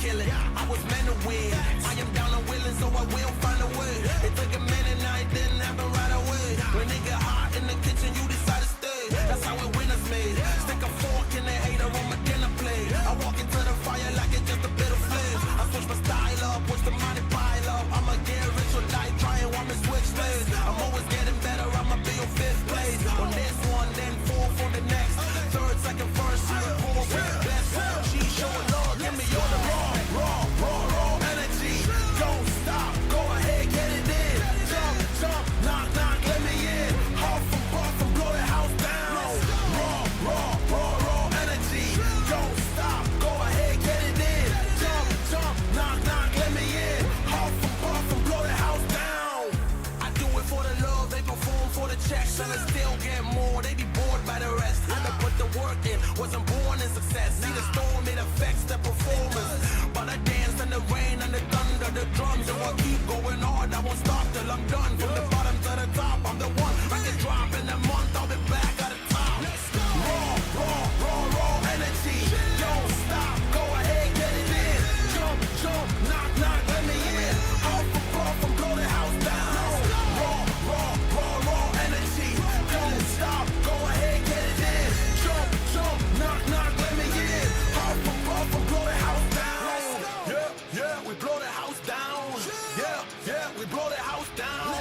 kill it. I was meant to win. I am down and willing, so I will find a way. It took a minute, now it didn't happen right away. When it get hot in the kitchen, you decide to stay. That's how it winners made. Stick a fork in the hater on my dinner plate. I walk into the fire like it's just a bit of flame. I switch my style up, watch the money pile up. I'ma get rich or die trying, want me switch lanes. I'm always getting better, I'ma be on 5th place. On this one, then 4th on the next. 3rd, 2nd, 1st, you the poor with the best. She showing love, give me all the raw energy. Don't stop, go ahead, get it in. Jump, knock, let me in. Huff and puff and blow the house down. Raw energy. Don't stop, go ahead, get it in. Jump, knock, let me in. Huff and puff and blow the house down. I do it for the love, they perform for the checks, and I still get more. They be bored by the rest. Had to put the work in, wasn't born in success. See the storm, it affects the performance. But I dance in the rain and the thunder, the drums, and I keep going hard. I won't stop till I'm done. From the bottom to the top, I'm the one. I can drop in a month, I'll be back at the top. Raw energy. Don't stop, go ahead, get it in. Jump, knock, let me in. Off and puff and blow the house down. Raw energy. Don't stop, go ahead, get it in. Jump, knock, let me in. Off and puff and blow the house down. Yeah, we blow the house down. Yeah, we blow the house down.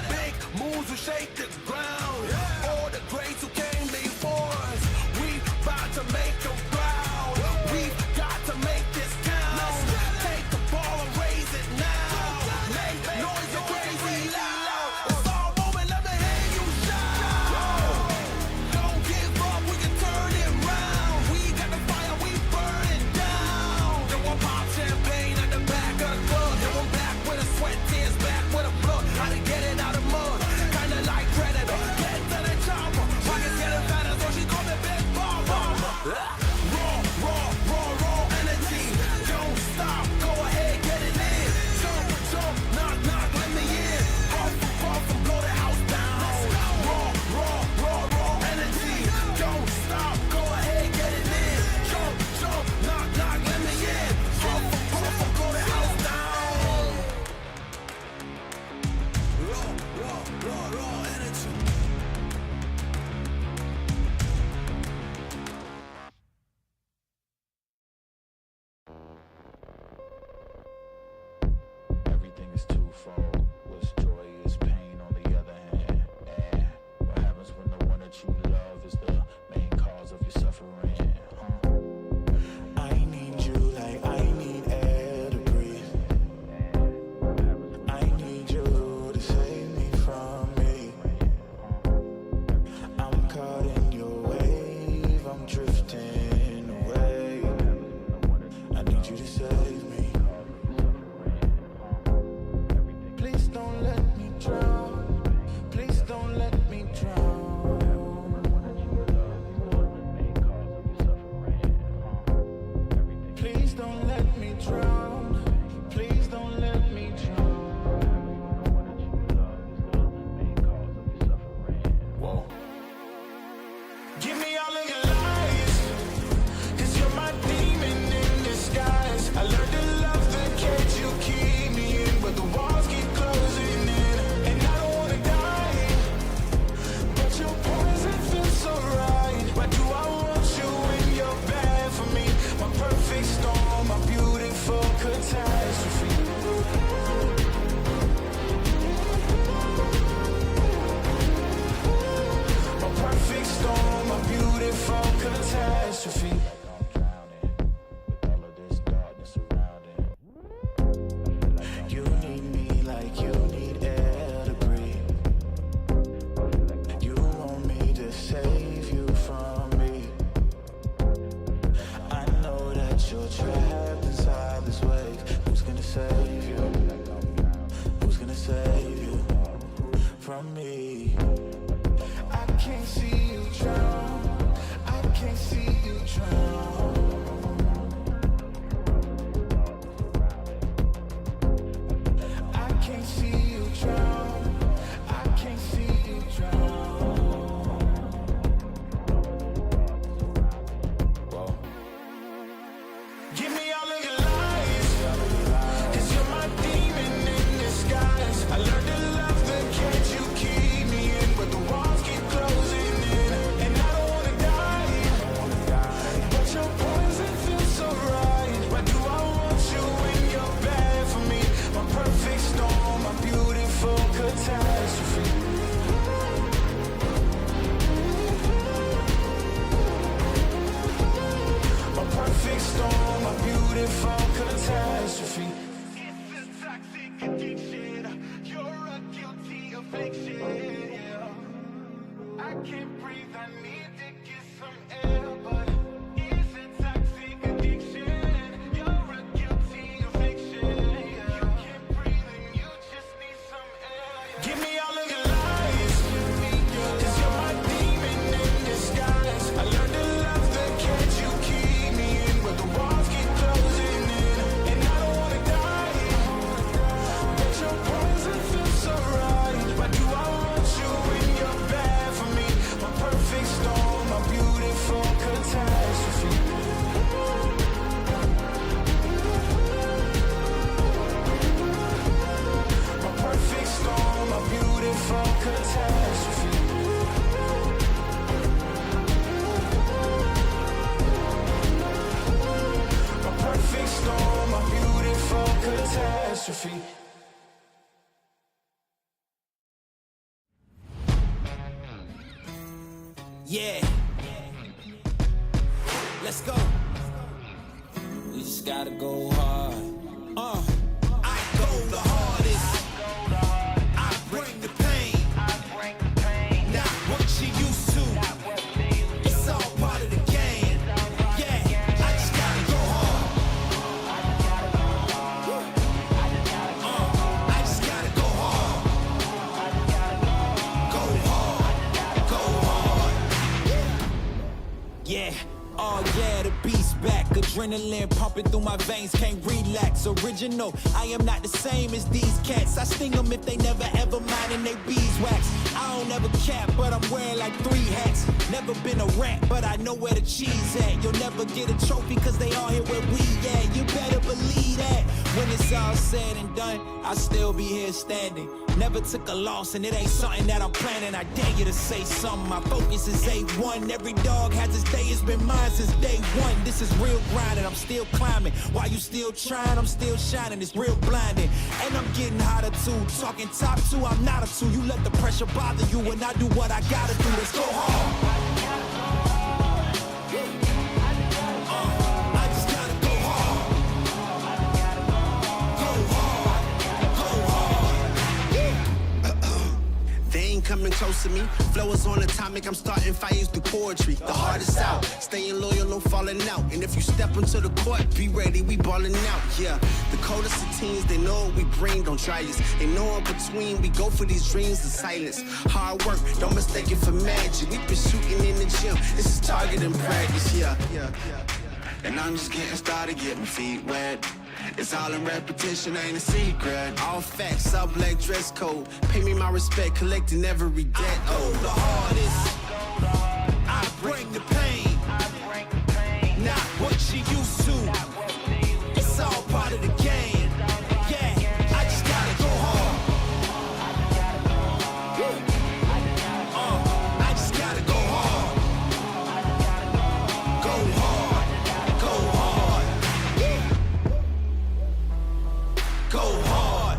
Big moves, we shake the ground. All the greats who came before us, we about to make them proud. We've got to make this count. Take the ball and raise it now. Make noise and crazy loud. It's all moment, let me hear you shout. Don't give up, we can turn it round. We got the fire, we burn it down. Then we'll pop champagne at the back of the club. Then we're back with a sweat, tears, back with a blood. How to get it out of mud, kinda like Predator. Get to the chopper, pockets getting fatter, so she call me Big Bomber. Raw energy. Don't stop, go ahead, get it in. Jump, knock, let me in. Huff and puff and blow the house down. Raw energy. Don't stop, go ahead, get it in. Jump, knock, let me in. Huff and puff and blow the house down. Raw energy. Everything is twofold. What's joy is pain on the other hand. And what happens when the one that you love is the main cause of your suffering? I need you like I need air to breathe. I need you to save me from me. I'm caught in your wave, I'm drifting away. I need you to save me. Please don't let me drown. Please don't let me drown. Please don't let me drown. Please don't let me drown. Whoa. Give me all of your lies, 'cause you're my demon in disguise. I learned to love the cage you keep me in, but the walls keep closing in, and I don't wanna die, but your poison feels so right. Why do I want you when you're bad for me? My perfect storm, my beautiful catastrophe. My perfect storm, my beautiful catastrophe. Like I'm drowning with all of this darkness surrounding. You need me like you need air to breathe. You want me to save you from me. I know that you're trapped inside this wave. Who's gonna save you? Who's gonna save you from me? I can't see you drown. I can't see you drown. can't breathe, I need to get some air, but is it toxic addiction? You're a guilty fiction. You can't breathe and you just need some air. Give me all of your lies, 'cause you're my demon in disguise. I learned to love the cage you keep me in, but the walls keep closing in, and I don't wanna die. But your poison feels so right. Why do I want you when you're bad for me? My perfect storm, my beautiful catastrophe. My perfect storm, my beautiful catastrophe. My perfect storm, my beautiful catastrophe. Yeah. Let's go. We just gotta go hard. I go the hardest. I bring the pain. Not what you used to. It's all part of the game. Yeah, I just gotta go hard. I just gotta go hard. Go hard. Go hard. Yeah. Oh yeah, the beast back. Adrenaline pumping through my veins, can't relax. Original, I am not the same as these cats. I sting them if they never ever mind and they beeswax. I don't ever cap, but I'm wearing like 3 hats. Never been a rat, but I know where the cheese at. You'll never get a trophy cause they all here where we at. You better believe that. When it's all said and done, I'll still be here standing. Never took a loss and it ain't something that I'm planning. I dare you to say something, my focus is A1. Every dog has its day, it's been mine since day one. This is real grinding, I'm still climbing. While you still trying, I'm still shining. It's real blinding, and I'm getting hotter too. Talking top 2, I'm not a 2. You let the pressure bother you and I do what I gotta do. Let's go hard. I just gotta go hard. Go hard. Go hard. They ain't coming close to me. Flow is on atomic, I'm starting fires through poetry. The hardest out, staying loyal, no falling out. And if you step into the court, be ready, we balling out. Yeah, the coldest of teens, they know what we bring, don't try us. They know in between, we go for these dreams in silence. Hard work, don't mistake it for magic. We been shooting in the gym, this is target and practice. Yeah. And I'm just getting started, getting feet wet. It's all in repetition, ain't a secret. All facts, all black dress code. Pay me my respect, collecting every debt. I go the hardest. I bring the pain. Not what you used to. It's all part of the game. Yeah, I just gotta go hard. I just gotta go hard. Go hard. Go hard. Go hard.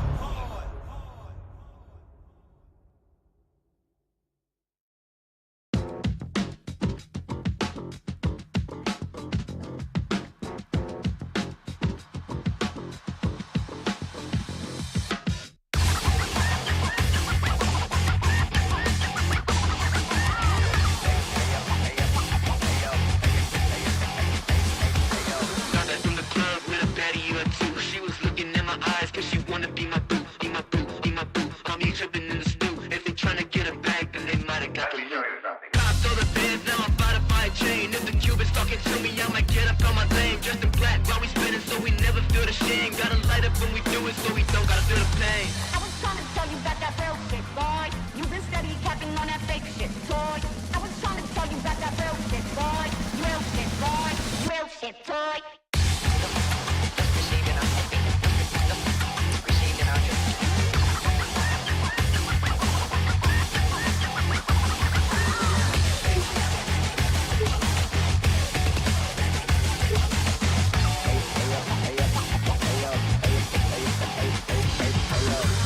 From the club with a baddie or two. She was looking in my eyes cause she wanna be my boo, be my boo, be my boo. Call me tripping in the stew. If they tryna get her back, then they might've got the loot. Cops all the bands, now I'm about to buy a chain. If the Cubans talking to me, I might get up on my lane. Dressed in black while we spinning so we never feel the shame. Gotta light up when we do it so we don't gotta feel the pain. I was trying to tell you about that real shit, boy. You been steady capping on that fake shit, toy. I was trying to tell you about that real shit, boy. Real shit, boy. Real shit, toy.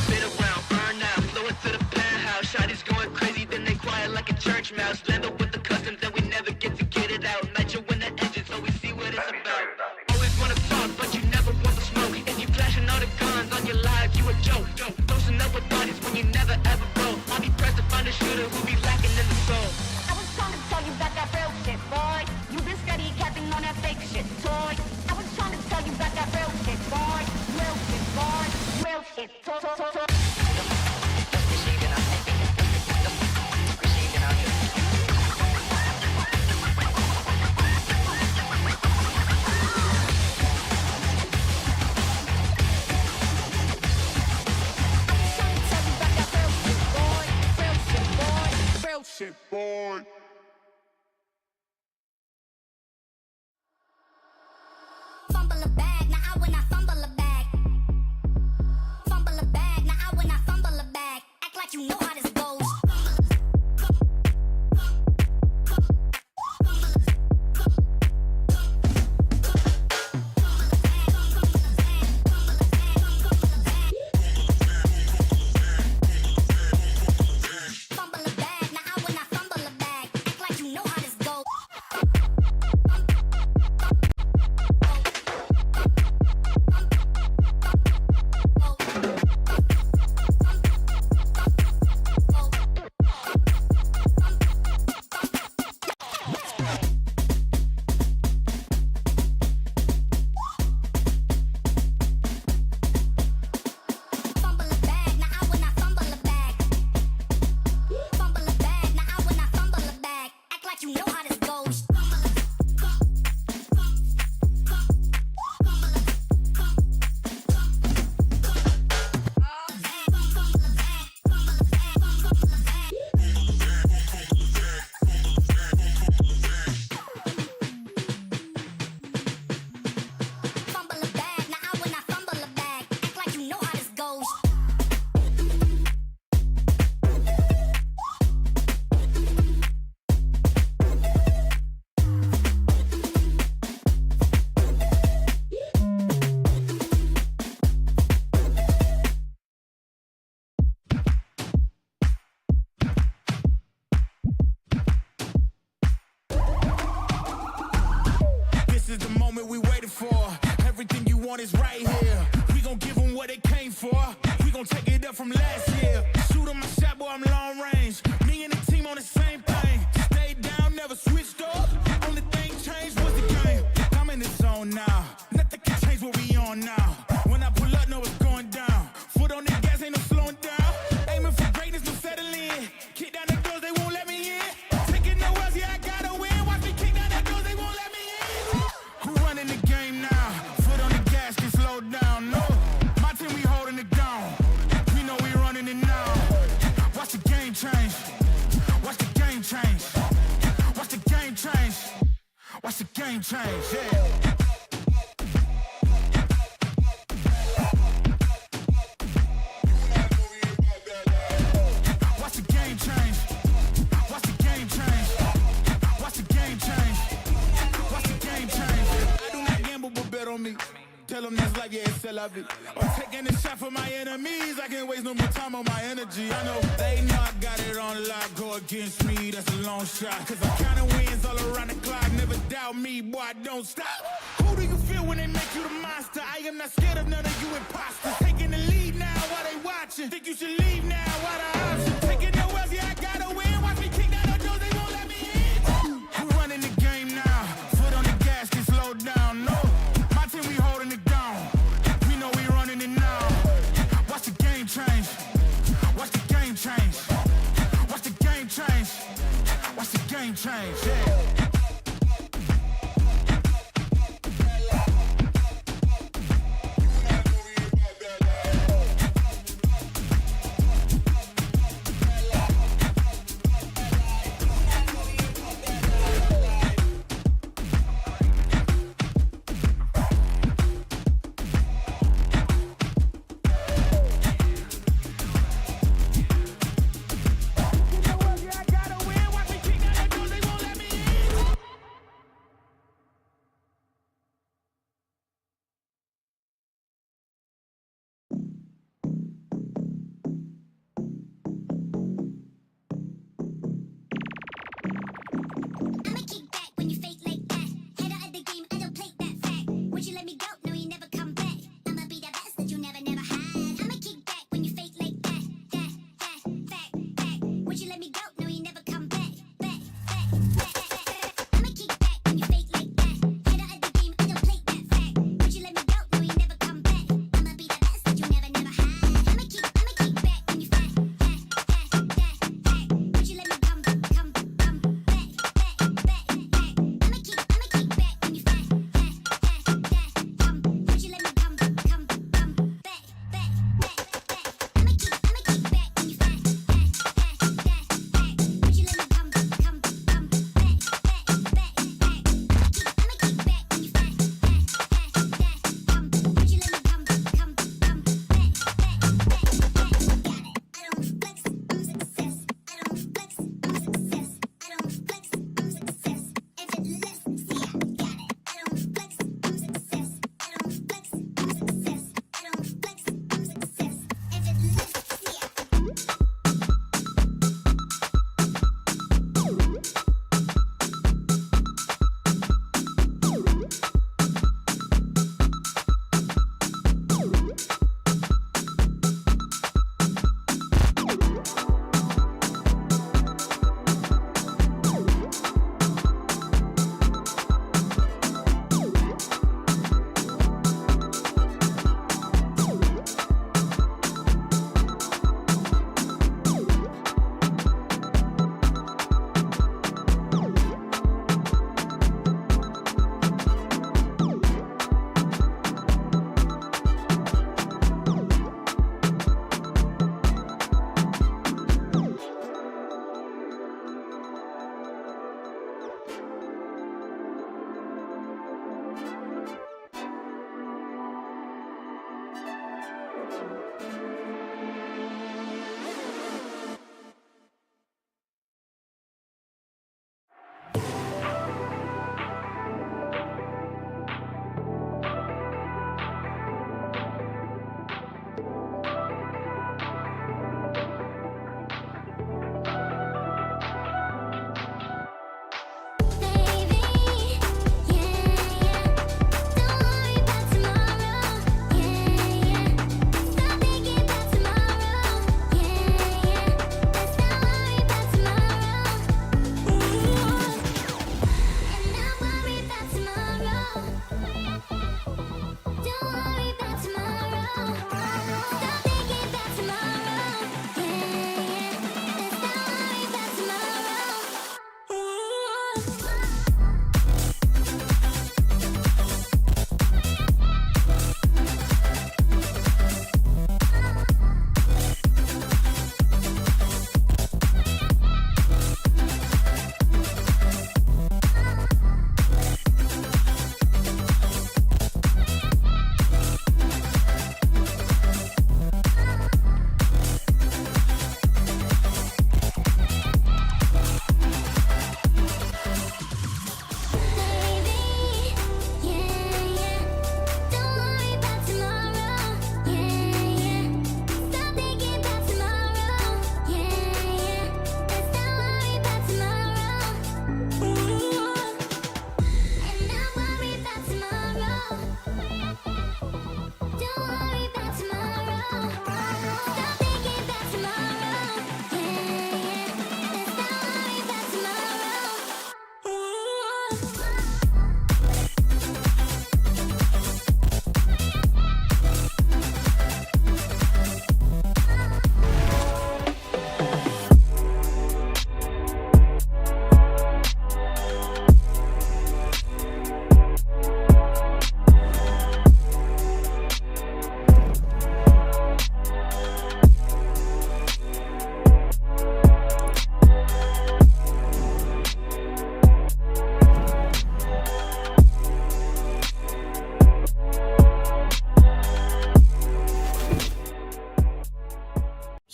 Spin around, burn out, flow it to the penthouse. Shotty's going crazy, then they quiet like a church mouse. Land up with the customs, then we never get to get it out. Nitro in the engine, so we see what it's about. Always wanna talk, but you never want to smoke. And you flashing all the guns on your live, you a joke. Dosing up with bodies when you never ever broke. I'll be pressed to find a shooter who be lacking in the soul. I was trying to tell you about that real shit, boy. You been steady capping on that fake shit, toy. I was trying to tell you about that real shit, boy. Real shit, boy. Real shit, toy. Shit, boy. Fumble a bag, now I when I fumble a bag. Fumble a bag, now I when I fumble a bag. Act like you know how this goes. Fumble a bag, now I when I fumble a bag. Act like you know how this goes. Fumble a bag, now I when I fumble a bag. Fumble a bag, now I when I fumble a bag. Act like you know how this goes. Fumble a bag, now I when I fumble a bag. Act like you know how this goes. This is the moment we waited for. Everything you want is right here. We gon' give them what they came for. We gon' take it up from last year. Shoot 'em my shot, boy, I'm long range. Me and the team on the same thing. Stayed down, never switched up. Only thing changed was the game. I'm in the zone now. Nothing can change what we on now. When I pull up, know it's going down. Foot on the gas, ain't no slowing down. Aiming for greatness, no settling. Kick down the doors, they won't let me in. Taking no L's, yeah, I gotta win. Watch me kick down the doors, they won't let me in. Who running the game now? Foot on the gas, can slow down. No, my team, we holding it down. We know we running it now. Watch the game change. Watch the game change. Watch the game change. Watch the game change. Yeah. Watch the game change. Watch the game change. Watch the game change. Watch the game change. I do not gamble, but bet on me. Tell them that's life, yeah, it's still of it. I'm taking a shot for my enemies. I can't waste no more time on my energy. I know they know I got it on lock. Go against me, that's a long shot. Cause I'm counting wins all around the clock. Never doubt me, boy, I don't stop. Who do you feel when they make you the monster? I am not scared of none of you imposters. Taking the lead now while they watching. Think you should leave now while the option. Taking no L's, yeah, I gotta win. Watch me kick down the doors, they won't let me in. Who running the game now? Foot on the gas, can slow down. No, my team, we holding it down. We know we running it now. Watch the game change. Watch the game change. Watch the game change. Watch the game change. Yeah. I gotta win. Watch me kick down the doors, they won't let me in.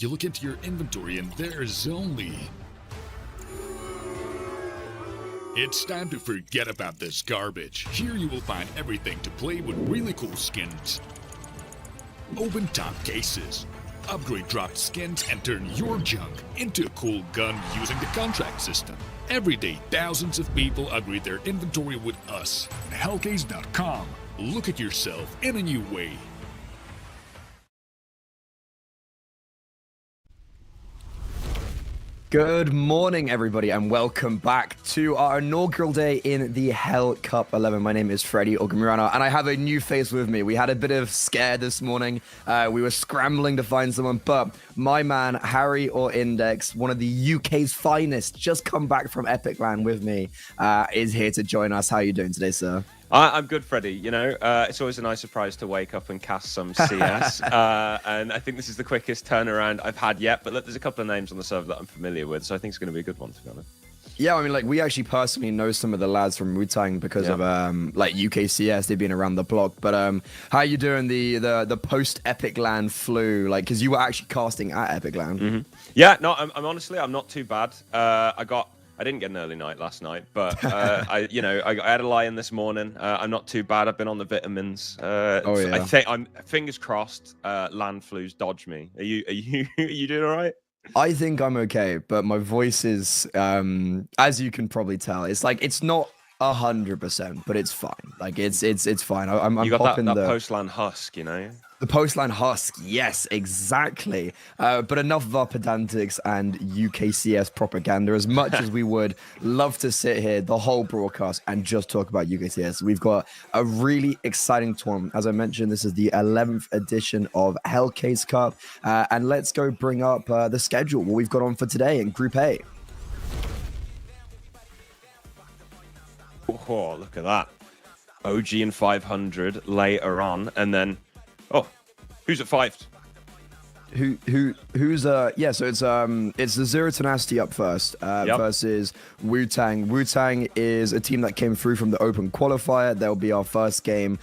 You look into your inventory and there's only... It's time to forget about this garbage. Here you will find everything to play with really cool skins. Open top cases. Upgrade dropped skins and turn your junk into a cool gun using the contract system. Every day, thousands of people upgrade their inventory with us. Hellcase.com. Look at yourself in a new way. Good morning, everybody, and welcome back to our inaugural day in the Hellcup 11. My name is Freddie Ogamirano, and I have a new face with me. We had a bit of scare this morning. We were scrambling to find someone, but my man, Harry or Index, one of the UK's finest, just come back from Epic Land with me, is here to join us. How are you doing today, sir? I'm good, Freddie. You know, it's always a nice surprise to wake up and cast some CS. And I think this is the quickest turnaround I've had yet. But look, there's a couple of names on the server that I'm familiar with, so I think it's going to be a good one, to be honest. Yeah, I mean, like, we actually personally know some of the lads from Wu-Tang because of, like, UKCS. They've been around the block. But how are you doing the post-Epic Land flu? Like, because you were actually casting at Epic Land. Mm-hmm. Yeah, no, I'm honestly, I'm not too bad. I didn't get an early night last night, but I had a lie-in this morning. I'm not too bad. I've been on the vitamins. I think I'm fingers crossed. Land flus dodge me. Are you doing all right? I think I'm okay, but my voice is, as you can probably tell, it's like it's not 100%, but it's fine. Like it's fine. I'm you got popping that post-land husk, you know. The post-land husk, yes, exactly. But enough of our pedantics and UKCS propaganda. As much as we would love to sit here the whole broadcast and just talk about UKCS, we've got a really exciting tournament. As I mentioned, this is the 11th edition of Hellcase Cup. And let's go bring up the schedule, what we've got on for today in Group A. Oh, look at that. OG and 500 later on, and then... Oh, who's at 5? Who's yeah, so it's the Zero Tenacity up first versus Wu-Tang. Wu-Tang is a team that came through from the open qualifier. That'll be our first game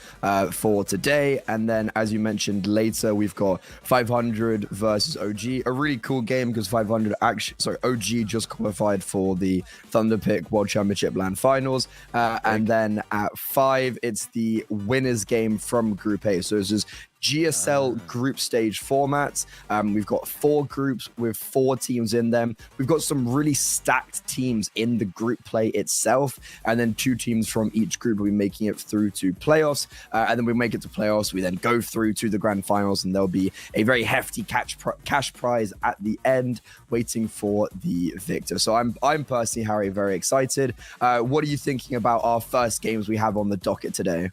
for today, and then as you mentioned later, we've got 500 versus OG. A really cool game because 500 OG just qualified for the Thunderpick World Championship LAN finals, and then at 5 it's the winners game from Group A. So this is GSL group stage formats. We've got 4 groups with 4 teams in them. We've got some really stacked teams in the group play itself, and then 2 teams from each group will be making it through to playoffs, and then we make it to playoffs. We then go through to the grand finals, and there'll be a very hefty cash prize at the end waiting for the victor. So I'm personally, Harry, very excited. What are you thinking about our first games we have on the docket today?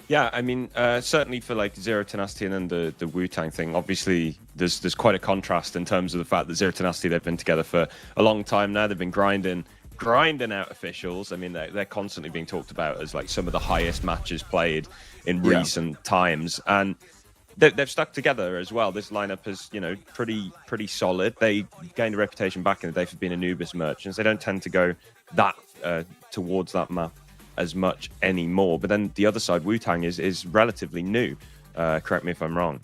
Yeah, I mean, certainly for like Zero Tenacity and then the Wu-Tang thing, obviously there's quite a contrast in terms of the fact that Zero Tenacity, they've been together for a long time now. They've been grinding grinding out officials. I mean, they're constantly being talked about as like some of the highest matches played in recent times, and they've stuck together as well. This lineup is, pretty solid. They gained a reputation back in the day for being Anubis merchants. They don't tend to go that towards that map as much anymore. But then the other side, Wu-Tang, is relatively new. Correct me if I'm wrong.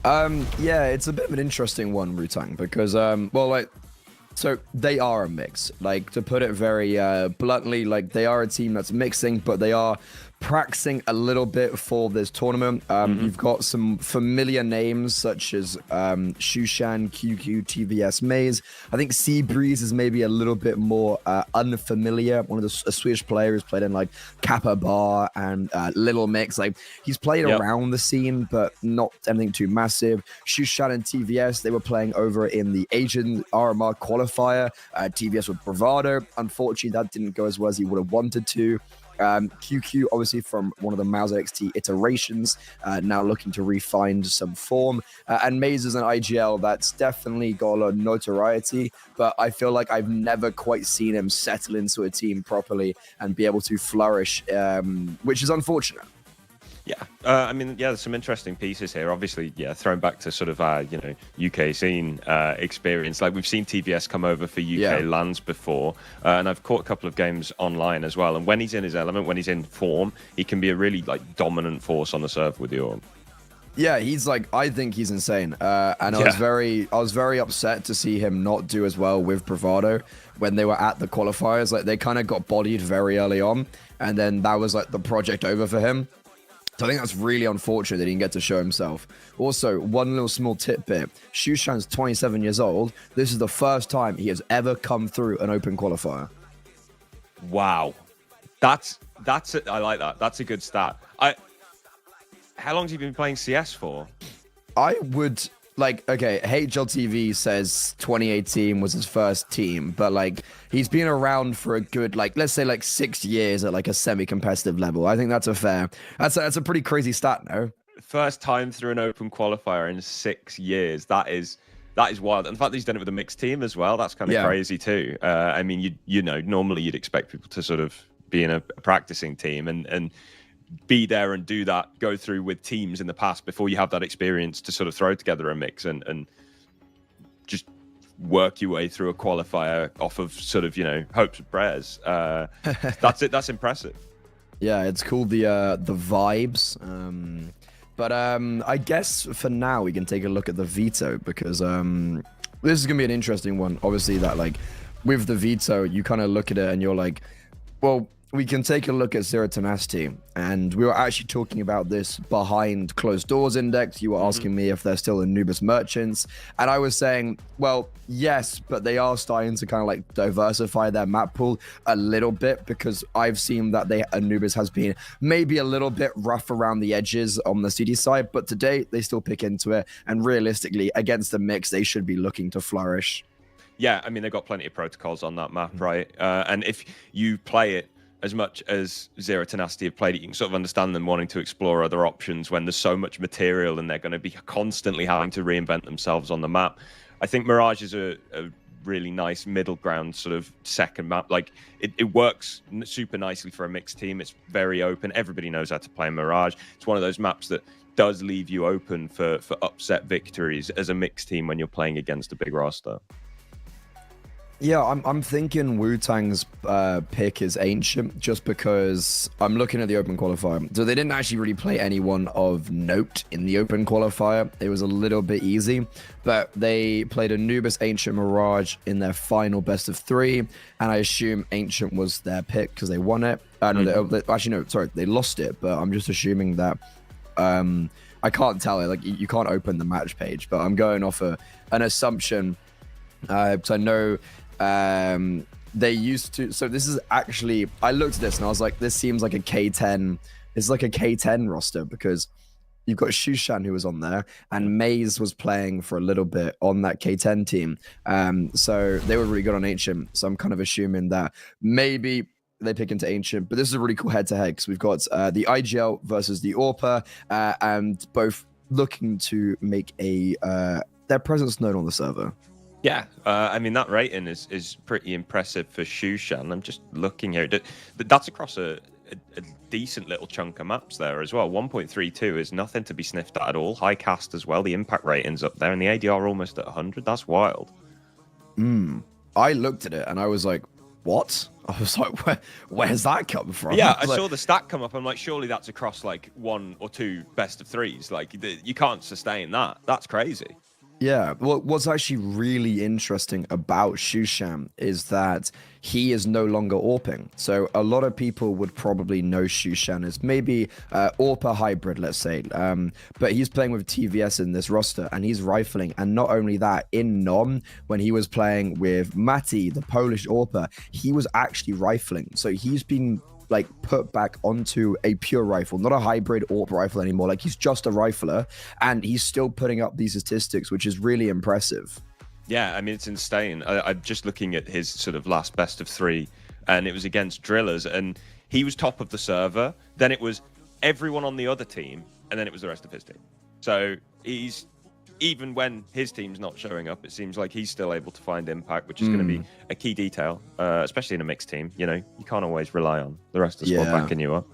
Yeah, it's a bit of an interesting one, Wu-Tang, because so they are a mix. Like, to put it very bluntly, like, they are a team that's mixing, but they are practicing a little bit for this tournament. You've got some familiar names such as Shushan, QQ, TVS, Maze. I think Seabreeze is maybe a little bit more unfamiliar. One of the Swedish players played in like Kappa Bar and Little Mix. Like, he's played around the scene, but not anything too massive. Shushan and TVS, they were playing over in the Asian RMR qualifier. TVS with Bravado. Unfortunately, that didn't go as well as he would have wanted to. QQ, obviously from one of the Mouse XT iterations, now looking to refine some form. And Maze is an IGL that's definitely got a lot of notoriety, but I feel like I've never quite seen him settle into a team properly and be able to flourish, which is unfortunate. Yeah, I mean, there's some interesting pieces here. Obviously, thrown back to sort of our, UK scene experience. Like, we've seen TVS come over for UK lands before, and I've caught a couple of games online as well. And when he's in his element, when he's in form, he can be a really like dominant force on the serve with the orb. Yeah, he's like, I think he's insane. And I was very upset to see him not do as well with Bravado when they were at the qualifiers. Like, they kind of got bodied very early on, and then that was like the project over for him. So I think that's really unfortunate that he didn't get to show himself. Also, one little small tidbit. Shushan's 27 years old. This is the first time he has ever come through an open qualifier. Wow. That's I like that. That's a good stat. How long has he been playing CS for? I would... Like, okay, HLTV says 2018 was his first team, but like, he's been around for a good, like, let's say like 6 years at like a semi-competitive level. I think that's a pretty crazy stat, no? First time through an open qualifier in 6 years. That is wild. And the fact that he's done it with a mixed team as well, that's kind of crazy too. I mean, normally you'd expect people to sort of be in a practicing team and be there and do that, go through with teams in the past before you have that experience to sort of throw together a mix and just work your way through a qualifier off of sort of, hopes and prayers. That's it. That's impressive. Yeah, it's called the vibes. But I guess for now we can take a look at the Veto, because this is going to be an interesting one. Obviously, that like with the Veto, you kind of look at it and you're like, well, we can take a look at Zero Tenacity, and we were actually talking about this behind closed doors index. You were asking me if they're still Anubis merchants, and I was saying, well, yes, but they are starting to kind of like diversify their map pool a little bit, because I've seen that Anubis has been maybe a little bit rough around the edges on the CD side, but today they still pick into it, and realistically, against the mix, they should be looking to flourish. Yeah, I mean, they've got plenty of protocols on that map, right? And if you play it as much as Zero Tenacity have played it, you can sort of understand them wanting to explore other options when there's so much material and they're going to be constantly having to reinvent themselves on the map. I think Mirage is a really nice middle ground sort of second map. Like, it works super nicely for a mixed team. It's very open. Everybody knows how to play Mirage. It's one of those maps that does leave you open for upset victories as a mixed team when you're playing against a big roster. Yeah, I'm thinking Wu-Tang's pick is Ancient, just because I'm looking at the open qualifier. So they didn't actually really play anyone of note in the open qualifier. It was a little bit easy, but they played Anubis, Ancient, Mirage in their final best of 3, and I assume Ancient was their pick because they won it. They lost it, but I'm just assuming that I can't tell it. Like, you can't open the match page, but I'm going off an assumption. So I know they used to. So this is actually, I looked at this and I was like, this seems like a K10. It's like a K10 roster, because you've got Shushan who was on there, and Maze was playing for a little bit on that K10 team. So they were really good on Ancient. So I'm kind of assuming that maybe they pick into Ancient. But this is a really cool head-to-head, because we've got the IGL versus the Orpa, and both looking to make their presence known on the server. Yeah, I mean, that rating is pretty impressive for Shushan. I'm just looking here. That's across a decent little chunk of maps there as well. 1.32 is nothing to be sniffed at all. High cast as well. The impact rating's up there, and the ADR almost at 100. That's wild. I looked at it and I was like, what? I was like, where's that come from? Yeah, I like, saw the stat come up. I'm like, surely that's across like 1 or 2 best of 3s. Like, you can't sustain that. That's crazy. Yeah, well, what's actually really interesting about Shushan is that he is no longer AWPing. So a lot of people would probably know Shushan as maybe AWP hybrid, let's say. But he's playing with TVS in this roster, and he's rifling. And not only that, in NOM, when he was playing with Mati, the Polish AWPer, he was actually rifling. So he's been like put back onto a pure rifle, not a hybrid AWP rifle anymore. Like, he's just a rifler, and he's still putting up these statistics, which is really impressive. Yeah, I mean, it's insane. I'm just looking at his sort of last best of 3, and it was against Drillers, and he was top of the server. Then it was everyone on the other team, and then it was the rest of his team. So he's, even when his team's not showing up, it seems like he's still able to find impact, which is going to be a key detail, especially in a mixed team. You know, you can't always rely on the rest of the squad backing you up.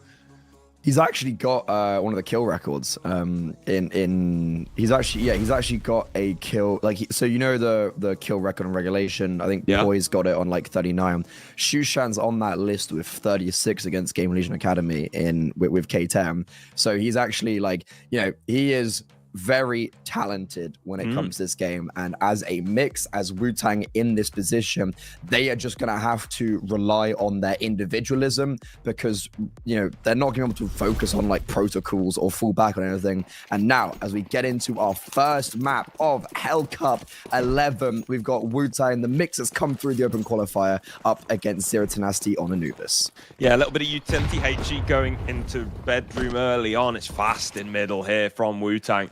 He's actually got one of the kill records. He's actually got a kill. Like, so you know the kill record on regulation. I think Boy's got it on like 39. Shushan's on that list with 36 against Game Legion Academy with K10. So he's actually like, you know, he is very talented when it comes to this game, and as a mix, as Wu-Tang in this position, they are just gonna have to rely on their individualism, because, you know, they're not gonna be able to focus on like protocols or fall back on anything. And now, as we get into our first map of Hellcup 11, we've got Wu-Tang. The mix has come through the open qualifier up against Zero Tenacity on Anubis. Yeah, a little bit of utility HE going into bedroom early on. It's fast in middle here from Wu-Tang.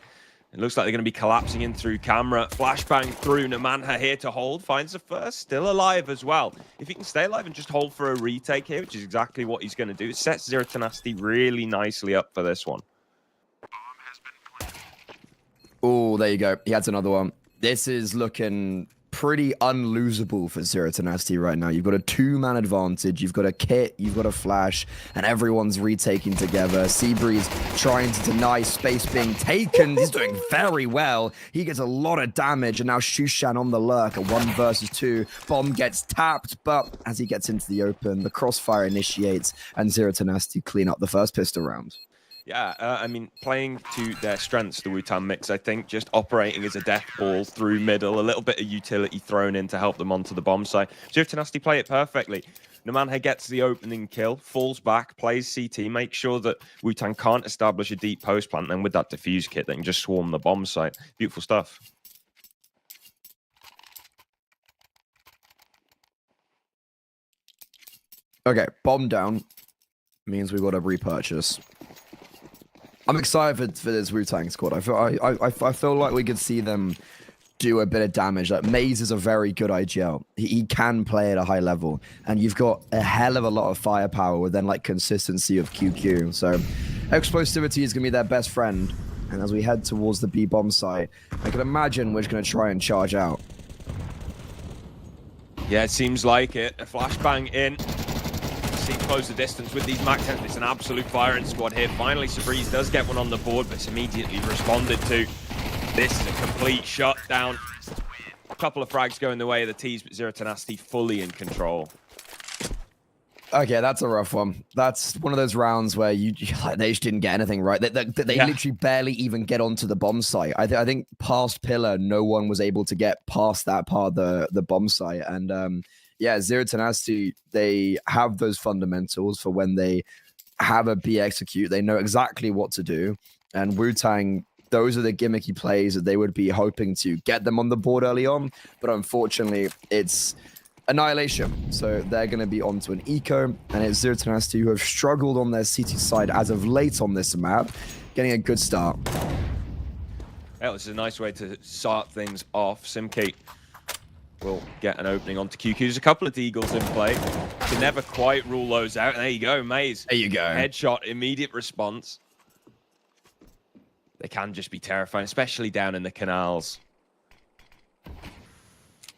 It looks like they're going to be collapsing in through camera. Flashbang through. Namanha here to hold. Finds the first. Still alive as well. If he can stay alive and just hold for a retake here, which is exactly what he's going to do, it sets Zero Tenacity really nicely up for this one. Oh, there you go. He has another one. This is looking pretty unlosable for Zero Tenacity right now. You've got a 2-man advantage. You've got a kit, you've got a flash, and everyone's retaking together. Seabreeze trying to deny space being taken. He's doing very well. He gets a lot of damage, and now Shushan on the lurk, a 1 versus 2. Bomb gets tapped, but as he gets into the open, the crossfire initiates, and Zero Tenacity clean up the first pistol round. Yeah, I mean, playing to their strengths, the Wu-Tang mix, I think, just operating as a death ball through middle, a little bit of utility thrown in to help them onto the bomb site. Zero Tenacity play it perfectly. Namanha gets the opening kill, falls back, plays CT, makes sure that Wu-Tang can't establish a deep post plant, and then with that defuse kit, they can just swarm the bomb site. Beautiful stuff. Okay, bomb down means we've got to repurchase. I'm excited for this Wu-Tang squad. I feel like we could see them do a bit of damage. Like, Maze is a very good IGL. He can play at a high level, and you've got a hell of a lot of firepower with then like consistency of QQ. So explosivity is gonna be their best friend. And as we head towards the B bomb site, I can imagine we're just gonna try and charge out. Yeah, it seems like it. A flashbang in. Close the distance with these Mac 10s. It's an absolute firing squad here. Finally, Sabreeze does get one on the board, but it's immediately responded to. This is a complete shutdown. A couple of frags going the way of the T's, but Zero Tenacity fully in control. Okay, that's a rough one. That's one of those rounds where they just didn't get anything right. They literally barely even get onto the bomb site. I think past Pillar, no one was able to get past that part of the bomb site. And yeah, Zero Tenacity, they have those fundamentals for when they have a B execute. They know exactly what to do. And Wu-Tang, those are the gimmicky plays that they would be hoping to get them on the board early on. But unfortunately, it's annihilation. So they're going to be onto an eco. And it's Zero Tenacity who have struggled on their CT side as of late on this map, getting a good start. Well, this is a nice way to start things off. Simcate will get an opening onto QQ. There's a couple of Deagles in play. Can never quite rule those out. There you go, Maze. There you go. Headshot, immediate response. They can just be terrifying, especially down in the canals.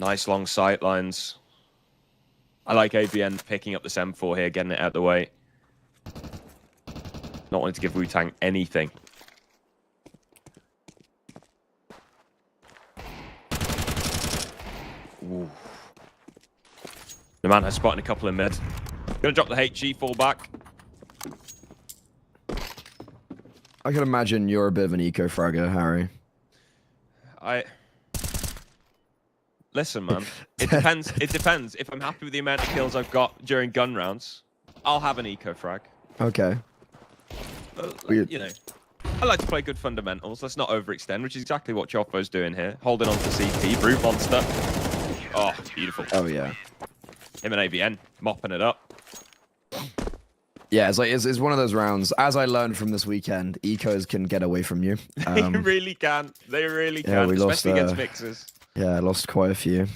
Nice long sight lines. I like ABN picking up this M4 here, getting it out of the way. Not wanting to give Wu-Tang anything. Ooh. The man has spotted a couple in mid. Gonna drop the HG full back. I can imagine you're a bit of an eco-fragger, Harry. Listen, man. It depends. It depends. If I'm happy with the amount of kills I've got during gun rounds, I'll have an eco-frag. Okay. You know, I like to play good fundamentals. Let's not overextend, which is exactly what Chofo's doing here. Holding on to CT, Brute Monster. Oh, beautiful. Oh, yeah. Him and ABN mopping it up. Yeah, it's like it's one of those rounds. As I learned from this weekend, ecos can get away from you. They really can. They really can, yeah, we especially lost, against mixers. Yeah, I lost quite a few.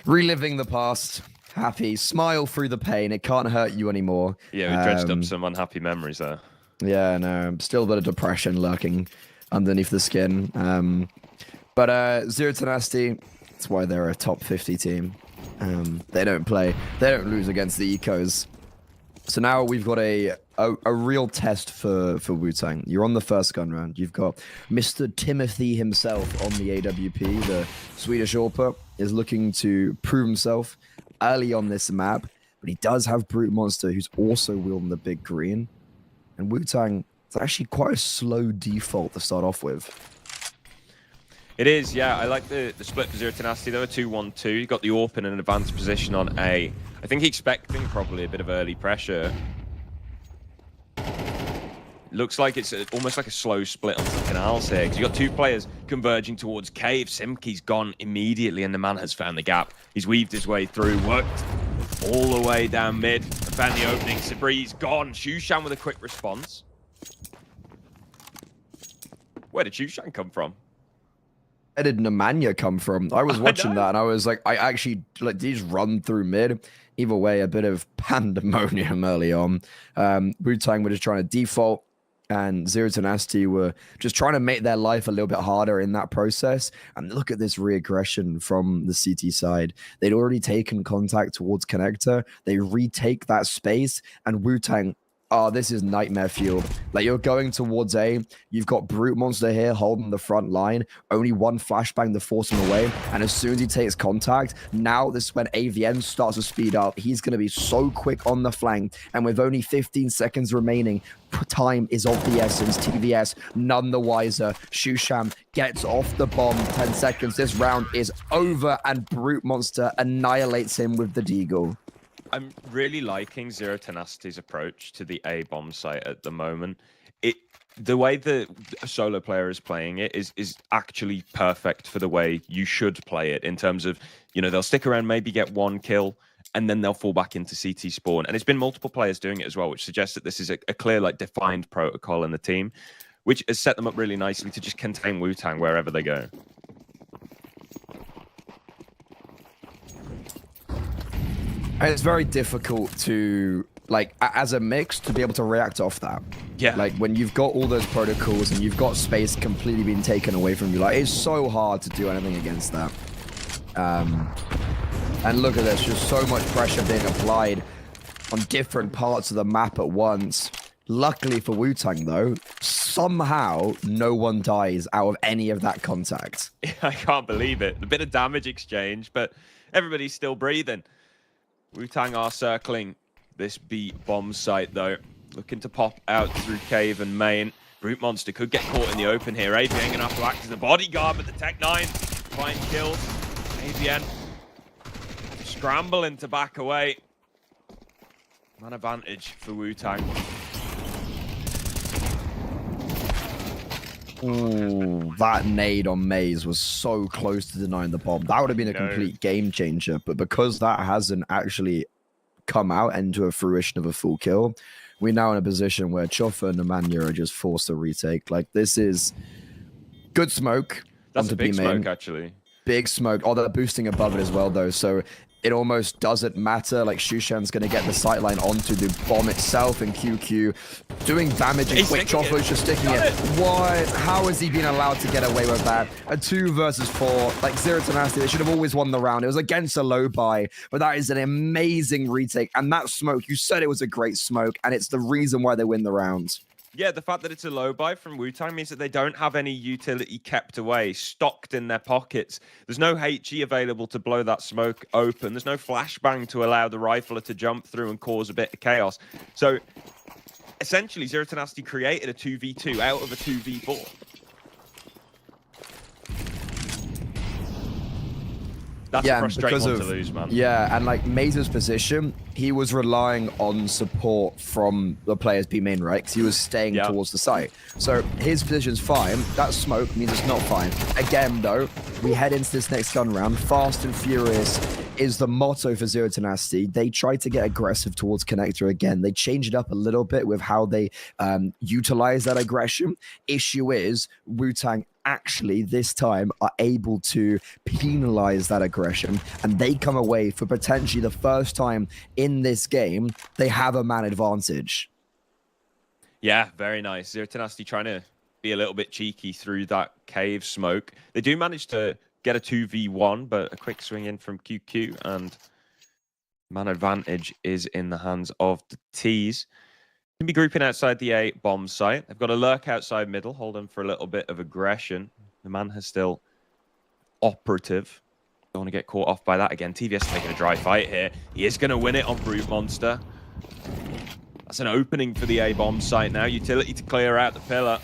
Reliving the past. Happy. Smile through the pain. It can't hurt you anymore. Yeah, we dredged up some unhappy memories there. Yeah, no. Still a bit of depression lurking underneath the skin. But Zero Tenacity, that's why they're a top 50 team. They don't lose against the ecos. So now we've got a real test for Wu-Tang. You're on the first gun round. You've got Mr. Timothy himself on the AWP. The Swedish AWPer is looking to prove himself early on this map, but he does have Brute Monster, who's also wielding the big green. And Wu-Tang, it's actually quite a slow default to start off with. It is, yeah. I like the split for Zero Tenacity. They were 2-1-2. You got the AWP in an advanced position on A. I think expecting probably a bit of early pressure. Looks like it's almost like a slow split on the canals here, because you've got two players converging towards cave. Simki's gone immediately, and the man has found the gap. He's weaved his way through, worked all the way down mid, and found the opening. Sabri's gone. Shushan with a quick response. Where did Shushan come from? Where did Nemanja come from? I was watching that, and I was like, I actually, like, did he just run through mid? Either way, a bit of pandemonium early on. Wu-Tang were just trying to default, and Zero Tenacity were just trying to make their life a little bit harder in that process. And look at this reaggression from the CT side. They'd already taken contact towards connector. They retake that space, and Wu-Tang, oh, this is nightmare fuel. Like, you're going towards A. You've got Brute Monster here holding the front line. Only one flashbang to force him away. And as soon as he takes contact, now this is when AVN starts to speed up. He's going to be so quick on the flank. And with only 15 seconds remaining, time is of the essence. TVS, none the wiser. Shushan gets off the bomb. 10 seconds. This round is over. And Brute Monster annihilates him with the deagle. I'm really liking Zero Tenacity's approach to the A bomb site at the moment. The way the solo player is playing it is actually perfect for the way you should play it, in terms of, you know, they'll stick around, maybe get one kill, and then they'll fall back into CT spawn. And it's been multiple players doing it as well, which suggests that this is a clear, like, defined protocol in the team, which has set them up really nicely to just contain Wu-Tang wherever they go. It's very difficult to, like, as a mix, to be able to react off that. Yeah. Like, when you've got all those protocols and you've got space completely being taken away from you, like, it's so hard to do anything against that. And look at this, just so much pressure being applied on different parts of the map at once. Luckily for Wu-Tang, though, somehow no one dies out of any of that contact. I can't believe it. A bit of damage exchange, but everybody's still breathing. Wu-Tang are circling this B bomb site, though. Looking to pop out through cave and main. Brute Monster could get caught in the open here. AVN going to have to act as the bodyguard, but the Tech 9 find kills. AVN scrambling to back away. Man advantage for Wu-Tang. Ooh, that nade on Maze was so close to denying the bomb. That would have been a complete game changer, but because that hasn't actually come out into a fruition of a full kill, we're now in a position where Choffa and Nemanja are just forced to retake. Like, this is good smoke. That's a big smoke, actually. Big smoke. Oh, they're boosting above it as well, though. So it almost doesn't matter. Like Shushan's going to get the sightline onto the bomb itself, and QQ doing damage and quick Choco's just sticking it. What? How has he been allowed to get away with that? A 2 versus 4, like Zero Tenacity, they should have always won the round. It was against a low buy, but that is an amazing retake. And that smoke, you said it was a great smoke, and it's the reason why they win the round. Yeah, the fact that it's a low buy from Wu-Tang means that they don't have any utility kept away, stocked in their pockets. There's no HE available to blow that smoke open. There's no flashbang to allow the rifler to jump through and cause a bit of chaos. So, essentially, Zero Tenacity created a 2v2 out of a 2v4. That's a frustrating one to lose, man. Yeah, and like Maze's position, he was relying on support from the players B main, right? Because he was staying towards the site. So his position's fine. That smoke means it's not fine. Again, though, we head into this next gun round. Fast and furious is the motto for Zero Tenacity. They try to get aggressive towards Connector again. They change it up a little bit with how they utilize that aggression. Issue is, Wu-Tang actually this time are able to penalize that aggression, and they come away for potentially the first time in this game they have a man advantage. Yeah, very nice. Zero Tenacity trying to be a little bit cheeky through that cave smoke. They do manage to get a 2v1, but a quick swing in from QQ, and man advantage is in the hands of the T's. Going to be grouping outside the A bomb site. They've got a lurk outside middle, holding for a little bit of aggression. The man has still operative. Don't want to get caught off by that again. TVS taking a dry fight here. He is going to win it on Brute Monster. That's an opening for the A bomb site now. Utility to clear out the pillar.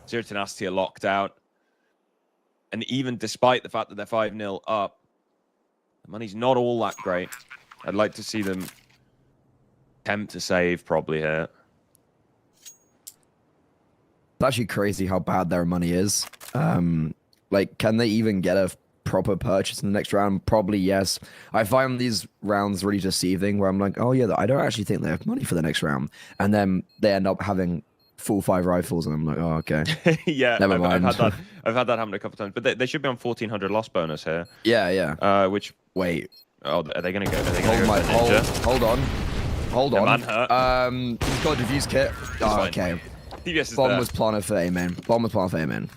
Zero Tenacity are locked out. And even despite the fact that they're 5-0 up, the money's not all that great. I'd like to see them attempt to save probably here. It's actually crazy how bad their money is. Like, can they even get a proper purchase in the next round? Probably yes. I find these rounds really deceiving, where I'm like, oh yeah, I don't actually think they have money for the next round, and then they end up having full 5 rifles, and I'm like, oh okay. Yeah, never mind. I've had that happen a couple times, but they should be on 1400 loss bonus here. Yeah. Which wait. Oh, are they gonna go? Are they gonna go hold on. Man hurt. He's got a diffuse kit. Oh, okay. TVS is Bomb there. was planted for A-main. Bomb was planted for A-main.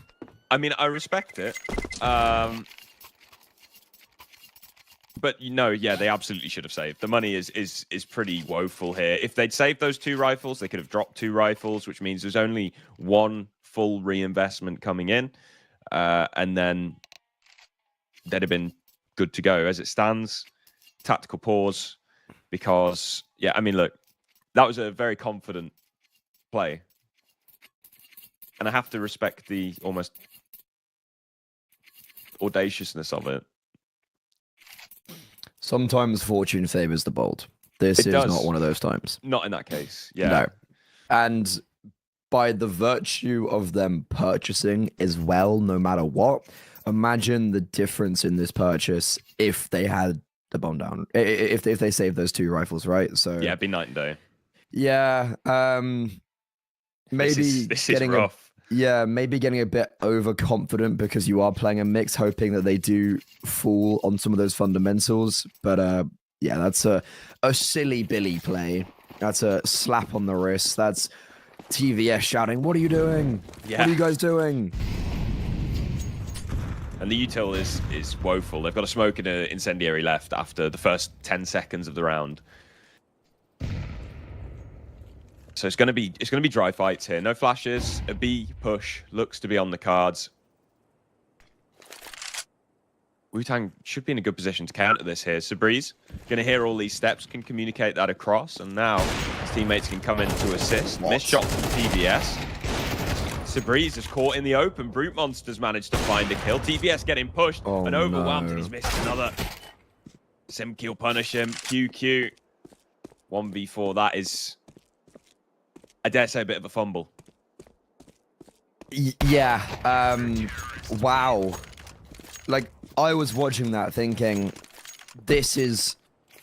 I mean, I respect it. But you know, yeah, they absolutely should have saved. The money is pretty woeful here. If they'd saved those 2 rifles, they could have dropped 2 rifles, which means there's only 1 full reinvestment coming in, and then they'd have been good to go. As it stands, tactical pause, because yeah, I mean, look, that was a very confident play, and I have to respect the almost audaciousness of it. Sometimes fortune favors the bold. This is not one of those times. Not in that case. Yeah. No. And by the virtue of them purchasing as well, no matter what, imagine the difference in this purchase if they had the bomb down. If they saved those 2 rifles, right? So yeah, it'd be night and day. Yeah. Maybe this is rough. Maybe getting a bit overconfident because you are playing a mix, hoping that they do fall on some of those fundamentals. But yeah, that's a silly Billy play. That's a slap on the wrist. That's TVS shouting, "What are you doing? Yeah. What are you guys doing?" And the util is woeful. They've got a smoke and an incendiary left after the first 10 seconds of the round. So it's going to be dry fights here. No flashes. A B push looks to be on the cards. Wu-Tang should be in a good position to counter this here. Sabreeze going to hear all these steps, can communicate that across, and now his teammates can come in to assist. Missed shot from TVS. Sabreeze is caught in the open. Brute Monster's managed to find a kill. TVS getting pushed and overwhelmed, and he's missed another. Simki will punish him. QQ 1v4. That is, I dare say, a bit of a fumble. Yeah. Wow. Like, I was watching that thinking, this is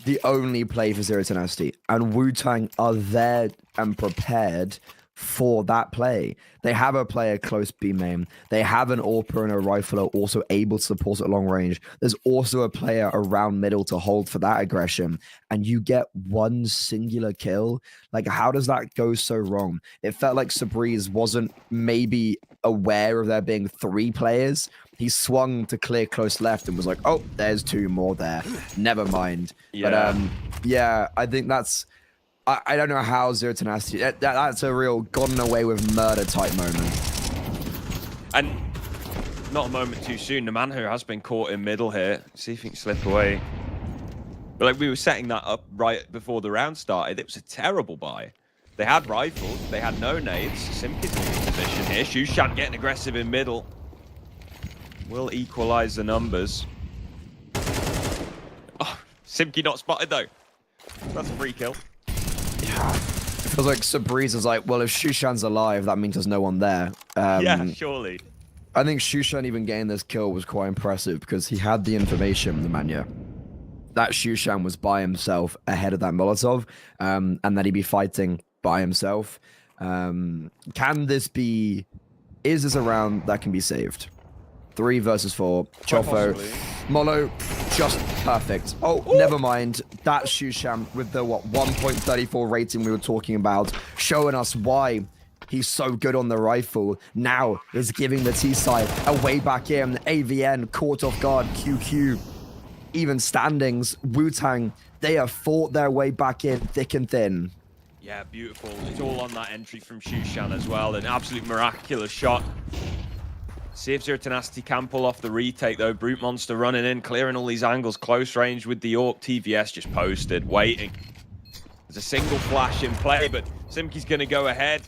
the only play for Zero Tenacity. And Wu-Tang are there and prepared for that play. They have a player close B main. They have an AWPer and a rifler also able to support at long range. There's also a player around middle to hold for that aggression. And you get one singular kill. Like, how does that go so wrong? It felt like Sabreeze wasn't maybe aware of there being 3 players. He swung to clear close left and was like, oh, there's 2 more there. Never mind. Yeah. But yeah, I think that's... I don't know how Zero Tenacity... That's a real gotten away with murder type moment. And not a moment too soon. The man who has been caught in middle here. See if he can slip away. But like we were setting that up right before the round started. It was a terrible buy. They had rifles. They had no nades. Simki's in position here. Shushan getting aggressive in middle. Will equalize the numbers. Oh, Simki not spotted though. That's a free kill. Yeah. It feels like Sabreeze is like, well, if Shushan's alive, that means there's no one there. Yeah, surely. I think Shushan even getting this kill was quite impressive because he had the information, the Manya, that Shushan was by himself ahead of that Molotov, and that he'd be fighting by himself. Can this be... Is this a round that can be saved? 3 versus 4. Chofo. Molo, just perfect. Oh, never mind. That Shushan with the, 1.34 rating we were talking about, showing us why he's so good on the rifle. Now is giving the T side a way back in. AVN caught off guard. QQ. Even standings. Wu-Tang, they have fought their way back in thick and thin. Yeah, beautiful. It's all on that entry from Shushan as well. An absolute miraculous shot. See if Zero Tenacity can pull off the retake, though. Brute Monster running in, clearing all these angles. Close range with the AWP. TVS just posted, waiting. There's a single flash in play, but Simki's going to go ahead.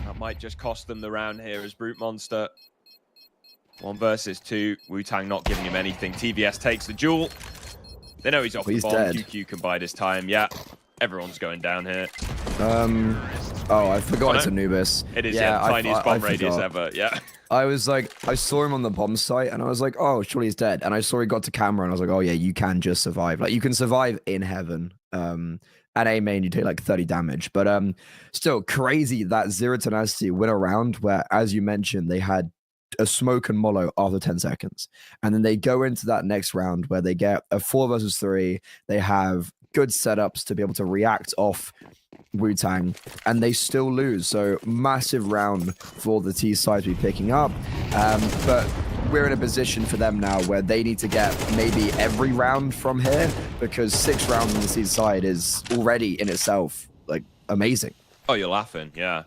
That might just cost them the round here as Brute Monster. 1 versus 2. Wu-Tang not giving him anything. TVS takes the duel. They know he's off the bomb. Dead. QQ can bide his time. Yeah, everyone's going down here. Oh, I forgot it's Anubis. It is, yeah, the tiniest bomb radius ever. Yeah. I was like, I saw him on the bomb site and I was like, oh, surely he's dead. And I saw he got to camera and I was like, oh yeah, you can just survive. Like, you can survive in heaven. At A main, you take like 30 damage. But still crazy that Zero Tenacity win a round where, as you mentioned, they had a smoke and Molo after 10 seconds. And then they go into that next round where they get a 4 versus 3. They have good setups to be able to react off Wu-Tang, and they still lose. So massive round for the T side to be picking up. But we're in a position for them now where they need to get maybe every round from here, because 6 rounds on the T side is already in itself like amazing. Oh, you're laughing, yeah.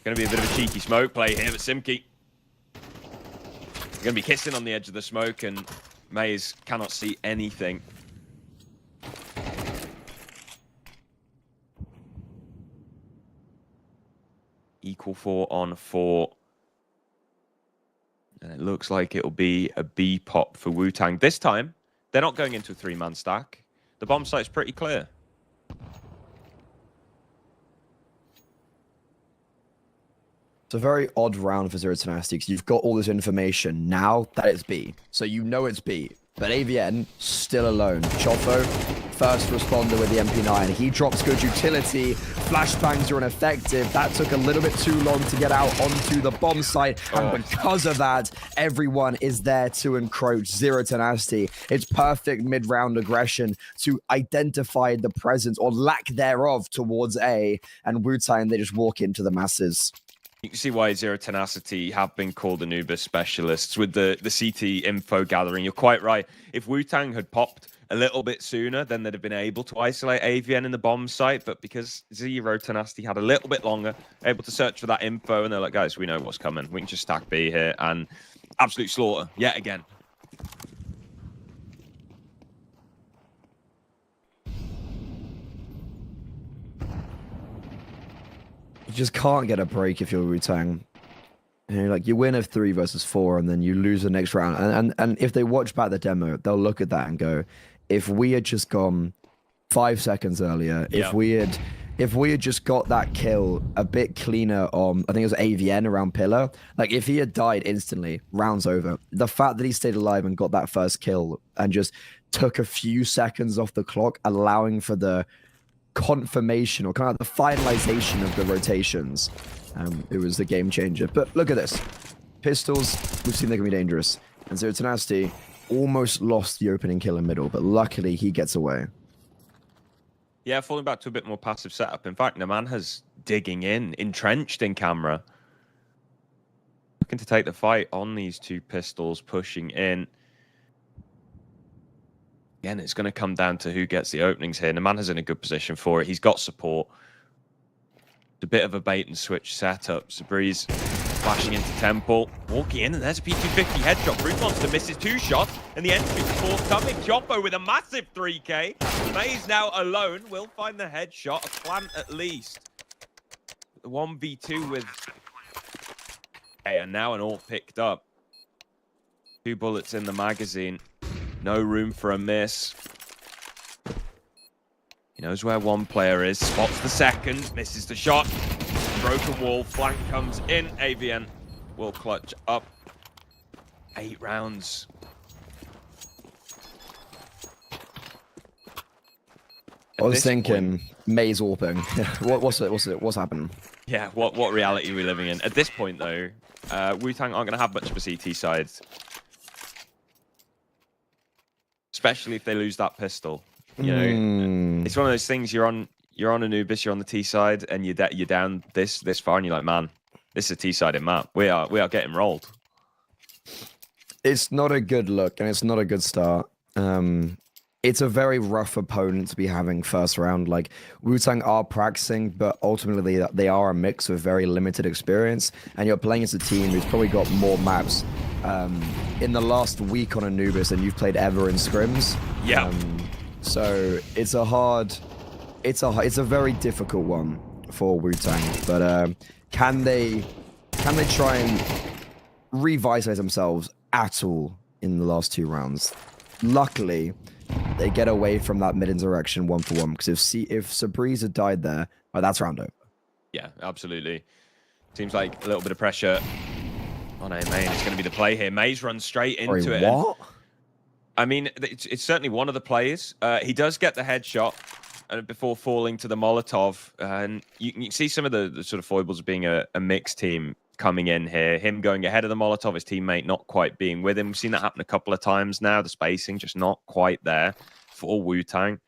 Gonna be a bit of a cheeky smoke play here, but Simki gonna be kissing on the edge of the smoke, and Maze cannot see anything. Equal 4 on 4. And it looks like it'll be a B pop for Wu-Tang. This time, they're not going into a 3-man stack. The bomb site's pretty clear. It's a very odd round for Zero Tenacity because you've got all this information now that it's B. So you know it's B. But AVN, still alone. Chofo, first responder with the MP9. He drops good utility. Flashbangs are ineffective. That took a little bit too long to get out onto the bomb site. And because of that, everyone is there to encroach. Zero Tenacity. It's perfect mid-round aggression to identify the presence or lack thereof towards A. And Wu-Tang, they just walk into the masses. You can see why Zero Tenacity have been called Anubis specialists with the CT info gathering. You're quite right. If Wu-Tang had popped a little bit sooner, then they'd have been able to isolate AVN in the bomb site. But because Zero Tenacity had a little bit longer, able to search for that info, and they're like, guys, we know what's coming. We can just stack B here, and absolute slaughter yet again. You just can't get a break if you're Wu-Tang. You know, like, you win a 3 versus 4 and then you lose the next round. And if they watch back the demo, they'll look at that and go, if we had just gone 5 seconds earlier, if we had just got that kill a bit cleaner on, I think it was AVN around Pillar, like, if he had died instantly, round's over. The fact that he stayed alive and got that first kill and just took a few seconds off the clock, allowing for the confirmation or kind of the finalization of the rotations. It was the game changer. But look at this. Pistols, we've seen they can be dangerous. And Zero Tenacity almost lost the opening kill in middle, but luckily he gets away. Yeah, falling back to a bit more passive setup. In fact, Naman has digging in, entrenched in camera. Looking to take the fight on these two pistols, pushing in. Again, it's going to come down to who gets the openings here. Naman is in a good position for it. He's got support. It's a bit of a bait and switch setup. Sabreeze flashing into Temple. Walking in, and there's a P250 headshot. Brute Monster misses 2 shots, and the entry's forthcoming. Chopo with a massive 3K. Maze now alone. Will find the headshot. A plant at least. The 1v2 with... Okay, and now an ult picked up. 2 bullets in the magazine. No room for a miss. He knows where one player is. Spots the second. Misses the shot. Broken wall. Flank comes in. AVN will clutch up. 8 rounds. I was thinking Maze warping. What's happening? Yeah, what reality are we living in? At this point, though, Wu-Tang aren't going to have much of a CT side. Especially if they lose that pistol. You know, it's one of those things. You're on Anubis, you're on the T side, and you're down this far, and you're like, man, this is a T-sided map. We are getting rolled. It's not a good look, and it's not a good start. It's a very rough opponent to be having first round. Like, Wu-Tang are practicing, but ultimately they are a mix of very limited experience, and you're playing as a team who's probably got more maps in the last week on Anubis than you've played ever in scrims. Yeah. So it's a very difficult one for Wu-Tang. But can they try and revitalize themselves at all in the last 2 rounds? Luckily, they get away from that mid-insurrection 1-for-1, because if Sabreeze had died there, well, that's round over. Yeah, absolutely. Seems like a little bit of pressure on A main. It's going to be the play here. Maze runs straight into it. What? I mean, it's certainly one of the plays. He does get the headshot before falling to the Molotov. And you can see some of the sort of foibles of being a mixed team coming in here. Him going ahead of the Molotov, his teammate not quite being with him. We've seen that happen a couple of times now. The spacing just not quite there for Wu-Tang.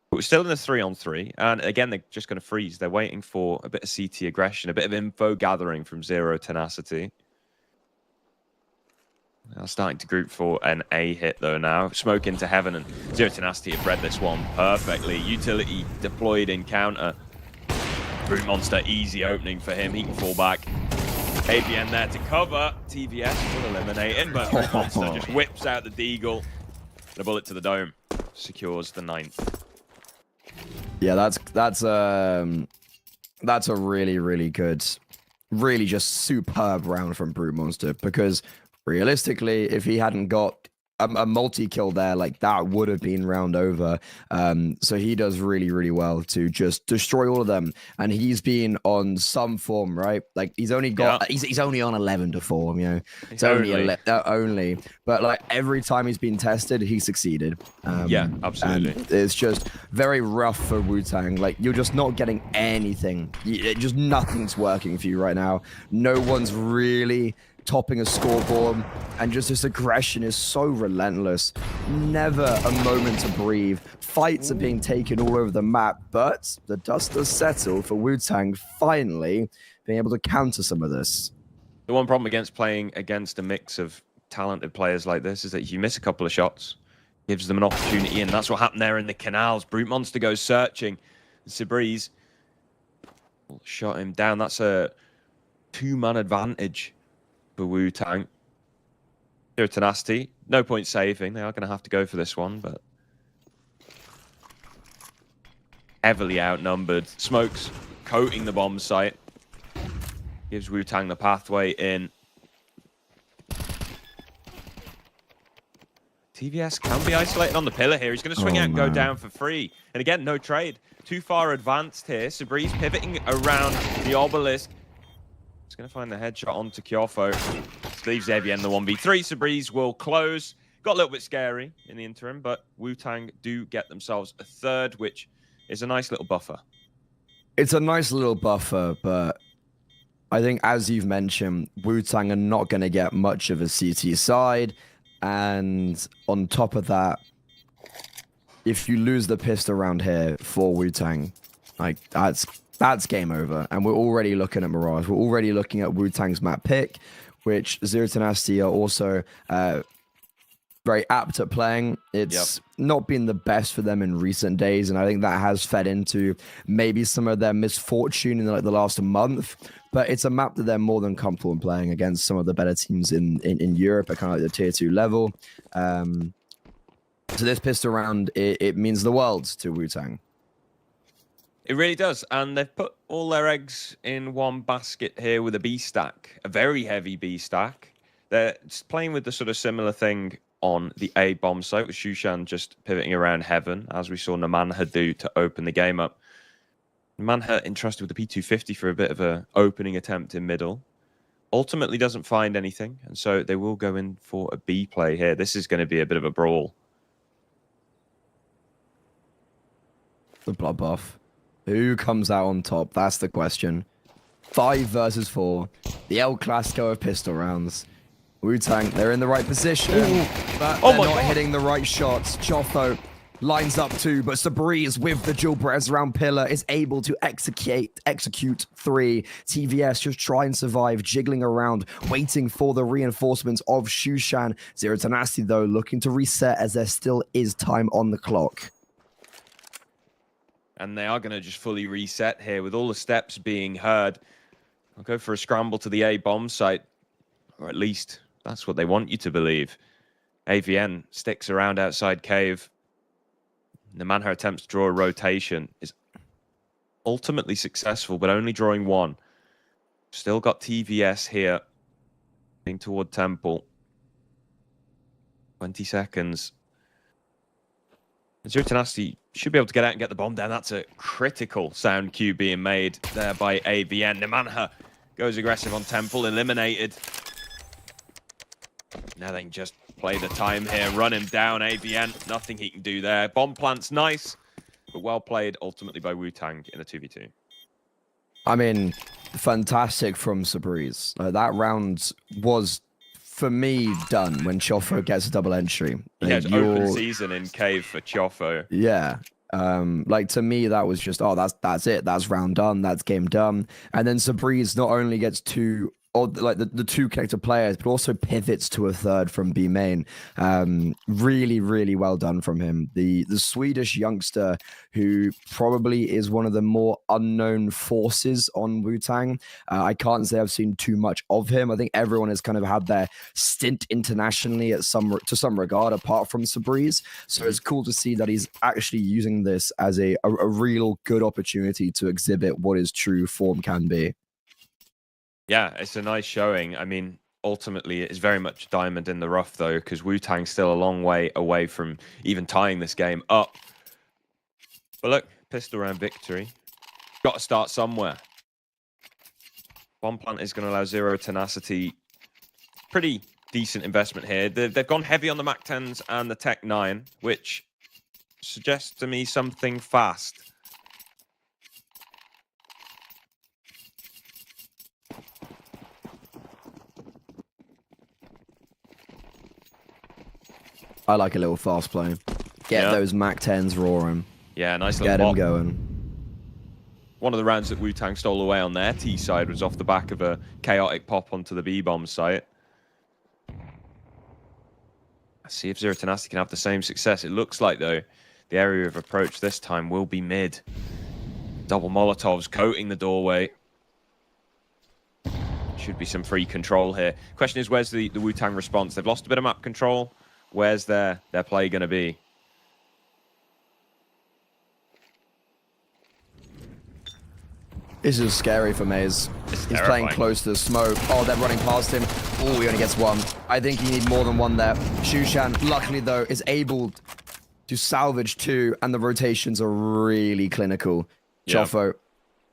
But we're still in the 3-on-3. And again, they're just going to freeze. They're waiting for a bit of CT aggression, a bit of info gathering from Zero Tenacity. Now starting to group for an A hit though now. Smoke into heaven, and Zero Tenacity have read this one perfectly. Utility deployed in counter. Brute Monster, easy opening for him. He can fall back. ABN there to cover. TVS will eliminate him, but Brute Monster just whips out the Deagle. And a bullet to the dome. Secures the 9th. Yeah, that's a really, really good, really just superb round from Brute Monster, because realistically, if he hadn't got a multi-kill there, like, that would have been round over. So he does really, really well to just destroy all of them. And he's been on some form, right? Like, he's only got, he's only on 11 to form, you know. It's only. But, like, every time he's been tested, he succeeded. Yeah, absolutely. And it's just very rough for Wu-Tang. Like, you're just not getting anything. Just nothing's working for you right now. No one's really topping a scoreboard, and just this aggression is so relentless. Never a moment to breathe. Fights are being taken all over the map, but the dust does settle for Wu-Tang finally being able to counter some of this. The one problem against playing against a mix of talented players like this is that if you miss a couple of shots, gives them an opportunity, and that's what happened there in the canals. Brute Monster goes searching. Sabreeze shot him down. That's a 2-man advantage for Wu-Tang. Zero Tenacity, no point saving. They are going to have to go for this one, but heavily outnumbered. Smokes coating the bomb site. Gives Wu-Tang the pathway in. TVS can be isolated on the pillar here. He's going to swing out and go down for free. And again, no trade. Too far advanced here. Sabreeze pivoting around the obelisk. Going to find the headshot onto Kyofo. Leaves ABN the 1v3. Sabreeze will close. Got got a little bit scary in the interim, but Wu-Tang do get themselves a third, which is a nice little buffer. It's a nice little buffer, but I think, as you've mentioned, Wu-Tang are not going to get much of a CT side. And on top of that, if you lose the pistol round here for Wu-Tang, like, that's game over. And we're already looking at Mirage. We're already looking at Wu-Tang's map pick, which Zero Tenacity are also very apt at playing. It's not been the best for them in recent days, and I think that has fed into maybe some of their misfortune in like the last month. But it's a map that they're more than comfortable in playing against some of the better teams in Europe at kind of like the tier 2 level. So this pistol round, it means the world to Wu-Tang. It really does, and they've put all their eggs in one basket here with a B stack, a very heavy B stack. They're playing with the sort of similar thing on the A bomb site, with Shushan just pivoting around heaven, as we saw Namanha do to open the game up. Namanha entrusted with the P250 for a bit of an opening attempt in middle. Ultimately doesn't find anything, and so they will go in for a B play here. This is going to be a bit of a brawl. The bloodbath. Who comes out on top? That's the question. 5 versus 4. The El Clasico of pistol rounds. Wu-Tang, they're in the right position, but they're not hitting the right shots. Chotho lines up 2, but Sabriz with the dual Brez round pillar is able to execute 3. TVS just try and survive, jiggling around, waiting for the reinforcements of Shushan. Zero Tenacity, though, looking to reset as there still is time on the clock. And they are going to just fully reset here with all the steps being heard. I'll go for a scramble to the A bomb site, or at least that's what they want you to believe. AVN sticks around outside cave. Namanha attempts to draw a rotation, is ultimately successful, but only drawing 1. Still got TVS here, heading toward Temple. 20 seconds. Zero Tenacity should be able to get out and get the bomb down. That's a critical sound cue being made there by AVN. Namanha goes aggressive on Temple, eliminated. Now they can just play the time here, run him down. AVN, nothing he can do there. Bomb plant's nice, but well played ultimately by Wu-Tang in a 2v2. I mean, fantastic from Sabriz. That round was, for me, done when Chofo gets a double entry. Yeah, it's open season in cave for Chofo. Yeah. Like, to me, that was just, that's it. That's round done. That's game done. And then Sabriz not only gets 2, or like the 2 connected players, but also pivots to a 3rd from B main. Really, really well done from him. The Swedish youngster, who probably is one of the more unknown forces on Wu-Tang. I can't say I've seen too much of him. I think everyone has kind of had their stint internationally to some regard, apart from Sabriz. So it's cool to see that he's actually using this as a real good opportunity to exhibit what his true form can be. Yeah, it's a nice showing. I mean, ultimately, it's very much diamond in the rough, though, because Wu-Tang's still a long way away from even tying this game up. But look, pistol round victory. Got to start somewhere. Bomb plant is going to allow Zero Tenacity pretty decent investment here. They've gone heavy on the Mac 10s and the Tech 9, which suggests to me something fast. I like a little fast play. Get those Mac 10s roaring. Yeah, nice little Get him going. One of the rounds that Wu-Tang stole away on their T side was off the back of a chaotic pop onto the B-bomb site. Let's see if Zero Tenacity can have the same success. It looks like, though, the area of approach this time will be mid. Double Molotovs coating the doorway. Should be some free control here. Question is, where's the Wu-Tang response? They've lost a bit of map control. Where's their play going to be? This is scary for Maze. He's playing close to the smoke. Oh, they're running past him. Oh, he only gets 1. I think you need more than 1 there. Shushan, luckily, though, is able to salvage 2, and the rotations are really clinical. Chofo,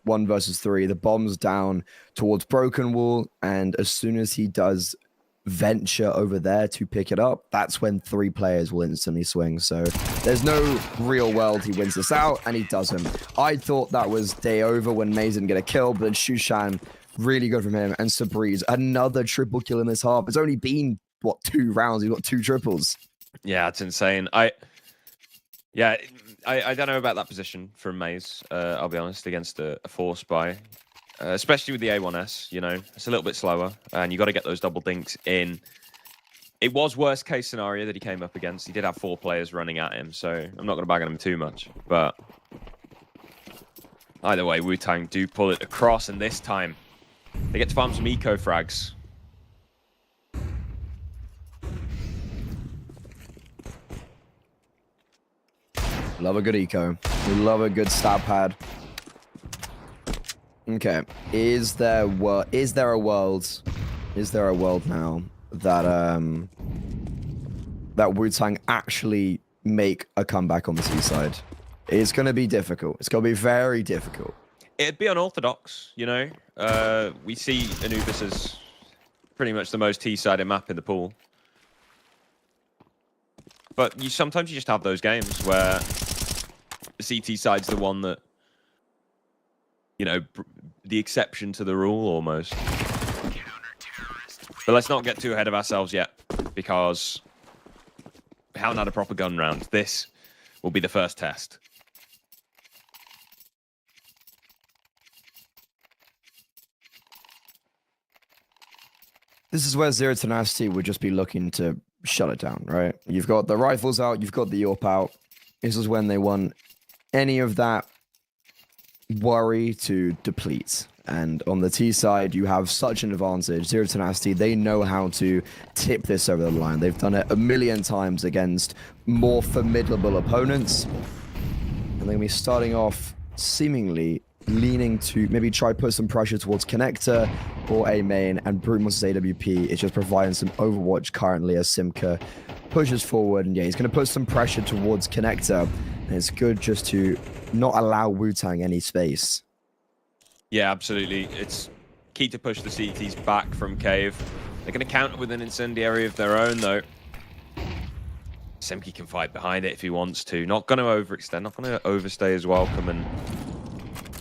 1 versus 3. The bomb's down towards Broken Wall, and as soon as he does venture over there to pick it up, that's when 3 players will instantly swing. So there's no real world he wins this out, and he doesn't. I thought that was day over when Maze didn't get a kill, but then Shushan, really good from him. And Sabreeze, another triple kill in this half. It's only been, what, 2 rounds? He's got 2 triples. Yeah, it's insane. I don't know about that position from Maze, I'll be honest, against a force buy. Especially with the A1S, you know, it's a little bit slower, and you got to get those double dinks in. It was worst case scenario that he came up against. He did have 4 players running at him, so I'm not going to bag on him too much. But either way, Wu-Tang do pull it across, and this time they get to farm some eco frags. Love a good eco. We love a good stab pad. Okay, is there a world now that that Wu-Tang actually make a comeback on the seaside? It's going to be difficult. It's going to be very difficult. It'd be unorthodox, you know. We see Anubis as pretty much the most T-sided map in the pool. But sometimes you just have those games where the CT side's the one that, you know, the exception to the rule almost. But let's not get too ahead of ourselves yet, because we haven't had a proper gun round. This will be the first test. This is where Zero Tenacity would just be looking to shut it down, right? You've got the rifles out, you've got the AWP out. This is when they want any of that worry to deplete. And on the T side, you have such an advantage. Zero Tenacity, they know how to tip this over the line. They've done it a million times against more formidable opponents. And they're going to be starting off seemingly leaning to maybe try put some pressure towards Connector or A main, and Brutmo's AWP is just providing some overwatch currently as Simka pushes forward. And yeah, he's going to put some pressure towards Connector. And it's good just to not allow Wu-Tang any space. Yeah, absolutely. It's key to push the CTs back from Cave. They're going to counter with an incendiary of their own, though. Simki can fight behind it if he wants to. Not going to overextend, not going to overstay his welcome and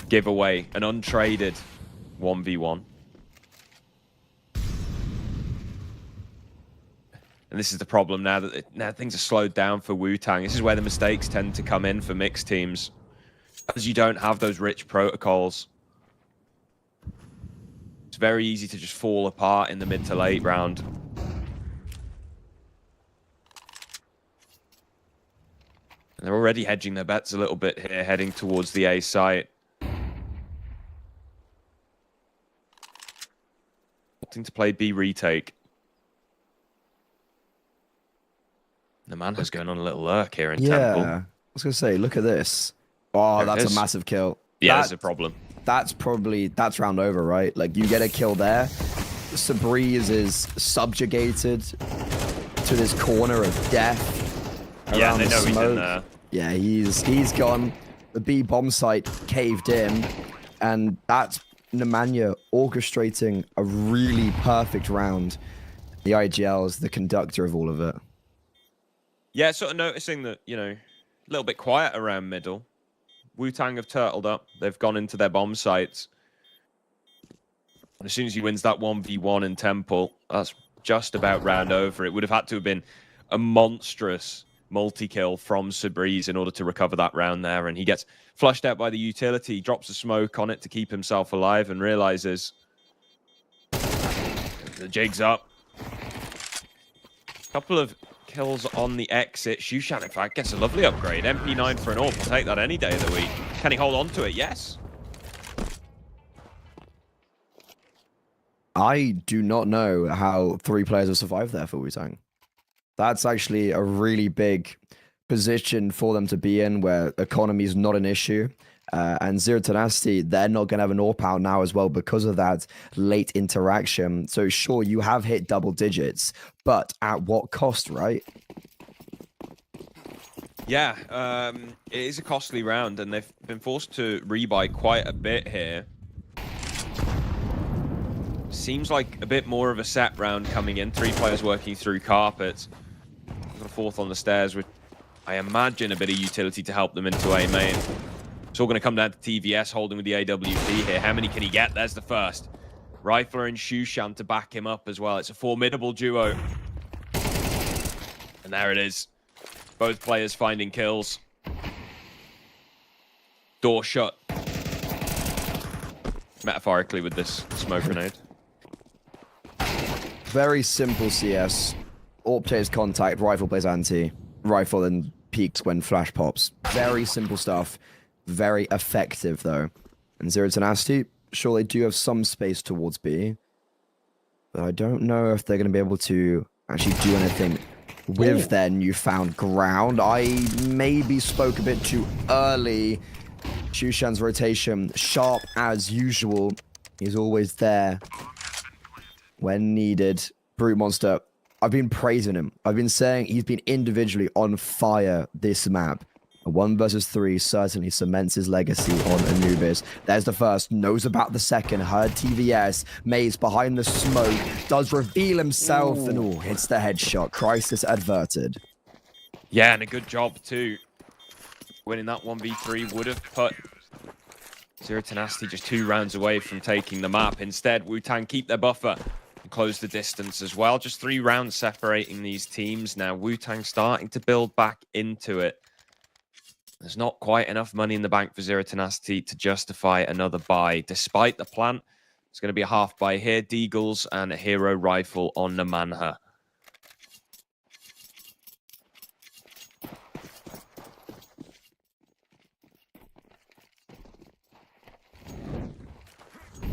give away an untraded 1v1. And this is the problem now that now things are slowed down for Wu-Tang. This is where the mistakes tend to come in for mixed teams, because you don't have those rich protocols. It's very easy to just fall apart in the mid to late round. And they're already hedging their bets a little bit here, heading towards the A site. Wanting to play B retake. The man was going on a little lurk here in Temple. Yeah, I was going to say, look at this. Oh, that's a massive kill. Yeah, that's a problem. That's round over, right? Like, you get a kill there. Sabreeze is subjugated to this corner of death. Yeah, they know he's in there. Yeah, he's gone. The B bomb site caved in, and that's Nemanja orchestrating a really perfect round. The IGL is the conductor of all of it. Yeah, sort of noticing that, you know, a little bit quiet around middle. Wu-Tang have turtled up. They've gone into their bomb sites. And as soon as he wins that 1v1 in Temple, that's just about round over. It would have had to have been a monstrous multi-kill from Sabreeze in order to recover that round there. And he gets flushed out by the utility, drops a smoke on it to keep himself alive, and realizes the jig's up. Couple of kills on the exit. Shushan, in fact, gets a lovely upgrade. MP9 for an AWP. I'll take that any day of the week. Can he hold on to it? Yes. I do not know how 3 players have survived there for Wu-Tang. That's actually a really big position for them to be in, where economy is not an issue. And Zero Tenacity, they're not going to have an AWP out now as well because of that late interaction. So sure, you have hit double digits, but at what cost, right? Yeah, it is a costly round, and they've been forced to rebuy quite a bit here. seems like a bit more of a set round coming in. 3 players working through carpets. Got a 4th on the stairs with, I imagine, a bit of utility to help them into A main. It's all going to come down to TVS holding with the AWP here. How many can he get? There's the first. Rifler and Shushan to back him up as well. It's a formidable duo. And there it is. Both players finding kills. Door shut. Metaphorically with this smoke grenade. Very simple CS. AWP plays contact, rifle plays anti. Rifle then peaks when flash pops. Very simple stuff. Very effective though. And Zero Tenacity, sure they do have some space towards B. But I don't know if they're going to be able to actually do anything with their newfound ground. I maybe spoke a bit too early. Shushan's rotation, sharp as usual. He's always there when needed. Brute Monster, I've been praising him. I've been saying he's been individually on fire this map. A 1 versus 3 certainly cements his legacy on Anubis. There's the first, knows about the second, heard TVS, Maze behind the smoke, does reveal himself, and hits the headshot. Crisis averted. Yeah, and a good job too. Winning that 1v3 would have put Zero Tenacity just 2 rounds away from taking the map. Instead, Wu-Tang keep their buffer and close the distance as well. Just 3 rounds separating these teams now. Wu-Tang starting to build back into it. There's not quite enough money in the bank for Zero Tenacity to justify another buy. Despite the plan, it's going to be a half buy here. Deagles and a hero rifle on Namanha.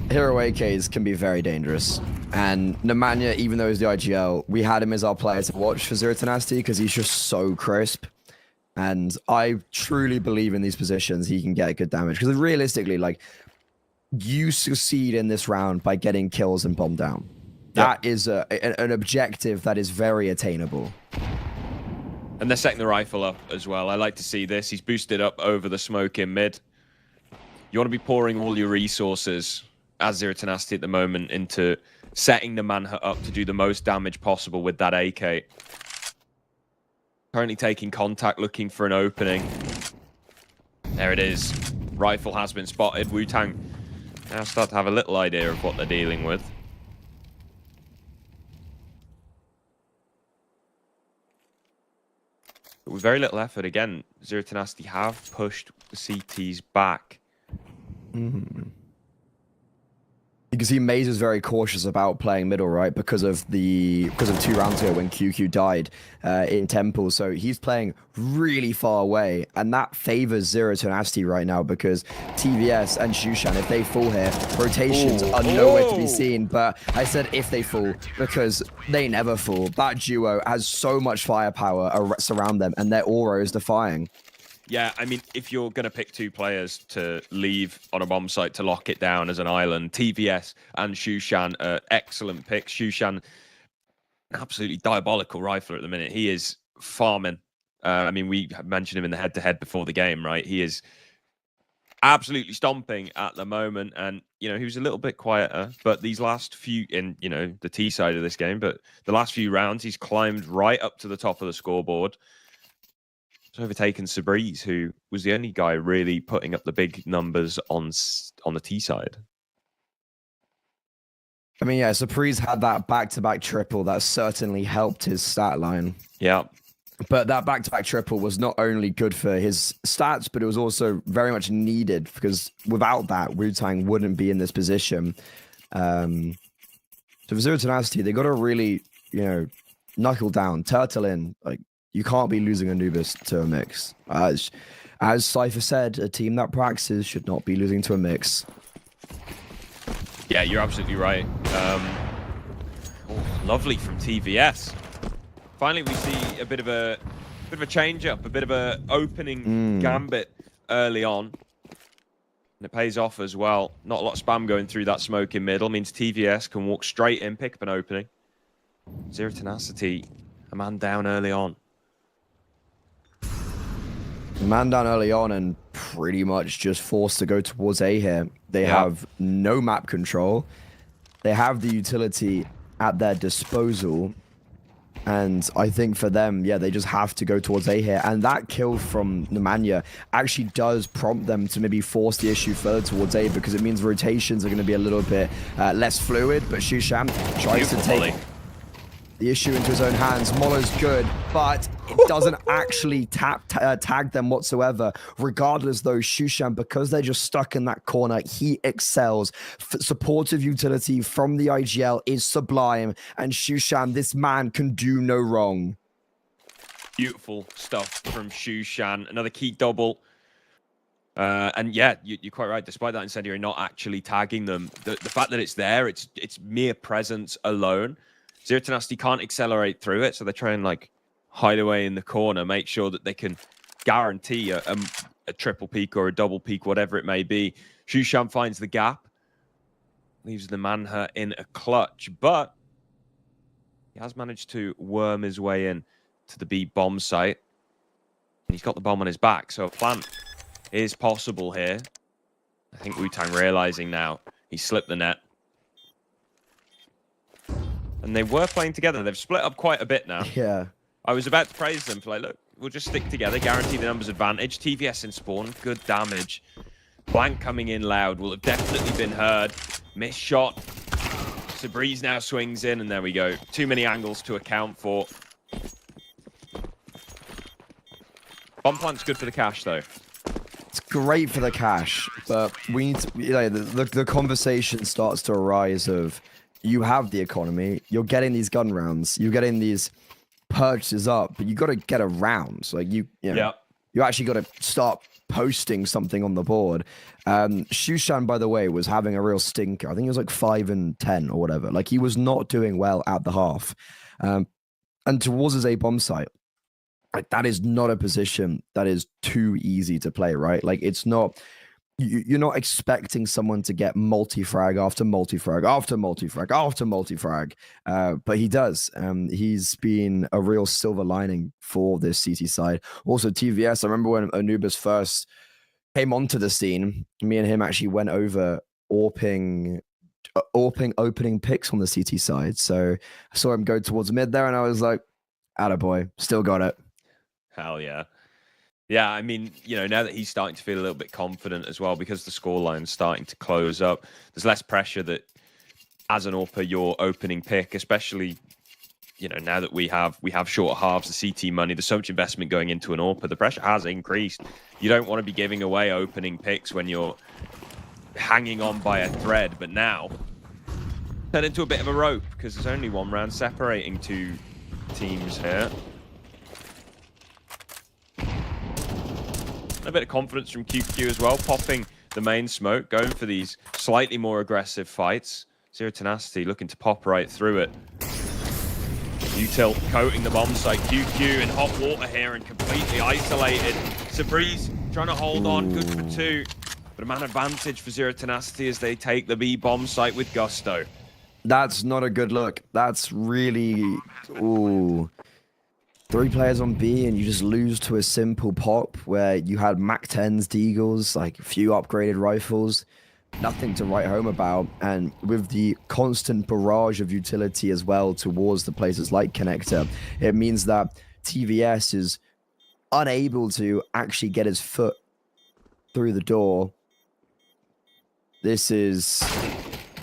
Hero AKs can be very dangerous. And Nemanja, even though he's the IGL, we had him as our player to watch for Zero Tenacity because he's just so crisp. And I truly believe in these positions he can get good damage. Because realistically, like, you succeed in this round by getting kills and bomb down. That is an objective that is very attainable. And they're setting the rifle up as well. I like to see this. He's boosted up over the smoke in mid. You want to be pouring all your resources as Zero Tenacity at the moment into setting the Manhunt up to do the most damage possible with that AK. Currently taking contact, looking for an opening. There it is. Rifle has been spotted. Wu-Tang now start to have a little idea of what they're dealing with. But with very little effort, again, Zero Tenacity have pushed the CTs back. You can see Maze is very cautious about playing middle, right? Because of 2 rounds ago when QQ died in Temple. So he's playing really far away. And that favors Zero Tenacity right now because TVS and Shushan, if they fall here, rotations are nowhere to be seen. But I said if they fall because they never fall. That duo has so much firepower surround them and their aura is defying. Yeah, I mean, if you're going to pick 2 players to leave on a bomb site to lock it down as an island, TVS and Shushan are excellent picks. Shushan, an absolutely diabolical rifler at the minute. He is farming. I mean, we mentioned him in the head-to-head before the game, right? He is absolutely stomping at the moment. And, you know, he was a little bit quieter, but these last few, in, you know, the T side of this game, but the last few rounds, he's climbed right up to the top of the scoreboard. He's overtaken Sabriz, who was the only guy really putting up the big numbers on the T side. I mean, yeah, Sabriz had that back-to-back triple that certainly helped his stat line. Yeah. But that back-to-back triple was not only good for his stats, but it was also very much needed because without that, Wu-Tang wouldn't be in this position. So for Zero Tenacity, they got to really, you know, knuckle down, turtle in, like, you can't be losing Anubis to a mix. As Cypher said, a team that practices should not be losing to a mix. Yeah, you're absolutely right. Lovely from TVS. Finally, we see a bit of a change up, a bit of a opening gambit early on. And it pays off as well. Not a lot of spam going through that smoke in middle. Means TVS can walk straight in, pick up an opening. Zero Tenacity, a man down early on. Man down early on and pretty much just forced to go towards A here. They have no map control. They have the utility at their disposal. And I think for them, yeah, they just have to go towards A here. And that kill from Nemanja actually does prompt them to maybe force the issue further towards A, because it means rotations are going to be a little bit less fluid. But Shushan tries to take the issue into his own hands. Molo's good, but it doesn't actually tag them whatsoever. Regardless, though, Shushan, because they're just stuck in that corner, he excels. Supportive utility from the IGL is sublime, and Shushan, this man can do no wrong. Beautiful stuff from Shushan. Another key double. And yeah, you're quite right. Despite that incendiary not actually tagging them, the fact that it's there, it's mere presence alone. Zero Tenacity can't accelerate through it, so they try and like hide away in the corner, make sure that they can guarantee a triple peak or a double peak, whatever it may be. Shushan finds the gap, leaves the Manha in a clutch, but he has managed to worm his way in to the B bomb site. And he's got the bomb on his back, so a plant is possible here. I think Wu-Tang realizing now he slipped the net. And they were playing together. They've split up quite a bit now. Yeah. I was about to praise them for like, look, we'll just stick together, guarantee the numbers advantage. TVS in spawn, good damage. Blank coming in loud will have definitely been heard. Missed shot. Sabreeze now swings in, and there we go. Too many angles to account for. Bomb plant's good for the cash, though. It's great for the cash, but we need to, you know, the conversation starts to arise of, you have the economy, you're getting these gun rounds, you're getting these purchases up, but you got to get around. Like you know, you actually got to start posting something on the board. Shushan, by the way, was having a real stinker. I think he was like 5 and 10 or whatever. Like he was not doing well at the half. And towards his A bomb site, like that is not a position that is too easy to play, right? Like it's not. You're not expecting someone to get multi-frag after multi-frag after multi-frag after multi-frag, but he does. He's been a real silver lining for this CT side. Also, TVS, I remember when Anubis first came onto the scene, me and him actually went over AWPing opening picks on the CT side. So I saw him go towards mid there, and I was like, attaboy, still got it. Hell yeah. Yeah, I mean, you know, now that he's starting to feel a little bit confident as well, because the scoreline's starting to close up, there's less pressure that as an AWPer, your opening pick, especially, you know, now that we have shorter halves, the CT money, there's so much investment going into an AWPer, the pressure has increased. You don't want to be giving away opening picks when you're hanging on by a thread, but now turn into a bit of a rope, because there's only one round separating two teams here. A bit of confidence from QQ as well, popping the main smoke, going for these slightly more aggressive fights. Zero Tenacity looking to pop right through it. Util coating the bomb site. QQ in hot water here and completely isolated. Sabreeze trying to hold on, good for 2. But a man advantage for Zero Tenacity as they take the B bomb site with gusto. That's not a good look. That's really... Ooh. 3 players on B and you just lose to a simple pop where you had MAC-10s, Deagles, like a few upgraded rifles, nothing to write home about. And with the constant barrage of utility as well towards the places like Connector, it means that TVS is unable to actually get his foot through the door. This is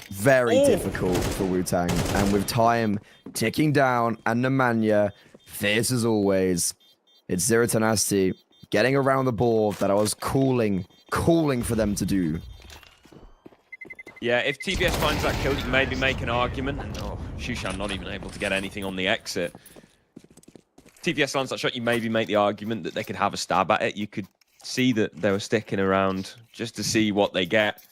very difficult for Wu-Tang. And with time ticking down and Nemanja fierce as always, it's Zero Tenacity getting around the board that I was calling for them to do. Yeah, if TBS finds that kill, you can maybe make an argument. Oh, Shushan not even able to get anything on the exit. TBS lands that shot, you maybe make the argument that they could have a stab at it. You could see that they were sticking around just to see what they get.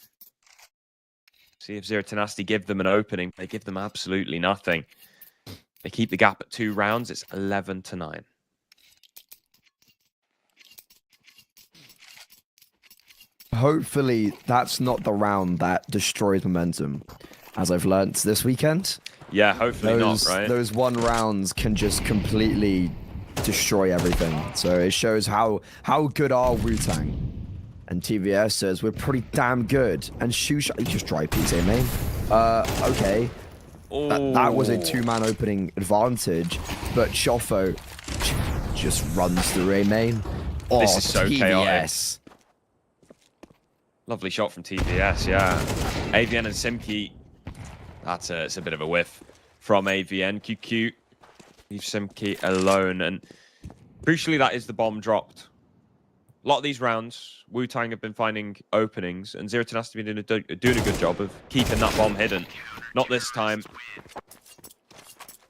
See if Zero Tenacity give them an opening. They give them absolutely nothing. They keep the gap at 2 rounds. It's 11-9. Hopefully, that's not the round that destroys momentum, as I've learnt this weekend. Yeah, hopefully not, right? Those 1 rounds can just completely destroy everything. So it shows how good are Wu-Tang. And TVS says we're pretty damn good. And Shushan, he just dry PT, man. Okay. That was a two-man opening advantage, but Shoffo just runs through a main. Oh, this is so TVS. chaotic. Lovely shot from TVS, yeah. AVN and Simki, it's a bit of a whiff from AVN. QQ leaves Simki alone, and crucially, that is the bomb dropped. A lot of these rounds, Wu-Tang have been finding openings, and Zero Tenacity has been doing a good job of keeping that bomb hidden. Not this time.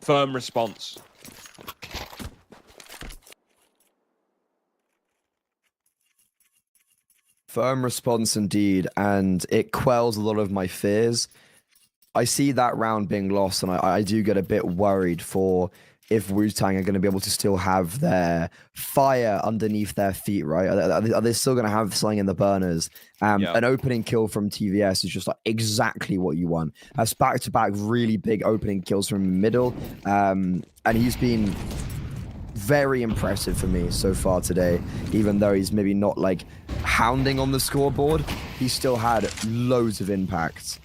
Firm response. Firm response indeed, and it quells a lot of my fears. I see that round being lost, and I do get a bit worried for if Wu-Tang are going to be able to still have their fire underneath their feet, right? Are they still going to have something in the burners? An opening kill from TVS is just like exactly what you want. That's back-to-back really big opening kills from the middle, and he's been very impressive for me so far today. Even though he's maybe not like hounding on the scoreboard, he still had loads of impacts.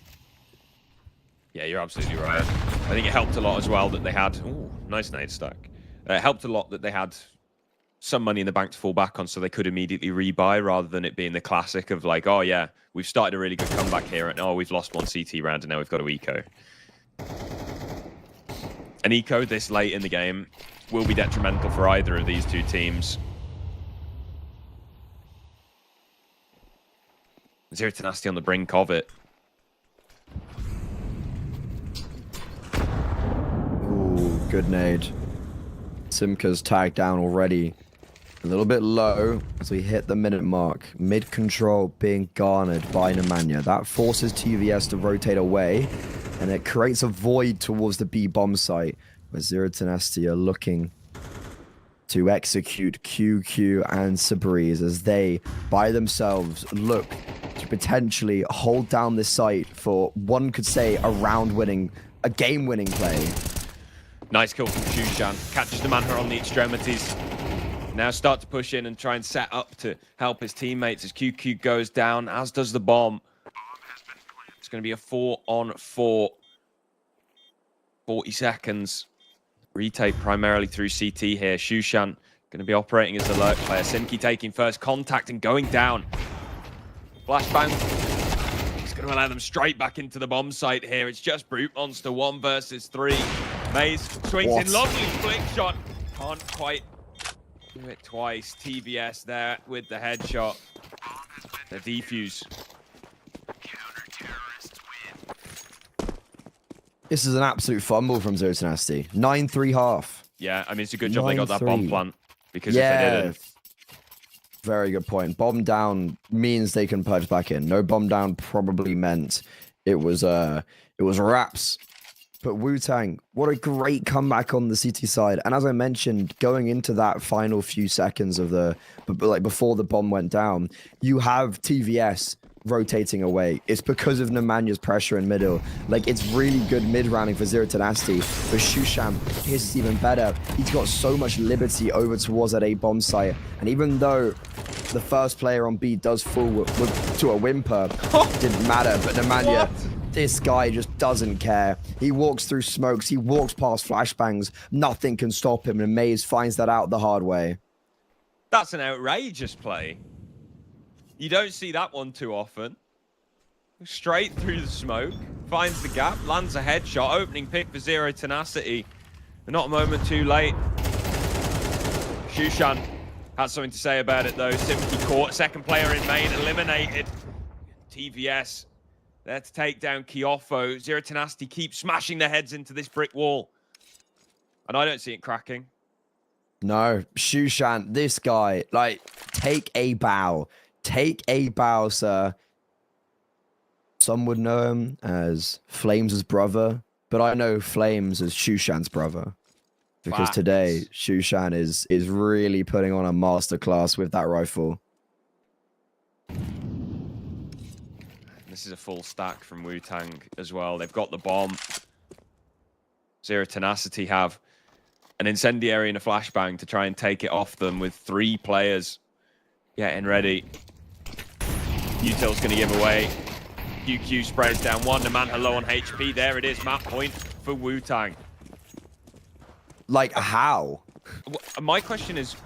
Yeah, you're absolutely right. I think it helped a lot as well that they had... Ooh, nice nade stack. It helped a lot that they had some money in the bank to fall back on, so they could immediately rebuy, rather than it being the classic of like, oh yeah, we've started a really good comeback here, and oh, we've lost one CT round, and now we've got to eco. An eco this late in the game will be detrimental for either of these two teams. Zero Tenacity on the brink of it. Good nade. Simka's tagged down already. A little bit low as we hit the minute mark. Mid control being garnered by Nemanja. That forces TVS to rotate away, and it creates a void towards the B bomb site, where Zero Tenacity are looking to execute QQ and Sabreeze as they, by themselves, look to potentially hold down this site for, one could say, a game-winning play. Nice kill from Shushan. Catches the Manhunter on the extremities. Now start to push in and try and set up to help his teammates as QQ goes down, as does the bomb. It's going to be a 4-on-4. 40 seconds. Retake primarily through CT here. Shushan going to be operating as the lurk player. Simki taking first contact and going down. Flashbang. He's going to allow them straight back into the bomb site here. It's just Brute Monster 1 versus 3. Maze swings in, lovely flick shot. Can't quite do it twice. TVS there with the headshot. The defuse. This is an absolute fumble from Zero Tenacity. 9-3 half. Yeah, I mean, it's a good job they got that bomb plant. Because if they didn't... Very good point. Bomb down means they can purge back in. No bomb down probably meant it was wraps. But Wu-Tang, what a great comeback on the CT side. And as I mentioned, going into that final few seconds of before the bomb went down, you have TVS rotating away. It's because of Nemanja's pressure in middle. Like, it's really good mid-rounding for Zero Tenacity. But Shushan is even better. He's got so much liberty over towards that A bomb site. And even though the first player on B does fall to a whimper, didn't matter. But Nemanja, this guy just doesn't care. He walks through smokes. He walks past flashbangs. Nothing can stop him. And Maze finds that out the hard way. That's an outrageous play. You don't see that one too often. Straight through the smoke. Finds the gap. Lands a headshot. Opening pick for Zero Tenacity. But not a moment too late. Shushan has something to say about it, though. Simply caught. Second player in main. Eliminated. TVS there to take down Kiofo. Zero Tenacity keeps smashing their heads into this brick wall. And I don't see it cracking. No. Shushan, this guy, like, take a bow. Take a bow, sir. Some would know him as Flames' brother, but I know Flames as Shushan's brother. Because today, Shushan is really putting on a masterclass with that rifle. This is a full stack from Wu-Tang as well. They've got the bomb. Zero Tenacity have an incendiary and a flashbang to try and take it off them with 3 players getting ready. Util's going to give away. QQ sprays down one. The man low on HP. There it is. Map point for Wu-Tang. Like, how? My question is,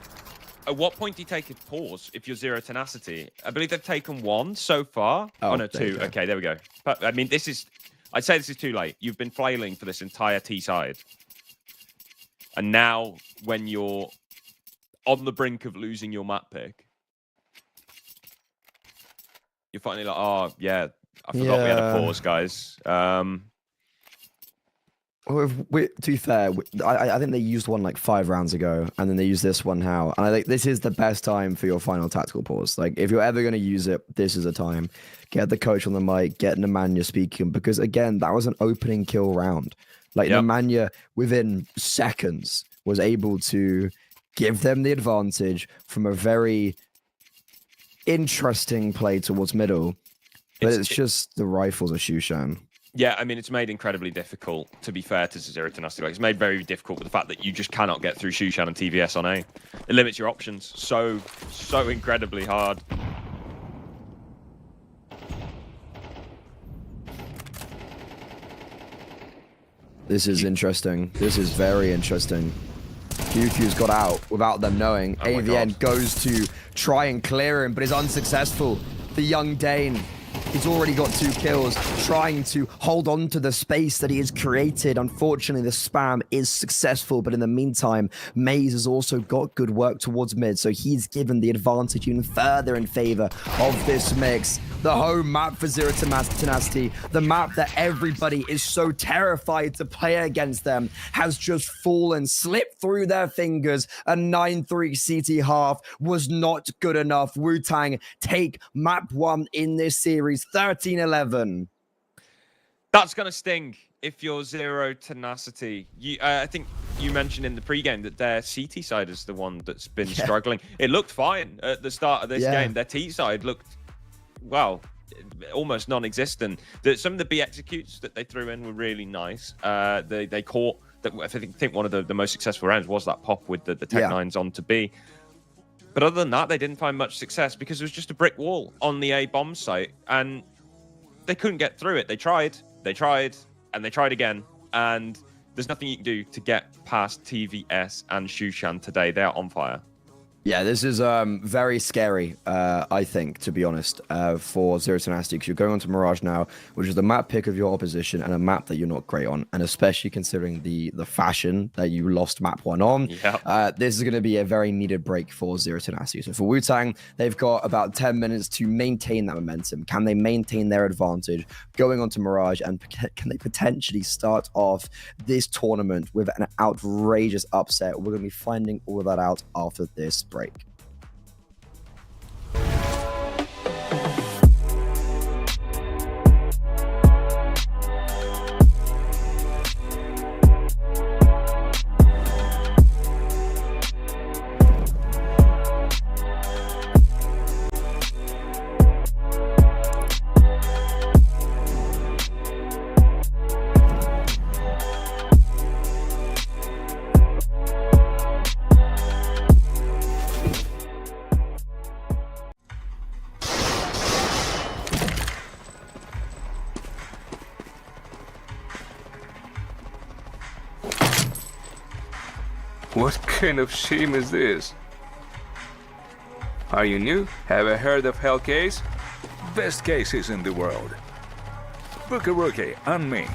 at what point do you take a pause if you're zero tenacity? I believe they've taken one so far. Oh no, two. Okay, there we go. But I mean, I'd say this is too late. You've been flailing for this entire T side. And now, when you're on the brink of losing your map pick, you're finally like, oh, yeah, I forgot we had a pause, guys. Well, to be fair, I think they used one like 5 rounds ago, and then they used this one now. And I think this is the best time for your final tactical pause. Like, if you're ever going to use it, this is a time. Get the coach on the mic, get Nemanja speaking, because again, that was an opening kill round. Like, Nemanja, within seconds, was able to give them the advantage from a very interesting play towards middle. But it's just the rifles of Shushan. Yeah, I mean, it's made incredibly difficult, to be fair to Zero Tenacity. Like, it's made very difficult with the fact that you just cannot get through Shushan and TVS on A. It limits your options so incredibly hard. This is interesting. This is very interesting. QQ's got out without them knowing. AVN goes to try and clear him, but is unsuccessful. The young Dane, he's already got 2 kills, trying to hold on to the space that he has created. Unfortunately, the spam is successful, but in the meantime, Maze has also got good work towards mid, so he's given the advantage even further in favor of this mix. The home map for Zero Tenacity, the map that everybody is so terrified to play against them, has just fallen, slipped through their fingers. A 9-3 CT half was not good enough. Wu-Tang take map 1 in this series, 13-11. That's going to sting if you're Zero Tenacity. I think you mentioned in the pregame that their CT side is the one that's been struggling. It looked fine at the start of this game. Their T side looked, well, almost non-existent. Some of the B executes that they threw in were really nice. They caught, I think one of the most successful rounds was that pop with the Tech-9s onto B. But other than that, they didn't find much success because it was just a brick wall on the A bomb site, and they couldn't get through it. They tried, and they tried again, and there's nothing you can do to get past TVS and Shushan today. They are on fire. Yeah, this is very scary, I think, to be honest, for Zero Tenacity, because you're going on to Mirage now, which is the map pick of your opposition and a map that you're not great on, and especially considering the fashion that you lost map 1 on. This is going to be a very needed break for Zero Tenacity. So for Wu-Tang, they've got about 10 minutes to maintain that momentum. Can they maintain their advantage going on to Mirage, and can they potentially start off this tournament with an outrageous upset? We're going to be finding all of that out after this break. What kind of shame is this? Are you new? Have you heard of Hellcase? Best cases in the world. Book a rookie on me.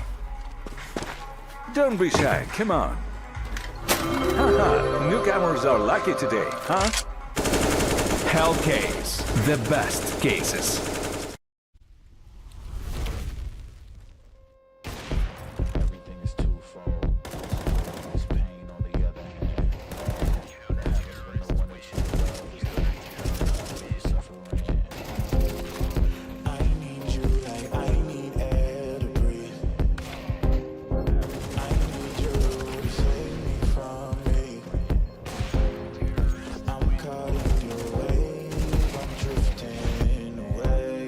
Don't be shy, come on. Haha, newcomers are lucky today, huh? Hellcase, the best cases. I'm caught in your wave, I'm drifting away.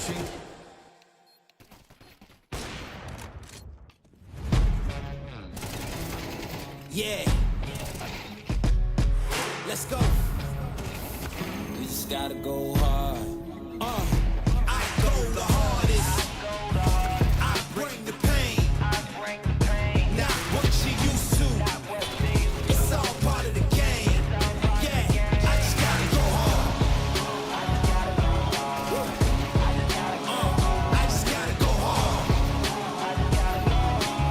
pushing. Yeah. Let's go. We just gotta go hard. I go the hardest. I bring the pain. Not what you used to. It's all part of the game. Yeah, I just gotta go hard. I just gotta go hard.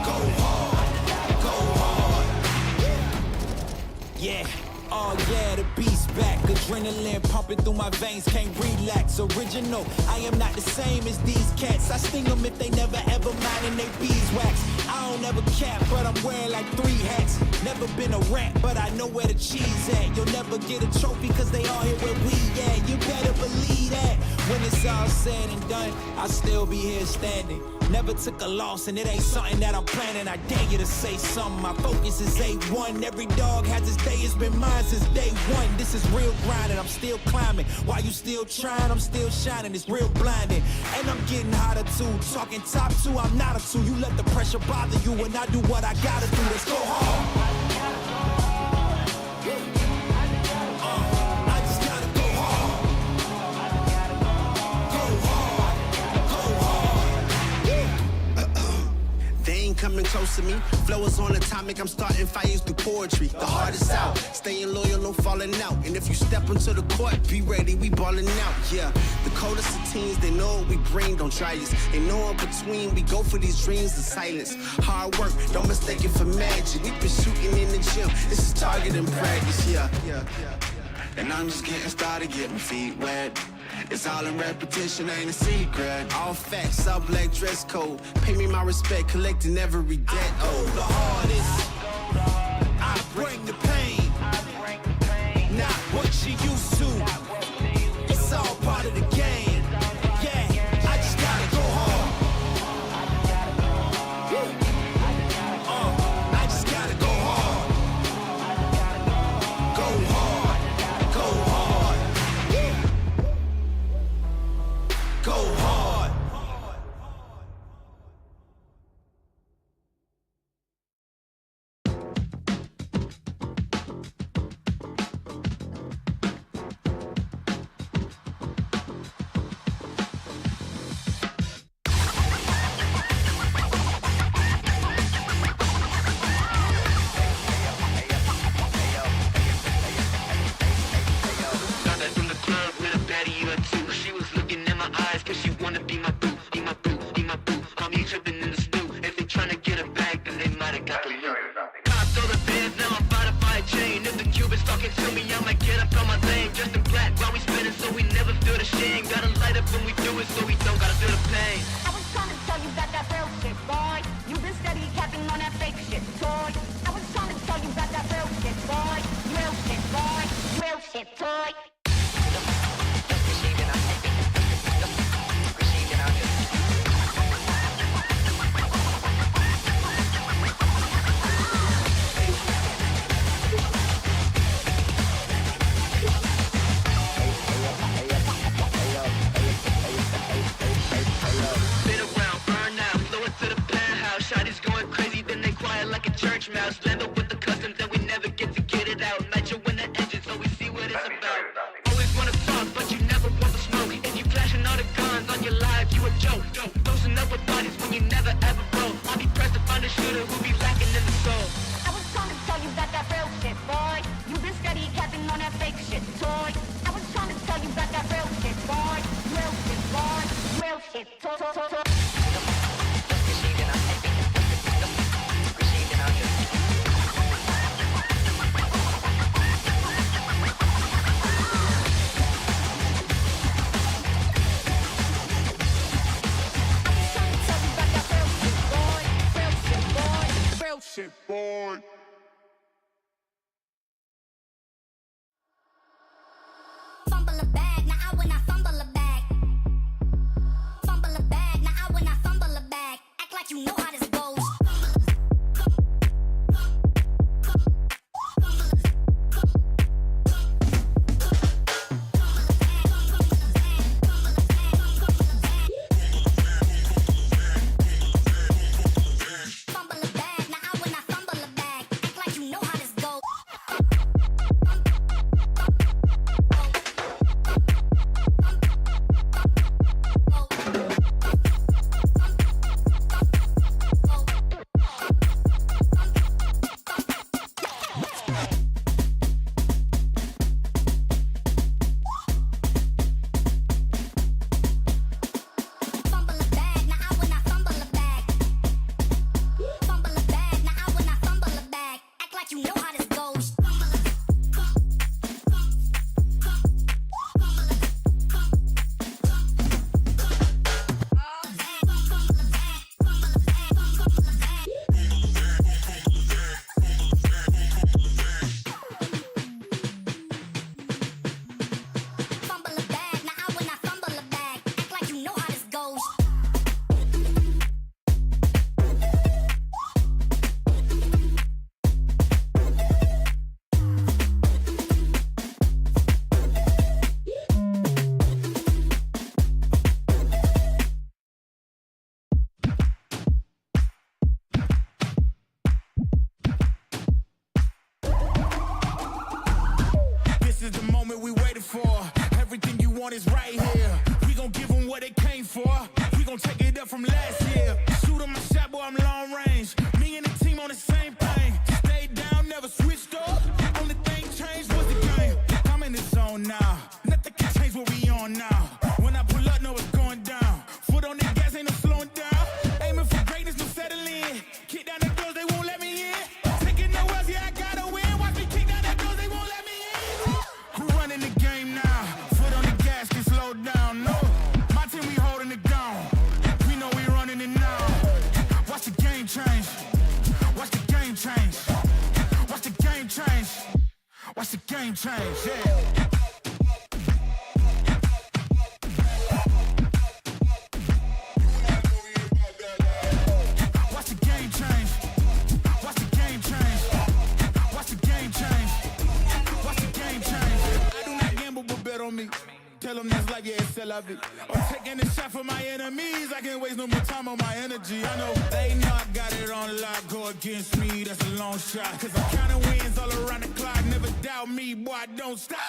Go hard. Go hard. Yeah. Oh yeah, the beast back. Adrenaline pumping through my veins, can't relax. Original, I am not the same as these cats. I sting them if they never ever mindin' they beeswax. I don't ever cap, but I'm wearing like 3 hats. Never been a rat, but I know where the cheese at. You'll never get a trophy cause they all here where we at. You better believe that. When it's all said and done, I'll still be here standing. Never took a loss and it ain't something that I'm planning. I dare you to say something. My focus is A1. Every dog has his day. It's been mine since day one. This is real grinding. I'm still climbing. While you still trying, I'm still shining. It's real blinding. And I'm getting hotter too. Talking top 2, I'm not a 2. You let the pressure bother you and I do what I gotta do. Let's go hard. I just gotta go hard. Go hard. Go hard. They ain't coming close to me. Flow is on atomic, I'm starting fires through poetry. The hardest out, staying loyal, no falling out. And if you step into the court, be ready, we ballin' out. Yeah, the coldest of teens, they know what we bring, don't try us. They know in between, we go for these dreams in silence. Hard work, don't mistake it for magic. We been shooting in the gym, this is target and practice. Yeah. And I'm just getting started, getting my feet wet. It's all in repetition, ain't a secret. All facts, all black dress code. Pay me my respect, collecting every debt. Oh, the hardest. I bring the pain. Not what you used to. It's all part of the game. Yeah, I just gotta go hard. I just gotta go hard. Go hard. Go hard. Go hard. Got that from the club with a baddie or 2. She was looking in my eyes cause she wanna be my boo, be my boo, be my boo. Call me tripping in the stew. If they tryna get her back, then they might've got the loot. Cops all the bands, now I'm about to buy a chain. If the Cubans talking to me, I might get up on my lane. Just in black while we spinning so we never feel the shame. Gotta light up when we do it so we don't gotta feel the pain. I was trying to tell you about that real shit, boy. You been steady capping on that fake shit, toy. I was trying to tell you about that real shit, boy. Real shit, boy. Real shit, toy. Been around, burn out, blow it to the penthouse. Shotty's going crazy, then they quiet like a church mouse. Land up with the customs, then we never get to get it out. Nitro in the engine, so we see what it's about. Always wanna talk, but you never want the smoke. And you flashing all the guns on your live, you a joke. Dosing up with bodies when you never ever broke. I'll be pressed to find a shooter who be lacking in the soul. I was trying to tell you about that real shit, boy. You been steady capping on that fake shit, toy. I was trying to tell you about that real shit, boy. Real shit, boy. Real shit, toy. Shit, boy. Fumble a bag, now I when I fumble a bag. Fumble a bag, now I want is right here. We gon' give them what they came for. We gon' take it up from last year. Shoot 'em my shot, boy, I'm long range. Me and the team on the same thing. Stayed down, never switched up. Only thing changed was the game. I'm in the zone now. Nothing can change what we on now. When I pull up, know it's going down. Foot on the gas, ain't no slowing down. Aiming for greatness, no settling. Kick down the doors, they won't let me in. Taking no else, yeah, I gotta win. Watch me kick down the doors, they won't let me in. Who running the game now? Foot on the gas, can slow down. No, my team, we holding it down. We know we running it now. Watch the game change. Watch the game change. Watch the game change. Watch the game change, yeah. Tell them this life, yeah, it's love it. I'm taking a shot for my enemies. I can't waste no more time on my energy. I know they know I got it on lock. Go against me, that's a long shot. Cause I'm counting wins all around the clock. Never doubt me, boy, I don't stop.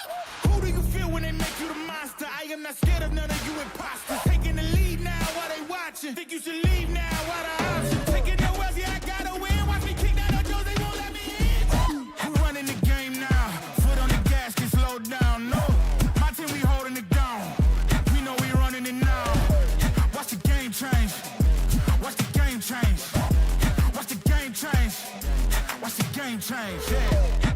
Who do you feel when they make you the monster? I am not scared of none of you imposters. Taking the lead now while they watching. Think you should leave now while the option. Taking no else, yeah, I gotta win. Watch me kick down the doors, they won't let me in. Who running the game now? Foot on the gas, can slow down, no. We holding it down. We know we running it now. Watch the game change. Watch the game change. Watch the game change. Watch the game change. Yeah.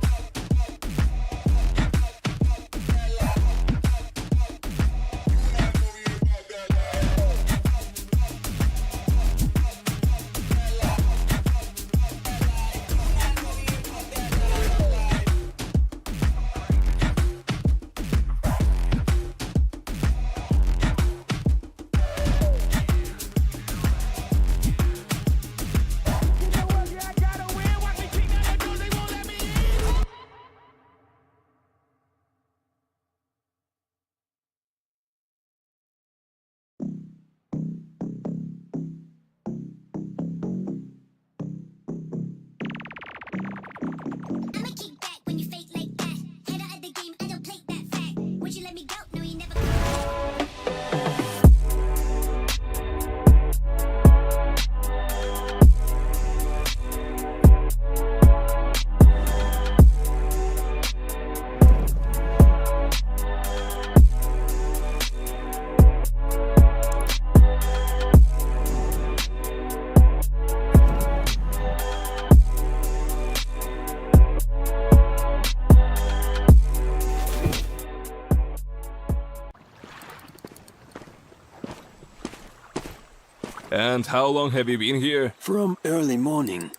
And how long have you been here? From early morning.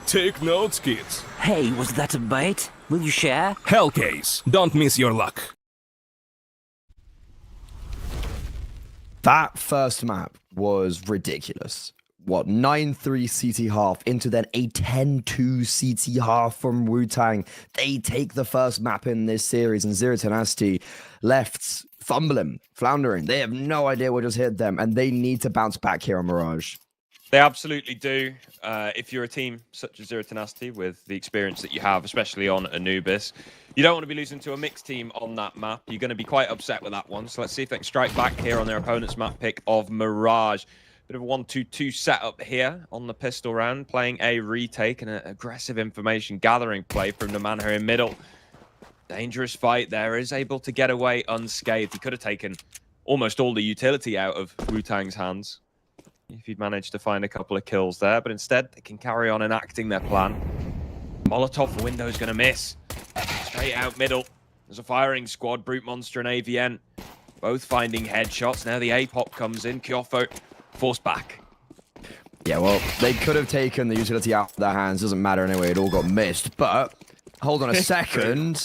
Take notes, kids. Hey, was that a bite? Will you share? Hellcase, don't miss your luck. That first map was ridiculous. What, 9-3 CT half into then a 10-2 CT half from Wu-Tang. They take the first map in this series, and Zero Tenacity left fumbling, floundering. They have no idea what just hit them, and they need to bounce back here on Mirage. They absolutely do. If you're a team such as Zero Tenacity with the experience that you have, especially on Anubis, you don't want to be losing to a mixed team on that map. You're going to be quite upset with that one. So let's see if they can strike back here on their opponent's map pick of Mirage. Bit of a 1-2-2 setup here on the pistol round, playing a retake and an aggressive information gathering play from the man here in middle. Dangerous fight there, is able to get away unscathed. He could have taken almost all the utility out of Wu-Tang's hands if he'd managed to find a couple of kills there, but instead they can carry on enacting their plan. Molotov window's going to miss. Straight out middle. There's a firing squad, Brute Monster and AVN, both finding headshots. Now the A-pop comes in. Kyofo forced back. Yeah, well, they could have taken the utility out of their hands. Doesn't matter anyway. It all got missed. But hold on a second.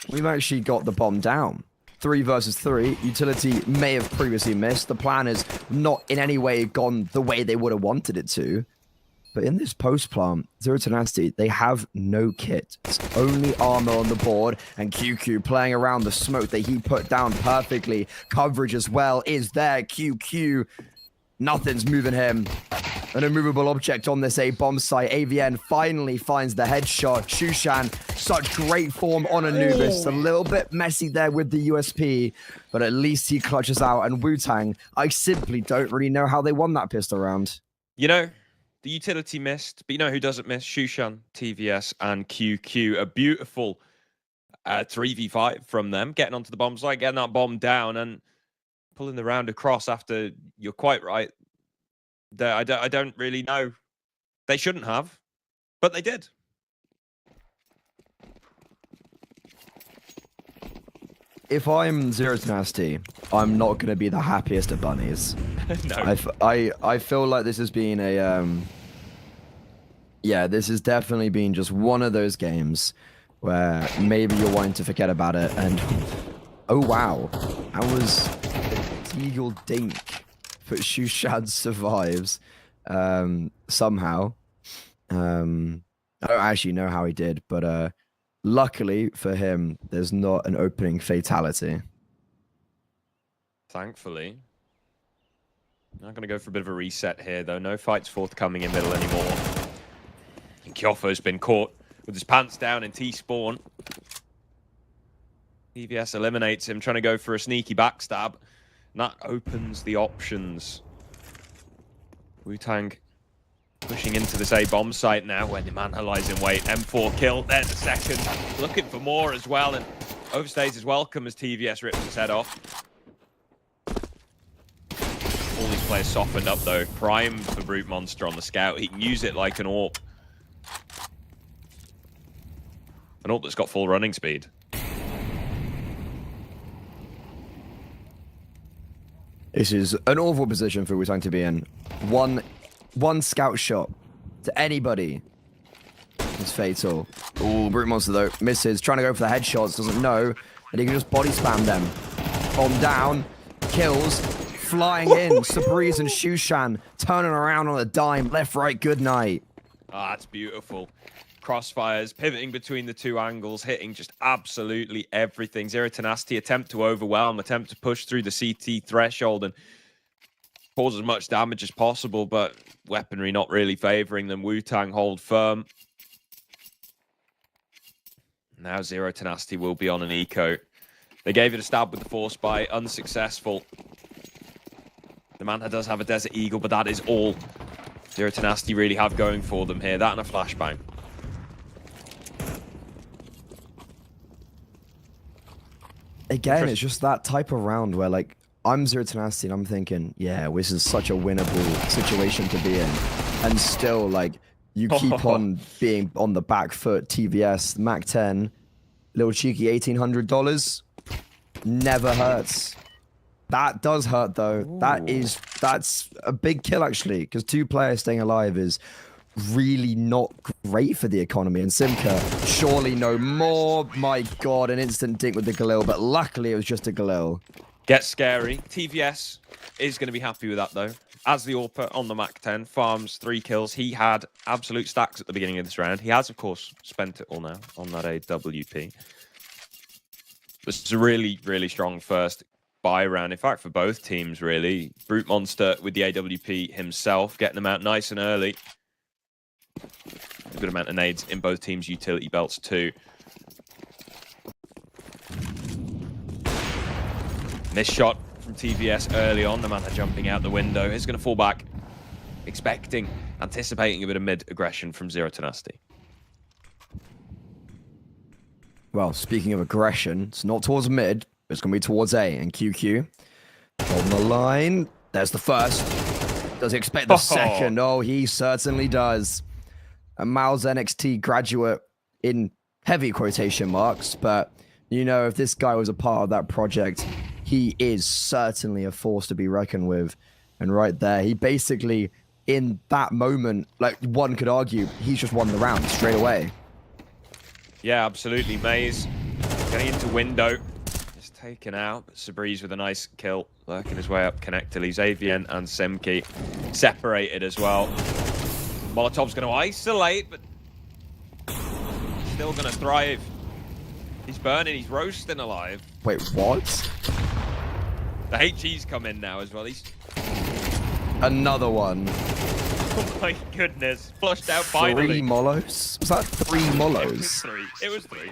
We've actually got the bomb down. 3 versus 3. Utility may have previously missed. The plan has not in any way gone the way they would have wanted it to. But in this post plant, Zero Tenacity, they have no kit. It's only armor on the board, and QQ playing around the smoke that he put down perfectly. Coverage as well is there. QQ, nothing's moving him. An immovable object on this A-bomb site. AVN finally finds the headshot. Shushan, such great form on Anubis. A little bit messy there with the USP, but at least he clutches out. And Wu-Tang, I simply don't really know how they won that pistol round. You know, the utility missed, but you know who doesn't miss? Shushan, TVS, and QQ. A beautiful 3v5 from them, getting onto the bomb site, getting that bomb down, and pulling the round across after, you're quite right, I don't really know. They shouldn't have, but they did. If I'm Zero Tenacity, I'm not going to be the happiest at bunnies. No. I feel like this has been a yeah, this has definitely been just one of those games where maybe you're wanting to forget about it, and oh wow, that was Eagle Dink. But Shushan survives somehow. I don't actually know how he did, but luckily for him, there's not an opening fatality. Thankfully. I'm going to go for a bit of a reset here, though. No fights forthcoming in middle anymore. And Kyofo's been caught with his pants down in T-spawn. EVS eliminates him, trying to go for a sneaky backstab. And that opens the options. Wu-Tang pushing into this A-bomb site now when the man lies in wait. M4 kill, there's a second. Looking for more as well, and overstays his welcome as TVS rips his head off. All these players softened up though. Primed for Brute Monster on the scout. He can use it like an AWP. An AWP that's got full running speed. This is an awful position for Wu-Tang to be in. One scout shot to anybody is fatal. Ooh, Brute Monster though misses, trying to go for the headshots, doesn't know, and he can just body spam them. Bomb down, kills, flying in. Sabreeze and Shushan turning around on a dime, left, right, good night. Ah, that's beautiful. Crossfires, pivoting between the two angles, hitting just absolutely everything. Zero Tenacity, attempt to overwhelm, attempt to push through the CT threshold and cause as much damage as possible, but weaponry not really favoring them. Wu-Tang hold firm. Now Zero Tenacity will be on an eco. They gave it a stab with the Force Buy, unsuccessful. The Manta does have a Desert Eagle, but that is all Zero Tenacity really have going for them here. That and a flashbang. Again, it's just that type of round where, like, I'm Zero Tenacity and I'm thinking, yeah, this is such a winnable situation to be in. And still, like, you keep on being on the back foot. TVS, Mac 10, little cheeky $1,800. Never hurts. That does hurt, though. Ooh. That's a big kill, actually, because 2 players staying alive is really not great for the economy. And Simka, surely no more. My God, an instant dink with the Galil, but luckily it was just a Galil. Gets scary. TVS is going to be happy with that, though. As the AWPer on the Mac 10, farms 3 kills. He had absolute stacks at the beginning of this round. He has, of course, spent it all now on that AWP. This is a really, really strong first buy round. In fact, for both teams, really. Brute Monster with the AWP himself, getting them out nice and early. A good amount of nades in both teams' utility belts, too. Missed shot from TVS early on. The man jumping out the window. He's going to fall back, expecting, anticipating a bit of mid-aggression from Zero Tenacity. Well, speaking of aggression, it's not towards mid, but it's going to be towards A and QQ. On the line. There's the first. Does he expect the second? Oh, he certainly does. A Miles NXT graduate in heavy quotation marks, but you know, if this guy was a part of that project, he is certainly a force to be reckoned with. And right there, he basically, in that moment, like one could argue, he's just won the round straight away. Yeah, absolutely. Maze getting into window. Just taken out, but Sabreeze with a nice kill, working his way up. Connect to leaves AVN and Simki separated as well. Molotov's going to isolate, but still going to thrive. He's burning, he's roasting alive. Wait, what? The HE's come in now as well. He's... Another one. Oh my goodness. Flushed out finally. 3 molos? Was that 3 molos? It was 3.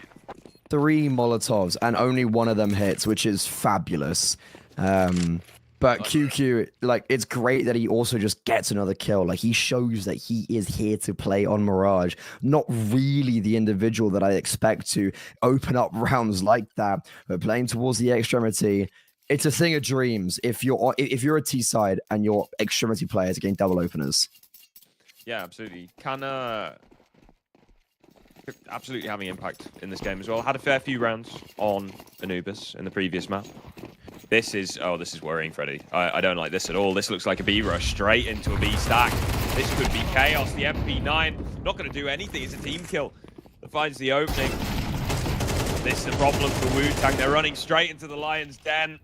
3 Molotovs, and only one of them hits, which is fabulous. But QQ, like, it's great that he also just gets another kill. Like, he shows that he is here to play on Mirage. Not really the individual that I expect to open up rounds like that, but playing towards the extremity, it's a thing of dreams. If you're a T side and your extremity players are getting double openers. Yeah, absolutely. Absolutely having impact in this game as well. Had a fair few rounds on Anubis in the previous map. This is worrying, Freddy. I don't like this at all. This looks like a B rush straight into a B stack. This could be chaos. The MP9 not going to do anything. It's a team kill that finds the opening. This is the problem for Wu-Tang. They're running straight into the Lion's Den.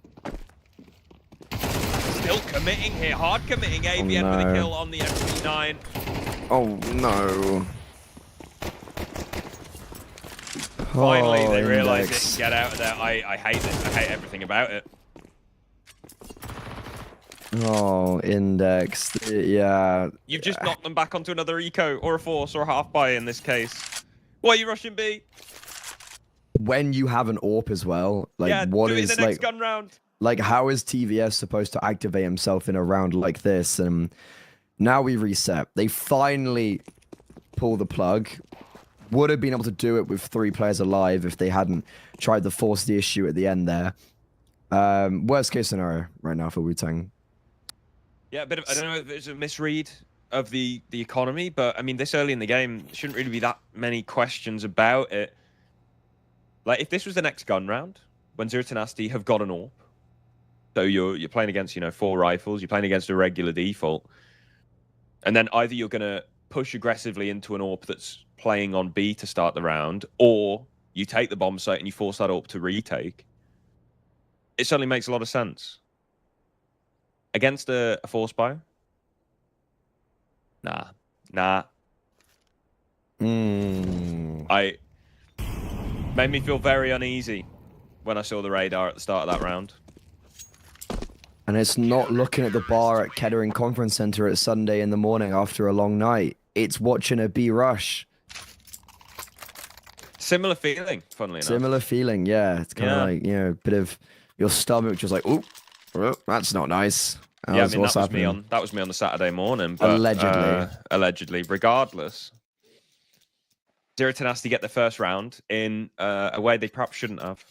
Still committing here. Hard committing. AVN with a kill on the MP9. Oh, no. Finally, they realize it and get out of there. I hate this. I hate everything about it. Oh, Index. Yeah. You've just knocked them back onto another eco or a force or a half buy in this case. Why are you rushing B? When you have an AWP as well, like, yeah, what do it is in the next like gun round? Like, how is TVS supposed to activate himself in a round like this? And now we reset. They finally pull the plug. Would have been able to do it with 3 players alive if they hadn't tried to force the issue at the end there. Worst case scenario right now for Wu-Tang. Yeah, a bit of, I don't know if it's a misread of the economy, but I mean, this early in the game, shouldn't really be that many questions about it. Like, if this was the next gun round, when Zero Tenacity have got an AWP, so you're playing against, 4 rifles, you're playing against a regular default, and then either you're going to push aggressively into an AWP that's playing on B to start the round, or you take the bomb site and you force that AWP to retake. It certainly makes a lot of sense. Against a force buy? Nah. I made me feel very uneasy when I saw the radar at the start of that round. And it's not looking at the bar at Kettering Conference Center at Sunday in the morning after a long night. It's watching a B rush. Similar feeling, funnily enough. Similar feeling, yeah. It's kind of like, a bit of your stomach just like, ooh, that's not nice. Yeah, I mean, that was me on the Saturday morning. But, allegedly. Regardless, Zero Tenacity get the first round in a way they perhaps shouldn't have.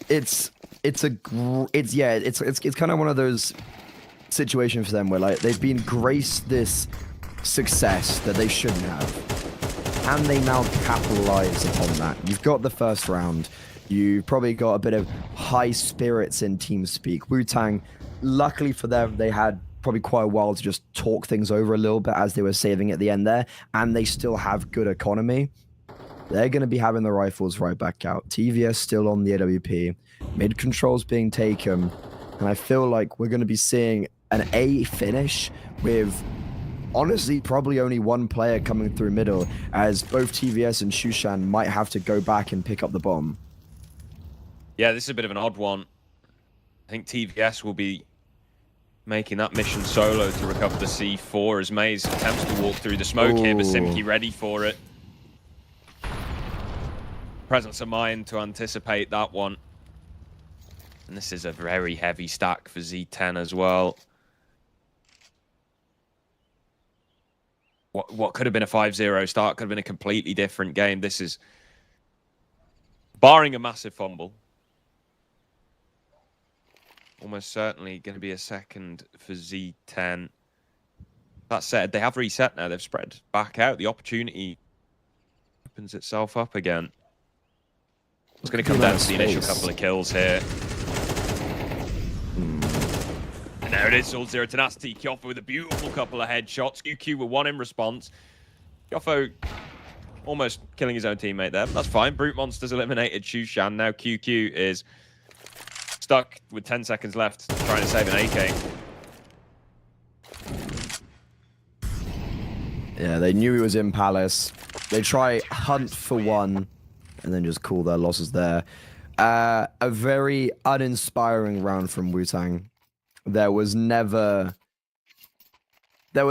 It's kind of one of those situations for them where, like, they've been graced this success that they shouldn't have, and they now capitalize upon that. You've got the first round. You've probably got a bit of high spirits in TeamSpeak. Wu-Tang, luckily for them, they had probably quite a while to just talk things over a little bit as they were saving at the end there, and they still have good economy. They're going to be having the rifles right back out. TVS still on the AWP. Mid controls being taken, and I feel like we're going to be seeing an A finish with, honestly, probably only one player coming through middle, as both TVS and Shushan might have to go back and pick up the bomb. Yeah, this is a bit of an odd one. I think TVS will be making that mission solo to recover the C4 as Maze attempts to walk through the smoke here, but Simki ready for it. Presence of mind to anticipate that one. And this is a very heavy stack for Z10 as well. What could have been a 5-0 start could have been a completely different game. This is, barring a massive fumble, almost certainly going to be a second for Z10. That said, they have reset now. They've spread back out. The opportunity opens itself up again. It's going to come down to the initial couple of kills here. And there it is, all Zero Tenacity. Kyoffo with a beautiful couple of headshots. QQ with one in response. Kyoffo almost killing his own teammate there. That's fine. Brute Monster's eliminated Shushan. Now QQ is stuck with 10 seconds left trying to save an AK. Yeah, they knew he was in Palace. They try hunt for one, and then just call their losses there. A very uninspiring round from Wu-Tang. There was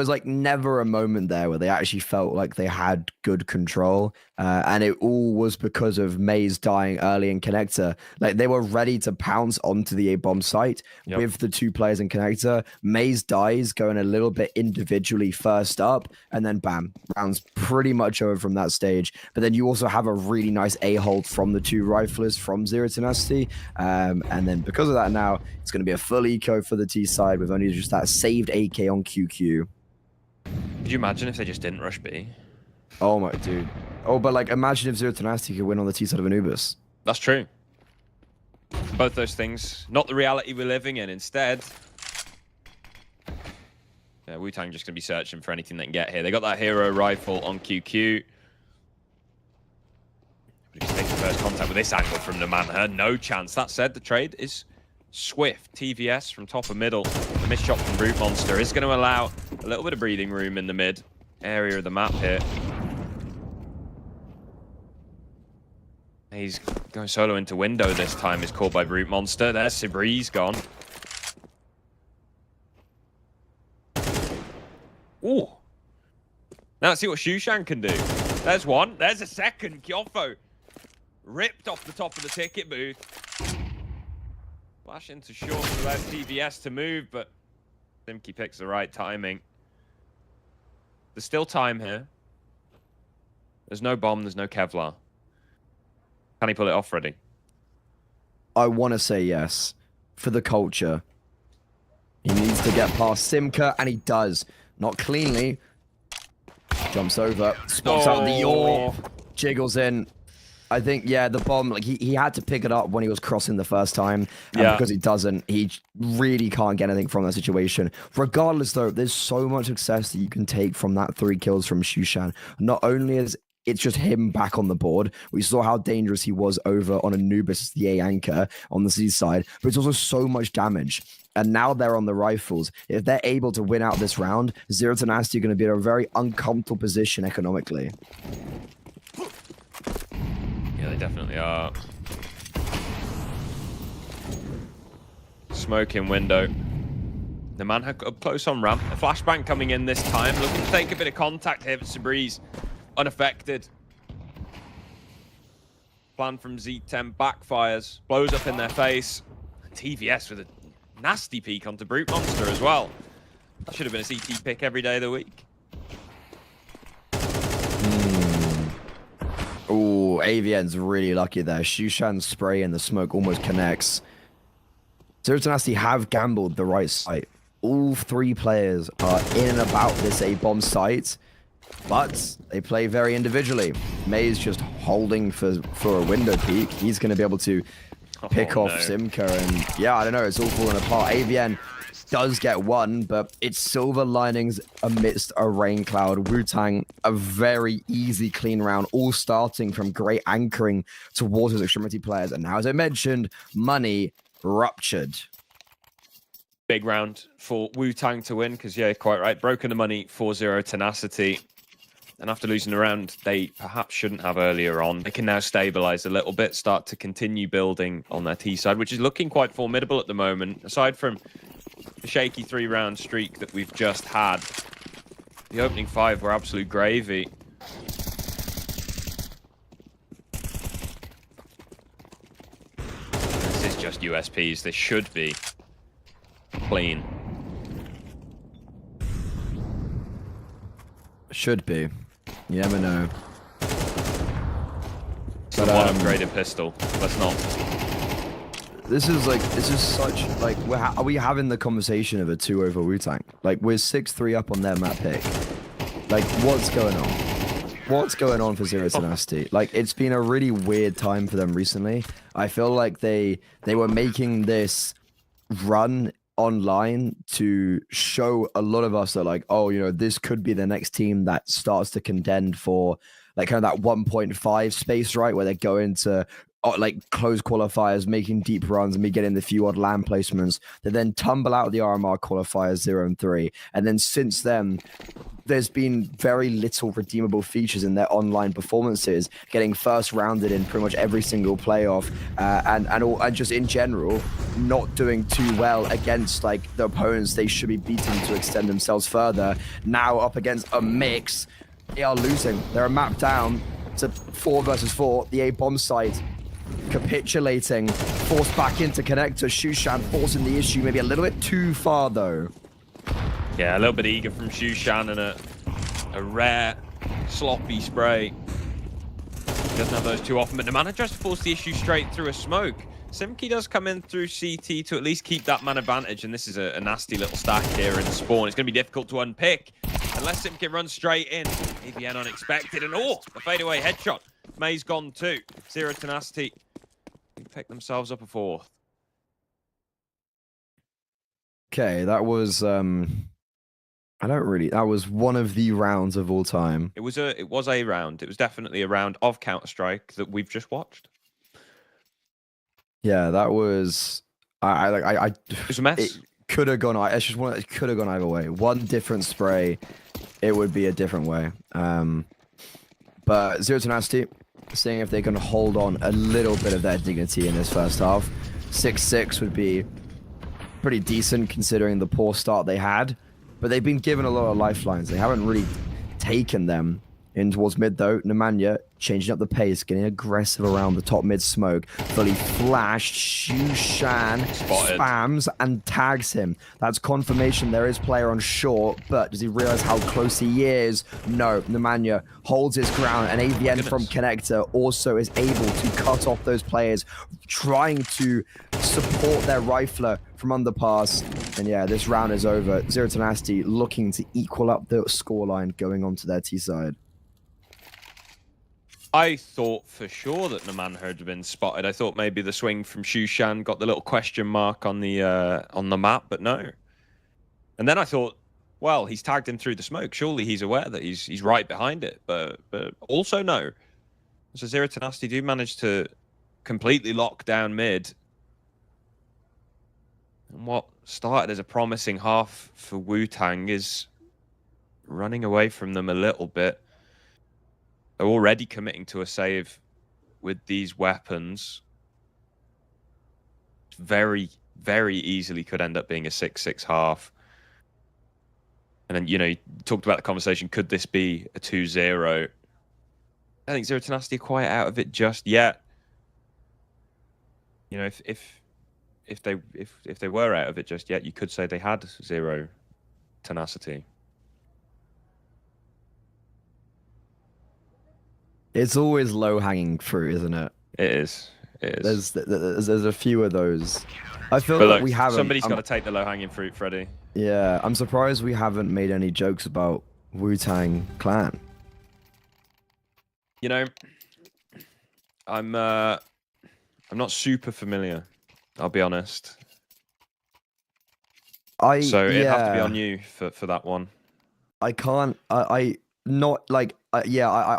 like never a moment there where they actually felt like they had good control. And it all was because of Maze dying early in Connector. Like they were ready to pounce onto the A-bomb site with the 2 players in Connector. Maze dies going a little bit individually first up, and then bam, round's pretty much over from that stage. But then you also have a really nice A-hold from the 2 riflers from Zero Tenacity. And then because of that now, it's going to be a full eco for the T side with only just that saved AK on QQ. Could you imagine if they just didn't rush B? Oh my dude. Oh, but like imagine if Zero Tenacity could win on the T side of Anubis. That's true. Both those things, not the reality we're living in. Instead, yeah, Wu-Tang just gonna be searching for anything they can get here. They got that hero rifle on QQ. But he's taking first contact with this angle from the Manhunter. No chance. That said, the trade is swift. TVS from top of middle. The missed shot from Brute Monster is going to allow a little bit of breathing room in the mid area of the map here. He's going solo into window this time. Is caught by Brute Monster. There's Sibreeze gone. Ooh. Now let's see what Shushan can do. There's one. There's a second. Kyofo ripped off the top of the ticket booth. Flash into short to let TVS to move, but Simki picks the right timing. There's still time here. There's no bomb, there's no Kevlar. Can he pull it off, Freddy? I want to say yes. For the culture. He needs to get past Simka, and he does. Not cleanly. Jumps over. Spots out the AWP. Jiggles in. I think, yeah, the bomb, like, he had to pick it up when he was crossing the first time. And because he doesn't, he really can't get anything from that situation. Regardless, though, there's so much success that you can take from that 3 kills from Shushan. Not only is it's just him back on the board. We saw how dangerous he was over on Anubis, the A anchor on the C side, but it's also so much damage. And now they're on the rifles. If they're able to win out this round, Zero Tenacity are going to be in a very uncomfortable position economically. Yeah, they definitely are. Smoking window. The man up close on ramp. A flashbang coming in this time. Looking to take a bit of contact here for Sibreeze. Unaffected. Plan from Z10 backfires. Blows up in their face. TVS with a nasty peek onto Brute Monster as well. That should have been a CT pick every day of the week. Oh, AVN's really lucky there. Shushan's spray in the smoke almost connects. Zero Tenacity have gambled the right site. All 3 players are in and about this A-bomb site, but they play very individually. May's just holding for a window peek. He's going to be able to pick off Simka, and yeah, I don't know, it's all falling apart. AVN does get one, but it's silver linings amidst a rain cloud. Wu-Tang, a very easy, clean round, all starting from great anchoring towards his extremity players. And now, as I mentioned, money ruptured. Big round for Wu-Tang to win, because, yeah, quite right. Broken the money 4-0 Tenacity. And after losing the round, they perhaps shouldn't have earlier on. They can now stabilize a little bit, start to continue building on their T side, which is looking quite formidable at the moment. Aside from the shaky 3-round streak that we've just had, the opening 5 were absolute gravy. This is just USPs. They should be clean. Should be. You never know. So one upgraded pistol. Let's not. This is such, like, are we having the conversation of a 2 over Wu-Tang? Like, we're 6-3 up on their map pick. Like, what's going on? What's going on for Zero Tenacity? Like, it's been a really weird time for them recently. I feel like they were making this run online to show a lot of us that, like, oh, you know, this could be the next team that starts to contend for like kind of that 1.5 space, right, where they're going to like close qualifiers, making deep runs, and me getting the few odd land placements. They then tumble out of the RMR qualifiers 0 and 3, and then since then, there's been very little redeemable features in their online performances, getting first rounded in pretty much every single playoff, and just in general, not doing too well against like the opponents they should be beating to extend themselves further. Now up against a mix, they are losing. They're a map down to 4 versus 4. The A bomb site capitulating, forced back into connector. Shushan forcing the issue maybe a little bit too far though. Yeah, a little bit eager from Shushan and a rare sloppy spray. He doesn't have those too often, but Nemanja tries to force the issue straight through a smoke. Simki does come in through CT to at least keep that man advantage, and this is a nasty little stack here in spawn. It's going to be difficult to unpick unless Simki runs straight in. AVN unexpected, and the fadeaway headshot. May's gone too. Zero Tenacity pick themselves up a 4th. Okay, that was that was one of the rounds of all time. It was a round. It was definitely a round of Counter-Strike that we've just watched. Yeah, that was It was a mess. It could have gone. It's just one. It could have gone either way. One different spray, it would be a different way. But Zero Tenacity, seeing if they can hold on a little bit of their dignity in this first half. 6-6 would be pretty decent considering the poor start they had. But they've been given a lot of lifelines. They haven't really taken them in towards mid though. Nemanja changing up the pace, getting aggressive around the top mid smoke. Fully flashed. Shushan spams and tags him. That's confirmation there is player on short, but does he realize how close he is? No. Nemanja holds his ground, and AVN from connector also is able to cut off those players trying to support their rifler from underpass. And yeah, this round is over. Zero Tenacity looking to equal up the scoreline going on to their T side. I thought for sure that Nemanja had been spotted. I thought maybe the swing from Shushan got the little question mark on the map, but no. And then I thought, well, he's tagged him through the smoke. Surely he's aware that he's right behind it, but also no. So Zero Tenacity do manage to completely lock down mid. And what started as a promising half for Wu-Tang is running away from them a little bit. They're already committing to a save with these weapons. Very, very easily could end up being a 6-6 half. And then, you talked about the conversation, could this be a 2-0? I think Zero Tenacity are quite out of it just yet. If they were out of it just yet, you could say they had Zero Tenacity. It's always low-hanging fruit, isn't it? It is. It is. There's a few of those. I feel but like look, we haven't. Somebody's got to take the low-hanging fruit, Freddie. Yeah, I'm surprised we haven't made any jokes about Wu-Tang Clan. I'm not super familiar. I'll be honest. So it'd have to be on you for that one. I can't. I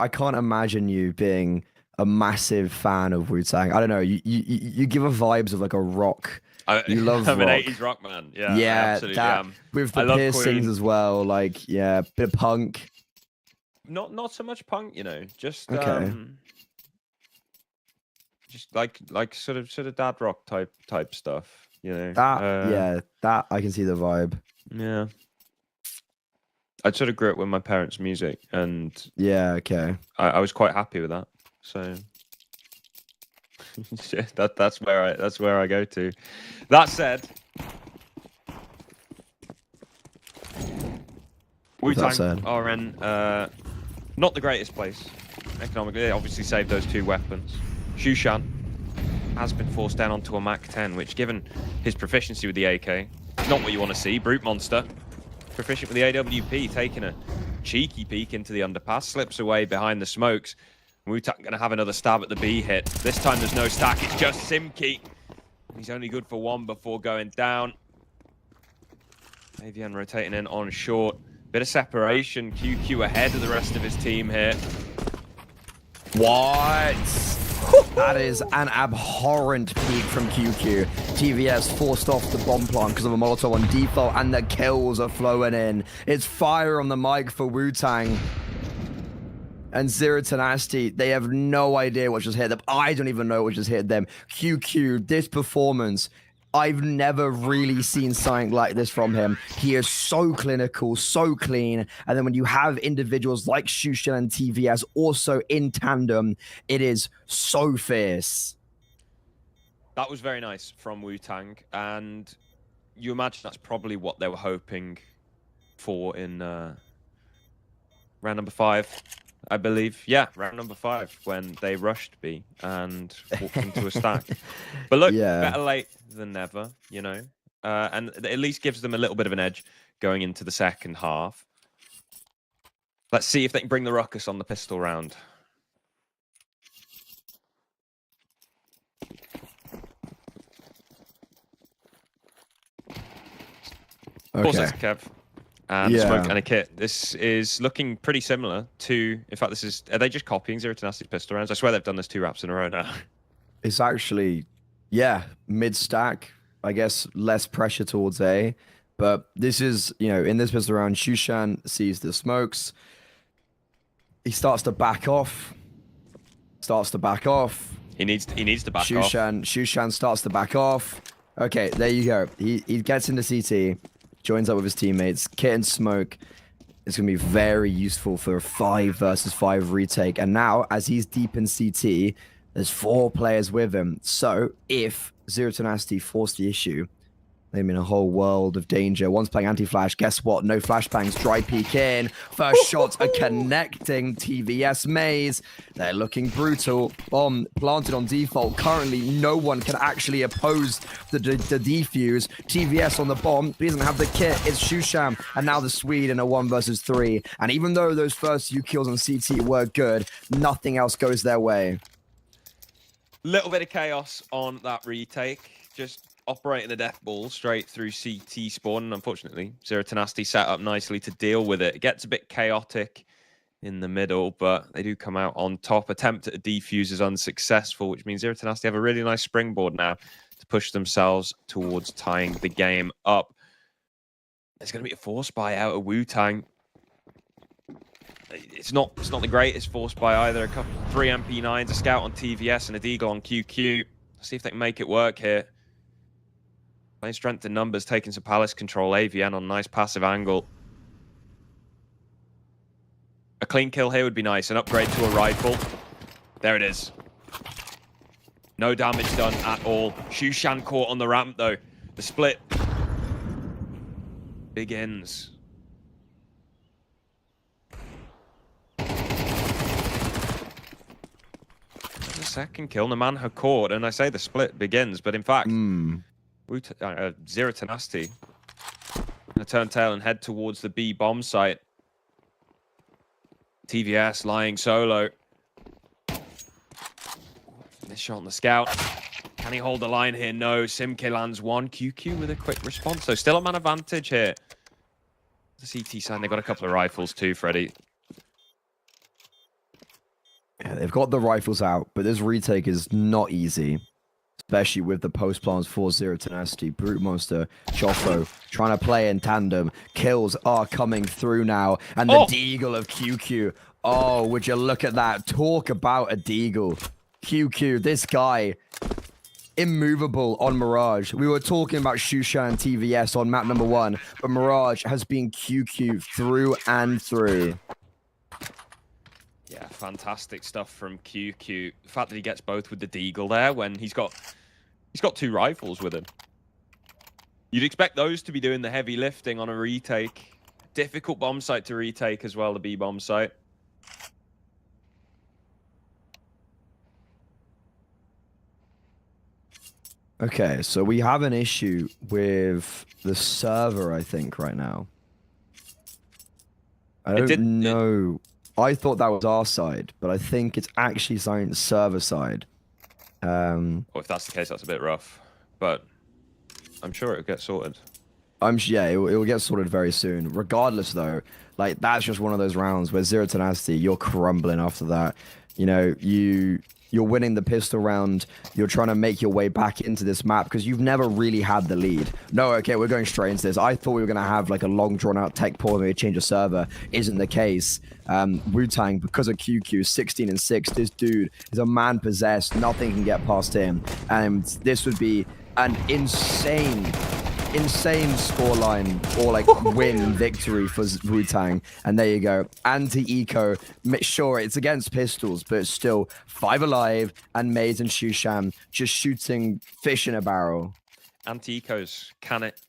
can't imagine you being a massive fan of Wu-Tang. I don't know. You give off vibes of like a rock. You love I'm rock. an 80s rock man. Yeah, yeah, I absolutely am. With the piercings Queen as well. Like, yeah, bit of punk. Not so much punk, just okay. Just like sort of dad rock type stuff, That that I can see the vibe. Yeah. I sort of grew up with my parents' music, and yeah, okay. I was quite happy with that. So that's where I go to. That said, Wu-Tang are in not the greatest place economically. They obviously saved those 2 weapons. Shushan has been forced down onto a MAC-10, which, given his proficiency with the AK, is not what you want to see. Brute Monster, proficient with the AWP, taking a cheeky peek into the underpass, slips away behind the smokes. Wu-Tang going to have another stab at the B hit. This time there's no stack, it's just Simki. He's only good for 1 before going down. AVN rotating in on short. Bit of separation. QQ ahead of the rest of his team here. What? That is an abhorrent peak from QQ. TVS forced off the bomb plant because of a Molotov on default, and the kills are flowing in. It's fire on the mic for Wu-Tang. And Zero Tenacity, they have no idea what just hit them. I don't even know what just hit them. QQ, this performance, I've never really seen something like this from him. He is so clinical, so clean. And then when you have individuals like Shushan and TVS also in tandem, it is so fierce. That was very nice from Wu-Tang. And you imagine that's probably what they were hoping for in round number 5. I believe, yeah, round number 5 when they rushed B and walked into a stack. But look, better late than never, you know, and it at least gives them a little bit of an edge going into the second half. Let's see if they can bring the ruckus on the pistol round. Okay. Kev. And Smoke and a kit. This is looking pretty similar to, in fact, are they just copying Zero Tenacity pistol rounds? I swear they've done this 2 wraps in a row now. It's actually, yeah, mid-stack. I guess less pressure towards A. But this is, you know, in this pistol round, Shushan sees the smokes. He starts to back off. He needs to back off. Shushan starts to back off. Okay, there you go. He gets into CT. Joins up with his teammates. Kit and Smoke is going to be very useful for a 5 versus 5 retake. And now, as he's deep in CT, there's 4 players with him. So, if Zero Tenacity force the issue, they're in a whole world of danger. One's playing anti-flash. Guess what? No flashbangs. Dry peek in. First shots are connecting. TVS maze. They're looking brutal. Bomb planted on default. Currently, no one can actually oppose the defuse. TVS on the bomb. But he doesn't have the kit. It's Shusham. And now the Swede in a 1 versus 3. And even though those first few kills on CT were good, nothing else goes their way. Little bit of chaos on that retake. Just operating the death ball straight through CT spawn. Unfortunately, Zero Tenacity set up nicely to deal with it. It gets a bit chaotic in the middle, but they do come out on top. Attempt at a defuse is unsuccessful, which means Zero Tenacity have a really nice springboard now to push themselves towards tying the game up. There's going to be a force buy out of Wu-Tang. It's not the greatest force buy either. 3 MP9s, a scout on TVS, and a deagle on QQ. Let's see if they can make it work here. Playing strength in numbers, taking some palace control. AVN on nice passive angle. A clean kill here would be nice. An upgrade to a rifle. There it is. No damage done at all. Shushan caught on the ramp though. The split begins. The second kill, Namanha caught, and I say the split begins, but in fact, Zero Tenacity gonna turn tail and head towards the B bomb site. TVS lying solo. This shot on the scout. Can he hold the line here? No. Simke lands 1. QQ with a quick response. So still a man advantage here. The CT side, they've got a couple of rifles too, Freddy. Yeah, they've got the rifles out, but this retake is not easy. Especially with the post plans for Zero Tenacity. Brute Monster, Choffo, trying to play in tandem. Kills are coming through now. And the deagle of QQ. Oh, would you look at that? Talk about a deagle. QQ, this guy, immovable on Mirage. We were talking about Shushan and TVS on map number 1, but Mirage has been QQ through and through. Yeah, fantastic stuff from QQ. The fact that he gets both with the deagle there when he's got 2 rifles with him. You'd expect those to be doing the heavy lifting on a retake. Difficult bomb site to retake as well, the B bomb site. Okay, so we have an issue with the server, I think, right now. I don't know. I thought that was our side, but I think it's actually something server side. Well, if that's the case, that's a bit rough. But I'm sure it'll get sorted. Yeah, it will get sorted very soon. Regardless, though, like that's just one of those rounds where Zero Tenacity, you're crumbling after that. You know, you're winning the pistol round. You're trying to make your way back into this map because you've never really had the lead. No, okay, we're going straight into this. I thought we were going to have like a long drawn out tech pause, maybe change a server. Isn't the case. Wu-Tang, because of QQ, 16-6. This dude is a man possessed. Nothing can get past him. And this would be an insane scoreline or like win victory for Wu-Tang. And there you go. Anti-eco. Sure, it's against pistols, but it's still 5 alive and Maze and Shushan just shooting fish in a barrel. Anti-ecos, can it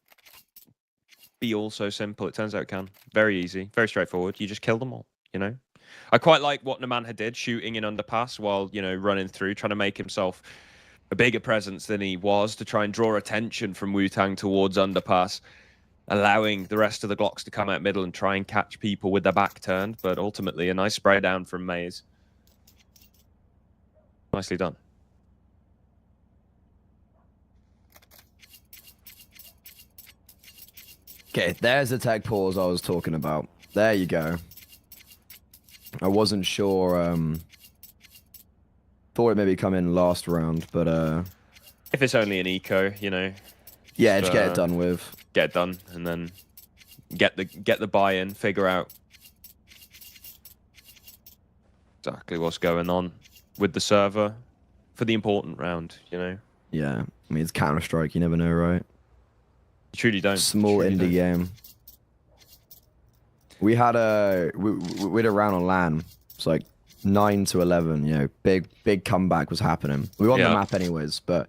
be all so simple? It turns out it can. Very easy, very straightforward. You just kill them all, you know? I quite like what Namanha did, shooting in underpass while, you know, running through, trying to make himself a bigger presence than he was to try and draw attention from Wu-Tang towards underpass, allowing the rest of the Glocks to come out middle and try and catch people with their back turned. But ultimately, a nice spray down from Maze. Nicely done. Okay, there's the tech pause I was talking about. There you go. I wasn't sure, thought it maybe come in last round, but if it's only an eco, you know. Yeah, just get it done with. Get it done, and then get the buy-in, figure out exactly what's going on with the server for the important round, you know. Yeah, I mean it's Counter-Strike, you never know, right? You truly don't. Small indie game. We had a round on LAN. It's like 9-11, you know, big comeback was happening. We were on the map anyways, but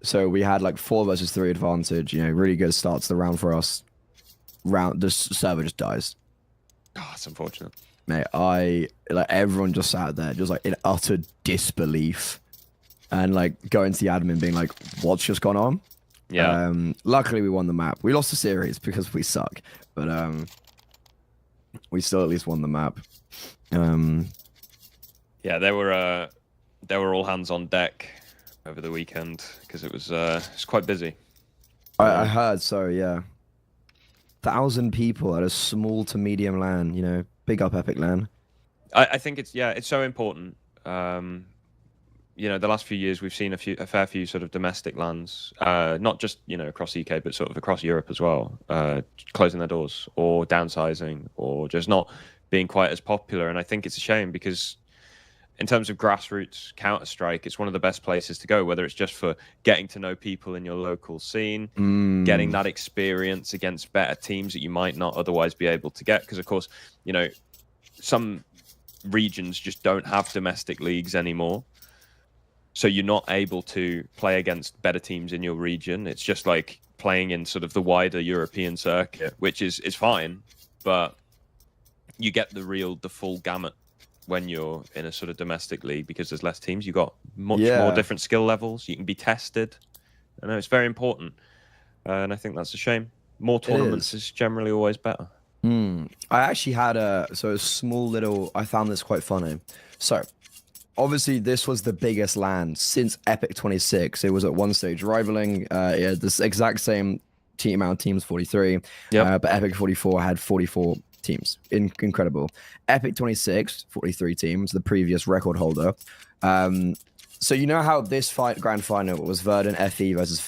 so we had like 4 versus 3 advantage, you know, really good start to the round for us. The server just dies. Oh, it's unfortunate. Mate, everyone just sat there just like in utter disbelief and like going to the admin being like, what's just gone on? Yeah. Luckily we won the map. We lost the series because we suck, but we still at least won the map. Yeah, they were all hands on deck over the weekend because it was quite busy. I heard so, yeah. 1,000 people at a small to medium LAN, you know, big up Epic LAN. I think it's so important. You know, the last few years we've seen a fair few sort of domestic LANs, not just, you know, across the UK, but sort of across Europe as well, closing their doors or downsizing or just not being quite as popular. And I think it's a shame because in terms of grassroots Counter-Strike, it's one of the best places to go, whether it's just for getting to know people in your local scene, getting that experience against better teams that you might not otherwise be able to get. Because, of course, you know, some regions just don't have domestic leagues anymore. So you're not able to play against better teams in your region. It's just like playing in sort of the wider European circuit, which is fine, but you get the full gamut when you're in a sort of domestic league because there's less teams. You've got much more different skill levels. You can be tested. I know it's very important, and I think that's a shame. More tournaments is generally always better. I actually had a small little. I found this quite funny. So obviously, this was the biggest LAN since Epic 26. It was at one stage rivaling. It had this exact same amount of teams, 43. But Epic 44 had 44 teams. Incredible. Epic 26, 43 teams, the previous record holder. So you know how this grand final was Verdun FE versus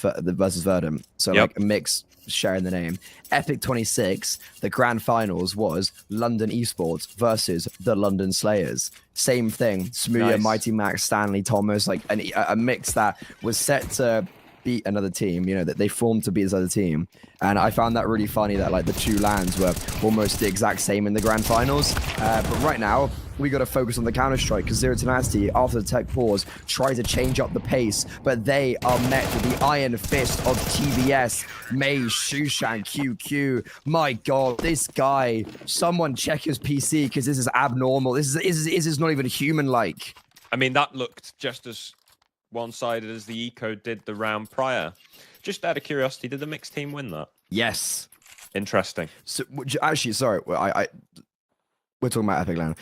Verdun. So like a mix sharing the name. Epic 26, the grand finals was London Esports versus the London Slayers. Same thing. Smooya, Mighty Max, Stanley, Thomas, like a mix that was set to beat another team, you know, that they formed to beat this other team. And I found that really funny that like the two LANs were almost the exact same in the grand finals. But right now, we got to focus on the Counter-Strike because Zero Tenacity, after the tech pause, try to change up the pace, but they are met with the iron fist of TBS, Maze, Shushan, QQ. My God, this guy, someone check his PC because this is abnormal. This is not even human-like. I mean, that looked just as one-sided as the Eco did the round prior. Just out of curiosity, did the mixed team win that? Yes. Interesting. So actually, sorry, We're talking about Epic Land.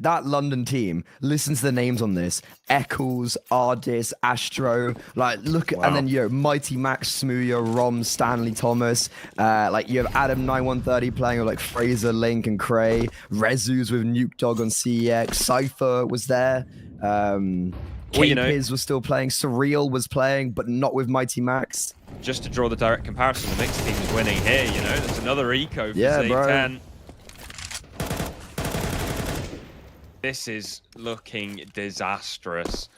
That London team, listen to the names on this. Eccles, Ardis, Astro, like look at, and then Mighty Max, Smooya, Rom, Stanley Thomas, like you have Adam 9130 playing with like Fraser, Link, and Cray, Rezus with Nuke Dog on CEX, Cypher was there, K-Piz was still playing, Surreal was playing, but not with Mighty Max. Just to draw the direct comparison, the mixed team is winning here, you know, there's another eco for Yeah, Z10. This is looking disastrous.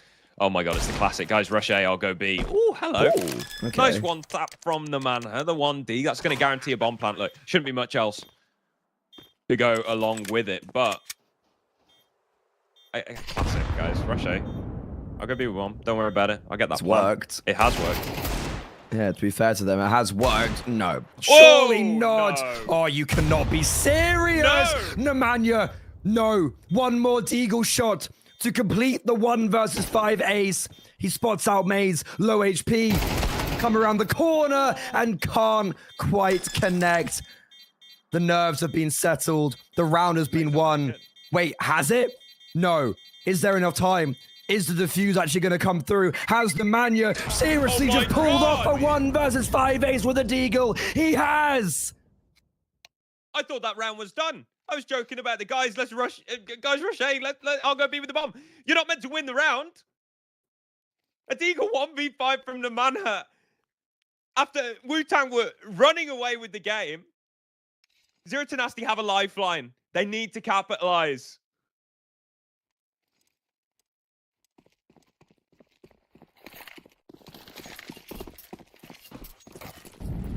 Oh my god, it's the classic. Guys, rush A, I'll go B. Oh, hello. Ooh, okay. Nice one tap from the Manha, the 1D. That's going to guarantee a bomb plant. Look, shouldn't be much else to go along with it, but... classic, guys. Rush A. I'll go B with bomb. Don't worry about it. I'll get that It's worked. It has worked. Yeah, to be fair to them, it has worked. No. Surely not. No. Oh, you cannot be serious. No. Nemanja. No. One more Deagle shot to complete the 1 versus 5 ace. He spots out Maze, low HP. Come around the corner and can't quite connect. The nerves have been settled. The round has been won. Wait, has it? No. Is there enough time? Is the defuse actually going to come through? Has Nemanja seriously just pulled off a 1 versus 5 ace with a Deagle? He has! I thought that round was done. I was joking about the guys. Let's rush. Guys, rush A. I'll go B with the bomb. You're not meant to win the round. A Deagle 1v5 from the Manha. After Wu-Tang were running away with the game, Zero to Nasty have a lifeline. They need to capitalize.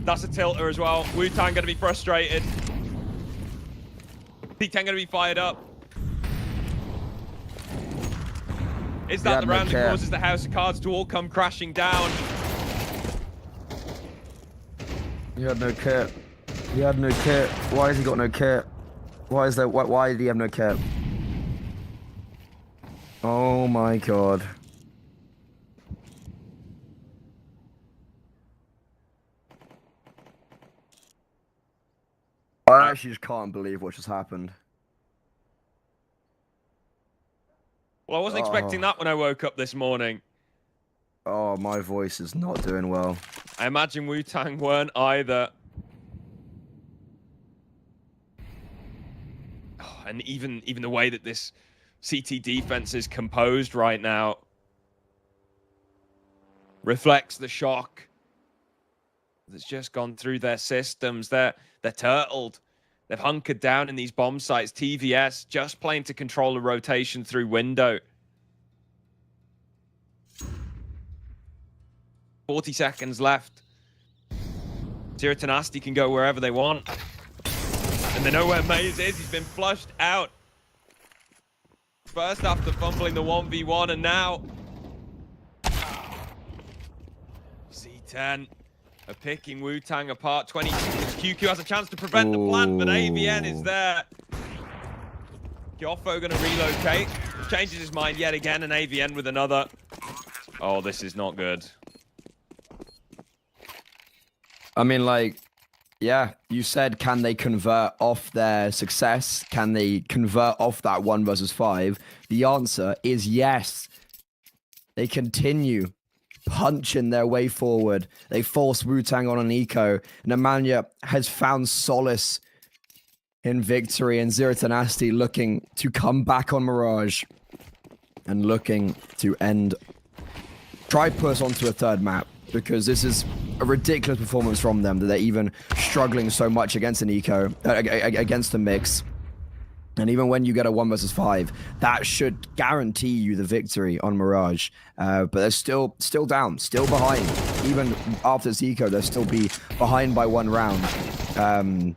That's a tilter as well. Wu-Tang going to be frustrated. P10 going to be fired up. Is that the round that causes the House of Cards to all come crashing down? He had no kit. He had no kit. Why has he got no kit? Why is there? Why did he have no kit? Oh my god. I actually just can't believe what just happened. Well, I wasn't expecting that when I woke up this morning. Oh, my voice is not doing well. I imagine Wu-Tang weren't either. Oh, and even the way that this CT defense is composed right now reflects the shock that's just gone through their systems. They're turtled. They've hunkered down in these bomb sites. TVS just playing to control a rotation through window. 40 seconds left. Zero to Nasty can go wherever they want. And they know where Maze is. He's been flushed out. First after fumbling the 1v1, and now Z10 are picking Wu-Tang apart. 20 seconds. QQ has a chance to prevent the plant, but AVN is there. Gyofo going to relocate. Changes his mind yet again, and AVN with another. Oh, this is not good. I mean, like, yeah, you said, can they convert off their success? Can they convert off that 1 versus 5? The answer is yes. They continue punching their way forward. They force Wu-Tang on an eco. Nemanja has found solace in victory, and Zero to Nasty looking to come back on Mirage and looking to try push onto a third map, because this is a ridiculous performance from them that they're even struggling so much against an eco, against a mix. And even when you get a 1 versus 5, that should guarantee you the victory on Mirage. But they're still down, still behind. Even after this eco, they'll still be behind by 1 round.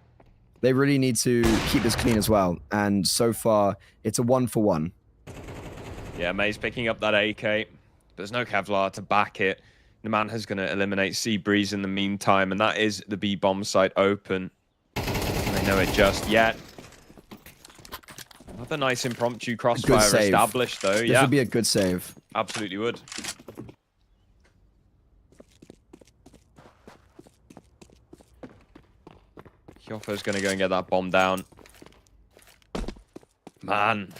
They really need to keep this clean as well. And so far, it's a 1-for-1. Yeah, Maze picking up that AK. There's no Kevlar to back it. The man is going to eliminate Seabreeze in the meantime, and that is the B bomb site open. And they know it just yet. Another nice impromptu crossfire established, though. This would be a good save. Absolutely would. Kyofo's going to go and get that bomb down. Man.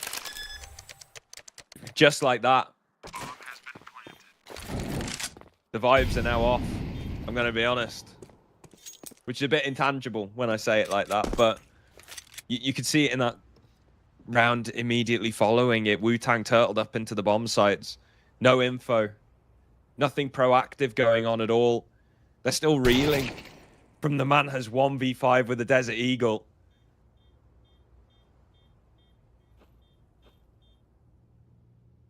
Just like that. The vibes are now off. I'm going to be honest. Which is a bit intangible when I say it like that. But you could see it in that round immediately following it. Wu-Tang turtled up into the bomb sites. No info. Nothing proactive going on at all. They're still reeling from the man has 1v5 with the Desert Eagle.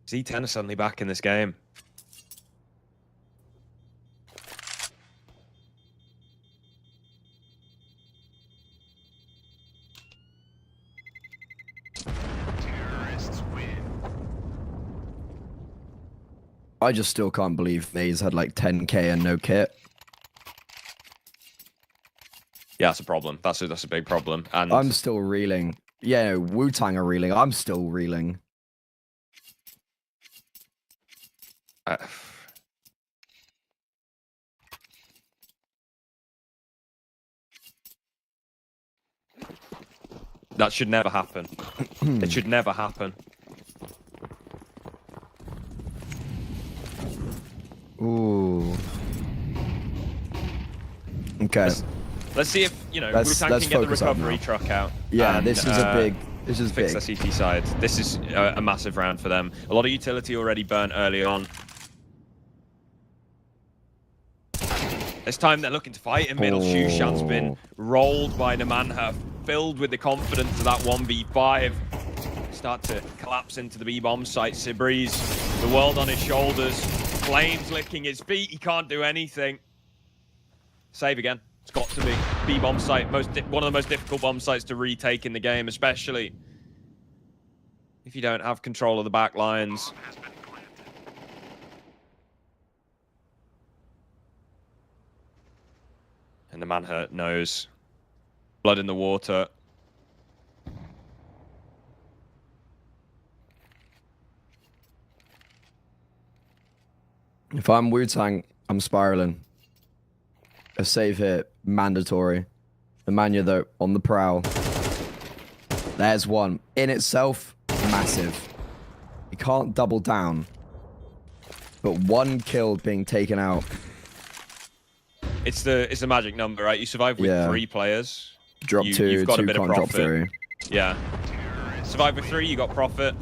Z10 is suddenly back in this game. I just still can't believe Maze had like 10k and no kit. Yeah, that's a problem. That's a big problem. And I'm still reeling. Yeah, Wu-Tang are reeling. I'm still reeling. That should never happen. It should never happen. Ooh. Okay. Let's see if, you know, Wu-Tang can get the recovery truck out. Yeah, and, this is a big... This is fix big. their CT side. This is a massive round for them. A lot of utility already burnt early on. This time they're looking to fight in middle. Shushan's been rolled by Nemanha, filled with the confidence of that 1v5. Start to collapse into the B-bomb site. Sibreeze, the world on his shoulders. Flames licking his feet. He can't do anything. Save again. It's got to be B-bomb site. One of the most difficult bomb sites to retake in the game, especially if you don't have control of the back lines. And the Manhurt knows. Blood in the water. If I'm Wu-Tang, I'm spiraling. A save hit, mandatory. The Manya, though, on the prowl. There's one. In itself, massive. You can't double down. But one kill being taken out. It's the magic number, right? You survive with 3 players. Drop 2, you've got 2 a bit of can't drop profit. 3. Yeah. Survive with 3, you got profit.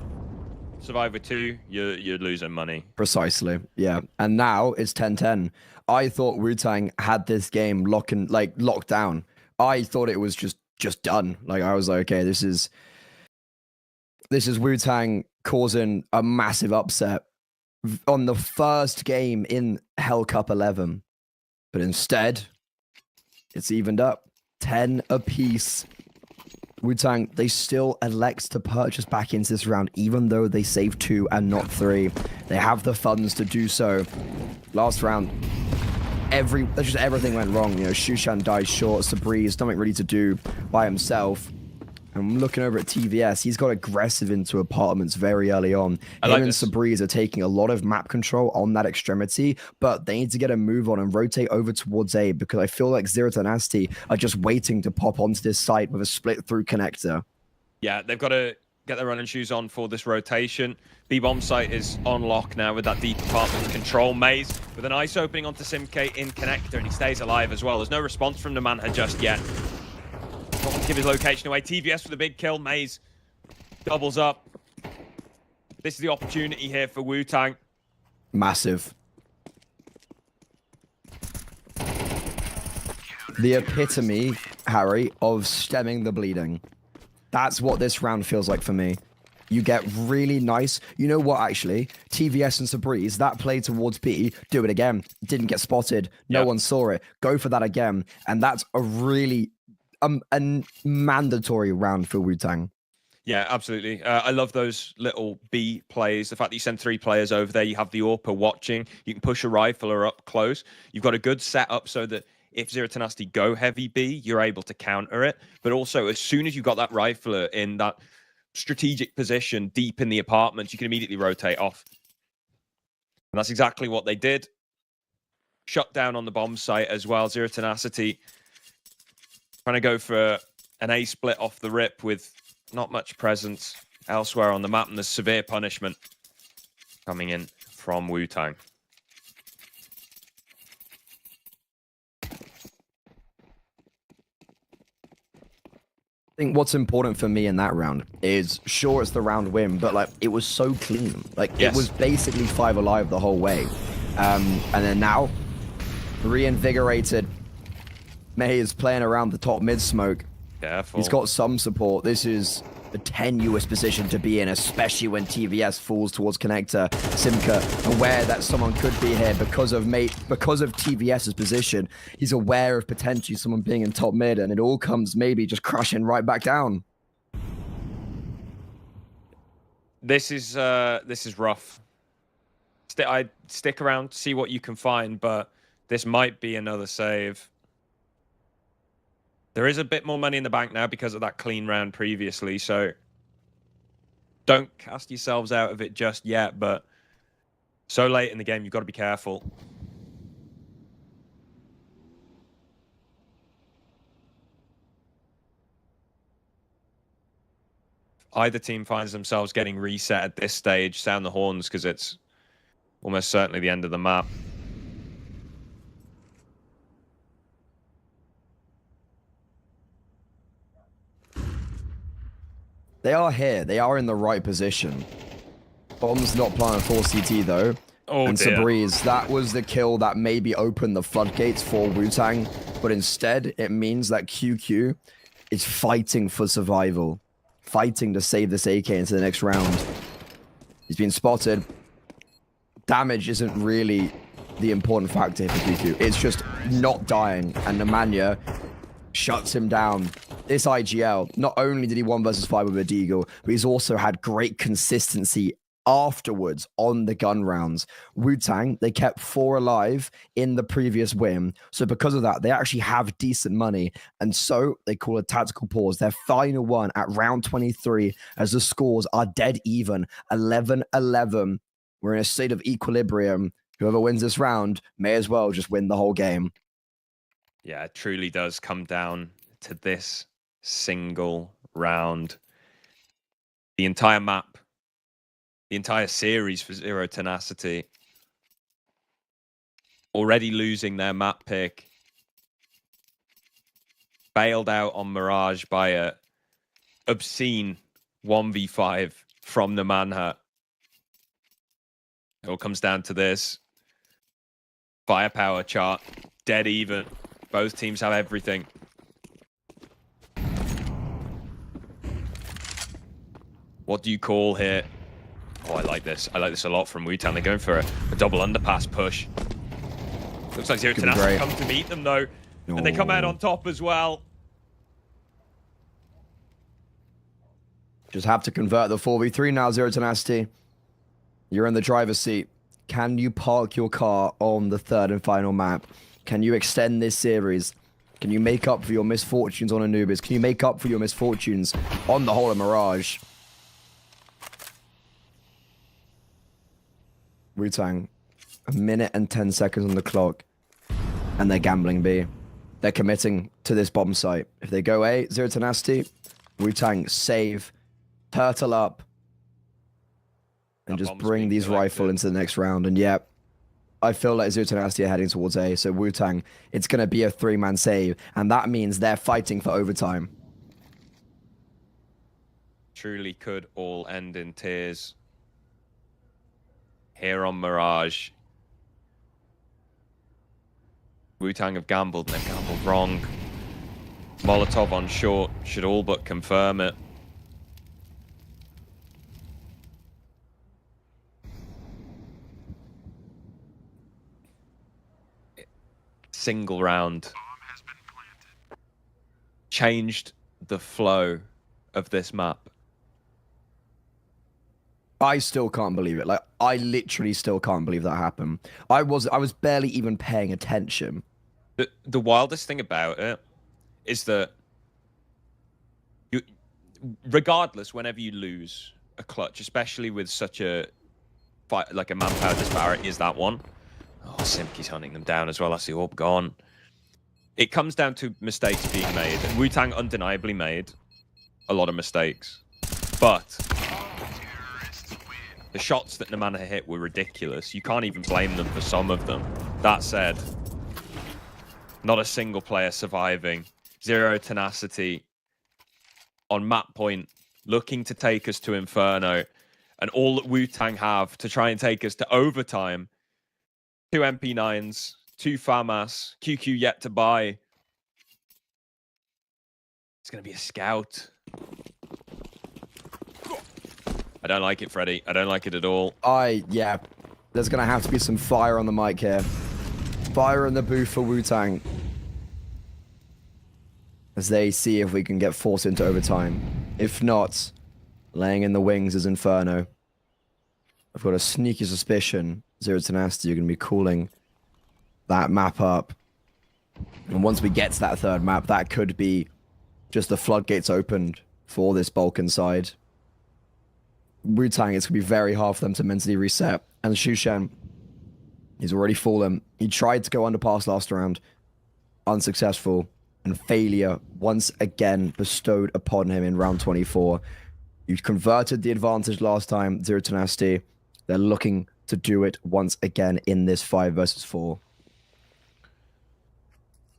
Survive with 2, you're losing money. Precisely, yeah. And now it's 10-10. I thought Wu-Tang had this game locked down. I thought it was just done. Like, I was like, okay, this is Wu-Tang causing a massive upset on the first game in Hellcup 11. But instead, it's evened up. 10 apiece. Wu-Tang, they still elect to purchase back into this round, even though they saved 2 and not 3. They have the funds to do so. Last round, everything went wrong. You know, Shushan dies short, Sibreeze, nothing really to do by himself. I'm looking over at TVS. He's got aggressive into apartments very early on. Him and Sibreeze are taking a lot of map control on that extremity, but they need to get a move on and rotate over towards A, because I feel like Zero Tenacity are just waiting to pop onto this site with a split through connector. Yeah, they've got to get their running shoes on for this rotation. B-bomb site is on lock now with that deep apartment control. Maze with an ice opening onto Simk in connector, and he stays alive as well. There's no response from the Manha just yet. Don't want to give his location away. TVS with a big kill. Maze doubles up. This is the opportunity here for Wu-Tang. Massive. The epitome, Harry, of stemming the bleeding. That's what this round feels like for me. You get really nice. You know what, actually? TVS and Sibreeze, that play towards B, do it again. Didn't get spotted. No one saw it. Go for that again. And that's a really... a mandatory round for Wu-Tang. Yeah, absolutely. I love those little B plays. The fact that you send 3 players over there, you have the AWPer watching. You can push a rifler up close. You've got a good setup so that if Zero Tenacity go heavy B, you're able to counter it. But also, as soon as you've got that rifler in that strategic position deep in the apartment, you can immediately rotate off. And that's exactly what they did. Shut down on the bomb site as well. Zero Tenacity trying to go for an A split off the rip with not much presence. elsewhere on the map, and there's severe punishment coming in from Wu-Tang. I think what's important for me in that round is, sure, it's the round win, but like it was so clean. Like yes. It was basically 5 alive the whole way. And then now, reinvigorated. May is playing around the top mid smoke. Careful. He's got some support. This is a tenuous position to be in, especially when TVS falls towards connector. Simka aware that someone could be here because of TVS's position. He's aware of potentially someone being in top mid, and it all comes maybe just crashing right back down. This is rough. I'd stick around, see what you can find, but this might be another save. There is a bit more money in the bank now because of that clean round previously, so don't cast yourselves out of it just yet, but so late in the game, you've got to be careful. Either team finds themselves getting reset at this stage, sound the horns, because it's almost certainly the end of the map. They are here. They are in the right position. Bomb's not planted for CT though. Oh, and dear. Sabreeze, that was the kill that maybe opened the floodgates for Wu-Tang, but instead it means that QQ is fighting for survival, fighting to save this AK into the next round. He's been spotted. Damage isn't really the important factor here for QQ. It's just not dying, and Nemanja shuts him down. This IGL, not only did he 1 versus 5 with a Deagle, but he's also had great consistency afterwards on the gun rounds. Wu-Tang, they kept 4 alive in the previous win. So because of that, they actually have decent money. And so they call a tactical pause. Their final one at round 23 as the scores are dead even. 11-11. We're in a state of equilibrium. Whoever wins this round may as well just win the whole game. Yeah, it truly does come down to this single round. The entire map, the entire series for Zero Tenacity, already losing their map pick, bailed out on Mirage by a obscene 1v5 from the Manhunt. It all comes down to this. Firepower chart, dead even. Both teams have everything. What do you call here? Oh, I like this. I like this a lot from Wu-Tang. They're going for a double underpass push. Looks like Zero Tenacity come to meet them, though. No. And they come out on top as well. Just have to convert the 4v3 now, Zero Tenacity. You're in the driver's seat. Can you park your car on the 3rd and final map? Can you extend this series? Can you make up for your misfortunes on Anubis? Can you make up for your misfortunes on the whole of Mirage? Wu-Tang, 1 minute and 10 seconds on the clock. And they're gambling B. They're committing to this bomb site. If they go A, Zero Tenacity, Wu-Tang save, turtle up, and just bring these rifle into the next round. And yeah, I feel like Zero Tenacity are heading towards A. So Wu-Tang, it's going to be a 3-man save. And that means they're fighting for overtime. Truly could all end in tears. Here on Mirage. Wu-Tang have gambled, and they've gambled wrong. Molotov on short should all but confirm it. Single round. Changed the flow of this map. I still can't believe it. Like, I literally still can't believe that happened. I was barely even paying attention. The wildest thing about it is that you, regardless, whenever you lose a clutch, especially with such a fight, like a manpower disparity as that one. Oh, Simki's hunting them down as well. I see orb gone. It comes down to mistakes being made. And Wu-Tang undeniably made a lot of mistakes. But The shots that Namana hit were ridiculous. You can't even blame them for some of them. That said, not a single player surviving. Zero tenacity on map point, looking to take us to Inferno. And all that Wu-Tang have to try and take us to overtime. 2 MP9s, 2 FAMAS, QQ yet to buy. It's going to be a scout. I don't like it, Freddy. I don't like it at all. Yeah. There's going to have to be some fire on the mic here. Fire in the booth for Wu-Tang. As they see if we can get forced into overtime. If not, laying in the wings is Inferno. I've got a sneaky suspicion Zero Tenacity are going to be calling that map up. And once we get to that third map, that could be just the floodgates opened for this Balkan side. Wu-Tang, it's going to be very hard for them to mentally reset. And Shushen, he's already fallen. He tried to go underpass last round. Unsuccessful. And failure once again bestowed upon him in round 24. You converted the advantage last time, Zero Tenacity. They're looking to do it once again in this 5 versus 4.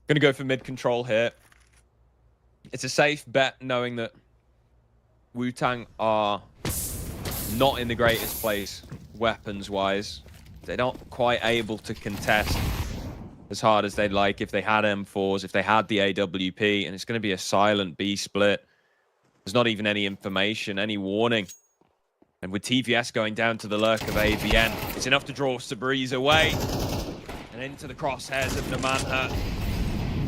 Gonna go for mid control here. It's a safe bet knowing that Wu-Tang are not in the greatest place weapons-wise. They're not quite able to contest as hard as they'd like if they had M4s, if they had the AWP, and it's going to be a silent B split. There's not even any information, any warning. And with TVS going down to the lurk of AVN, it's enough to draw Sabreeze away. And into the crosshairs of Namana.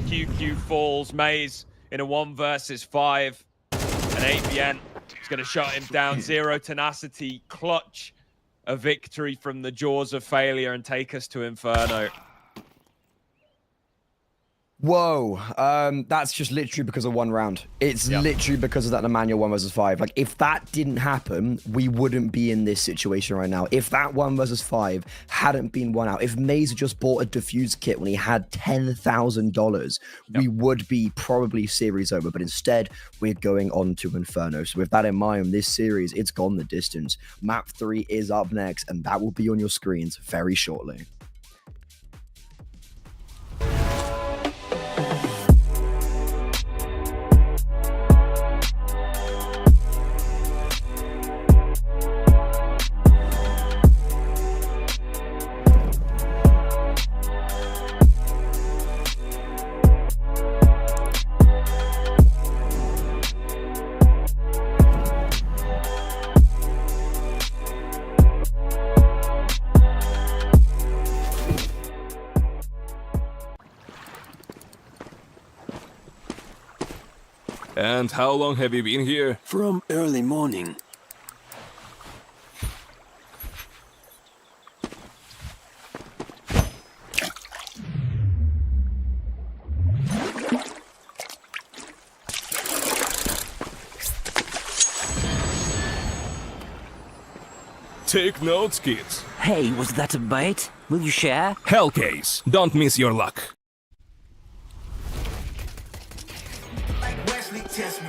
QQ falls, Maze in a 1 versus 5. And AVN is going to shut him down. Zero Tenacity clutch a victory from the jaws of failure and take us to Inferno. Whoa, that's just literally because of 1 round. It's literally because of that Nemanja 1 versus 5. Like, if that didn't happen, we wouldn't be in this situation right now. If that 1 versus 5 hadn't been won out, if Maze had just bought a defuse kit when he had $10,000, we would be probably series over. But instead, we're going on to Inferno. So with that in mind, this series, it's gone the distance. Map 3 is up next, and that will be on your screens very shortly. And how long have you been here? From early morning. Take notes, kids. Hey, was that a bait? Will you share? Hellcase, don't miss your luck. Test me.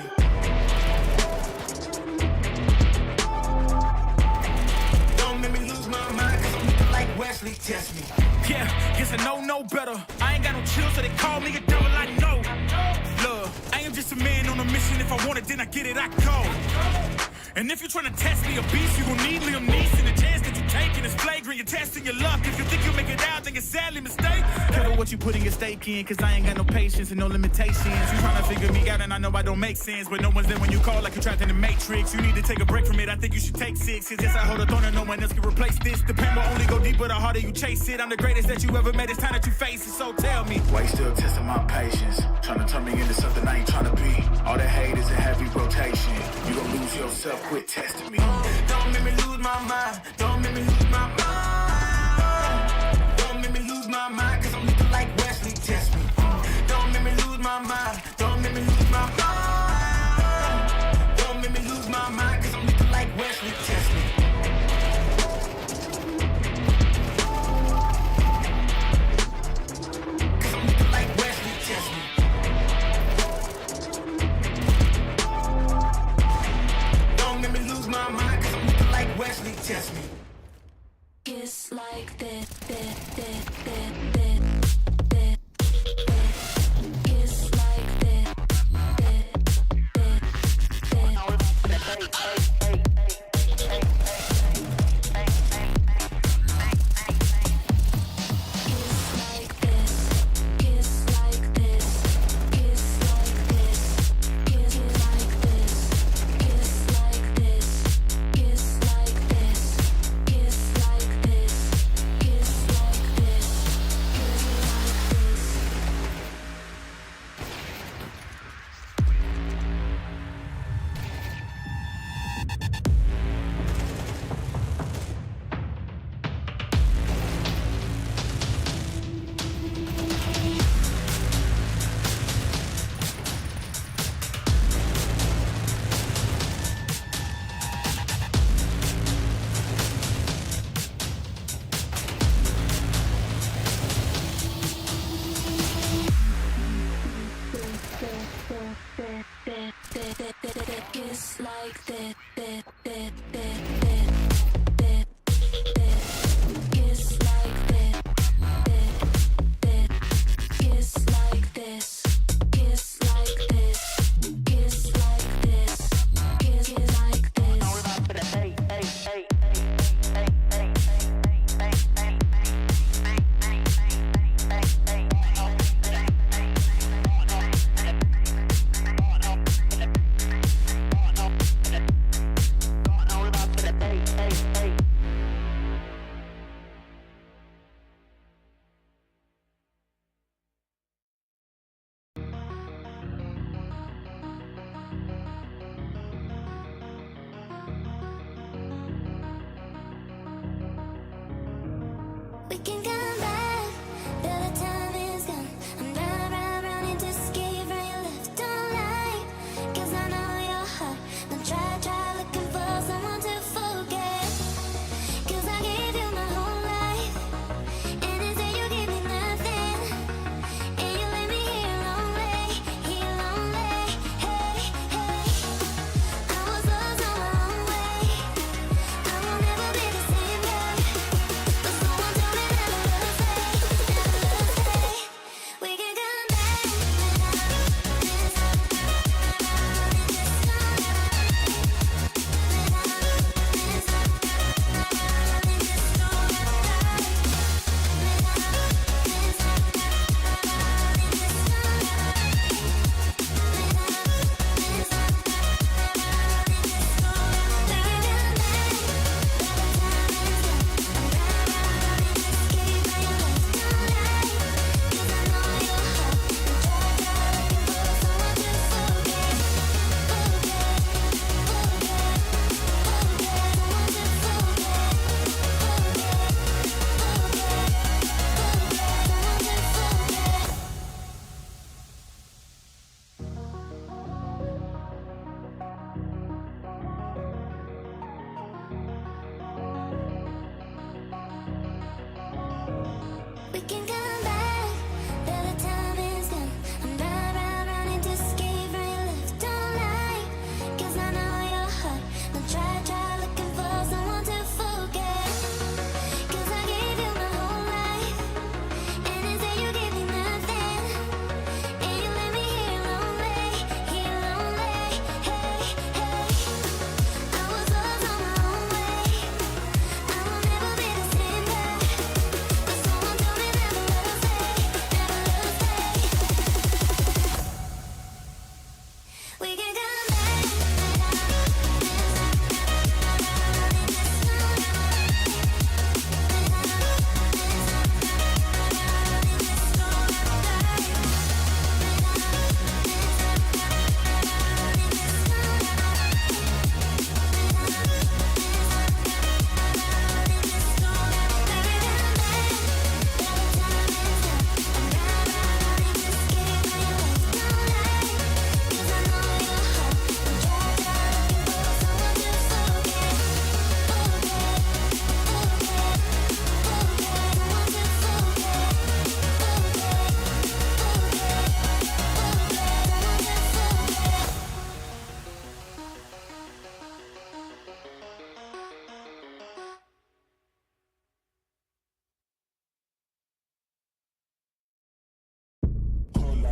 Don't make me lose my mind, cause I'm looking like Wesley. Test me. Yeah, guess I know no better. I ain't got no chill, so they call me a devil. I know. Look, I am just a man on a mission. If I want it, then I get it, I go. And if you're trying to test me a beast, you gon' need Liam Neeson. The chance that you taking is flagrant. You're testing your luck. If you think you'll make it out, then you're sadly mistaken. Careful what you putting your stake in, cause I ain't got no patience and no limitations. You trying to figure me out, and I know I don't make sense. But no one's there when you call like you're trapped in the Matrix. You need to take a break from it. I think you should take 6. Cause yes, I hold a thorn and no one else can replace this. The pain will only go deeper the harder you chase it. I'm the greatest that you ever met. It's time that you face it. So tell me, why you still testing my patience? Trying to turn me into something I ain't trying to be. All that hate is in heavy rotation. You gon' lose yourself. Quit testing me. Don't make me lose my mind. Don't make me lose my mind. Don't make me lose my mind, cause I'm looking like Wesley. Test me. Don't make me lose my mind. Don't make me lose my mind. Don't make me lose my mind, cause I'm looking like Wesley. Test me. Cause I'm looking like Wesley. Test me. Don't make me lose my mind, cause I'm looking like Wesley. Test me. We can come back, though the time is gone. I'm running to escape from your left. Don't lie, 'cause I know your heart. Don't try looking for someone to forget. 'Cause I gave you my whole life, and instead you gave me nothing. And you left me here lonely. Hey, hey. I was lost on my own way. I will never be the same girl. But someone told me that I love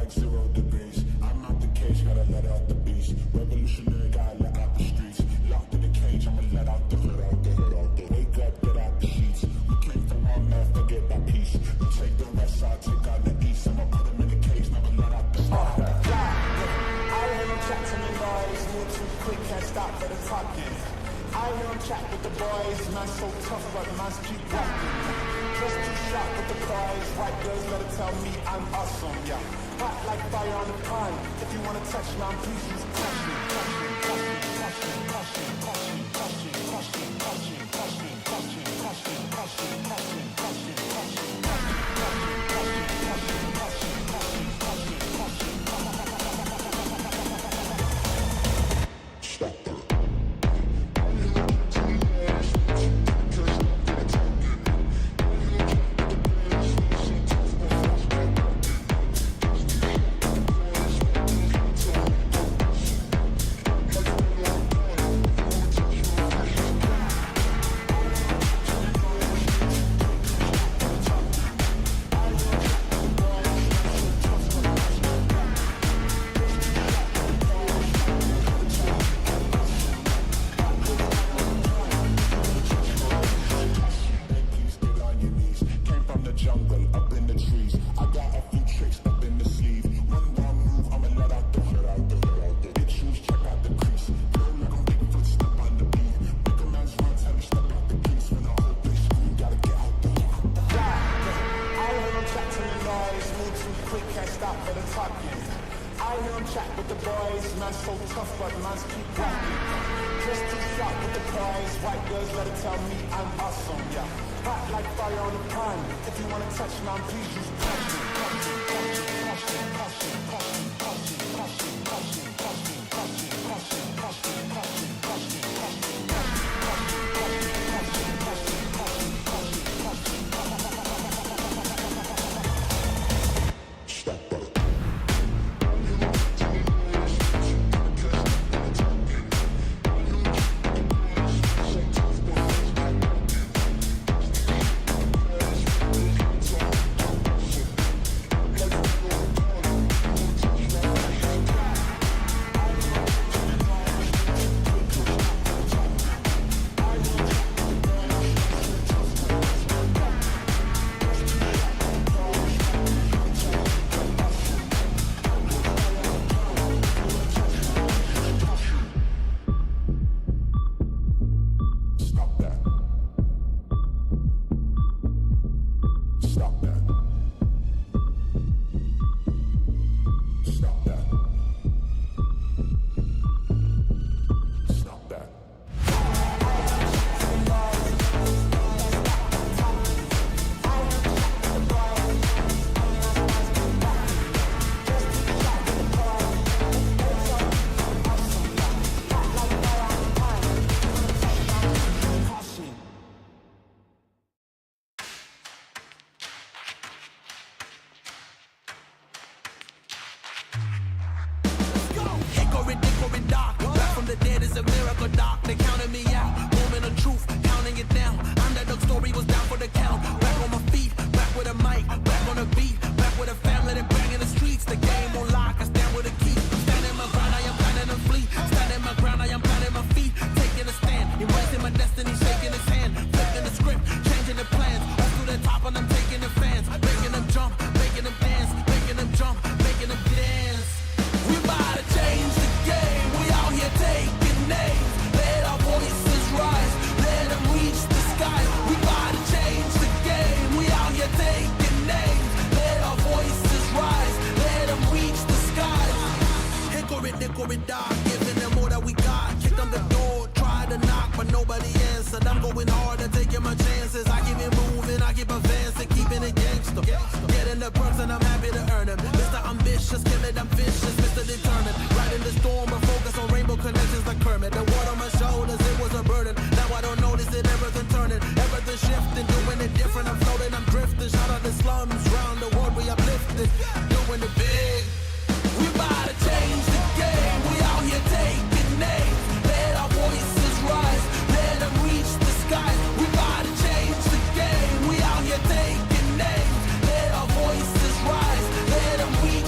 like 0 degrees. I'm out the cage, gotta let out the beast. Revolutionary, gotta let out the streets. Locked in the cage, I'ma let out the hood, out the hood, out the wake up, get out the sheets. We came from our man, forget that peace. You take the west side, take out the east. I'ma put him in the cage, never let out the start. I hear him chat to me boys, move too quick, can't stop for the talking. I hear him chat with the boys, man so tough, but man's keep walking. Just too sharp with the prize, white girls gotta tell me I'm awesome, yeah. Hot like fire on the pond, if you wanna touch me, please just touch me, touch me, touch me, touch me, touch me, touch me, touch me, touch me, touch me, touch me, touch me, touch me, touch me, touch me, touch me, touch me,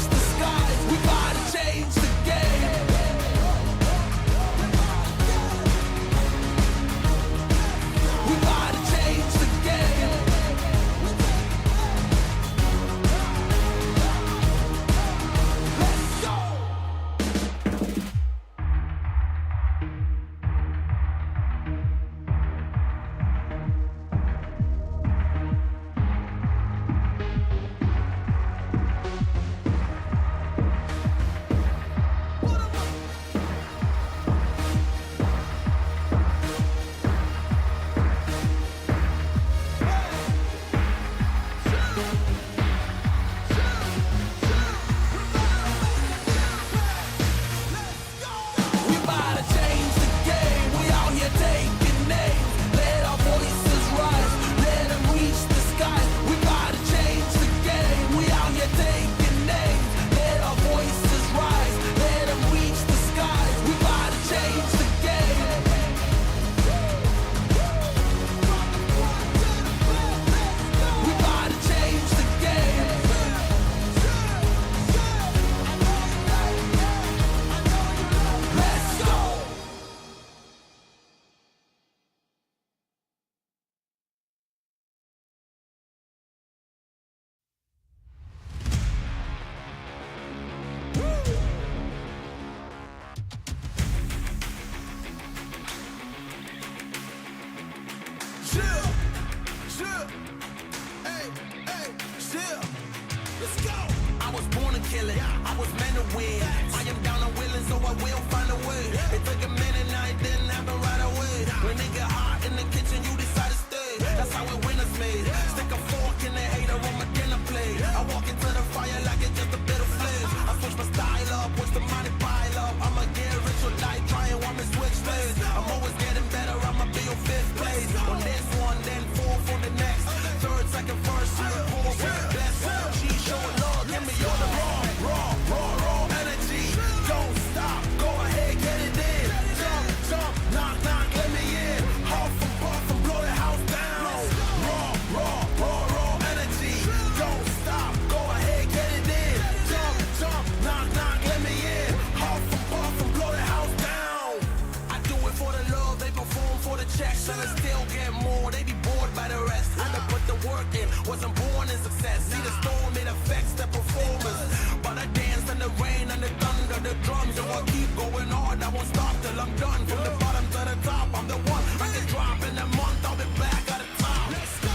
the sky. Yeah. Let's go. I was born to kill it. I was meant to win. I am down and willing, so I will find a way. It took a minute, now it didn't happen right away. When it get hot in the kitchen, you decide to stay. That's how it winners made. Stick a fork in the hater on my dinner plate. I walk into the fire like it's just a bit of flame. I switch my style up, watch the money pile up. I'ma get rich or die trying, want me switch lanes. I'm always getting better, I'ma be on 5th place. On this one, then 4th on the next. 3rd, 2nd, 1st, 4th, 5th, best. She showing love, give me all the raw energy. Don't stop, go ahead, get it in. Jump, knock, let me in. Huff and puff and blow the house down. Raw energy. Don't stop, go ahead, get it in. Jump, knock, let me in. Huff and puff and blow the house down. I do it for the love, they perform for the checks, and I still get more. They be bored by the rest. Had to put the work in, wasn't born in success. See the storm, it affects the performance. But I dance in the rain and the thunder, the drums. So I keep going hard, I won't stop till I'm done. From the bottom to the top, I'm the one. I can drop in a month, I'll be back at the top. Let's go.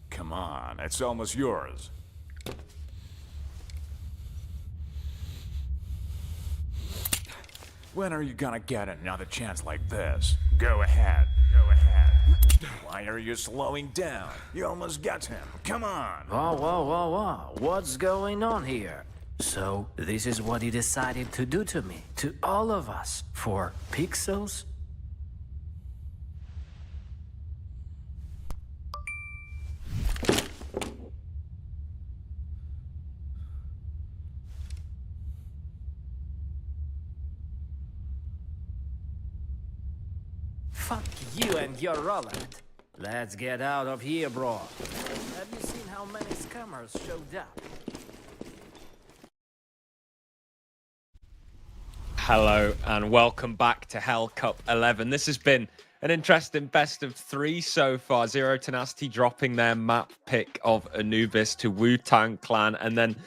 Come on, it's almost yours. When are you gonna get another chance like this? Go ahead. Why are you slowing down? You almost got him. Come on. Whoa. What's going on here? So, this is what you decided to do to me, to all of us, for pixels? Fuck you and your Roland. Let's get out of here, bro. Have you seen how many scammers showed up? Hello and welcome back to Hellcup 11. This has been an interesting best of 3 so far. Zero Tenacity dropping their map pick of Anubis to Wu-Tang Clan, and then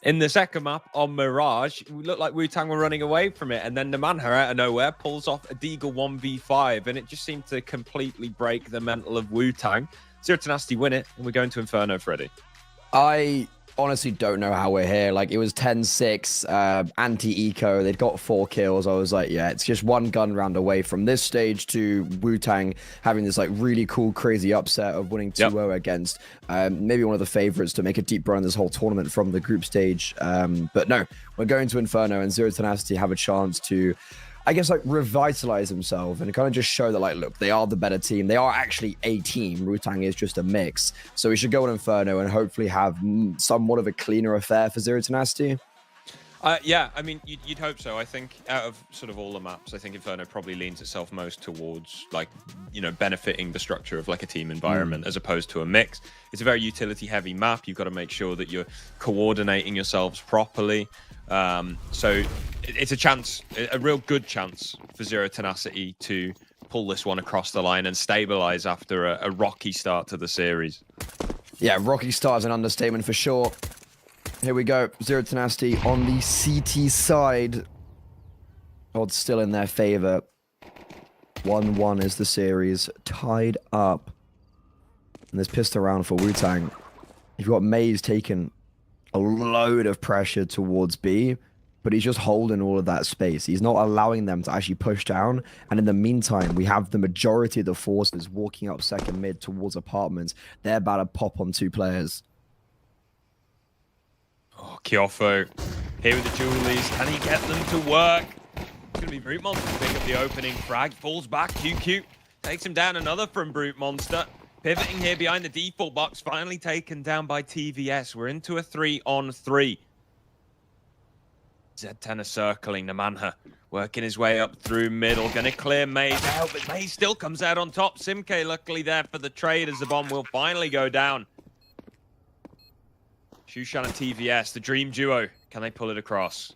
in the second map on Mirage, it looked like Wu-Tang were running away from it, and then Namanha out of nowhere pulls off a Deagle 1v5, and it just seemed to completely break the mental of Wu-Tang. Zero Tenacity win it, and we're going to Inferno, Freddy. I honestly don't know how we're here. Like, it was 10-6, anti-eco. They'd got 4 kills. I was like, yeah, it's just one gun round away from this stage to Wu-Tang having this, like, really cool, crazy upset of winning 2-0 against maybe one of the favorites to make a deep run in this whole tournament from the group stage. But no, we're going to Inferno, and Zero Tenacity have a chance to, I guess, like, revitalize themselves and kind of just show that, like, look, they are the better team. They are actually a team. Wu-Tang is just a mix. So we should go on Inferno and hopefully have somewhat of a cleaner affair for Zero Tenacity. Yeah, I mean, you'd hope so. I think out of sort of all the maps, I think Inferno probably leans itself most towards, like, you know, benefiting the structure of like a team environment as opposed to a mix. It's a very utility heavy map. You've got to make sure that you're coordinating yourselves properly. So it's a chance, a real good chance for Zero Tenacity to pull this one across the line and stabilize after a rocky start to the series. Yeah, rocky start is an understatement for sure. Here we go. Zero Tenacity on the CT side. Odds still in their favor. 1-1 is the series. Tied up. And there's pissed around for Wu-Tang. You've got Maze taking a load of pressure towards B, but he's just holding all of that space. He's not allowing them to actually push down. And in the meantime, we have the majority of the forces walking up second mid towards apartments. They're about to pop on 2 players. Oh, Kiofo here with the Julies. Can he get them to work? It's going to be Brute Monster to pick up the opening frag. Falls back. QQ takes him down. Another from Brute Monster. Pivoting here behind the default box. Finally taken down by TVS. We're into a 3-on-3. Z10 is circling Namanha. Working his way up through middle. Going to clear Maze out, but Maze still comes out on top. Simke luckily there for the trade as the bomb will finally go down. Shushan and TVS, the dream duo. Can they pull it across?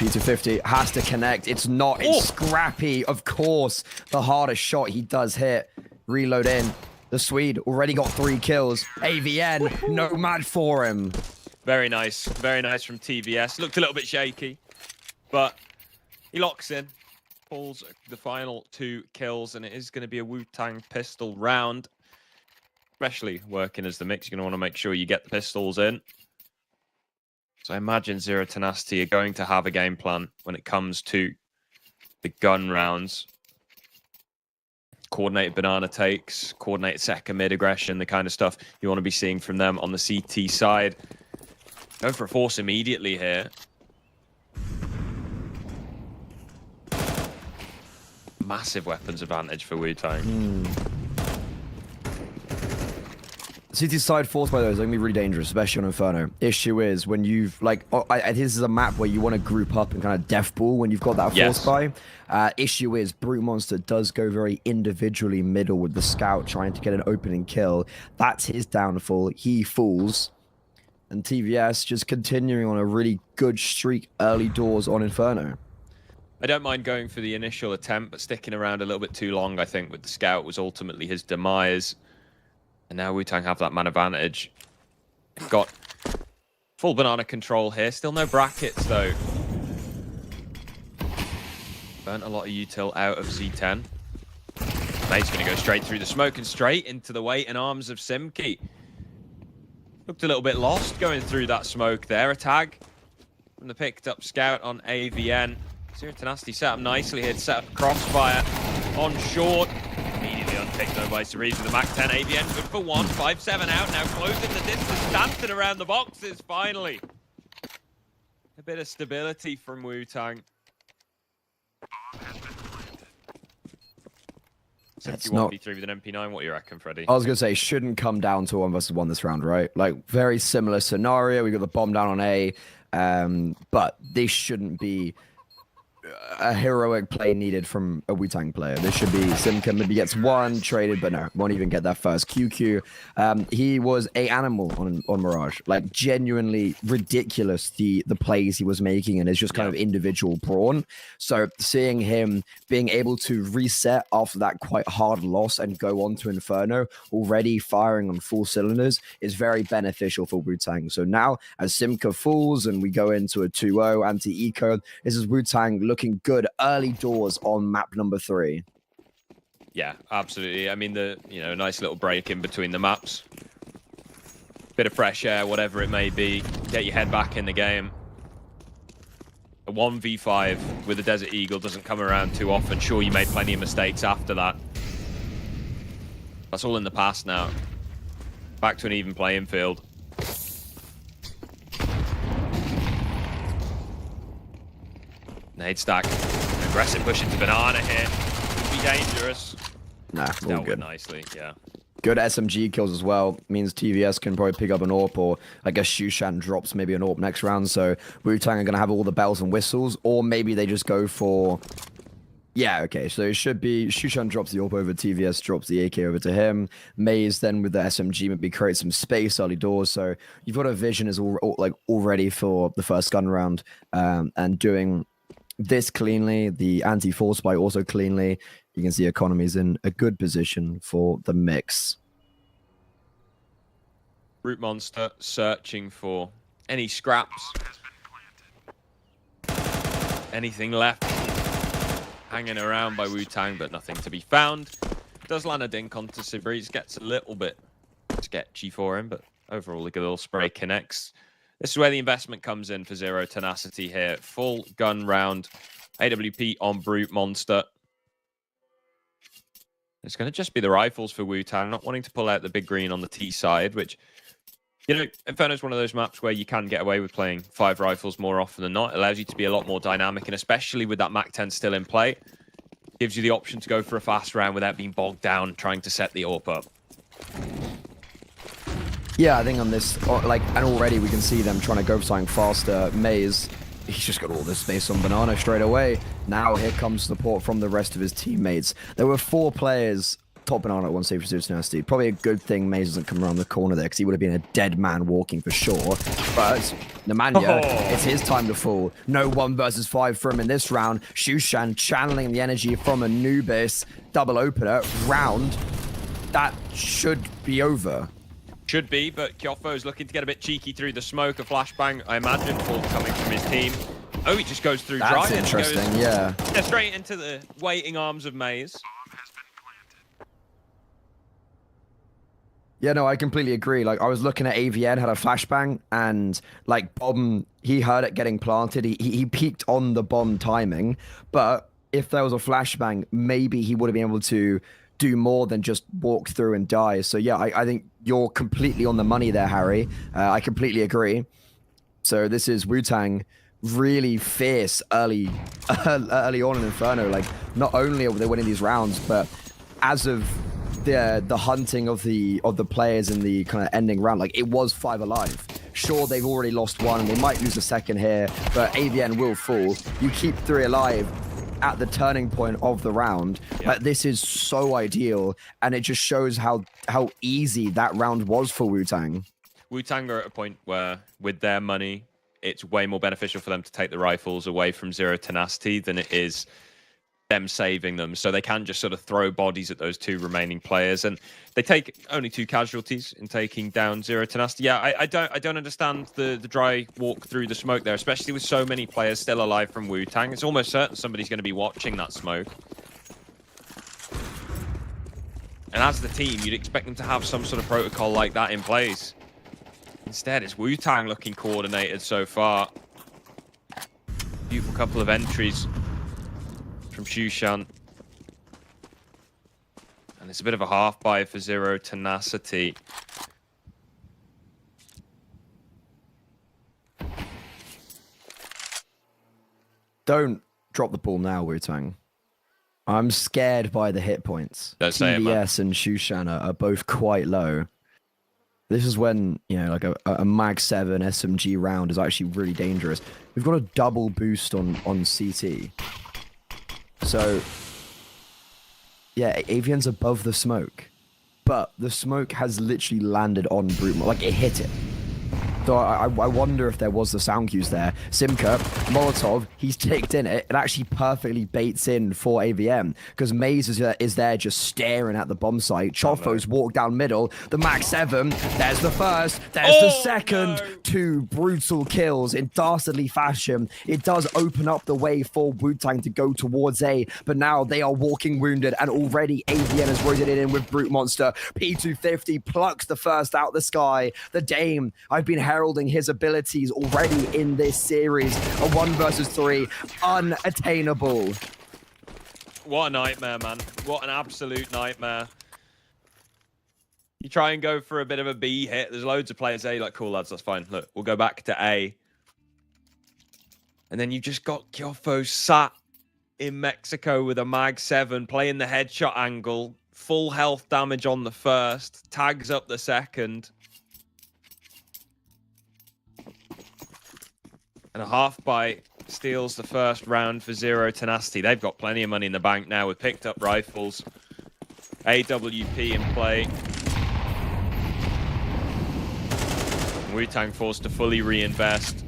P250 has to connect. It's not. It's Scrappy, of course. The hardest shot he does hit. Reload in. The Swede already got 3 kills. AVN, no match for him. Very nice from TVS. Looked a little bit shaky, but he locks in, pulls the final 2 kills, and it is going to be a Wu-Tang pistol round. Especially working as the mix, you're going to want to make sure you get the pistols in. So I imagine Zero Tenacity are going to have a game plan when it comes to the gun rounds. Coordinated banana takes, coordinated second mid aggression, the kind of stuff you want to be seeing from them on the CT side. Going for a force immediately here. Massive weapons advantage for Wu-Tang. CT side force, by the way, is going to be really dangerous, especially on Inferno. Issue is when you've, like, this is a map where you want to group up and kind of death ball when you've got that force by. Issue is Brute Monster does go very individually middle with the scout trying to get an opening kill. That's his downfall. He falls. And TVS just continuing on a really good streak early doors on Inferno. I don't mind going for the initial attempt, but sticking around a little bit too long, I think, with the scout was ultimately his demise. And now Wu-Tang have that man advantage. Got full banana control here. Still no brackets, though. Burnt a lot of util out of Z10. He's going to go straight through the smoke and straight into the weight and arms of Simki. Looked a little bit lost going through that smoke there. A tag from the picked up scout on AVN. Zero Tenacity set up nicely here to set up crossfire on short. Immediately unpicked though by Cerise with the Mac 10. AVN good for 1. 5-7 out now, closing the distance, dancing around the boxes finally. A bit of stability from Wu-Tang. That's not 1v3 with an MP9. What do you reckon, Freddie? I was going to say, shouldn't come down to 1 versus 1 this round, right? Like, very similar scenario. We got the bomb down on A, but this shouldn't be a heroic play needed from a Wu-Tang player. This should be Simka maybe gets 1 traded, but no, won't even get that first. QQ, he was a animal on Mirage. Like, genuinely ridiculous the plays he was making and his just kind of individual brawn. So seeing him being able to reset after that quite hard loss and go on to Inferno, already firing on full cylinders, is very beneficial for Wu-Tang. So now, as Simka falls and we go into a 2-0 anti-eco, this is Wu-Tang looking good early doors on map number 3. Yeah, absolutely. I mean, nice little break in between the maps. Bit of fresh air, whatever it may be. Get your head back in the game. A 1v5 with a Desert Eagle doesn't come around too often. Sure, you made plenty of mistakes after that. That's all in the past now. Back to an even playing field. Nade stack. Aggressive push into banana here. Could be dangerous. Nah, all good. Nicely, yeah. Good SMG kills as well. Means TVS can probably pick up an AWP, or I guess Shushan drops maybe an AWP next round. So Wu-Tang are going to have all the bells and whistles, or maybe they just go for... Yeah, okay, so it should be Shushan drops the AWP over, TVS drops the AK over to him. Maze then with the SMG maybe creates some space early doors. So you've got a vision is all ready for the first gun round, and doing this cleanly, the anti-force buy also cleanly. You can see economy's in a good position for the mix. Brute Monster searching for any scraps. Anything left hanging around by Wu-Tang, but nothing to be found. Does land a dink onto Sibreeze, gets a little bit sketchy for him, but overall a good little spray connects. This is where the investment comes in for Zero Tenacity here. Full gun round, AWP on Brute Monster. It's going to just be the rifles for Wu-Tang, not wanting to pull out the big green on the T side, which, Inferno is one of those maps where you can get away with playing 5 rifles more often than not. It allows you to be a lot more dynamic, and especially with that Mac 10 still in play, gives you the option to go for a fast round without being bogged down trying to set the AWP up. Yeah, I think on this, and already we can see them trying to go for something faster. Maze, he's just got all this space on banana straight away. Now here comes support from the rest of his teammates. There were 4 players top banana at 1 save for Zero Tenacity. Probably a good thing Maze doesn't come around the corner there, because he would have been a dead man walking for sure. But Nemanja, it's his time to fall. No 1 versus 5 for him in this round. Shushan channeling the energy from Anubis. Double opener. Round. That should be over. Should be, but Kyofo's looking to get a bit cheeky through the smoke. A flashbang, I imagine, full coming from his team. Oh, he just goes through dry. That's interesting, yeah. Straight into the waiting arms of Maze. Yeah, no, I completely agree. Like, I was looking at AVN, had a flashbang, and, like, bomb, he heard it getting planted. He peaked on the bomb timing, but if there was a flashbang, maybe he would have been able to do more than just walk through and die. So, yeah, I think you're completely on the money there, Harry. I completely agree. So this is Wu-Tang really fierce early on in Inferno. Like, not only are they winning these rounds, but as of the hunting of the players in the kind of ending round, like, it was 5 alive. Sure, they've already lost 1 and they might lose a second here, but AVN will fall. You keep 3 alive at the turning point of the round. Like, this is so ideal, and it just shows how easy that round was for Wu-Tang. Wu-Tang are at a point where, with their money, it's way more beneficial for them to take the rifles away from Zero Tenacity than it is them saving them. So they can just sort of throw bodies at those 2 remaining players, and they take only 2 casualties in taking down Zero Tenacity. Yeah, I don't understand the dry walk through the smoke there, especially with so many players still alive from Wu-Tang. It's almost certain somebody's going to be watching that smoke. And as the team, you'd expect them to have some sort of protocol like that in place. Instead, it's Wu-Tang looking coordinated so far. Beautiful couple of entries from Shushan. And it's a bit of a half-buy for Zero Tenacity. Don't drop the ball now, Wu-Tang. I'm scared by the hit points. Don't say it, man. TVS and Shushan are both quite low. This is when, you know, like a Mag 7 SMG round is actually really dangerous. We've got a double boost on CT. So, yeah, AVN's above the smoke. But the smoke has literally landed on Brute. Like, it hit it. So I wonder if there was the sound cues there. Simka, Molotov, he's ticked in it. It actually perfectly baits in for AVM, because Maze is there just staring at the bomb site. Chofo's walked down middle. The Max 7, there's the first, there's the second. No. 2 brutal kills in dastardly fashion. It does open up the way for Wu-Tang to go towards A, but now they are walking wounded, and already AVM has rotated in with Brute Monster. P250 plucks the first out the sky. The Dame, I've been heralding his abilities already in this series. A 1 versus 3, unattainable. What a nightmare, man. What an absolute nightmare. You try and go for a bit of a B hit. There's loads of players A, like, cool, lads, that's fine. Look, we'll go back to A. And then you just got Kyofo sat in Mexico with a Mag 7, playing the headshot angle. Full health damage on the first. Tags up the second. And a half-bite steals the first round for Zero Tenacity. They've got plenty of money in the bank now with picked up rifles. AWP in play. Wu-Tang forced to fully reinvest.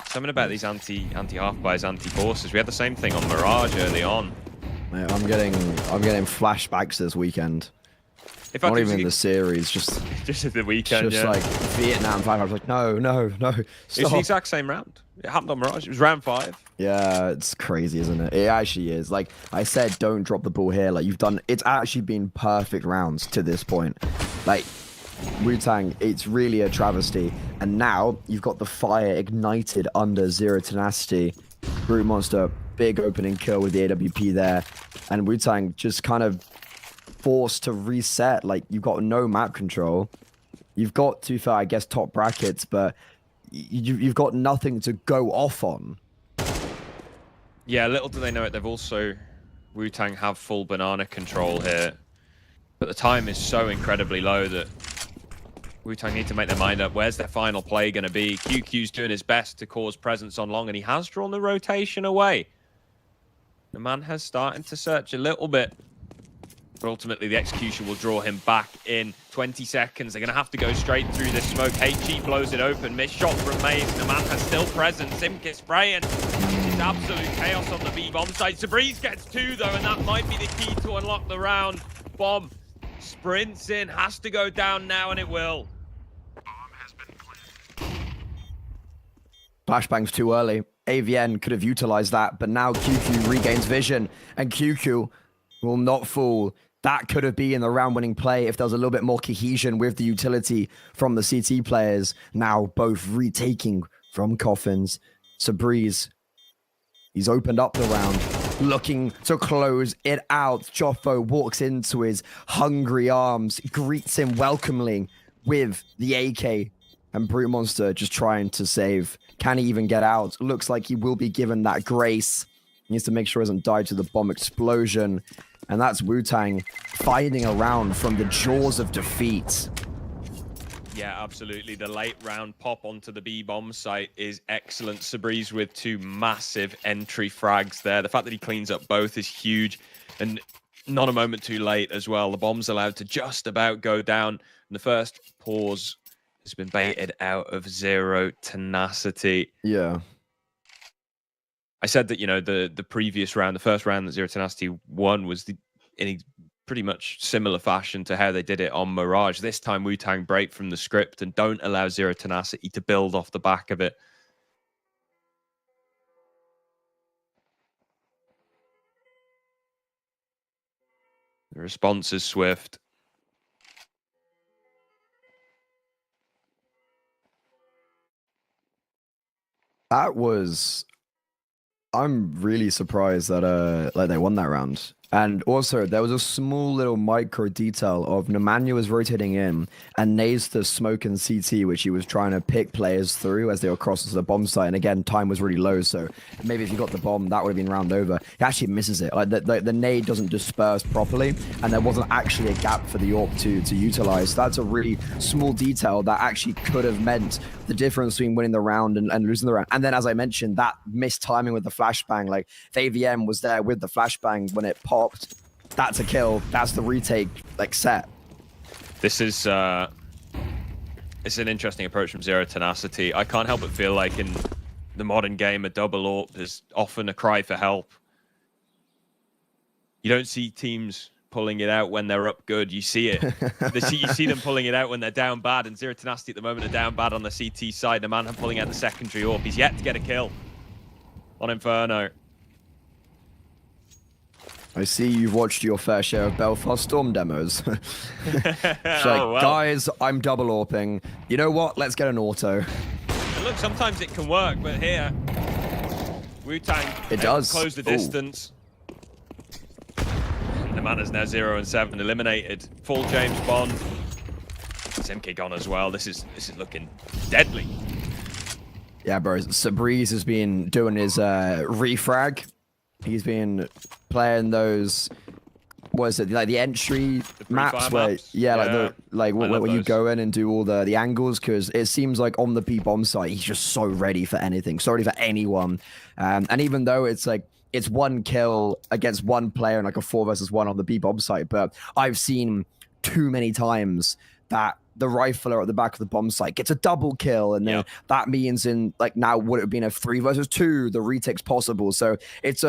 Something about these anti-half-buys, anti-forces. We had the same thing on Mirage early on. Mate, I'm getting flashbacks this weekend. If Not even the series, just at the weekend. Just like Vietnam 5. I was like, no, stop. It's the exact same round. It happened on Mirage. It was round 5. Yeah, it's crazy, isn't it? It actually is. Like I said, don't drop the ball here. Like, you've done. It's actually been perfect rounds to this point. Like, Wu-Tang, it's really a travesty. And now you've got the fire ignited under Zero Tenacity. Brute Monster, big opening kill with the AWP there, and Wu-Tang just kind of forced to reset. Like, you've got no map control. You've got, to fair, I guess, top brackets, but you've got nothing to go off on. Yeah, little do they know it. They've also, Wu-Tang have full banana control here, but the time is so incredibly low that Wu-Tang need to make their mind up. Where's their final play going to be? QQ's doing his best to cause presence on long, and he has drawn the rotation away. The man has started to search a little bit. But ultimately, the execution will draw him back in 20 seconds. They're going to have to go straight through this smoke. HG blows it open. Missed shot from Maze. The man has still presence. Simkis spraying. It's absolute chaos on the B bomb site. Sabreeze gets 2, though, and that might be the key to unlock the round. Bomb sprints in. Has to go down now, and it will. Flashbang's too early. AVN could have utilized that, but now QQ regains vision, and QQ will not fall. That could have been the round-winning play if there was a little bit more cohesion with the utility from the CT players. Now both retaking from coffins. Sabreeze, he's opened up the round, looking to close it out. Joffo walks into his hungry arms, greets him welcomingly with the AK, and Brute Monster just trying to save. Can he even get out? Looks like he will be given that grace. He needs to make sure he doesn't die to the bomb explosion. And that's Wu-Tang fighting around from the jaws of defeat. Yeah, absolutely. The late round pop onto the B-bomb site is excellent. Sabreeze with 2 massive entry frags there. The fact that he cleans up both is huge. And not a moment too late as well. The bomb's allowed to just about go down. And the first pause has been baited out of Zero Tenacity. Yeah. I said that, you know, the previous round, the first round that Zero Tenacity won was in a pretty much similar fashion to how they did it on Mirage. This time, Wu-Tang break from the script and don't allow Zero Tenacity to build off the back of it. The response is swift. That was... I'm really surprised that like they won that round. And also, there was a small little micro detail of Nemanja was rotating in and Naze the smoke and CT, which he was trying to pick players through as they were crossing to the bomb site. And again, time was really low, so maybe if you got the bomb, that would have been round over. He actually misses it. Like the nade doesn't disperse properly, and there wasn't actually a gap for the AWP to utilize. That's a really small detail that actually could have meant the difference between winning the round and losing the round. And then, as I mentioned, that missed timing with the flashbang. Like, if AVM was there with the flashbang when it popped, that's a kill. That's the retake, like, set. This is it's an interesting approach from Zero Tenacity. I can't help but feel like in the modern game, a double AWP is often a cry for help. You don't see teams pulling it out when they're up good. You see it. You see them pulling it out when they're down bad, and Zero Tenacity at the moment are down bad on the CT side. The man pulling out the secondary AWP. He's yet to get a kill on Inferno. I see you've watched your fair share of Belfast Storm demos. It's like, oh, well. Guys, I'm double AWPing. You know what? Let's get an auto. And look, sometimes it can work, but here, Wu-Tang does close the distance. And the man is now 0 and 7, eliminated. Full James Bond. Simkig on as well. This is looking deadly. Yeah, bro. Sabreeze has been doing his refrag. He's been playing those, what is it, like the entry maps where, yeah, like where you go in and do all the angles, because it seems like on the B-bomb site, he's just so ready for anything, so ready for anyone. And even though it's like, it's one kill against one player and like a 4 versus 1 on the B-bomb site, but I've seen too many times that the rifler at the back of the bomb site gets a double kill, and then that means in like now would it have been a 3 versus 2, the retake's possible. So it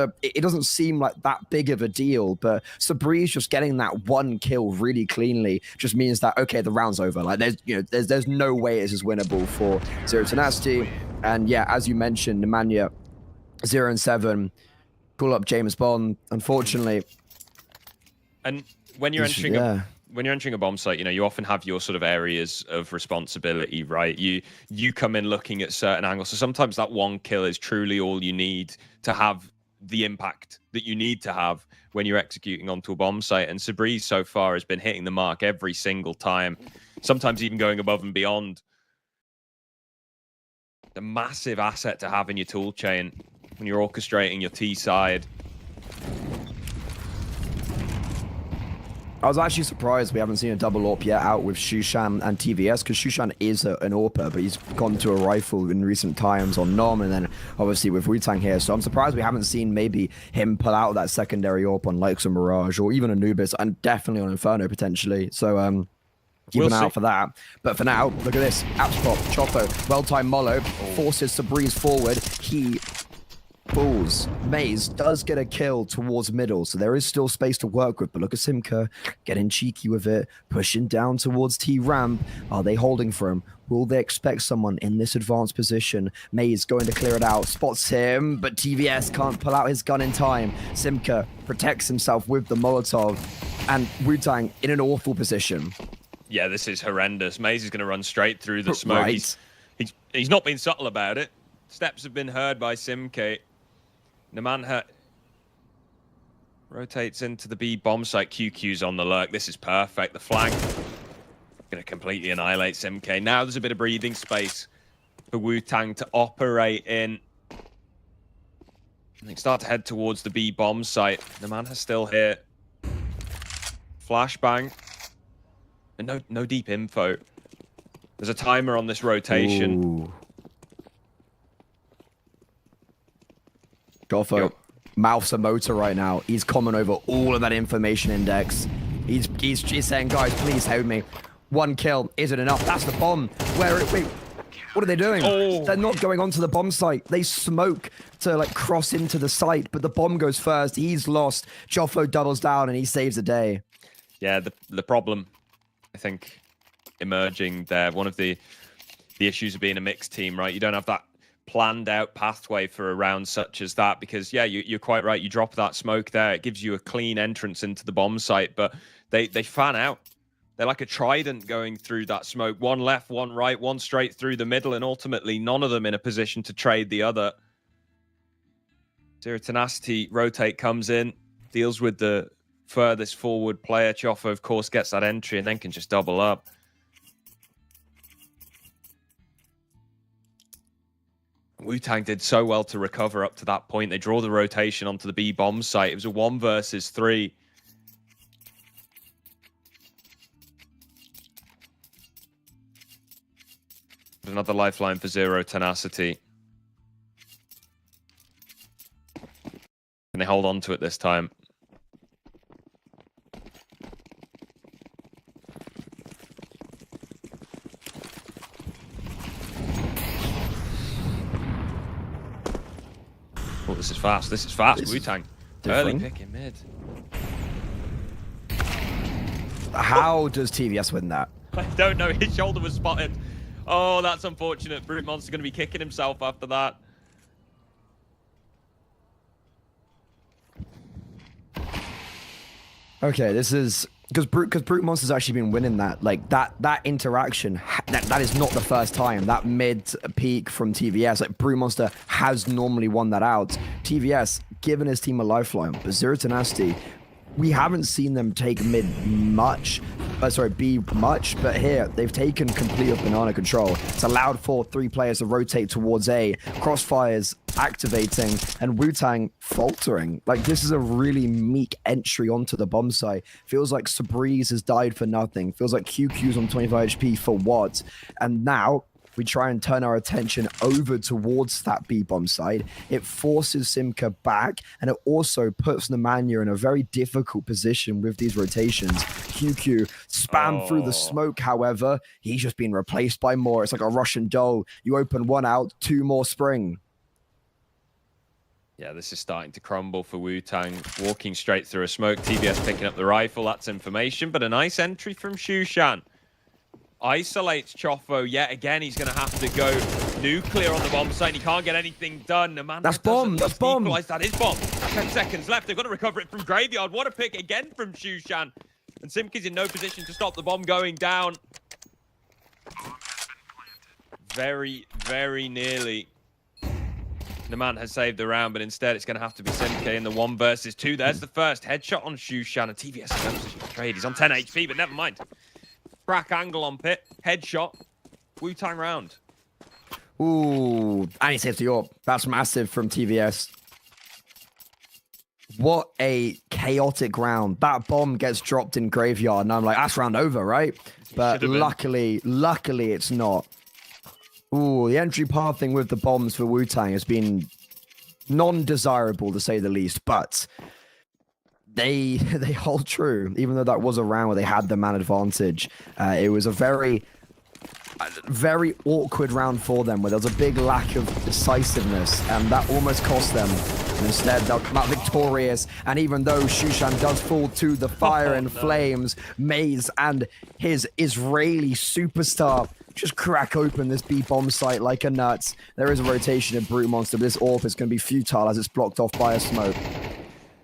doesn't seem like that big of a deal, but Sabreeze just getting that one kill really cleanly just means that, okay, the round's over. Like there's no way this is winnable for Zero Tenacity. And yeah, as you mentioned, Nemanja 0 and 7, pull up James Bond, unfortunately. And when you're entering a bomb site, you know, you often have your sort of areas of responsibility, right? You come in looking at certain angles. So sometimes that one kill is truly all you need to have the impact that you need to have when you're executing onto a bomb site. And Sabreeze so far has been hitting the mark every single time, sometimes even going above and beyond. The massive asset to have in your tool chain when you're orchestrating your T side. I was actually surprised we haven't seen a double AWP yet out with Shushan and TVS, because Shushan is an AWPer, but he's gone to a rifle in recent times on Nom, and then obviously with Wu-Tang here. So I'm surprised we haven't seen maybe him pull out that secondary AWP on likes of Mirage or even Anubis, and definitely on Inferno potentially. So keep an eye out for that. But for now, look at this. Appspot, Chopo, well-timed Molo, forces to breeze forward. He falls. Maze does get a kill towards middle, so there is still space to work with. But look at Simka getting cheeky with it, pushing down towards T-Ramp. Are they holding for him? Will they expect someone in this advanced position? Maze going to clear it out, spots him, but TVS can't pull out his gun in time. Simka protects himself with the Molotov, and Wu-Tang in an awful position. Yeah, this is horrendous. Maze is going to run straight through the smoke. Right. He's not been subtle about it. Steps have been heard by Simke. Namanha rotates into the B bomb site. QQ's on the lurk. This is perfect. The flank going to completely annihilate Simke. Now there's a bit of breathing space for Wu-Tang to operate in. They start to head towards the B bomb site. Namanha's still here. Flashbang. And no deep info. There's a timer on this rotation. Ooh. Goffo mouths a motor right now. He's coming over all of that information index. He's saying, guys, please help me. One kill isn't enough. That's the bomb. Wait, what are they doing? Oh. They're not going onto the bomb site. They smoke to like cross into the site, but the bomb goes first. He's lost. Joffo doubles down and he saves the day. Yeah, the problem, I think, emerging there. One of the issues of being a mixed team, right? You don't have that planned out pathway for a round such as that, because yeah, you're quite right. You drop that smoke there, it gives you a clean entrance into the bomb site, but they fan out. They're like a trident going through that smoke. One left, one right, one straight through the middle, and ultimately none of them in a position to trade the other. Zero Tenacity rotate comes in, deals with the furthest forward player. Choffa, of course, gets that entry and then can just double up. Wu-Tang did so well to recover up to that point. They draw the rotation onto the B bomb site. It was a 1 versus 3. Another lifeline for Zero Tenacity. And they hold on to it this time. Oh, this is fast. This is fast. Wu-Tang early picking mid. How does TVS win that? I don't know. His shoulder was spotted. Oh, that's unfortunate. Brute Monster going to be kicking himself after that. Okay, this is because Brute Monster's actually been winning that. Like that interaction. That is not the first time. That mid peak from TVS. Like Brute Monster has normally won that out. TVS given his team a lifeline, but Zero Tenacity, we haven't seen them take mid much. B much, but here they've taken complete banana control. It's allowed for 3 players to rotate towards A. Crossfires activating and Wu-Tang faltering. Like this is a really meek entry onto the bomb site. Feels like Sabreeze has died for nothing. Feels like QQ's on 25 HP for what? And now we try and turn our attention over towards that B-bomb side. It forces Simka back, and it also puts Nemanja in a very difficult position with these rotations. QQ spam through the smoke, however, he's just been replaced by more. It's like a Russian doll. You open one out, 2 more spring. Yeah, this is starting to crumble for Wu-Tang. Walking straight through a smoke. TBS picking up the rifle. That's information, but a nice entry from Shushan. Isolates Choffo yet again. He's going to have to go nuclear on the bomb site. He can't get anything done. That's bomb. That's bomb. That is bomb. 10 seconds left. They've got to recover it from Graveyard. What a pick again from Shushan. And Simki's in no position to stop the bomb going down. Very, very nearly. The man has saved the round, but instead it's going to have to be Simke in the 1 versus 2. There's the first headshot on Shushan. And TVS is no position to trade. He's on 10 HP, but never mind. Crack angle on Pit. Headshot. Wu-Tang round. Ooh. And he saves the AWP. That's massive from TVS. What a chaotic round. That bomb gets dropped in graveyard, and I'm like, that's round over, right? But luckily it's not. Ooh, the entry pathing with the bombs for Wu-Tang has been non-desirable, to say the least, but they hold true. Even though that was a round where they had the man advantage, it was a very awkward round for them, where there was a big lack of decisiveness, and that almost cost them. And instead, they'll come out victorious, and even though Shushan does fall to the fire and flames, Maze and his Israeli superstar just crack open this B-bomb site like a nut. There is a rotation in Brute Monster, but this AWP is going to be futile as it's blocked off by a smoke.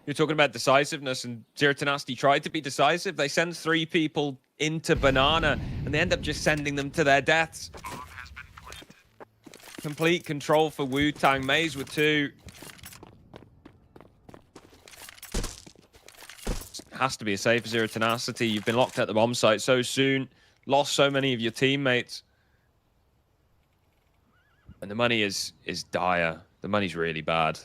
You're talking about decisiveness, and Zero to Nasty tried to be decisive. They send 3 people into Banana, and they end up just sending them to their deaths. Complete control for Wu-Tang. Maze with 2. Has to be a save for Zero Tenacity. You've been locked at the bomb site so soon. Lost so many of your teammates. And the money is dire. The money's really bad.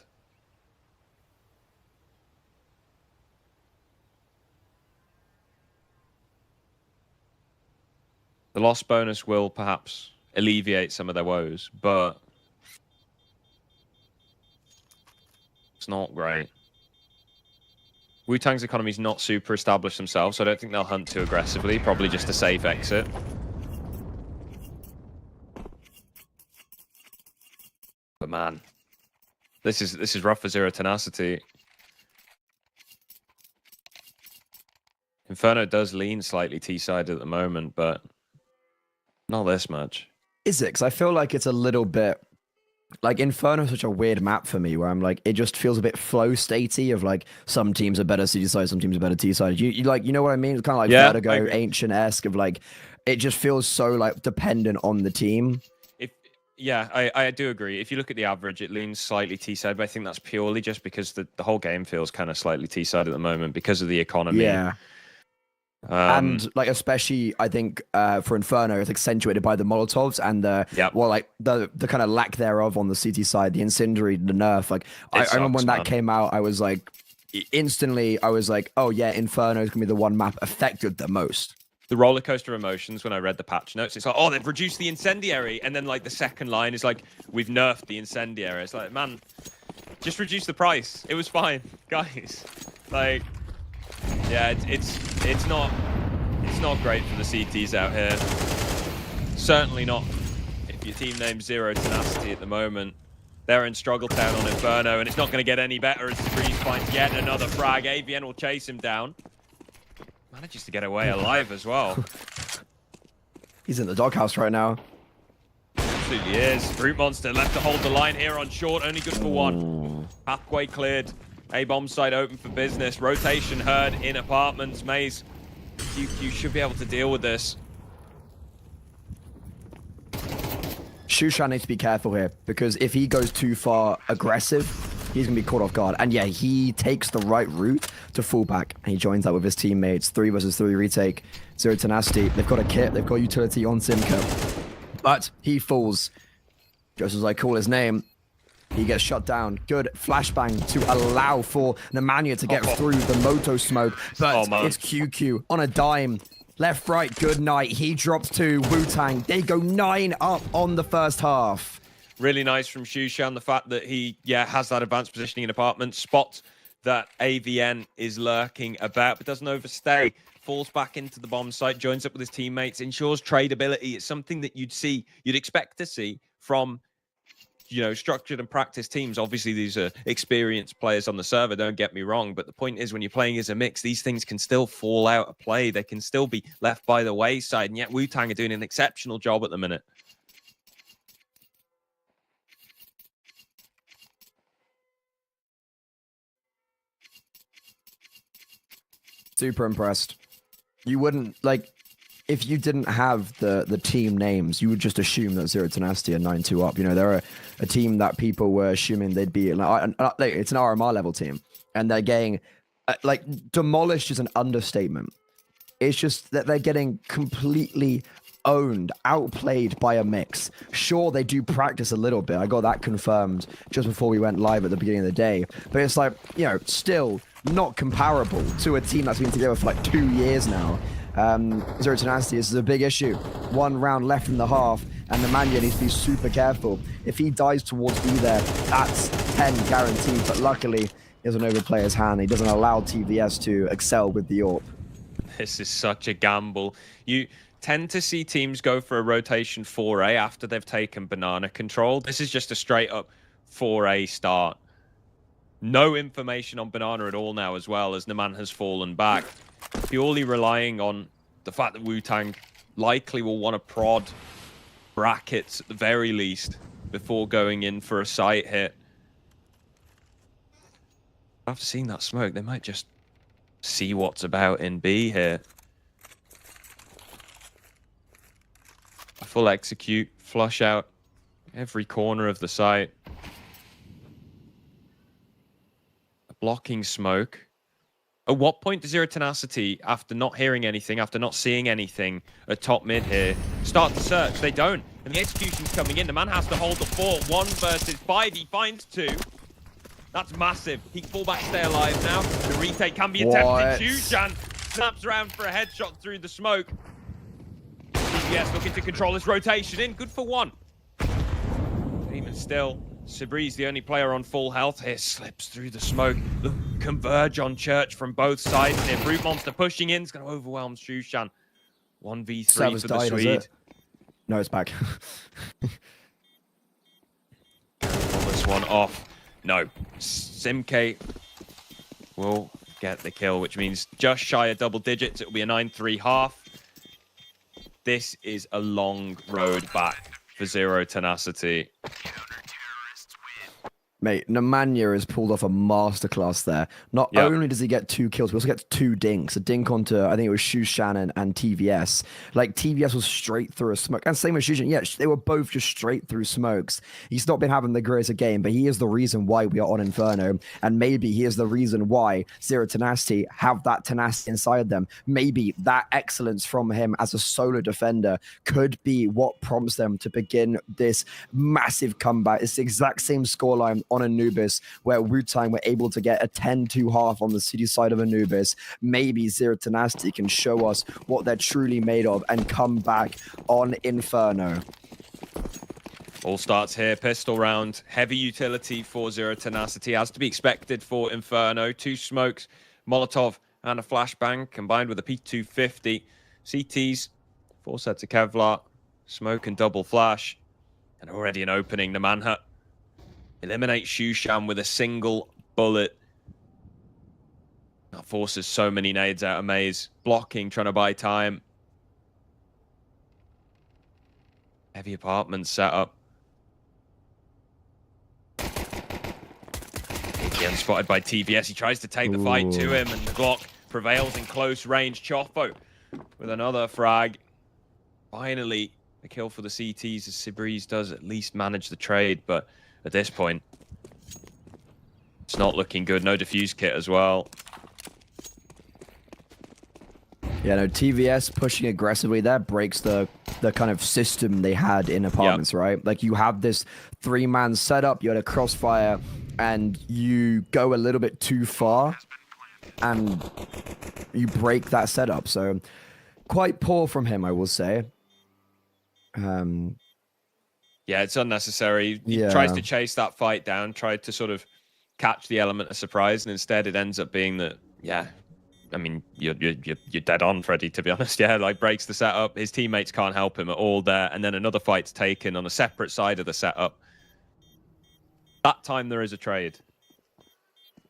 The loss bonus will perhaps alleviate some of their woes, but it's not great. Wu-Tang's economy's not super established themselves, so I don't think they'll hunt too aggressively. Probably just a safe exit. But man, this is rough for Zero Tenacity. Inferno does lean slightly T-side at the moment, but not this much. Is it? Because I feel like it's a little bit... Like, Inferno is such a weird map for me, where I'm like, it just feels a bit flow statey of like, some teams are better C side, some teams are better T side. You like, you know what I mean? It's kind of like Vertigo, Ancient-esque of like, it just feels so like dependent on the team. I do agree. If you look at the average, it leans slightly T-side, but I think that's purely just because the whole game feels kind of slightly T-side at the moment because of the economy. Yeah. And like, especially I think for Inferno, it's accentuated by the Molotovs and the the kind of lack thereof on the CT side, the Incendiary, the nerf. Like I remember when that came out, I was like, instantly, I was like, oh yeah, Inferno is gonna be the one map affected the most. The roller coaster of emotions when I read the patch notes. It's like, oh, they've reduced the Incendiary, and then like the second line is like, we've nerfed the Incendiary. It's like, man, just reduce the price. It was fine, guys. Like. Yeah, it's not great for the CTs out here. Certainly not if your team name's Zero Tenacity at the moment. They're in Struggle Town on Inferno, and it's not going to get any better as Freeze finds yet another frag. AVN will chase him down. Manages to get away alive as well. He's in the doghouse right now. Absolutely is. Brute Monster left to hold the line here on short, only good for 1. Pathway cleared. A-bomb site open for business. Rotation heard in apartments. Maze, QQ should be able to deal with this. Shushan needs to be careful here, because if he goes too far aggressive, he's going to be caught off guard. And yeah, he takes the right route to fall back, and he joins that with his teammates. 3 versus 3 retake. Zero Tenacity. They've got a kit. They've got utility on Simca. But he falls. Just as I call his name, he gets shut down. Good flashbang to allow for Nemanja to get through the Moto smoke. But it's QQ on a dime. Left, right, good night. He drops 2. Wu-Tang. They go 9 up on the first half. Really nice from Shushan. The fact that he, has that advanced positioning in apartment. Spots that AVN is lurking about, but doesn't overstay. Falls back into the bomb site, joins up with his teammates, ensures tradability. It's something that you'd expect to see from structured and practiced teams. Obviously, these are experienced players on the server, don't get me wrong, but the point is when you're playing as a mix, these things can still fall out of play. They can still be left by the wayside, and yet Wu-Tang are doing an exceptional job at the minute. Super impressed. You wouldn't, like, if you didn't have the team names, you would just assume that Zero Tenacity are 9-2 up. They're a team that people were assuming they'd be like, it's an RMR level team, and they're getting demolished is an understatement. It's just that they're getting completely owned, outplayed by a mix. Sure, they do practice a little bit. I got that confirmed just before we went live at the beginning of the day. But it's like, you know, still not comparable to a team that's been together for like 2 years now. Zero Tenacity, this is a big issue. 1 round left in the half, and Nemanja needs to be super careful. If he dies towards B there, that's 10 guaranteed. But luckily, he doesn't overplay his hand. He doesn't allow TVS to excel with the AWP. This is such a gamble. You tend to see teams go for a rotation 4A after they've taken banana control. This is just a straight up 4A start. No information on banana at all now as well, as Naman has fallen back. Purely relying on the fact that Wu-Tang likely will want to prod brackets at the very least before going in for a sight hit. After seeing that smoke, they might just see what's about in B here. A full execute, flush out every corner of the site. A blocking smoke. At what point does Zero Tenacity, after not hearing anything, after not seeing anything at top mid here, start to search? They don't. And the execution's coming in. The man has to hold the fort. 1 versus 5. He finds 2. That's massive. He can fall back, stay alive now. The retake can be attempted. Shushan snaps around for a headshot through the smoke. TVS looking to control this rotation in. Good for 1. Even still, Sabri's the only player on full health here. Slips through the smoke. The converge on Church from both sides here. Brute Monster pushing in. It's going to overwhelm Shushan. 1v3 for the Swede. No, it's back. Pull this one off. No. Simk will get the kill, which means just shy of double digits. It will be a 9-3 half. This is a long road back for Zero Tenacity. Mate, Nemanja has pulled off a masterclass there. Not only does he get 2 kills, he also gets 2 dinks. A dink onto, I think it was Shushan and TVS. Like, TVS was straight through a smoke. And same with Shushan. Yeah, they were both just straight through smokes. He's not been having the greatest game, but he is the reason why we are on Inferno. And maybe he is the reason why Zero Tenacity have that tenacity inside them. Maybe that excellence from him as a solo defender could be what prompts them to begin this massive comeback. It's the exact same scoreline on Anubis, where Wu-Tang were able to get a 10-2 half on the city side of Anubis. Maybe Zero Tenacity can show us what they're truly made of and come back on Inferno. All starts here. Pistol round. Heavy utility for Zero Tenacity, as to be expected for Inferno. 2 smokes, Molotov, and a flashbang combined with a P250. CTs, 4 sets of Kevlar, smoke and double flash. And already an opening. The Manhunt eliminates Shushan with a single bullet. That forces so many nades out of Maze. Blocking, trying to buy time. Heavy apartment setup. Again spotted by TVS. He tries to take the fight to him, and the Glock prevails in close range. Chofo with another frag. Finally, a kill for the CTs, as Sabriz does at least manage the trade, but at this point, it's not looking good. No defuse kit as well. Yeah, no, TVS pushing aggressively there breaks the kind of system they had in apartments, right? Like, you have this 3-man setup, you had a crossfire, and you go a little bit too far, and you break that setup. So, quite poor from him, I will say. Yeah, it's unnecessary. He tries to chase that fight down, tried to sort of catch the element of surprise, and instead it ends up being that, I mean, you're dead on, Freddy, to be honest. Yeah, like, breaks the setup. His teammates can't help him at all there, and then another fight's taken on a separate side of the setup. That time there is a trade.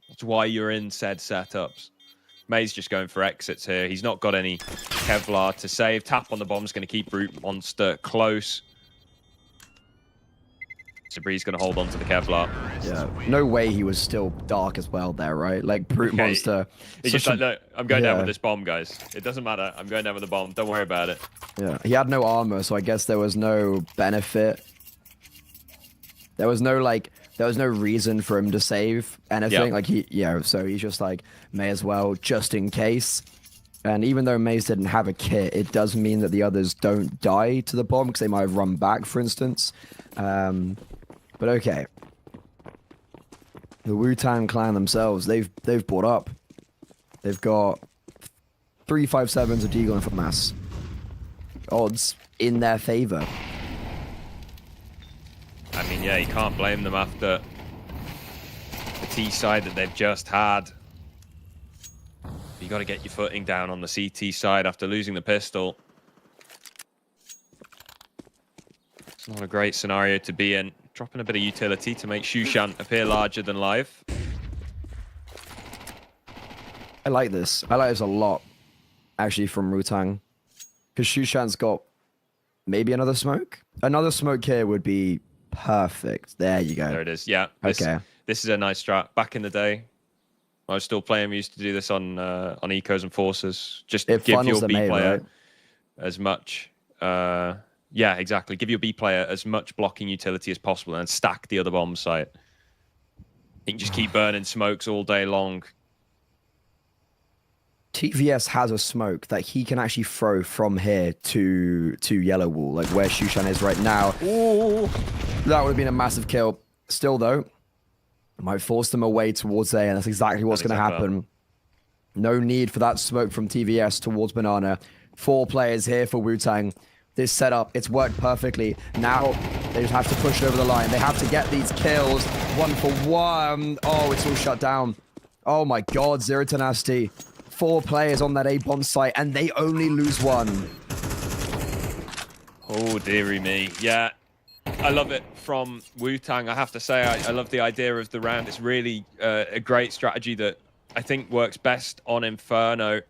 That's why you're in said setups. May's just going for exits here. He's not got any Kevlar to save. Tap on the bomb's going to keep Brute Monster close. Sabri's going to hold on to the Kevlar. Yeah, no way he was still dark as well there, right? Like, Brute Monster. He's just like, no, I'm going down with this bomb, guys. It doesn't matter. I'm going down with the bomb. Don't worry about it. Yeah, he had no armor, so I guess there was no benefit. There was no, like, there was no reason for him to save anything. Like, so he's just like, may as well, just in case. And even though Maze didn't have a kit, it does mean that the others don't die to the bomb because they might have run back, for instance. But okay. The Wu-Tang Clan themselves, they've brought up. They've got 357s of Deagle and FAMAS. Odds in their favor. I mean, yeah, you can't blame them after the T side that they've just had. You got to get your footing down on the CT side after losing the pistol. It's not a great scenario to be in. Dropping a bit of utility to make Shushan appear larger than life. I like this. I like this a lot, actually, from Wu-Tang. Because Shushan's got maybe another smoke? Another smoke here would be perfect. There you go. There it is. Yeah. Okay. This is a nice strat. Back in the day, I was still playing. We used to do this on ecos and forces. Just give your B player as much. Yeah, exactly. Give your B player as much blocking utility as possible and stack the other bomb site. You can just keep burning smokes all day long. TVS has a smoke that he can actually throw from here to yellow wall, like where Shushan is right now. Ooh, that would have been a massive kill. Still, though, it might force them away towards A, and that's exactly what's going to happen. No need for that smoke from TVS towards Banana. 4 players here for Wu-Tang. This setup, it's worked perfectly. Now, they just have to push it over the line. They have to get these kills. 1 for 1. Oh, it's all shut down. Oh my god, Zero Tenacity. 4 players on that A-bomb site, and they only lose 1. Oh, dearie me. Yeah, I love it from Wu-Tang. I have to say, I love the idea of the round. It's really a great strategy that I think works best on Inferno.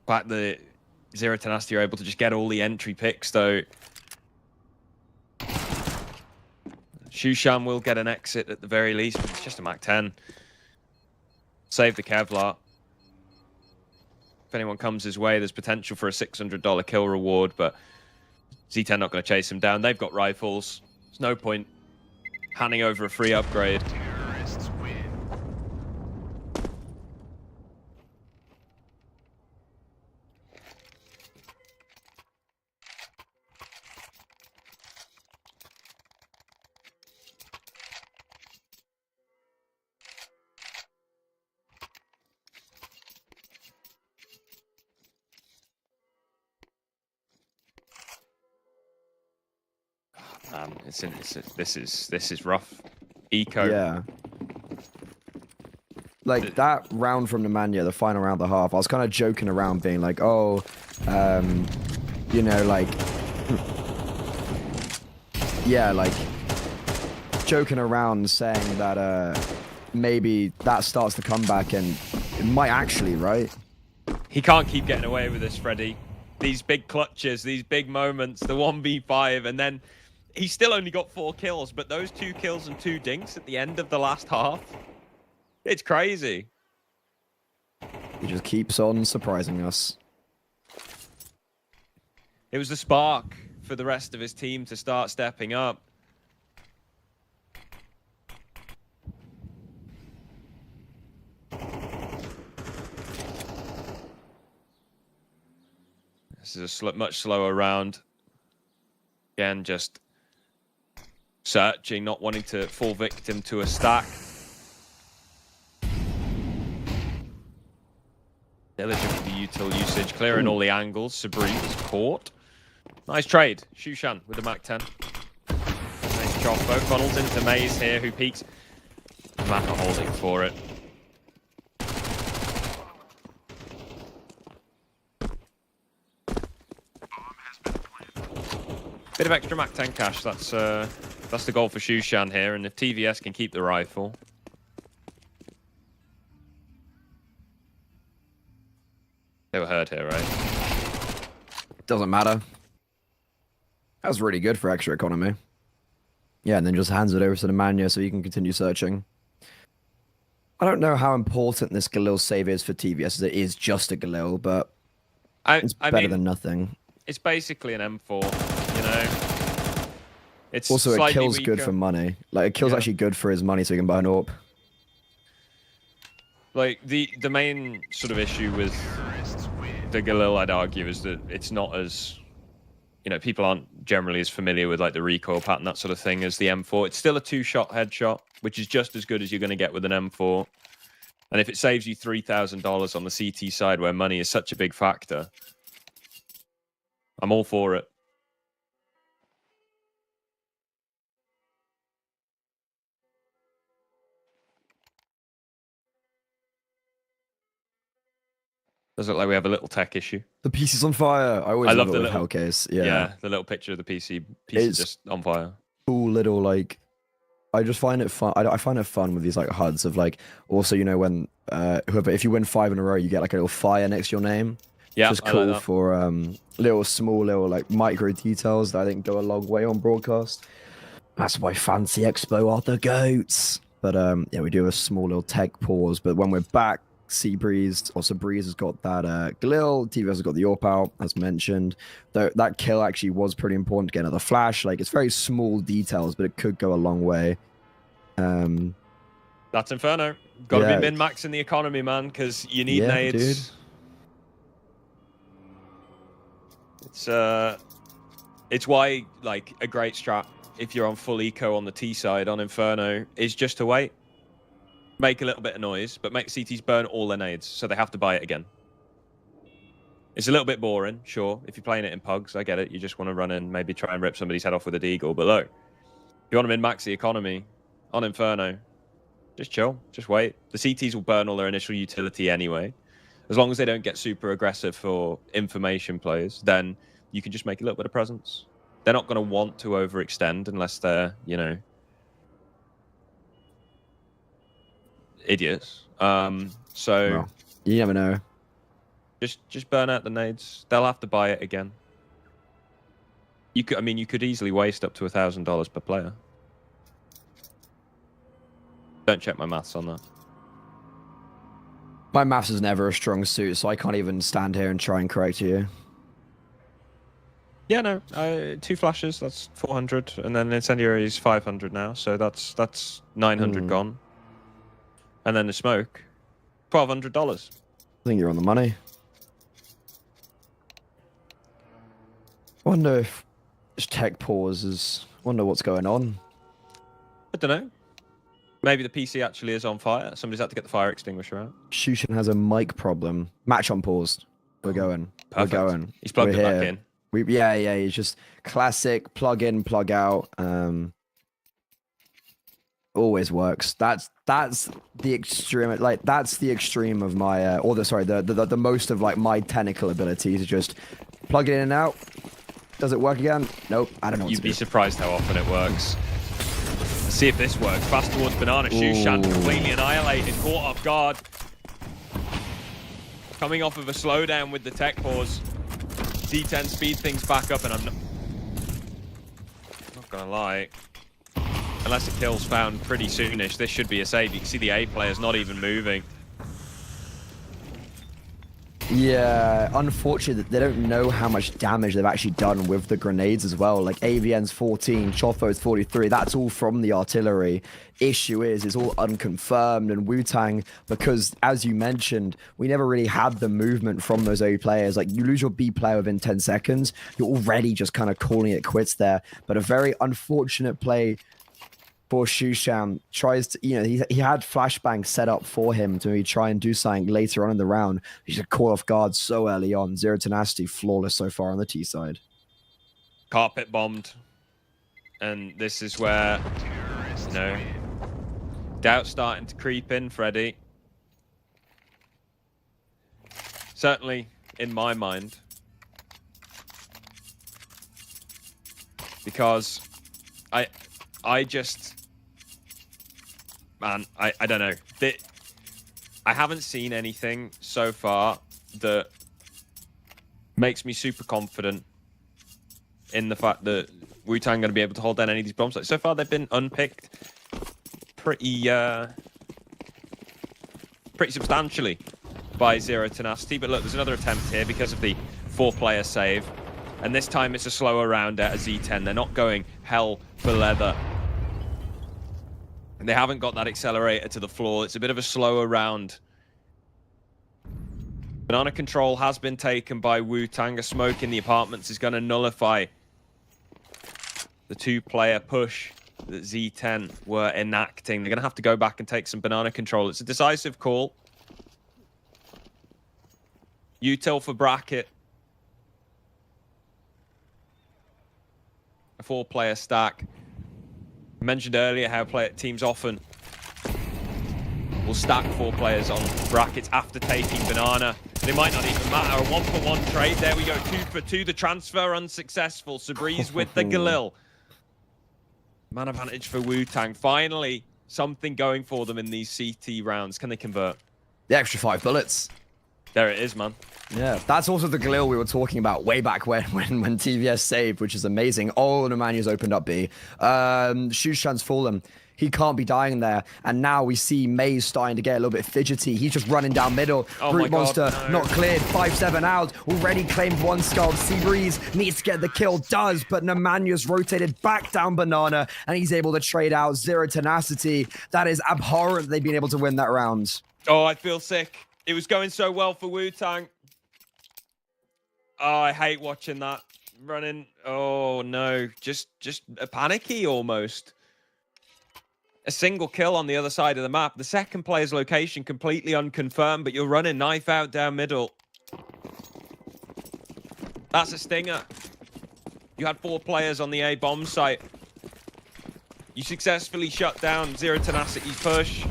The fact that Zero Tenacity are able to just get all the entry picks, though. Shushan will get an exit at the very least, but it's just a Mac 10. Save the Kevlar. If anyone comes his way, there's potential for a $600 kill reward, but Z10 not going to chase him down. They've got rifles. There's no point handing over a free upgrade. This is rough. Eco. Yeah. Like that round from Nemanja, the final round of the half, I was kind of joking around being like, oh, you know, like, yeah, like joking around saying that maybe that starts the comeback, and it might actually, right? He can't keep getting away with this, Freddy. These big clutches, these big moments, the 1v5, and then he's still only got 4 kills, but those 2 kills and 2 dinks at the end of the last half, it's crazy. He just keeps on surprising us. It was the spark for the rest of his team to start stepping up. This is a much slower round. Again, just searching, not wanting to fall victim to a stack. Diligent with the util usage, clearing all the angles. Sabrine's caught. Nice trade. Shushan with the Mac 10. Nice job. Both funnels into Maze here, who peeks. Mapper holding for it. Bit of extra Mac 10 cash. That's the goal for Shushan here, and if TVS can keep the rifle. They were hurt here, right? Doesn't matter. That's really good for extra economy. Yeah, and then just hands it over to Nemanja so you can continue searching. I don't know how important this Galil save is for TVS, as it is just a Galil, but it's better than nothing. It's basically an M4, you know? It's also, it kills weaker. Good for money. Like, it kills actually good for his money so he can buy an AWP. Like, the main sort of issue with the Galil, I'd argue, is that it's not as, you know, people aren't generally as familiar with like the recoil pattern, that sort of thing, as the M4. It's still a 2-shot headshot, which is just as good as you're going to get with an M4. And if it saves you $3,000 on the CT side, where money is such a big factor, I'm all for it. Does look like we have a little tech issue. The PC's on fire. I always love it the with little Hellcase. Yeah, the little picture of the PC. It's just on fire. Cool little, like, I just find it fun. I find it fun with these like HUDs of like, also, you know, when if you win 5 in a row, you get like a little fire next to your name. Yeah, just cool like for little like micro details that I think go a long way on broadcast. That's why Fancy Expo are the goats. But yeah, we do a small little tech pause. But when we're back, Seabreeze, also Breeze has got that Galil, TVS has got the AWP out, as mentioned. Though that kill actually was pretty important to get another flash. Like, it's very small details, but it could go a long way. That's Inferno. Gotta be min-max in the economy, man, because you need nades. Dude. It's why, like, a great strat, if you're on full eco on the T side on Inferno, is just to wait. Make a little bit of noise, but make CTs burn all their nades, so they have to buy it again. It's a little bit boring, sure. If you're playing it in pugs, I get it. You just want to run in, maybe try and rip somebody's head off with a deagle. But look, if you want to min-max the economy on Inferno, just chill, just wait. The CTs will burn all their initial utility anyway. As long as they don't get super aggressive for information plays, then you can just make a little bit of presence. They're not going to want to overextend unless they're, you know, idiots. So well, you never know. Just burn out the nades. They'll have to buy it again. You could, I mean, you could easily waste up to $1,000 per player. Don't check my maths on that. My maths is never a strong suit, so I can't even stand here and try and correct you. Yeah, no, 2 flashes, that's 400, and then incendiary is 500 now, so that's 900 gone. And then the smoke, $1,200. I think you're on the money. Wonder if this tech pause is. Wonder what's going on. I don't know. Maybe the PC actually is on fire. Somebody's had to get the fire extinguisher out. Shushin has a mic problem. Match on pause. We're going. Perfect. We're going. He's plugged it back in. Yeah. He's just classic plug in, plug out. Always works. That's the extreme. Like, that's the extreme of my the most of like my technical ability to just plug it in and out. Does it work again? Nope. I don't know. You'd be surprised how often it works. Let's see if this works. Fast towards Banana. Shushan completely annihilated. Caught off guard. Coming off of a slowdown with the tech pause. D10 speed things back up, and I'm not gonna lie. Unless the kill's found pretty soonish, this should be a save. You can see the A player's not even moving. Yeah, unfortunately, they don't know how much damage they've actually done with the grenades as well. Like, AVN's 14, Chofo's 43, that's all from the artillery. Issue is, it's all unconfirmed, and Wu-Tang, because, as you mentioned, we never really had the movement from those A players. Like, you lose your B player within 10 seconds, you're already just kind of calling it quits there. But a very unfortunate play for Shushan. Tries to, you know, he had flashbang set up for him to maybe try and do something later on in the round. He's just caught off guard so early on. Zero tenacity, flawless so far on the T side. Carpet bombed. And this is where, you know, doubt starting to creep in, Freddy. Certainly in my mind. Because I just... Man, I don't know. I haven't seen anything so far that makes me super confident in the fact that Wu-Tang are going to be able to hold down any of these bombs. Like, so far, they've been unpicked pretty substantially by Zero Tenacity. But look, there's another attempt here because of the 4-player save. And this time, it's a slower round at a Z10. They're not going hell for leather. And they haven't got that accelerator to the floor. It's a bit of a slower round Banana control has been taken by Wu-Tang. A smoke in the apartments is going to nullify the 2-player push that Z10 were enacting. They're going to have to go back and take some banana control. It's a decisive call. Util for bracket. A 4-player stack. I mentioned earlier how teams often will stack 4 players on brackets after taking banana. It might not even matter. A 1-for-1 trade. There we go. 2 for 2. The transfer unsuccessful. Sabreeze with the Galil. Man advantage for Wu-Tang. Finally, something going for them in these CT rounds. Can they convert? The extra 5 bullets. There it is, man. Yeah, that's also the Galil we were talking about way back when TVS saved, which is amazing. Oh, Nemania's opened up B. Shushan's fallen. He can't be dying there. And now we see Maze starting to get a little bit fidgety. He's just running down middle. Oh Brute Monster no. not cleared. 5-7 out. Already claimed 1 skull. Seabreeze needs to get the kill. Does, but Nemania's rotated back down banana. And he's able to trade out Zero Tenacity. That is abhorrent they've been able to win that round. Oh, I feel sick. It was going so well for Wu-Tang. Oh, I hate watching that. Running. Oh, no. Just a panicky almost. A single kill on the other side of the map. The second player's location completely unconfirmed, but you're running knife out down middle. That's a stinger. You had 4 players on the A bomb site. You successfully shut down Zero Tenacity's push.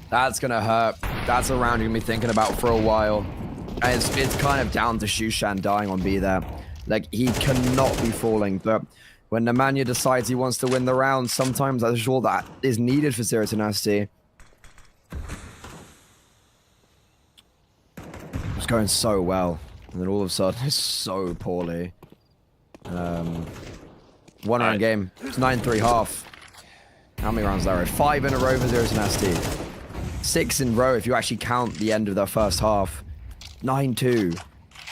That's going to hurt. That's a round you're going to be thinking about for a while. And it's kind of down to Shushan dying on B there. Like, he cannot be falling. But when Nemanja decides he wants to win the round, sometimes that's all that is needed for Zero Tenacity. It's going so well. And then all of a sudden, it's so poorly. 1 round game. It's 9-3 half. How many rounds are there? 5 in a row for Zero Tenacity. 6 in a row if you actually count the end of the first half. 9-2.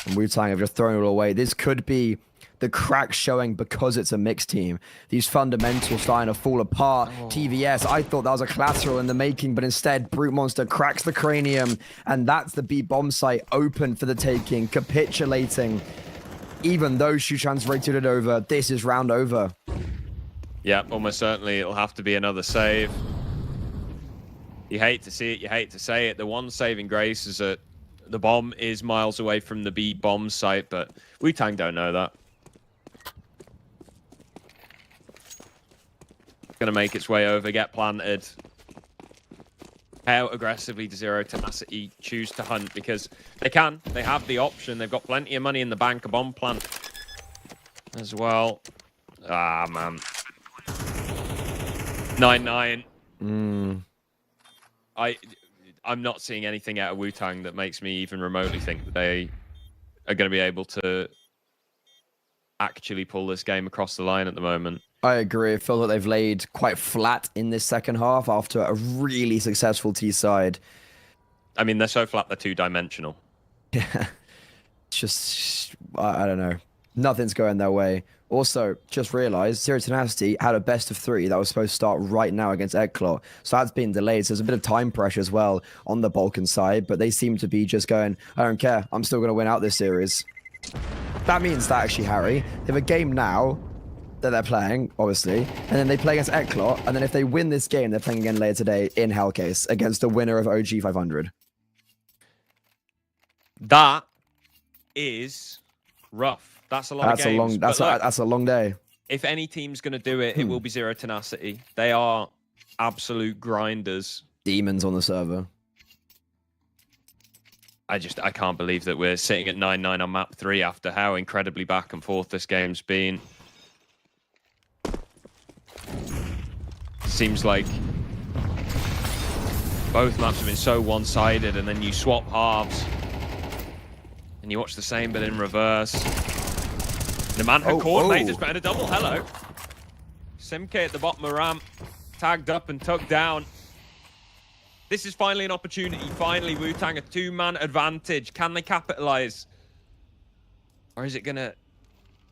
And Wu-Tang have just thrown it all away. This could be the cracks showing because it's a mixed team. These fundamentals starting to fall apart. TVS, I thought that was a collateral in the making, but instead, Brute Monster cracks the cranium, and that's the B bomb site open for the taking, capitulating. Even though Shushan's rotated over, this is round over. Yeah, almost certainly it'll have to be another save. You hate to see it, you hate to say it. The one saving grace is that the bomb is miles away from the B bomb site, but Wu-Tang don't know that. Gonna make its way over, get planted. How aggressively does Zero Tenacity choose to hunt? Because they can, they have the option. They've got plenty of money in the bank, a bomb plant as well. Ah, man. 9-9. I'm not seeing anything out of Wu-Tang that makes me even remotely think that they are going to be able to actually pull this game across the line at the moment. I agree. I feel that they've laid quite flat in this second half after a really successful T side. I mean, they're so flat, they're two-dimensional. Yeah. It's just, I don't know. Nothing's going their way. Also, just realized Zero Tenacity had a best of 3 that was supposed to start right now against Eggclaw. So that's been delayed. So there's a bit of time pressure as well on the Balkan side, but they seem to be just going, I don't care. I'm still going to win out this series. That means that actually, Harry, they have a game now that they're playing, obviously, and then they play against Eggclaw, and then if they win this game, they're playing again later today in Hellcase against the winner of OG 500. That is rough. That's a lot of games. That's a long day. If any team's going to do it, it will be Zero Tenacity. They are absolute grinders. Demons on the server. I can't believe that we're sitting at 9-9 on map 3 after how incredibly back and forth this game's been. Seems like both maps have been so one-sided, and then you swap halves and you watch the same but in reverse. The man who coordinator's better double. Hello. Simk at the bottom of ramp, tagged up and tucked down. This is finally an opportunity. Finally, Wu-Tang a 2-man advantage. Can they capitalize? Or is it going to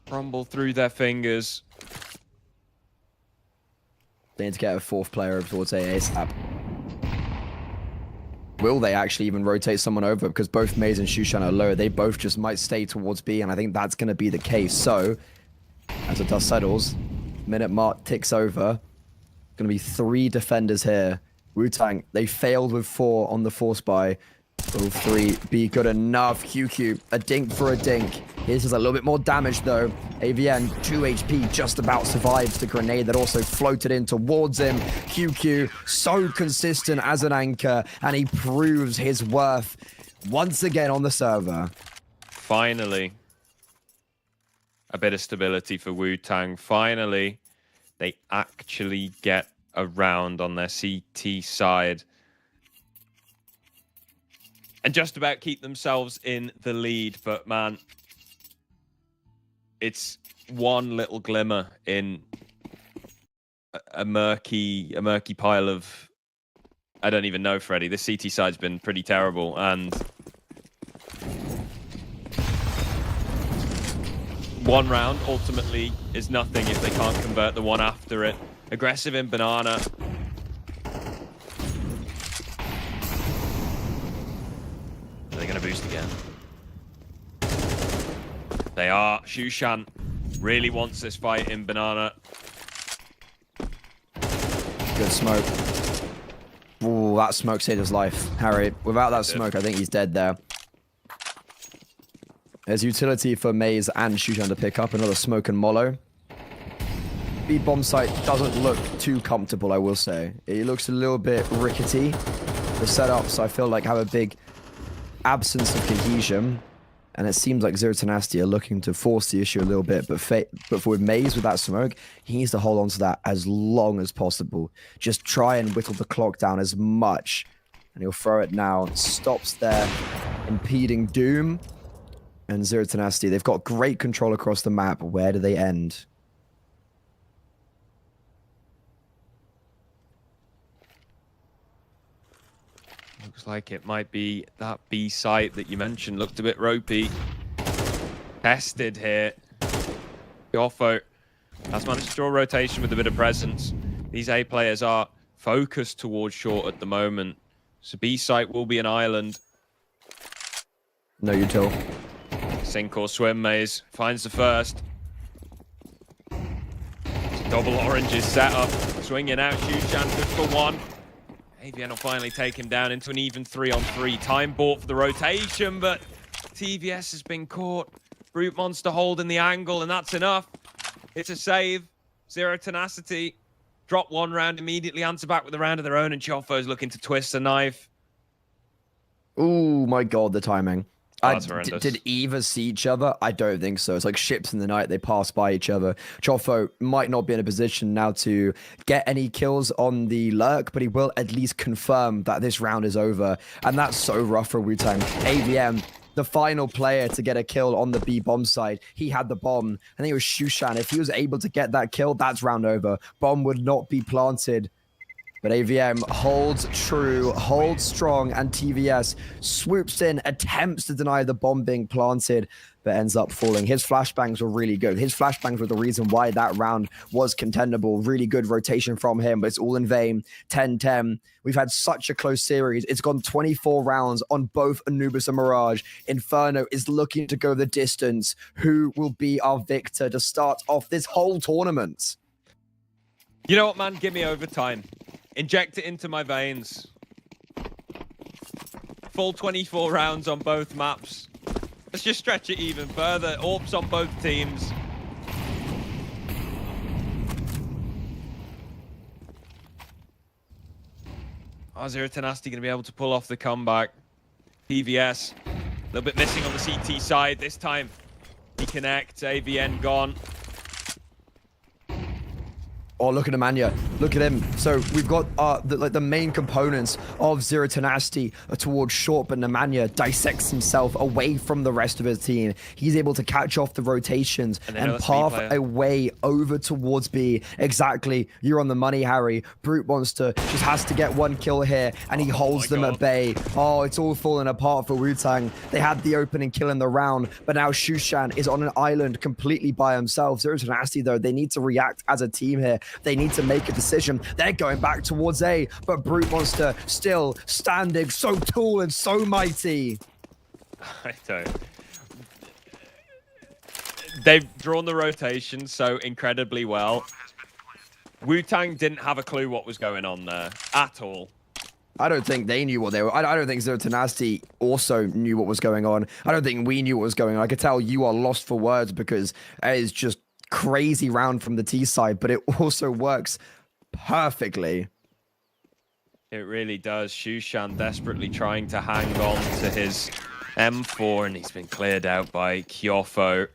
crumble through their fingers? They need to get a 4th player over towards A ASAP. Will they actually even rotate someone over? Because both Maze and Shushan are low. They both just might stay towards B, and I think that's going to be the case. So, as the dust settles, minute mark ticks over. Going to be 3 defenders here. Wu-Tang, they failed with 4 on the force buy. Will 3 be good enough? QQ, a dink for a dink. His is a little bit more damage though. AVN, 2 HP, just about survives the grenade that also floated in towards him. QQ, so consistent as an anchor, and he proves his worth once again on the server. Finally, a bit of stability for Wu-Tang. Finally, they actually get a round on their CT side and just about keep themselves in the lead. But man, it's one little glimmer in a murky pile of, I don't even know, Freddy. The CT side's been pretty terrible, and one round ultimately is nothing if they can't convert the one after it. Aggressive in banana. Are they going to boost again? They are. Shushan really wants this fight in banana. Good smoke. Ooh, that smoke saved his life, Harry. Without that smoke, I think he's dead there. There's utility for Maze and Shushan to pick up. Another smoke and Mollo. B bomb site doesn't look too comfortable, I will say. It looks a little bit rickety. The setups, I feel like, have a big absence of cohesion. And it seems like Zero Tenacity are looking to force the issue a little bit. But with Maze, with that smoke, he needs to hold on to that as long as possible. Just try and whittle the clock down as much. And he'll throw it now. Stops there, impeding Doom. And Zero Tenacity, they've got great control across the map. Where do they end? Looks like it might be that B site that you mentioned. Looked a bit ropey. Tested here. Goffo has managed to draw rotation with a bit of presence. These A players are focused towards short at the moment. So B site will be an island. No util. Sink or swim. Maze finds the first. Double oranges set up. Swinging out. Shushan good for one. AVN will finally take him down into an even 3-on-3. Time bought for the rotation, but TVS has been caught. Brute Monster holding the angle, and that's enough. It's a save. Zero Tenacity. Drop one round, immediately answer back with a round of their own, and Chofo's looking to twist the knife. Oh my god, the timing. Did either see each other? I don't think so. It's like ships in the night. They pass by each other. Chofo might not be in a position now to get any kills on the lurk, but he will at least confirm that this round is over. And that's so rough for Wu-Tang. AVM, the final player to get a kill on the B bomb side. He had the bomb. I think it was Shushan. If he was able to get that kill, that's round over. Bomb would not be planted. But AVM holds true, holds strong, and TVS swoops in, attempts to deny the bomb being planted, but ends up falling. His flashbangs were really good. His flashbangs were the reason why that round was contendable. Really good rotation from him, but it's all in vain. 10-10. We've had such a close series. It's gone 24 rounds on both Anubis and Mirage. Inferno is looking to go the distance. Who will be our victor to start off this whole tournament? You know what, man? Give me overtime. Inject it into my veins. Full 24 rounds on both maps. Let's just stretch it even further. Orbs on both teams. Zero Tenacity going to be able to pull off the comeback. PVS, a little bit missing on the CT side. This time, he connects. AVN gone. Oh, look at Nemanja. Look at him. So we've got the main components of Zero Tenacity towards short, but Nemanja dissects himself away from the rest of his team. He's able to catch off the rotations and path a way over towards B. Exactly. You're on the money, Harry. Brute Monster just has to get one kill here, and he holds them at bay. Oh, it's all falling apart for Wu-Tang. They had the opening kill in the round, but now Shushan is on an island completely by himself. Zero Tenacity, though, they need to react as a team here. They need to make a decision. They're going back towards A, but Brute Monster still standing so tall and so mighty. I don't. They've drawn the rotation so incredibly well. Wu-Tang didn't have a clue what was going on there at all. I don't think they knew what they were. I don't think Zero Tenacity also knew what was going on. I don't think we knew what was going on. I could tell you are lost for words because it is just crazy round from the T side, but it also works perfectly. It really does. Shushan desperately trying to hang on to his M4, and he's been cleared out by Kyofo.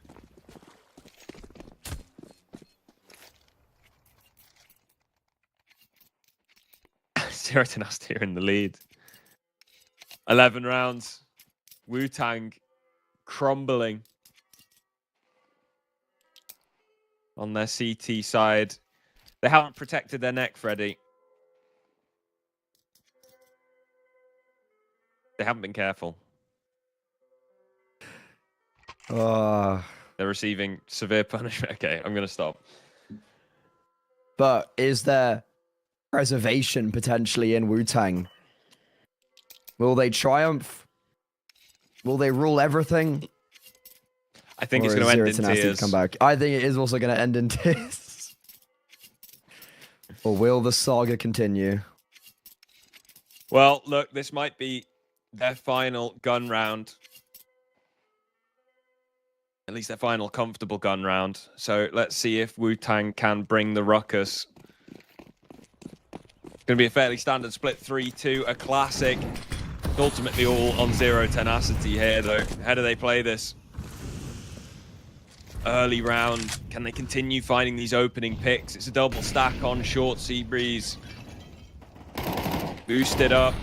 Zero Tenacity are in the lead. 11 rounds. Wu-Tang crumbling on their CT side. They haven't protected their neck, Freddy. They haven't been careful. They're receiving severe punishment. Okay, I'm going to stop. But is there preservation potentially in Wu-Tang? Will they triumph? Will they rule everything? I think it's going to end in tears. Come back. I think it is also going to end in tears. Or will the saga continue? Well, look, this might be their final gun round. At least their final comfortable gun round. So let's see if Wu-Tang can bring the ruckus. It's going to be a fairly standard split 3-2, a classic. It's ultimately all on Zero Tenacity here, though. How do they play this? Early round. Can they continue finding these opening picks? It's a double stack on short Seabreeze. Boosted up.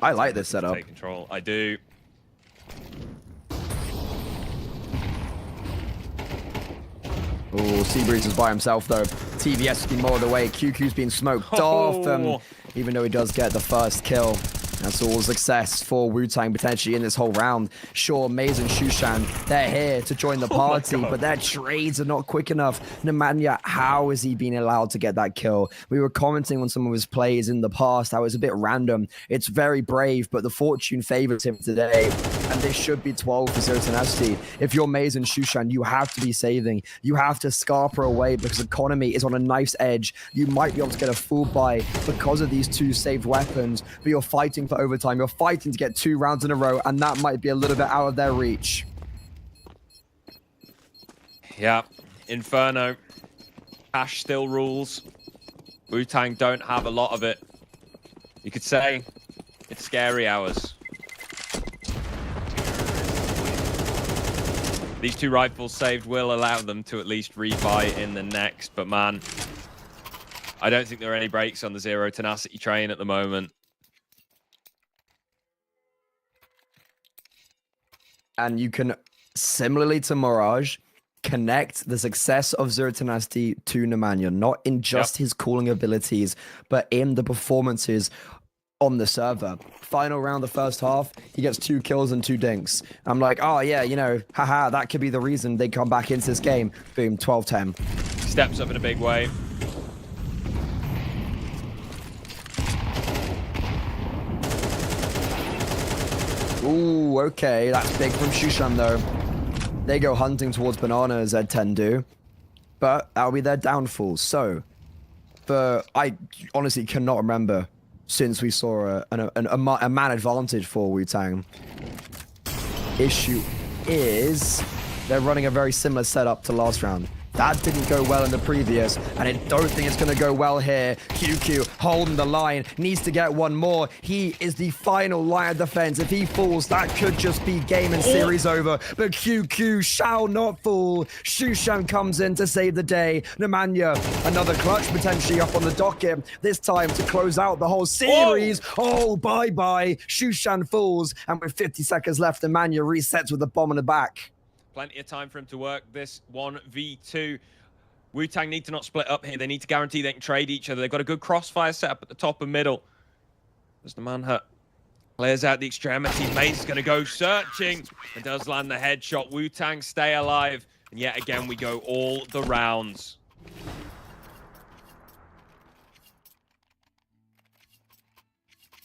I like this setup. Take control. I do. Oh, Seabreeze is by himself, though. TVS has been more of the way. QQ's been smoked off, even though he does get the first kill. That's all success for Wu-Tang potentially in this whole round. Sure, Maze and Shushan, they're here to join the party, but their trades are not quick enough. Nemanja, how is he being allowed to get that kill? We were commenting on some of his plays in the past. That was a bit random. It's very brave, but the fortune favors him today. And this should be 12 for Zero Tenacity. If you're Maze and Shushan, you have to be saving. You have to scarper away because economy is on a knife's edge. You might be able to get a full buy because of these two saved weapons, but you're fighting for overtime. You're fighting to get 2 rounds in a row, and that might be a little bit out of their reach. Yeah, Inferno. Cash still rules. Wu-Tang don't have a lot of it. You could say it's scary hours. These 2 rifles saved will allow them to at least rebuy in the next, but man, I don't think there are any brakes on the Zero Tenacity train at the moment. And you can, similarly to Mirage, connect the success of Zero Tenacity to Nemanja, not in just his calling abilities, but in the performances on the server. Final round, the first half, he gets 2 kills and 2 dinks. I'm like, oh yeah, you know, haha, that could be the reason they come back into this game. Boom, 12-10. Steps up in a big way. Ooh, okay, that's big from Shushan though. They go hunting towards Banana, Z10 do. But that'll be their downfall. So, I honestly cannot remember since we saw a man advantage for Wu-Tang. Issue is they're running a very similar setup to last round. That didn't go well in the previous, and I don't think it's going to go well here. QQ holding the line, needs to get one more. He is the final line of defense. If he falls, that could just be game and series over. But QQ shall not fall. Shushan comes in to save the day. Nemanja, another clutch potentially up on the docket. This time to close out the whole series. Oh, bye-bye. Shushan falls, and with 50 seconds left, Nemanja resets with a bomb in the back. Plenty of time for him to work this 1v2. Wu-Tang need to not split up here. They need to guarantee they can trade each other. They've got a good crossfire set up at the top and middle. As the Manhunt clears out the extremity, Maze is going to go searching and does land the headshot. Wu-Tang stay alive. And yet again, we go all the rounds.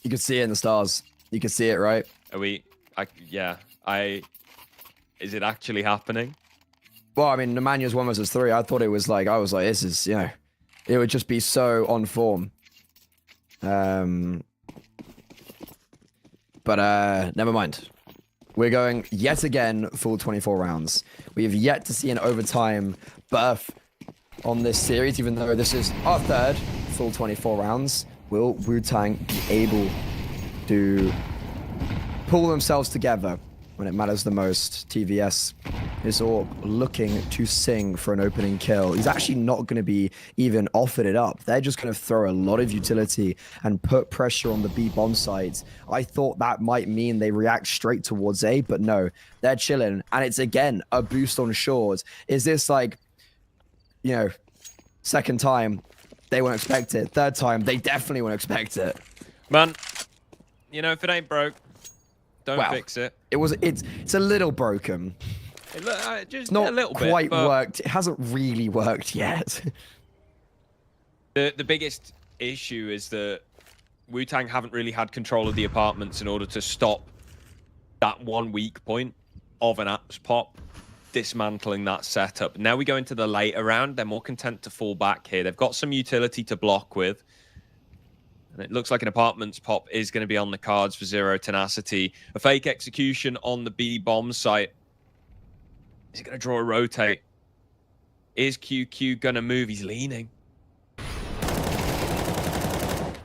You can see it in the stars. You can see it, right? Are we? Is it actually happening? Well, I mean, Nemanja 1 versus 3. I thought it was like, I was like, this is, it would just be so on form. But never mind. We're going yet again full 24 rounds. We have yet to see an overtime birth on this series, even though this is our third full 24 rounds. Will Wu-Tang be able to pull themselves together when it matters the most? TVS is all looking to sing for an opening kill. He's actually not going to be even offered it up. They're just going to throw a lot of utility and put pressure on the B bomb sides. I thought that might mean they react straight towards A, but no, they're chilling. And it's again a boost on shores. Is this like, second time they won't expect it? Third time they definitely won't expect it. Man, if it ain't broke, don't fix it. It's a little broken. Just not a little quite bit, worked. It hasn't really worked yet. The biggest issue is that Wu-Tang haven't really had control of the apartments in order to stop that one weak point of an apps pop dismantling that setup. Now we go into the later round. They're more content to fall back here. They've got some utility to block with. And it looks like an apartments pop is going to be on the cards for Zero Tenacity. A fake execution on the B bomb site. Is he going to draw a rotate? Is QQ going to move? He's leaning.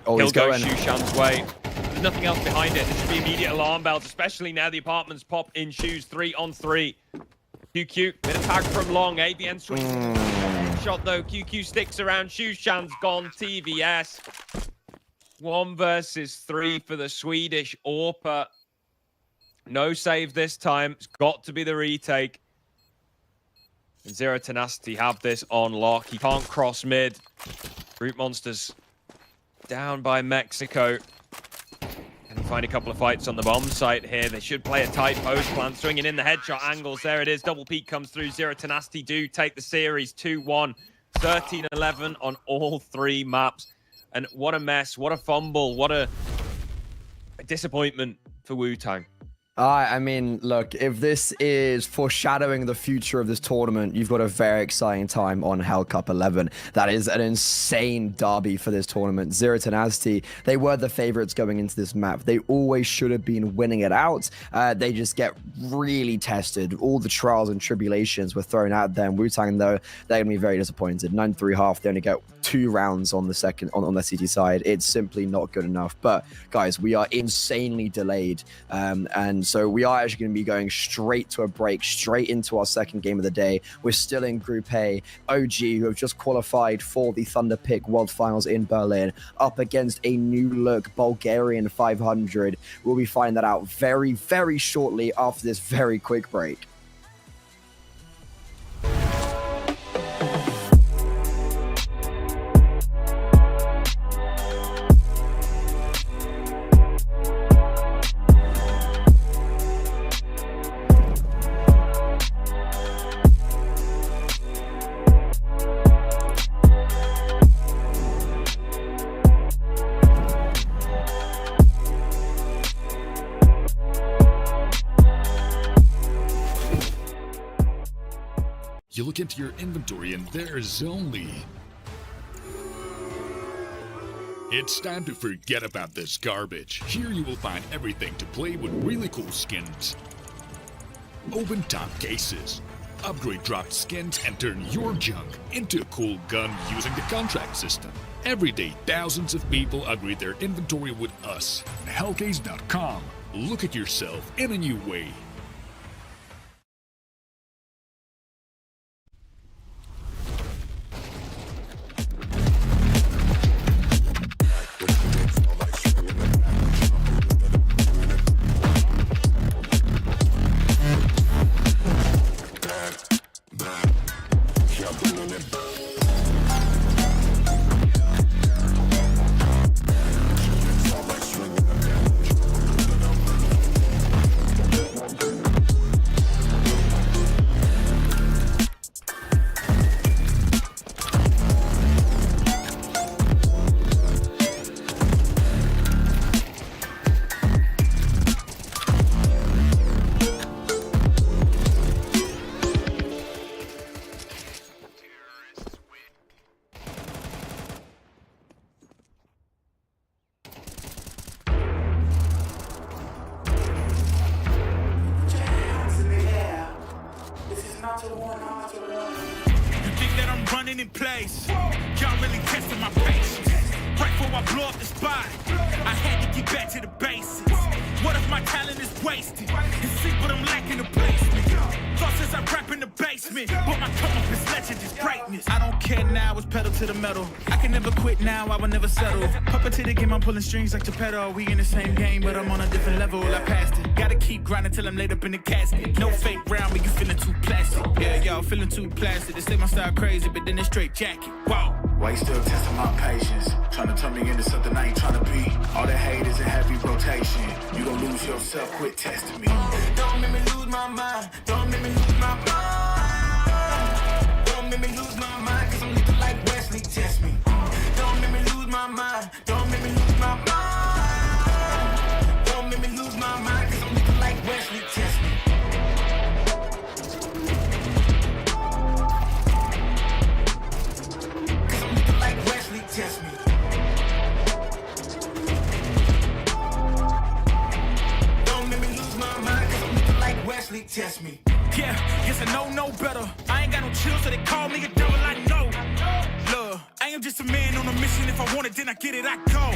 Oh, he'll go Shushan's way. There's nothing else behind it. There should be immediate alarm bells, especially now the apartments pop in shoes 3-on-3. QQ, bit of tag from long. ABN swings shot though. QQ sticks around. Shushan's gone. TVS. 1 versus 3 for the Swedish AWPer. No save this time. It's got to be the retake. And Zero Tenacity have this on lock. He can't cross mid. Brute Monsters down by Mexico. Can he find a couple of fights on the bomb site here? They should play a tight post plan. Swinging in the headshot angles. There it is. Double peek comes through. Zero Tenacity do take the series 2-1. 13-11 on all 3 maps. And what a mess. What a fumble. What a disappointment for Wu-Tang. I mean, look, if this is foreshadowing the future of this tournament, you've got a very exciting time on Hellcup 11. That is an insane derby for this tournament. Zero Tenacity, they were the favorites going into this map. They always should have been winning it out. They just get really tested. All the trials and tribulations were thrown at them. Wu-Tang, though, they're going to be very disappointed. 9-3 half, they only get 2 rounds on the second on the CT side. It's simply not good enough. But guys, we are insanely delayed, and so we are actually going to be going straight to a break, straight into our second game of the day. We're still in Group A. OG, who have just qualified for the Thunder Pick World Finals in Berlin, up against a new look Bulgarian 500. We'll be finding that out very, very shortly after this very quick break. You look into your inventory and there's only... It's time to forget about this garbage. Here you will find everything to play with really cool skins. Open top cases. Upgrade dropped skins and turn your junk into a cool gun using the contract system. Every day, thousands of people upgrade their inventory with us. Hellcase.com. Look at yourself in a new way. You think that I'm running in place? Y'all really testing my patience. Right before I blow up the spot, I had to get back to the basics. What if my talent is wasted? And see what I'm lacking the placement. Thoughts as I rap in the basement, but my come up is legend is greatness. I don't care now, it's pedal to the metal. I can never quit now, I will never settle. Puppet to the game, I'm pulling strings like Geppetto. We in the same game, but I'm on a different level. I passed it. Gotta keep grinding till I'm laid up in the casket. No fake round, but you feeling too plastic. Yeah, y'all feeling too plastic. They say my style crazy, but then it's straight jacket. Wow. Why you still testing my patience? Trying to turn me into something I ain't trying to be. All that hate is a heavy rotation. You gon' lose yourself, quit testing me. Don't make me lose my mind. Don't make me lose my mind. Don't make me lose my mind, cause I'm looking like Wesley, test me. Don't make me lose my mind. Don't make me lose my mind. Don't make me lose my mind, cause I'm looking like Wesley, test me. Test me. Don't make me lose my mind, cause I'm looking like Wesley, test me. Yeah, guess I know better. I ain't got no chill, so they call me a devil, I know. Look, I am just a man on a mission. If I want it, then I get it, I go.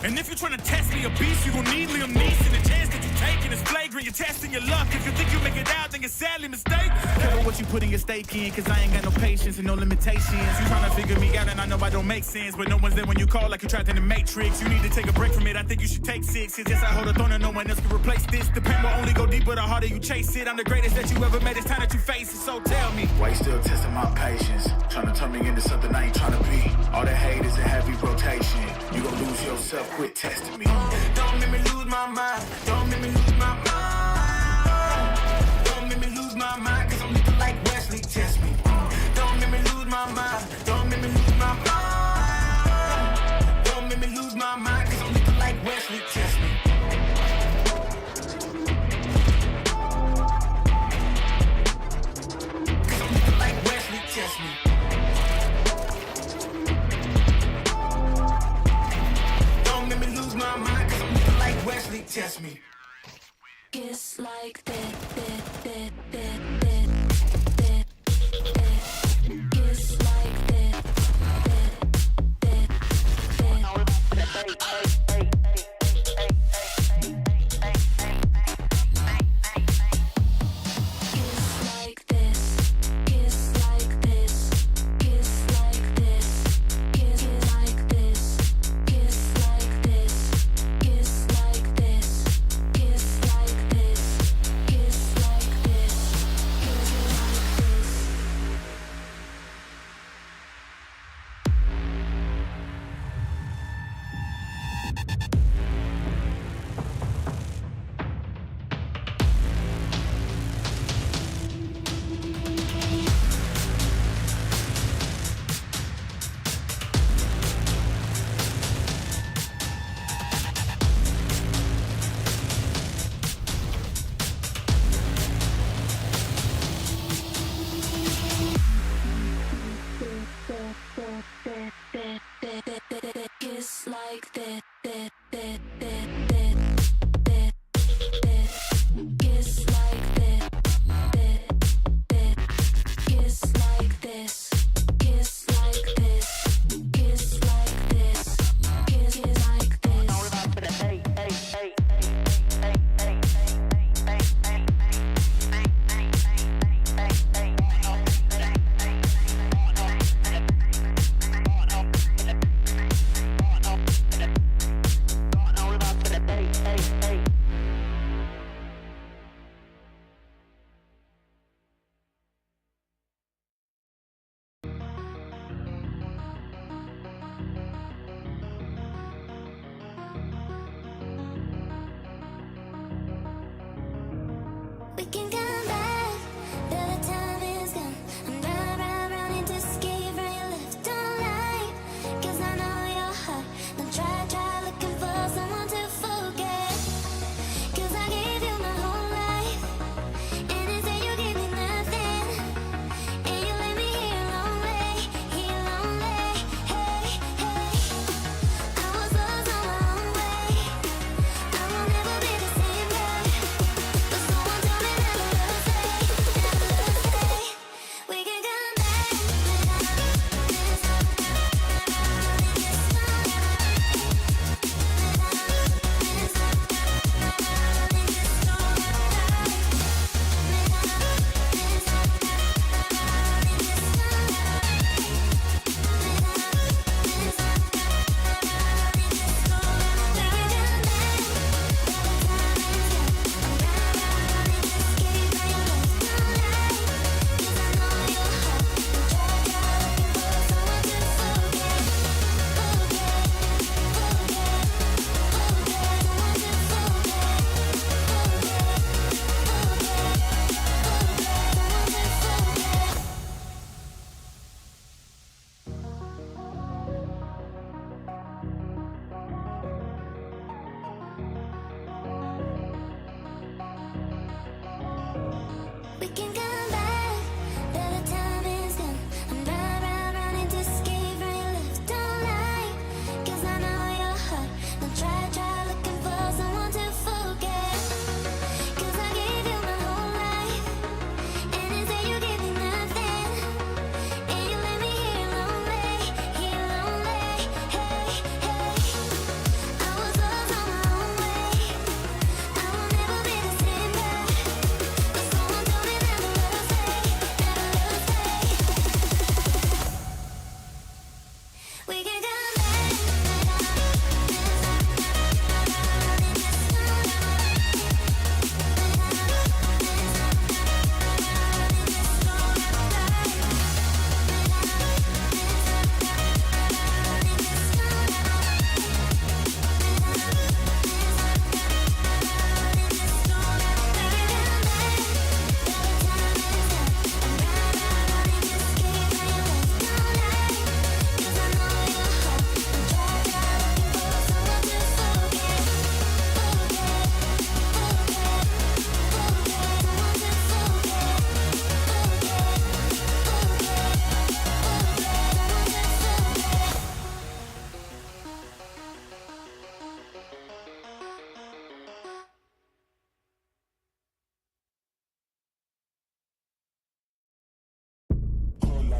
And if you're trying to test me a beast, you gon' need Liam Neeson. The chance that you're taking is flagrant. You're testing your luck. If you think you make it out, then you're sadly mistaken. Careful what you put in your stake in, cause I ain't got no patience and no limitations. You trying to figure me out and I know I don't make sense, but no one's there when you call like you trapped in the Matrix. You need to take a break from it, I think you should take 6. Cause yes, I hold a throne and no one else can replace this. The pain will only go deeper the harder you chase it. I'm the greatest that you ever made, it's time that you face it, so tell me. Why you still testing my patience? Trying to turn me into something I ain't trying to be. All that hate is a heavy rotation. You gon' lose yourself, quit testing me. Don't make me lose my mind. Don't make me lose my mind. Don't make me lose my mind, cause I'm looking like Wesley, test me. Don't make me lose my mind. Don't make me lose my mind. Don't make me lose my mind, cause I'm looking like Wesley, test me. Cause I'm looking like Wesley, test me. Wesley, test me. Kiss like that. Kiss like that. Kiss like this.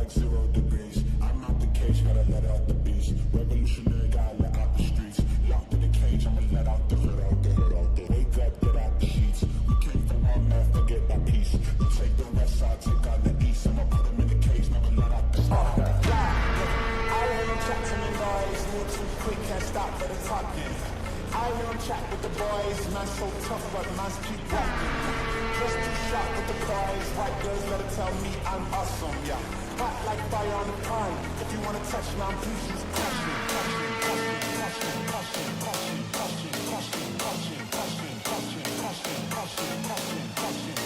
like 0 degrees. I'm out the cage, gotta let out the beast. Revolutionary, gotta let out the streets. Locked in the cage, I'ma let out the hood out the hood out the. Wake up, get out the sheets. We came from one man, forget that piece. You take the west side, take out the east. I'ma put him in the cage, never let out the star. I hear him chat to me boys, move too quick, can't stop for the talking. I hear him chat with the boys, man so tough, but man's keep walking. Just too sharp with the boys, white girls better tell me I'm awesome, yeah. Hot like fire on the pine, if you wanna touch me, I'm please just touch me, touch me, touch me, touch me, touch me, touch me, touch me, touch me, touch me, touch me, touch me, touch me, touch me, touch me, touch me, touch me,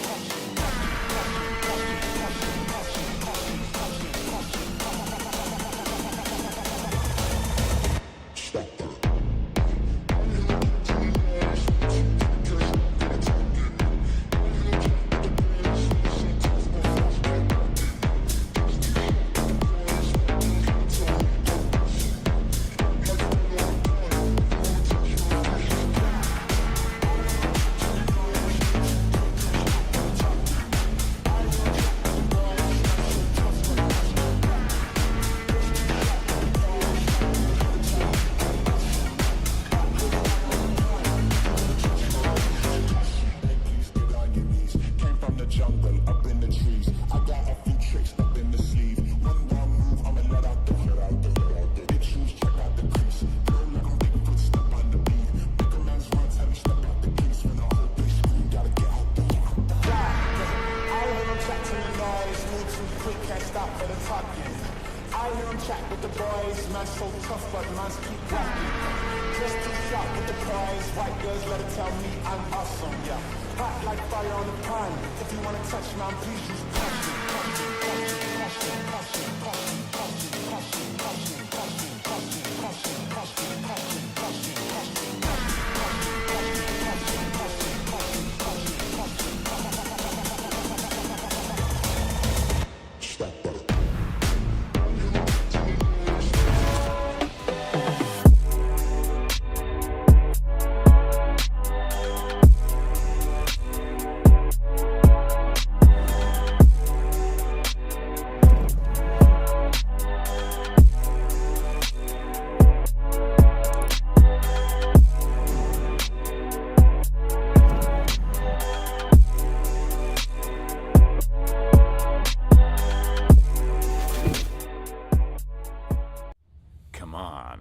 I hear him chat with the boys, man so tough, but man's keep walking. Just too sharp with the boys, white girls better tell me I'm awesome, yeah. Hot like fire on the pine, if you wanna touch me, please just touch me, touch me, touch me, touch me, touch me, touch me, touch me, touch me, touch me, touch me, touch me, touch me, touch me, touch me, touch me, touch me.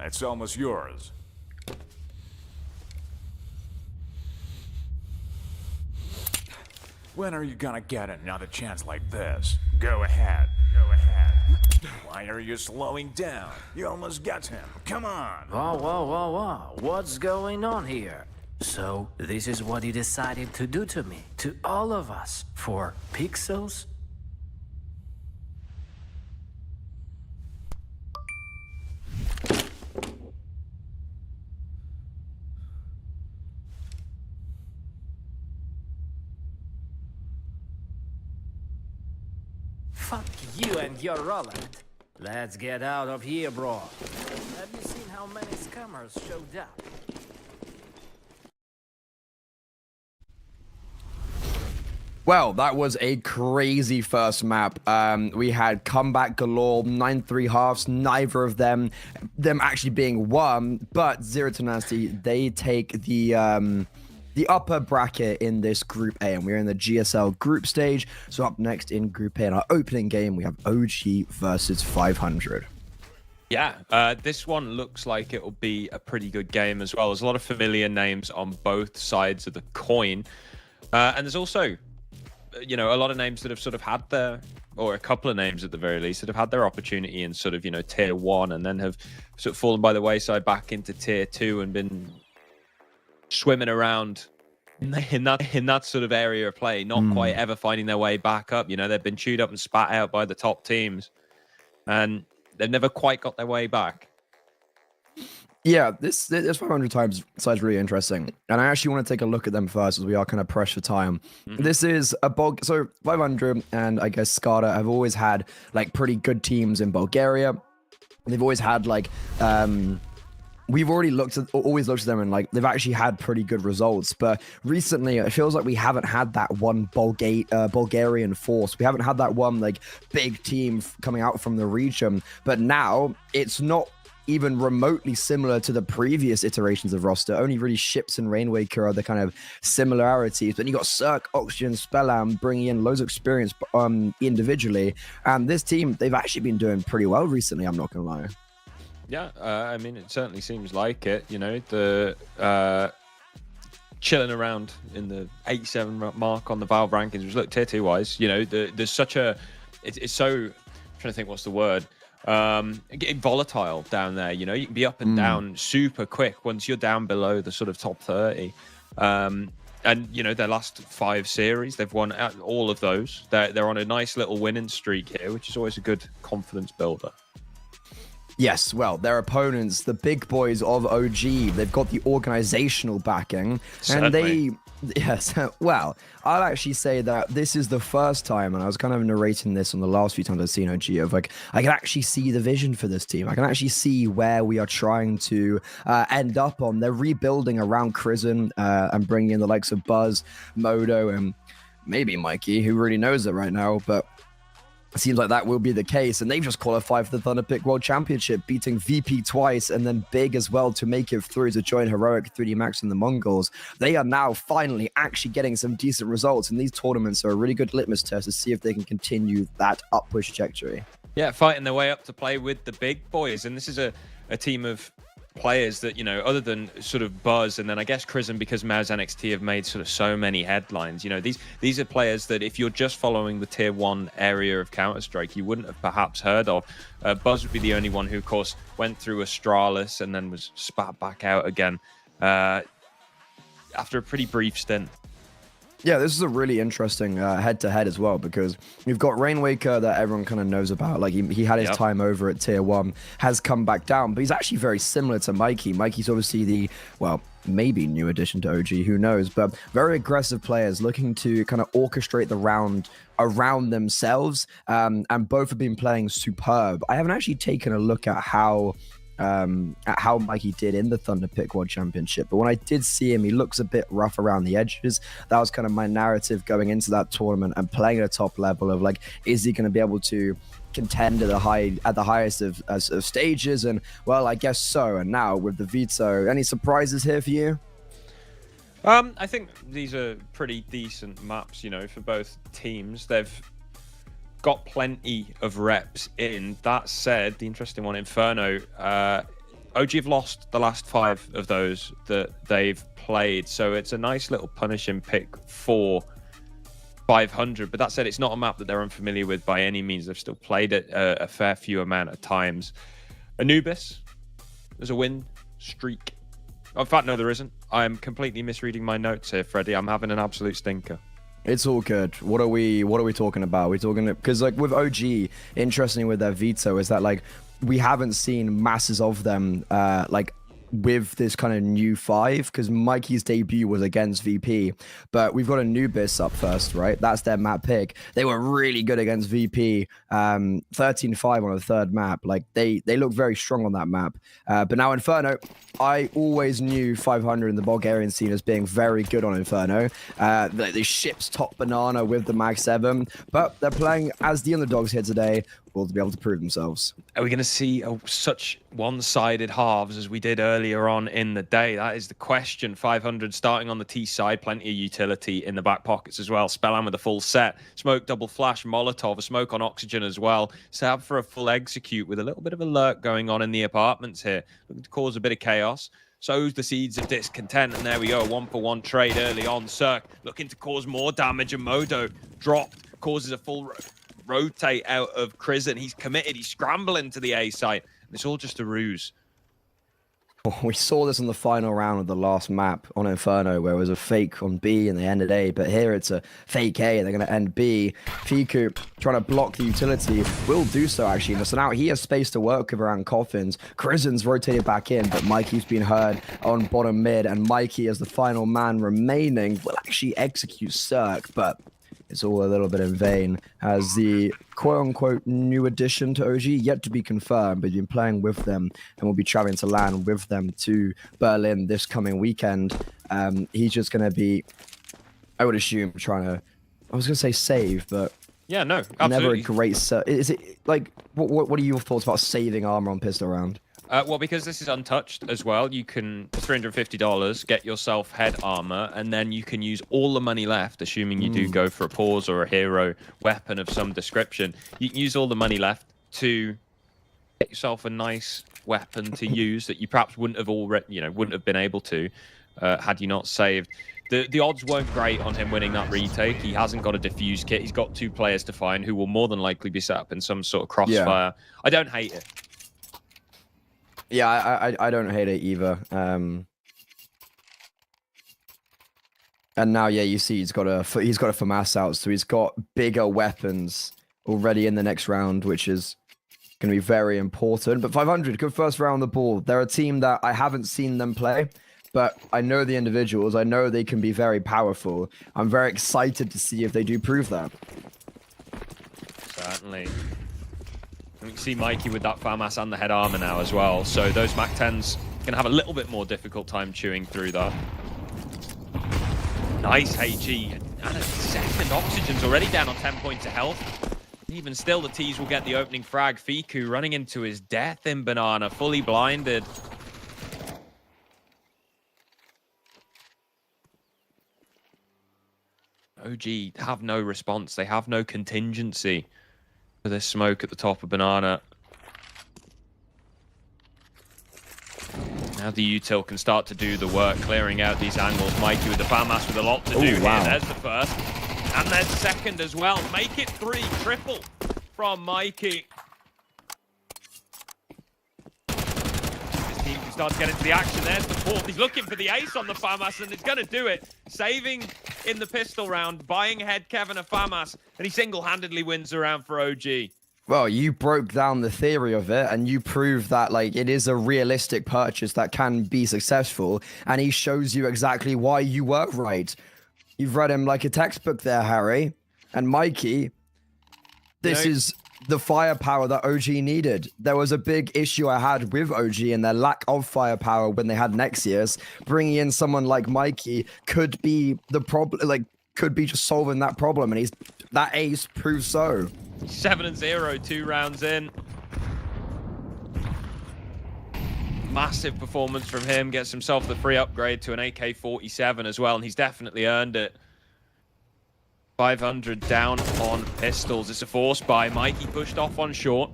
It's almost yours. When are you gonna get another chance like this? Go ahead. Go ahead. Why are you slowing down? You almost got him. Come on. Whoa, whoa, whoa, whoa. What's going on here? So, this is what he decided to do to me, to all of us, for pixels? Fuck you and your Roland. Let's get out of here, bro. Have you seen how many scammers showed up? Well, that was a crazy first map. We had comeback galore, 9-3 halves, neither of them actually being won, but Zero to Nasty, they take the upper bracket in this Group A, and we're in the GSL group stage. So up next in Group A, in our opening game, we have OG versus 500. Yeah, this one looks like it will be a pretty good game as well. There's a lot of familiar names on both sides of the coin. And there's also, you know, a lot of names that have sort of had their, or a couple of names at the very least, that have had their opportunity in sort of, you know, tier 1 and then have sort of fallen by the wayside back into tier 2 and been swimming around in that sort of area of play, not quite ever finding their way back up. You know, they've been chewed up and spat out by the top teams, and they've never quite got their way back. Yeah, this 500 times side's really interesting, and I actually want to take a look at them first, as we are kind of pressed for time. This is a so 500 and I guess Skada have always had like pretty good teams in Bulgaria. They've always had like we've always looked at them and like they've actually had pretty good results, but recently it feels like we haven't had that one Bulgarian force. We haven't had that one like big team coming out from the region, but now it's not even remotely similar to the previous iterations of roster. Only really Ships and Rainwaker are the kind of similarities, but you got Cirque, Oxygen, Spellam bringing in loads of experience individually, and this team, they've actually been doing pretty well recently, I'm not gonna lie. Yeah, I mean, it certainly seems like it. You know, the chilling around in the 87 mark on the Valve rankings, which look tier 2 wise. You know, there's such a, it's so, I'm trying to think what's the word, getting volatile down there. You know, you can be up and down super quick once you're down below the sort of top 30. And you know, their last 5 series, they've won all of those. They're on a nice little winning streak here, which is always a good confidence builder. Yes, well, their opponents, the big boys of OG, they've got the organizational backing. Certainly. And yes, well, I'll actually say that this is the first time, and I was kind of narrating this on the last few times I've seen OG, of like, I can actually see the vision for this team. I can actually see where we are trying to end up on. They're rebuilding around Crizzen and bringing in the likes of Buzz, Modo, and maybe Mikey, who really knows it right now, but it seems like that will be the case, and they've just qualified for the Thunderpick World Championship, beating VP twice and then Big as well to make it through to join Heroic, 3D Max, and the Mongols. They are now finally actually getting some decent results, and these tournaments are a really good litmus test to see if they can continue that upward trajectory. Yeah, fighting their way up to play with the big boys, and this is a team of players that, you know, other than sort of Buzz and then I guess Crizzen, because Maz NXT have made sort of so many headlines. You know, these are players that if you're just following the tier 1 area of Counter-Strike, you wouldn't have perhaps heard of. Buzz would be the only one who, of course, went through Astralis and then was spat back out again after a pretty brief stint. Yeah, this is a really interesting head-to-head as well, because we've got Rainwaker that everyone kind of knows about. Like, he had his time over at Tier 1, has come back down, but he's actually very similar to Mikey. Mikey's obviously the, well, maybe new addition to OG, who knows, but very aggressive players looking to kind of orchestrate the round around themselves, and both have been playing superb. I haven't actually taken a look at how Mikey did in the Thunderpick World Championship, but when I did see him, he looks a bit rough around the edges. That was kind of my narrative going into that tournament and playing at a top level of like, is he going to be able to contend at the highest of stages? And well, I guess so. And now with the Veto, any surprises here for you? I think these are pretty decent maps, you know, for both teams. They've got plenty of reps in. That said, the interesting one, Inferno, OG have lost the last 5 of those that they've played, so it's a nice little punishing pick for 500. But that said, it's not a map that they're unfamiliar with by any means. They've still played it a fair few amount of times. Anubis, there's a win streak. In fact, no, there isn't. I'm completely misreading my notes here, Freddie. I'm having an absolute stinker. It's all good. What are we talking about? We're talking because like with OG, interestingly with their Veto is that like we haven't seen masses of them like with this kind of new 5, because Mikey's debut was against VP, but we've got Anubis up first, right? That's their map pick. They were really good against VP, 13-5 on the 3rd map. Like they look very strong on that map. But now Inferno, I always knew 500 in the Bulgarian scene as being very good on Inferno. The ship's top banana with the Mag 7, but they're playing as the underdogs here today. To be able to prove themselves. Are we going to see such one-sided halves as we did earlier on in the day? That is the question. 500 starting on the T side, plenty of utility in the back pockets as well. Spellam with a full set, smoke, double flash, Molotov, a smoke on Oxygen as well. Set up for a full execute with a little bit of a lurk going on in the apartments here, looking to cause a bit of chaos. Sows the seeds of discontent, and there we go, a 1-for-1 trade early on. Cirque looking to cause more damage, and Modo dropped, causes a full rotate out of Crizzen. He's committed. He's scrambling to the A site. And it's all just a ruse. We saw this on the final round of the last map on Inferno, where it was a fake on B and they ended A, but here it's a fake A and they're going to end B. Fiku trying to block the utility, will do so actually. So now he has space to work with around Coffins. Crizzen's rotated back in, but Mikey's been heard on bottom mid, and Mikey, as the final man remaining, will actually execute Cirque, but it's all a little bit in vain, as the quote-unquote new addition to OG, yet to be confirmed, but you've been playing with them, and we'll be traveling to LAN with them to Berlin this coming weekend. He's just going to be, I would assume, trying to, I was going to say save, but yeah, no, absolutely. Never a great is it like what are your thoughts about saving armor on pistol round? Well, because this is untouched as well, you can $350 get yourself head armor, and then you can use all the money left, assuming you do go for a pause or a hero weapon of some description. You can use all the money left to get yourself a nice weapon to use that you perhaps wouldn't have wouldn't have been able to had you not saved. The odds weren't great on him winning that retake. He hasn't got a defuse kit. He's got 2 players to find who will more than likely be set up in some sort of crossfire. Yeah. I don't hate it. Yeah, I don't hate it either. And now, yeah, you see he's got a FAMAS out, so he's got bigger weapons already in the next round, which is going to be very important. But 500, good first round on the ball. They're a team that I haven't seen them play, but I know the individuals. I know they can be very powerful. I'm very excited to see if they do prove that. Certainly. We can see Mikey with that FAMAS and the head armor now as well. So those MAC-10s can have a little bit more difficult time chewing through that. Nice HG. And a second. Oxygen's already down on 10 points of health. Even still, the T's will get the opening frag. Fiku running into his death in Banana, fully blinded. OG have no response. They have no contingency for this smoke at the top of Banana. Now the util can start to do the work, clearing out these angles. Mikey with the FAMAS with a lot to do here. There's the first. And there's second as well. Make it 3. Triple from Mikey. His team can start to get into the action. There's the 4th. He's looking for the ace on the FAMAS, and he's going to do it. Saving in the pistol round, buying ahead Kevin a FAMAS, and he single-handedly wins the round for OG. Well, you broke down the theory of it, and you proved that like it is a realistic purchase that can be successful, and he shows you exactly why you were right. You've read him like a textbook there, Harry. And Mikey, this is the firepower that OG needed. There was a big issue I had with OG and their lack of firepower when they had Nexius. Bringing in someone like Mikey could be the problem, like could be just solving that problem, and that ace proves so. 7-0, 2 rounds in. Massive performance from him. Gets himself the free upgrade to an AK-47 as well, and he's definitely earned it. 500 down on pistols. It's a force buy. Mikey pushed off on short.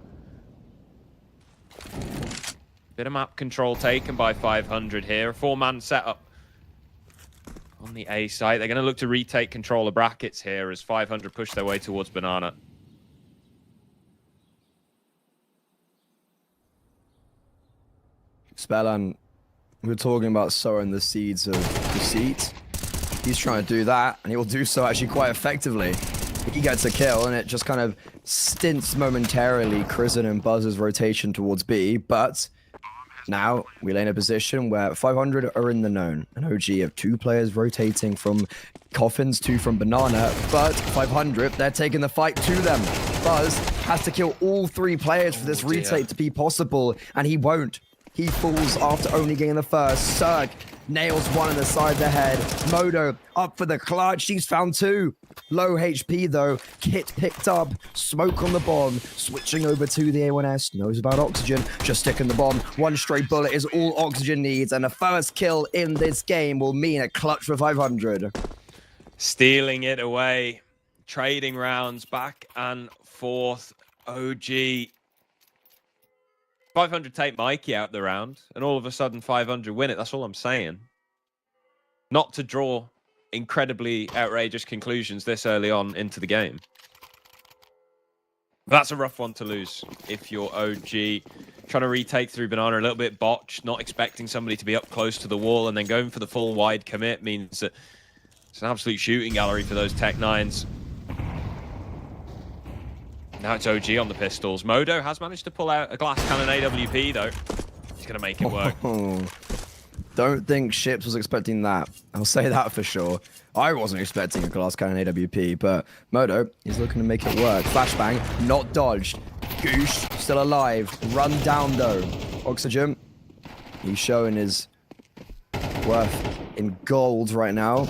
Bit of map control taken by 500 here. A 4-man setup on the A site. They're going to look to retake control of brackets here as 500 push their way towards Banana. Spellan, we're talking about sowing the seeds of deceit. He's trying to do that, and he will do so actually quite effectively. He gets a kill, and it just kind of stints momentarily Crizzen and Buzz's rotation towards B, but now we lay in a position where 500 are in the known, and OG have 2 players rotating from Coffins, 2 from Banana, but 500, they're taking the fight to them. Buzz has to kill all 3 players for this retake to be possible, and he won't. He falls after only getting the first. Serg nails one in the side of the head. Modo up for the clutch. He's found 2. Low HP though. Kit picked up. Smoke on the bomb. Switching over to the A1S. Knows about oxygen. Just sticking the bomb. 1 straight bullet is all oxygen needs. And the first kill in this game will mean a clutch for 500. Stealing it away. Trading rounds back and forth. OG. 500 take Mikey out the round, and all of a sudden 500 win it. That's all I'm saying. Not to draw incredibly outrageous conclusions this early on into the game. That's a rough one to lose if you're OG. Trying to retake through Banana, a little bit botched, not expecting somebody to be up close to the wall, and then going for the full wide commit means that it's an absolute shooting gallery for those Tech 9s. Now it's OG on the pistols. Modo has managed to pull out a glass cannon AWP, though. He's going to make it work. Don't think Ships was expecting that. I'll say that for sure. I wasn't expecting a glass cannon AWP, but Moto is looking to make it work. Flashbang, not dodged. Goosh, still alive. Run down though. Oxygen, he's showing his worth in gold right now.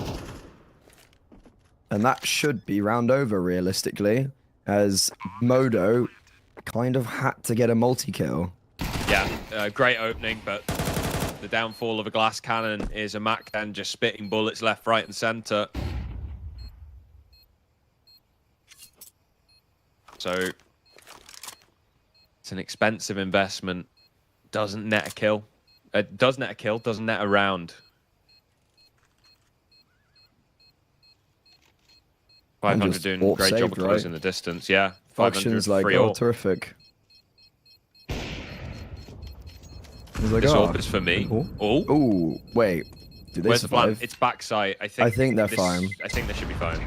And that should be round over realistically, as Modo kind of had to get a multi-kill. Yeah, great opening, but the downfall of a glass cannon is a Mac 10 just spitting bullets left, right, and center. So it's an expensive investment. Doesn't net a kill. It does net a kill, doesn't net a round. 500 doing a great job of closing the distance. Yeah, 500 like, free oh, ult. terrific. Like, This AWP is for me. Oh, ooh, wait. Do they survive? It's backside. I think they're fine. I think they should be fine.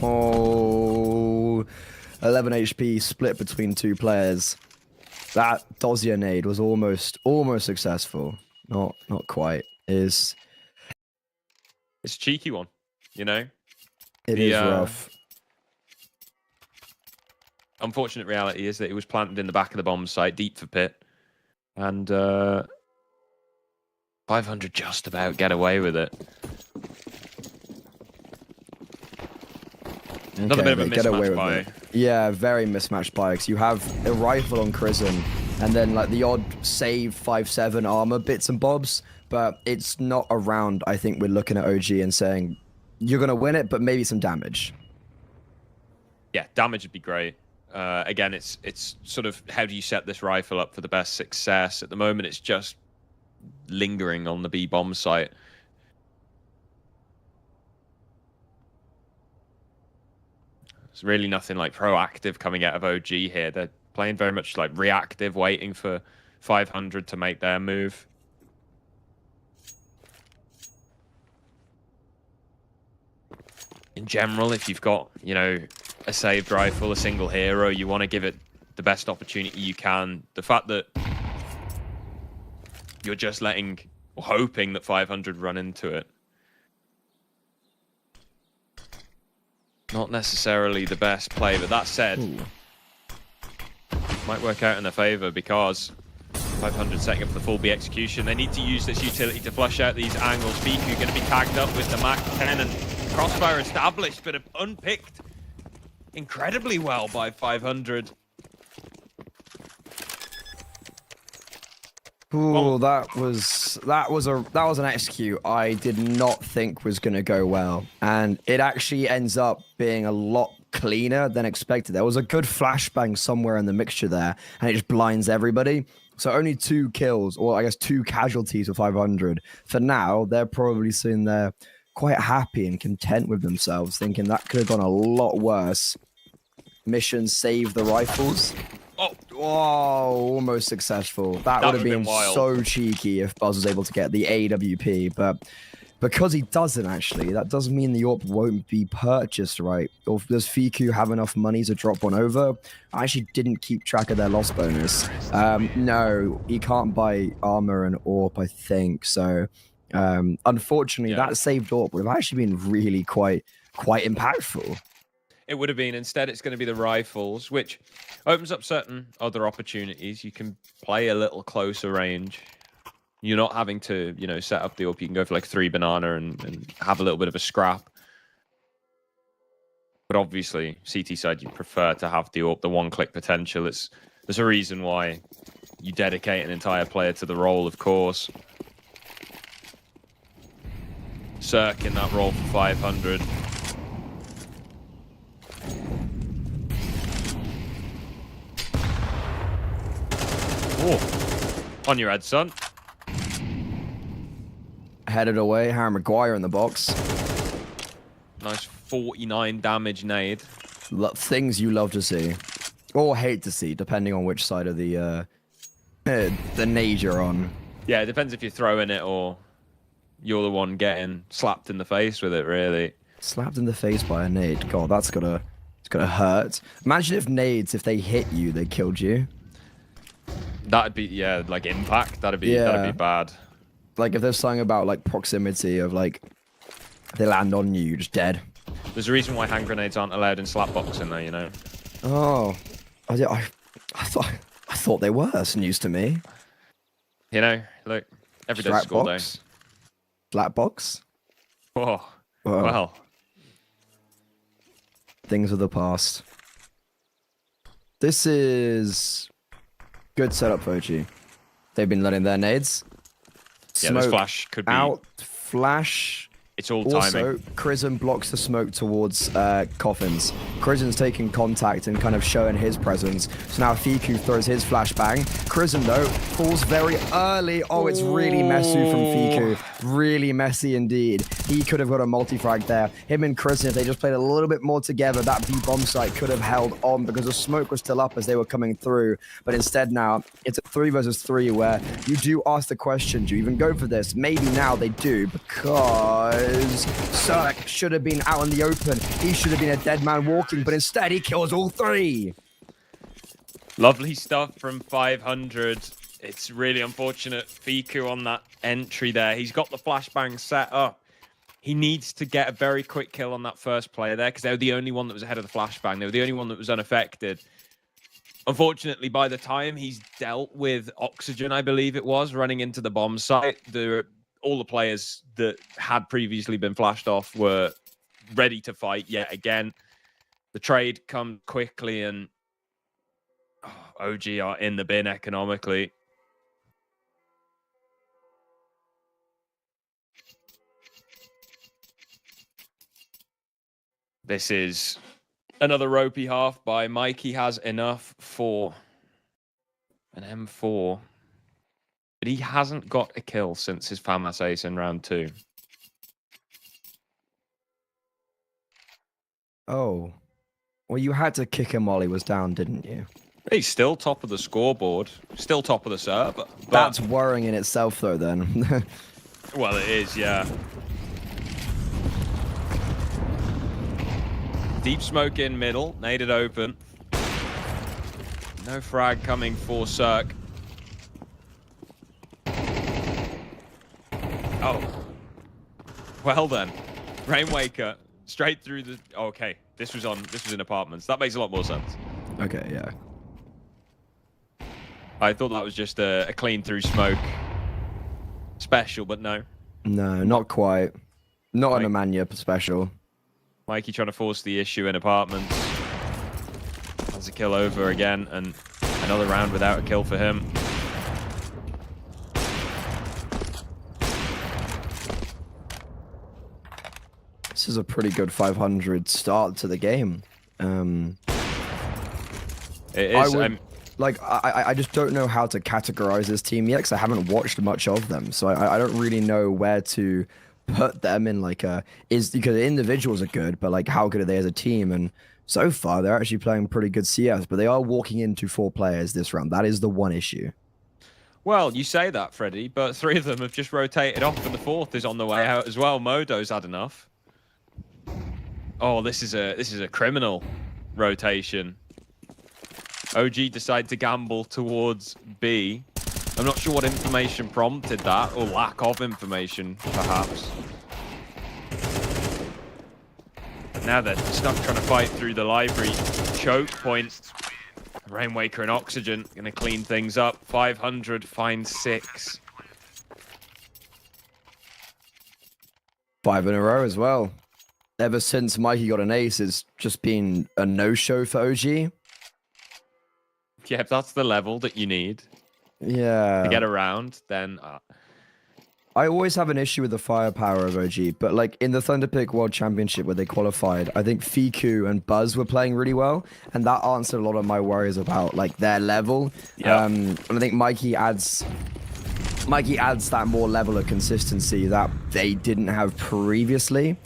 Oh, 11 HP split between 2 players. That Dozier nade was almost successful. Not quite. It's a cheeky one, you know? It is rough. Unfortunate reality is that it was planted in the back of the bomb site, deep for pit. And 500 just about get away with it. Another bit of a mismatch by. Yeah, very mismatched by, because you have a rifle on Crizzen, and then like the odd save 5/7 armor bits and bobs, but it's not around. I think we're looking at OG and saying, you're going to win it, but maybe some damage. Yeah, damage would be great. Again, it's sort of how do you set this rifle up for the best success? At the moment, it's just lingering on the B bomb site. There's really nothing like proactive coming out of OG here. They're playing very much like reactive, waiting for 500 to make their move. In general, if you've got, you know, a saved rifle, a single hero, you want to give it the best opportunity you can. The fact that you're just letting, or hoping that 500 run into it, not necessarily the best play, but that said, might work out in their favor because 500 setting up for the full B execution. They need to use this utility to flush out these angles. Veto going to be tagged up with the Mac 10 and crossfire established, but unpicked incredibly well by 500. Ooh, that was an execute I did not think was going to go well, and it actually ends up being a lot cleaner than expected. There was a good flashbang somewhere in the mixture there, and it just blinds everybody. So only 2 kills, or I guess 2 casualties for 500. For now, they're probably sitting there quite happy and content with themselves, thinking that could have gone a lot worse. Mission save the rifles. Oh, almost successful. That would have been so cheeky if Buzz was able to get the AWP, but because he doesn't actually, that doesn't mean the AWP won't be purchased, right? Or does Fiku have enough money to drop one over? I actually didn't keep track of their loss bonus. No, he can't buy armor and AWP, I think. So, unfortunately, that saved AWP would have actually been really quite impactful. It would have been. Instead, it's going to be the rifles, which opens up certain other opportunities. You can play a little closer range. You're not having to, you know, set up the AWP. You can go for like 3 banana and have a little bit of a scrap. But obviously, CT side, you prefer to have the AWP, the one-click potential. There's a reason why you dedicate an entire player to the role, of course. Circ in that role for 500. Oh, on your head, son. Headed away, Harry Maguire in the box. Nice 49 damage nade. Things you love to see, or hate to see, depending on which side of the nade you're on. Yeah, it depends if you're throwing it or you're the one getting slapped in the face with it, really. Slapped in the face by a nade. God, it's gotta hurt. Imagine if nades, if they hit you, they killed you. That'd be, yeah, like impact. That'd be bad. Like if there's something about like proximity of like they land on you, you're just dead. There's a reason why hand grenades aren't allowed in slapboxing, though, you know. Oh, I thought they were. That's news to me. You know, look, every day's school day. Flatbox. Oh, well. Things of the past. This is good setup for OG. They've been letting their nades. Yeah, this flash could be out. Flash. It's all also, timing. Crizzen blocks the smoke towards coffins. Crizzen's taking contact and kind of showing his presence. So now Fiku throws his flashbang. Crizzen, though, falls very early. Oh, it's really messy from Fiku. Really messy indeed. He could have got a multi-frag there. Him and Crizzen, if they just played a little bit more together, that B-bomb site could have held on because the smoke was still up as they were coming through. But instead now, it's a 3 versus 3 where you do ask the question, do you even go for this? Maybe now they do because Cirque should have been out in the open. He should have been a dead man walking, but instead he kills all 3. Lovely stuff from 500. It's really unfortunate. Fiku on that entry there. He's got the flashbang set up. He needs to get a very quick kill on that first player there because they were the only one that was ahead of the flashbang. They were the only one that was unaffected. Unfortunately, by the time he's dealt with Oxygen, I believe it was, running into the bomb site, all the players that had previously been flashed off were ready to fight yet again. The trade comes quickly and OG are in the bin economically. This is another ropey half by Mikey. Has enough for an M4. But he hasn't got a kill since his FAMAS ace in round 2. Oh. Well, you had to kick him while he was down, didn't you? He's still top of the scoreboard. Still top of the serve. But that's worrying in itself, though, then. Well, it is, yeah. Deep smoke in middle. Naded open. No frag coming for Cirque. Oh. Well then. Rainwaker straight through the... Oh, okay. This was in apartments. That makes a lot more sense. Okay, yeah. I thought that was just a clean through smoke special, but no. No, not quite. Not an Amanya special. Mikey trying to force the issue in apartments. Has a kill over again, and another round without a kill for him. This is a pretty good 500 start to the game. It is. I just don't know how to categorize this team yet because I haven't watched much of them. So I don't really know where to put them in because the individuals are good, but like how good are they as a team? And so far they're actually playing pretty good CS, but they are walking into 4 players this round. That is the one issue. Well, you say that, Freddie, but 3 of them have just rotated off, and the 4th is on the way out as well. Modo's had enough. Oh, this is a criminal rotation. OG decided to gamble towards B. I'm not sure what information prompted that, or lack of information, perhaps. Now they're stuck trying to fight through the library choke point. Rainwaker and Oxygen going to clean things up. 500 finds 6. 5 in a row as well. Ever since Mikey got an ace, it's just been a no-show for OG. Yeah, if that's the level that you need to get around, then... I always have an issue with the firepower of OG, but like in the Thunderpick World Championship where they qualified, I think Fiku and Buzz were playing really well, and that answered a lot of my worries about like their level. Yep. And I think Mikey adds that more level of consistency that they didn't have previously.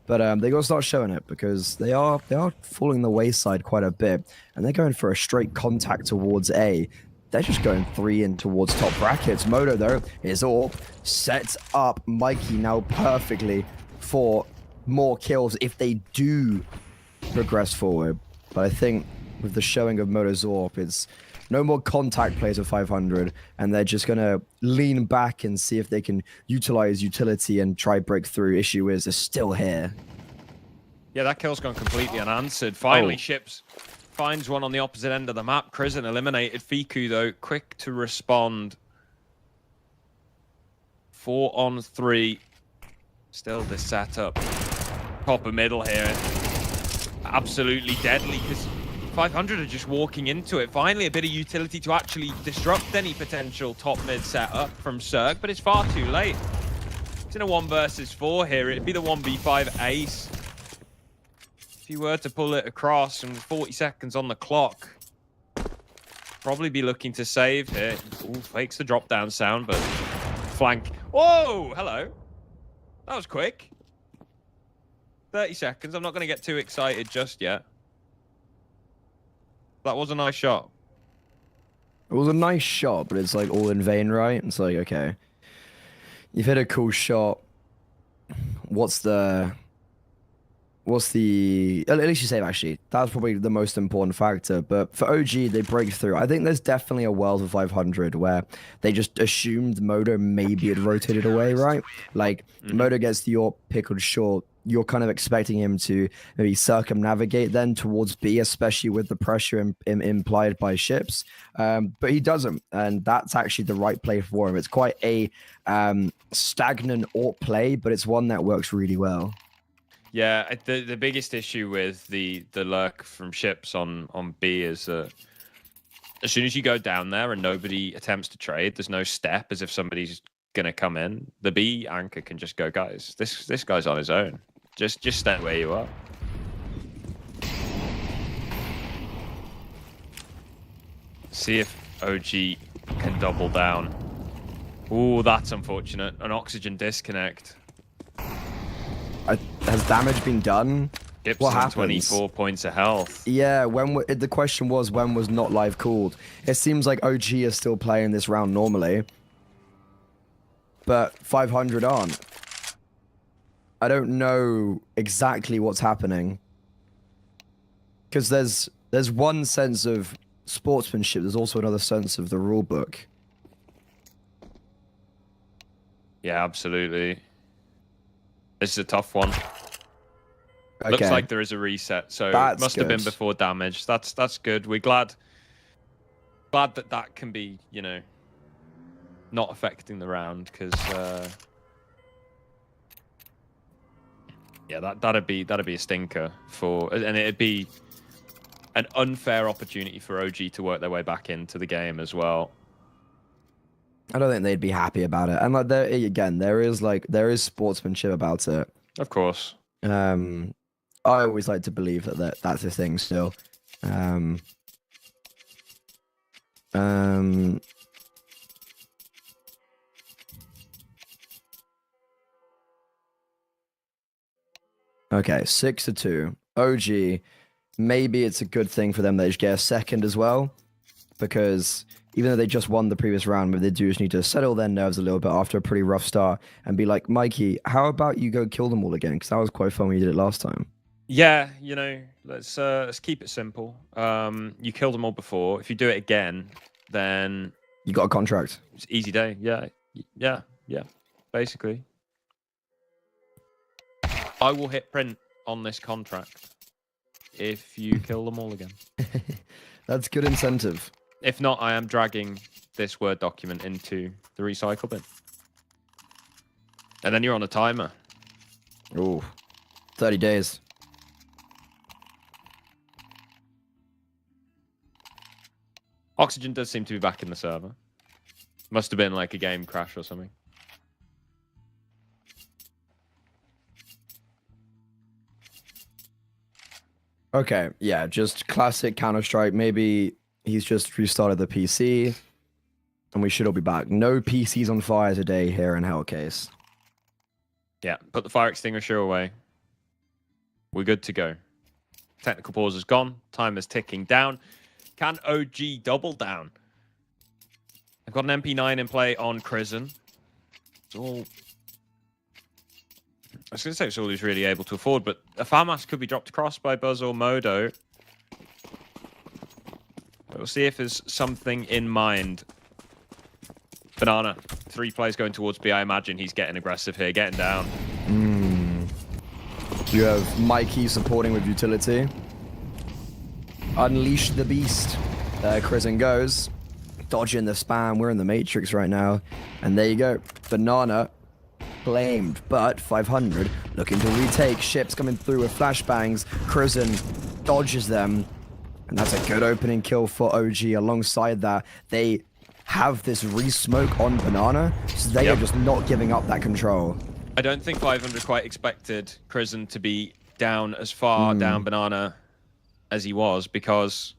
But they got to start showing it because they are falling the wayside quite a bit, and they're going for a straight contact towards A. They're just going 3 in towards top brackets. Modo, though, is all sets up Mikey now perfectly for more kills if they do progress forward. But I think with the showing of Motozorp. It's no more contact plays with 500, and they're just going to lean back and see if they can utilize utility and try break through. Issue is, they're still here. Yeah, that kill's gone completely unanswered. Finally, Ships finds one on the opposite end of the map. Crizzen eliminated. Fiku, though, quick to respond. 4 on 3. Still this setup. Top of middle here. Absolutely deadly, because 500 are just walking into it. Finally, a bit of utility to actually disrupt any potential top mid setup from Zerg, but it's far too late. It's in a 1 versus 4 here. It'd be the 1v5 ace. If you were to pull it across and 40 seconds on the clock, probably be looking to save here. Ooh, fakes the drop down sound, but flank. Whoa, hello. That was quick. 30 seconds. I'm not going to get too excited just yet. That was a nice shot. It was a nice shot, but it's like all in vain, right? It's like, okay, you've hit a cool shot. What's the... At least you save, actually. That's probably the most important factor. But for OG, they break through. I think there's definitely a world of 500 where they just assumed Moto maybe had rotated away, right? Like, Moto gets the AWP pickled short. You're kind of expecting him to maybe circumnavigate then towards B, especially with the pressure implied by Ships. But he doesn't, and that's actually the right play for him. It's quite a stagnant AWP play, but it's one that works really well. Yeah, the biggest issue with the lurk from Ships on B is that as soon as you go down there and nobody attempts to trade, there's no step as if somebody's gonna come in. The B anchor can just go, guys, this guy's on his own. Just stay where you are. See if OG can double down. Ooh, that's unfortunate. An oxygen disconnect. Has damage been done? What happens? 24 points of health. Yeah, the question was, when was not live called? It seems like OG is still playing this round normally, but 500 aren't. I don't know exactly what's happening, because there's one sense of sportsmanship. There's also another sense of the rule book. Yeah, absolutely. This is a tough one. Okay. Looks like there is a reset, so it must have been before damage. That's good. We're glad that can be, you know, not affecting the round, because yeah, that'd be a stinker and it'd be an unfair opportunity for OG to work their way back into the game as well. I don't think they'd be happy about it. And like there is sportsmanship about it. Of course. I always like to believe that's a thing still. Okay, 6-2. OG, maybe it's a good thing for them they just get a second as well, because even though they just won the previous round, maybe they do just need to settle their nerves a little bit after a pretty rough start and be like, Mikey, how about you go kill them all again? Because that was quite fun when you did it last time. Yeah, you know, let's keep it simple. You killed them all before. If you do it again, then you got a contract. It's easy day. Yeah. Basically, I will hit print on this contract if you kill them all again. That's good incentive. If not, I am dragging this Word document into the recycle bin. And then you're on a timer. Ooh, 30 days. Oxygen does seem to be back in the server. Must have been like a game crash or something. Okay, yeah, just classic Counter-Strike. Maybe he's just restarted the PC, and we should all be back. No PCs on fire today here in Hellcase. Yeah, put the fire extinguisher away. We're good to go. Technical pause is gone. Time is ticking down. Can OG double down? I've got an MP9 in play on Crizzen. It's all... I was going to say it's all he's really able to afford, but a FAMAS could be dropped across by Buzz or Modo. We'll see if there's something in mind. Banana, 3 players going towards B. I imagine he's getting aggressive here, getting down. You have Mikey supporting with utility. Unleash the beast. There Krisen goes. Dodging the spam. We're in the Matrix right now. And there you go. Banana claimed, but 500 looking to retake. Ships coming through with flashbangs. Krisen dodges them. And that's a good opening kill for OG. Alongside that, they have this re-smoke on Banana, so they are just not giving up that control. I don't think 500 quite expected Krisen to be down as far down Banana as he was, because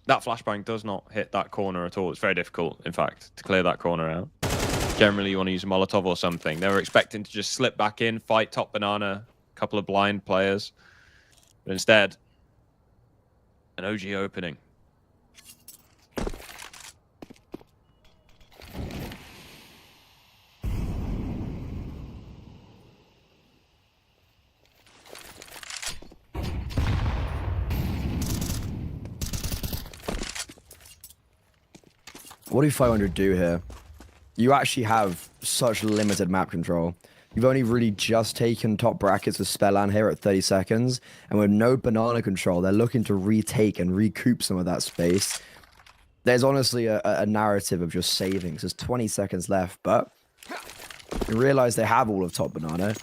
that flashbang does not hit that corner at all. It's very difficult, in fact, to clear that corner out. Generally, you want to use a Molotov or something. They were expecting to just slip back in, fight top Banana, a couple of blind players. But instead, an OG opening. What do 500 do here? You actually have such limited map control. You've only really just taken top brackets with Spellan here at 30 seconds, and with no Banana control, they're looking to retake and recoup some of that space. There's honestly a narrative of just savings. There's 20 seconds left, but you realize they have all of top Banana.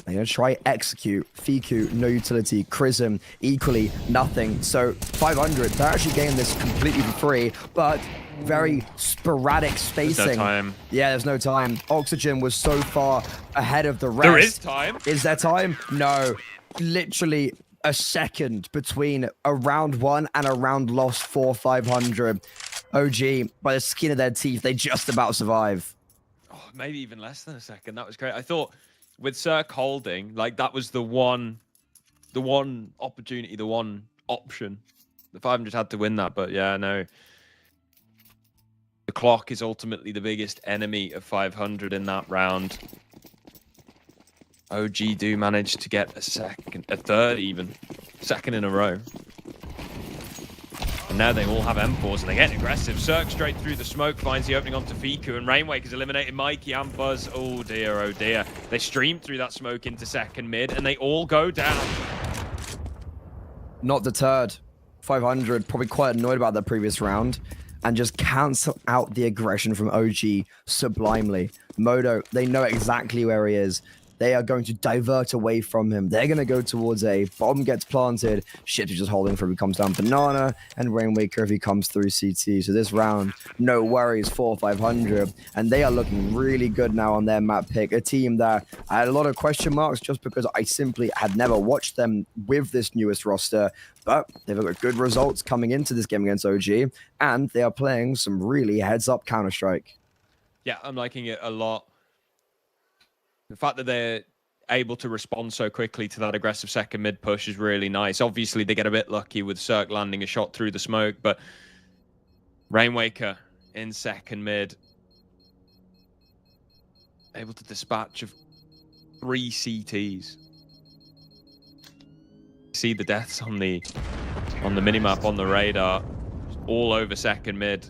They're going to try execute. Fiku, no utility. Krisen, equally nothing. So 500, they're actually getting this completely for free, but very sporadic spacing. There's no time. Yeah, there's no time. Oxygen was so far ahead of the rest. There is time. Is there time? No. Literally a second between a round 1 and a round lost for 500. OG, by the skin of their teeth, they just about survive. Oh, maybe even less than a second. That was great. I thought with Cirque holding, like that was the one opportunity, the one option. The 500 had to win that, but yeah, no. The clock is ultimately the biggest enemy of 500 in that round. OG do manage to get a third even, second in a row. And now they all have M4s and they're getting aggressive. Cirque straight through the smoke, finds the opening onto Fiku, and Rainwaker's eliminated Mikey and Buzz. Oh dear, oh dear. They stream through that smoke into second mid and they all go down. Not deterred. 500, probably quite annoyed about the previous round, and just cancel out the aggression from OG sublimely. Modo, they know exactly where he is. They are going to divert away from him. They're going to go towards A. Bomb gets planted. Ships are just holding for if he comes down Banana, and Rainwaker if he comes through CT. So this round, no worries for 500. And they are looking really good now on their map pick. A team that I had a lot of question marks just because I simply had never watched them with this newest roster. But they've got good results coming into this game against OG. And they are playing some really heads-up Counter-Strike. Yeah, I'm liking it a lot. The fact that they're able to respond so quickly to that aggressive second mid push is really nice. Obviously, they get a bit lucky with Cirque landing a shot through the smoke, but Rainwaker in second mid, able to dispatch of 3 CTs. See the deaths on the minimap on the radar, all over second mid.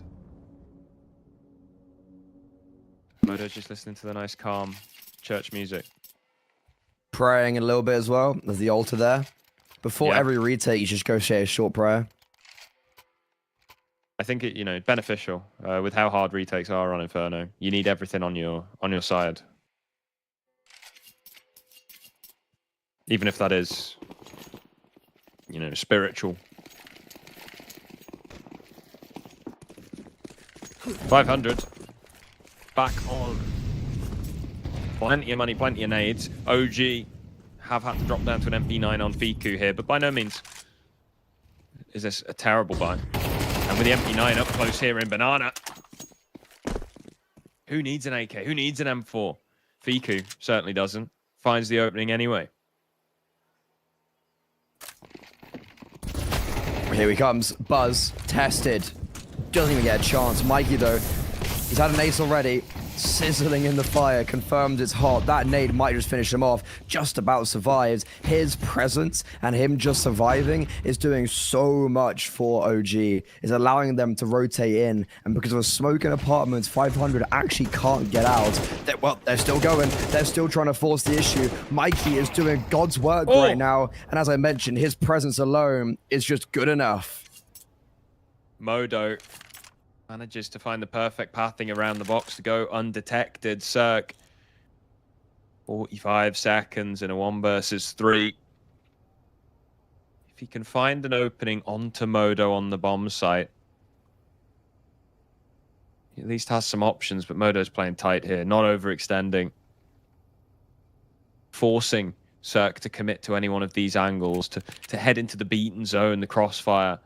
Modo's just listening to the nice calm church music. Praying a little bit as well. There's the altar there. Before every retake, you just go say a short prayer. I think it, beneficial with how hard retakes are on Inferno. You need everything on your side, even if that is, spiritual. 500 back on. Plenty of money, plenty of nades. OG have had to drop down to an MP9 on Fiku here, but by no means is this a terrible buy. And with the MP9 up close here in Banana, who needs an AK? Who needs an M4? Fiku certainly doesn't. Finds the opening anyway. Here he comes. Buzz, tested. Doesn't even get a chance. Mikey, though, he's had an ace already. sizzling in the fire, confirms it's hot. That nade might just finish him off. Just about survives. His presence and him just surviving is doing so much for OG. Is allowing them to rotate in, and because of a smoking apartment, 500 actually can't get out. They're still going. They're still trying to force the issue. Mikey is doing God's work right now, and as I mentioned, his presence alone is just good enough. Modo manages to find the perfect pathing around the box to go undetected. Cirque, 45 seconds in a 1 versus 3. If he can find an opening onto Modo on the bomb site, he at least has some options, but Modo's playing tight here, not overextending. Forcing Cirque to commit to any one of these angles, to head into the beaten zone, the crossfire,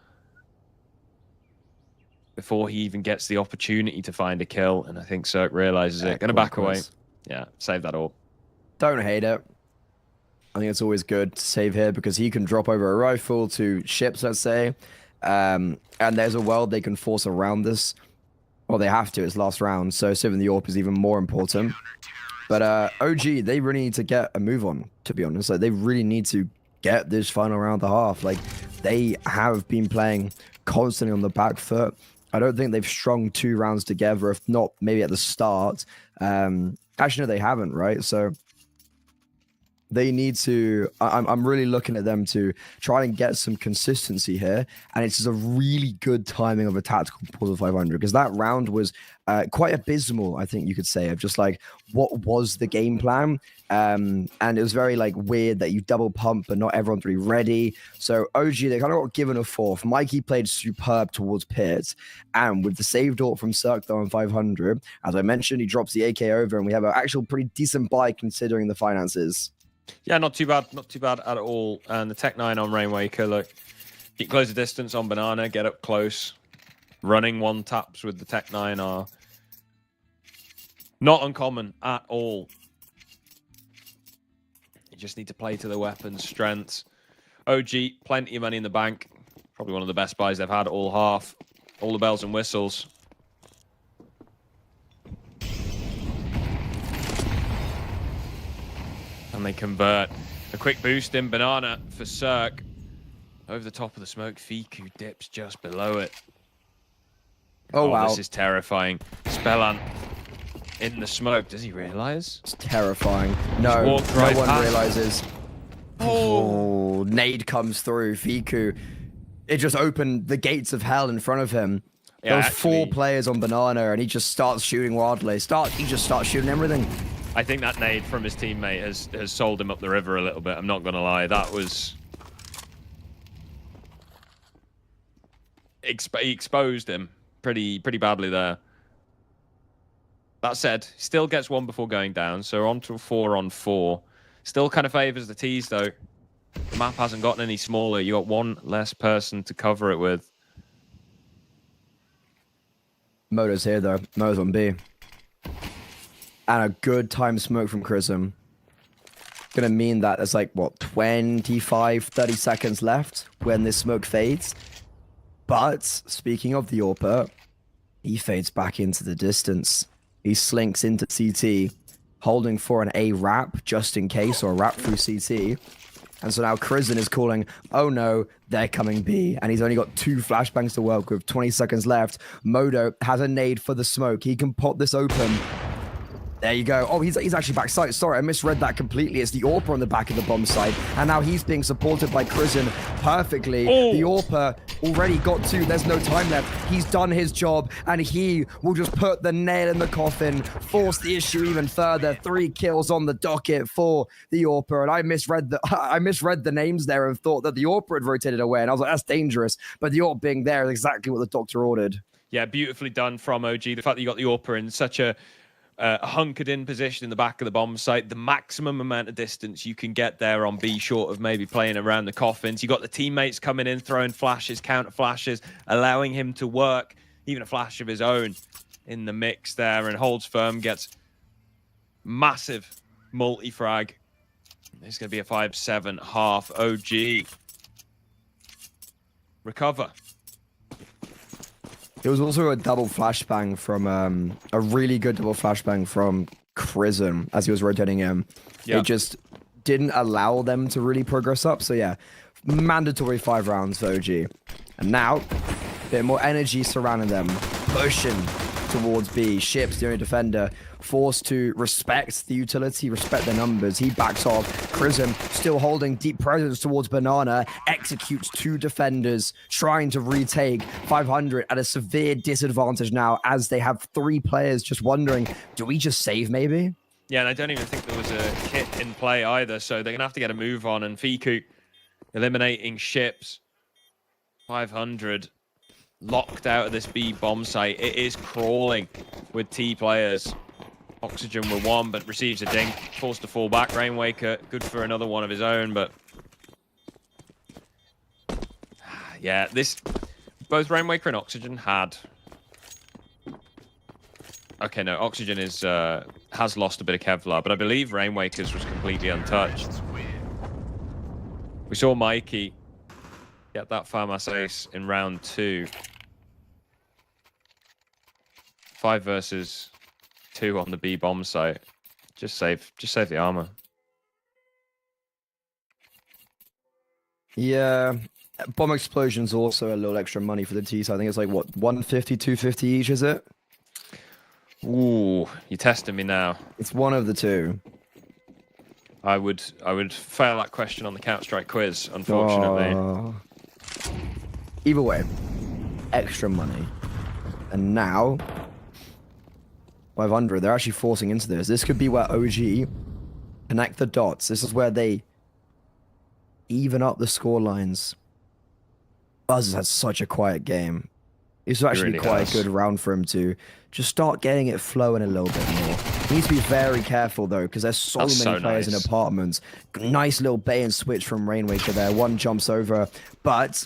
before he even gets the opportunity to find a kill. And I think Cirque realizes it. Gonna back away. Yeah, save that all. Don't hate it. I think it's always good to save here because he can drop over a rifle to ships, let's say. And there's a world they can force around this. Well, they have to. It's last round. So saving the AWP is even more important. But OG, they really need to get a move on, to be honest. Like, they really need to get this final round and a half. Like, they have been playing constantly on the back foot. I don't think they've strung 2 rounds together, if not maybe at the start. Actually, no, they haven't, right? So they need to... I'm really looking at them to try and get some consistency here. And it's just a really good timing of a tactical pause of 500, because that round was quite abysmal, I think you could say, of just like, what was the game plan? And it was very like weird that you double pump, but not everyone's really ready. So OG, they kind of got given a 4th. Mikey played superb towards Pit, and with the saved AWP from Cirque though on 500, as I mentioned, he drops the AK over, and we have an actual pretty decent buy considering the finances. Yeah, not too bad at all. And the Tech 9 on Rainwaker, look, keep close the distance on Banana, get up close. Running 1 taps with the Tech 9 are not uncommon at all. You just need to play to the weapon's strengths. OG, plenty of money in the bank. Probably one of the best buys they've had all half. All the bells and whistles. And they convert. A quick boost in Banana for Cirque. Over the top of the smoke, Fiku dips just below it. Oh, wow. This is terrifying. Spellant in the smoke. Does he realize? It's terrifying. No, no one realizes. Oh, nade comes through. Fiku, it just opened the gates of hell in front of him. Yeah, there was actually 4 players on Banana, and he just starts shooting wildly. He just starts shooting everything. I think that nade from his teammate has sold him up the river a little bit. I'm not going to lie. That was... He exposed him pretty badly there. That said, still gets 1 before going down, so on to 4 on 4. Still kind of favors the T's, though. The map hasn't gotten any smaller. You got 1 less person to cover it with. Moto's here, though. Moto's on B. And a good time smoke from Chrism. Gonna mean that there's like, what, 25, 30 seconds left when this smoke fades. But, speaking of the AWP, he fades back into the distance. He slinks into CT, holding for an A wrap just in case, or a wrap through CT. And so now Chrism is calling, oh no, they're coming B. And he's only got 2 flashbangs to work with, 20 seconds left. Modo has a nade for the smoke. He can pop this open. There you go. Oh, he's actually backside. Sorry, I misread that completely. It's the AWP on the back of the bomb site. And now he's being supported by Chrism perfectly. Oh. The AWP already got 2. There's no time left. He's done his job, and he will just put the nail in the coffin, force the issue even further. 3 kills on the docket for the AWP. And I misread the names there and thought that the AWP had rotated away. And I was like, that's dangerous. But the AWP being there is exactly what the doctor ordered. Yeah, beautifully done from OG. The fact that you got the AWP in such a hunkered in position in the back of the bomb site, the maximum amount of distance you can get there on B, short of maybe playing around the coffins. You got the teammates coming in, throwing flashes, counter flashes, allowing him to work, even a flash of his own in the mix there, and holds firm, gets massive multi-frag. It's going to be a 5-7 half. OG recover. It was also a double flashbang from a really good double flashbang from Crism as he was rotating him. Yep. It just didn't allow them to really progress up. So yeah, mandatory 5 rounds for OG. And now, a bit more energy surrounding them, pushing towards B. Ships, the only defender, forced to respect the utility, respect the numbers. He backs off. Crism still holding deep presence towards Banana, executes 2 defenders, trying to retake 500 at a severe disadvantage now as they have 3 players just wondering, do we just save maybe? Yeah, and I don't even think there was a kit in play either, so they're going to have to get a move on. And Fiku eliminating Ships. 500 locked out of this B bomb site. It is crawling with T players. Oxygen with 1, but receives a dink. Forced to fall back. Rainwaker, good for another one of his own, but... yeah, both Rainwaker and Oxygen had... okay, no, Oxygen has lost a bit of Kevlar, but I believe Rainwaker's was completely untouched. We saw Mikey get that FAMAS ace in round 2. 5 versus 2 on the B bomb site. Just save the armor. Yeah, bomb explosion's also a little extra money for the T side. I think it's like what, 150, 250 each, is it? Ooh, you're testing me now. It's one of the 2. I would fail that question on the Counter-Strike quiz, unfortunately. Either way, extra money. And now 500, they're actually forcing into this. This could be where OG connect the dots. This is where they even up the score lines. Buzz has had such a quiet game. This was actually quite a good round for him to just start getting it flowing a little bit more. He needs to be very careful though, because there's so many players in apartments. Nice little bait and switch from Rainwaker there. 1 jumps over, but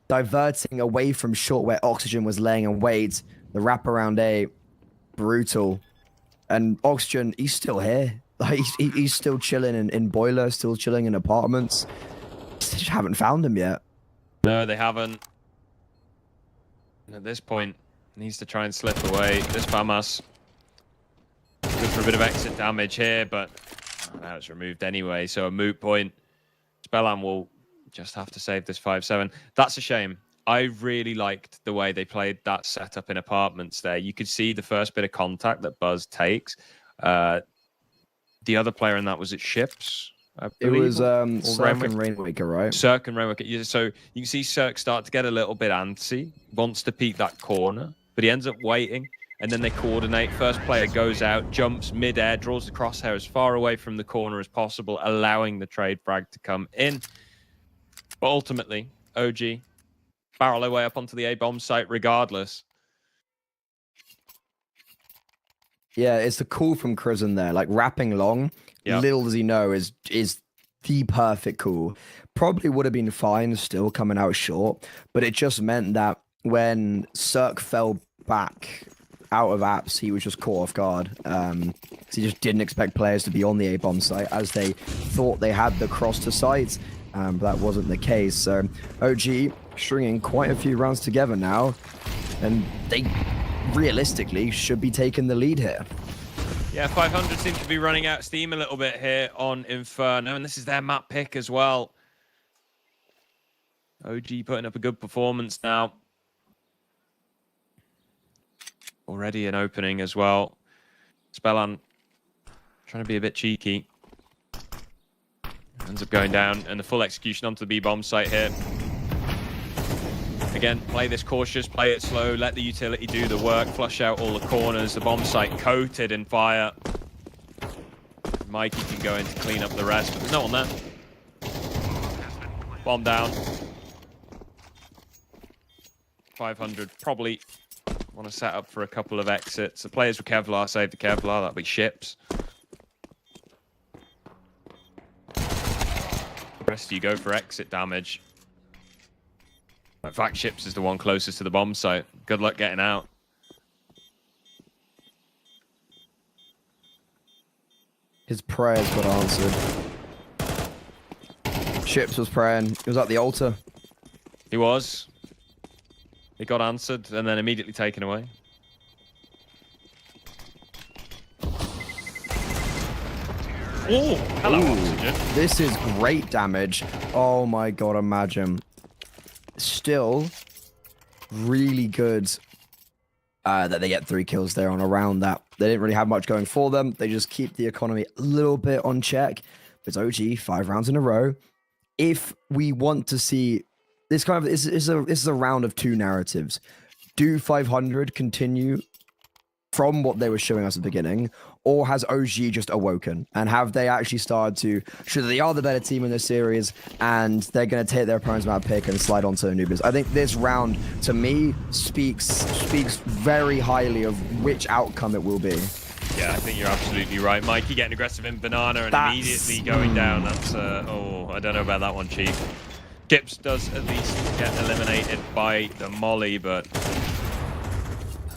diverting away from short where Oxygen was laying in wait. The wraparound A, brutal. And Oxygen, he's still here. Like he's still chilling in Boiler, still chilling in apartments. Just haven't found him yet. No, they haven't. At this point, needs to try and slip away. This FAMAS good for a bit of exit damage here, but now it's removed anyway. So a moot point. Spellam will just have to save this 5-7. That's a shame. I really liked the way they played that setup in apartments there. You could see the first bit of contact that Buzz takes. The other player in that was at Ships. It was Cirque and Rainwaker, right? Cirque and Rainwaker. So you can see Cirque start to get a little bit antsy, wants to peek that corner, but he ends up waiting, and then they coordinate. First player goes out, jumps mid-air, draws the crosshair as far away from the corner as possible, allowing the trade frag to come in. But ultimately, OG barrel their way up onto the A-bomb site regardless. Yeah, it's the call from Crism there, like wrapping long. Yep. Little does he know is the perfect call. Probably would have been fine still coming out short, but it just meant that when Cirque fell back out of apps, he was just caught off guard. So he just didn't expect players to be on the A-bomb site as they thought they had the cross to site, but that wasn't the case. So OG stringing quite a few rounds together now, and they realistically should be taking the lead here. Yeah, 500 seems to be running out of steam a little bit here on Inferno, and this is their map pick as well. OG putting up a good performance now. Already an opening as well. Spellan trying to be a bit cheeky. Ends up going down, and the full execution onto the B-bomb site here. Again, play this cautious, play it slow, let the utility do the work, flush out all the corners. The bomb site coated in fire. Mikey can go in to clean up the rest, but there's no one there. Bomb down. 500 probably want to set up for a couple of exits. The players with Kevlar save the Kevlar, that'll be Ships. The rest of you go for exit damage. In fact, Ships is the one closest to the bomb site. Good luck getting out. His prayers got answered. Ships was praying. He was at the altar. He was. It got answered and then immediately taken away. Oh, hello, Oxygen. This is great damage. Oh my god, imagine. Still, really good that they get 3 kills there on a round that they didn't really have much going for them. They just keep the economy a little bit on check. But it's OG, 5 rounds in a row. If we want to see this kind of, this is a round of 2 narratives. Do 500 continue from what they were showing us at the beginning, or has OG just awoken? And have they actually started to show that they are the better team in this series and they're going to take their opponent's map pick and slide onto Anubis? I think this round, to me, speaks very highly of which outcome it will be. Yeah, I think you're absolutely right. Mikey getting aggressive in Banana and immediately going down. That's, oh, I don't know about that one, Chief. Gibbs does at least get eliminated by the molly, but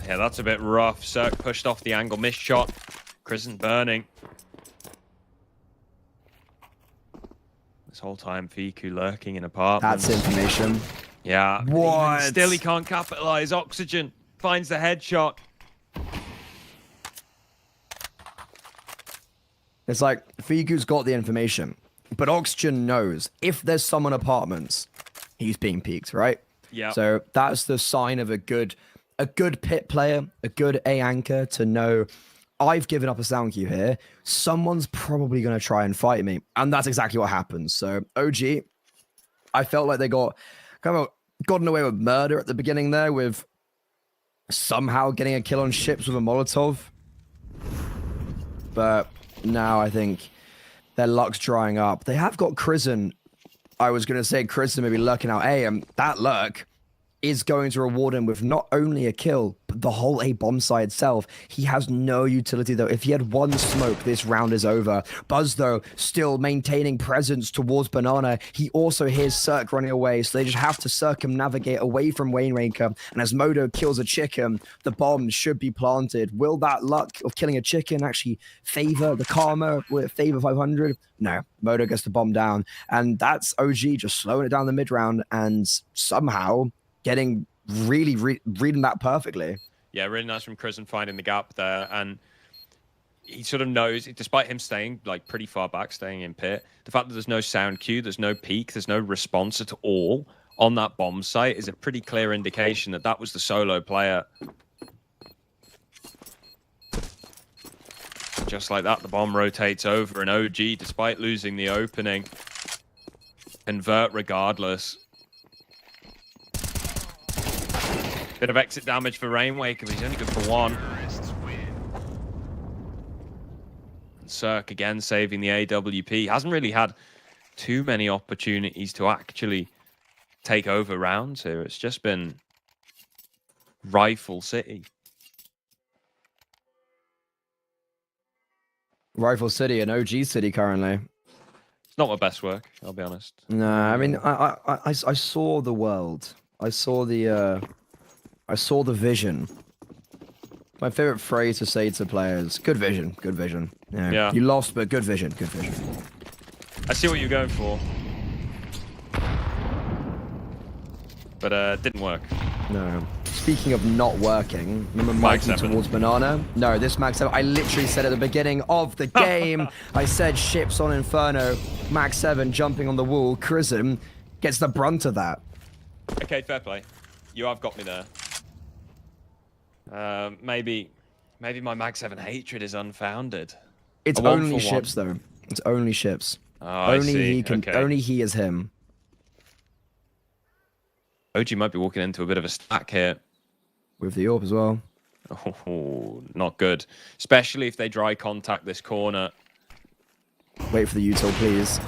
yeah, that's a bit rough. Cirque pushed off the angle, missed shot. Prison burning. This whole time, Fiku lurking in apartments. That's information. Yeah. What? Still, he can't capitalize. Oxygen finds the headshot. It's like, Fiku's got the information, but Oxygen knows if there's someone apartments, he's being peeked, right? Yeah. So that's the sign of a good pit player, a good A anchor to know I've given up a sound cue here. Someone's probably going to try and fight me. And that's exactly what happens. So OG, I felt like they gotten away with murder at the beginning there with somehow getting a kill on ships with a Molotov. But now I think their luck's drying up. They have got Crizzen. I was going to say Crizzen maybe lurking out A, and that lurk is going to reward him with not only a kill, but the whole A bomb site itself. He has no utility, though. If he had one smoke, this round is over. Buzz, though, still maintaining presence towards Banana. He also hears Cirque running away, so they just have to circumnavigate away from Wayne Raker. And as Modo kills a chicken, the bomb should be planted. Will that luck of killing a chicken actually favor the karma? Will it favor 500? No. Modo gets the bomb down. And that's OG just slowing it down the mid-round and somehow getting reading that perfectly. Yeah, really nice from Crizzen finding the gap there. And he sort of knows, despite him staying like pretty far back, staying in pit, the fact that there's no sound cue, there's no peak, there's no response at all on that bomb site is a pretty clear indication that that was the solo player. Just like that, the bomb rotates over and OG, despite losing the opening, convert regardless. Bit of exit damage for Rainwaker, but he's only good for 1. Cirque again saving the AWP. Hasn't really had too many opportunities to actually take over rounds here. It's just been Rifle City. Rifle City and OG City currently. It's not my best work, I'll be honest. No, I mean, I saw the world. I saw the vision. My favorite phrase to say to players: "Good vision, good vision." Yeah. You lost, but good vision, good vision. I see what you're going for, but didn't work. No. Speaking of not working, remember Mikey towards Banana? No, this Max 7. I literally said at the beginning of the game, I said ships on Inferno, Max 7 jumping on the wall. Crizzen gets the brunt of that. Okay, fair play. You have got me there. Maybe my Mag 7 hatred is unfounded. It's only ships, though. It's only ships. Oh, only he can. Okay. Only he is him. OG might be walking into a bit of a stack here. With the AWP as well. Oh, not good. Especially if they dry contact this corner. Wait for the util, please.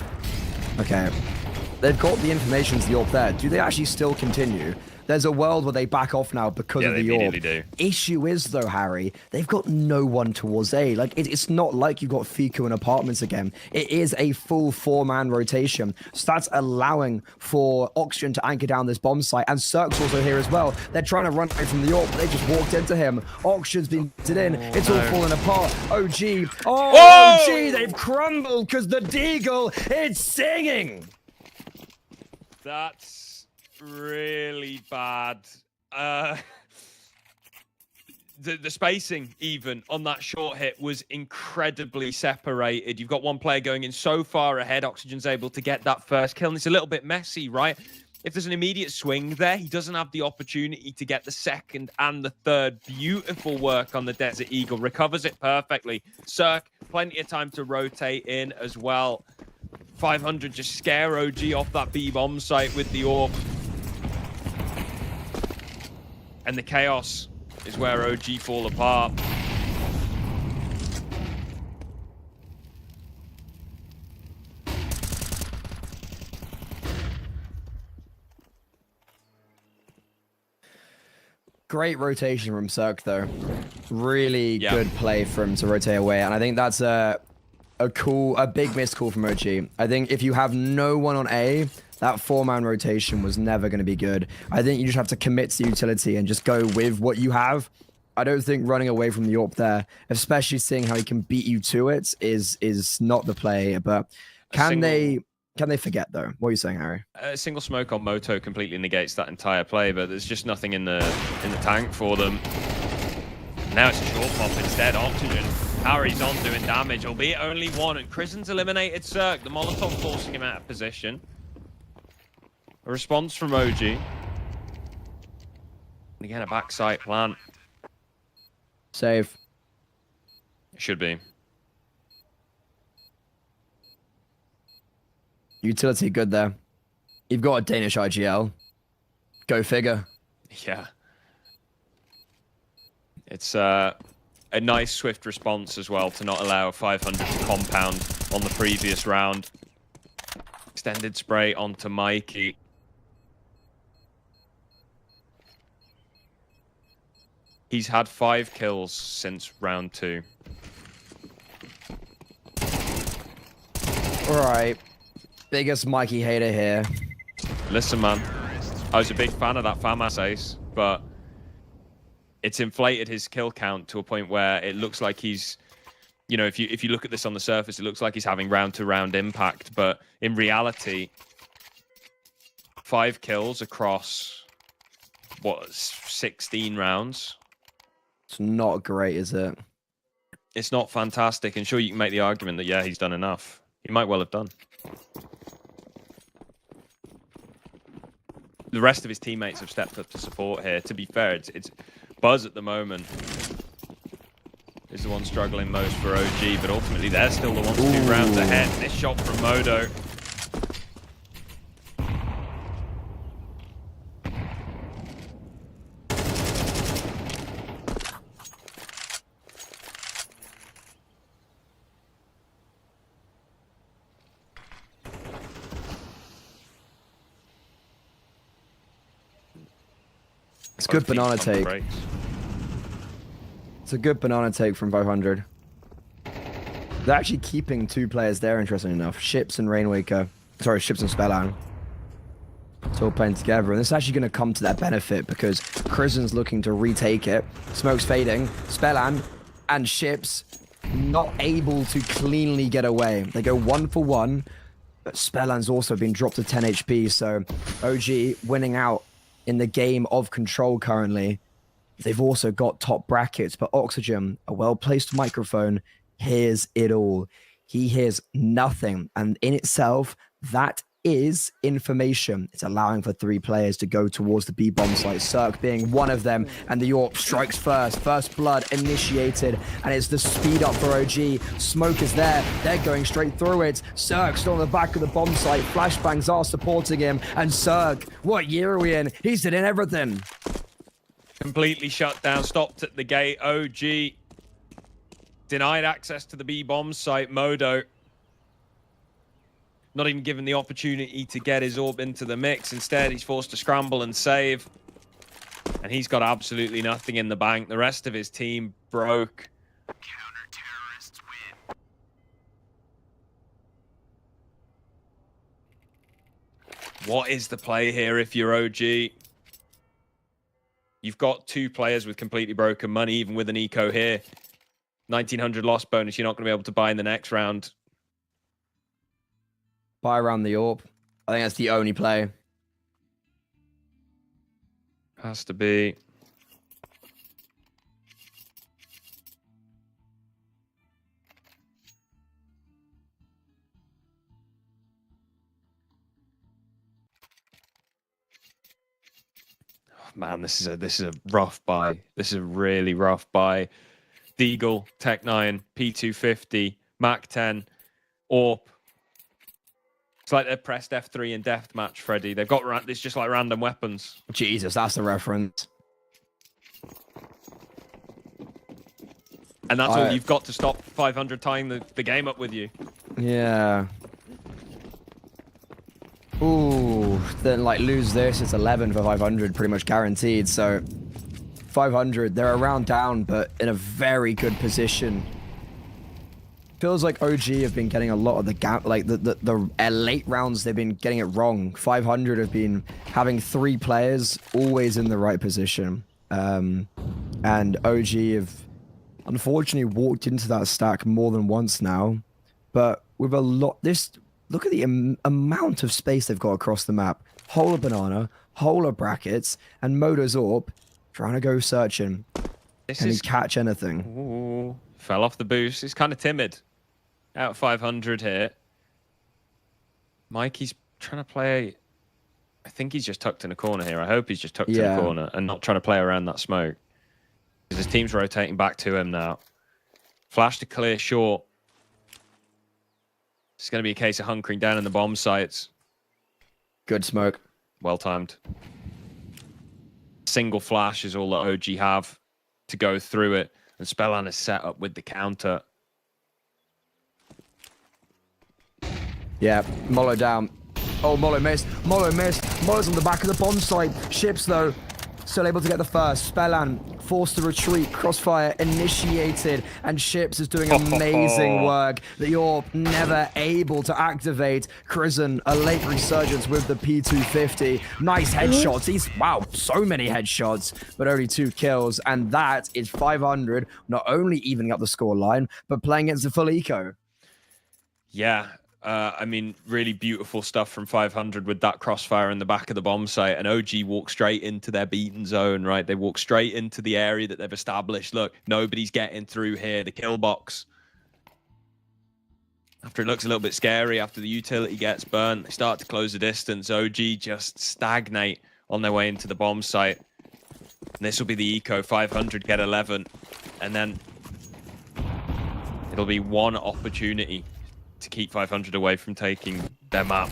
Okay. They've got the information to the AWP there. Do they actually still continue? There's a world where they back off now because of the AWP. Do. Issue is, though, Harry, they've got no one towards A. Like, it's not like you've got Fiku and apartments again. It is a full 4-man rotation. So that's allowing for Oxygen to anchor down this bomb site. And Cirque's also here as well. They're trying to run away from the AWP, but they just walked into him. Oxygen's been in. It's all falling apart. OG. Oh, whoa! OG, they've crumbled because the Deagle is singing. That's really bad. the spacing even on that short hit was incredibly separated. You've got one player going in so far ahead. Oxygen's able to get that first kill, and it's a little bit messy, right? If there's an immediate swing there, he doesn't have the opportunity to get the second and the third. Beautiful work on the Desert Eagle. Recovers it perfectly. Cirque, plenty of time to rotate in as well. 500 just scare OG off that B-bomb site with the AWP. And the chaos is where OG fall apart. Great rotation from Cirque, though. Really good play from him to rotate away, and I think that's a big missed call from OG. I think if you have no one on A, that 4-man rotation was never going to be good. I think you just have to commit to utility and just go with what you have. I don't think running away from the AWP there, especially seeing how he can beat you to it, is not the play. But can they forget, though? What are you saying, Harry? A single smoke on Moto completely negates that entire play, but there's just nothing in the tank for them. Now it's a short pop instead. Oxygen. Harry's on doing damage, albeit only one, and Krisen's eliminated Cirque. The Molotov forcing him out of position. A response from OG. And again, a backside plant. Save. It should be. Utility good there. You've got a Danish IGL. Go figure. Yeah. It's a nice swift response as well to not allow 500 to compound on the previous round. Extended spray onto Mikey. He's had 5 kills since round 2. All right. Biggest Mikey hater here. Listen, man. I was a big fan of that FAMAS ace, but it's inflated his kill count to a point where it looks like he's, you know, if you look at this on the surface, it looks like he's having round-to-round impact, but in reality, 5 kills across, what, 16 rounds? It's not great, is it? It's not fantastic, and sure, you can make the argument that, yeah, he's done enough. He might well have done. The rest of his teammates have stepped up to support here. To be fair, it's Buzz at the moment is the one struggling most for OG, but ultimately they're still the ones 2 rounds ahead. This shot from Modo. It's a good banana take. It's a good banana take from 500. They're actually keeping 2 players there, interestingly enough. Ships and Rainwaker. Sorry, Ships and Spellan. It's all playing together. And this is actually going to come to their benefit because Krisen's looking to retake it. Smoke's fading. Spellan and Ships not able to cleanly get away. They go 1 for 1. But Spellan's also been dropped to 10 HP. So OG winning out in the game of control currently. They've also got top brackets, but Oxygen, a well-placed microphone, hears it all. He hears nothing, and in itself, that is information. It's allowing for 3 players to go towards the B-bomb site, Cirque being one of them, and the AWP strikes first. First blood initiated, and it's the speed up for OG. Smoke is there. They're going straight through it. Cirque still on the back of the bomb site. Flashbangs are supporting him, and Cirque, what year are we in? He's doing everything. Completely shut down, stopped at the gate. OG denied access to the B-bomb site. Modo not even given the opportunity to get his AWP into the mix. Instead, he's forced to scramble and save. And he's got absolutely nothing in the bank. The rest of his team broke. Counter-terrorists win. What is the play here if you're OG? You've got 2 players with completely broken money, even with an eco here. 1900 loss bonus you're not going to be able to buy in the next round. Buy around the AWP. I think that's the only play. Has to be. Man, this is a rough buy. This is a really rough buy. Deagle, Tech 9, P250, Mac 10, AWP. It's like they're pressed F3 in deathmatch, Freddy. They've got it's just like random weapons. Jesus, that's the reference. And that's all you've got to stop 500 tying the game up with you. Yeah. Ooh, then like lose this, it's 11 for 500, pretty much guaranteed. So 500, they're a round down, but in a very good position. Feels like OG have been getting a lot of the gap, like the late rounds, they've been getting it wrong. 500 have been having 3 players always in the right position. And OG have unfortunately walked into that stack more than once now, but with a lot, look at the amount of space they've got across the map. Whole of banana, whole of brackets, and Moto's AWP trying to go searching. Can he catch anything? Ooh, fell off the boost. He's kind of timid. Out 500 here. Mikey's trying to play. I think he's just tucked in a corner here. I hope he's just tucked in a corner and not trying to play around that smoke. Because his team's rotating back to him now. Flash to clear short. It's going to be a case of hunkering down in the bomb sites. Good smoke. Well timed. Single flash is all that OG have to go through it. And Spellan is set up with the counter. Yeah, Molo down. Oh, Molo missed. Molo missed. Molo's on the back of the bomb site. Ships, though, still able to get the first. Spellan forced to retreat. Crossfire initiated. And Ships is doing amazing work that you're never able to activate. Crizzen, a late resurgence with the P250. Nice headshots. Wow, so many headshots, but only 2 kills. And that is 500, not only evening up the score line, but playing against the full eco. Yeah. I mean, really beautiful stuff from 500 with that crossfire in the back of the bomb site. And OG walk straight into their beaten zone, right? They walk straight into the area that they've established. Look, nobody's getting through here. The kill box. After it looks a little bit scary, after the utility gets burnt, they start to close the distance. OG just stagnate on their way into the bomb site. And this will be the eco. 500 get 11. And then it'll be one opportunity to keep 500 away from taking their map.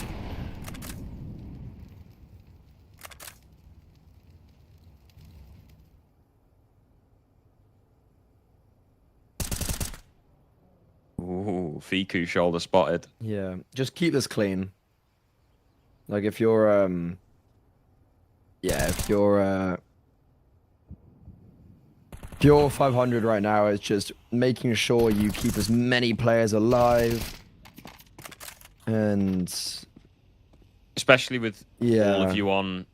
Ooh, Fiku shoulder spotted. Yeah, just keep this clean. Like if you're if you're 500 right now, it's just making sure you keep as many players alive. And especially with all of you on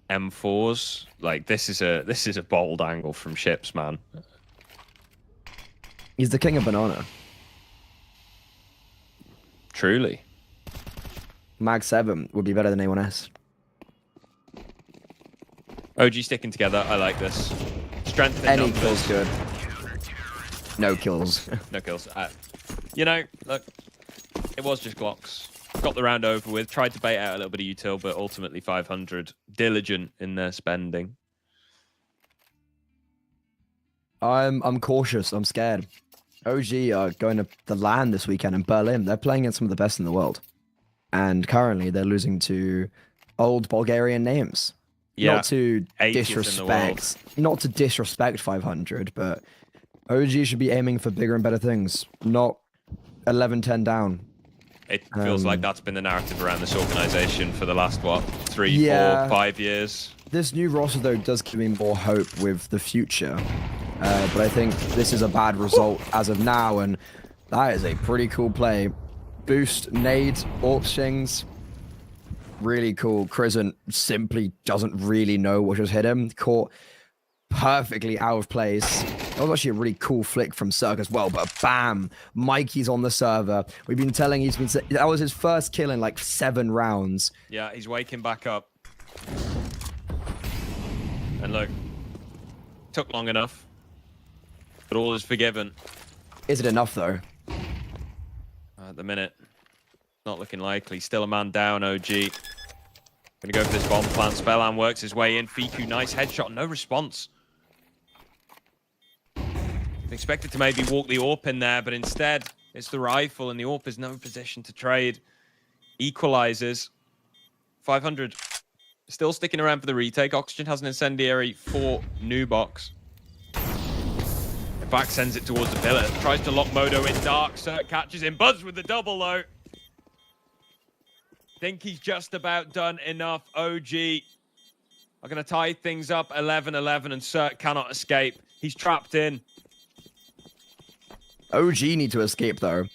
M4s, like this is a bold angle from Ships, man. He's the king of banana. Truly. Mag 7 would be better than A1S. OG sticking together. I like this. Strength in Any numbers. kills good. No kills. No kills. You know, look, it was just Glocks. Got the round over with. Tried to bait out a little bit of util, but ultimately 500. Diligent in their spending. I'm cautious. I'm scared. OG are going to the LAN this weekend in Berlin. They're playing against some of the best in the world. And currently they're losing to old Bulgarian names. Yeah, not to disrespect 500, but OG should be aiming for bigger and better things, not 11-10 down. It feels like that's been the narrative around this organization for the last, what, 3, 4, 5 years? This new roster, though, does give me more hope with the future. But I think this is a bad result as of now, and that is a pretty cool play. Boost, nade, AWP shings. Really cool. Crizzen simply doesn't really know what just hit him. Caught perfectly out of place. That was actually a really cool flick from Cirque as well, but bam, Mikey's on the server. We've been telling that was his first kill in like 7 rounds. Yeah, he's waking back up. And look, took long enough, but all is forgiven. Is it enough, though? At the minute, not looking likely. Still a man down, OG. Gonna go for this bomb plant. Spellan works his way in. Fiku, nice headshot, no response. Expected to maybe walk the AWP in there, but instead, it's the rifle, and the AWP is no position to trade. Equalizes. 500 still sticking around for the retake. Oxygen has an incendiary for new box. Back sends it towards the pillar. Tries to lock Modo in dark. Cert catches him. Buzz with the double though. Think he's just about done enough. OG are going to tie things up 11-11 and Cert cannot escape. He's trapped in. OG need to escape though.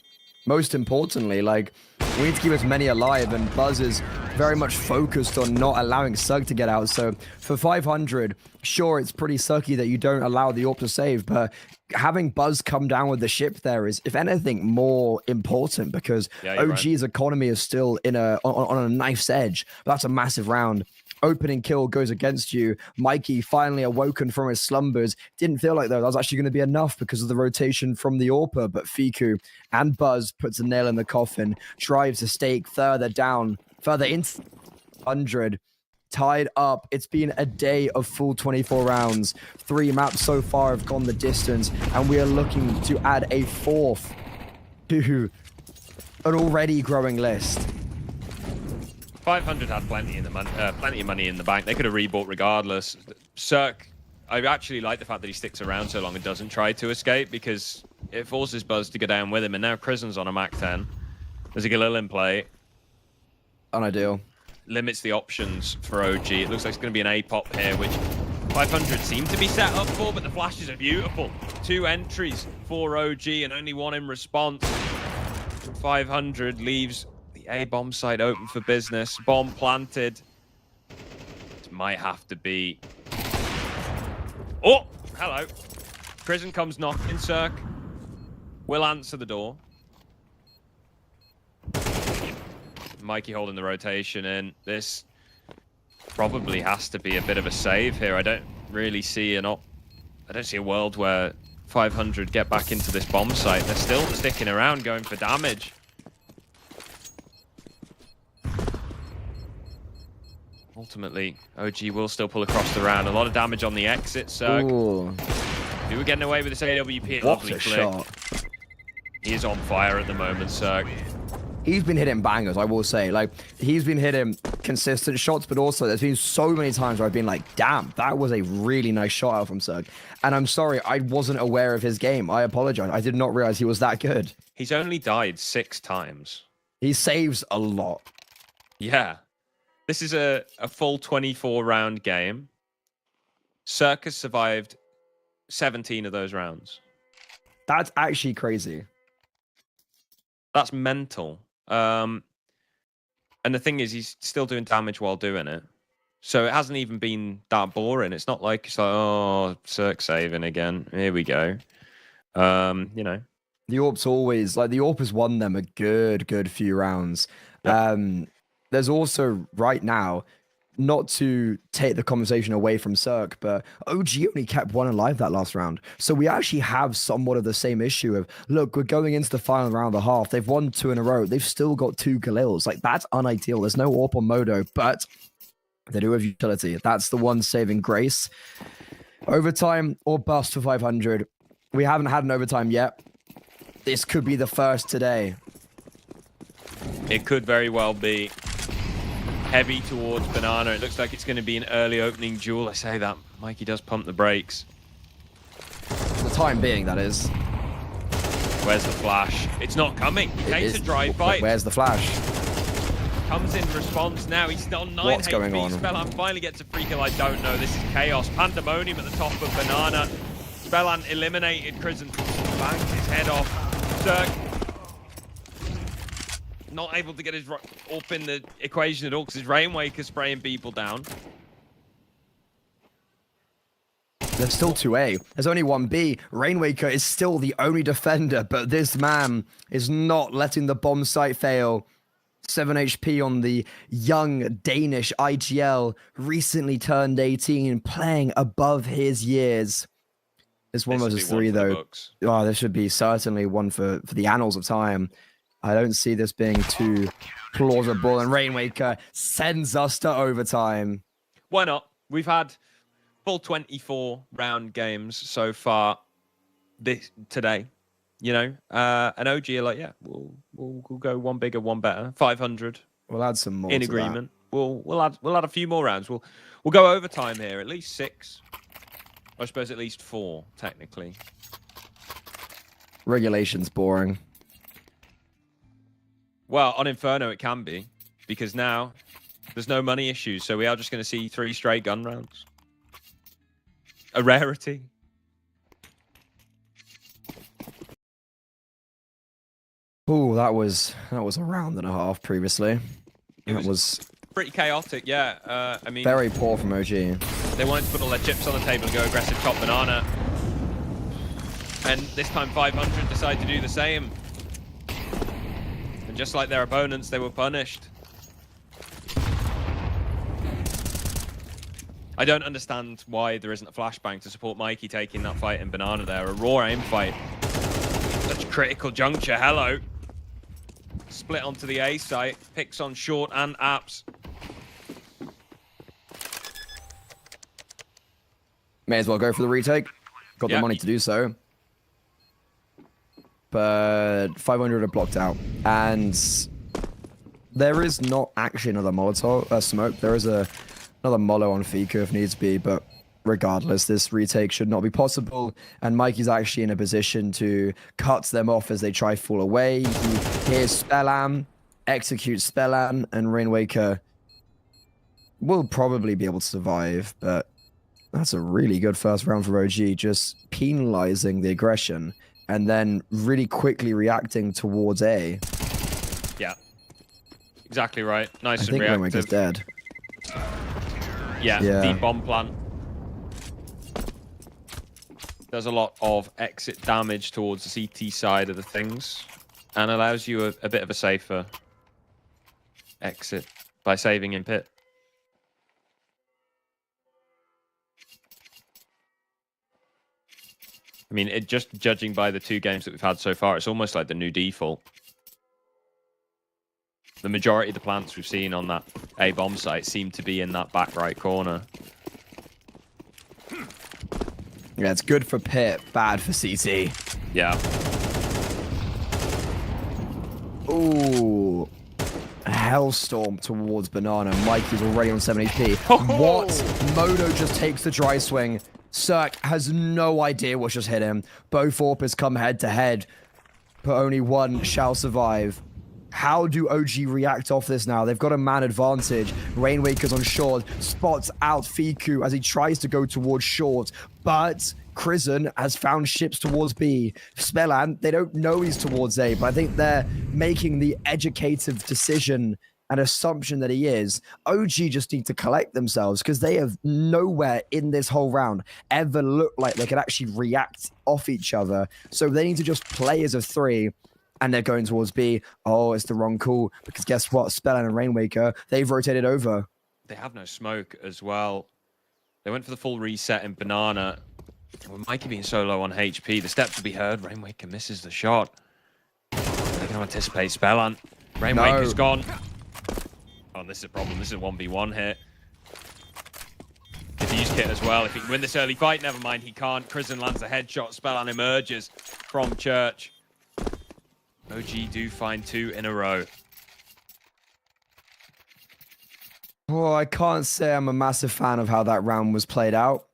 Most importantly, like, we need to keep as many alive, and Buzz is very much focused on not allowing Sug to get out. So for 500, sure, it's pretty sucky that you don't allow the AWP to save, but having Buzz come down with the ship there is, if anything, more important, because OG's economy is still in on a knife's edge. That's a massive round. Opening kill goes against you. Mikey finally awoken from his slumbers. Didn't feel like that was actually going to be enough because of the rotation from the AWPer, but Fiku and Buzz puts a nail in the coffin, drives a stake further down, further into 100. Tied up. It's been a day of full 24 rounds. 3 maps so far have gone the distance, and we are looking to add a 4th to an already growing list. 500 had plenty of money in the bank. They could have rebought regardless. Cirque, I actually like the fact that he sticks around so long and doesn't try to escape, because it forces Buzz to go down with him. And now Krisen's on a Mac 10. There's a Galil in play. Unideal. Limits the options for OG. It looks like it's going to be an A-pop here, which 500 seem to be set up for, but the flashes are beautiful. 2 entries for OG and only 1 in response. 500 leaves the A-bomb site open for business. Bomb planted. It might have to be... Oh! Hello. Prison comes knocking. Cirque will answer the door. Mikey holding the rotation in. This probably has to be a bit of a save here. I don't really see I don't see a world where 500 get back into this bomb site. They're still sticking around, going for damage. Ultimately, OG will still pull across the round. A lot of damage on the exit, so we were getting away with this AWP. What a shot. He is on fire at the moment, so he's been hitting bangers, I will say. Like, he's been hitting consistent shots, but also there's been so many times where I've been like, damn, that was a really nice shot out from Serg. And I'm sorry, I wasn't aware of his game. I apologize. I did not realize he was that good. He's only died 6 times. He saves a lot. Yeah. This is a full 24-round game. Cirque has survived 17 of those rounds. That's actually crazy. That's mental. And the thing is, he's still doing damage while doing it. So it hasn't even been that boring. It's not like, it's like, oh, Cirque saving again. Here we go. You know. The AWP's always, like, the AWP has won them a good few rounds. Yep. There's also, right now, not to take the conversation away from Cirque, but OG only kept 1 alive that last round. So we actually have somewhat of the same issue of, look, we're going into the final round of the half. They've won 2 in a row. They've still got 2 Galils. Like, that's unideal. There's no AWP on Modo, but they do have utility. That's the one saving grace. Overtime or bust for 500. We haven't had an overtime yet. This could be the first today. It could very well be. Heavy towards Banana. It looks like it's going to be an early opening duel. I say that. Mikey does pump the brakes. For the time being, that is. Where's the flash? It's not coming. He takes a drive-by. Where's the flash? Comes in response now. He's on 9 What's HP. going on? Spellan finally gets a free kill. I don't know. This is chaos. Pandemonium at the top of Banana. Spellan eliminated. Krisen bangs his head off. Cirque not able to get his up in the equation at all because his Rainwaker's spraying people down. There's still 2A. There's only 1B. Rainwaker is still the only defender, but this man is not letting the bomb site fail. 7 HP on the young Danish IGL, recently turned 18, playing above his years. This one versus 3, though. Oh, this should be certainly one for the annals of time. I don't see this being too plausible, and Rainwaker sends us to overtime. Why not? We've had full 24-round games so far today. You know, an OG are like, yeah, we'll go one bigger, one better, 500. We'll add some more. In agreement. We'll add a few more rounds. We'll go overtime here, at least 6. I suppose at least 4, technically. Regulation's boring. Well, on Inferno it can be, because now there's no money issues, so we are just going to see 3 straight gun rounds. A rarity. Oh, that was a round and a half previously. It was pretty chaotic, yeah. I mean, very poor from OG. They wanted to put all their chips on the table and go aggressive top banana. And this time 500 decided to do the same. And just like their opponents, they were punished. I don't understand why there isn't a flashbang to support Mikey taking that fight in banana there. A raw aim fight. Such a critical juncture. Hello. Split onto the A site. Picks on short and apps. May as well go for the retake. Got the money to do so. But 500 are blocked out. And there is not actually another Molotov smoke. There is another Molo on Fiku if needs be, but regardless, this retake should not be possible. And Mikey's actually in a position to cut them off as they try to fall away. He hears Spellam, executes Spellam, and Rainwaker will probably be able to survive, but that's a really good first round for OG, just penalizing the aggression and then really quickly reacting towards A. Yeah. Exactly right. Nice and reactive. reactive. Rainwaker's dead. Yeah, deep bomb plant. Does a lot of exit damage towards the CT side of the things and allows you a bit of a safer exit by saving in pit. I mean, just judging by the 2 games that we've had so far, it's almost like the new default. The majority of the plants we've seen on that A bomb site seem to be in that back right corner. Yeah, it's good for pit, bad for CT. Yeah. Ooh. A hellstorm towards banana. Mikey's already on 7 HP. What? Modo just takes the dry swing. Cirque has no idea what just hit him. Both Orpers come head to head, but only one shall survive. How do OG react off this now? They've got a man advantage. Rainwaker's on short, spots out Fiku as he tries to go towards short, but Krisen has found ships towards B. Spellan, they don't know he's towards A, but I think they're making the educative decision and assumption that he is. OG just need to collect themselves because they have nowhere in this whole round ever looked like they could actually react off each other. So they need to just play as a 3. And they're going towards B. Oh, it's the wrong call. Because guess what? Spellan and Rainwaker, they've rotated over. They have no smoke as well. They went for the full reset in banana. With Mikey being so low on HP, the step to be heard. Rainwaker misses the shot. They're going to anticipate Spellan. Rainwaker's gone. Oh, this is a problem. This is a 1v1 here. Diffuse kit as well. If he can win this early fight, never mind. He can't. Krisen lands a headshot. Spellan emerges from Church. OG do find 2 in a row. Well, I can't say I'm a massive fan of how that round was played out.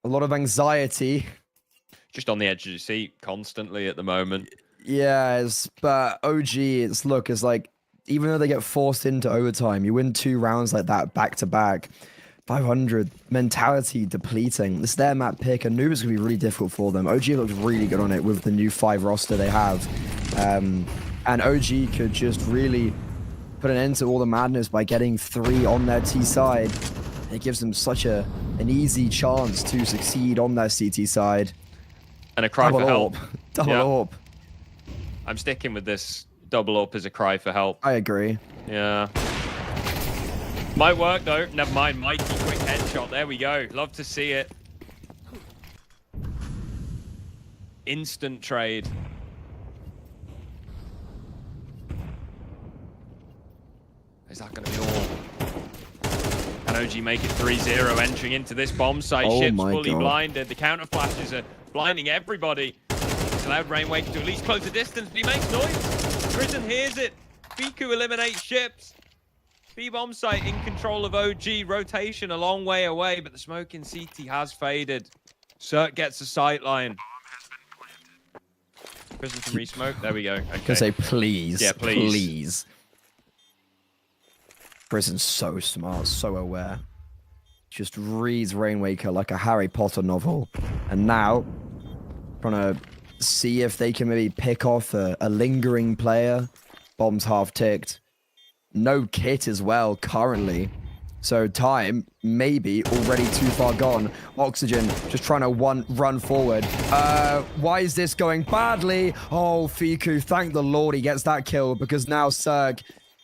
A lot of anxiety. Just on the edge of your seat constantly at the moment. Yes, but OG, it's like, even though they get forced into overtime, you win 2 rounds like that back to back. 500 mentality depleting. It's their map pick. And Nuba's going to be really difficult for them. OG looks really good on it with the new 5 roster they have. And OG could just really put an end to all the madness by getting 3 on their T side. It gives them such an easy chance to succeed on their CT side. And a cry for help. Double AWP. I'm sticking with this double up as a cry for help. I agree. Yeah. Might work though. Never mind. Mikey, quick headshot. There we go. Love to see it. Instant trade. Is that going to be all? Can OG make it 3-0 entering into this bomb site? Oh Ship's my fully God. blinded. The counter flashes are blinding everybody. It's allowed Rainwaker to at least close the distance, but he makes noise. Prison hears it. Fiku eliminates ships. B-bomb site in control of OG. Rotation a long way away, but the smoke in CT has faded. Cert gets a sight line. Prison can re-smoke. There we go. Okay. Can say please. Yeah, please. Please. Prison's so smart, so aware. Just reads Rainwaker like a Harry Potter novel. And now, trying to see if they can maybe pick off a lingering player. Bomb's half ticked. No kit as well, currently. So time, maybe, already too far gone. Oxygen, just trying to run forward. Why is this going badly? Oh, Fiku, thank the Lord he gets that kill, because now Cirque...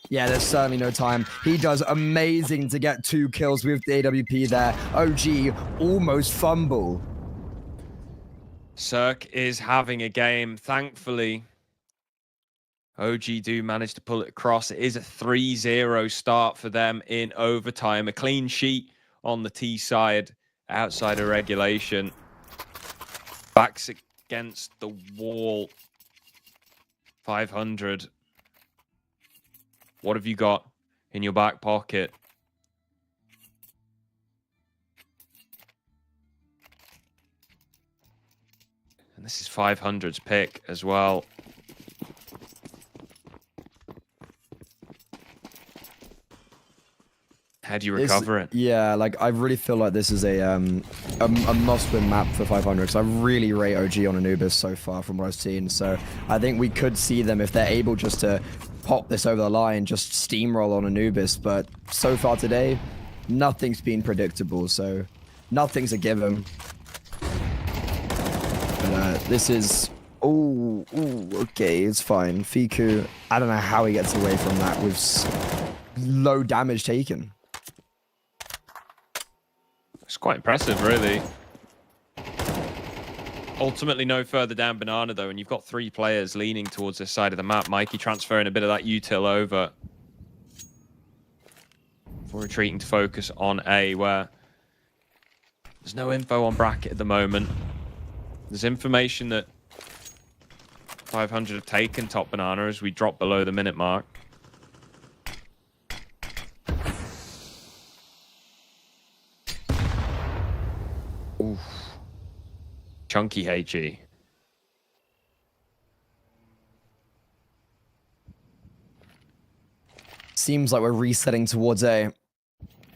Yeah, there's certainly no time. He does amazing to get 2 kills with the AWP there. OG almost fumble. Cirque is having a game. Thankfully, OG do manage to pull it across. It is a 3-0 start for them in overtime. A clean sheet on the T side outside of regulation. Backs against the wall. 500. What have you got in your back pocket? And this is 500's pick as well. How do you recover it? Yeah, like I really feel like this is a must-win map for 500 because I really rate OG on Anubis so far from what I've seen. So I think we could see them if they're able just to pop this over the line, just steamroll on Anubis. But so far today, nothing's been predictable. So nothing's a given. But this is okay, it's fine. Fiku, I don't know how he gets away from that with low damage taken. It's quite impressive, really. Ultimately, no further down Banana, though, and you've got 3 players leaning towards this side of the map. Mikey transferring a bit of that util over. Before retreating to focus on A, where there's no info on bracket at the moment. There's information that 500 have taken top Banana as we drop below the minute mark. Oof. Chunky HE. Seems like we're resetting towards a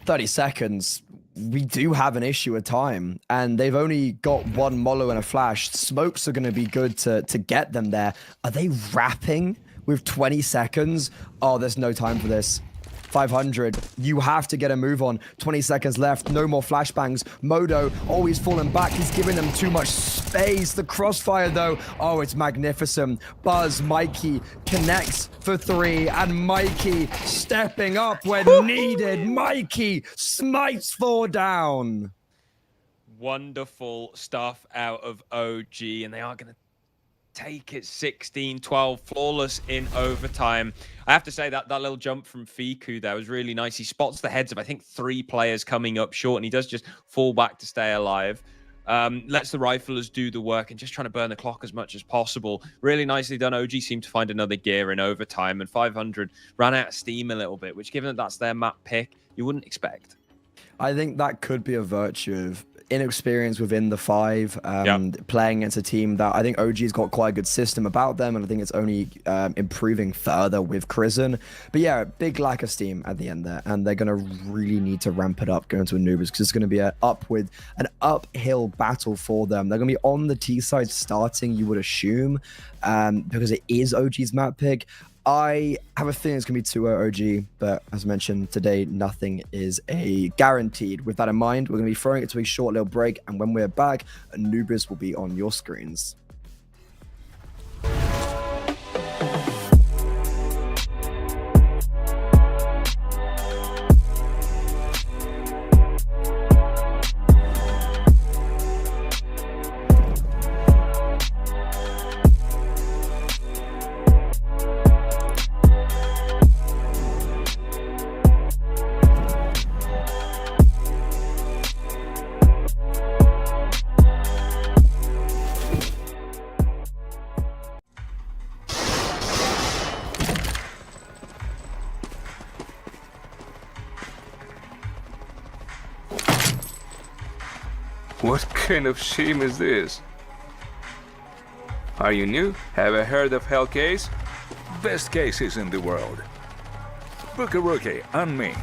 30 seconds. We do have an issue with time, and they've only got 1 Molo and a flash. Smokes are going to be good to get them there. Are they wrapping with 20 seconds? Oh, there's no time for this. 500, you have to get a move on. 20 seconds left, no more flashbangs. Modo always falling back. He's giving them too much space. The crossfire, though, oh, it's magnificent. Buzz, Mikey connects for 3, and Mikey stepping up when needed. Mikey smites 4 down. Wonderful stuff out of OG, and they are going to take it 16-12, flawless in overtime. I have to say that little jump from Fiku there was really nice. He spots the heads of, I think, 3 players coming up short, and he does just fall back to stay alive. Lets the riflers do the work and just trying to burn the clock as much as possible. Really nicely done. OG seemed to find another gear in overtime, and 500 ran out of steam a little bit, which, given that that's their map pick, you wouldn't expect. I think that could be a virtue of inexperience within the 5, playing against a team that I think OG's got quite a good system about them, and I think it's only improving further with Crizzen. But yeah, big lack of steam at the end there, and they're going to really need to ramp it up going to Anubis, because it's going to be an uphill battle for them. They're going to be on the T side starting, you would assume, because it is OG's map pick. I have a feeling it's going to be 2-0 OG, but as mentioned today, nothing is a guaranteed. With that in mind, we're going to be throwing it to a short little break, and when we're back, Anubis will be on your screens. What kind of shame is this? Are you new? Have you heard of Hell Case? Best cases in the world. Book a rookie and me.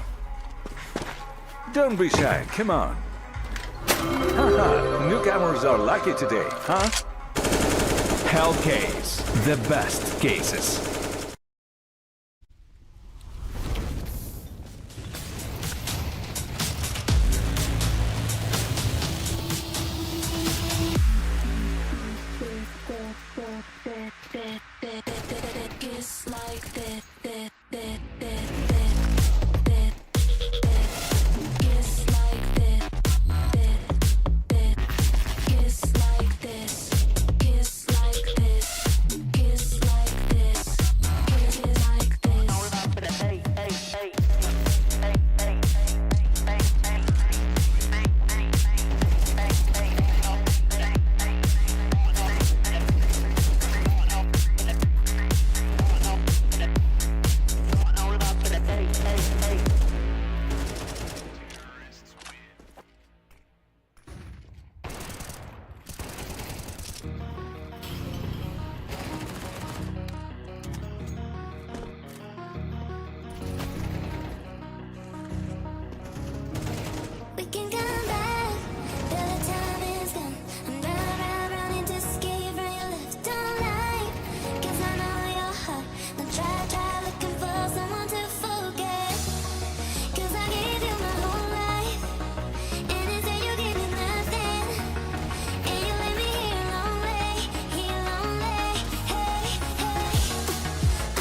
Don't be shy, come on. Haha, newcomers are lucky today, huh? Hell Case, the best cases. Kiss like that. We can come back, till the time is gone. I'm running to escape from your left. Don't lie, 'cause I know your heart. Don't try looking for someone to forget. 'Cause I gave you my whole life, and instead you gave me nothing. And you left me here lonely. Hey, hey.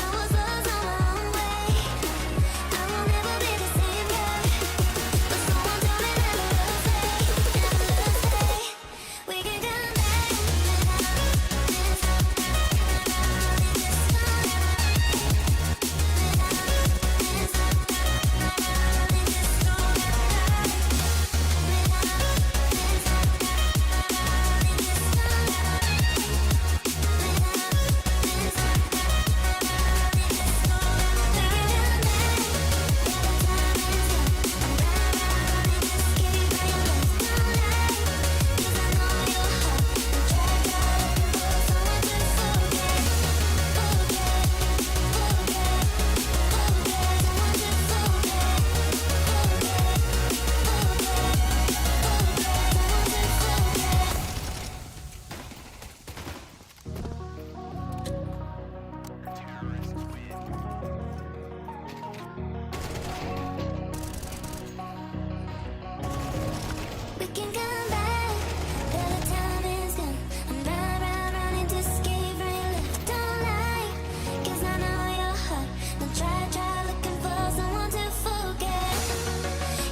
I was lost on my own way. I will never be the same girl. But someone told me that love's fake. We can come back. We can come back, till the time is gone. I'm running to escape from your left. Don't lie, 'cause I know your heart. Don't try looking for someone to forget.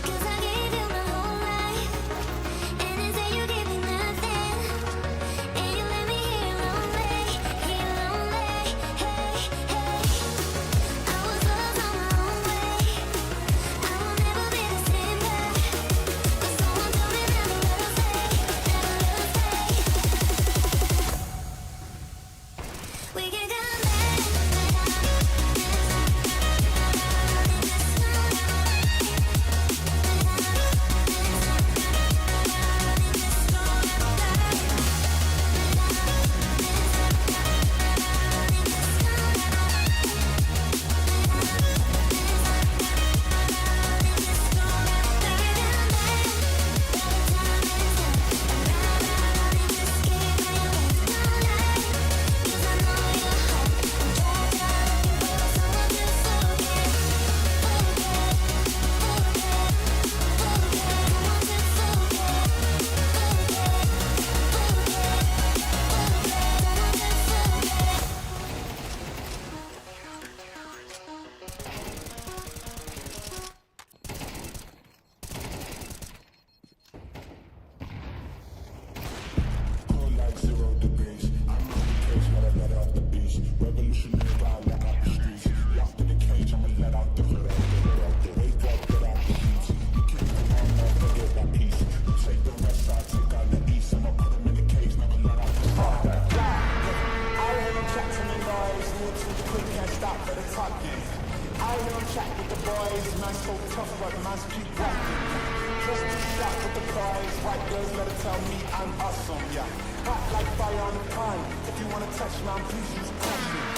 'Cause I gave you my whole life, and instead you gave me nothing. And you left me here lonely. Hey, I was lost on my own way. I will never be the same girl. But someone told me that love's fake. We can come back. I don't chat with the boys, man so tough, but man keep rocking. Just a shot with the prize. White girls better tell me I'm awesome, yeah. Hot like fire on the pine. If you wanna touch me, please use caution.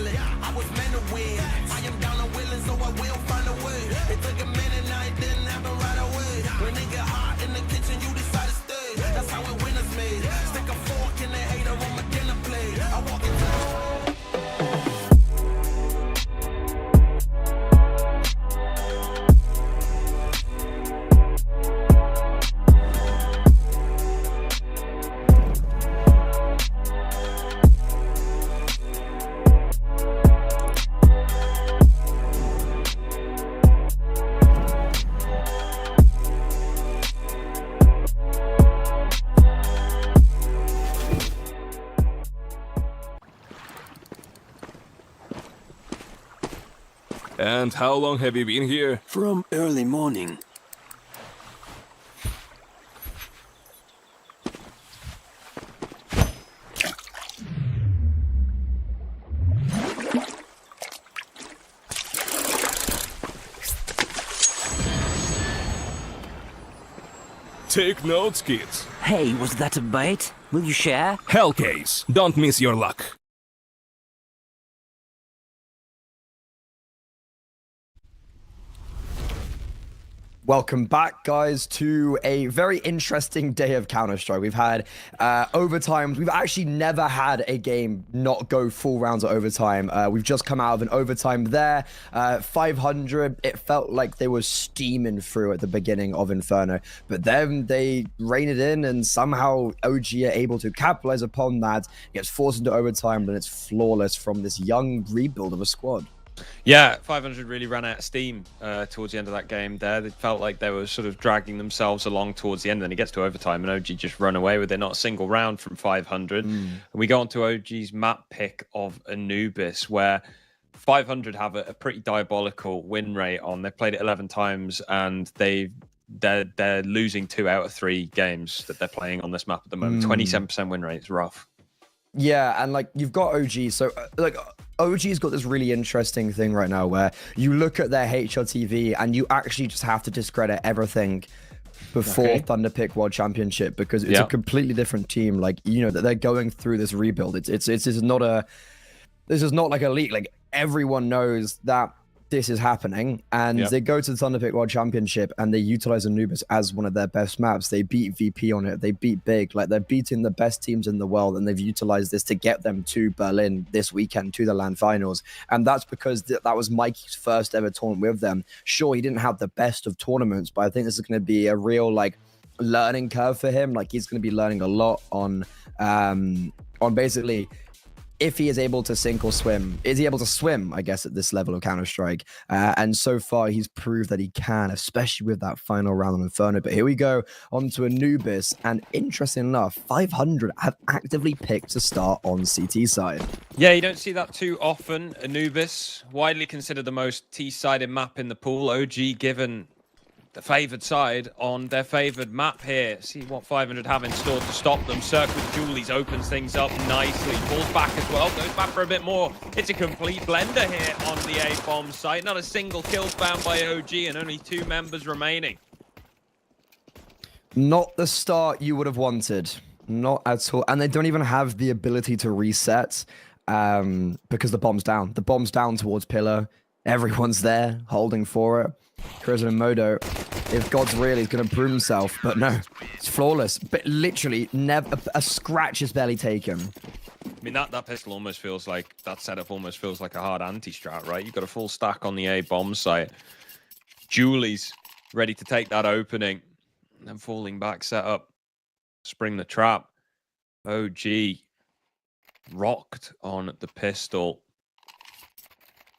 feeling. I was meant to win. I am down and willing, so I will find a way. It took a minute, now it didn't happen right away. When it get hot in the kitchen, you decide to stay. That's how it winners made. Stick a fork in the hater on my dinner plate. I walk into And how long have you been here? From early morning. Take notes, kids. Hey, was that a bait? Will you share? Hellcase, don't miss your luck. Welcome back, guys, to a very interesting day of Counter-Strike. We've had overtimes. We've actually never had a game not go full rounds of overtime. We've just come out of an overtime there. 500, it felt like they were steaming through at the beginning of Inferno. But then they rein it in, and somehow OG are able to capitalize upon that. It gets forced into overtime, and it's flawless from this young rebuild of a squad. Yeah, 500 really ran out of steam towards the end of that game there. They felt like they were sort of dragging themselves along towards the end. Then it gets to overtime and OG just run away with it. Not a single round from 500. And we go on to OG's map pick of Anubis, where 500 have a pretty diabolical win rate on. They've played it 11 times and they're losing 2 out of 3 games that they're playing on this map at the moment. 27% win rate is rough. Yeah, and like you've got OG, so like OG's got this really interesting thing right now where you look at their HRTV and you actually just have to discredit everything before Thunder Pick World Championship because it's a completely different team. Like, you know, that they're going through this rebuild. This is not like a leak. Like everyone knows that this is happening, and they go to the Thunder Pick World Championship and they utilize Anubis as one of their best maps. They beat VP on it. They beat big. Like, they're beating the best teams in the world, and they've utilized this to get them to Berlin this weekend to the LAN finals. And that's because that was Mikey's first ever tournament with them. Sure, he didn't have the best of tournaments, but I think this is going to be a real like learning curve for him. Like, he's going to be learning a lot on basically if he is able to sink or swim. Is he able to swim, I guess, at this level of Counter-Strike? And so far, he's proved that he can, especially with that final round on Inferno. But here we go on to Anubis. And interesting enough, 500 have actively picked to start on CT side. Yeah, you don't see that too often. Anubis, widely considered the most T-sided map in the pool. OG given the favoured side on their favoured map here. See what 500 have in store to stop them. Circle with Julies opens things up nicely. Falls back as well. Goes back for a bit more. It's a complete blender here on the A-bomb site. Not a single kill found by OG and only 2 members remaining. Not the start you would have wanted. Not at all. And they don't even have the ability to reset because the bomb's down. The bomb's down towards Pillar. Everyone's there holding for it. Crizin and Modo, if God's real, he's going to prove himself. But no, it's flawless. But literally, never a scratch is barely taken. I mean, that pistol almost feels like, that setup almost feels like a hard anti-strat, right? You've got a full stack on the A-bomb site. Julie's ready to take that opening. And then falling back, set up. Spring the trap. OG rocked on the pistol.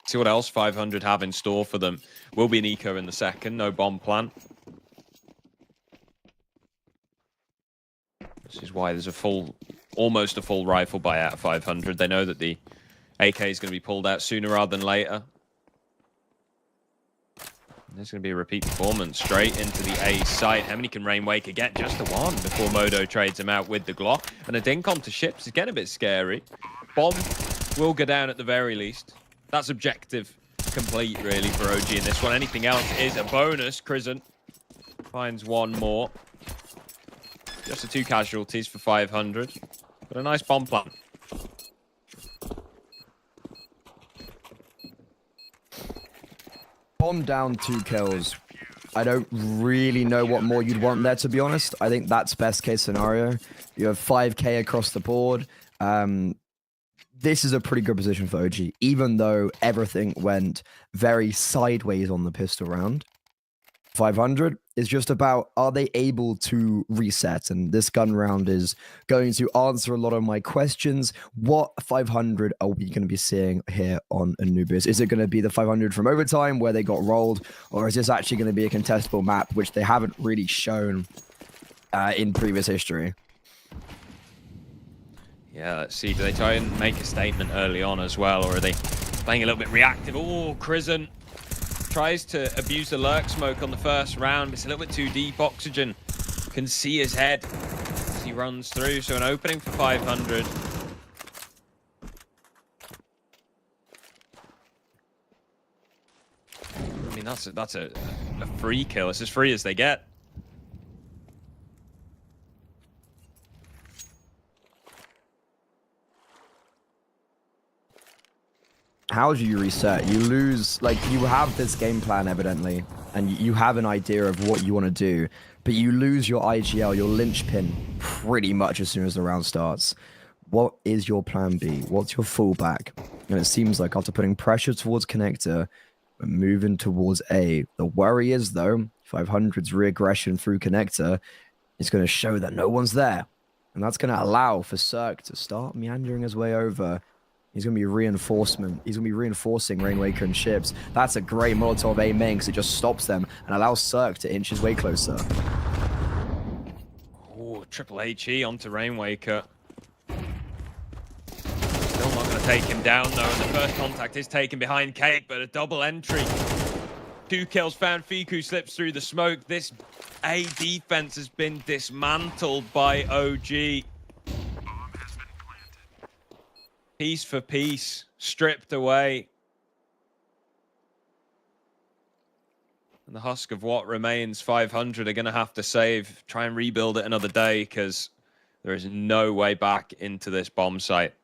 See what else 500 have in store for them. Will be an eco in the second. No bomb plant. This is why there's almost a full rifle buy out of 500. They know that the AK is going to be pulled out sooner rather than later. There's going to be a repeat performance straight into the A site. How many can Rainwaker get? Just the one before Modo trades him out with the Glock. And a dink onto ships is getting a bit scary. Bomb will go down at the very least. That's objective complete, really, for OG in this one. Anything else is a bonus. Crizin finds one more. Just the 2 casualties for 500. But a nice bomb plant. bomb down 2 kills. I don't really know what more you'd want there, to be honest. I think that's best case scenario. You have 5k across the board. This is a pretty good position for OG, even though everything went very sideways on the pistol round. 500 is just about, are they able to reset? And this gun round is going to answer a lot of my questions. What 500 are we going to be seeing here on Anubis? Is it going to be the 500 from overtime where they got rolled? Or is this actually going to be a contestable map, which they haven't really shown in previous history? Yeah, let's see. Do they try and make a statement early on as well? Or are they playing a little bit reactive? Oh, Crizzen tries to abuse the lurk smoke on the first round. It's a little bit too deep. Oxygen can see his head as he runs through. So an opening for 500. I mean, that's a free kill. It's as free as they get. How do you reset? You lose, like, you have this game plan evidently, and you have an idea of what you want to do, but you lose your IGL, your linchpin, pretty much as soon as the round starts. What is your plan B? What's your fallback? And it seems like after putting pressure towards connector, we're moving towards A. The worry is, though, 500's re-aggression through connector is going to show that no one's there. And that's going to allow for Cirque to start meandering his way over. He's going to be reinforcement. He's going to be reinforcing Rainwaker and ships. That's a great Molotov A main because it just stops them and allows Cirque to inch his way closer. Oh, triple HE onto Rainwaker. Still not going to take him down, though. And the first contact is taken behind Cake, but a double entry. 2 kills found. Fiku slips through the smoke. This A defense has been dismantled by OG. Piece for piece, stripped away. And the husk of what remains, 500 are going to have to save, try and rebuild it another day, because there is no way back into this bomb site.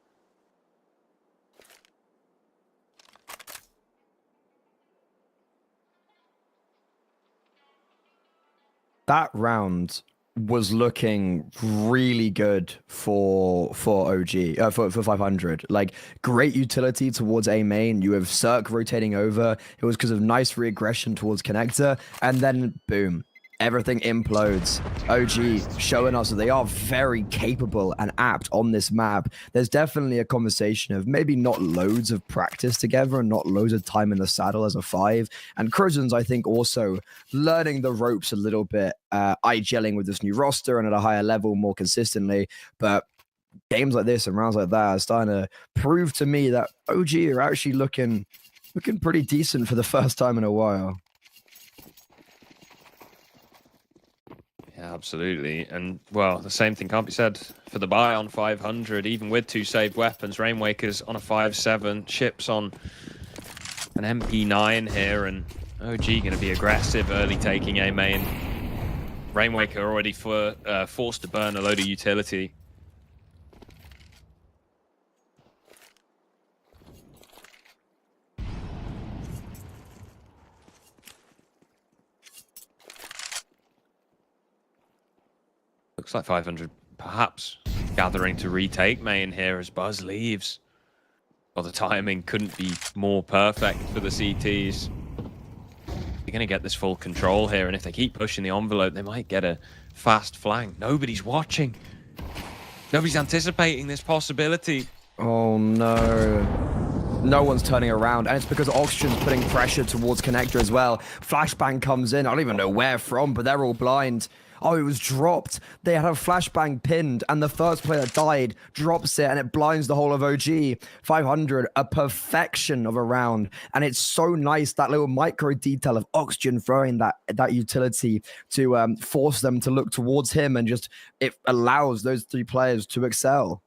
That round was looking really good for OG, for 500. Like, great utility towards A main. You have Cirque rotating over. It was because of nice re-aggression towards connector, and then boom, everything implodes. OG showing us that they are very capable and apt on this map. There's definitely a conversation of maybe not loads of practice together and not loads of time in the saddle as a 5. And Cruzen's, I think, also learning the ropes a little bit, gelling with this new roster and at a higher level more consistently. But games like this and rounds like that are starting to prove to me that OG are actually looking pretty decent for the first time in a while. Yeah, absolutely. And, well, the same thing can't be said for the buy on 500, even with 2 saved weapons. Rainwaker's on a 5-7, Chips on an MP9 here, and OG going to be aggressive early taking A main. Rainwaker already forced to burn a load of utility. Looks like 500 perhaps gathering to retake main here as Buzz leaves. Well, the timing couldn't be more perfect for the CTs. They're going to get this full control here, and if they keep pushing the envelope, they might get a fast flank. Nobody's watching. Nobody's anticipating this possibility. Oh, no. No one's turning around, and it's because Oxygen's putting pressure towards connector as well. Flashbang comes in. I don't even know where from, but they're all blind. Oh, it was dropped. They had a flashbang pinned, and the first player that died drops it, and it blinds the whole of OG. 500, a perfection of a round. And it's so nice, that little micro detail of Oxygen throwing that utility to force them to look towards him, and just, it allows those 3 players to excel.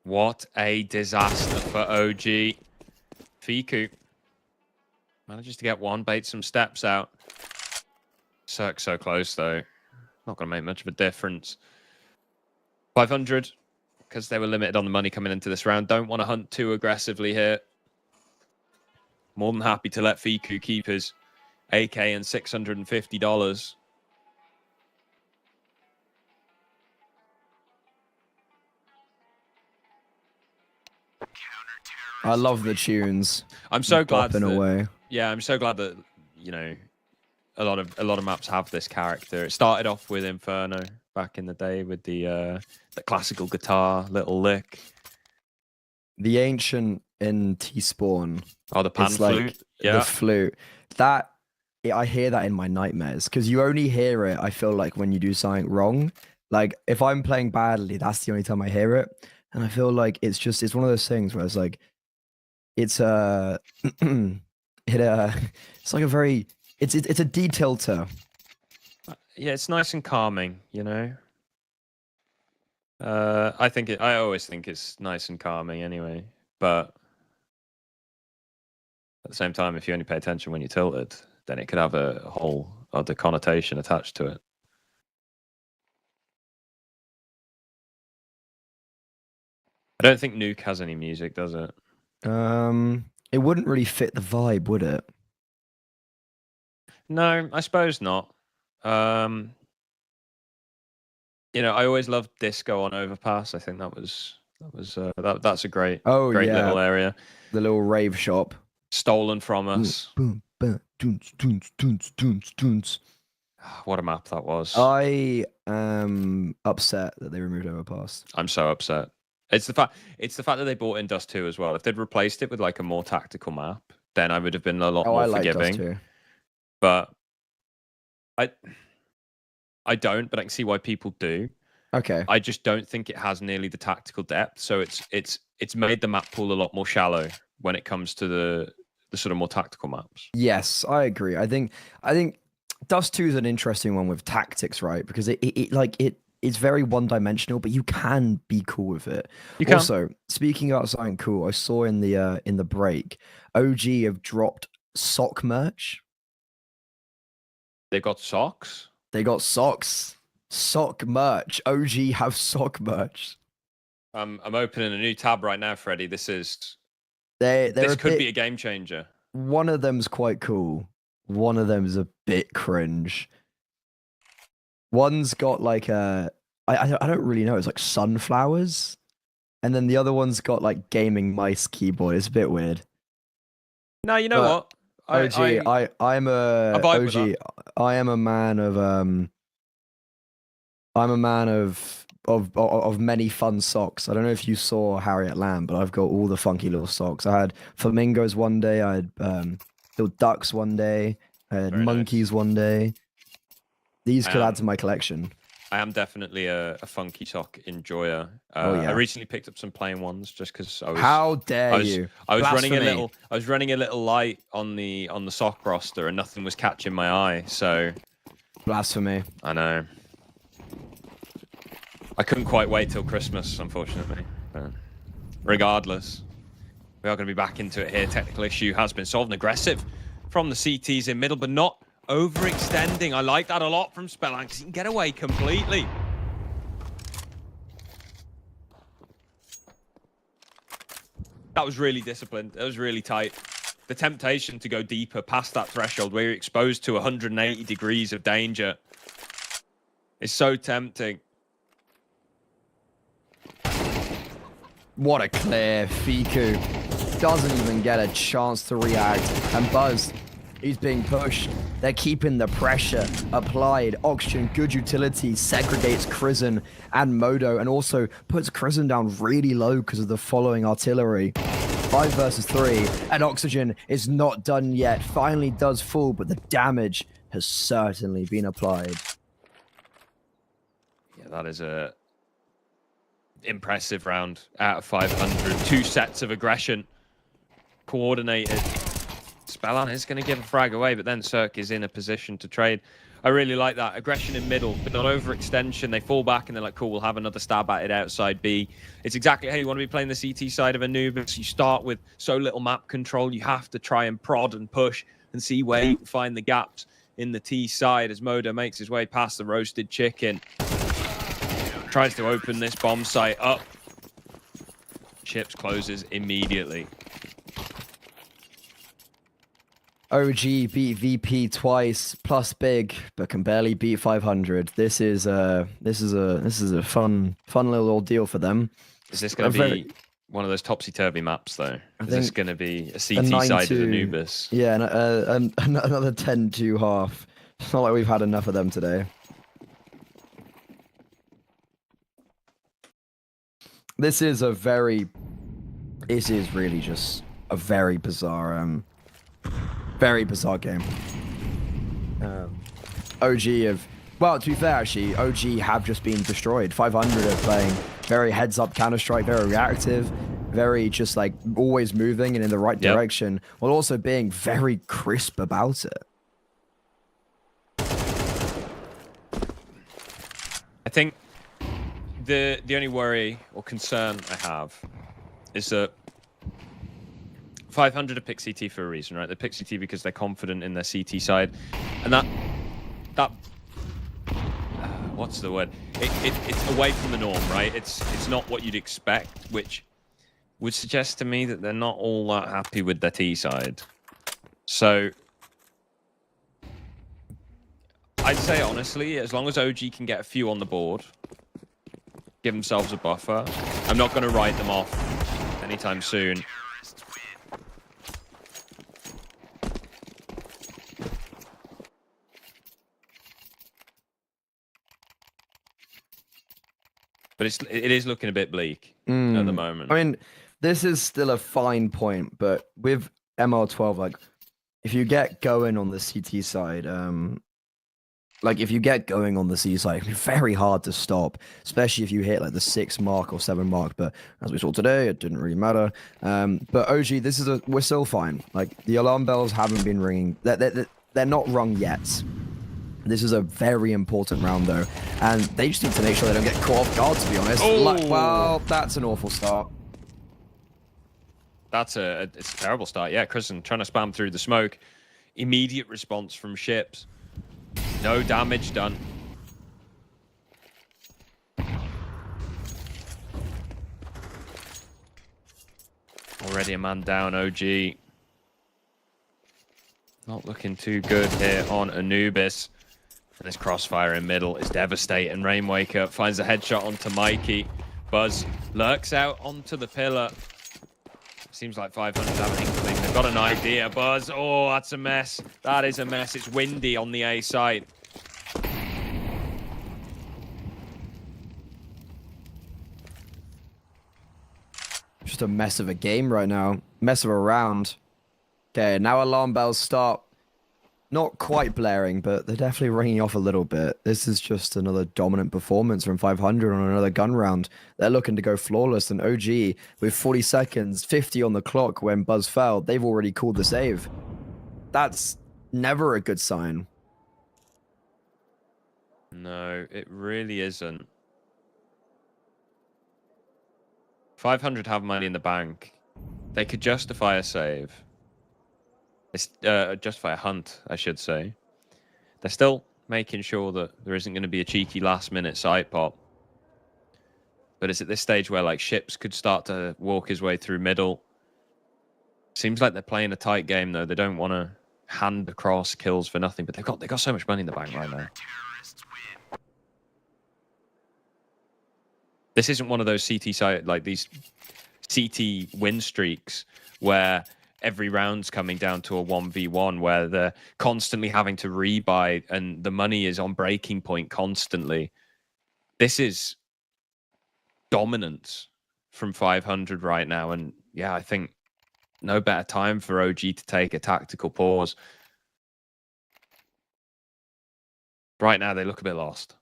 What a disaster for OG. Fiku manages to get one, bait some steps out. Cirque so close, though. Not going to make much of a difference. 500, because they were limited on the money coming into this round, don't want to hunt too aggressively here. More than happy to let Fiku keep his AK and $650. I love the tunes. I'm so glad that, away. Yeah, I'm so glad that, you know, a lot of maps have this character. It started off with Inferno back in the day with the classical guitar, little lick. The ancient in T-Spawn. Oh, the pan flute. Like the flute. That I hear that in my nightmares because you only hear it. I feel like when you do something wrong. Like if I'm playing badly, that's the only time I hear it, and I feel like it's one of those things where it's like it's it's like a very it's a detailter. Yeah, it's nice and calming, you know. I always think it's nice and calming anyway, but at the same time, if you only pay attention when you're tilted, then it could have a whole other connotation attached to it. I don't think Nuke has any music, does it? It wouldn't really fit the vibe, would it? No, I suppose not. You know, I always loved Disco on Overpass. I think that's a great little area. The little rave shop. Stolen from us. Boom, boom, doons. What a map that was. I am upset that they removed Overpass. I'm so upset. It's the fact that they brought in Dust 2 as well. If they'd replaced it with like a more tactical map, then I would have been a lot more forgiving. Dust 2. But I don't, but I can see why people do. Okay. I just don't think it has nearly the tactical depth. So it's made the map pool a lot more shallow when it comes to the sort of more tactical maps. Yes, I agree. I think Dust 2 is an interesting one with tactics, right? Because it's very one-dimensional, but you can be cool with it. You can. Also, speaking about something cool, I saw in the break, OG have dropped sock merch. They've got socks? They got socks. Sock merch. OG have sock merch. I'm opening a new tab right now, Freddie. This could be a game changer. One of them's quite cool. One of them's a bit cringe. One's got like I don't really know. It's like sunflowers, and then the other one's got like gaming mice keyboard. It's a bit weird. No, you know what? I'm a man of many fun socks. I don't know if you saw Harriet Lamb, but I've got all the funky little socks. I had flamingos one day. I had little ducks one day. I had monkeys one day. These could add to my collection. I am definitely a funky sock enjoyer. Yeah. I recently picked up some plain ones just because I was. How dare you? I was running a little light on the sock roster, and nothing was catching my eye. So. Blasphemy. I know. I couldn't quite wait till Christmas, unfortunately. But regardless, we are going to be back into it here. Technical issue has been solved. And aggressive from the CTs in middle, but not overextending. I like that a lot from Spellan because he can get away completely. That was really disciplined. That was really tight. The temptation to go deeper past that threshold where you're exposed to 180 degrees of danger is so tempting. What a clear. Fiku doesn't even get a chance to react. And Buzz, he's being pushed. They're keeping the pressure applied. Oxygen, good utility, segregates Crizzen and Modo, and also puts Crizzen down really low because of the following artillery. 5 versus 3, and Oxygen is not done yet. Finally does fall, but the damage has certainly been applied. Yeah, that is a impressive round out of 500. 2 sets of aggression. Coordinated. Spellan is going to give a frag away, but then Cirque is in a position to trade. I really like that. Aggression in middle, but not overextension. They fall back and they're like, cool, we'll have another stab at it outside B. It's exactly how you want to be playing the CT side of Anubis. You start with so little map control. You have to try and prod and push and see where you can find the gaps in the T side as Modo makes his way past the roasted chicken. Tries to open this bomb site up. Chips closes immediately. OG beat VP twice plus big, but can barely beat 500. This is a fun little ordeal for them. Is this going to be one of those topsy-turvy maps, though? Is this going to be a CT side of Anubis? Yeah, and another 10-2 half. It's not like we've had enough of them today. This is really just a very bizarre game. Well, to be fair, actually, OG have just been destroyed. 500 are playing very heads-up Counter-Strike, very reactive, very just like always moving and in the right direction, while also being very crisp about it. I think the only worry or concern I have is that 500 are pick CT for a reason, right? They pick CT because they're confident in their CT side, and that what's the word? It's away from the norm, right? It's not what you'd expect, which would suggest to me that they're not all that happy with their T side. So I'd say honestly, as long as OG can get a few on the board, give themselves a buffer, I'm not going to write them off anytime soon. But it is looking a bit bleak at the moment. I mean, this is still a fine point, but with MR12, like, if you get going on the CT side, if you get going on the C side, it's very hard to stop, especially if you hit like the 6 mark or 7 mark. But as we saw today, it didn't really matter. But OG, we're still fine. Like, the alarm bells haven't been ringing. They're not rung yet. This is a very important round, though, and they just need to make sure they don't get caught off guard, to be honest. Well, that's an awful start. It's a terrible start. Yeah, Kristen trying to spam through the smoke. Immediate response from ships. No damage done. Already a man down, OG. Not looking too good here on Anubis. And this crossfire in middle is devastating. Rainwaker finds a headshot onto Mikey. Buzz lurks out onto the pillar. Seems like 500 have an inkling. They've got an idea. Buzz, oh, that's a mess. That is a mess. It's windy on the A side. Just a mess of a game right now. Mess of a round. Okay, now alarm bells start. Not quite blaring, but they're definitely ringing off a little bit. This is just another dominant performance from 500 on another gun round. They're looking to go flawless, and OG, with 40 seconds, 50 on the clock when Buzz fell, they've already called the save. That's never a good sign. No, it really isn't. 500 have money in the bank. They could justify a save. Justify a hunt, I should say. They're still making sure that there isn't going to be a cheeky last-minute side pop. But it's at this stage where, like, ships could start to walk his way through middle. Seems like they're playing a tight game, though. They don't want to hand across kills for nothing, but they've got so much money in the bank right now. This isn't one of those CT side, like these CT win streaks where every round's coming down to a 1v1, where they're constantly having to rebuy and the money is on breaking point constantly. This is dominance from 500 right now. And yeah, I think no better time for OG to take a tactical pause. Right now, they look a bit lost.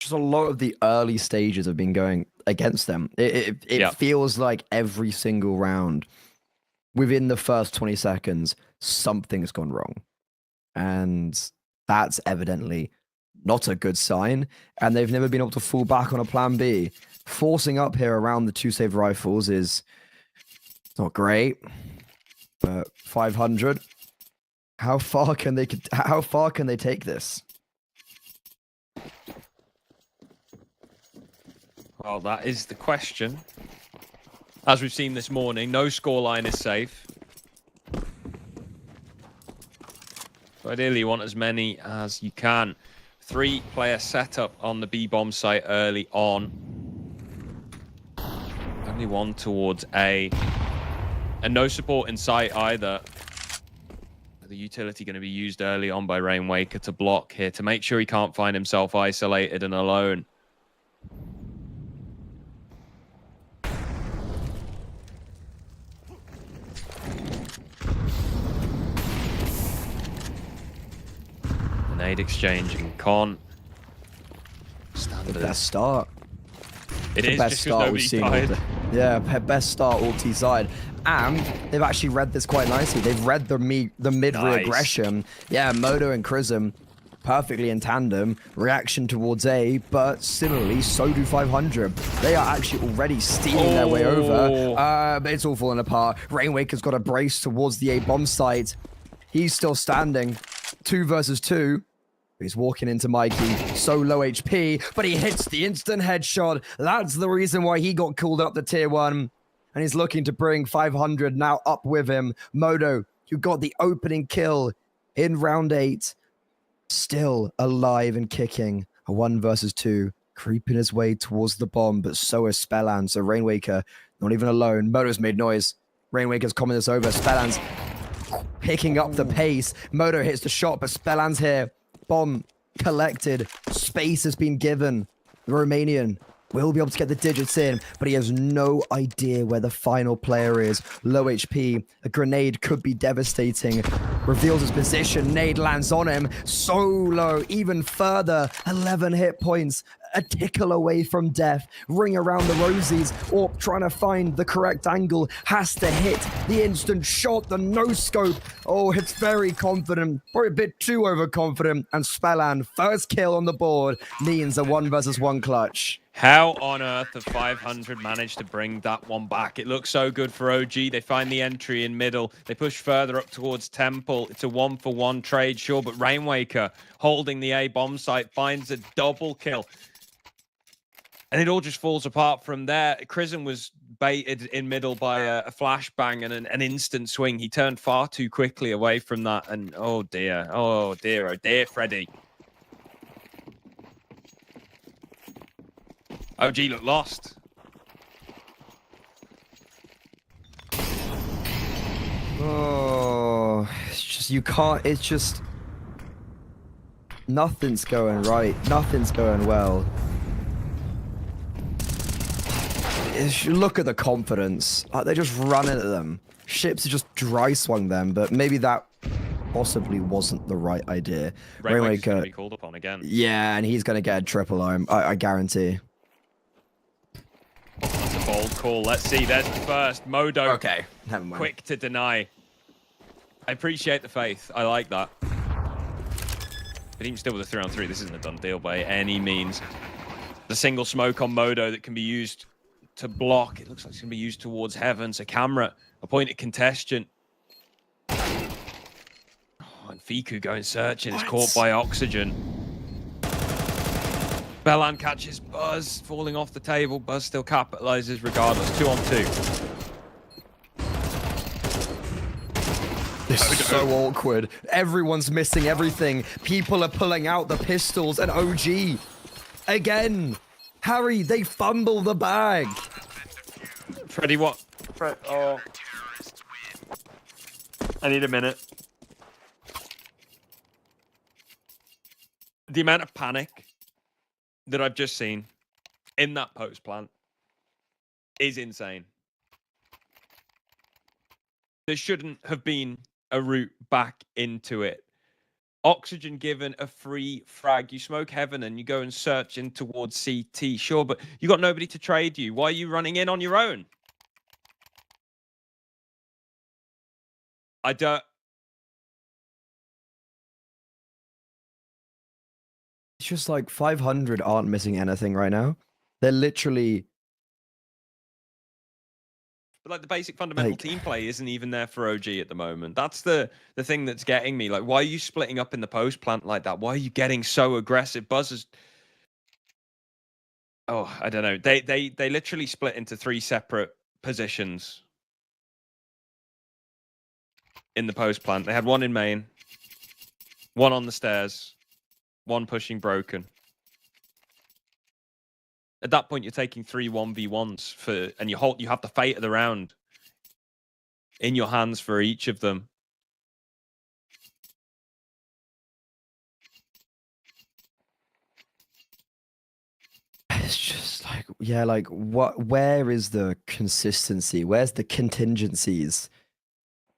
Just a lot of the early stages have been going against them. It feels like every single round, within the first 20 seconds, something's gone wrong. And that's evidently not a good sign. And they've never been able to fall back on a plan B. Forcing up here around the 2-save rifles is not great. But 500, how far can they take this? Well, that is the question. As we've seen this morning, no scoreline is safe. So ideally, you want as many as you can. 3-player setup on the B-bomb site early on. Only one towards A. And no support in sight either. The utility going to be used early on by Rainwaker to block here, to make sure he can't find himself isolated and alone. Nade exchange and Con. Standard. The best start. It is the best just start we've seen. Yeah, best start all T side. And they've actually read this quite nicely. They've read the mid re-aggression. Yeah, Modo and Chrism perfectly in tandem. Reaction towards A, but similarly, so do 500. They are actually already stealing their way over. But it's all falling apart. Rainwaker's got a brace towards the A bomb site. He's still standing. 2 versus 2. He's walking into Mikey, so low HP, but he hits the instant headshot. That's the reason why he got called up to tier 1. And he's looking to bring 500 now up with him. Modo, who got the opening kill in round 8, still alive and kicking. A 1 versus 2, creeping his way towards the bomb, but so is Spellan. So Rainwaker, not even alone. Modo's made noise. Rainwaker's coming this over. Spellan's picking up the pace. Modo hits the shot, but Spellan's here. Bomb collected. Space has been given. The Romanian will be able to get the digits in, but he has no idea where the final player is. Low HP. A grenade could be devastating. Reveals his position. Nade lands on him. So low. Even further. 11 hit points. A tickle away from death. Ring around the rosies. Orp trying to find the correct angle. Has to hit the instant shot. The no-scope. Oh, it's very confident. Probably a bit too overconfident. And Spellan, first kill on the board, means a 1 versus 1 clutch. How on earth have 500 managed to bring that one back? It looks so good for OG. They find the entry in middle. They push further up towards Temple. It's a 1-for-1 trade, sure, but Rainwaker holding the A bomb site finds a double kill. And it all just falls apart from there. Chrism was baited in middle by a flashbang and an instant swing. He turned far too quickly away from that. And oh dear, oh dear, oh dear, Freddy. OG looked lost. Oh, it's just, you can't, it's just, nothing's going right. Nothing's going well. Look at the confidence. They're just running at them. Ships just dry swung them, but maybe that possibly wasn't the right idea. Rainwaker's going to be called upon again. Yeah, and he's going to get a triple arm, I guarantee. That's a bold call. Let's see. There's the first. Modo. Okay, never mind. Quick to deny. I appreciate the faith. I like that. But even still with a 3-on-3, this isn't a done deal by any means. The single smoke on Modo that can be used to block. It looks like it's going to be used towards Heaven. So camera, a pointed contestant. Oh, and Fiku going searching. It's caught by Oxygen. Bellan catches Buzz falling off the table. Buzz still capitalizes regardless. 2-on-2. This is so awkward. Everyone's missing everything. People are pulling out the pistols and OG. Again. Harry, they fumble the bag. Freddy, what? Oh. I need a minute. The amount of panic that I've just seen in that post plant is insane. There shouldn't have been a route back into it. Oxygen given a free frag. You smoke Heaven and you go and search in towards CT. Sure, but you got nobody to trade you. Why are you running in on your own? I don't... It's just like 500 aren't missing anything right now. They're literally... But like the basic fundamental team play isn't even there for OG at the moment. That's the thing that's getting me. Like, why are you splitting up in the post plant like that? Why are you getting so aggressive? Buzz is... Oh, I don't know. They literally split into 3 separate positions in the post plant. They had one in main, One on the stairs. One pushing broken. At that point, you're taking 3 1v1s and you have the fate of the round in your hands for each of them. It's just like, yeah, like where is the consistency? Where's the contingencies?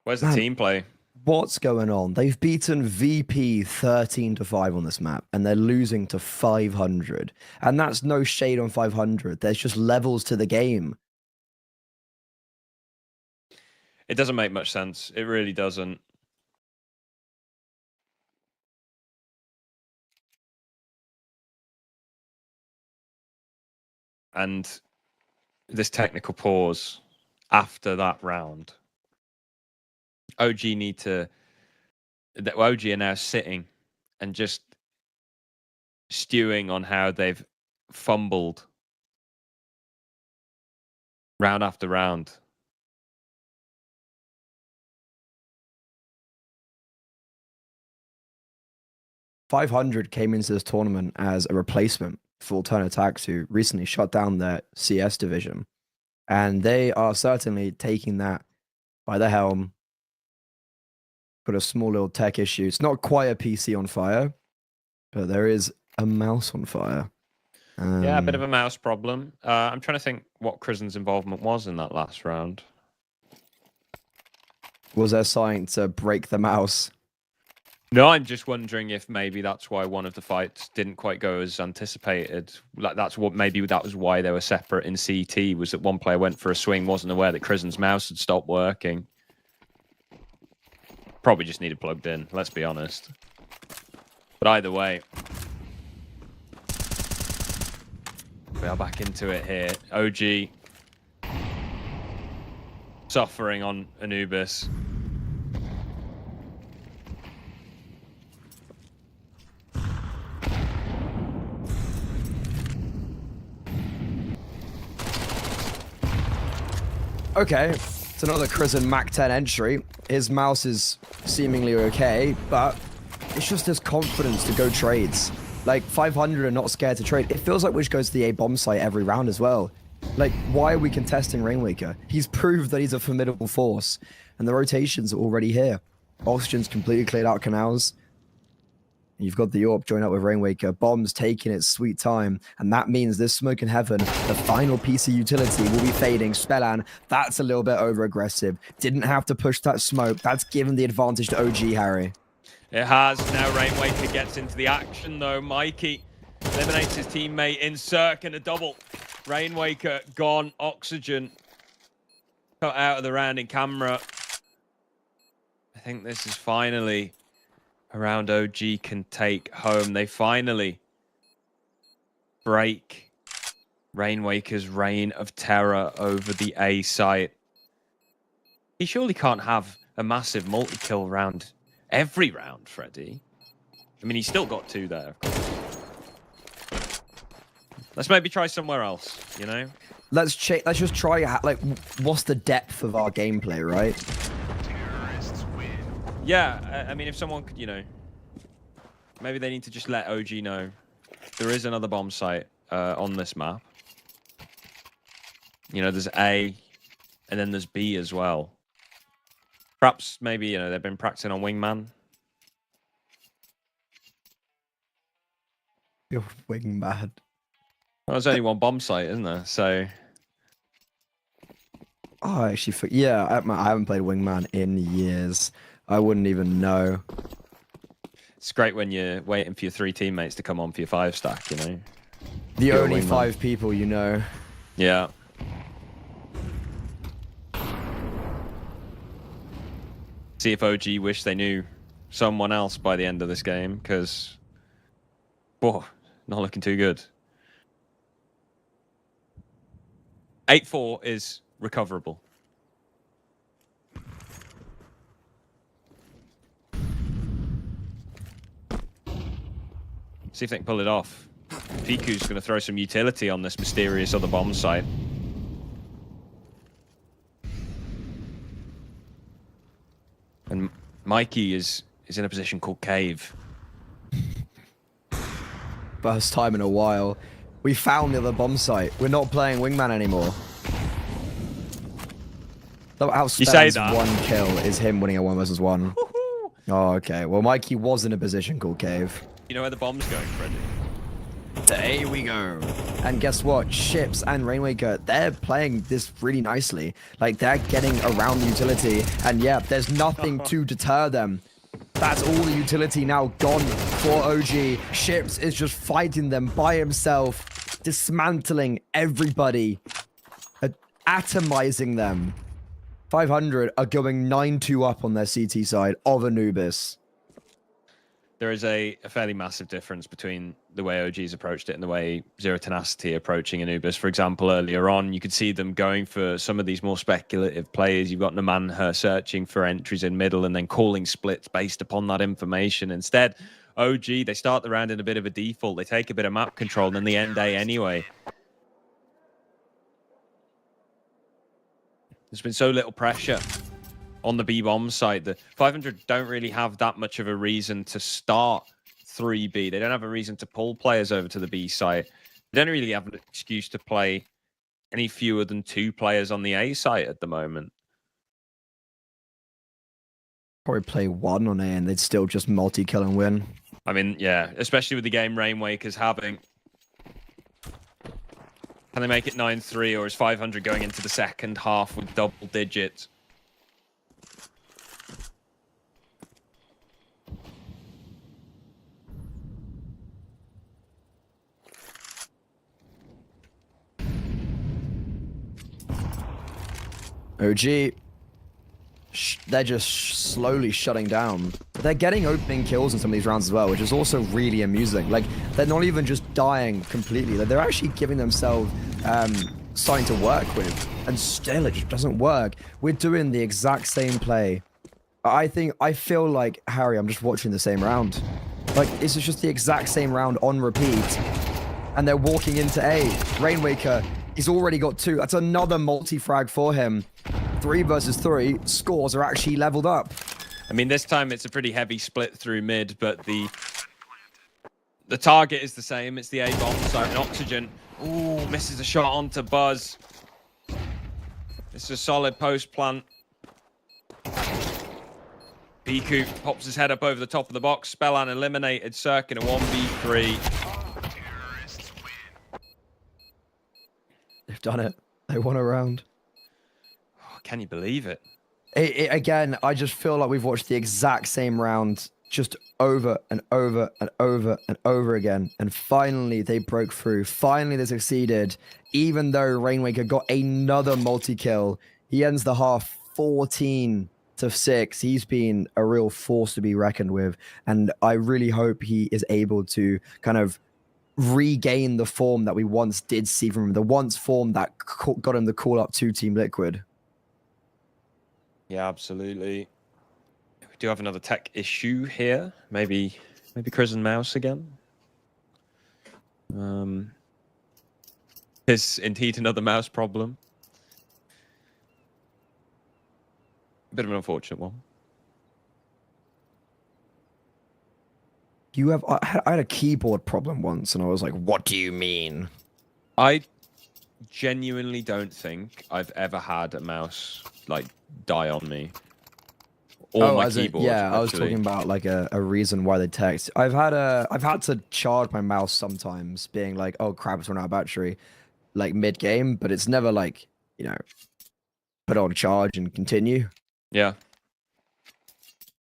Where's the team play? What's going on? They've beaten VP 13-5 on this map, and they're losing to 500. And that's no shade on 500. There's just levels to the game. It doesn't make much sense. It really doesn't. And this technical pause after that round. OG are now sitting and just stewing on how they've fumbled round after round. .500 came into this tournament as a replacement for Turn Attacks, who recently shut down their CS division. And they are certainly taking that by the helm. Got a small little tech issue. It's not quite a PC on fire, but there is a mouse on fire. Yeah, a bit of a mouse problem. I'm trying to think what Krisen's involvement was in that last round. Was there something to break the mouse? No, I'm just wondering if maybe that's why one of the fights didn't quite go as anticipated. Like that was why they were separate in CT, was that one player went for a swing, wasn't aware that Krisen's mouse had stopped working. Probably just needed plugged in, let's be honest. But either way, we are back into it here. OG suffering on Anubis. Okay, it's another Krisen Mac 10 entry. His mouse is seemingly okay, but it's just his confidence to go trades. Like, 500 are not scared to trade. It feels like Wish goes to the A bomb site every round as well. Like, why are we contesting Rainwaker? He's proved that he's a formidable force, and the rotations are already here. Oxygen's completely cleared out canals. You've got the AWP join up with Rainwaker. Bomb's taking its sweet time. And that means this Smoke in Heaven, the final piece of utility, will be fading. Spellan, that's a little bit over-aggressive. Didn't have to push that smoke. That's given the advantage to OG, Harry. It has. Now Rainwaker gets into the action, though. Mikey eliminates his teammate in Cirque and a double. Rainwaker gone. Oxygen cut out of the round in camera. I think this is finally a round OG can take home. They finally break Rainwaker's reign of terror over the A site. He surely can't have a massive multi-kill round every round, Freddy. I mean, he's still got 2 there, of course. Let's maybe try somewhere else, you know? Let's just try, like, what's the depth of our gameplay, right? Yeah, I mean, if someone could, you know, maybe they need to just let OG know there is another bomb site on this map. You know, there's A, and then there's B as well. Perhaps, maybe, you know, they've been practicing on Wingman. You're Wingman. Well, there's only one bomb site, isn't there? So... Oh, actually, yeah, I haven't played Wingman in years. I wouldn't even know. It's great when you're waiting for your 3 teammates to come on for your 5 stack, you know? The only 5 people you know. Yeah. See if OG wish they knew someone else by the end of this game, because... Whoa, not looking too good. 8-4 is recoverable. See if they can pull it off. Piku's going to throw some utility on this mysterious other bomb site. And Mikey is in a position called Cave. first time in a while. We found the other bomb site. We're not playing wingman anymore. Look how You say Spen's that. 1 kill is him winning a 1 versus 1. Oh, okay. Well, Mikey was in a position called Cave. You know where the bomb's going, Freddie? There we go. And guess what? Ships and Rainmaker, they're playing this really nicely. Like, they're getting around the utility. And yeah, there's nothing to deter them. That's all the utility now gone for OG. Ships is just fighting them by himself, dismantling everybody, atomizing them. 500 are going 9-2 up on their CT side of Anubis. There is a fairly massive difference between the way OG's approached it and the way Zero Tenacity approaching Anubis. For example, earlier on, you could see them going for some of these more speculative players. You've got Namanha searching for entries in middle and then calling splits based upon that information. Instead, OG, they start the round in a bit of a default. They take a bit of map control and then they end A anyway. There's been so little pressure on the B-bomb side. The 500 don't really have that much of a reason to start 3B. They don't have a reason to pull players over to the B site. They don't really have an excuse to play any fewer than 2 players on the A site at the moment. Probably play 1 on A and they'd still just multi-kill and win. I mean, yeah, especially with the game Rainwaker's having. Can they make it 9-3, or is 500 going into the second half with double digits? OG, they're just slowly shutting down. They're getting opening kills in some of these rounds as well, which is also really amusing. Like, they're not even just dying completely. They're actually giving themselves something to work with, and still it just doesn't work. We're doing the exact same play. I feel like, Harry, I'm just watching the same round. Like, this is just the exact same round on repeat, and they're walking into A. Rainwaker, he's already got 2. That's another multi-frag for him. 3 versus 3, scores are actually leveled up. I mean, this time it's a pretty heavy split through mid, but the target is the same. It's the A bomb site and Oxygen. Ooh, misses a shot onto Buzz. It's a solid post plant. Piku pops his head up over the top of the box. Spellan eliminated. Cirque in a 1v3. They've done it. They won a round. Can you believe it? Again, I just feel like we've watched the exact same round just over and over and over and over again. And finally, they broke through. Finally, they succeeded. Even though Rainwaker got another multi-kill, he ends the half 14-6. He's been a real force to be reckoned with. And I really hope he is able to kind of regain the form that we once did see from him. The once form that got him the call up to Team Liquid. Yeah, absolutely. We do have another tech issue here. Maybe Chris and Mouse again. Is indeed another mouse problem. Bit of an unfortunate one. I had a keyboard problem once, and I was like, "What do you mean?" I genuinely don't think I've ever had a mouse like die on me. Or my keyboard. I was talking about like a reason why they text. I've had to charge my mouse sometimes, being like, "Oh crap, it's run out of battery," like mid game, but it's never like, you know, put on charge and continue. Yeah.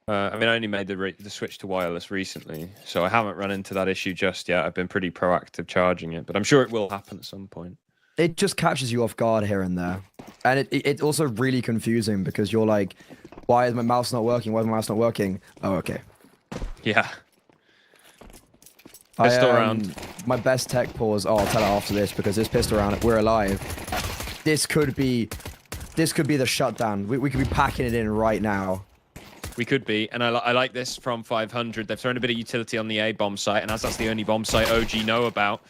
I mean, I only made the switch to wireless recently, so I haven't run into that issue just yet. I've been pretty proactive charging it, but I'm sure it will happen at some point. It just catches you off guard here and there. And it's also really confusing because you're like, why is my mouse not working? Why is my mouse not working? Oh, okay. Yeah. Pistol round. My best tech pause. Oh, I'll tell it after this because this pistol round, we're alive. This could be the shutdown. We could be packing it in right now. We could be, and I like this from 500. They've thrown a bit of utility on the A bomb site, and as that's the only bomb site OG know about,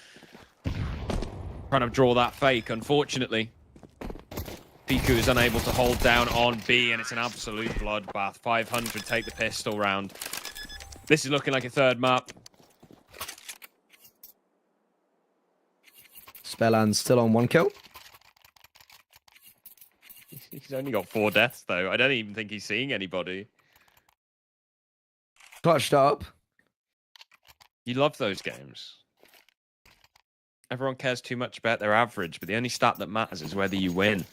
trying to draw that fake, unfortunately. Piku is unable to hold down on B, and it's an absolute bloodbath. 500 take the pistol round. This is looking like a third map. Spellan's still on 1 kill. He's only got 4 deaths, though. I don't even think he's seeing anybody. Clutched up. You love those games. Everyone cares too much about their average, but the only stat that matters is whether you win.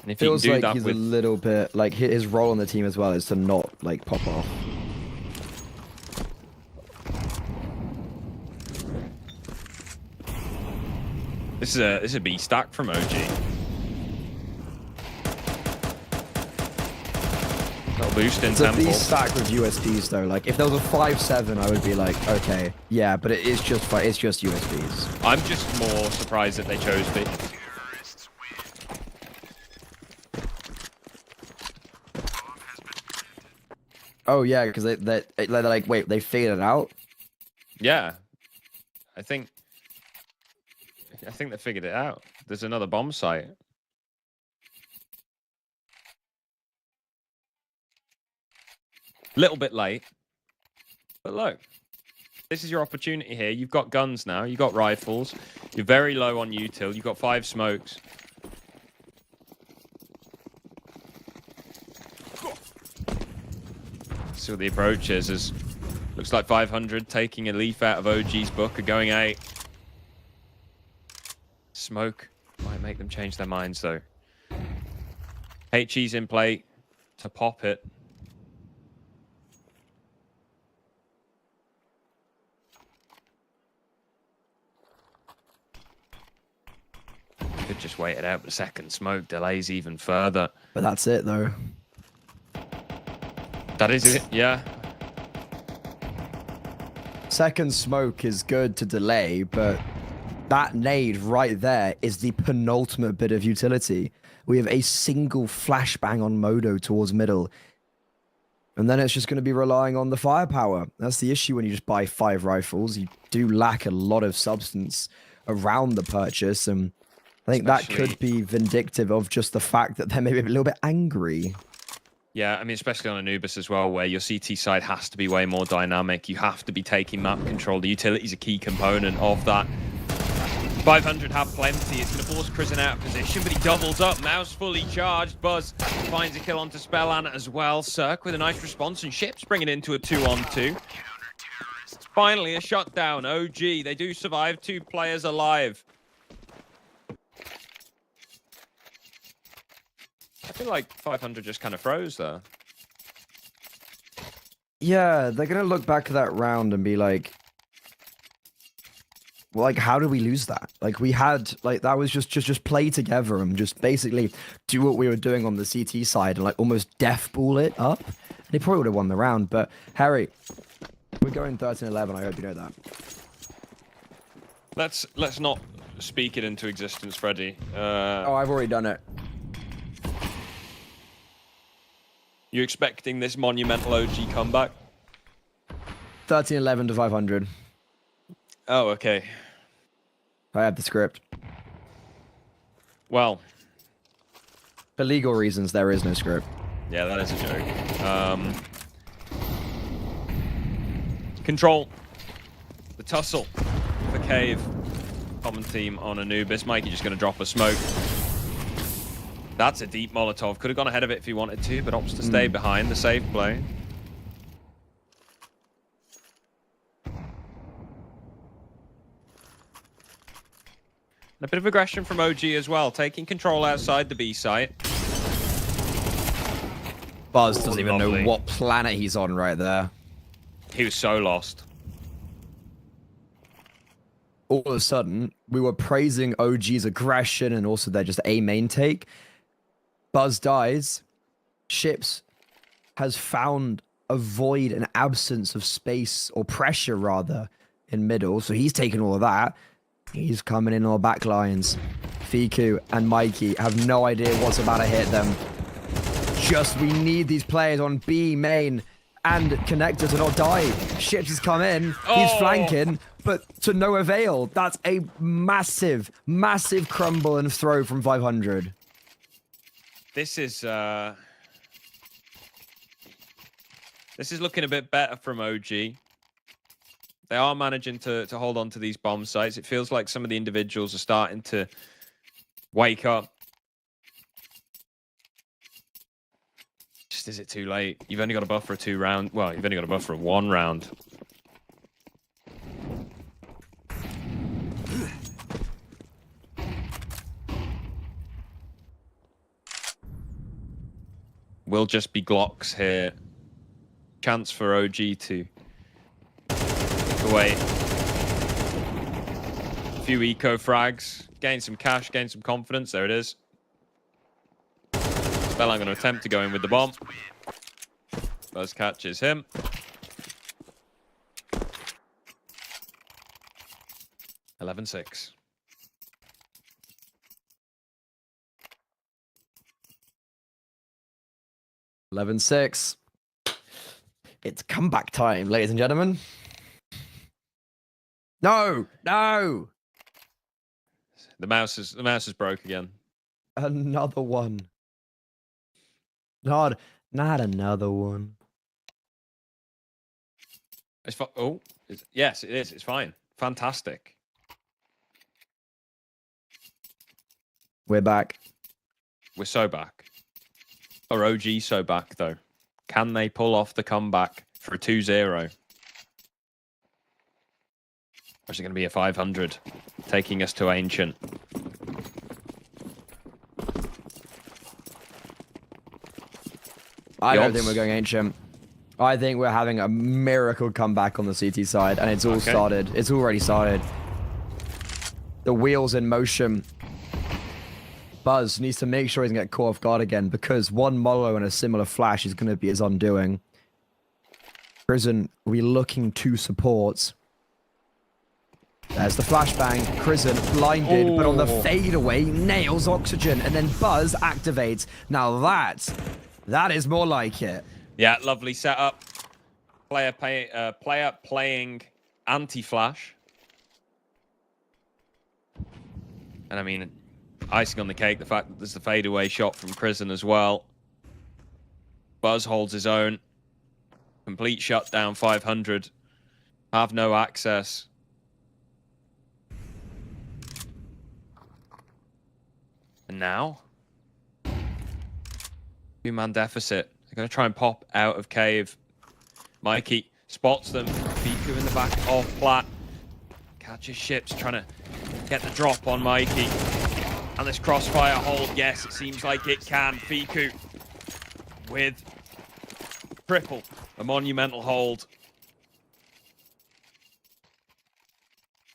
And if Feels you can do like that he's with... a little bit like his role on the team as well is to not like pop off. This is a B stack from OG. Little boost in It's a tempo. B stack with USBs though. Like if there was a 5-7, I would be like, okay, yeah, but it's just USBs. I'm just more surprised that they chose B. Oh yeah, because they're like, wait, they figured it out. Yeah, I think they figured it out. There's another bomb site. Little bit late, but look, this is your opportunity here. You've got guns now. You've got rifles. You're very low on util. You've got 5 smokes. See what the approach is. Looks like 500 taking a leaf out of OG's book are going 8. Smoke might make them change their minds though. HE's in play to pop it. Could just wait it out, but second smoke delays even further. But that's it though. That is it, yeah. Second smoke is good to delay, but that nade right there is the penultimate bit of utility. We have a single flashbang on Modo towards middle. And then it's just going to be relying on the firepower. That's the issue when you just buy 5 rifles. You do lack a lot of substance around the purchase. And I think that could be vindictive of just the fact that they're maybe a little bit angry. Yeah, I mean, especially on Anubis as well, where your CT side has to be way more dynamic. You have to be taking map control. The utility is a key component of that. 500 have plenty. It's going to force Prison out of position, but he doubles up. Mouse fully charged. Buzz finds a kill onto Spellan as well. Cirque with a nice response, and Ships bring it into a 2-on-2. Finally, a shutdown. OG, they do survive. 2 players alive. I feel like 500 just kind of froze there. Yeah, they're going to look back at that round and be like, well, like, how did we lose that? Like, we had, like, that was just play together and just basically do what we were doing on the CT side and, like, almost death ball it up. They probably would have won the round, but, Harry, we're going 13-11. I hope you know that. Let's not speak it into existence, Freddy. Oh, I've already done it. You expecting this monumental OG comeback? 13-11 to 500. Oh, okay. I have the script. Well, for legal reasons, there is no script. Yeah, that is a joke. Control. The tussle. The cave. Common team on Anubis. Mikey just going to drop a smoke. That's a deep Molotov. Could have gone ahead of it if he wanted to, but opts to stay behind the safe play. A bit of aggression from OG as well, taking control outside the B site. Buzz doesn't even know what planet he's on right there. He was so lost. All of a sudden, we were praising OG's aggression and also their just A main take. Buzz dies. Ships has found a void, an absence of space, or pressure rather, in middle. So he's taken all of that. He's coming in on the back lines. Fiku and Mikey have no idea what's about to hit them. Just, we need these players on B main and connector to not die. Ships has come in. He's flanking, but to no avail. That's a massive, massive crumble and throw from 500. This is looking a bit better from OG. They are managing to hold on to these bomb sites. It feels like some of the individuals are starting to wake up. Just is it too late? You've only got a buffer of 2 rounds. Well, you've only got a buffer of 1 round. Will just be Glocks here. Chance for OG to take away a few eco frags, gain some cash, gain some confidence. There it is. Spell, I'm going to attempt to go in with the bomb. Buzz catches him. (11-6). 11-6. It's comeback time, ladies and gentlemen. No, no. The mouse is broke again. Another one. Not another one. It's yes, it is. It's fine. Fantastic. We're back. We're so back. Or OG so back, though. Can they pull off the comeback for a 2-0? Or is it going to be a 500, taking us to Ancient? I don't think we're going Ancient. I think we're having a miracle comeback on the CT side, and it's all started. It's already started. The wheel's in motion. Buzz needs to make sure he doesn't get caught off guard again, because one Molo and a similar flash is going to be his undoing. Prison will be looking to support. There's the flashbang. Prison blinded, but on the fadeaway, nails Oxygen, and then Buzz activates. Now that is more like it. Yeah, lovely setup. Player playing anti-flash. And I mean, icing on the cake, the fact that there's the fadeaway shot from Prison as well. Buzz holds his own. Complete shutdown, 500. Have no access. And now? 2-man deficit. They're going to try and pop out of cave. Mikey spots them. Veto in the back of Plat. Catches ships, trying to get the drop on Mikey. And this crossfire hold, yes, it seems like it can. Fiku with triple, a monumental hold.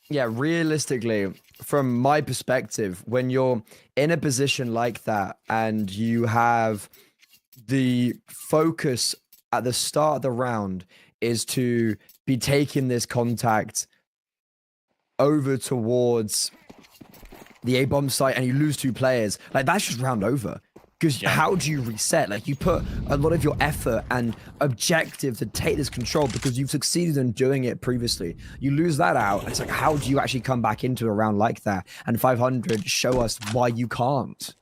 Yeah, realistically, from my perspective, when you're in a position like that and you have the focus at the start of the round is to be taking this contact over towards the A-bomb site and you lose 2 players, like that's just round over. Because how do you reset? Like you put a lot of your effort and objective to take this control because you've succeeded in doing it previously. You lose that out. It's like, how do you actually come back into a round like that? And 500 show us why you can't.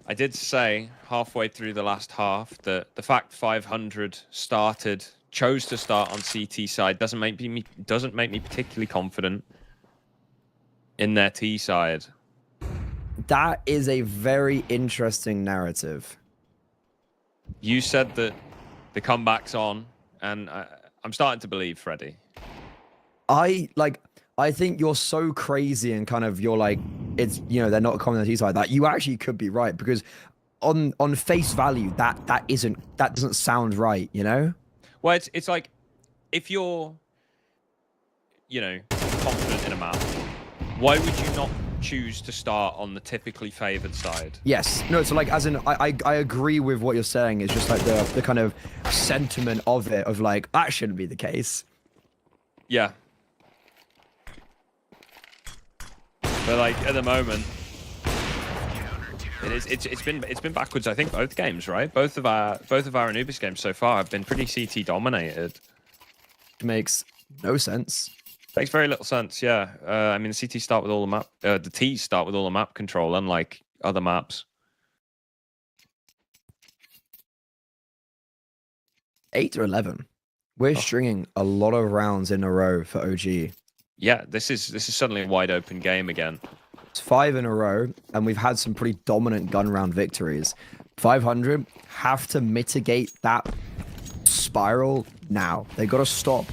I did say halfway through the last half that the fact 500 chose to start on CT side doesn't make me particularly confident in their T side. That is a very interesting narrative. You said that the comeback's on, and I'm starting to believe, Freddie. I think you're so crazy and kind of you're like, it's, you know, they're not coming on the T side. That you actually could be right, because on face value, that doesn't sound right, you know? Well, it's like if you're, you know, confident in a map, why would you not choose to start on the typically favored side? Yes. No, so like, as in, I agree with what you're saying. It's just like the kind of sentiment of it, of like, that shouldn't be the case. Yeah. But like at the moment, it's been backwards. I think both games, right? Both of our Anubis games so far have been pretty CT dominated. It makes no sense. Makes very little sense. Yeah. I mean, the CT start with all the map. The T's start with all the map control, unlike other maps. 8 or 11. We're stringing a lot of rounds in a row for OG. Yeah, this is suddenly a wide open game again. It's 5 in a row, and we've had some pretty dominant gun round victories. 500 have to mitigate that spiral now. They got to stop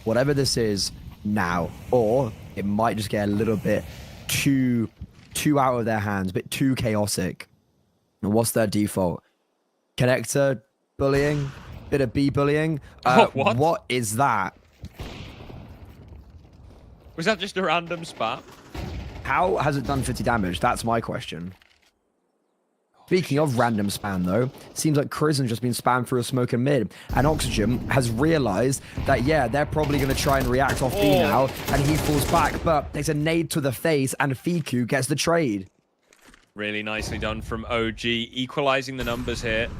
whatever this is now, or it might just get a little bit too out of their hands, a bit too chaotic. And what's their default? Connector bullying, bit of B bullying. What? What is that? Was that just a random spam? How has it done 50 damage? That's my question. Speaking of random spam, though, seems like Crisen's just been spammed through a smoke and mid, and Oxygen has realized that, yeah, they're probably going to try and react off B now, and he falls back, but there's a nade to the face, and Fiku gets the trade. Really nicely done from OG, equalizing the numbers here.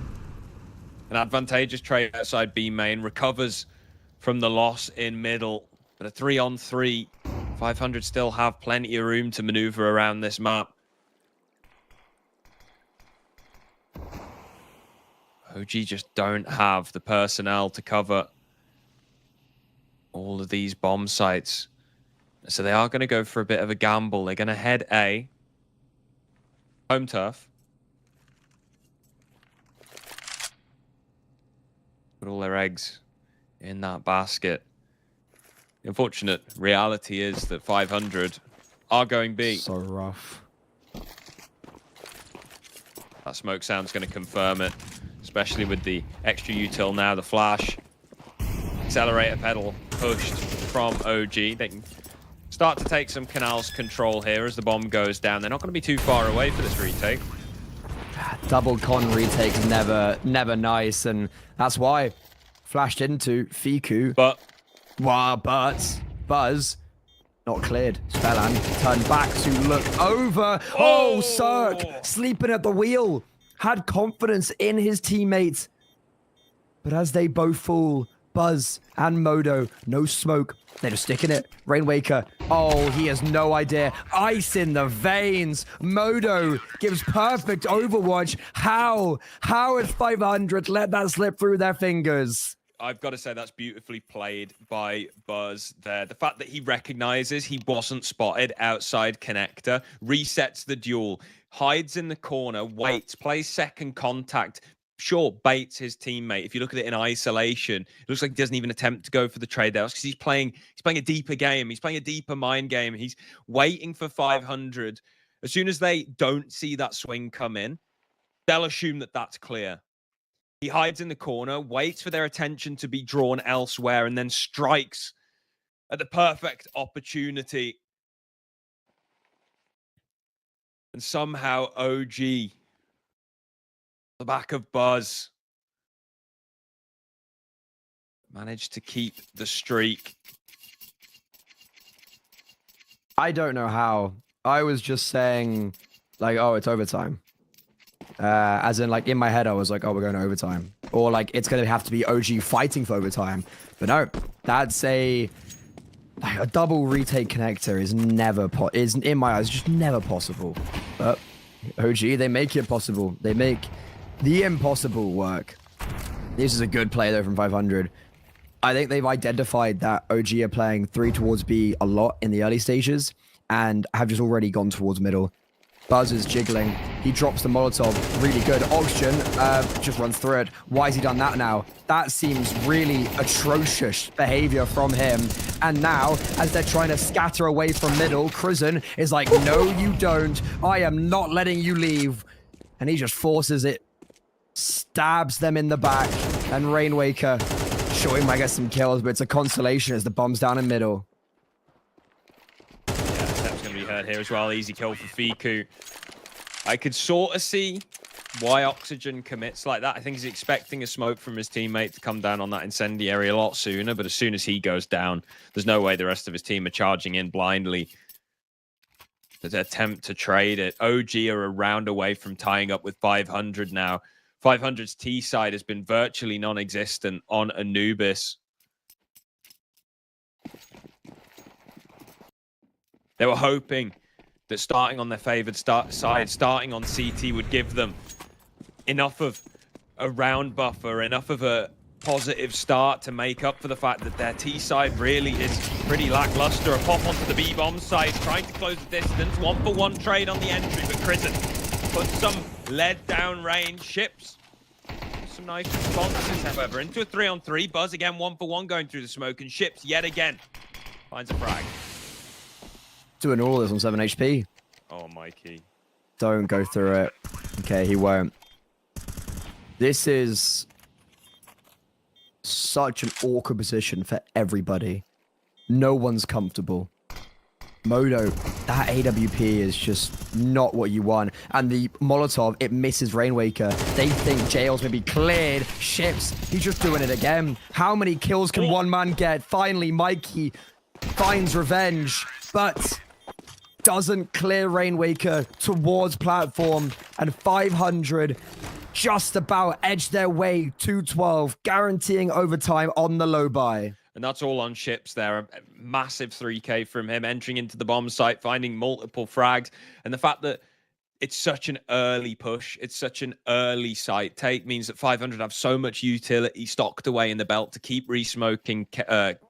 An advantageous trade outside B main, recovers from the loss in middle, but a 3-on-3, 500 still have plenty of room to maneuver around this map. OG just don't have the personnel to cover all of these bomb sites. So they are going to go for a bit of a gamble. They're going to head A. Home turf. Put all their eggs in that basket. The unfortunate reality is that 500 are going B. So rough. That smoke sound's going to confirm it, especially with the extra util now, the flash. Accelerator pedal pushed from OG. They can start to take some Canals control here as the bomb goes down. They're not going to be too far away for this retake. Double con retake's never nice, and that's why flashed into Fiku. But Buzz not cleared. Spellan turned back to look over. Oh, Cirque sleeping at the wheel. Had confidence in his teammates. But as they both fall, Buzz and Modo, no smoke. They're just sticking it. Rainwaker. Oh, he has no idea. Ice in the veins. Modo gives perfect Overwatch. How has 500 let that slip through their fingers? I've got to say that's beautifully played by Buzz there. The fact that he recognizes he wasn't spotted outside connector, resets the duel, hides in the corner, waits, plays second contact. Sure, baits his teammate. If you look at it in isolation, it looks like he doesn't even attempt to go for the trade there because he's playing a deeper game. He's playing a deeper mind game. He's waiting for 500. As soon as they don't see that swing come in, they'll assume that that's clear. He hides in the corner, waits for their attention to be drawn elsewhere, and then strikes at the perfect opportunity. And somehow OG, the back of Buzz, managed to keep the streak. I don't know how. I was just saying, like, oh, it's overtime. As in, like, in my head, I was like, oh, we're going to overtime. Or, like, it's going to have to be OG fighting for overtime. But no, that's a double retake connector is never, is in my eyes, just never possible. But OG, they make it possible. They make the impossible work. This is a good play, though, from 500. I think they've identified that OG are playing 3 towards B a lot in the early stages and have just already gone towards middle. Buzz is jiggling. He drops the Molotov. Really good. Oxygen just runs through it. Why has he done that now? That seems really atrocious behavior from him. And now, as they're trying to scatter away from middle, Crisen is like, no, you don't. I am not letting you leave. And he just forces it. Stabs them in the back. And Rainwaker, sure, he might get some kills, but it's a consolation as the bomb's down in middle. Heard here as well. Easy kill for Fiku. I could sort of see why Oxygen commits like that. I think he's expecting a smoke from his teammate to come down on that incendiary a lot sooner, but as soon as he goes down, there's no way the rest of his team are charging in blindly to attempt to trade it. OG are a round away from tying up with 500 now. 500's T side has been virtually non-existent on Anubis. They were hoping that starting on their favored side, starting on CT would give them enough of a round buffer, enough of a positive start to make up for the fact that their T side really is pretty lackluster. A pop onto the B bomb side, trying to close the distance. 1-for-1 trade on the entry, but Crizzen puts some lead down range. Ships some nice responses, however, into a 3-on-3. Buzz again 1-for-1 going through the smoke, and Ships yet again finds a frag. Doing all this on 7 HP. Oh, Mikey. Don't go through it. Okay, he won't. This is such an awkward position for everybody. No one's comfortable. Modo, that AWP is just not what you want. And the Molotov, it misses Rainwaker. They think jails may be cleared. Ships, he's just doing it again. How many kills can one man get? Finally, Mikey finds revenge, but doesn't clear Rainwaker towards platform. And 500 just about edged their way to 12, guaranteeing overtime on the low buy. And that's all on Ships there. A massive 3K from him, entering into the bomb site, finding multiple frags. And the fact that it's such an early push, it's such an early site take, means that 500 have so much utility stocked away in the belt to keep re-smoking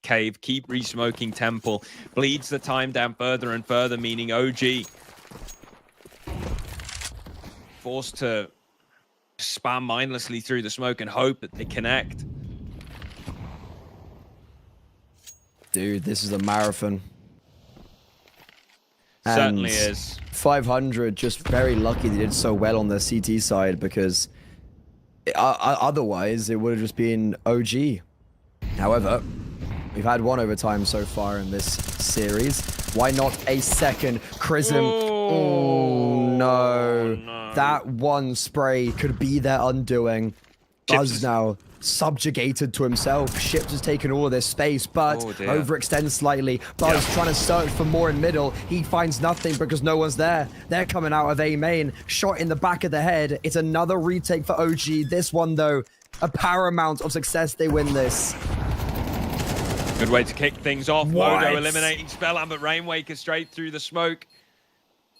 Cave, keep re-smoking Temple. Bleeds the time down further and further, meaning OG forced to spam mindlessly through the smoke and hope that they connect. Dude, this is a marathon. Certainly is. 500 just very lucky they did so well on the CT side, because otherwise it would have just been OG. However, we've had one overtime so far in this series. Why not a second? Crizzen. Oh, no. That one spray could be their undoing. Buzz now subjugated to himself. Ships has taken all of this space, but overextends slightly. Buzz trying to search for more in middle. He finds nothing because no one's there. They're coming out of A main. Shot in the back of the head. It's another retake for OG. This one, though, a paramount of success. They win this. Good way to kick things off. Modo eliminating Spellam, but Rainwaker straight through the smoke.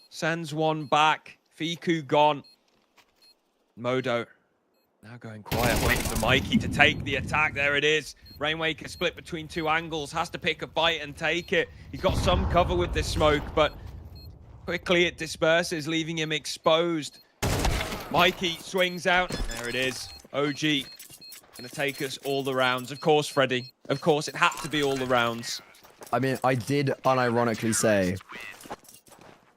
Sends one back. Fiku gone. Modo now going quiet, waiting for Mikey to take the attack. There it is. Rainwaker split between two angles, has to pick a bite and take it. He's got some cover with this smoke, but quickly it disperses, leaving him exposed. Mikey swings out. There it is. OG gonna take us all the rounds. Of course, Freddy. Of course, it had to be all the rounds. I mean, I did unironically say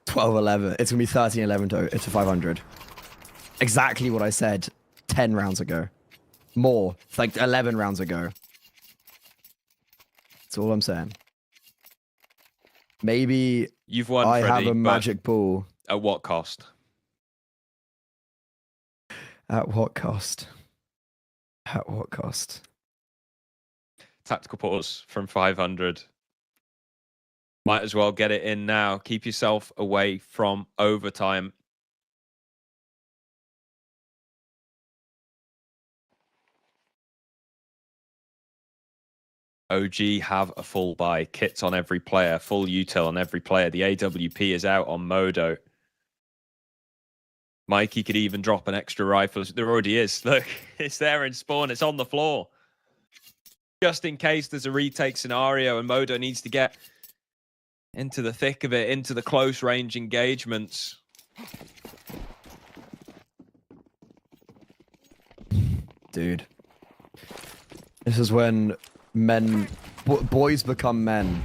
12-11. It's gonna be 13-11 to 500. Exactly what I said 10 rounds ago. More, like 11 rounds ago. That's all I'm saying. Maybe you've won, I Freddy, have a magic ball. At what cost? At what cost? At what cost? Tactical pause from 500. Might as well get it in now. Keep yourself away from overtime. OG have a full buy. Kits on every player. Full util on every player. The AWP is out on Modo. Mikey could even drop an extra rifle. There already is. Look, it's there in spawn. It's on the floor. Just in case there's a retake scenario and Modo needs to get into the thick of it, into the close range engagements. Dude. This is when boys become men.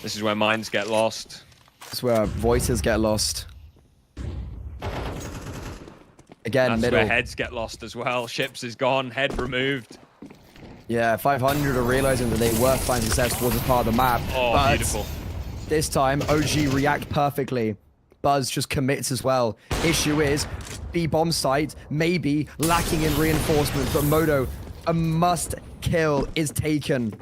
This is where minds get lost. This is where voices get lost. Again, that's middle. where heads get lost as well. Ships is gone, head removed. Yeah, 500 are realizing that they were finding success towards a part of the map. Oh, but beautiful. This time, OG react perfectly. Buzz just commits as well. Issue is, B-bomb site maybe lacking in reinforcements, but Modo, a must kill is taken.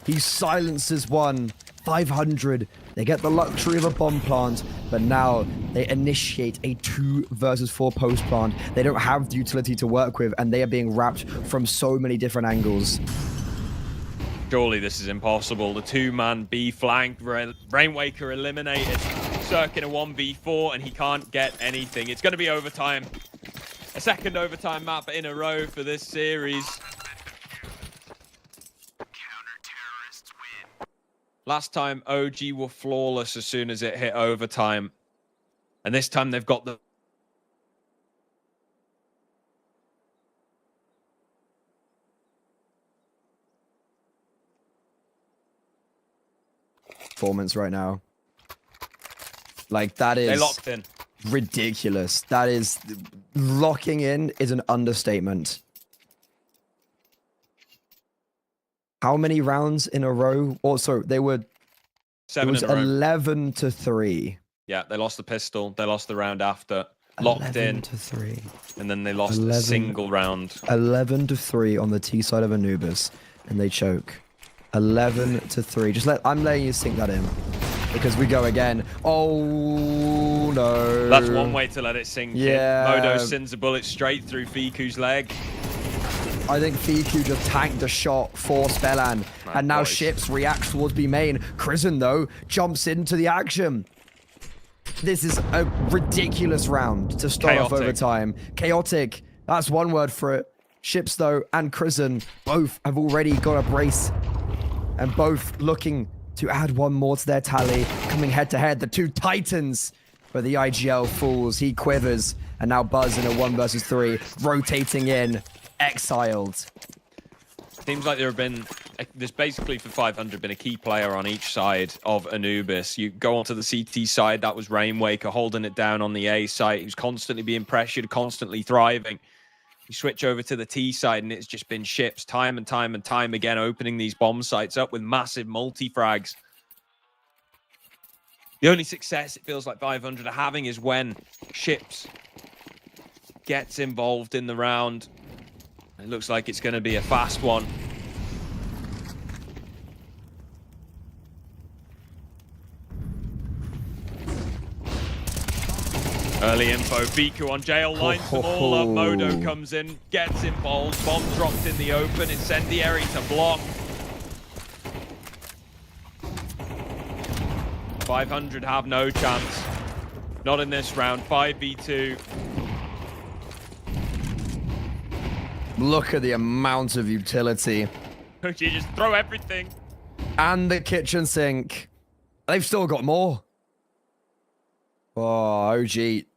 He silences one. 500. They get the luxury of a bomb plant, but now they initiate a 2 versus 4 post plant. They don't have the utility to work with, and they are being wrapped from so many different angles. Surely this is impossible. The 2-man B flank, Rainwaker eliminated. Circ in a 1v4, and he can't get anything. It's going to be overtime. A second overtime map in a row for this series. Last time, OG were flawless as soon as it hit overtime. And this time they've got the... performance right now. Like, that is... They locked in. Ridiculous. That is... Locking in is an understatement. How many rounds in a row? Also, they were... 7 it was in a row. 11-3. Yeah, they lost the pistol. They lost the round after. Locked in. 11-3. And then they lost a single round. 11-3 on the T side of Anubis. And they choke. 11-3. Just I'm letting you sink that in. Because we go again. Oh, no. That's one way to let it sink Yeah. in. Modo sends a bullet straight through Fiku's leg. I think Fiku just tanked a shot for Spellan. And now boys. Ships reacts towards B main. Krisen, though, jumps into the action. This is a ridiculous round to start off overtime. Chaotic. That's one word for it. Ships, though, and Krisen both have already got a brace. And both looking to add one more to their tally. Coming head-to-head, the two titans. But the IGL falls. He quivers. And now Buzz in a 1 versus 3. Rotating in. Exiled. Seems like there's basically for 500 been a key player on each side of Anubis. You go onto the CT side, that was Rainwaker holding it down on the A side. He was constantly being pressured, constantly thriving. You switch over to the T side and it's just been Ships time and time again opening these bomb sites up with massive multi-frags. The only success it feels like 500 are having is when Ships gets involved in the round. It looks like it's going to be a fast one. Early info, Fiku on jail, lines them all up. Modo comes in, gets involved, bomb dropped in the open, incendiary to block. 500 have no chance. Not in this round, 5v2. Look at the amount of utility. You just throw everything. And the kitchen sink. They've still got more. Oh, OG.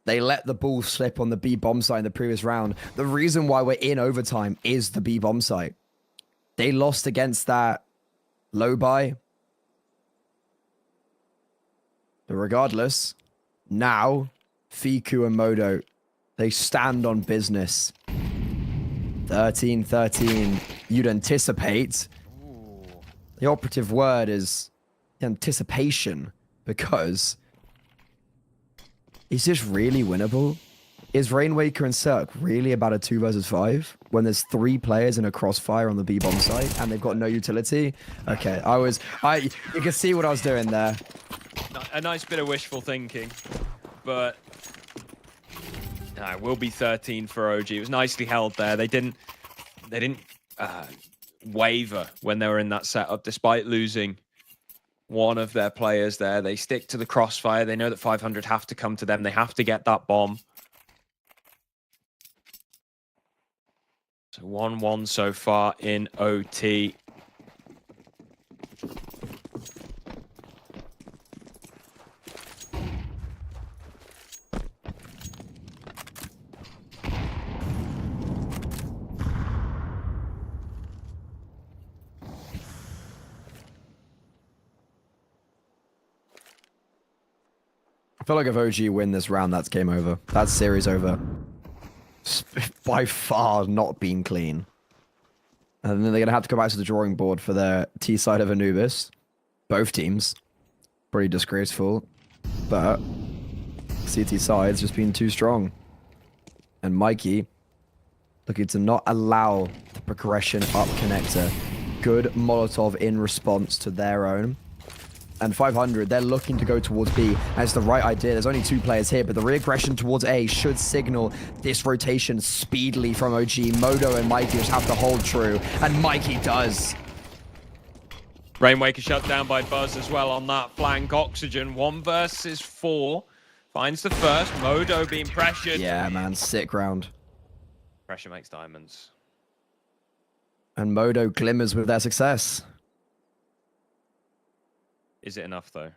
They let the ball slip on the B bomb site in the previous round. The reason why we're in overtime is the B bomb site. They lost against that low buy. But regardless, now, Fiku and Modo, they stand on business. 13-13. You'd anticipate. Ooh. The operative word is anticipation, because is this really winnable? Is Rainwaker and Cirque really about a 2 versus 5 when there's 3 players in a crossfire on the B bomb site and they've got no utility? Okay, you can see what I was doing there. A nice bit of wishful thinking, but it will be 13 for OG. It was nicely held there. They didn't waver when they were in that setup, despite losing one of their players there. They stick to the crossfire. They know that 500 have to come to them. They have to get that bomb. So 1-1 so far in OT. I feel like if OG win this round, that's game over. That's series over. By far not been clean. And then they're going to have to go back to the drawing board for their T side of Anubis. Both teams. Pretty disgraceful. But CT side's just been too strong. And Mikey looking to not allow the progression up connector. Good Molotov in response to their own. And 500, they're looking to go towards B. And it's the right idea. There's only 2 players here, but the reaggression towards A should signal this rotation speedily from OG. Modo and Mikey just have to hold true. And Mikey does. Rainwaker shut down by Buzz as well on that flank. Oxygen, 1 versus 4. Finds the first. Modo being pressured. Yeah, man, sick round. Pressure makes diamonds. And Modo glimmers with their success. Is it enough, though?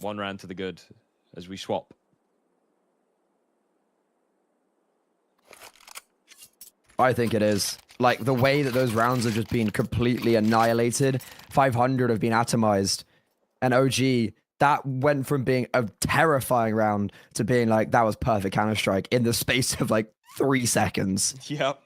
One round to the good as we swap. I think it is. Like, the way that those rounds have just been completely annihilated. 500 have been atomized. And OG, that went from being a terrifying round to being like, that was perfect Counter-Strike in the space of like 3 seconds. Yep.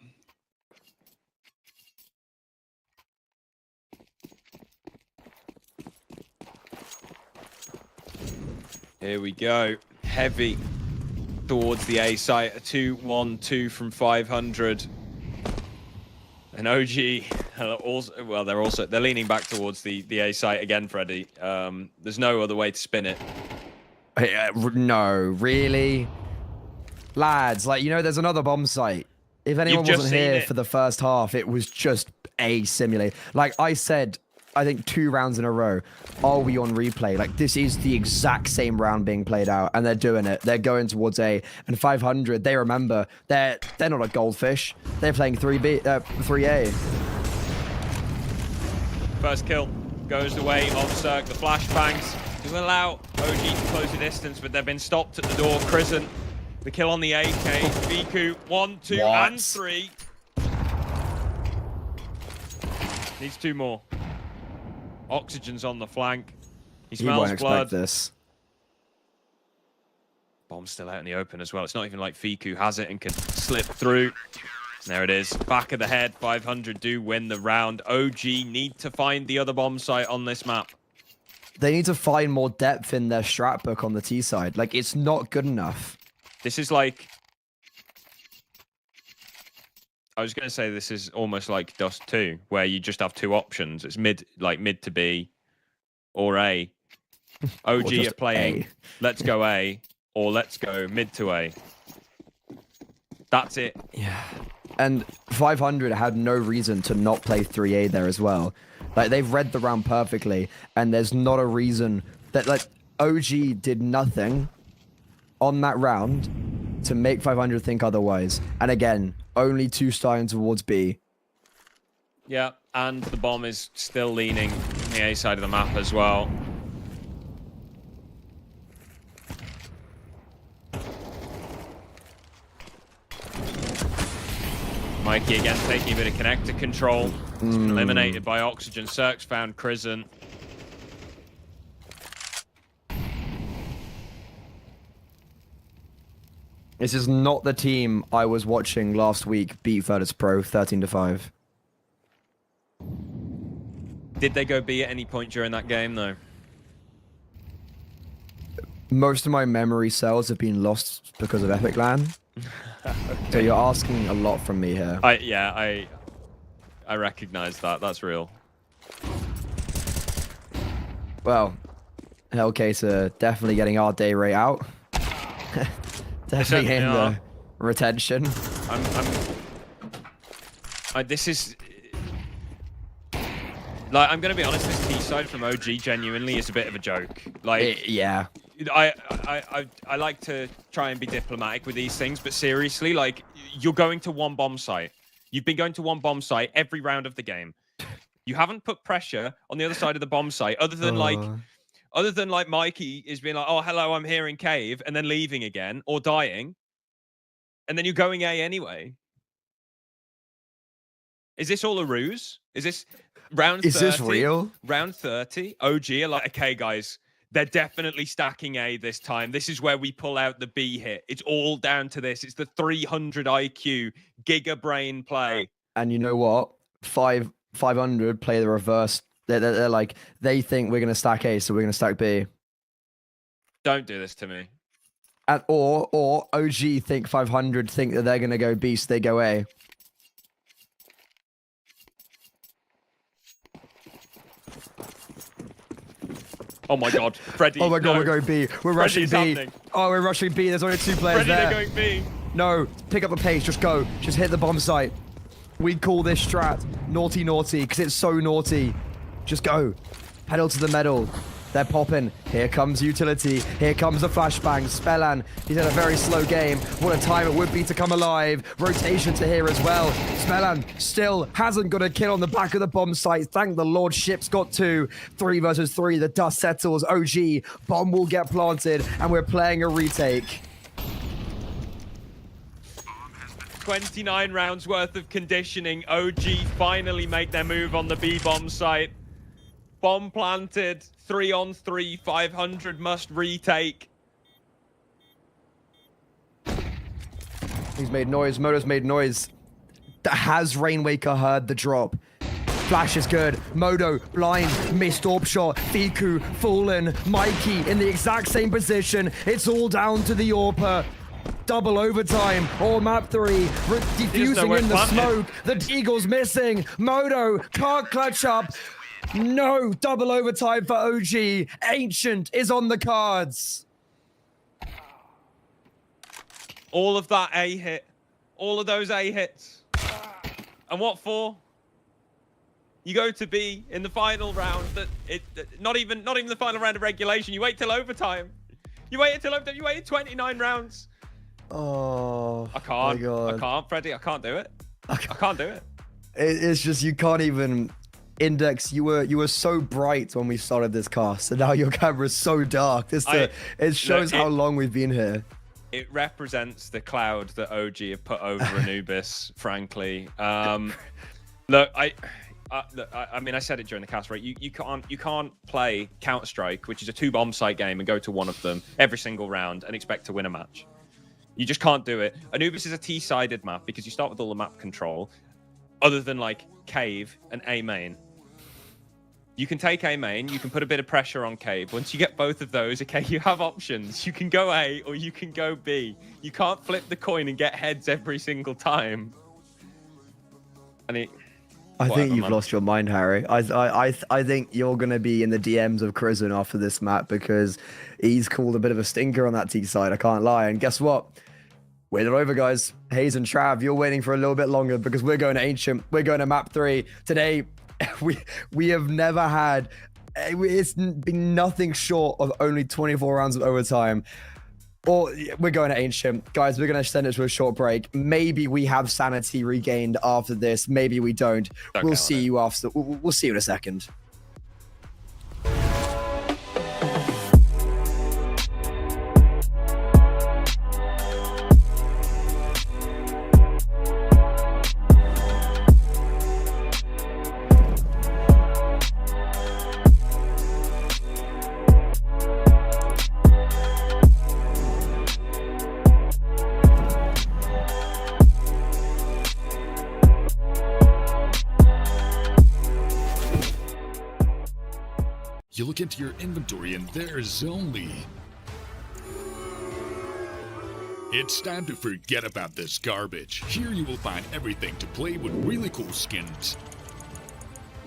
Here we go. Heavy towards the A site. A 2-1-2 from 500. And OG also, well, they're leaning back towards the A site again, Freddy. There's no other way to spin it. No, really? Lads, like, you know, there's another bomb site. If anyone wasn't here for the first half, it was just a simulate. Like I said, I think 2 rounds in a row. Are we on replay? Like, this is the exact same round being played out, and they're doing it. They're going towards A, and 500. They remember they're not a goldfish. They're playing 3A. First kill goes away of Cirque. The flashbangs to allow OG to close the distance, but they've been stopped at the door. Crescent, the kill on the AK. Viku, 1, 2, and 3. Needs 2 more. Oxygen's on the flank. He smells blood. This. Bomb's still out in the open as well. It's not even like Fiku has it and can slip through. There it is. Back of the head. 500 do win the round. OG need to find the other bomb site on this map. They need to find more depth in their strat book on the T side. Like, it's not good enough. This is like... I was going to say this is almost like Dust 2, where you just have 2 options. It's mid to B or A. OG are playing A. Let's go A or let's go mid to A. That's it. Yeah. And 500 had no reason to not play 3A there as well. Like, they've read the round perfectly, and there's not a reason that, like, OG did nothing on that round to make 500 think otherwise. And again, only 2 starting towards B. Yeah, and the bomb is still leaning on the A side of the map as well. Mikey again taking a bit of connector control. It's been eliminated by Oxygen. Cirque's found Crescent. This is not the team I was watching last week beat Virtus Pro 13-5. Did they go B at any point during that game, though? Most of my memory cells have been lost because of Epic LAN. Okay. So you're asking a lot from me here. I recognize that. That's real. Well, Hellcase are definitely getting our day rate out. Definitely in the retention. This is... Like, I'm going to be honest, this T side from OG genuinely is a bit of a joke. Like, yeah. I like to try and be diplomatic with these things, but seriously, like, you're going to one bomb site. You've been going to one bomb site every round of the game. You haven't put pressure on the other side of the bomb site, other than like Mikey is being like, oh, hello, I'm here in cave, and then leaving again or dying. And then you're going A anyway. Is this all a ruse? Is this round 30? Is this real? Round 30, OG are like, okay, guys, they're definitely stacking A this time. This is where we pull out the B hit. It's all down to this. It's the 300 IQ giga brain play. And you know what? 500 play the reverse. They're like, they think we're going to stack A, so we're going to stack B. Don't do this to me. And, or OG think 500 think that they're going to go B, so they go A. Oh my god, Freddy. Oh my god, we're going B. We're rushing B. Happening. Oh, we're rushing B. There's only 2 players Freddy, there. they're going B. No, pick up the pace. Just go. Just hit the bomb site. We call this strat naughty, because it's so naughty. Just go. Pedal to the metal. They're popping. Here comes utility. Here comes the flashbang. Spellan, he's had a very slow game. What a time it would be to come alive. Rotation to here as well. Spellan still hasn't got a kill on the back of the bomb site. Thank the Lord, Ship's got 2. 3 versus 3. The dust settles. OG, bomb will get planted, and we're playing a retake. 29 rounds worth of conditioning. OG finally make their move on the B-bomb site. Bomb planted, 3-on-3, 500 must retake. He's made noise, Moto's made noise. Has Rainwaker heard the drop? Flash is good. Moto, blind, missed AWP shot. Fiku, fallen. Mikey in the exact same position. It's all down to the AWPer. Double overtime, or map 3, defusing in the smoke. The Eagle's missing. Moto can't clutch up. No, double overtime for OG. Ancient is on the cards. All of that A hit. All of those A hits. And what for? You go to B in the final round. Not even the final round of regulation. You wait till overtime. You waited till overtime. You waited 29 rounds. Oh, I can't. My God. I can't, Freddie. I can't do it. I can't do it. It's just you can't even. Index, you were so bright when we started this cast, and now your camera's so dark. It shows how long we've been here. It represents the cloud that OG have put over Anubis, frankly. Look, I mean, I said it during the cast, right? You can't play Counter-Strike, which is a 2-bomb site game, and go to one of them every single round and expect to win a match. You just can't do it. Anubis is a T-sided map because you start with all the map control, other than like Cave and A main. You can take A main, you can put a bit of pressure on Cave. Once you get both of those, okay, you have options. You can go A or you can go B. You can't flip the coin and get heads every single time. And I think you've lost your mind, Harry. I think you're going to be in the DMs of Crizzen after this map because he's called a bit of a stinker on that T side, I can't lie. And guess what? Wait it over, guys. Hayes and Trav, you're waiting for a little bit longer because we're going to Ancient. We're going to map 3. Today, we have never had... It's been nothing short of only 24 rounds of overtime. Or we're going to Ancient. Guys, we're going to send it to a short break. Maybe we have sanity regained after this. Maybe we don't. We'll see you after. We'll see you in a second. You look into your inventory and there's only... It's time to forget about this garbage. Here you will find everything to play with really cool skins.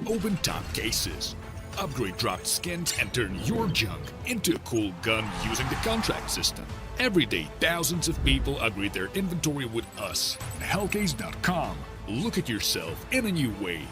Open top cases. Upgrade dropped skins and turn your junk into a cool gun using the contract system. Every day, thousands of upgrade upgrade their inventory with us. Hellcase.com. Look at yourself in a new way.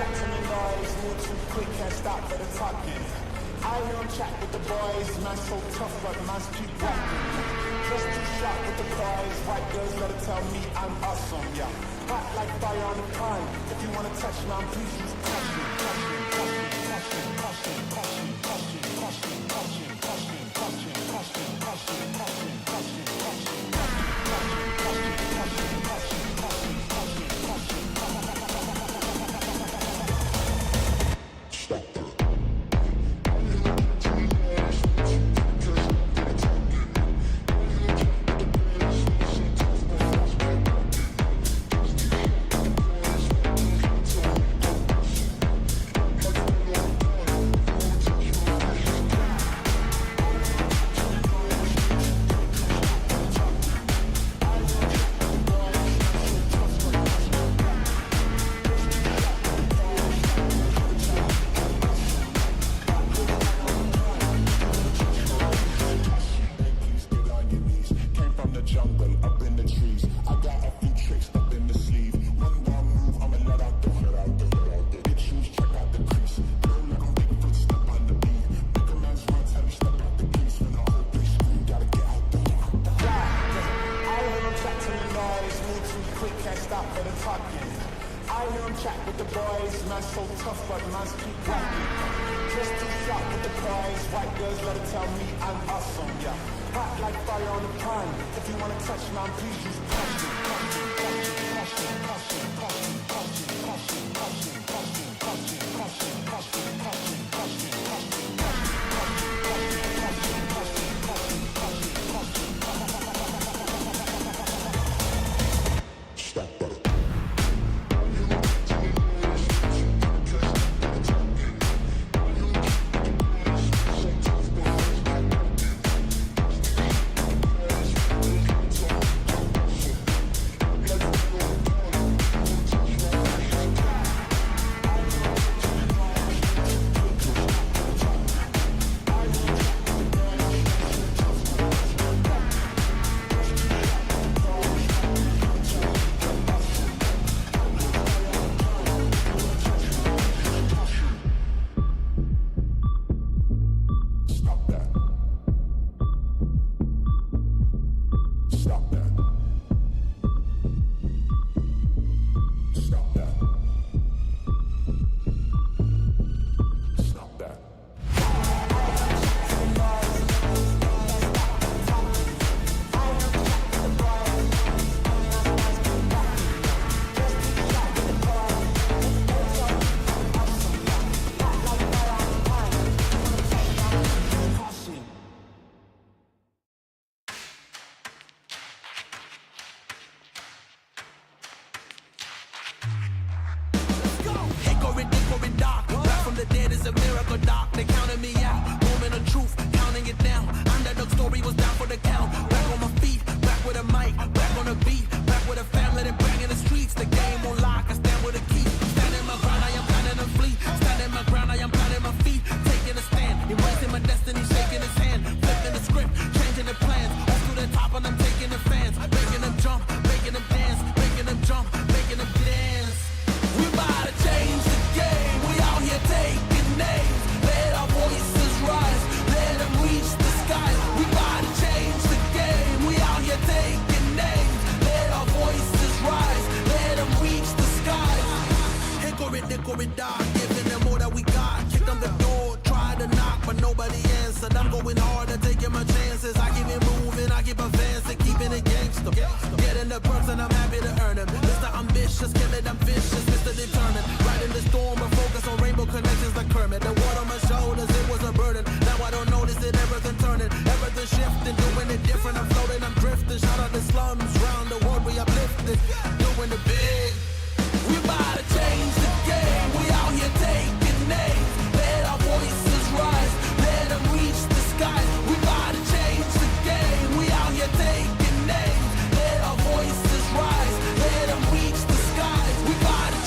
chat to me noise, move too quick, can't stop for the talking. I hear him chat with the boys, man so tough, but man's keep walking. Just too sharp with the prize, white girls let it tell me I'm awesome, yeah. Hot like fire on the pine, if you wanna touch man, please use caution, caution, caution, caution, caution, caution, caution, caution, caution, caution, caution, caution, caution, caution, caution, caution,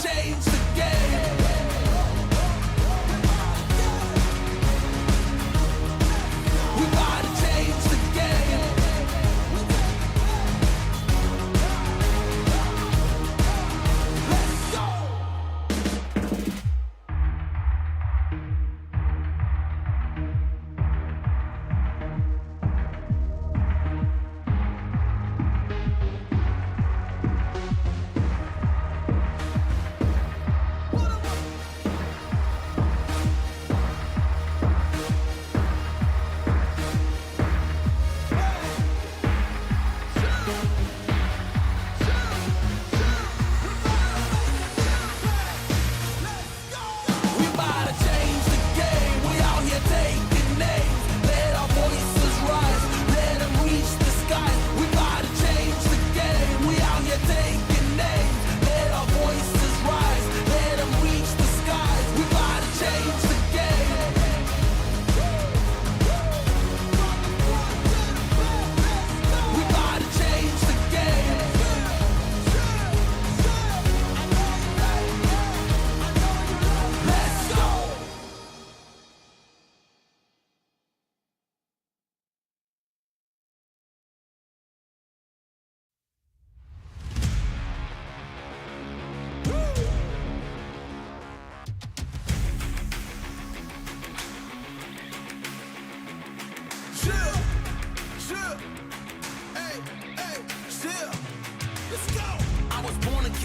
change the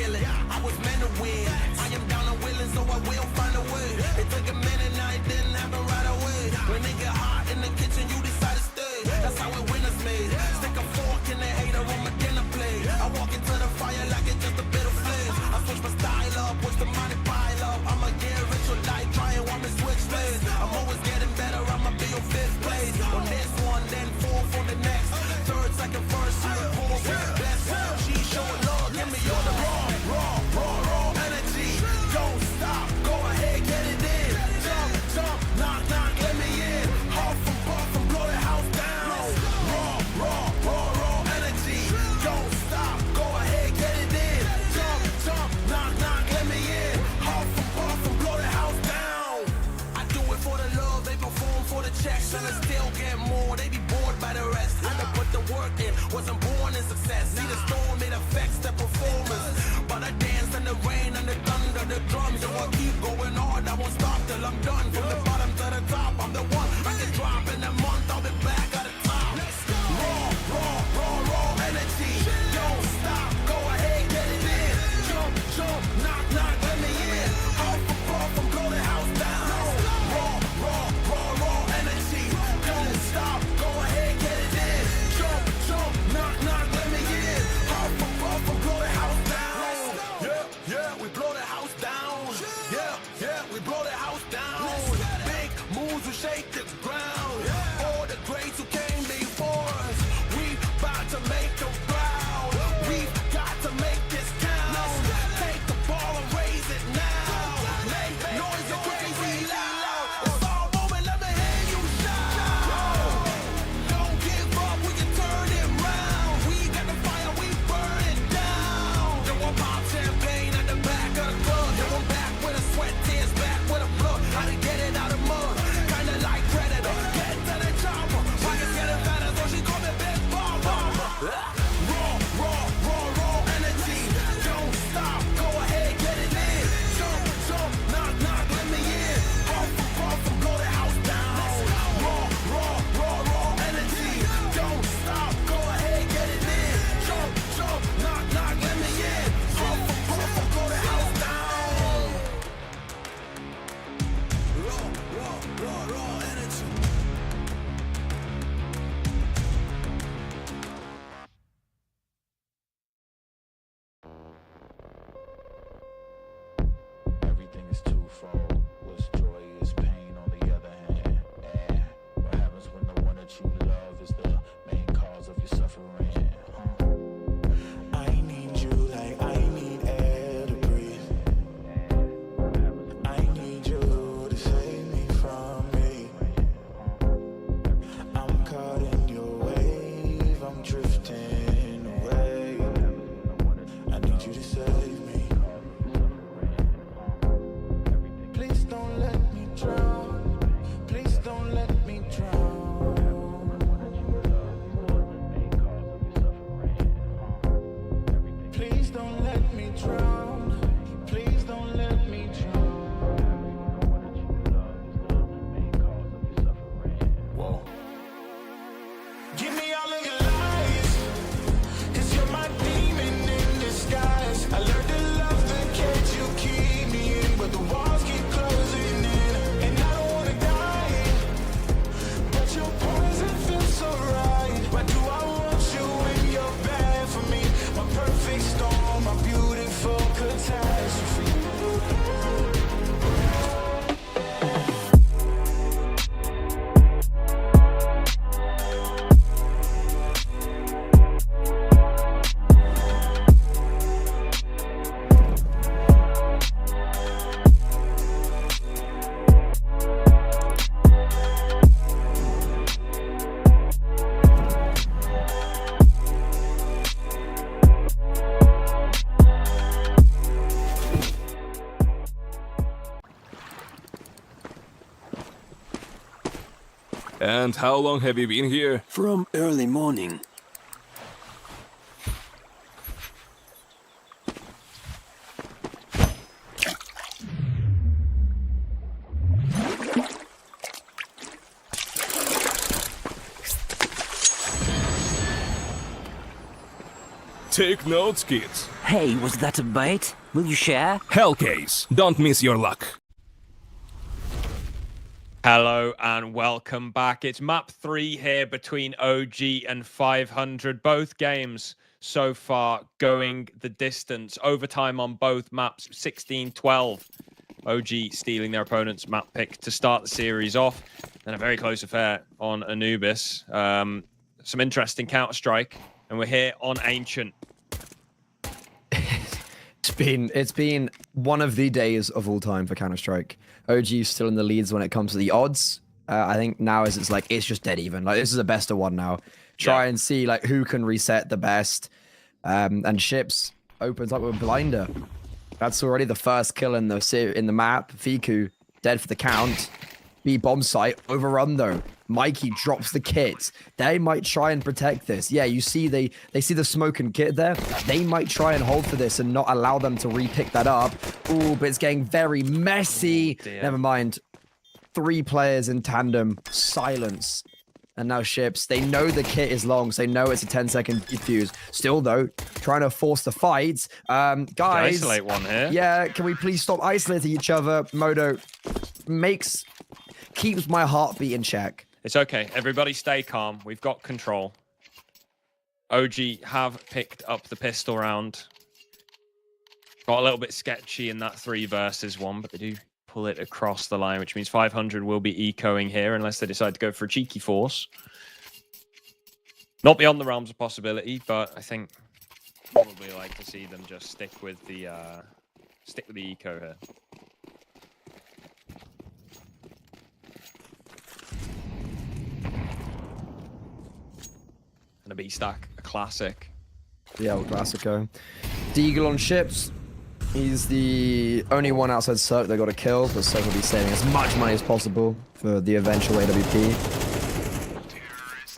feeling. I was meant to win. I am down and willing, so I will find a way. It took a minute, now it didn't happen right away. When it get hot in the kitchen, you decide to stay. That's how it winners made. Stick a fork in the hater on my dinner plate. I walk into the fire like it's just a bit of flames. I switch my style up, watch the money pile up. I'ma get rich or die trying, want me switch lanes. I'm always getting better, I'ma be on 5th place. On this one, then 4th on the next. 3rd, 2nd, 1st, 4th, with the best. She showing love, give me all the raw energy. Don't stop, go ahead, get it in. Jump, knock, let me in. Huff and puff and blow the house down. Raw energy. Don't stop, go ahead, get it in. Jump, knock, let me in. Huff and puff and blow the house down. I do it for the love, they perform for the checks, and I still get more. They be bored by the rest. I done put the work in, wasn't born in success. See the storm, it affects the performance. But I dance in the rain and the thunder, the drums. So I keep going hard, I won't stop till I'm done. From the bottom to the top, I'm the one. I can drop in a month, I'll be back at the top. Raw energy. Don't stop, go ahead, get it in. Jump, knock, let me in. Huff and puff and blow the house down. Raw energy. Don't stop, go ahead, get it in. Jump, knock, let me in. Huff and puff and blow the house down. Yeah, we blow the house down. Yeah, we blow the house down. Big moves will shake the ground. All the greats who came before us, we about to make them proud. We've got to make this count. Take the ball and raise it now. Make noise and crazy loud. It's all moment, let me hear you shout. Don't give up, we can turn it round. We got the fire, we burn it down. Then we'll pop champagne at the back of the club. Then we're back with a sweat, tears back with a blood. How to get it out of mud, kinda like Predator. Get to the chopper, pockets getting fatter, so she call me Big Mama. Raw energy. Don't stop, go ahead, get it in. Jump, knock, let me in. Puff and blow the house down. Raw energy. Don't stop, go ahead, get it in. Jump, knock, let me in. Puff and blow the house down. Raw energy. Everything is twofold. What's joy is pain on the other hand. And what happens when the one that you love is the main cause of your suffering? I need you like I need air to breathe. I need you to save me from me. I'm caught in your wave, I'm drifting away. I need you to save me. Please don't let me drown. Please don't let me drown. Please don't let me drown. Please don't let me drown. Whoa. Give me all of your lies, 'cause you're my demon in disguise. I learned to love the cage you keep me in, but the walls keep closing in, and I don't wanna die, but your poison feels so right. Why do I want you when you're bad for me? My perfect storm, my beautiful catastrophe. And how long have you been here? From early morning. Take notes, kids. Hey, was that a bait? Will you share? Hellcase, don't miss your luck. Hello and welcome back. It's map 3 here between OG and 500. Both games so far going the distance. Overtime on both maps, 16-12. OG stealing their opponent's map pick to start the series off. Then a very close affair on Anubis. Some interesting Counter-Strike. And we're here on Ancient. It's been one of the days of all time for Counter-Strike. OG is still in the leads when it comes to the odds. I think now it's just dead even. Like, this is a best of one now. Try and see like who can reset the best. And Ships opens up with a blinder. That's already the first kill in the map. Fiku dead for the count. B bomb site overrun though. Mikey drops the kit. They might try and protect this. Yeah, you see they see the smoke and kit there. They might try and hold for this and not allow them to re-pick that up. Ooh, but it's getting very messy. Never mind. 3 players in tandem. Silence. And now Ships. They know the kit is long, so they know it's a 10-second defuse. Still though, trying to force the fight. Guys. Isolate one here. Yeah, can we please stop isolating each other? Modo keeps my heartbeat in check. It's okay. Everybody stay calm. We've got control. OG have picked up the pistol round. Got a little bit sketchy in that 3 versus 1, but they do pull it across the line, which means 500 will be ecoing here unless they decide to go for a cheeky force. Not beyond the realms of possibility, but I think probably like to see them just stick with the eco here. And a B-stack, a classic. Yeah, old classico. Deagle on Ships. He's the only one outside Cirque that got a kill, but Cirque will be saving as much money as possible for the eventual AWP.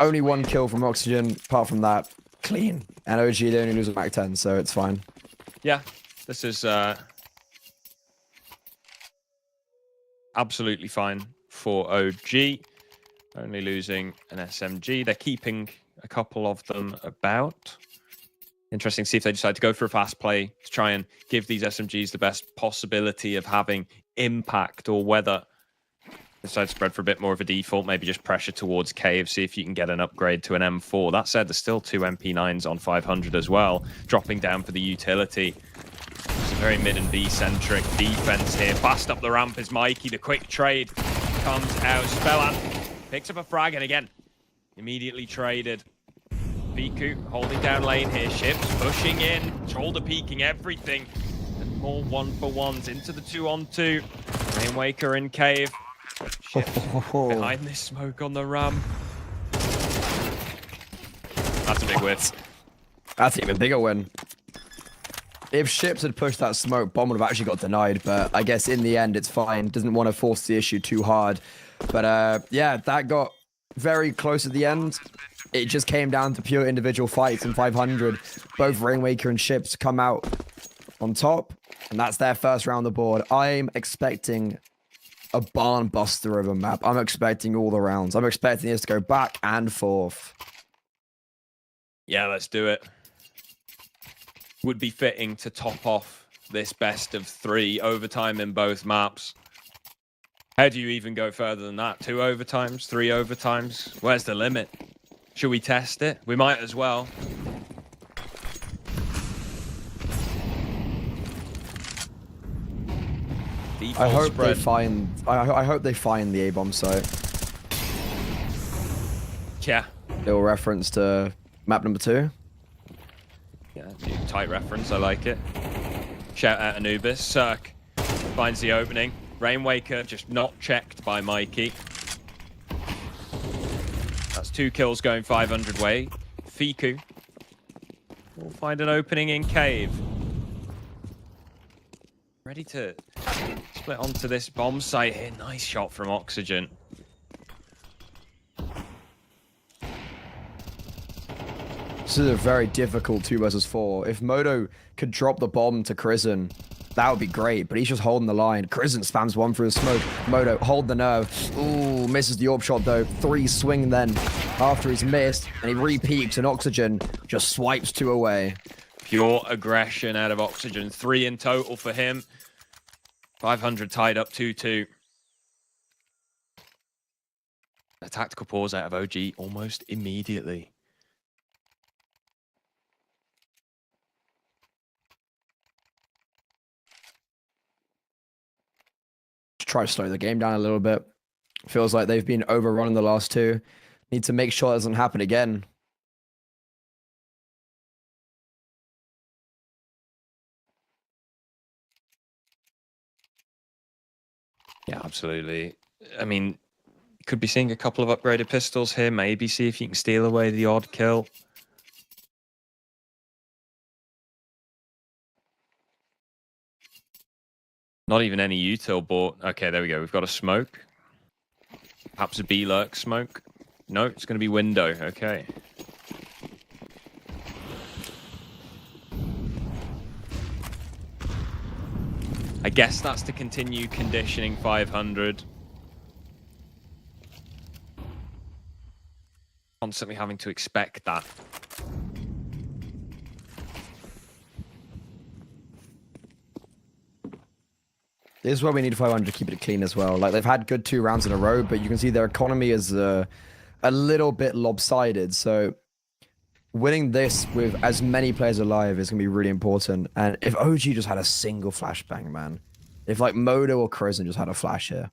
Only 1 kill from Oxygen. Apart from that, clean. And OG, they only lose a Mac 10, so it's fine. Yeah, this is absolutely fine for OG. Only losing an SMG. They're keeping a couple of them about. Interesting to see if they decide to go for a fast play to try and give these SMGs the best possibility of having impact, or whether they decide to spread for a bit more of a default, maybe just pressure towards Cave, see if you can get an upgrade to an M4. That said, there's still 2 MP9s on 500 as well, dropping down for the utility. It's a very mid and B-centric defense here. Fast up the ramp is Mikey. The quick trade comes out. Spellan picks up a frag, and again, immediately traded. Fiku holding down lane here. Ships pushing in, shoulder peeking everything. And more 1-for-1s into the 2-on-2. Rainwaker in Cave. Ships behind this smoke on the ramp. That's a big win. That's an even bigger win. If Ships had pushed that smoke, Bomb would have actually got denied, but I guess in the end it's fine. Doesn't want to force the issue too hard. But yeah, that got very close at the end. It just came down to pure individual fights in 500. Both Rainwaker and Ships come out on top, and that's their first round the board. I'm expecting a barn buster of a map. I'm expecting all the rounds. I'm expecting this to go back and forth. Yeah, let's do it. Would be fitting to top off this best of 3 overtime in both maps. How do you even go further than that? 2 overtimes, 3 overtimes? Where's the limit? Should we test it? We might as well. I hope they find. I hope they find the A-bomb site. Yeah. Little reference to map number 2. Yeah, tight reference. I like it. Shout out Anubis. Cirque finds the opening. Rainwaker just not checked by Mikey. That's 2 kills going 500 way. Fiku will find an opening in Cave. Ready to split onto this bomb site here. Nice shot from Oxygen. This is a very difficult 2 versus 4. If Modo could drop the bomb to Krisen That would be great, but he's just holding the line. Crimson spams one through the smoke. Moto, hold the nerve. Ooh, misses the AWP shot though. 3 swing then after he's missed, and he re-peaks, and Oxygen just swipes 2 away. Pure aggression out of Oxygen. 3 in total for him. 500 tied up 2-2. A tactical pause out of OG almost immediately. Try to slow the game down a little bit. Feels like they've been overrun in the last 2. Need to make sure it doesn't happen again. Yeah, absolutely. I mean, could be seeing a couple of upgraded pistols here. Maybe see if you can steal away the odd kill. Not even any util bought. Okay, there we go. We've got a smoke. Perhaps a B-lurk smoke. No, it's going to be window. Okay. I guess that's to continue conditioning 500. Constantly having to expect that. This is where we need 500 to keep it clean as well. Like, they've had good 2 rounds in a row, but you can see their economy is a little bit lopsided. So winning this with as many players alive is going to be really important. And if OG just had a single flashbang, man. If like Modo or Crimson just had a flash here,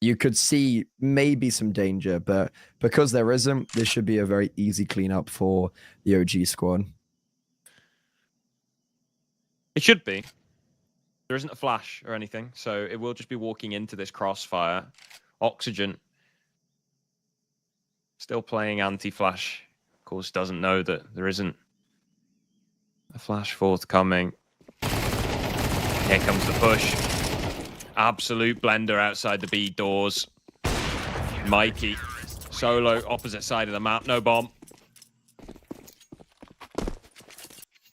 you could see maybe some danger. But because there isn't, this should be a very easy cleanup for the OG squad. It should be. There isn't a flash or anything, so it will just be walking into this crossfire. Oxygen still playing anti-flash. Of course, doesn't know that there isn't a flash forthcoming. Here comes the push. Absolute blender outside the B doors. Mikey, solo, opposite side of the map, no bomb.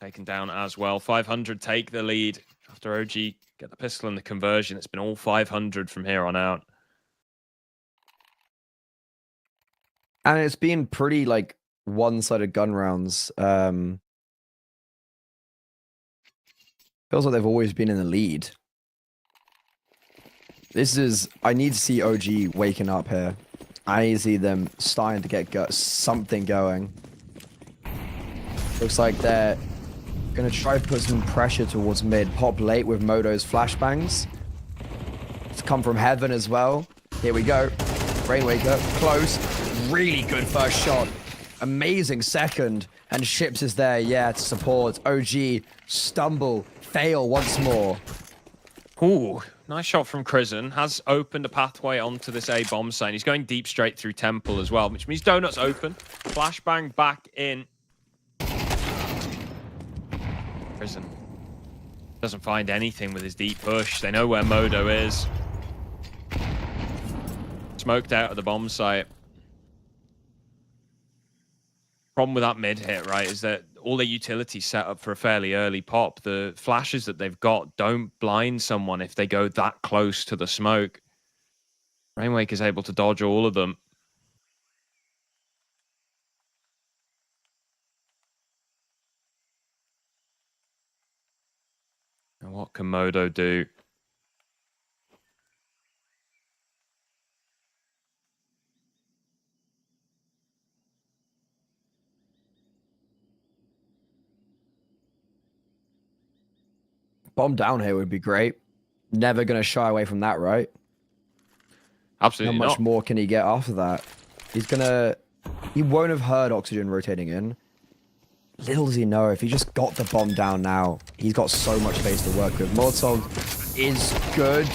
Taken down as well. 500 take the lead. After OG get the pistol and the conversion, it's been all 500 from here on out. And it's been pretty, like, one-sided gun rounds. Feels like they've always been in the lead. I need to see OG waking up here. I need to see them starting to get something going. Looks like they're going to try to put some pressure towards mid. Pop late with Modo's flashbangs. It's come from heaven as well. Here we go. Rainwaker, close. Really good first shot. Amazing second. And Ships is there, yeah, to support. OG, stumble, fail once more. Ooh, nice shot from Crimson. Has opened a pathway onto this A bomb site. He's going deep straight through Temple as well, which means Donut's open. Flashbang back in. Crimson doesn't find anything with his deep push. They know where Modo is. Smoked out of the bomb site. Problem with that mid hit, right, is that all their utilities set up for a fairly early pop. The flashes that they've got don't blind someone if they go that close to the smoke. Rainwake is able to dodge all of them. And what can Modo do? Bomb down here would be great. Never going to shy away from that, right? Absolutely How much more can he get after that? He won't have heard Oxygen rotating in. Little does he know, if he just got the bomb down now, he's got so much space to work with. Molotov is good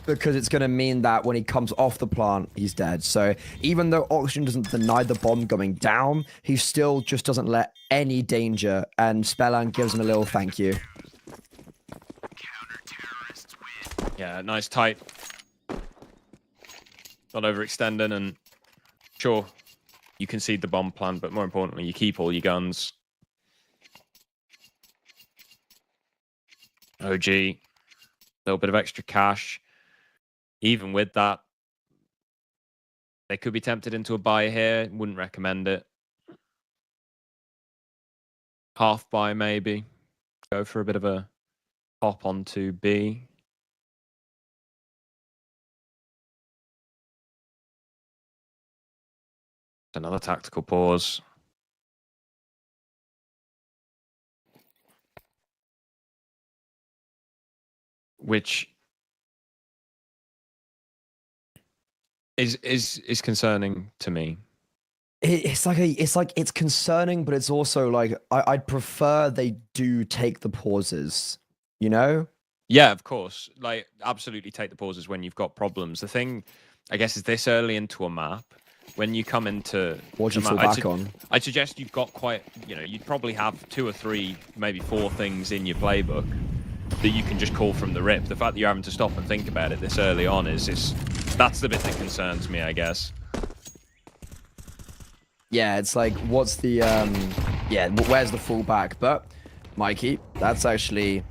because it's going to mean that when he comes off the plant, he's dead. So even though Oxygen doesn't deny the bomb going down, he still just doesn't let any danger, and Spellan gives him a little thank you. Yeah, nice tight. Not overextending, and sure, you concede the bomb plan, but more importantly, you keep all your guns. OG little bit of extra cash. Even with that, they could be tempted into a buy here. Wouldn't recommend it. Half buy maybe. Go for a bit of a hop onto B. Another tactical pause. Which is concerning to me. It's concerning, but it's also like I'd prefer they do take the pauses, you know? Yeah, of course. Like, absolutely take the pauses when you've got problems. The thing, I guess, is this early into a map, when you come into... What do you fall back on? I'd suggest you've got quite... You know, you'd probably have 2 or 3, maybe 4 things in your playbook that you can just call from the rip. The fact that you're having to stop and think about it this early on is that's the bit that concerns me, I guess. Yeah, it's like, what's the... yeah, where's the fallback? But, Mikey, that's actually...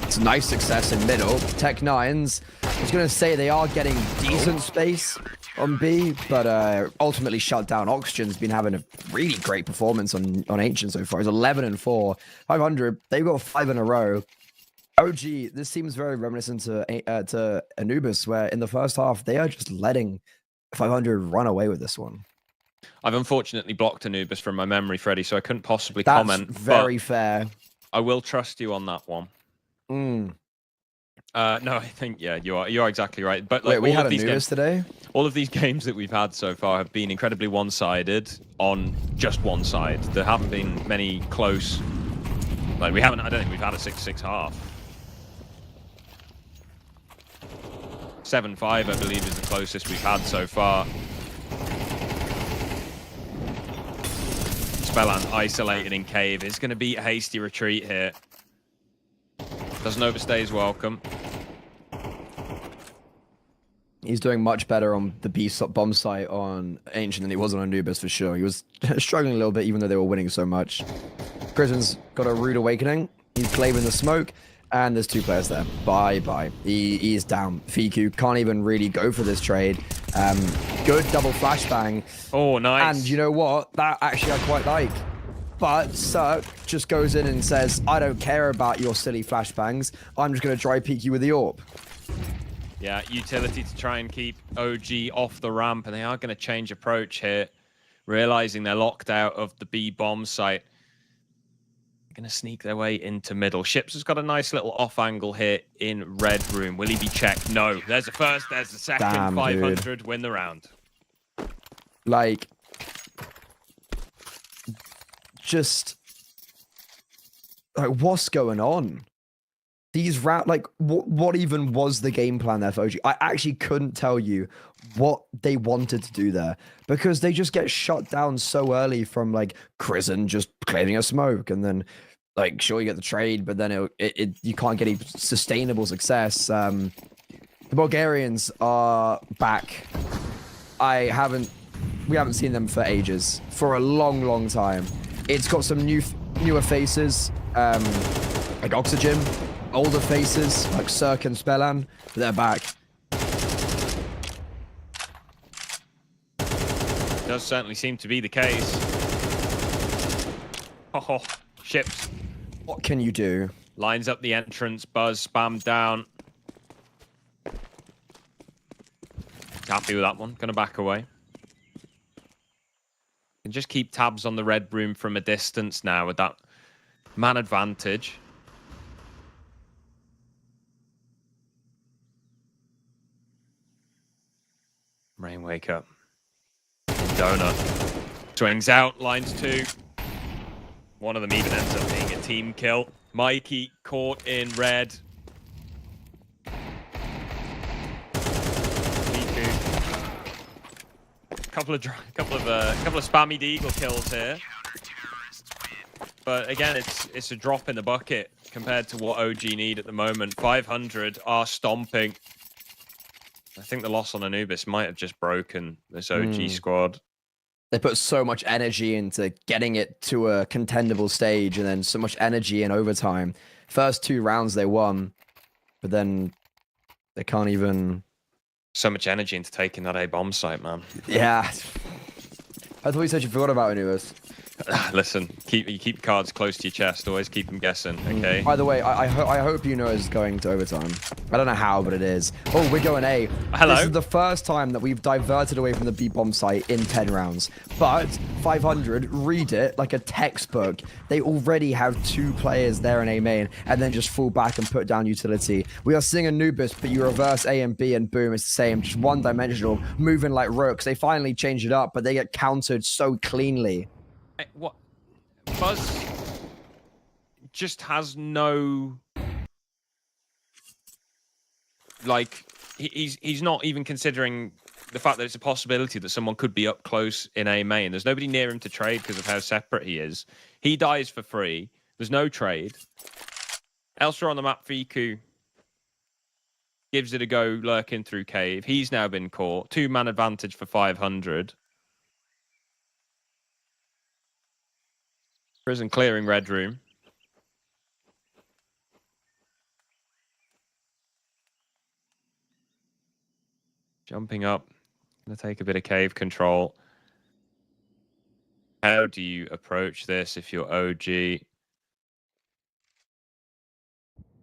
it's a nice success in middle. Tech 9s, I was going to say they are getting decent space on B, but ultimately shut down. Oxygen's been having a really great performance on Ancient so far. It's 11-4, 500. They've got 5 in a row. OG, this seems very reminiscent to Anubis, where in the first half, they are just letting 500 run away with this one. I've unfortunately blocked Anubis from my memory, Freddie, so I couldn't possibly That's comment. Very fair. I will trust you on that one. No, I think you're exactly right. But like, wait, we had Anubis today. All of these games that we've had so far have been incredibly one-sided on just one side. There haven't been many close. Like I don't think we've had a 6-6 half. 7-5, I believe, is the closest we've had so far. Spellan isolated in cave. It's going to be a hasty retreat here. Doesn't overstay his welcome. He's doing much better on the bomb site on Ancient than he was on Anubis for sure. He was struggling a little bit even though they were winning so much. Prison's got a rude awakening. He's claiming the smoke. And there's 2 players there. Bye-bye. He is down. Fiku can't even really go for this trade. Good double flashbang. Oh, nice. And you know what? That actually I quite like. But Cirque just goes in and says, I don't care about your silly flashbangs. I'm just going to dry peek you with the AWP. Yeah, utility to try and keep OG off the ramp. And they are going to change approach here. Realizing they're locked out of the B bomb site. Going to sneak their way into middle. Ships has got a nice little off angle here in red room. Will he be checked? No. There's the first, there's the second. Damn, 500, dude. Win the round. Like, just like, what's going on? These like, what even was the game plan there for OG? I actually couldn't tell you what they wanted to do there because they just get shut down so early from like Prison just claiming a smoke, and then like sure you get the trade, but then you can't get any sustainable success. The Bulgarians are back. We haven't seen them for ages, for a long time. It's got some newer faces, like Oxygen. Older faces like Cirque and Spellan, they're back. Does certainly seem to be the case. Oh, Ships. What can you do? Lines up the entrance, Buzz spammed down. Happy with that one, gonna back away. Can just keep tabs on the red room from a distance now with that man advantage. Rain wake up. Donut. Swings out, lines 2. One of them even ends up being a team kill. Mikey caught in red. Couple of spammy deagle kills here. But again, it's a drop in the bucket compared to what OG need at the moment. 500 are stomping. I think the loss on Anubis might have just broken this OG squad. They put so much energy into getting it to a contendable stage, and then so much energy in overtime. First 2 rounds they won, but then they can't even. So much energy into taking that A bomb site, man. Yeah. I thought you said you forgot about Anubis. Listen, keep cards close to your chest. Always keep them guessing, okay? By the way, I hope you know it's going to overtime. I don't know how, but it is. Oh, we're going A. Hello. This is the first time that we've diverted away from the B bomb site in 10 rounds. But 500, read it like a textbook. They already have 2 players there in A main, and then just fall back and put down utility. We are seeing Anubis, but you reverse A and B, and boom, it's the same. Just one-dimensional, moving like rooks. They finally change it up, but they get countered so cleanly. What? Buzz just has no, like, he's not even considering the fact that it's a possibility that someone could be up close in A main. There's nobody near him to trade because of how separate he is. He dies for free. There's no trade. Elsewhere on the map, Fiku gives it a go, lurking through cave. He's now been caught. 2-man advantage for 500. Prison clearing red room. Jumping up. Gonna take a bit of cave control. How do you approach this if you're OG?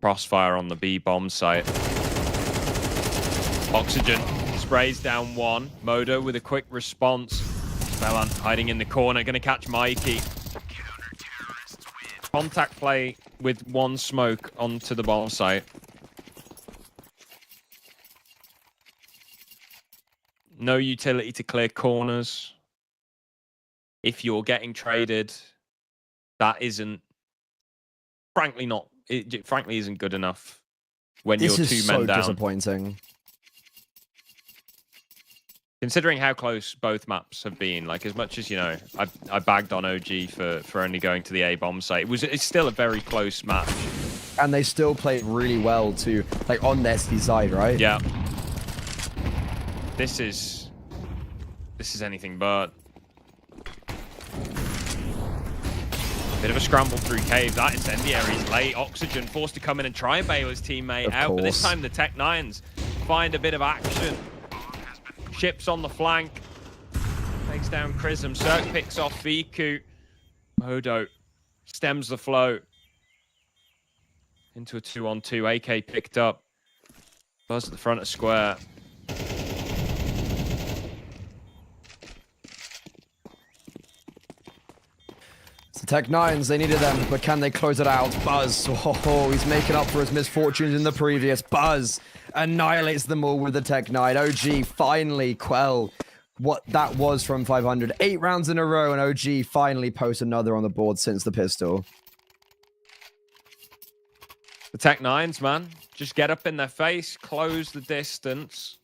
Crossfire on the B bomb site. Oxygen sprays down 1. Modo with a quick response. Spellan hiding in the corner, gonna catch Mikey. Contact play with 1 smoke onto the bomb site. No utility to clear corners. If you're getting traded, that isn't, frankly not, it frankly isn't good enough when you're 2 men down. This is so disappointing. Considering how close both maps have been, like, as much as, you know, I bagged on OG for only going to the A bomb site, it's still a very close match. And they still played really well too, like on their side, right? Yeah. This is anything but. Bit of a scramble through cave. That incendiary is late. Oxygen forced to come in and try and bail his teammate out, but this time the Tech Nines find a bit of action. Ships on the flank. Takes down Chrism. Cirque picks off Fiku. Modo stems the flow. Into a 2-on-2. AK picked up. Buzz at the front of square. So Tech Nines, they needed them, but can they close it out? Buzz, oh, he's making up for his misfortunes in the previous. Buzz annihilates them all with the Tech 9. OG finally quell what that was from 500. 8 rounds in a row, and OG finally posts another on the board since the pistol. The Tech Nines, man. Just get up in their face, close the distance.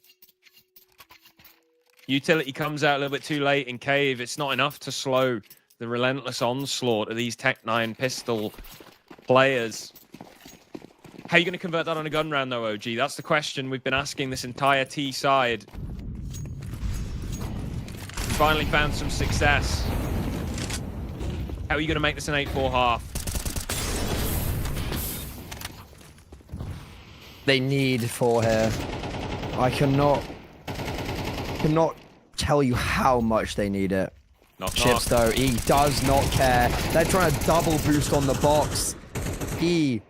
Utility comes out a little bit too late in cave. It's not enough to slow the relentless onslaught of these Tech 9 pistol players. How are you going to convert that on a gun round, though, OG? That's the question we've been asking this entire T side. Finally found some success. How are you going to make this an 8-4 half? They need 4 here. I cannot tell you how much they need it. Chips, though, he does not care. They're trying to double boost on the box. He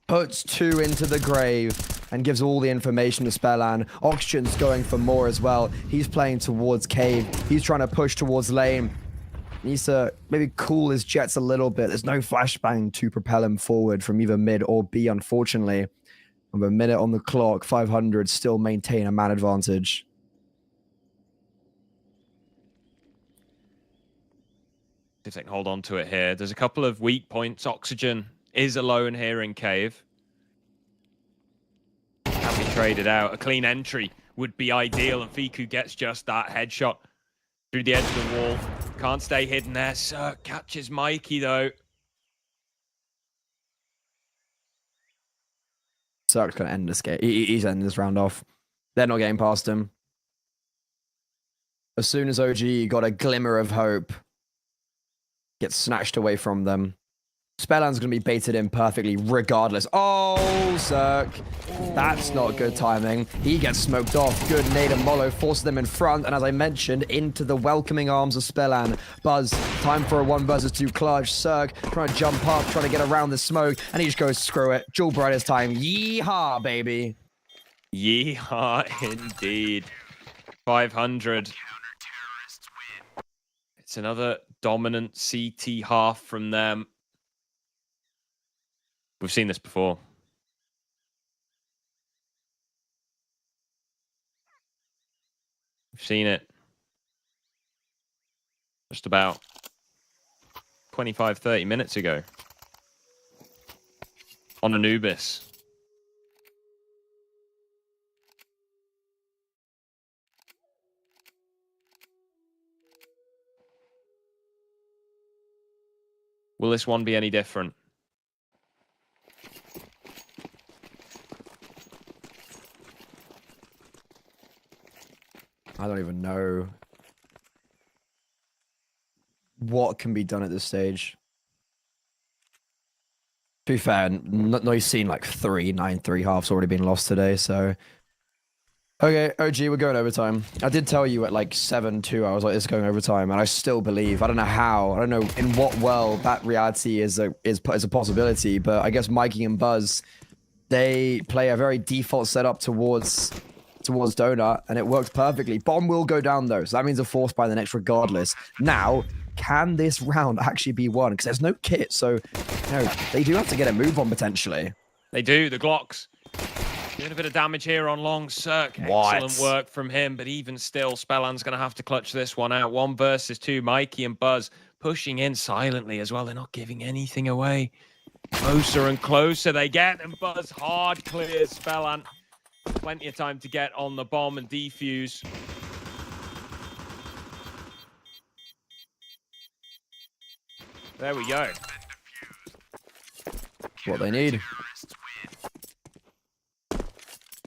puts 2 into the grave and gives all the information to Spellan. Oxygen's going for more as well. He's playing towards cave. He's trying to push towards lane. Needs to maybe cool his jets a little bit. There's no flashbang to propel him forward from either mid or B, unfortunately. With a minute on the clock, 500 still maintain a man advantage. If they can hold on to it here. There's a couple of weak points. Oxygen is alone here in cave. Can be traded out. A clean entry would be ideal, and Fiku gets just that headshot through the edge of the wall. Can't stay hidden there. Cirque catches Mikey, though. Cirque's going to end this game. He's ending this round off. They're not getting past him. As soon as OG got a glimmer of hope, gets snatched away from them. Spellan's going to be baited in perfectly regardless. Oh, Cirque. That's not good timing. He gets smoked off. Good nade and Molo forces them in front. And as I mentioned, into the welcoming arms of Spellan. Buzz, time for a 1 versus 2 clutch. Cirque trying to jump up, trying to get around the smoke. And he just goes, screw it. Jewel Brightest time. Yeehaw, baby. Yeehaw, indeed. 500. It's another dominant CT half from them. We've seen this before. We've seen it just about 25, 30 minutes ago on Anubis. Will this one be any different? I don't even know what can be done at this stage. To be fair, you've seen like 9-3 halves already been lost today, so... Okay, OG, we're going overtime. I did tell you at like 7-2, I was like, it's going overtime, and I still believe. I don't know how, I don't know in what world that reality is a possibility, but I guess Mikey and Buzz, they play a very default setup towards Donut, and it works perfectly. Bomb will go down though, so that means a force by the next regardless. Now, can this round actually be won? Because there's no kit, so they do have to get a move on potentially. They do, the Glocks. Doing a bit of damage here on long Cirque. Excellent work from him, but even still, Spellan's going to have to clutch this one out. 1 versus 2, Mikey and Buzz pushing in silently as well. They're not giving anything away. Closer and closer they get, and Buzz hard clears Spellan. Plenty of time to get on the bomb and defuse. There we go. What they need.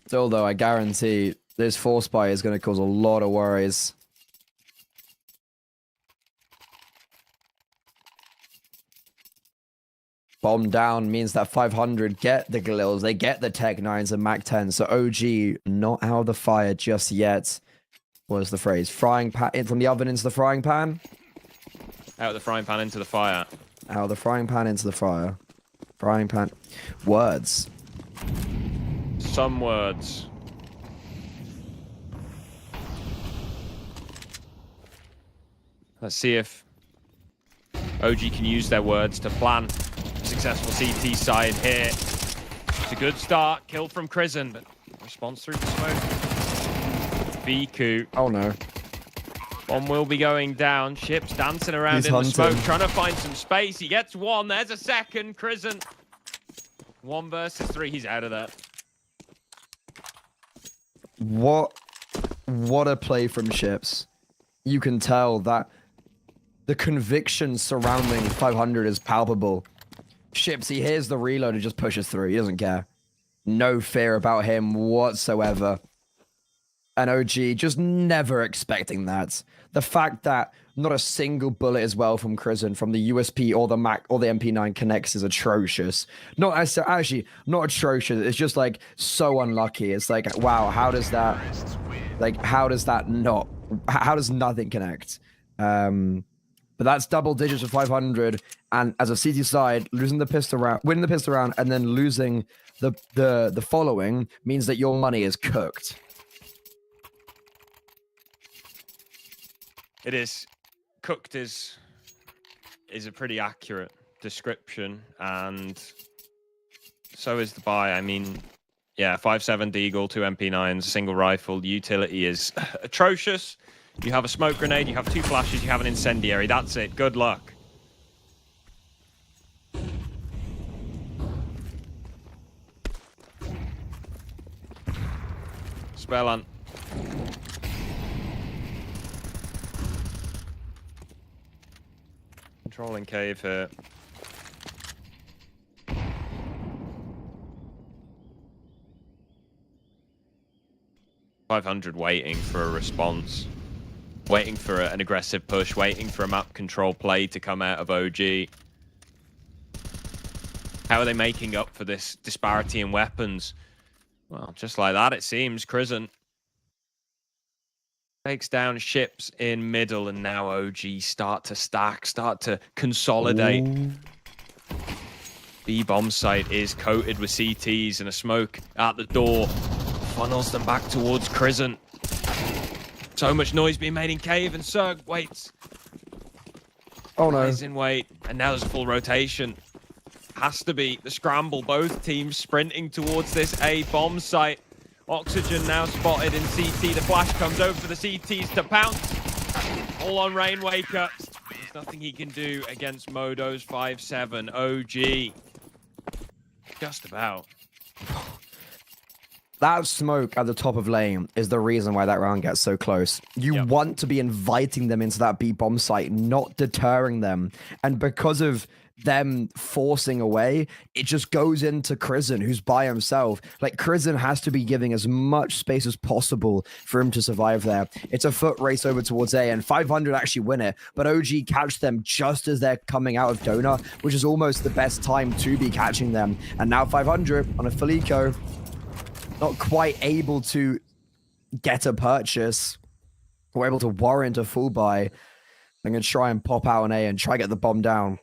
Still, though, I guarantee this force buy is going to cause a lot of worries. Bomb down means that 500 get the Galils, they get the Tech 9s and Mac 10s. So OG not out of the fire just yet. What is the phrase? Frying pan from the oven into the frying pan? Out of the frying pan into the fire. Out of the frying pan into the fire. Frying pan. Words. Some words. Let's see if OG can use their words to plan a successful CT side here. It's a good start. Kill from Crizzen, but response through the smoke. Viku. Oh no. One will be going down. Ship's dancing around He's in hunting. the smoke, trying to find some space. He gets one. There's a second. Crizzen. 1 versus 3. He's out of that. What a play from Ships. You can tell that the conviction surrounding 500 is palpable. Ships, he hears the reload and just pushes through. He doesn't care. No fear about him whatsoever. And OG just never expecting that. The fact that not a single bullet as well from Crizzen, from the USP or the Mac or the MP9 connects is atrocious. Not actually not atrocious. It's just like so unlucky. It's like, wow, how does that nothing connect? But that's double digits of 500, and as a CT side, losing the pistol round, winning the pistol round, and then losing the following means that your money is cooked. It is. Cooked is a pretty accurate description, and so is the buy. I mean, yeah, 5.7 Deagle, 2 MP9s, a single rifle. The utility is atrocious. You have a smoke grenade, you have 2 flashes, you have an incendiary. That's it. Good luck. Spellan. Controlling cave here. $500 waiting for a response. Waiting for an aggressive push, waiting for a map control play to come out of OG. How are they making up for this disparity in weapons? Well, just like that, it seems. Crizzen takes down ships in middle, and now OG start to stack, start to consolidate. Ooh. B bomb site is coated with CTs, and a smoke at the door funnels them back towards Crizzen. So much noise being made in cave, and Zerg waits. Oh no. He's in wait, and now there's a full rotation. Has to be the scramble. Both teams sprinting towards this A bomb site. Oxygen now spotted in CT. The flash comes over for the CTs to pounce. All on Rainwaker. There's nothing he can do against Modo's 5-7. OG. Just about. That smoke at the top of lane is the reason why that round gets so close. You want to be inviting them into that B bomb site, not deterring them. And because of them forcing away, it just goes into Crizzen, who's by himself. Like, Crizzen has to be giving as much space as possible for him to survive there. It's a foot race over towards A, and 500 actually win it, but OG catch them just as they're coming out of donut, which is almost the best time to be catching them. And now 500 on a full eco, not quite able to get a purchase or able to warrant a full buy. I'm going to try and pop out an A and try to get the bomb down.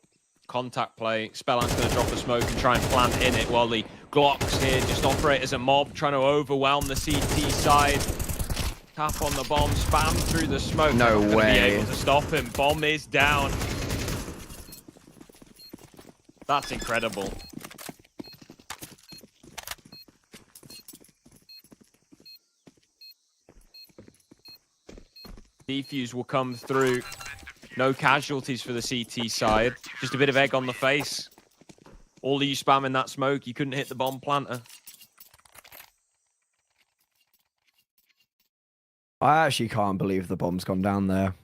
Contact play. Spellant's going to drop a smoke and try and plant in it, while the Glocks here just operate as a mob, trying to overwhelm the CT side. Tap on the bomb, spam through the smoke. No way. Be able to stop him. Bomb is down. That's incredible. Defuse will come through. No casualties for the CT side. Just a bit of egg on the face. All of you spamming that smoke, you couldn't hit the bomb planter. I actually can't believe the bomb's gone down there.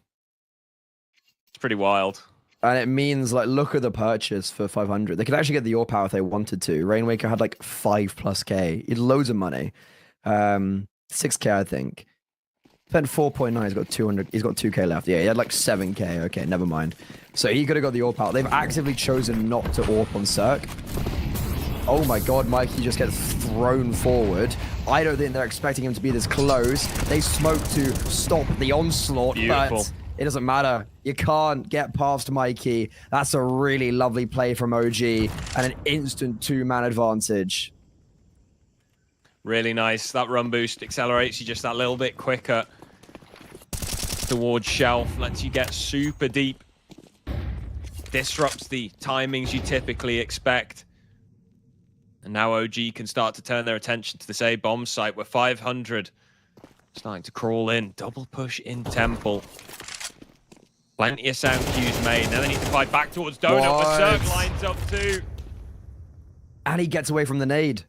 It's pretty wild. And it means, like, look at the purchase for 500. They could actually get the Your Power if they wanted to. Rainwaker had like 5+K. He had loads of money. 6K, I think. Spent 4.9, he's got 200, he's got 2K left. Yeah, he had like 7K. Okay, never mind. So he could have got the AWP out. They've actively chosen not to AWP on Cirque. Oh my god, Mikey just gets thrown forward. I don't think they're expecting him to be this close. They smoke to stop the onslaught, Beautiful. But it doesn't matter. You can't get past Mikey. That's a really lovely play from OG and an instant 2-man advantage. Really nice. That run boost accelerates you just that little bit quicker towards shelf. Lets you get super deep. Disrupts the timings you typically expect. And now OG can start to turn their attention to this A bomb site where 500 starting to crawl in. Double push in Temple. Plenty of sound cues made. Now they need to fight back towards Donut, but Zerg lines up too. And he gets away from the nade.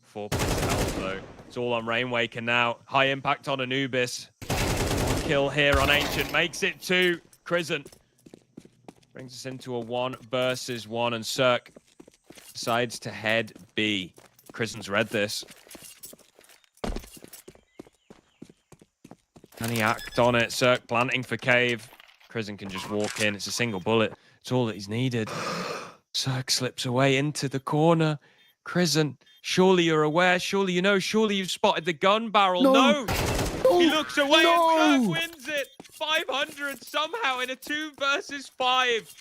4 points of health though. It's all on Rainwaker now. High impact on Anubis. One kill here on Ancient. Makes it 2. Crizzen brings us into a 1 versus 1, and Cirque decides to head B. Crizzen's read this. Can he act on it? Cirque planting for cave. Crizzen can just walk in. It's a single bullet. It's all that he's needed. Cirque slips away into the corner. Crizzen, surely you're aware. Surely you know. Surely you've spotted the gun barrel. No! He looks away and Cirque wins it. 500 somehow in a 2 versus 5.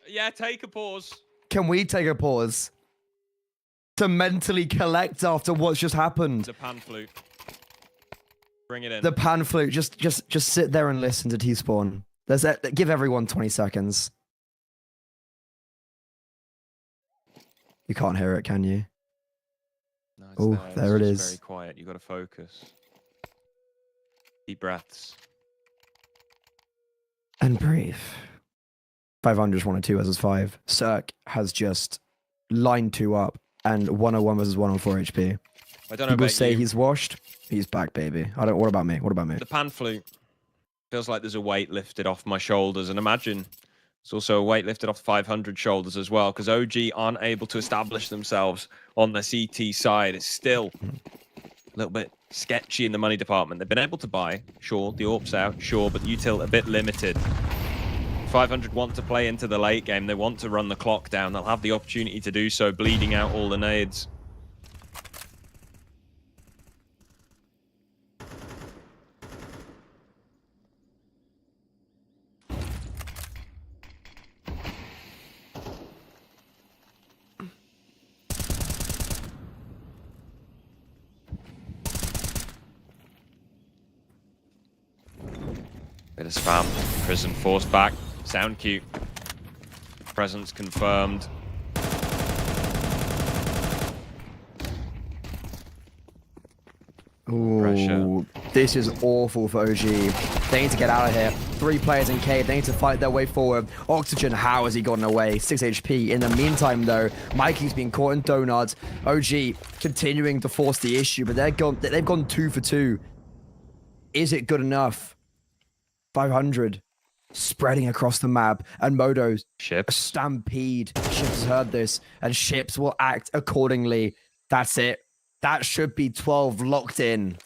Yeah, take a pause. Can we take a pause to mentally collect after what's just happened? The pan flute. Bring it in. The pan flute. Just sit there and listen to T-Spawn. Give everyone 20 seconds. You can't hear it, can you? No, oh, there it is. Very quiet. You got to focus. Deep breaths. And breathe. 500 just 1 or 2 versus 5. Cirque has just lined 2 up and 101 versus 1 on 4 HP. I don't know People about say you. he's washed. He's back, baby. What about me? What about me? The pan flute feels like there's a weight lifted off my shoulders, and imagine It's also a weight lifted off 500 shoulders as well, because OG aren't able to establish themselves on the CT side. It's still a little bit sketchy in the money department. They've been able to buy, sure, the AWP's out, sure, but util a bit limited. 500 want to play into the late game. They want to run the clock down. They'll have the opportunity to do so, bleeding out all the nades. Bit of spam. Prison forced back. Sound cue. Presence confirmed. Ooh, Pressure. This is awful for OG. They need to get out of here. 3 players in cave. They need to fight their way forward. Oxygen, how has he gotten away? 6 HP. In the meantime, though, Mikey's been caught in donuts. OG continuing to force the issue, but they've gone 2 for 2. Is it good enough? 500 spreading across the map, and Modo's Ships. stampede. Ships has heard this, and Ships will act accordingly. That's it. That should be 12 locked in.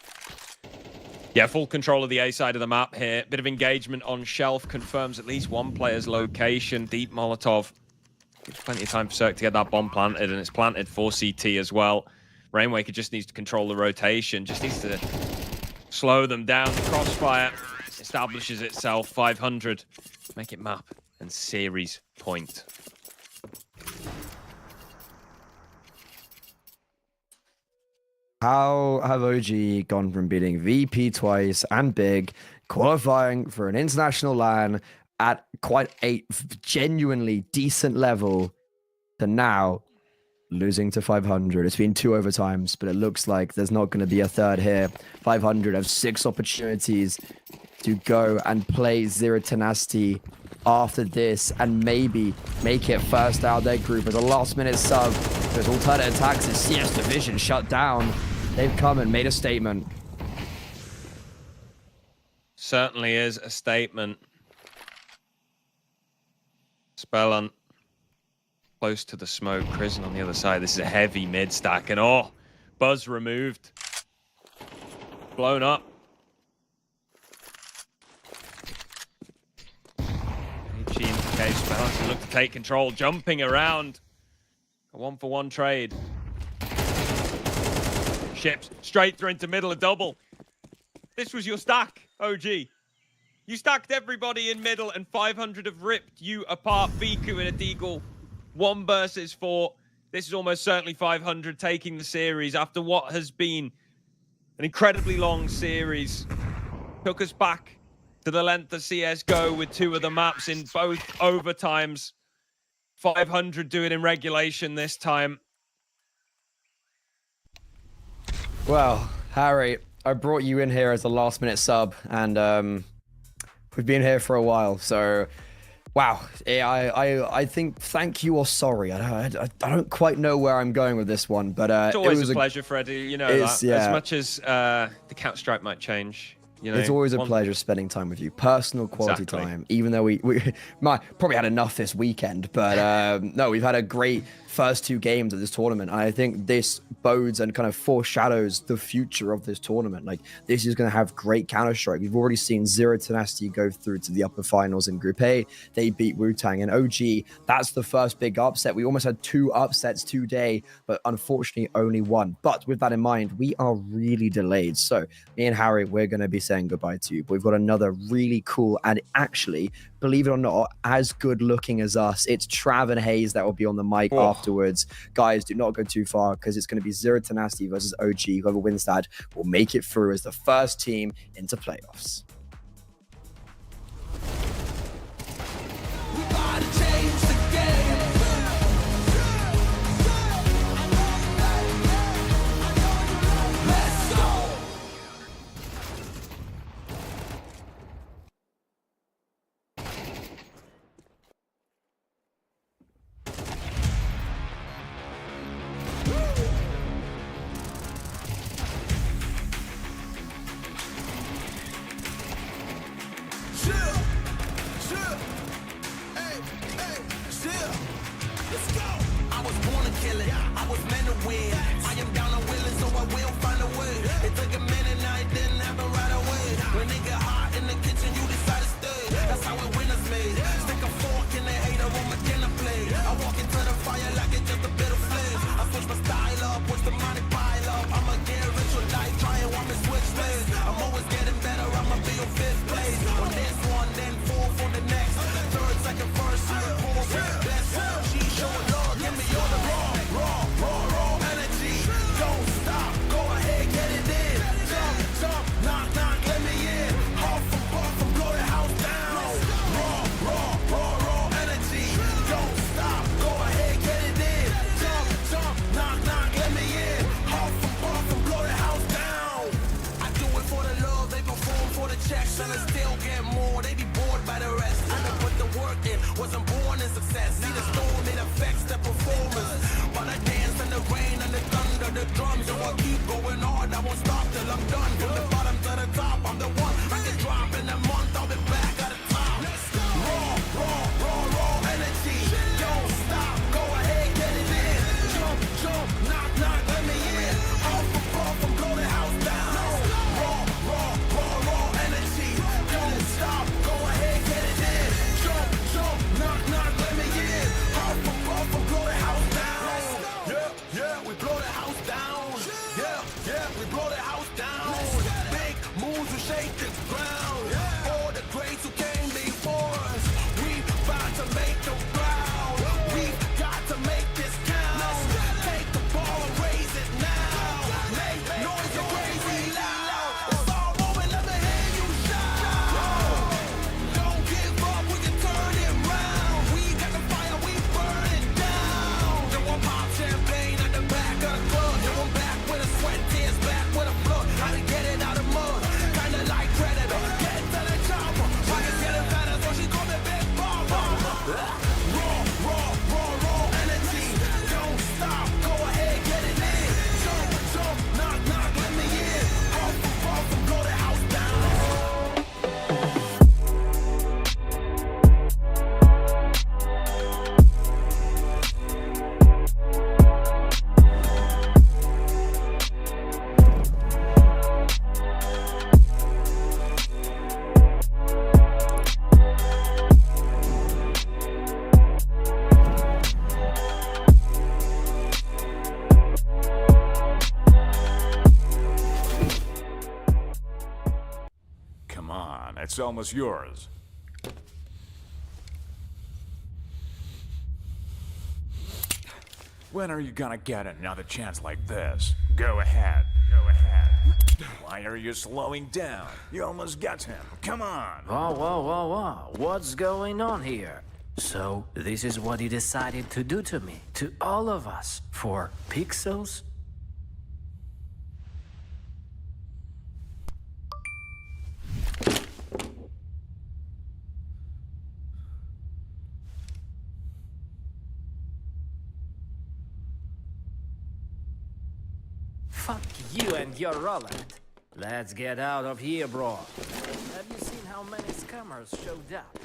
Yeah, full control of the A side of the map here. Bit of engagement on Shelf confirms at least one player's location. Deep Molotov. Gives plenty of time for Cirque to get that bomb planted, and it's planted for CT as well. Rainwaker just needs to control the rotation, just needs to slow them down. The crossfire establishes itself. 500. Make it map and series point. How have OG gone from beating VP twice and Big, qualifying for an international LAN at quite a genuinely decent level, to now losing to 500? It's been 2 overtimes, but it looks like there's not going to be a third here. 500 have 6 opportunities to go and play Zero Tenacity after this and maybe make it first out of their group as a last-minute sub. There's alternate attacks as CS Division shut down. They've come and made a statement. Certainly is a statement. Spellon close to the smoke. Prison on the other side. This is a heavy mid stack, and oh, Buzz removed. Blown up. HG into case. Spellon to look to take control, jumping around. A 1-for-1 trade. Ships straight through into middle, a double. This was your stack, OG. You stacked everybody in middle, and 500 have ripped you apart. Viku in a deagle. 1 versus 4. This is almost certainly 500 taking the series after what has been an incredibly long series. Took us back to the length of CSGO with 2 of the maps in both overtimes. 500 do it in regulation this time. Well, Harry, I brought you in here as a last-minute sub, and we've been here for a while, so wow. I think thank you or sorry. I don't quite know where I'm going with this one, but it's always it was a pleasure, Freddie. You know that. Yeah. As much as the count strike might change. You know, it's always a pleasure spending time with you. Personal quality time, even though we might probably had enough this weekend, but no, we've had a great first 2 games of this tournament. And I think this bodes and kind of foreshadows the future of this tournament. Like, this is going to have great Counter-Strike. We've already seen Zero Tenacity go through to the upper finals in Group A. They beat Wu-Tang and OG. That's the first big upset. We almost had 2 upsets today, but unfortunately only 1. But with that in mind, we are really delayed. So me and Harry, we're going to be saying goodbye to you. But we've got another really cool, and actually, believe it or not, as good looking as us. It's Trav and Hayes that will be on the mic afterwards. Guys, do not go too far, because it's going to be Zero Tenacity versus OG. Whoever wins that will make it through as the first team into playoffs. We gotta change the game. Let's go. chill. Let's go. I was born to kill it. I was meant to win. I am down and willing, so I will find a way. It took a minute, now it didn't happen right away. When it get hot in the kitchen, you decide to stay. That's how it winners made. Stick a fork in the hater on my dinner plate. I walk into the fire like it's just a bit of flame. I switch my style up, watch the money pile up. I'ma get rich or die trying, want me switch lanes. I'm always getting better, I'ma be on 5th place. On this one, then 4th on the next. 3rd, 2nd, 1st, 4th, 5th, best. She showing love, give me all the raw energy. Don't stop, go ahead, get it in. Jump, knock, knock, let me in. Huff and puff and blow the house down. Raw energy. Don't stop, go ahead, get it in. Jump, knock, knock, let me in. Huff and puff and blow the house down. I do it for the love, they perform for the checks, and I still get more. They be bored by the rest. I done put the work in, wasn't born in success. See the storm, it affects the performance. But I dance in the rain and the thunder, the drums. So I keep going on, I won't stop till I'm done. From the bottom to the top, I'm the one. I can drop in a month, I'll be back at the top. Raw energy. Don't stop, go ahead, get it in. Jump, knock, knock, let me in. Off and puff and blow the house down. Raw energy. Don't stop, go ahead, get it in. Jump, knock, knock, let me in. Off and puff and blow the house down. Yeah, we blow the house down. Yeah, we blow the house down. Big moves will shake the ground. All the greats who came before us, we about to make them proud. We've got to make this count. Take the ball and raise it now. Make noise and crazy loud. It's all moment, let me hear you shout. Don't give up, we can turn it round. We got the fire, we burn it down. Then we'll pop champagne at the back of the club. Then we're back with a sweat, tears back with a flood. How to get it out of mud, kinda like Predator. Get to the chopper, pockets getting fatter, so she called me Big Papa. Raw energy. Don't stop, go ahead, get it in. Jump, knock, knock, let me in. Off and puff and blow the house down. Come on, it's almost yours. When are you gonna get another chance like this? Go ahead. Why are you slowing down? You almost got him. Come on. Whoa. What's going on here? So, this is what you decided to do to me, to all of us, for pixels? Fuck you and your Roland. Let's get out of here, bro. Have you seen how many scammers showed up?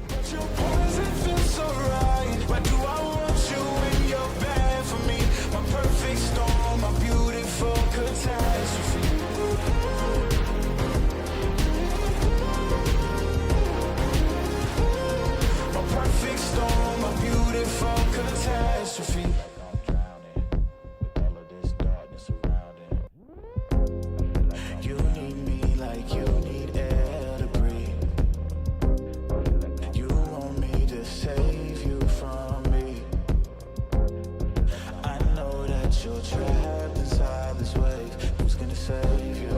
But your poison feels so right. Why do I want you when you're bad for me? My perfect storm, my beautiful catastrophe. My perfect storm, my beautiful catastrophe. I'm drowning with all of this darkness surrounding. You need me like you need air to breathe. You want me to save you from me. I know that you're trapped inside this wave. Who's gonna save you?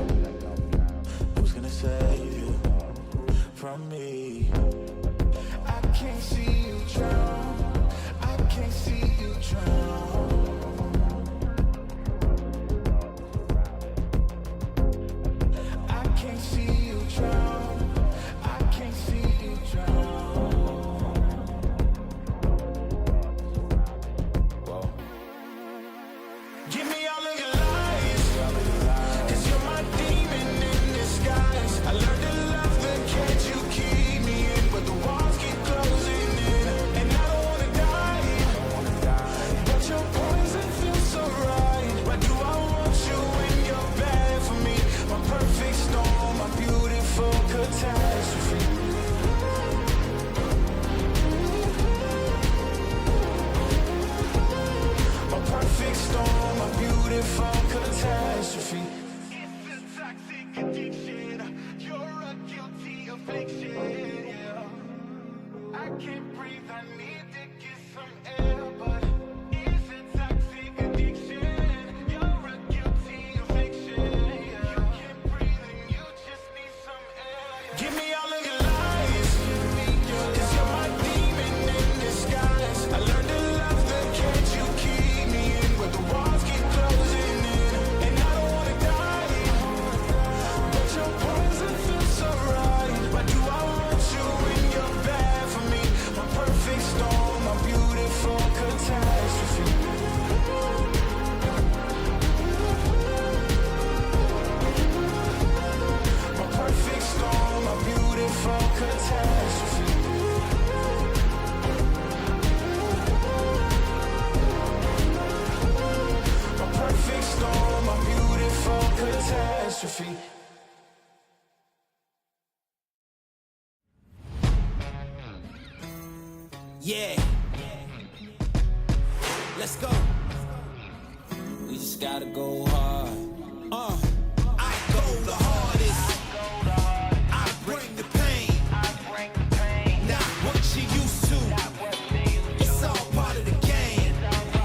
Who's gonna save you from me? I can't see you drown. I can't see you drown. I can't see you drown. I can't see you drown. Whoa. catastrophe. Yeah. Let's go. We just gotta go hard. I go the hardest. I bring the pain. Not what you used to. It's all part of the game.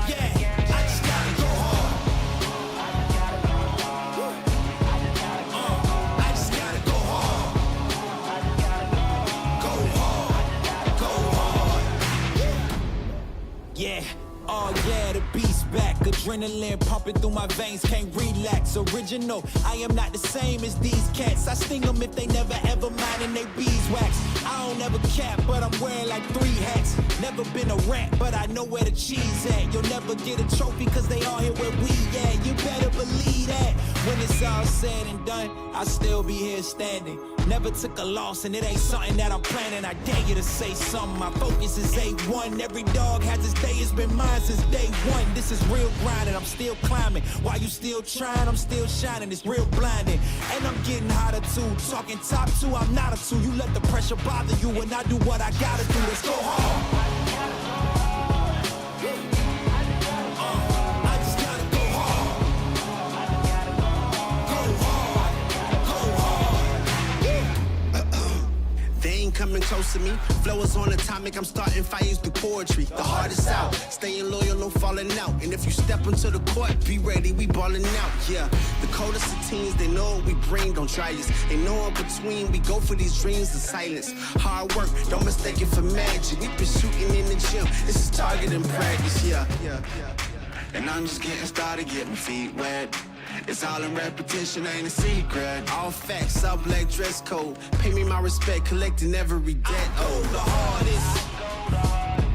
Yeah, I just gotta go hard. I just gotta go hard. Go hard. Go hard. Yeah. Oh yeah, the beast back. Adrenaline pumping through my veins, can't relax. Original, I am not the same as these cats. I sting them if they never ever mind and they beeswax. I don't ever cap, but I'm wearing like 3 hats. Never been a rat, but I know where the cheese at. You'll never get a trophy cause they all here where we at. You better believe that. When it's all said and done, I'll still be here standing. Never took a loss and it ain't something that I'm planning. I dare you to say something, my focus is A1. Every dog has its day, it's been mine since day one. This is real grinding, I'm still climbing. While you still trying, I'm still shining. It's real blinding, and I'm getting hotter too. Talking top 2, I'm not a 2. You let the pressure bother you and I do what I gotta do. Let's go hard. I just gotta go hard. Go hard. Go hard. They ain't coming close to me. Flow is on atomic, I'm starting fires through poetry. The hardest out, staying loyal, no falling out. And if you step into the court, be ready, we ballin' out. Yeah, the coldest of teens, they know what we bring, don't try us. They know in between, we go for these dreams in silence. Hard work, don't mistake it for magic. We been shooting in the gym, this is target in practice, yeah. And I'm just getting started, getting my feet wet. It's all in repetition, ain't a secret. All facts, all black dress code. Pay me my respect, collecting every debt. I go the hardest.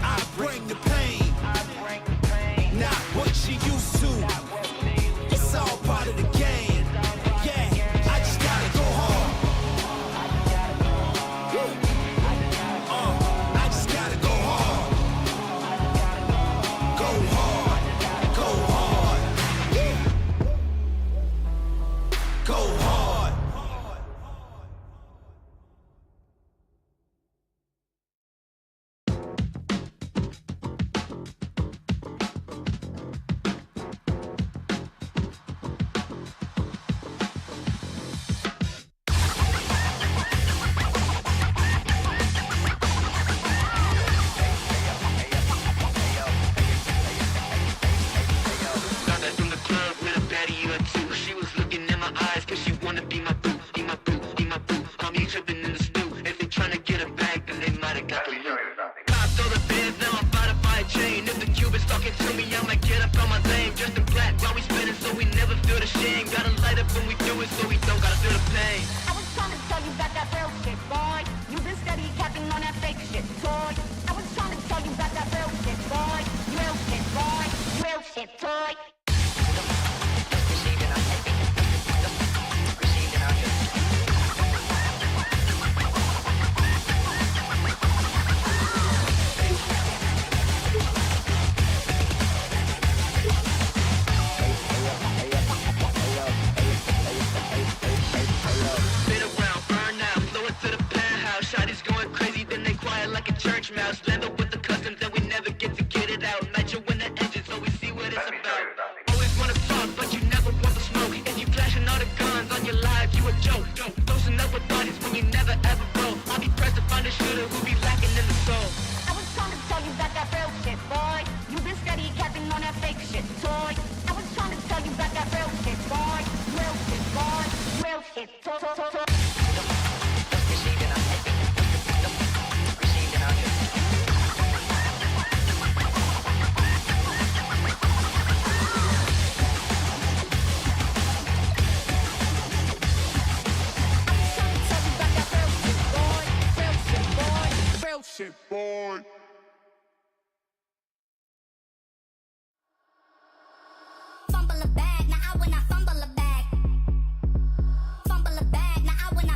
I bring the pain. Not what you used to. It's all part of the game. Yeah, I just gotta go hard. I just gotta go hard. Go hard. Go hard. Go hard. Got that from the club with a baddie or 2. She was looking in my eyes cause she wanna be my boo, be my boo, be my boo. I'm you tripping in the stew. If they tryna get her back, then they might've got the cops all the bins, now I'm about to buy a chain. If the Cubans talking to me, I might get up on my lane. Just in black while we spinning so we never feel the shame. Gotta light up when we do it so we don't gotta feel the pain. I was trying to tell you about that real shit, boy. You been steady capping on that fake shit, toy. I was trying to tell you about that real shit, boy. Real shit, boy. Real shit, toy. Been around, burn out, flow it to the penthouse. Shotty's going crazy, then they quiet like a church mouse. Land up with the customs and we never get to get it out. Match it when the edges, so we see what it's about. Always wanna talk, but you never want the smoke. And you flashing all the guns on your live, you a joke. Closing up with bodies when you never ever broke. I'll be pressed to find a shooter who be lacking in the soul. I was trying to tell you about that real shit, boy. You been steady capping on that fake shit, toy. I was trying to tell you about that real shit, boy. Real shit, boy. Real shit, toy. Shit, boy. Fumble a bag, now I when I fumble a bag. Fumble a bag, now I when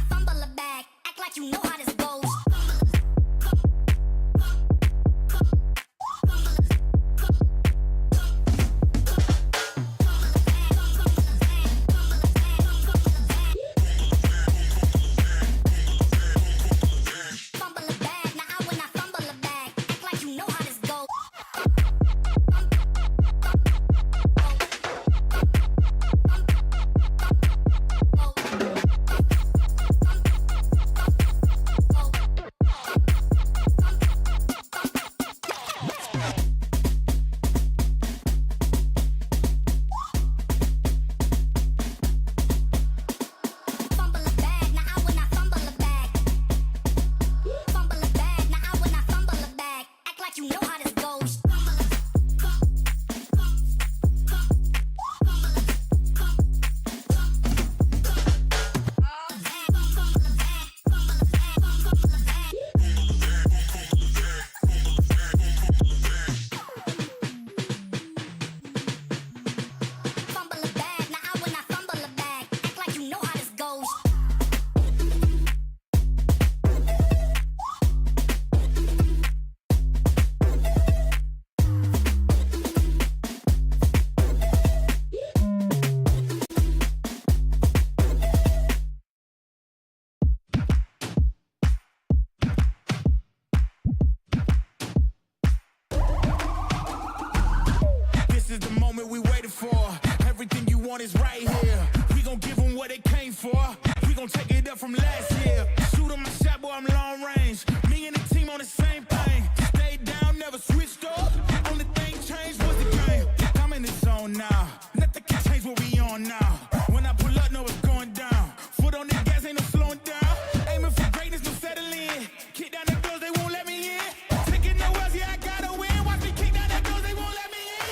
now. Nothing can change what we on now. When I pull up, know it's going down. Foot on the gas, ain't no slowing down. Aiming for greatness, no settling. Kick down the doors, they won't let me in. Taking no else, yeah, I gotta win. Watch me kick down the doors, they won't let me in.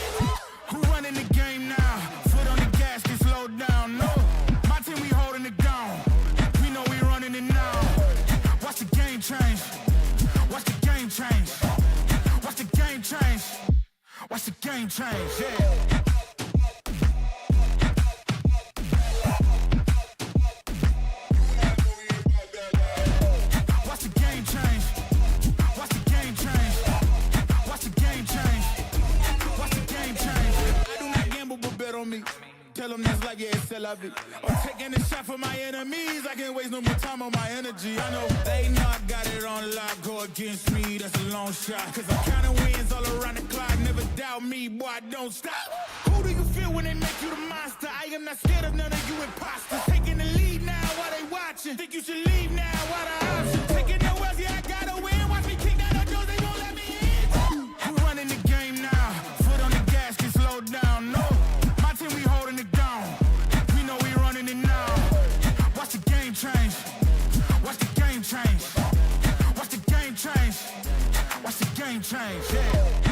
Who running the game now? Foot on the gas, can slow down. No, my team, we holding it down. We know we running it now. Watch the game change. Watch the game change. Watch the game change. Watch the game change, yeah. Watch the game change. Watch the game change. Watch the game change. Watch the game change. I do not gamble, but bet on me. Tell them that's like, yeah, it's still of it. I'm taking a shot for my enemies. I can't waste no more time on my energy. I know they know I got it on lock. Go against me, that's a long shot. Cause I'm counting wins all around the clock. Never doubt me, boy, I don't stop. Who do you feel when they make you the monster? I am not scared of none of you imposters. Taking the lead now while they watching. Think you should leave now while the option. Taking no else, yeah, I gotta win. Watch me kick down the doors, they won't let me in. Who running the game now? Foot on the gas, can slow down. No, my team, we holding it down. We know we running it now. Watch the game change. Watch the game change. Watch the game change. Watch the game change, yeah.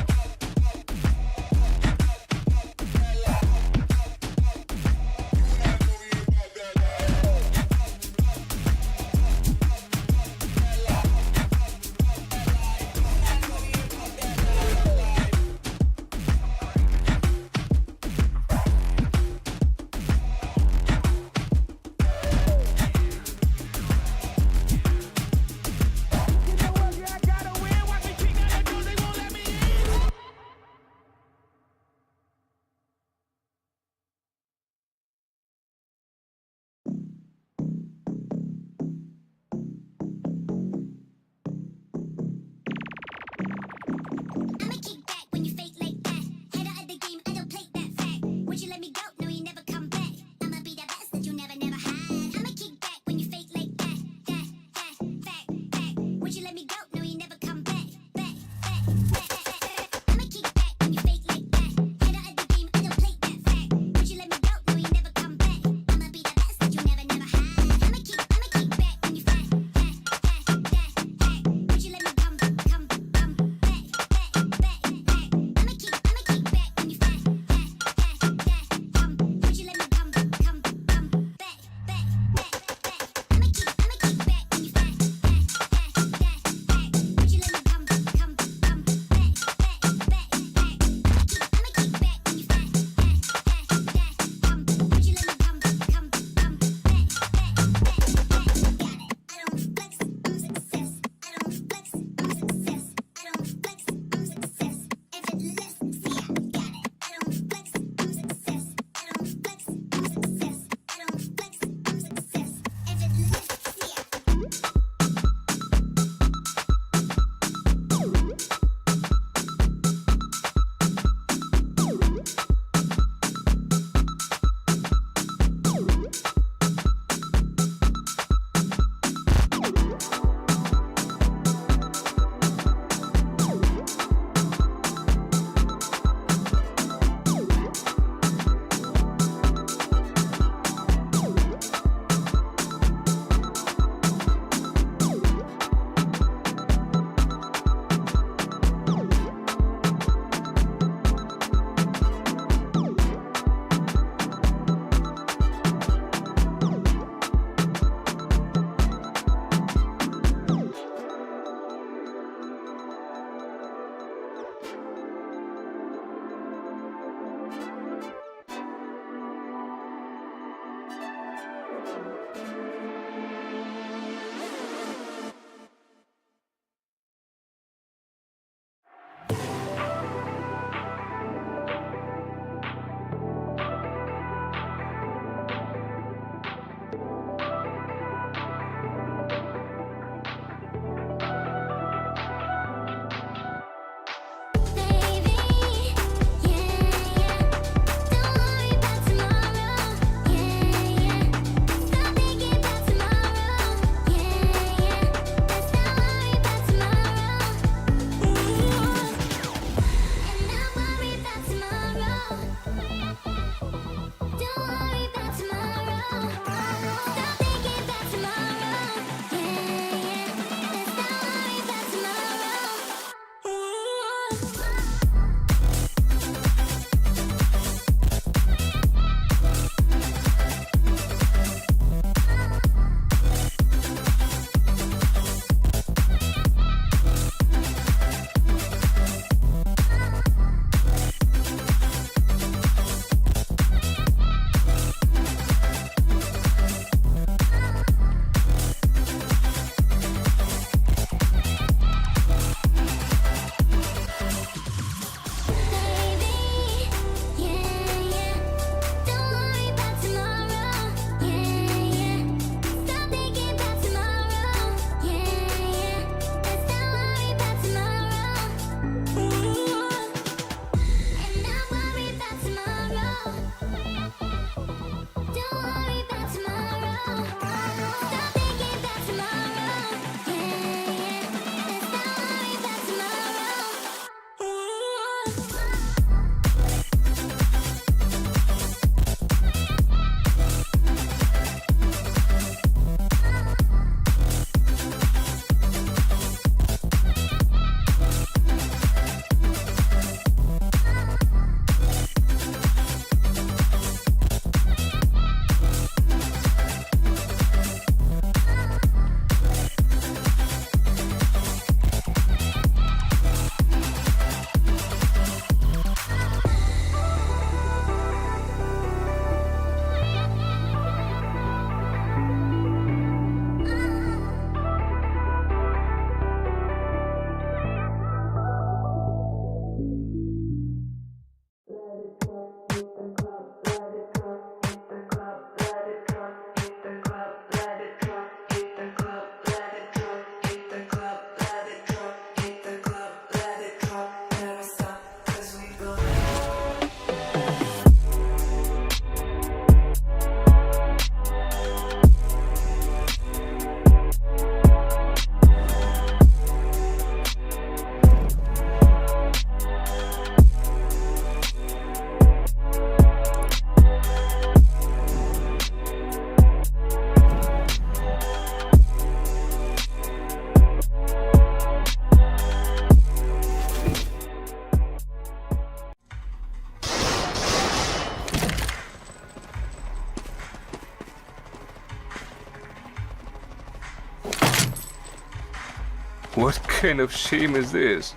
What kind of shame is this?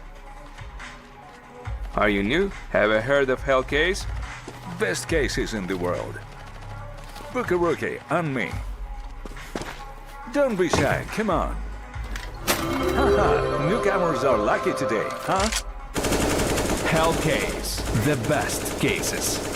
Are you new? Have you heard of Hell Case? Best cases in the world. Book a rookie and me. Don't be shy, come on. Haha, newcomers are lucky today, huh? Hell Case. The best cases.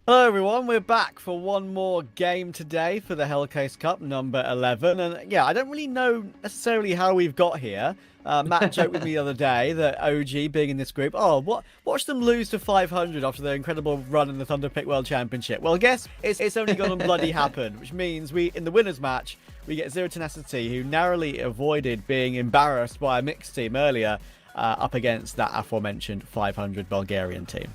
Hello everyone, we're back for one more game today for the Hellcase Cup number 11, and yeah, I don't really know necessarily how we've got here. Matt joked with me the other day that OG being in this group, watch them lose to 500 after their incredible run in the Thunderpick World Championship. Well, I guess it's only gonna bloody happen, which means in the winners match, we get Zero Tenacity, who narrowly avoided being embarrassed by a mixed team earlier, up against that aforementioned 500 Bulgarian team.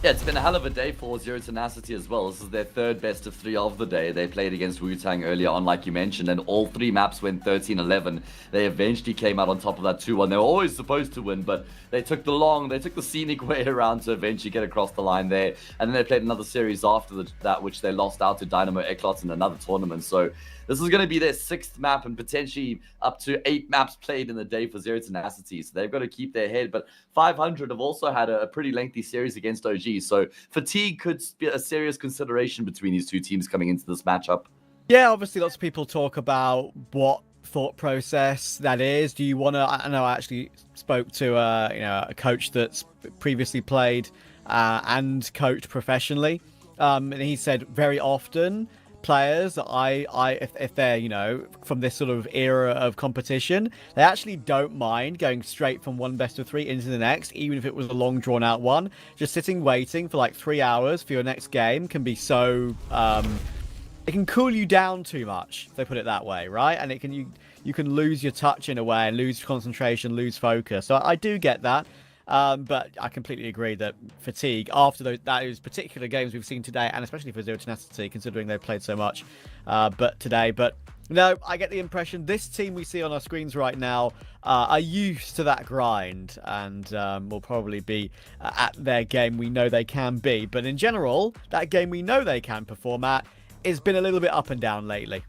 Yeah, it's been a hell of a day for Zero Tenacity as well. This is their third best of 3 of the day. They played against Wu-Tang earlier on, like you mentioned, and all 3 maps went 13-11. They eventually came out on top of that 2-1. They were always supposed to win, but they took the scenic way around to eventually get across the line there. And then they played another series after that, which they lost out to Dynamo Eklot in another tournament. So this is going to be their 6th map and potentially up to 8 maps played in the day for Zero Tenacity. So they've got to keep their head. But 500 have also had a pretty lengthy series against OG. So fatigue could be a serious consideration between these two teams coming into this matchup. Yeah, obviously lots of people talk about what thought process that is. Do you want to... I know I actually spoke to a coach that's previously played and coached professionally. And he said very often... players that if they're from this sort of era of competition, they actually don't mind going straight from one best of 3 into the next, even if it was a long drawn out one. Just sitting waiting for like 3 hours for your next game can be so it can cool you down too much, if they put it that way, right? And it can you can lose your touch in a way and lose concentration, lose focus. So I do get that. But I completely agree that fatigue after those particular games we've seen today, and especially for Zero Tenacity, considering they've played so much but no, I get the impression this team we see on our screens right now are used to that grind and will probably be at their game we know they can be. But in general, that game we know they can perform at has been a little bit up and down lately.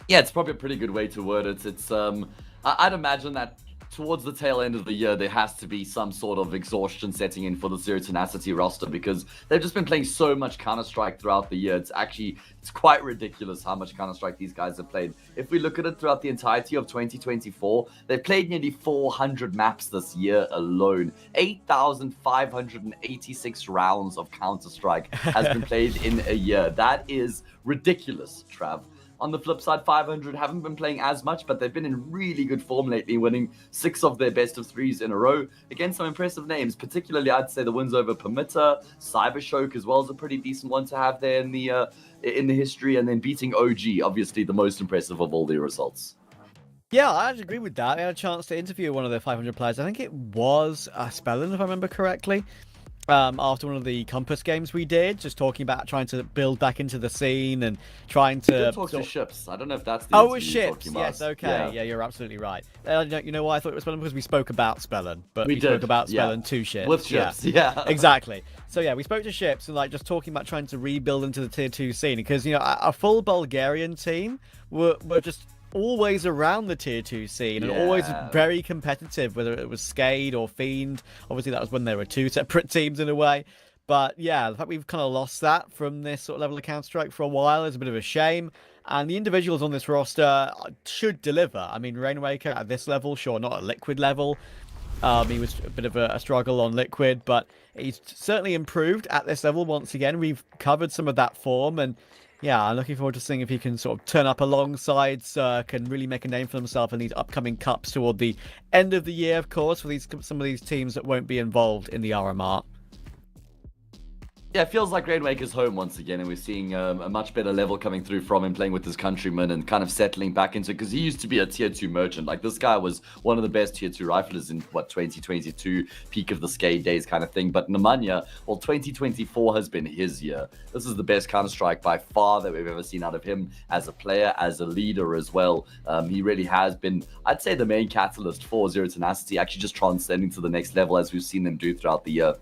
Yeah, it's probably a pretty good way to word it. It's I'd imagine that towards the tail end of the year, there has to be some sort of exhaustion setting in for the Zero Tenacity roster because they've just been playing so much Counter-Strike throughout the year. It's quite ridiculous how much Counter-Strike these guys have played. If we look at it throughout the entirety of 2024, they've played nearly 400 maps this year alone. 8,586 rounds of Counter-Strike has been played in a year. That is ridiculous, Trav. On the flip side, 500 haven't been playing as much, but they've been in really good form lately, winning 6 of their best of 3s in a row against some impressive names. Particularly, I'd say the wins over Permitter, Cybershoke as well is a pretty decent one to have there in the history, and then beating OG, obviously the most impressive of all their results. Yeah, I actually agree with that. I had a chance to interview one of the 500 players. I think it was Spellin, if I remember correctly. After one of the Compass games we did, just talking about trying to build back into the scene and trying to talk to Ships. I don't know if that's the it was Ships. Yes, okay, yeah, you're absolutely right. You know why I thought it was Spellin? Because we spoke about Spellin, but we spoke about Spellin to Ships with Ships. Yeah, exactly. So yeah, we spoke to Ships and just talking about trying to rebuild into the tier 2 scene because a full Bulgarian team were just always around the tier 2 scene and always very competitive, whether it was Skade or Fiend. Obviously that was when there were 2 separate teams in a way, but yeah, the fact we've kind of lost that from this sort of level of Counter-Strike for a while is a bit of a shame. And the individuals on this roster should deliver. I mean, Rainwaker at this level, sure, not at Liquid level. He was a bit of a struggle on Liquid, but he's certainly improved at this level once again. We've covered some of that form, and yeah, I'm looking forward to seeing if he can sort of turn up alongside Cirque and really make a name for himself in these upcoming cups toward the end of the year, of course, for some of these teams that won't be involved in the RMR. Yeah, it feels like Rainwaker's home once again, and we're seeing a much better level coming through from him, playing with his countrymen and kind of settling back into it, because he used to be a tier 2 merchant. Like, this guy was one of the best tier 2 riflers in, 2022, peak of the Skade days kind of thing. But Nemanja, 2024 has been his year. This is the best Counter-Strike by far that we've ever seen out of him as a player, as a leader as well. He really has been, I'd say, the main catalyst for Zero Tenacity, actually just transcending to the next level as we've seen them do throughout the year.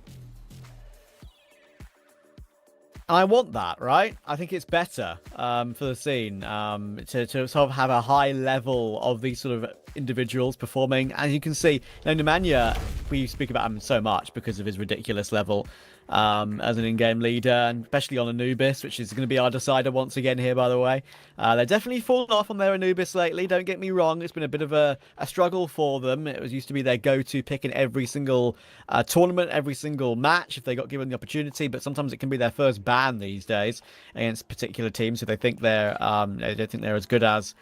I want that, right? I think it's better for the scene to sort of have a high level of these sort of individuals performing. As you can see, Nemanja, we speak about him so much because of his ridiculous level as an in-game leader, and especially on Anubis, which is going to be our decider once again here, by the way. They're definitely fallen off on their Anubis lately, don't get me wrong. It's been a bit of a struggle for them. It used to be their go-to pick in every single tournament, every single match, if they got given the opportunity, but sometimes it can be their first ban these days against particular teams who they think they don't think they're as good as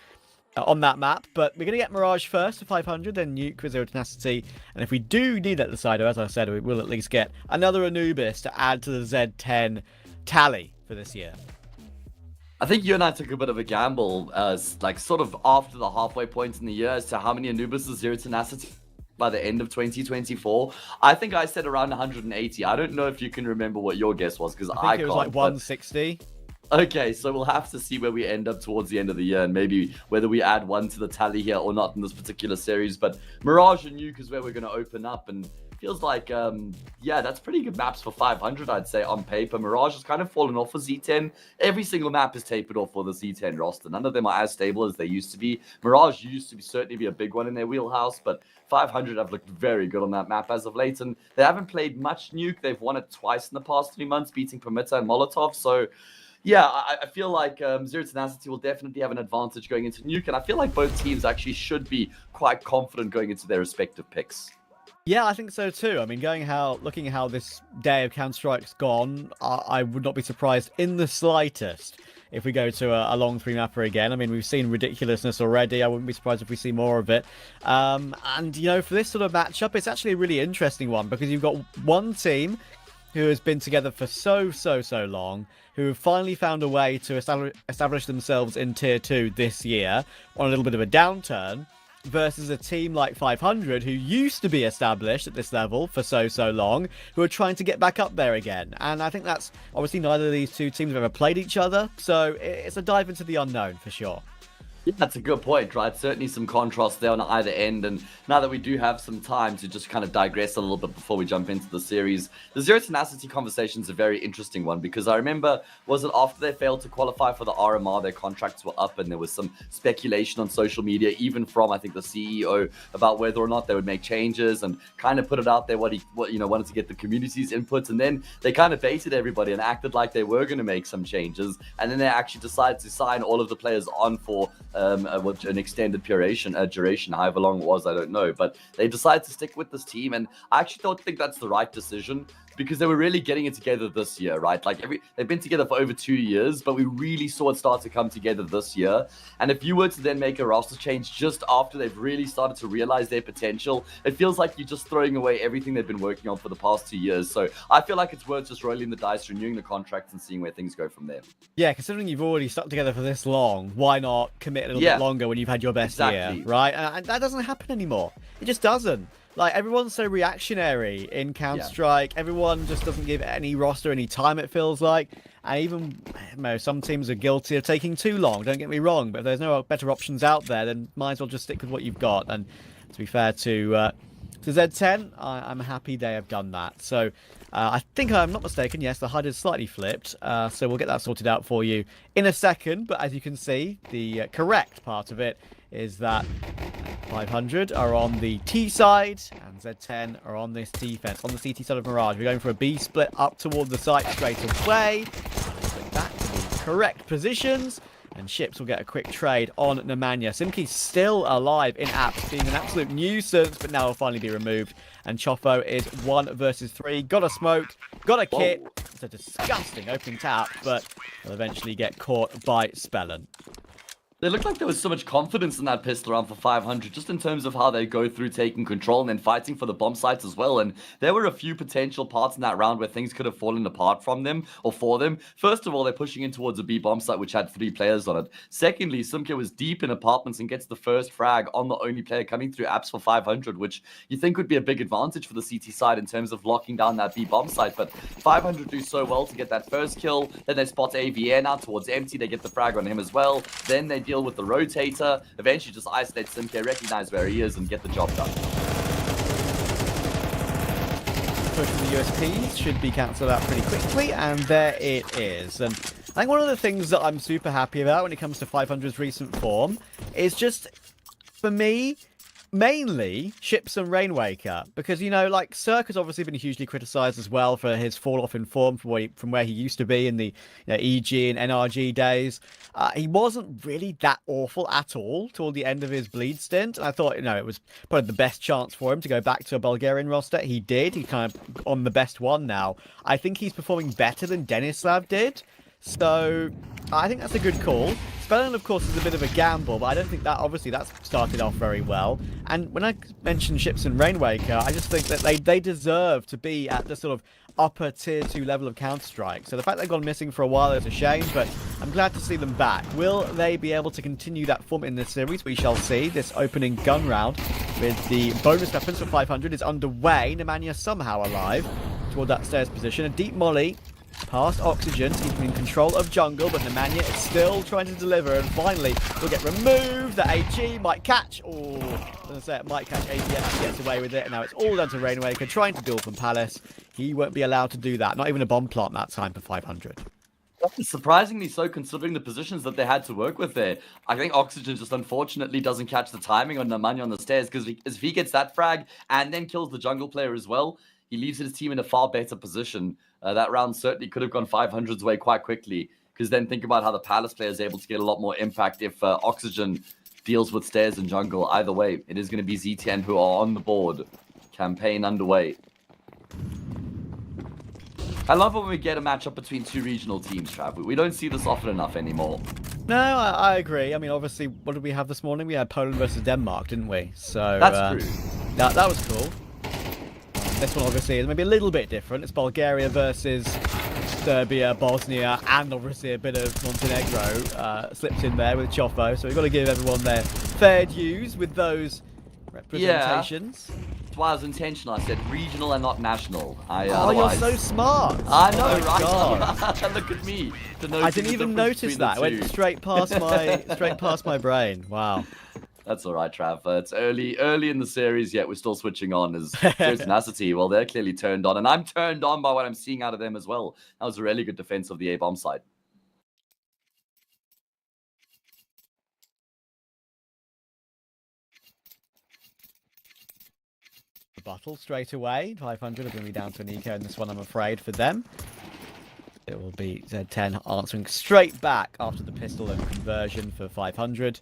on that map. But we're going to get Mirage first for 500, then Nuke with Zero Tenacity, and if we do need that decider, as I said, we will at least get another Anubis to add to the Z10 tally for this year. I think you and I took a bit of a gamble, like sort of after the halfway point in the year, as to how many Anubises Zero Tenacity by the end of 2024. I think I said around 180. I don't know if you can remember what your guess was, because I think it was can't, like 160. Okay, so we'll have to see where we end up towards the end of the year, and maybe whether we add one to the tally here or not in this particular series. But Mirage and Nuke is where we're going to open up, and feels like, yeah, that's pretty good maps for 500, I'd say, on paper. Mirage has kind of fallen off for Z10. Every single map is tapered off for the Z10 roster. None of them are as stable as they used to be. Mirage used to certainly be a big one in their wheelhouse, but 500 have looked very good on that map as of late, and they haven't played much Nuke. They've won it twice in the past 3 months, beating Permitter and Molotov, so yeah, I feel like Zero Tenacity will definitely have an advantage going into Nuke, and I feel like both teams actually should be quite confident going into their respective picks. Yeah, I think so too. I mean, looking at how this day of Counter-Strike's gone, I would not be surprised in the slightest if we go to a long 3-mapper again. I mean, we've seen ridiculousness already. I wouldn't be surprised if we see more of it. And, you know, for this sort of matchup, it's actually a really interesting one, because you've got one team who has been together for so long, who have finally found a way to establish themselves in Tier 2 this year on a little bit of a downturn, versus a team like 500 who used to be established at this level for so long, who are trying to get back up there again. And I think that's obviously neither of these two teams have ever played each other, so it's a dive into the unknown for sure. Yeah, that's a good point, right? Certainly some contrast there on either end. And now that we do have some time to just kind of digress a little bit before we jump into the series, the Zero Tenacity conversation is a very interesting one, because I remember, was it after they failed to qualify for the RMR, their contracts were up, and there was some speculation on social media, even from, I think, the CEO, about whether or not they would make changes, and kind of put it out there what you know, wanted to get the community's input. And then they kind of baited everybody and acted like they were going to make some changes, and then they actually decided to sign all of the players on for an extended duration, however long it was, I don't know. But they decided to stick with this team, and I actually don't think that's the right decision, because they were really getting it together this year, right? Like they've been together for over 2 years, but we really saw it start to come together this year. And if you were to then make a roster change just after they've really started to realize their potential, it feels like you're just throwing away everything they've been working on for the past 2 years. So I feel like it's worth just rolling the dice, renewing the contracts, and seeing where things go from there. Yeah, considering you've already stuck together for this long, why not commit a little bit longer when you've had your best year, right? And that doesn't happen anymore. It just doesn't. Like, everyone's so reactionary in Counter-Strike. Everyone just doesn't give any roster any time, it feels like. And even, you know, some teams are guilty of taking too long, don't get me wrong. But if there's no better options out there, then might as well just stick with what you've got. And to be fair to Z10, I'm happy they have done that. So I think I'm not mistaken. Yes, the HUD is slightly flipped. So we'll get that sorted out for you in a second. But as you can see, the correct part of it is that 500 are on the T side and Z10 are on this defense, on the CT side of Mirage. We're going for a B split up toward the site straight away. Click back to the correct positions, and Ships will get a quick trade on Nemanja. Simki's still alive in apps, being an absolute nuisance, but now will finally be removed. And Chofo is 1 versus 3. Got a smoke, got a kit. It's a disgusting opening tap, but will eventually get caught by Spellen. They looked like there was so much confidence in that pistol round for 500, just in terms of how they go through taking control and then fighting for the bomb sites as well. And there were a few potential parts in that round where things could have fallen apart from them or for them. First of all, they're pushing in towards a B bomb site, which had 3 players on it. Secondly, Simke was deep in apartments and gets the first frag on the only player coming through apps for 500, which you think would be a big advantage for the CT side in terms of locking down that B bomb site. But 500 do so well to get that first kill. Then they spot AVN out towards Empty. They get the frag on him as well. Then they deal with the rotator, eventually just isolate Simke, recognize where he is, and get the job done. transfer from the USPs should be cancelled out pretty quickly, and there it is. And I think one of the things that I'm super happy about when it comes to 500's recent form is just, for me, mainly Ships and Rainwaker, because, you know, like, Cirque has obviously been hugely criticised as well for his fall off in form from where he used to be in the EG and NRG days. He wasn't really that awful at all toward the end of his bleed stint, and I thought, it was probably the best chance for him to go back to a Bulgarian roster. He did. He kind of on the best one now. I think he's performing better than Denislav did, so I think that's a good call. Spelling, of course, is a bit of a gamble, but I don't think that, obviously, that's started off very well. And when I mention Ships and Rainwaker, I just think that they deserve to be at the sort of upper tier 2 level of Counter-Strike. So the fact they've gone missing for a while is a shame, but I'm glad to see them back. Will they be able to continue that form in this series? We shall see. This opening gun round with the bonus weapons for 500 is underway. Nemanja somehow alive toward that stairs position. A deep molly past Oxygen, keeping in control of jungle, but Nemanja is still trying to deliver, and finally will get removed. The AG might catch, it might catch AG, and gets away with it, and now it's all down to Rainwaker trying to duel from Palace. He won't be allowed to do that, not even a bomb plant that time for 500. Surprisingly so, considering the positions that they had to work with there. I think Oxygen just unfortunately doesn't catch the timing on Nemanja on the stairs, because if he gets that frag and then kills the jungle player as well, he leaves his team in a far better position. That round certainly could have gone 500's way quite quickly, because then think about how the Palace player is able to get a lot more impact if Oxygen deals with stairs and jungle. Either way, it is going to be ZTN who are on the board. Campaign underway. I love it when we get a matchup between two regional teams, Trav. We don't see this often enough anymore. No, I agree. I mean, obviously, what did we have this morning? We had Poland versus Denmark, didn't we? So that's true. That was cool. This one obviously is maybe a little bit different. It's Bulgaria versus Serbia, Bosnia, and obviously a bit of Montenegro slipped in there with Chofo. So we've got to give everyone their fair dues with those representations. Yeah. That's why I was intentional. I said regional and not national. You're so smart. I know, right? Look at me. I didn't even notice that. It went straight past my brain. Wow. That's all right, Trav. It's early in the series, yet we're still switching on as tenacity. Well, they're clearly turned on, and I'm turned on by what I'm seeing out of them as well. That was a really good defense of the A-bomb side. The bottle straight away. 500 are going to be down to an eco in this one, I'm afraid, for them. It will be Z10 answering straight back after the pistol and conversion for 500.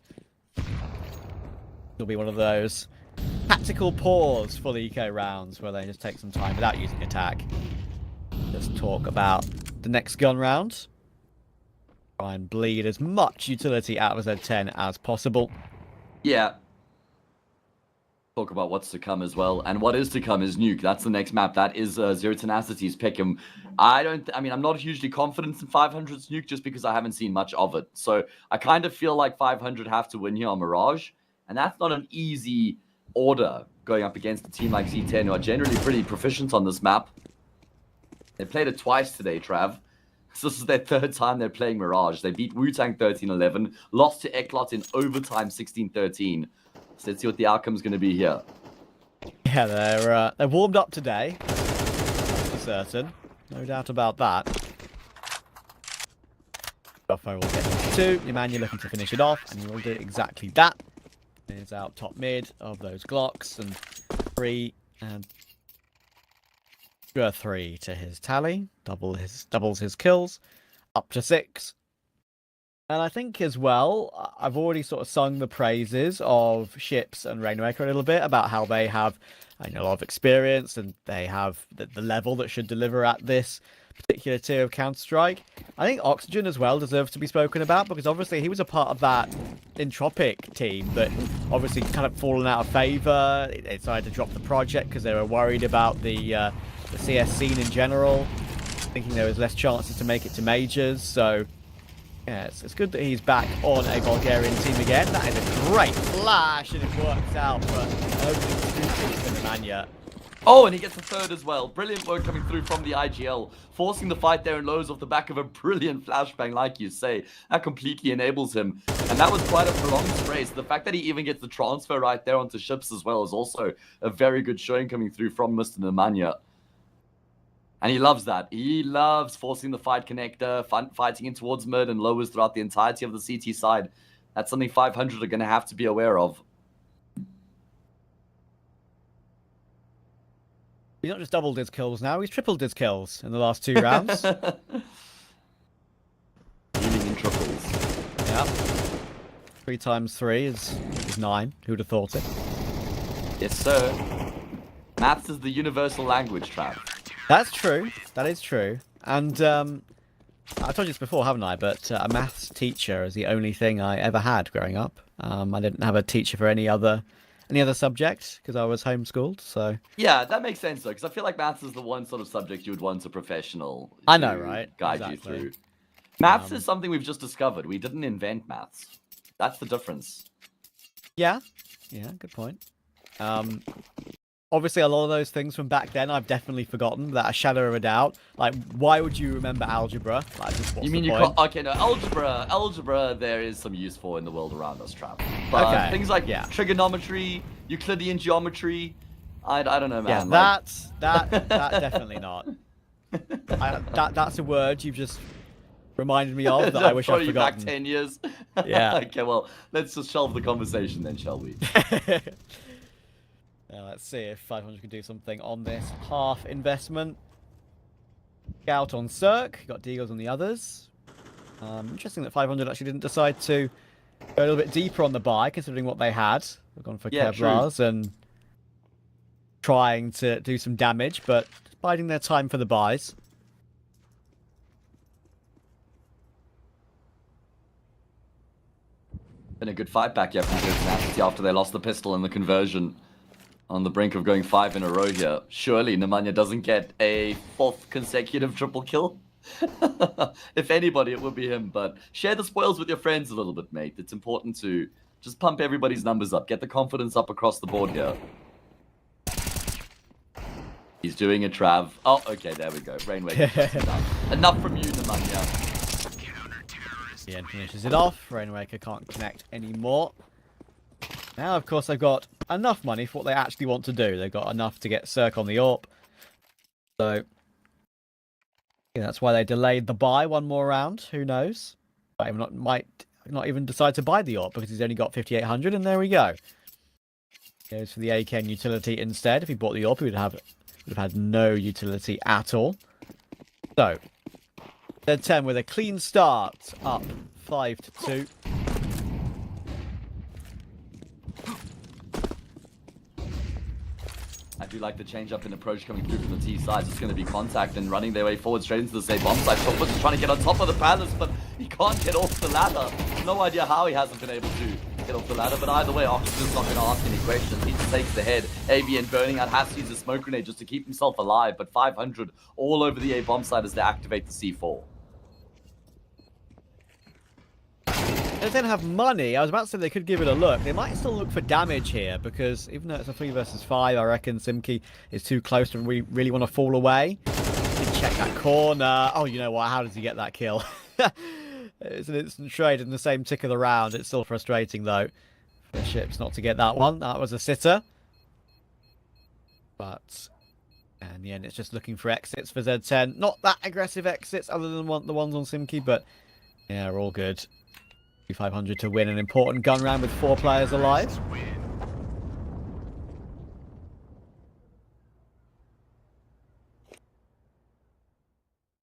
It'll be one of those tactical pause for the eco rounds where they just take some time without using attack. Just talk about the next gun round. Try and bleed as much utility out of Z10 as possible. Yeah. Talk about what's to come as well. And what is to come is Nuke. That's the next map. That is Zero Tenacity's pick. And I'm not hugely confident in 500's Nuke just because I haven't seen much of it. So I kind of feel like 500 have to win here on Mirage. And that's not an easy order going up against a team like Z10, who are generally pretty proficient on this map. They played it twice today, Trav. So this is their third time they're playing Mirage. They beat Wu-Tang 13-11, lost to Eklot in overtime 16-13. So let's see what the outcome's going to be here. Yeah, they're warmed up today. That's for certain. No doubt about that. Buffo will get number 2. Nemanja looking to finish it off, and he will do exactly that. Is out top mid of those Glocks, and 3 and 3 to his tally. Doubles his kills. Up to 6. And I think as well, I've already sort of sung the praises of Ships and Rainwaker a little bit about how they have a lot of experience and they have the level that should deliver at this particular tier of Counter-Strike. I think Oxygen as well deserves to be spoken about, because obviously he was a part of that Entropic team that obviously kind of fallen out of favour. They decided to drop the project because they were worried about the CS scene in general, thinking there was less chances to make it to majors. So yeah, it's good that he's back on a Bulgarian team again. That is a great flash, and it works out for opening 2 kills for Nemanja. Oh, and he gets a third as well. Brilliant work coming through from the IGL, forcing the fight there in lows off the back of a brilliant flashbang, like you say. That completely enables him. And that was quite a prolonged spray. So the fact that he even gets the transfer right there onto Ships as well is also a very good showing coming through from Mr. Nemanja. And he loves that. He loves forcing the fight connector, fighting in towards mid and lowers throughout the entirety of the CT side. That's something 500 are going to have to be aware of. He's not just doubled his kills now, he's tripled his kills in the last 2 rounds. Dealing in triples. Yeah. 3 times 3 is 9. Who would have thought it? Yes, sir. Maths is the universal language, Trav. That's true. That is true. And I told you this before, haven't I? But a maths teacher is the only thing I ever had growing up. I didn't have a teacher for any other subject because I was homeschooled. So yeah, that makes sense though, because I feel like maths is the one sort of subject you would want a professional. I know, right? Guide you through. Maths is something we've just discovered. We didn't invent maths. That's the difference. Yeah. Yeah. Good point. Obviously, a lot of those things from back then, I've definitely forgotten, without a shadow of a doubt. Like, why would you remember algebra? Like, just what's you mean the you point? can't... Okay, no, algebra, there is some use for in the world around us, Trav. But okay. Things like trigonometry, Euclidean geometry, I don't know, man. Yeah, that definitely not. That's a word you've just reminded me of that I wish I'd forgotten. Back 10 years? Yeah. Okay, well, let's just shelve the conversation then, shall we? Let's see if 500 can do something on this half investment. Scout on Cirque, got Deagles on the others. Interesting that 500 actually didn't decide to go a little bit deeper on the buy, considering what they had. They've gone for Kevlars and trying to do some damage, but biding their time for the buys. Been a good fight back here from Tenacity after they lost the pistol and the conversion. On the brink of going 5 in a row here. Surely Nemanja doesn't get a 4th consecutive triple kill. If anybody, it would be him. But share the spoils with your friends a little bit, mate. It's important to just pump everybody's numbers up. Get the confidence up across the board here. He's doing a Trav. Oh, okay, there we go. Rainwaker. Enough from you, Nemanja. Yeah, finishes it off. Rainwaker can't connect anymore. Now, of course, they've got enough money for what they actually want to do. They've got enough to get Cirque on the AWP. So, yeah, that's why they delayed the buy one more round. Who knows? Might not even decide to buy the AWP because he's only got 5,800, and there we go. Goes for the AKN utility instead. If he bought the AWP, he would have had no utility at all. So, Z10 with a clean start, up 5-2. I do like the change up in approach coming through from the T sides. It's going to be contact and running their way forward straight into the same bomb site. Chopper's just trying to get on top of the palace, but he can't get off the ladder. No idea how he hasn't been able to get off the ladder, but either way, Oxygen's not going to ask any questions. He just takes the head. ABN burning out, has to use a smoke grenade just to keep himself alive, but 500 all over the A bomb site as they activate the C4. They don't have money. I was about to say they could give it a look. They might still look for damage here because even though it's a 3 versus 5, I reckon Simki is too close to really want to fall away. Check that corner. Oh, you know what? How does he get that kill? It's an instant trade in the same tick of the round. It's still frustrating though for Ships not to get that one. That was a sitter. But in the end, it's just looking for exits for Z10. Not that aggressive exits other than the ones on Simki, but yeah, we're all good. 500 to win an important gun round with 4 players alive.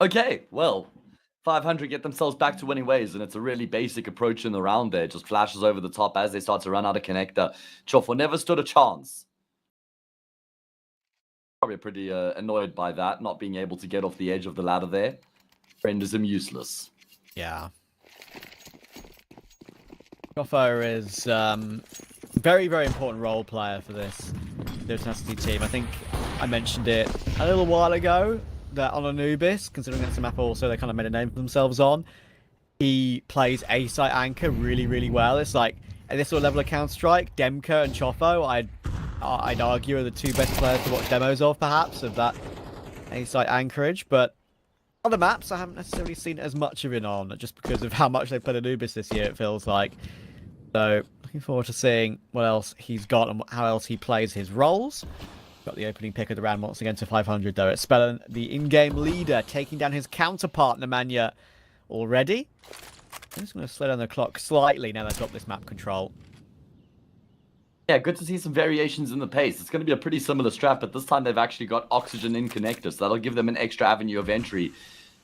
Okay, well, 500 get themselves back to winning ways, and it's a really basic approach in the round there. Just flashes over the top as they start to run out of connector. Chofo never stood a chance. Probably pretty annoyed by that, not being able to get off the edge of the ladder there. Renders him useless. Yeah. Chofo is very, very important role player for this Tenacity team. I think I mentioned it a little while ago that on Anubis, considering that's a map also they kind of made a name for themselves on, he plays A-site anchor really, really well. It's like at this sort of level of Counter-Strike, Demka and Chofo, I'd argue are the 2 best players to watch demos of, perhaps, of that A-site anchorage. But other maps, I haven't necessarily seen as much of it on, just because of how much they played Anubis this year, it feels like. So, looking forward to seeing what else he's got and how else he plays his roles. Got the opening pick of the round once again to 500 though. It's Spellen, the in-game leader, taking down his counterpart Nemanja already. I'm just going to slow down the clock slightly now they've got this map control. Yeah, good to see some variations in the pace. It's going to be a pretty similar strat, but this time they've actually got Oxygen in connector, so that'll give them an extra avenue of entry.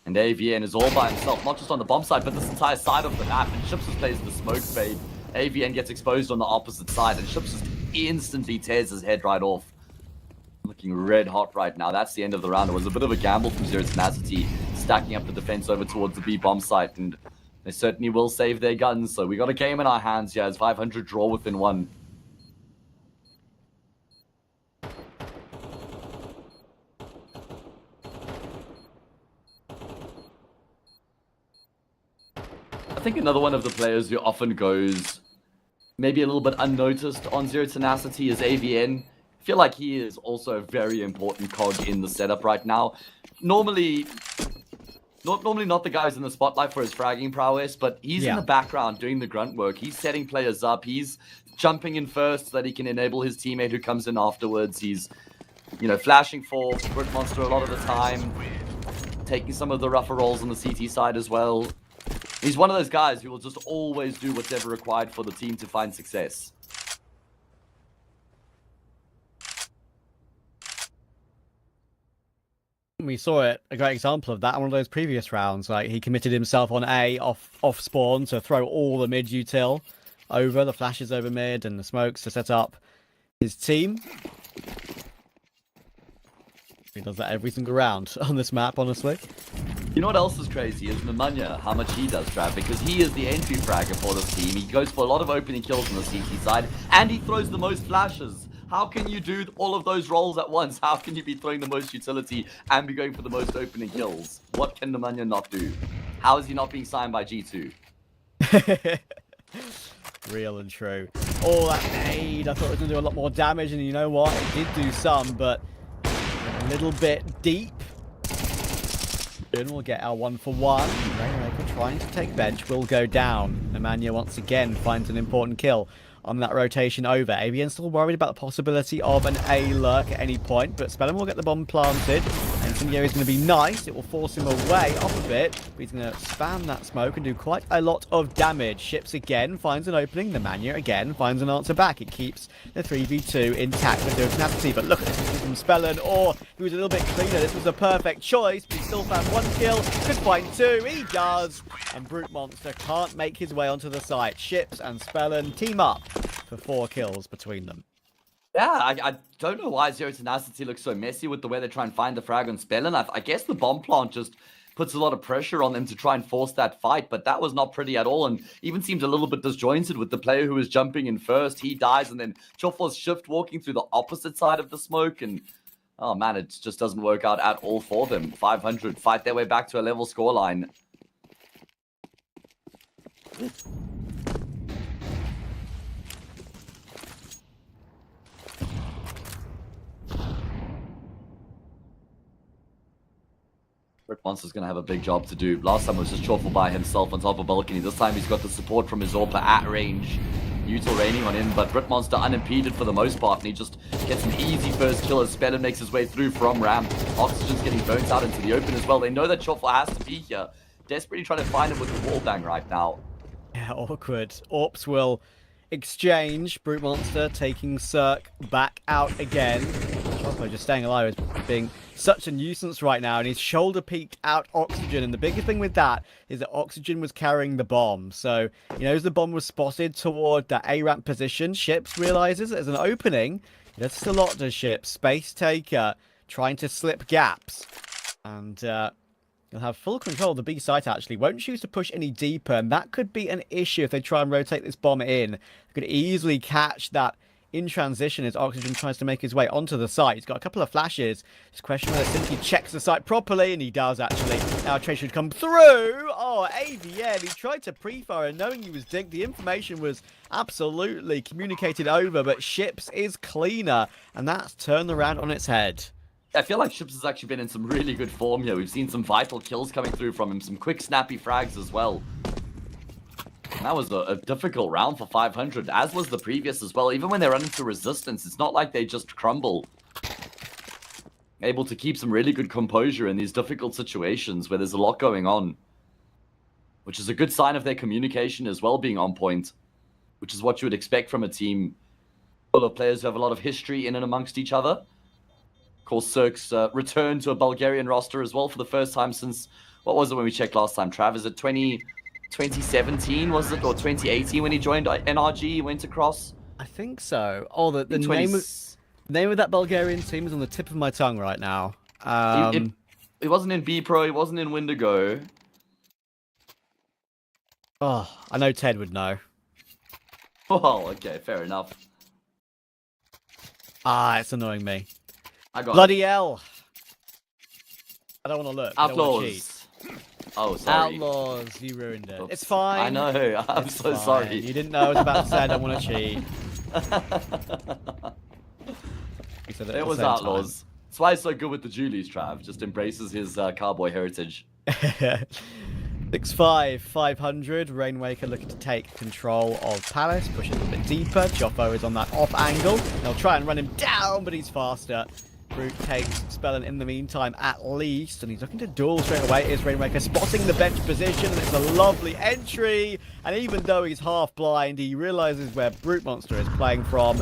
And AVN is all by himself, not just on the bomb side, but this entire side of the map. And Ships just plays the smoke fade. AVN gets exposed on the opposite side, and Ships just instantly tears his head right off. Looking red hot right now. That's the end of the round. It was a bit of a gamble from Zero Tenacity, stacking up the defense over towards the B bomb site, and they certainly will save their guns. So we got a game in our hands here as 500 draw within one. I think another one of the players who often goes maybe a little bit unnoticed on Zero Tenacity is AVN. I feel like he is also a very important cog in the setup right now. Normally not the guy who's in the spotlight for his fragging prowess, but he's in the background doing the grunt work. He's setting players up. He's jumping in first so that he can enable his teammate who comes in afterwards. He's, you know, flashing for Brick Monster a lot of the time, taking some of the rougher rolls on the CT side as well. He's one of those guys who will just always do whatever required for the team to find success. We saw it, a great example of that in one of those previous rounds. Like, he committed himself on A off spawn to throw all the mid util over, the flashes over mid and the smokes to set up his team. He does that every single round on this map, honestly. You know what else is crazy is Nemanja, how much he does trap, because he is the entry fragger for this team. He goes for a lot of opening kills on the CT side, and he throws the most flashes. How can you do all of those roles at once? How can you be throwing the most utility and be going for the most opening kills? What can Nemanja not do? How is he not being signed by G2? Real and true. Oh, that nade. I thought it was going to do a lot more damage, and you know what? It did do some, but a little bit deep. We'll get our 1 for 1. Rainmaker trying to take bench will go down. Nemanja once again finds an important kill on that rotation over. AVN still worried about the possibility of an A lurk at any point, but Spellen will get the bomb planted. Incendio is going to be nice. It will force him away off a bit, but he's going to spam that smoke and do quite a lot of damage. Ships again finds an opening. Nemanja again finds an answer back. It keeps the 3v2 intact with Zero Tenacity, but look at this from Spellen. Or he was a little bit cleaner. This was a perfect choice, but he still found 1 kill. Could find 2. He does. And Brute Monster can't make his way onto the site. Ships and Spellen team up for 4 kills between them. Yeah, I don't know why Zero Tenacity looks so messy with the way they try and find the frag on Spellen. I guess the bomb plant just puts a lot of pressure on them to try and force that fight, but that was not pretty at all, and even seemed a little bit disjointed with the player who was jumping in first. He dies, and then Chofo's shift walking through the opposite side of the smoke, and oh man, it just doesn't work out at all for them. 500 fight their way back to a level scoreline. Monster's going to have a big job to do. Last time it was just Chofel by himself on top of balcony. This time he's got the support from his Orpa at range. Util raining on him, but Brit Monster unimpeded for the most part, and he just gets an easy first kill as Spellen makes his way through from ramp. Oxygen's getting burnt out into the open as well. They know that Chofel has to be here. Desperately trying to find him with the wall bang right now. Yeah, awkward. Orps will exchange. Brute Monster taking Cirque back out again. Chopo just staying alive is being such a nuisance right now, and he's shoulder peeked out Oxygen, and the biggest thing with that is that Oxygen was carrying the bomb. So, you know, as the bomb was spotted toward that A ramp position, Ships realizes there's an opening. That's a lot to Ships. Space Taker trying to slip gaps, and he'll have full control of the B site actually. Won't choose to push any deeper, and that could be an issue if they try and rotate this bomb in. They could easily catch that in transition as Oxygen tries to make his way onto the site. He's got a couple of flashes. Just question whether Sinky checks the site properly, and he does actually. Now Trace should come through. Oh, AVN, he tried to pre-fire, knowing he was dinked. The information was absolutely communicated over, but Ships is cleaner, and that's turned the round on its head. I feel like Ships has actually been in some really good form here. We've seen some vital kills coming through from him, some quick snappy frags as well. And that was a difficult round for 500, as was the previous as well. Even when they run into resistance, it's not like they just crumble. able to keep some really good composure in these difficult situations where there's a lot going on, which is a good sign of their communication as well being on point, which is what you would expect from a team full of players who have a lot of history in and amongst each other. Of course, Cirque's return to a Bulgarian roster as well for the first time since, what was it when we checked last time, Trav? Is it 2017, was it? Or 2018 when he joined NRG, went across? I think so. Oh, the name of that Bulgarian team is on the tip of my tongue right now. It wasn't in B-Pro, it wasn't in Wendigo. Oh, I know Ted would know. Oh, okay, fair enough. Ah, it's annoying me. I got Bloody hell. I don't want to look. Outlaws. Oh, sorry. Outlaws, you ruined it. Oops. It's fine. I know, I'm It's so fine. sorry. You didn't know I was about to say I don't want to cheat. It was Outlaws. That's why he's so good with the Julies, Trav. Just embraces his cowboy heritage. 6-5, 500. Rainwaker looking to take control of Palace, pushing a bit deeper. Joffo is on that off angle. They'll try and run him down, but he's faster. Brute takes Spellin in the meantime, at least, and he's looking to duel straight away. Is Rainwaker spotting the bench position, and it's a lovely entry. And even though he's half blind, he realizes where Brute Monster is playing from,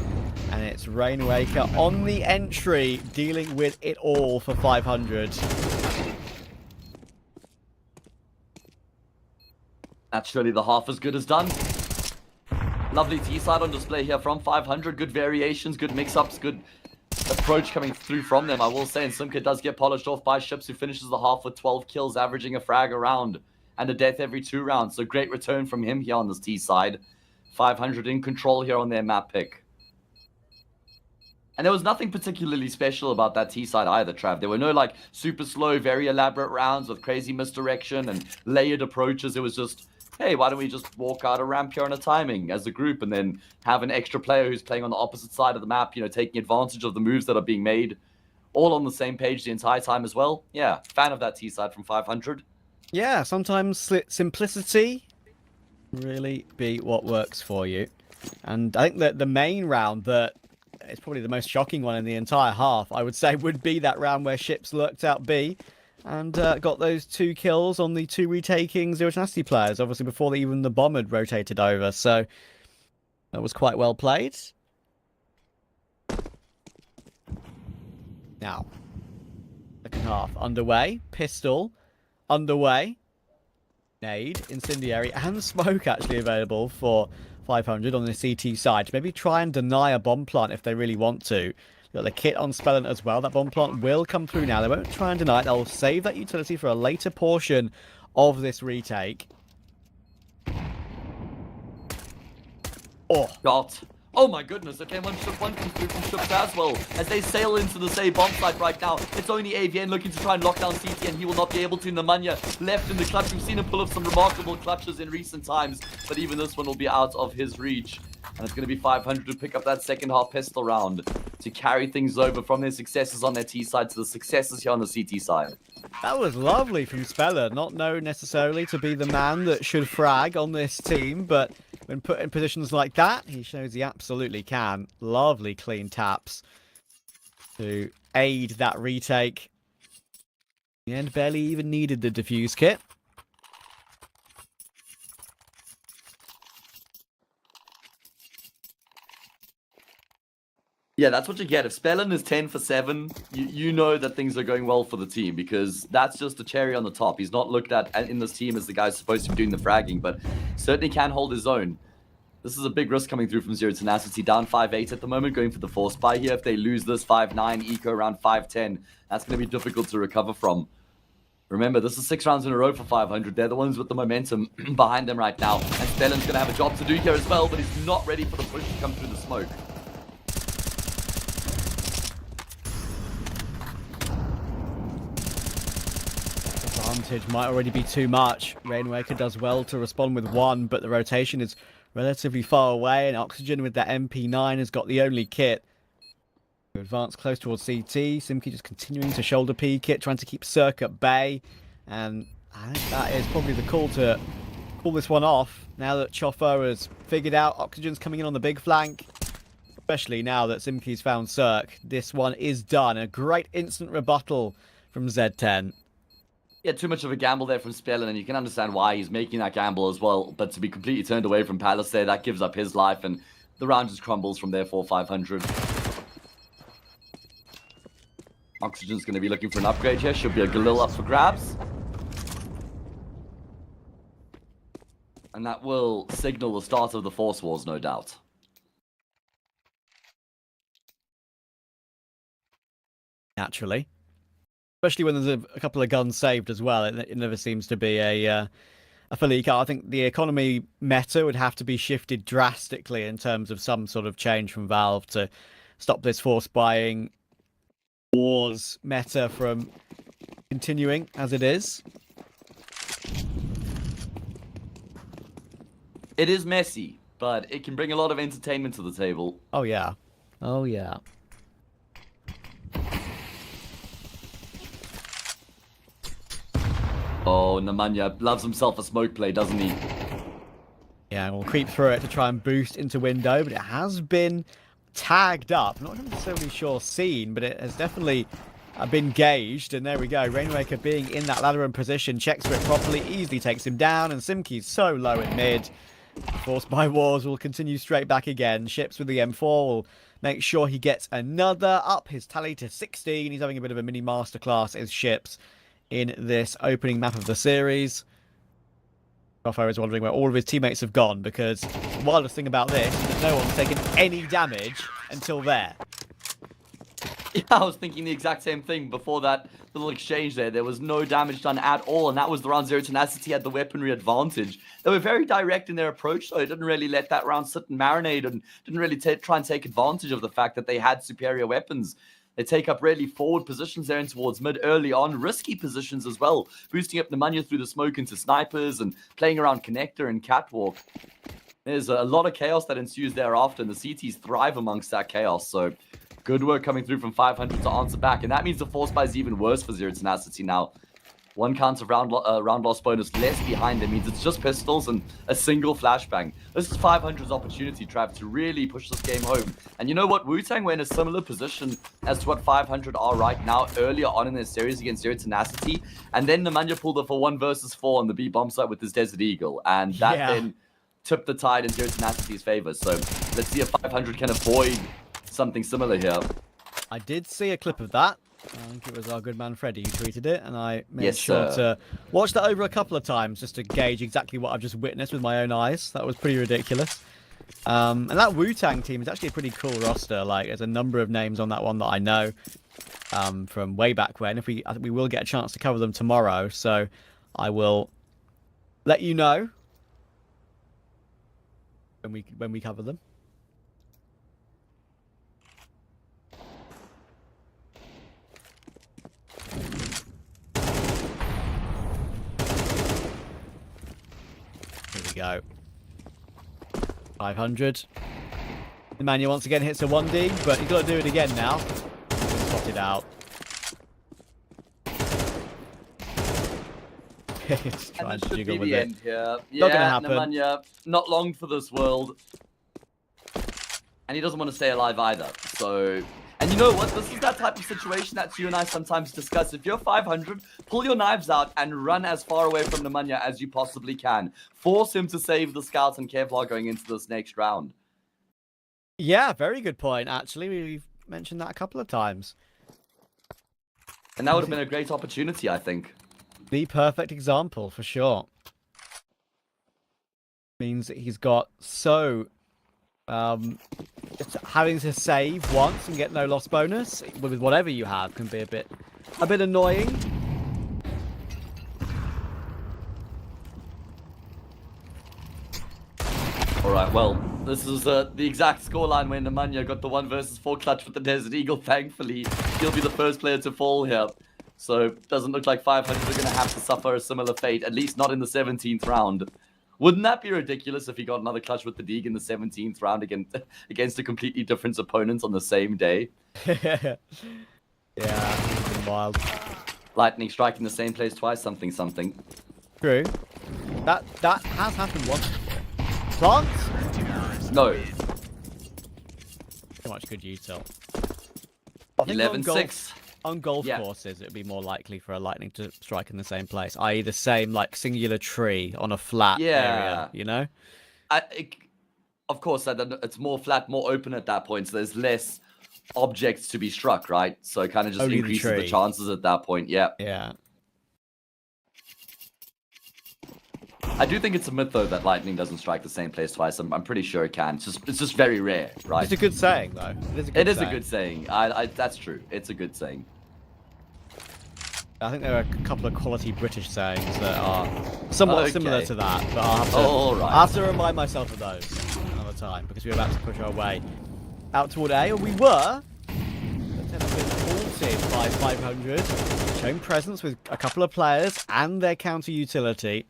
and it's Rainwaker on the entry, dealing with it all for 500. Naturally, the half as good as done. Lovely T-side on display here from 500. Good variations, good mix-ups, good approach coming through from them, I will say. And Simka does get polished off by Ships, who finishes the half with 12 kills, averaging a frag a round and a death every 2 rounds. So great return from him here on this T-side. 500 in control here on their map pick. And there was nothing particularly special about that T-side either, Trav. There were no, like, super slow, very elaborate rounds with crazy misdirection and layered approaches. It was just, hey, why don't we just walk out a ramp here on a timing as a group and then have an extra player who's playing on the opposite side of the map, you know, taking advantage of the moves that are being made, all on the same page the entire time as well. Yeah, fan of that T-side from 500. Yeah, sometimes simplicity really be what works for you. And I think that the main round that is probably the most shocking one in the entire half, I would say, would be that round where Ships lurked out B and got those 2 kills on the 2 retaking Zero Tenacity players, obviously before even the bomb had rotated over. So that was quite well played. Now, second half underway. Pistol underway. Nade, incendiary, and smoke actually available for 500 on the CT side. Maybe try and deny a bomb plant if they really want to. Got the kit on Spellin as well. That bomb plant will come through now. They won't try and deny it. They'll save that utility for a later portion of this retake. Oh, God. Oh my goodness, okay, one comes through from Ships as well. As they sail into the same bomb site right now, it's only AVN looking to try and lock down CT, and he will not be able to. Nemanja left in the clutch. We've seen him pull off some remarkable clutches in recent times, but even this one will be out of his reach. And it's going to be 500 to pick up that second half pistol round to carry things over from their successes on their T side to the successes here on the CT side. that was lovely from Speller. Not known necessarily to be the man that should frag on this team, but when put in positions like that, he shows he absolutely can. Lovely clean taps to aid that retake. In the end, barely even needed the defuse kit. Yeah, that's what you get. If Spellin is 10 for 7, you know that things are going well for the team, because that's just a cherry on the top. He's not looked at in this team as the guy supposed to be doing the fragging, but certainly can hold his own. This is a big risk coming through from Zero Tenacity. Down 5-8 at the moment, going for the force buy here. If they lose this 5-9, eco around 5-10, that's going to be difficult to recover from. Remember, this is 6 rounds in a row for 500. They're the ones with the momentum behind them right now. And Spellin's going to have a job to do here as well, but he's not ready for the push to come through the smoke. Advantage might already be too much. Rainwaker does well to respond with 1, but the rotation is relatively far away, and Oxygen with that MP9 has got the only kit. Advance close towards CT. Simki just continuing to shoulder peek it, trying to keep Cirque at bay. And I think that is probably the call to pull this one off. Now that Chofo has figured out Oxygen's coming in on the big flank. Especially now that Simkey's found Cirque. This one is done. A great instant rebuttal from Z10. Yeah, too much of a gamble there from Spellin, and you can understand why he's making that gamble as well. But to be completely turned away from Palace there, that gives up his life, and the round just crumbles from there for 500. Oxygen's going to be looking for an upgrade here. Should be a Galil up for grabs. And that will signal the start of the Force Wars, no doubt. Naturally. Especially when there's a couple of guns saved as well. It never seems to be a fully cut. I think the economy meta would have to be shifted drastically in terms of some sort of change from Valve to stop this force buying wars meta from continuing as it is. It is messy, but it can bring a lot of entertainment to the table. Oh, yeah. Oh, yeah. Oh, Nemanja loves himself a smoke play, doesn't he? Yeah, we'll creep through it to try and boost into window, but it has been tagged up. Not necessarily sure seen, but it has definitely been gauged. And there we go. Rainmaker being in that ladder and position, checks for it properly, easily takes him down. And Simkey's so low in mid. Forced by Wars will continue straight back again. Ships with the M4 will make sure he gets another. Up his tally to 16. He's having a bit of a mini masterclass as Ships in this opening map of the series. Rafa is wondering where all of his teammates have gone, because the wildest thing about this is that no one's taken any damage until there. Yeah, I was thinking the exact same thing before that little exchange there. There was no damage done at all, and that was the round Zero Tenacity had the weaponry advantage. They were very direct in their approach, though. It didn't really let that round sit and marinate, and didn't really try and take advantage of the fact that they had superior weapons. They take up really forward positions there and towards mid early on. Risky positions as well. Boosting up Nemanja through the smoke into snipers and playing around connector and catwalk. There's a lot of chaos that ensues thereafter, and the CTs thrive amongst that chaos. So good work coming through from 500 to answer back. And that means the force buy is even worse for Zero Tenacity now. One counter round loss bonus less behind them means it's just pistols and a single flashbang. This is 500's opportunity, Trav, to really push this game home. And you know what? Wu-Tang were in a similar position as to what 500 are right now earlier on in their series against Zero Tenacity. And then Nemanja pulled up a 1 versus 4 on the B bomb site with his Desert Eagle. And that then tipped the tide in Zero Tenacity's favor. So let's see if 500 can avoid something similar here. I did see a clip of that. I think it was our good man Freddie who tweeted it, and I made sure to watch that over a couple of times just to gauge exactly what I've just witnessed with my own eyes. That was pretty ridiculous. And that Wu-Tang team is actually a pretty cool roster. Like, there's a number of names on that one that I know from way back when. I think we will get a chance to cover them tomorrow, so I will let you know when we cover them. Here we go. 500. Nemanja once again hits a 1D, but he's got to do it again now. Spotted out. He's trying to jiggle with it. Here. Yeah, not gonna happen. Nemanja, not long for this world. And he doesn't want to stay alive either. So, and you know what? This is that type of situation that you and I sometimes discuss. If you're 500, pull your knives out and run as far away from Nemanja as you possibly can. Force him to save the scouts and Kevlar going into this next round. Yeah, very good point, actually. We've mentioned that a couple of times. And that would have been a great opportunity, I think. The perfect example, for sure. Means that he's got so... having to save once and get no loss bonus with whatever you have can be a bit annoying. Alright, well, this is the exact scoreline when Nemanja got the 1 versus 4 clutch with the Desert Eagle. Thankfully, he'll be the first player to fall here. So, it doesn't look like 500 are going to have to suffer a similar fate, at least not in the 17th round. Wouldn't that be ridiculous if he got another clutch with the Deeg in the 17th round against a completely different opponent on the same day? Yeah, wild. Lightning striking the same place twice, something. True. That has happened once before. Plants? No. much good util. 11-6. On golf courses, it would be more likely for a lightning to strike in the same place, i.e. the same like singular tree on a flat area, you know? Of course, it's more flat, more open at that point, so there's less objects to be struck, right? So it kind of just Only increases the chances at that point, yeah. I do think it's a myth, though, that lightning doesn't strike the same place twice. I'm pretty sure it can. It's just very rare, right? It's a good saying, though. It is a good saying. That's true. It's a good saying. I think there are a couple of quality British sayings that are somewhat similar to that, but I'll have to remind myself of those another time, because we're about to push our way out toward A, or we were. But have been halted by 500, showing presence with a couple of players and their counter utility.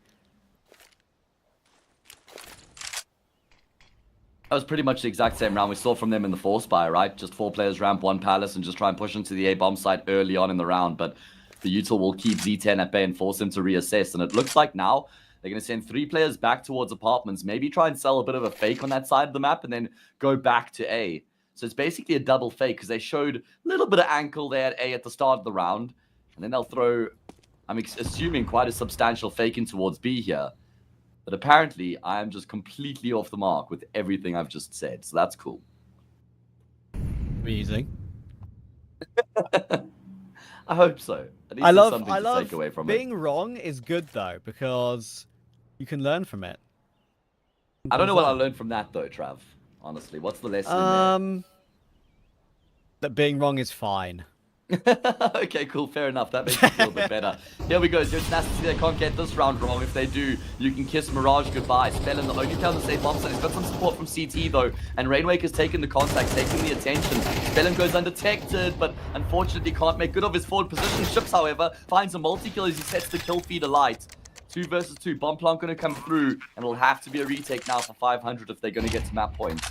That was pretty much the exact same round we saw from them in the 4-spy, right? Just 4 players ramp 1 palace and just try and push into the A bomb site early on in the round, but the util will keep Z10 at bay and force him to reassess, and it looks like now they're going to send 3 players back towards apartments, maybe try and sell a bit of a fake on that side of the map, and then go back to A. So it's basically a double fake, because they showed a little bit of ankle there at A at the start of the round, and then they'll throw, I'm assuming, quite a substantial fake in towards B here. But apparently, I am just completely off the mark with everything I've just said, so that's cool. Amazing. I hope so. I love take away from being wrong is good, though, because you can learn from it. I don't know what I learned from that, though, Trav. Honestly, what's the lesson in there? That being wrong is fine. Okay, cool, fair enough. That makes me feel a bit better. Here we go. Zero Tenacity, they can't get this round wrong. If they do, you can kiss Mirage goodbye. Spellin, the only player on the safe bomb site. He's got some support from CT, though. And Rainwaker's taking the contact, taking the attention. Spellin goes undetected, but unfortunately can't make good of his forward position. Ships, however, finds a multi-kill as he sets the kill feed alight. 2 versus 2. Bomb plant going to come through, and it'll have to be a retake now for 500 if they're going to get to map point.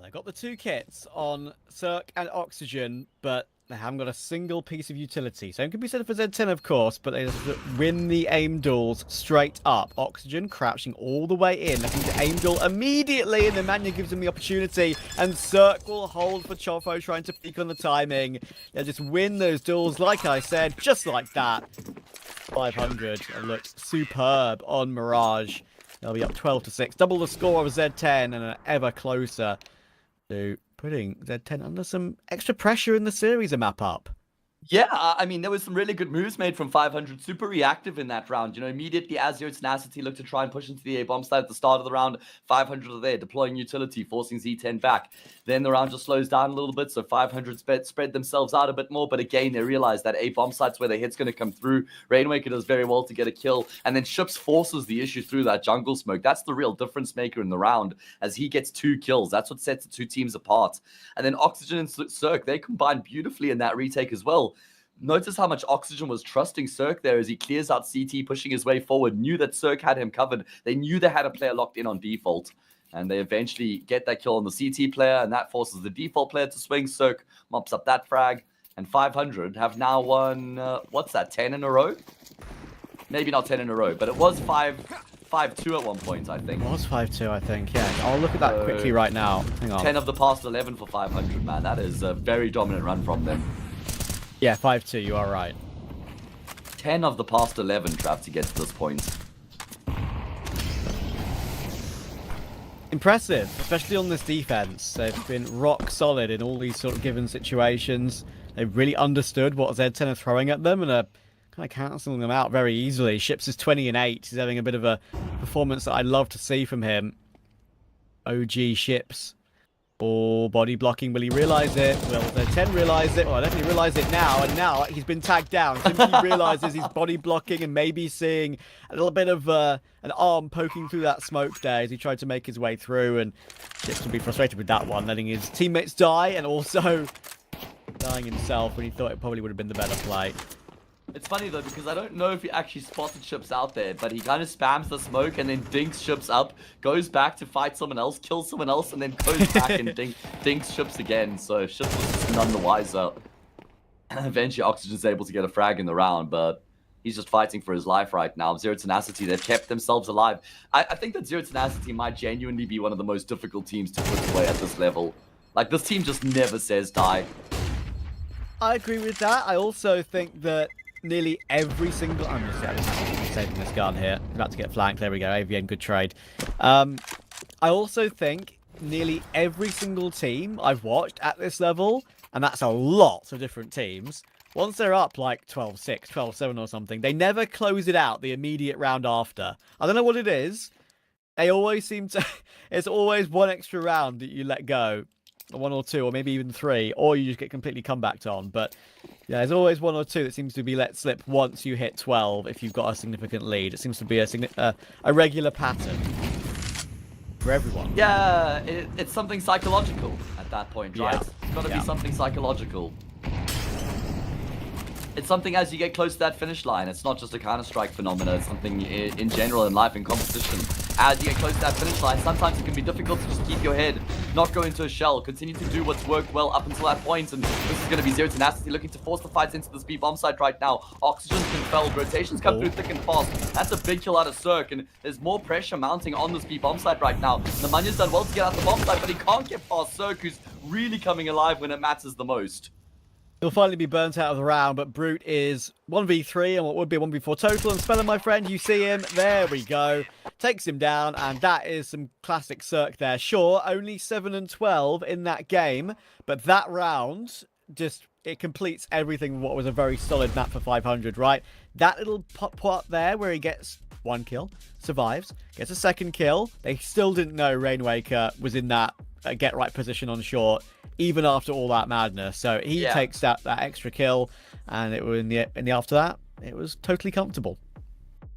They got the 2 kits on Cirque and Oxygen, but they haven't got a single piece of utility. Same can be said for Z10, of course, but they just win the aim duels straight up. Oxygen crouching all the way in, looking to aim duel immediately, and then Mania gives him the opportunity, and Cirque will hold for Chofo, trying to peek on the timing. They'll just win those duels, like I said, just like that. 500 looked superb on Mirage. They'll be up 12-6, double the score of Z10, and an ever closer to putting Z10 under some extra pressure in the series a map up. Yeah, I mean, there was some really good moves made from 500. Super reactive in that round. You know, immediately as Zero Tenacity looked to try and push into the A-bomb site at the start of the round, 500 are there, deploying utility, forcing Z10 back. Then the round just slows down a little bit, so 500 spread themselves out a bit more. But again, they realize that A-bomb site's where the hit's going to come through. Rainwaker does very well to get a kill. And then Ships forces the issue through that jungle smoke. That's the real difference maker in the round, as he gets 2 kills. That's what sets the 2 teams apart. And then Oxygen and Cirque, they combine beautifully in that retake as well. Notice how much Oxygen was trusting Cirque there as he clears out CT, pushing his way forward. Knew that Cirque had him covered. They knew they had a player locked in on default. And they eventually get that kill on the CT player, and that forces the default player to swing. Cirque mops up that frag. And 500 have now won, what's that, 10 in a row? Maybe not 10 in a row, but it was 5-2 at one point, I think. It was 5-2, I think, yeah. I'll look at that quickly right now. Hang on. 10 of the past 11 for 500, man. That is a very dominant run from them. Yeah, 5-2, you are right. 10 of the past 11, Trav, to get to this point. Impressive, especially on this defense. They've been rock solid in all these sort of given situations. They've really understood what Z10 are throwing at them and are kind of cancelling them out very easily. Ships is 20-8. He's having a bit of a performance that I love to see from him. OG Ships. Or body blocking. Will he realise it? Will Z10 realise it? Well, I definitely realise it now. And now he's been tagged down. Simply realises he's body blocking and maybe seeing a little bit of an arm poking through that smoke there as he tried to make his way through. And Ships will be frustrated with that one, letting his teammates die and also dying himself when he thought it probably would have been the better play. It's funny though, because I don't know if he actually spotted Ships out there, but he kind of spams the smoke and then dinks Ships up, goes back to fight someone else, kills someone else, and then goes back and dinks Ships again. So Ships was just none the wiser. Eventually Oxygen's able to get a frag in the round, but He's just fighting for his life right now. Zero Tenacity, they've kept themselves alive. I think that Zero Tenacity might genuinely be one of the most difficult teams to put away at this level. Like, this team just never says die. I agree with that. I also think that nearly every single... I'm just saving this gun here. About to get flanked. There we go. AVN, good trade. I also think nearly every single team I've watched at this level, and that's a lot of different teams, once they're up like 12-6, 12-7 or something, they never close it out the immediate round after. I don't know what it is. They always seem to... It's always one extra round that you let go. One or two, or maybe even three, or you just get completely comebacked on. But yeah, there's always one or two that seems to be let slip once you hit 12 if you've got a significant lead. It seems to be a regular pattern for everyone. Yeah, it's something psychological at that point, right? Yeah. It's got to be something psychological. It's something as you get close to that finish line. It's not just a Counter-Strike phenomenon. It's something in general in life, in competition. As you get close to that finish line, sometimes it can be difficult to just keep your head, not go into a shell, continue to do what's worked well up until that point. And this is going to be Zero Tenacity looking to force the fights into this B bomb site right now. Oxygen's been felled, rotations come through thick and fast. That's a big kill out of Cirque, and there's more pressure mounting on this B bomb site right now. Nemanya's done well to get out the bomb site, but he can't get past Cirque, who's really coming alive when it matters the most. He'll finally be burnt out of the round, but Brute is 1v3 and what would be a 1v4 total. And Speller, my friend, you see him. There we go. Takes him down, and that is some classic Cirque there. Sure, only 7 and 12 in that game, but that round just... it completes everything what was a very solid map for 500, right? That little pot there where he gets one kill, survives, gets a second kill. They still didn't know Rainwaker was in that get right position on short, even after all that madness. So he takes that extra kill, and it was in the after that, it was totally comfortable.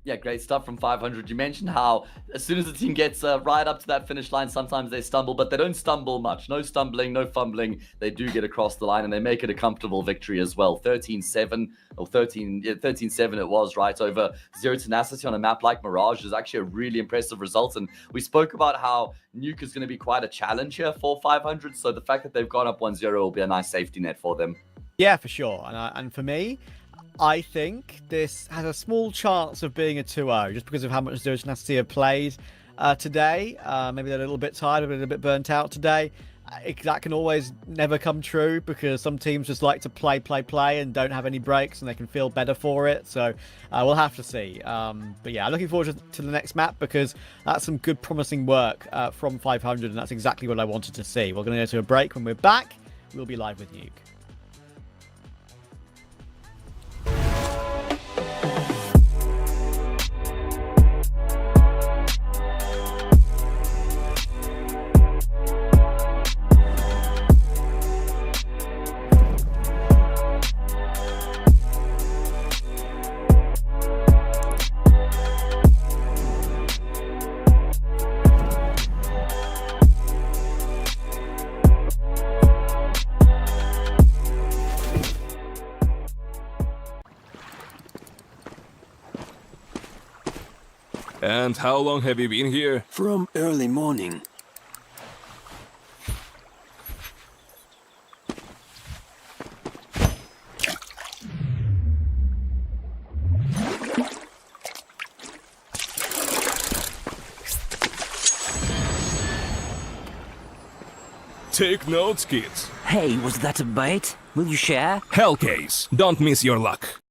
Yeah, great stuff from 500. You mentioned how as soon as the team gets right up to that finish line, sometimes they stumble, but they don't stumble much. No stumbling, no fumbling. They do get across the line, and they make it a comfortable victory as well. 13-7, or 13-7 it was, right, over Zero Tenacity on a map like Mirage is actually a really impressive result. And we spoke about how Nuke is going to be quite a challenge here for 500, so the fact that they've gone up 1-0 will be a nice safety net for them. Yeah, for sure. And for me, I think this has a small chance of being a 2-0 just because of how much Zero Tenacity have played today. Maybe they're a little bit tired, a little bit burnt out today. That can always never come true because some teams just like to play and don't have any breaks, and they can feel better for it. So we'll have to see. But yeah, looking forward to the next map because that's some good promising work from 500, and that's exactly what I wanted to see. We're going to go to a break. When we're back, we'll be live with Nuke. And how long have you been here? From early morning. Take notes, kids. Hey, was that a bait? Will you share? Hellcase, don't miss your luck.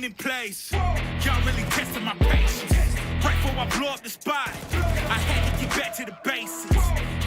In place, y'all really testing my patience. Right before I blow up the spot, I had to get back to the basics.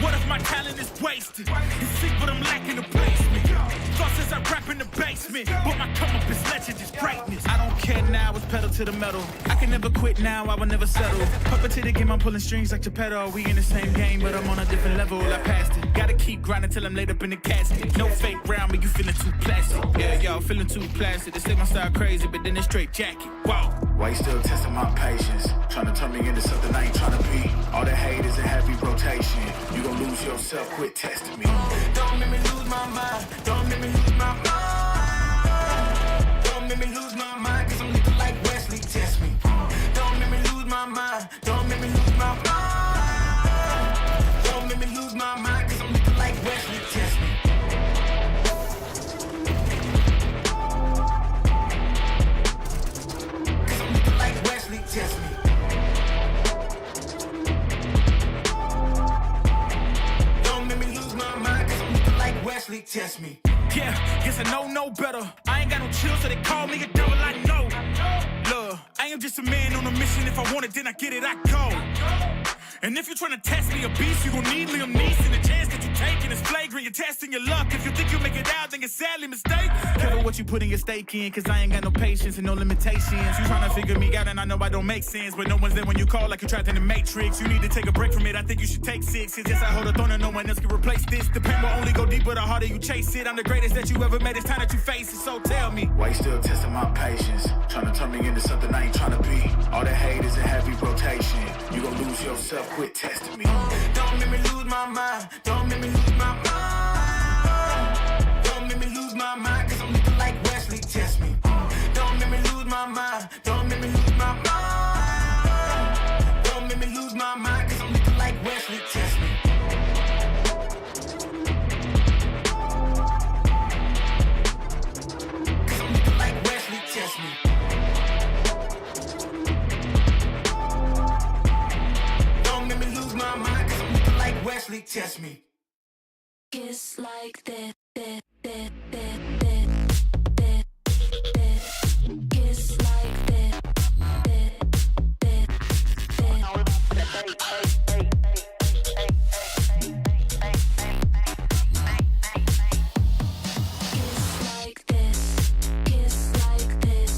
What if my talent is wasted? You see what I'm lacking the placement. Thoughts as I rap in the basement, but my come up is legend, is greatness. I don't care now, it's pedal to the metal. I can never quit now, I will never settle. Puppet to the game, I'm pulling strings like Geppetto. We in the same game, but I'm on a different level. I passed it. Gotta keep grinding till I'm laid up in the casket. No fake round, but you feeling too plastic. Yeah, y'all feeling too plastic. They say my style crazy, but then it's straight jacket. Wow. Why you still testing my patience? Trying to turn me into something I ain't trying to be. All the hate is a heavy rotation. You gon' lose yourself, quit testing me. Don't make me lose my mind. Don't make me lose my mind. Don't make me lose my mind, cause I'm looking like Guess I know no better. I ain't got no chill, so they call me a devil. I know. Look, I am just a man on a mission. If I want it, then I get it, I go. And if you're trying to test me a beast, you gon' need Liam Neeson. The chance that you taking is flagrant. You're testing your luck. If you think you make it out, then you're sadly mistaken. Careful what you putting your stake in, cause I ain't got no patience and no limitations. You trying to figure me out, and I know I don't make sense. But no one's there when you call like you're trapped in the Matrix. You need to take a break from it. I think you should take 6. Cause yes, I hold a throne and no one else can replace this. The pain will only go deeper the harder you chase it. I'm the greatest that you ever made. It's time that you face it. So tell me, Why you still testing my patience? Trying to turn me into something I ain't trying to be. All that hate is in heavy rotation. You gon' lose yourself, quit testing me. Don't make me lose my mind. Don't make me lose my mind. Don't make me lose my mind, cause I'm looking like Wesley, test me. Don't make me lose my mind. Don't make me lose my mind. Don't make me lose my mind, cause I'm looking like Wesley, test me. Cause I'm looking like Wesley, test me. Wesley, test me. Kiss like that. Kiss like that. Kiss like that. Kiss like that. Kiss like this. Kiss like this.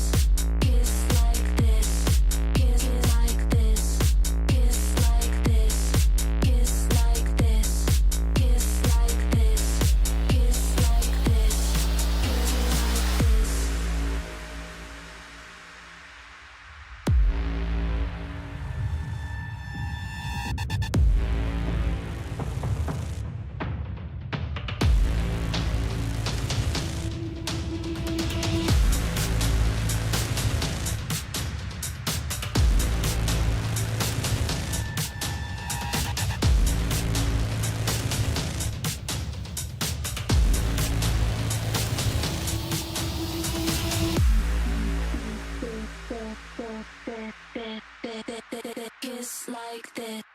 Kiss like this. Kiss like this.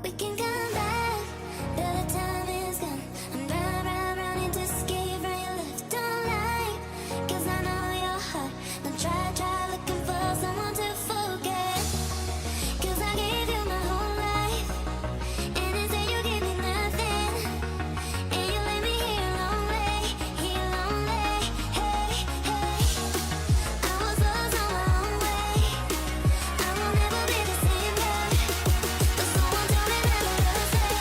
We can come back, but the time is gone. I'm running to escape from your left. Don't lie, cause I know your heart. Don't try looking for someone to forget. Cause I gave you my whole life, and instead you gave me nothing. And you left me here lonely. Hey, I was lost on my own way. I will never be the same girl. But someone told me never to say.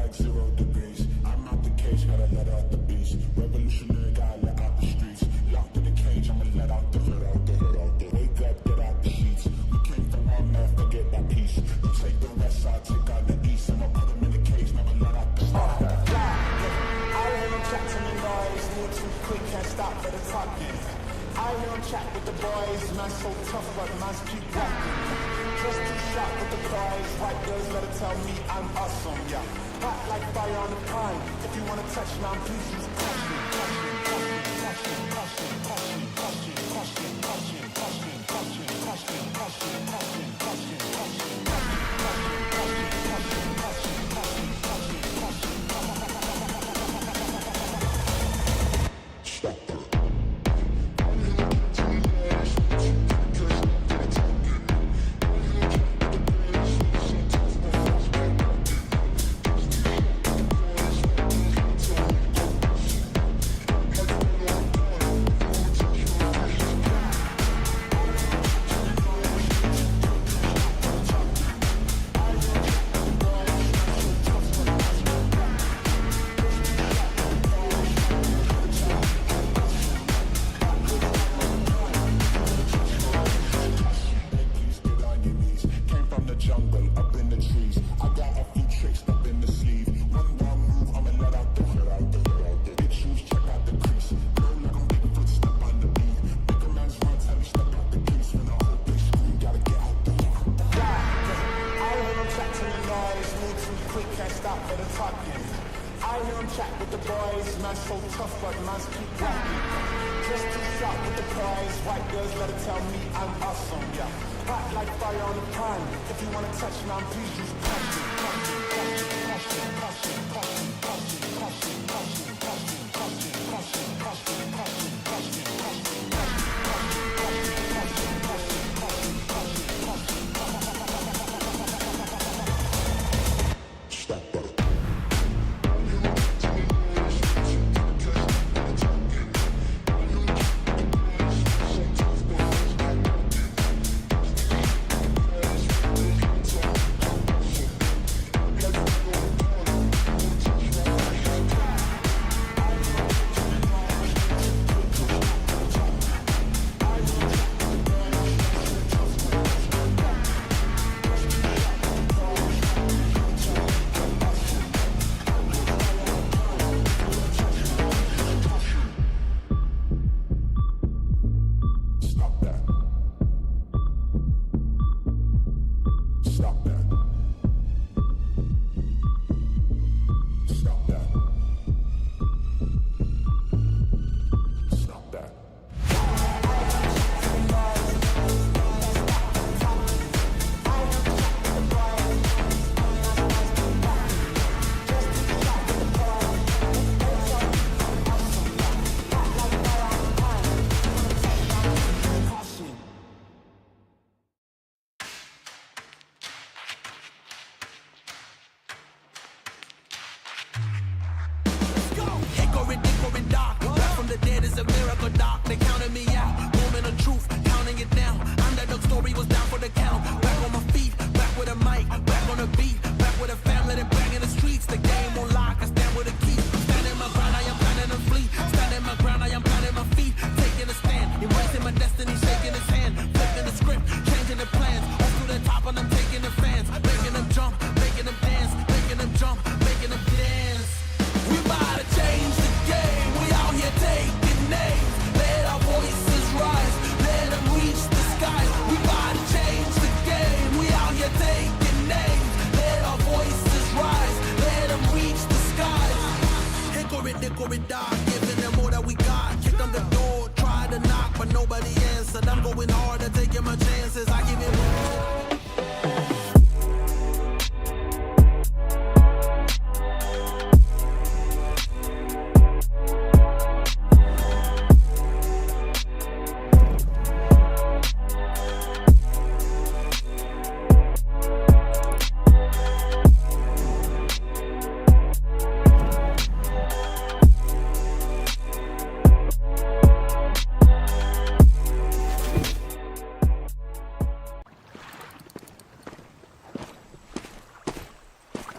like 0 degrees. I'm out the cage, gotta let out the beast. Revolutionary, gotta let out the streets. Locked in the cage, I'ma let out the hood out the hood out the wake up, get out the sheets. We came from all man, forget that peace. You take the west side, take out the east. I'ma put them in the cage, never let out the stop that. I hear him chat to me noise, move too quick, can't stop for the talking. I hear him chat with the boys, man's so tough, but man's keep walking. Just too sharp with the prize, white girls gotta tell me I'm awesome, yeah. Hot like fire on the pine, if you wanna touch me, I'm please use caution, caution, caution, caution, caution, caution, caution, caution, caution, caution, caution, caution, caution, caution, caution, caution,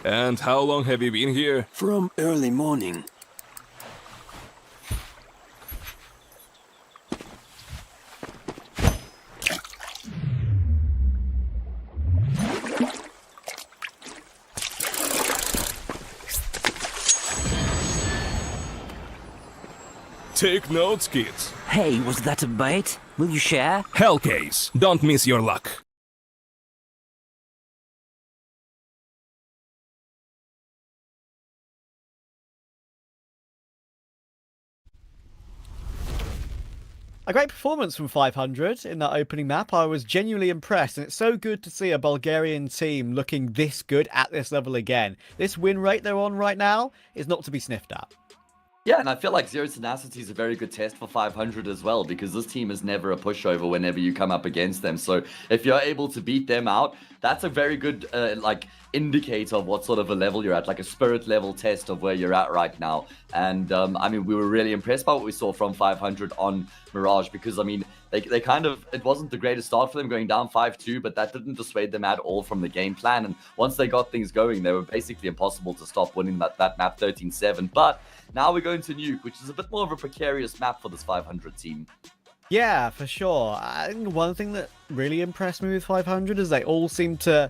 And how long have you been here? From early morning. Take notes, kids. Hey, was that a bait? Will you share? Hellcase, don't miss your luck. A great performance from 500 in that opening map. I was genuinely impressed, and it's so good to see a Bulgarian team looking this good at this level again. This win rate they're on right now is not to be sniffed at. Yeah, and I feel like Zero Tenacity is a very good test for 500 as well, because this team is never a pushover whenever you come up against them. So if you're able to beat them out, that's a very good indicator of what sort of a level you're at, like a spirit level test of where you're at right now. And I mean, we were really impressed by what we saw from 500 on Mirage, because I mean, they kind of, it wasn't the greatest start for them going down 5-2, but that didn't dissuade them at all from the game plan. And once they got things going, they were basically impossible to stop, winning that map 13-7. But now we're going to Nuke, which is a bit more of a precarious map for this 500 team. Yeah, for sure. I think one thing that really impressed me with 500 is they all seem to,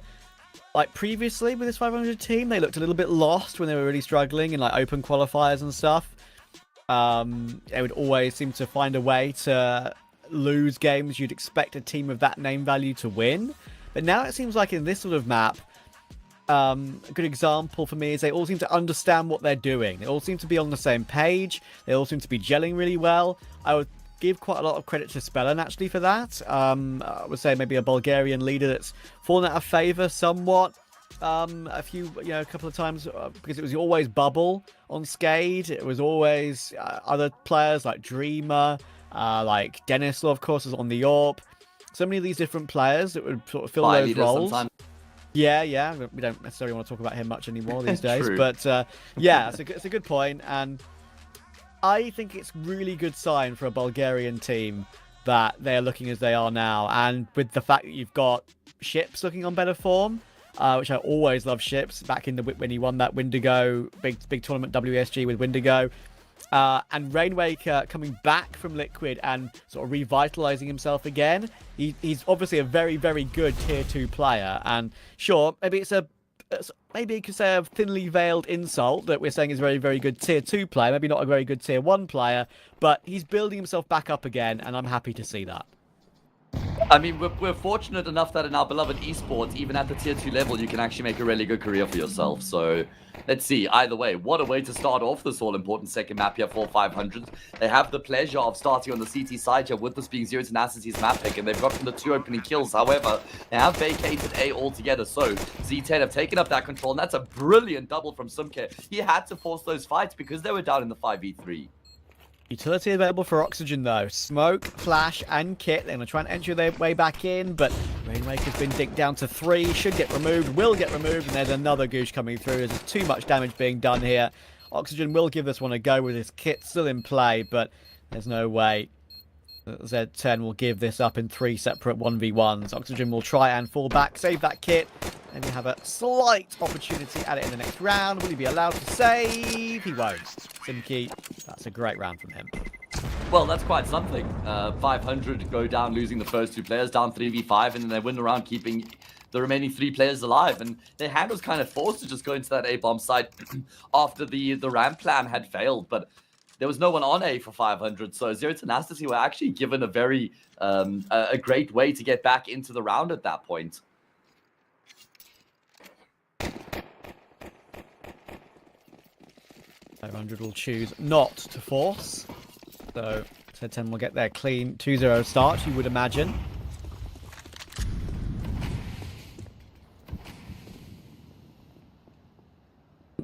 like previously with this 500 team, they looked a little bit lost when they were really struggling in like open qualifiers and stuff. They would always seem to find a way to lose games you'd expect a team of that name value to win. But now it seems like in this sort of map, a good example for me is they all seem to understand what they're doing. They all seem to be on the same page. They all seem to be gelling really well. I would give quite a lot of credit to Spellin actually for that. I would say maybe a Bulgarian leader that's fallen out of favour somewhat. A couple of times because it was always Bubble on Skade. It was always other players like Dreamer, like Denislaw, of course, is on the AWP. So many of these different players that would sort of fill those roles. Sometimes. Yeah. We don't necessarily want to talk about him much anymore these days. But yeah, it's a good point. And I think it's really good sign for a Bulgarian team that they're looking as they are now. And with the fact that you've got Ships looking on better form, which I always love Ships, back in when he won that Wendigo, big tournament WSG with Wendigo. And Rainwaker coming back from Liquid and sort of revitalizing himself again. He's obviously a very, very good tier 2 player. And sure, maybe maybe you could say a thinly veiled insult that we're saying is a very, very good tier 2 player. Maybe not a very good tier 1 player, but he's building himself back up again, and I'm happy to see that. I mean, we're fortunate enough that in our beloved esports, even at the tier 2 level, you can actually make a really good career for yourself. So let's see. Either way, what a way to start off this all-important second map here for 500. They have the pleasure of starting on the CT side here with this being Zero Tenacity's map pick, and they've gotten the 2 opening kills. However, they have vacated A altogether. So Z10 have taken up that control, and that's a brilliant double from Sumke. He had to force those fights because they were down in the 5v3. Utility available for Oxygen, though. Smoke, Flash, and Kit. They're going to try and enter their way back in, but Rainwaker's been dinked down to 3. Should get removed, will get removed, and there's another Goosh coming through. There's too much damage being done here. Oxygen will give this one a go with his Kit still in play, but there's no way Z10 will give this up in 3 separate 1v1s. Oxygen will try and fall back, save that Kit, and you have a slight opportunity at it in the next round. Will he be allowed to save? He won't. Simki, that's a great round from him. Well, that's quite something. 500 go down, losing the first 2 players, down 3v5, and then they win the round, keeping the remaining 3 players alive. And their hand was kind of forced to just go into that A-bomb site after the ramp plan had failed, but there was no one on A for 500, so Zero Tenacity were actually given a very a great way to get back into the round at that point. 500 will choose not to force. So Z10 will get their clean 2-0 start, you would imagine.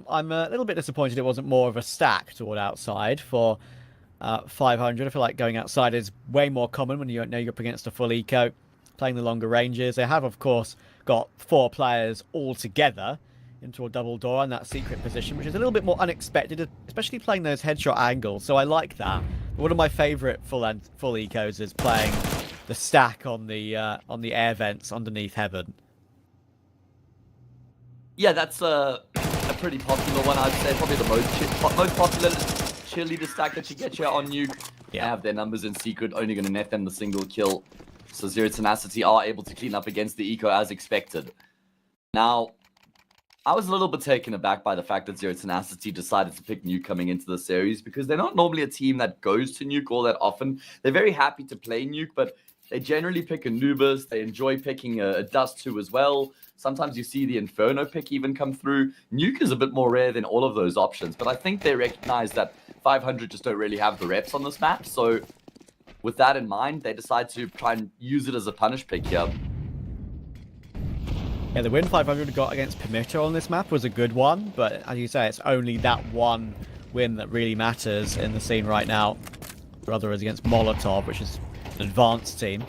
I'm a little bit disappointed it wasn't more of a stack toward outside for 500. I feel like going outside is way more common when you know you're up against a full eco, playing the longer ranges. They have, of course, got 4 players all together into a double door in that secret position, which is a little bit more unexpected, especially playing those headshot angles. So I like that. But one of my favorite full ecos is playing the stack on the air vents underneath heaven. Yeah, that's pretty popular one, I'd say. Probably the most popular cheerleader stack that you get here on Nuke. They have their numbers in secret, only going to net them the single kill. So Zero Tenacity are able to clean up against the eco as expected. Now, I was a little bit taken aback by the fact that Zero Tenacity decided to pick Nuke coming into the series, because they're not normally a team that goes to Nuke all that often. They're very happy to play Nuke, but they generally pick Anubis. They enjoy picking a Dust 2 as well. Sometimes you see the Inferno pick even come through. Nuke is a bit more rare than all of those options, but I think they recognize that 500 just don't really have the reps on this map. So with that in mind, they decide to try and use it as a punish pick here. Yeah, the win 500 got against Permitter on this map was a good one, but as you say, it's only that one win that really matters in the scene right now. Rather is against Molotov, which is an advanced team.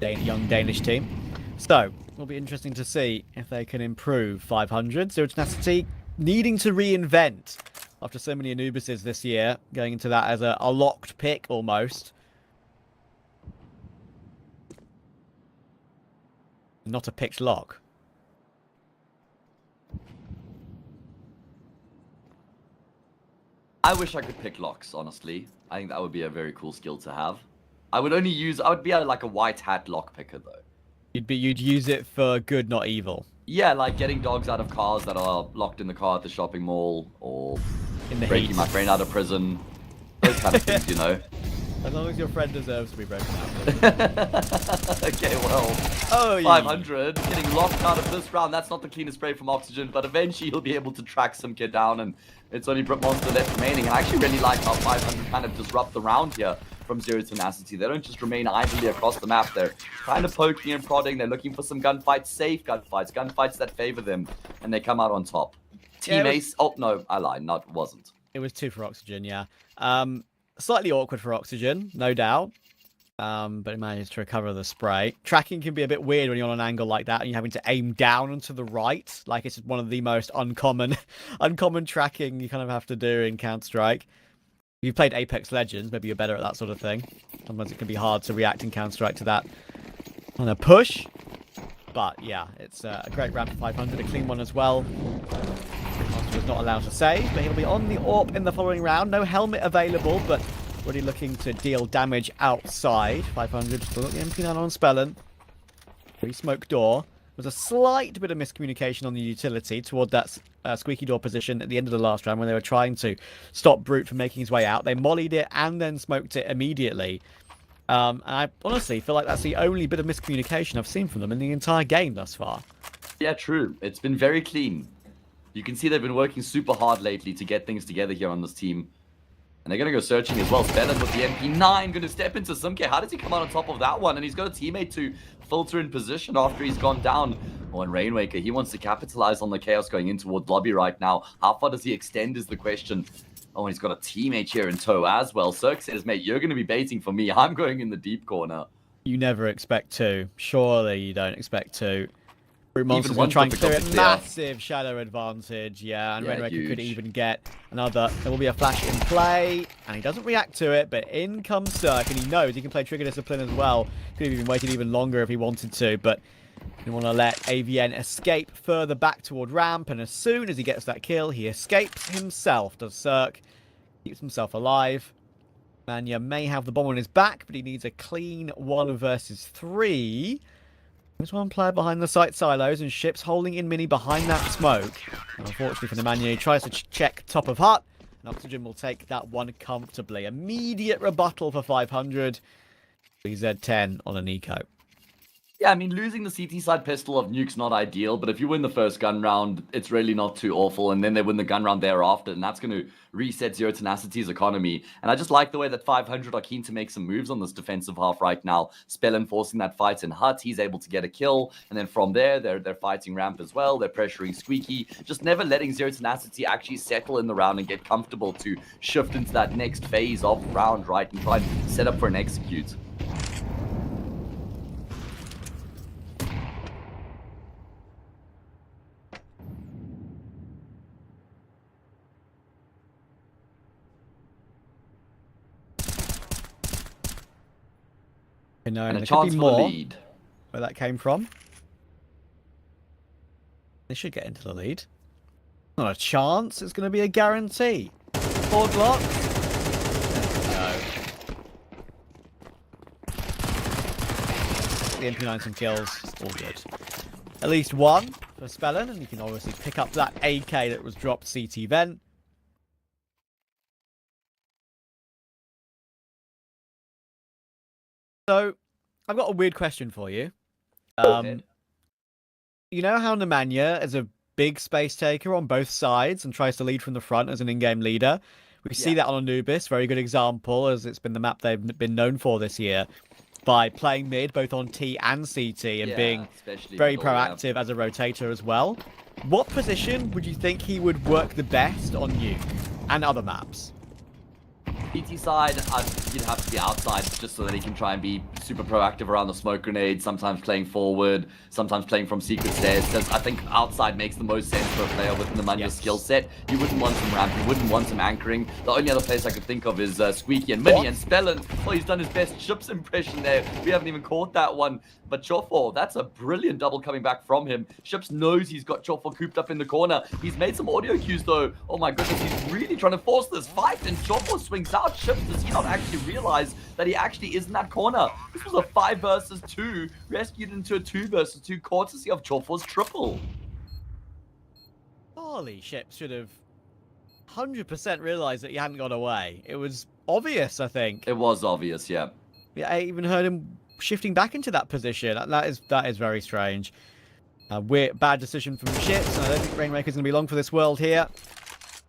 Young Danish team. So, it'll be interesting to see if they can improve 500. Zero Tenacity needing to reinvent after so many Anubises this year, going into that as a locked pick almost. Not a picked lock. I wish I could pick locks, honestly. I think that would be a very cool skill to have. I would be like a white hat lock picker though. You'd use it for good, not evil. Yeah, like getting dogs out of cars that are locked in the car at the shopping mall, or breaking my friend out of prison. Those kind of things, you know. As long as your friend deserves to be broken out. Okay, well, 500 getting locked out of this round. That's not the cleanest spray from Oxygen, but eventually he'll be able to track some kid down, and it's only Brit Monster left remaining. And I actually really like how 500 kind of disrupt the round here from Zero Tenacity. They don't just remain idly across the map. They're kind of poking and prodding. They're looking for some gunfights, safe gunfights that favor them, and they come out on top. Team Ace. Oh no, I lied. Wasn't. It was 2 for Oxygen, yeah. Slightly awkward for Oxygen, no doubt. But it managed to recover the spray. Tracking can be a bit weird when you're on an angle like that and you're having to aim down and to the right. Like, it's one of the most uncommon tracking you kind of have to do in Counter-Strike. If you've played Apex Legends, maybe you're better at that sort of thing. Sometimes it can be hard to react in Counter-Strike to that on a push. But yeah, it's a great round for 500, a clean one as well. Monster was not allowed to save, but he'll be on the AWP in the following round. No helmet available, but really looking to deal damage outside. 500 still got the MP9 on Spellen. Smoke door. There was a slight bit of miscommunication on the utility toward that squeaky door position at the end of the last round when they were trying to stop Brute from making his way out. They mollied it and then smoked it immediately. And I honestly feel like that's the only bit of miscommunication I've seen from them in the entire game thus far. Yeah, true. It's been very clean. You can see they've been working super hard lately to get things together here on this team. And they're going to go searching as well. Spellen with the MP9 going to step into Sumke. How does he come out on top of that one? And he's got a teammate to filter in position after he's gone down. Oh, and Rainwaker, he wants to capitalize on the chaos going in toward lobby right now. How far does he extend is the question. Oh, and he's got a teammate here in tow as well. Cirque says, mate, you're going to be baiting for me. I'm going in the deep corner. You never expect to. Surely you don't expect to. Brute Monster's going to try and clear a massive shadow advantage. Yeah, and Rainwaker could even get another. There will be a flash in play, and he doesn't react to it, but in comes Cirque, and he knows he can play Trigger Discipline as well. Could have even waited even longer if he wanted to, but you want to let AVN escape further back toward ramp, and as soon as he gets that kill, he escapes himself, does Cirque. Keeps himself alive. Manya may have the bomb on his back, but he needs a clean 1 versus 3. There's one player behind the site silos, and Ship's holding in Mini behind that smoke. And unfortunately for Nemanja, he tries to check top of hut, and Oxygen will take that one comfortably. Immediate rebuttal for 500. BZ10 on an eco. Yeah, I mean, losing the CT side pistol of Nuke's not ideal, but if you win the first gun round, it's really not too awful, and then they win the gun round thereafter, and that's going to reset Zero Tenacity's economy. And I just like the way that 500 are keen to make some moves on this defensive half right now. Spellen forcing that fight in hut, he's able to get a kill, and then from there, they're fighting ramp as well, they're pressuring Squeaky, just never letting Zero Tenacity actually settle in the round and get comfortable to shift into that next phase of the round, right, and try and set up for an execute. No, and there a chance could be for more the lead. where that came from. They should get into the lead. Not a chance. It's going to be a guarantee. 4 Glock. No. The MP9 some kills. All good. At least one for Spellen, and you can obviously pick up that AK that was dropped CT vent. So, I've got a weird question for you. You know how Nemanja is a big space taker on both sides and tries to lead from the front as an in-game leader? We see that on Anubis, very good example, as it's been the map they've been known for this year, by playing mid both on T and CT and being very proactive as a rotator as well. What position would you think he would work the best on you and other maps? PT side, you'd have to be outside just so that he can try and be super proactive around the smoke grenade, sometimes playing forward, sometimes playing from secret stairs. Because I think outside makes the most sense for a player with Nemanja's skill set. You wouldn't want him ramping, you wouldn't want him anchoring. The only other place I could think of is Squeaky and Mini and Spellen. Oh, he's done his best Chips impression there. We haven't even caught that one. But Chofo, that's a brilliant double coming back from him. Ships knows he's got Chofo cooped up in the corner. He's made some audio cues though. Oh my goodness, he's really trying to force this fight, and Chofo swings out. Ships, does he not actually realize that he actually is in that corner? This was a 5 versus 2, rescued into a 2 versus 2, courtesy of Chofo's triple. Holy Ships should have 100% realized that he hadn't got away. It was obvious, I think. It was obvious, yeah. Yeah, I even heard him shifting back into that position. That is very strange. Weird, bad decision from Ships, and I don't think Rainmaker's going to be long for this world here.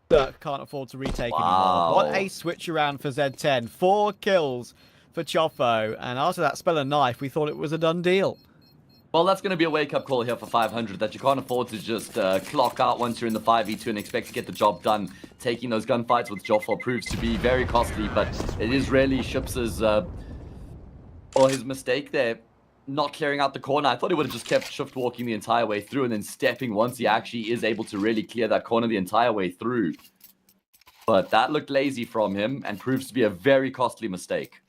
Dirk can't afford to retake anymore. What a switch around for Z10. 4 kills for Chofo, and after that spell and knife, we thought it was a done deal. Well, that's going to be a wake-up call here for 500, that you can't afford to just clock out once you're in the 5v2 and expect to get the job done. Taking those gunfights with Chofo proves to be very costly, but it is really Ships's his mistake there, not clearing out the corner. I thought he would have just kept shift walking the entire way through and then stepping once he actually is able to really clear that corner the entire way through. But that looked lazy from him and proves to be a very costly mistake.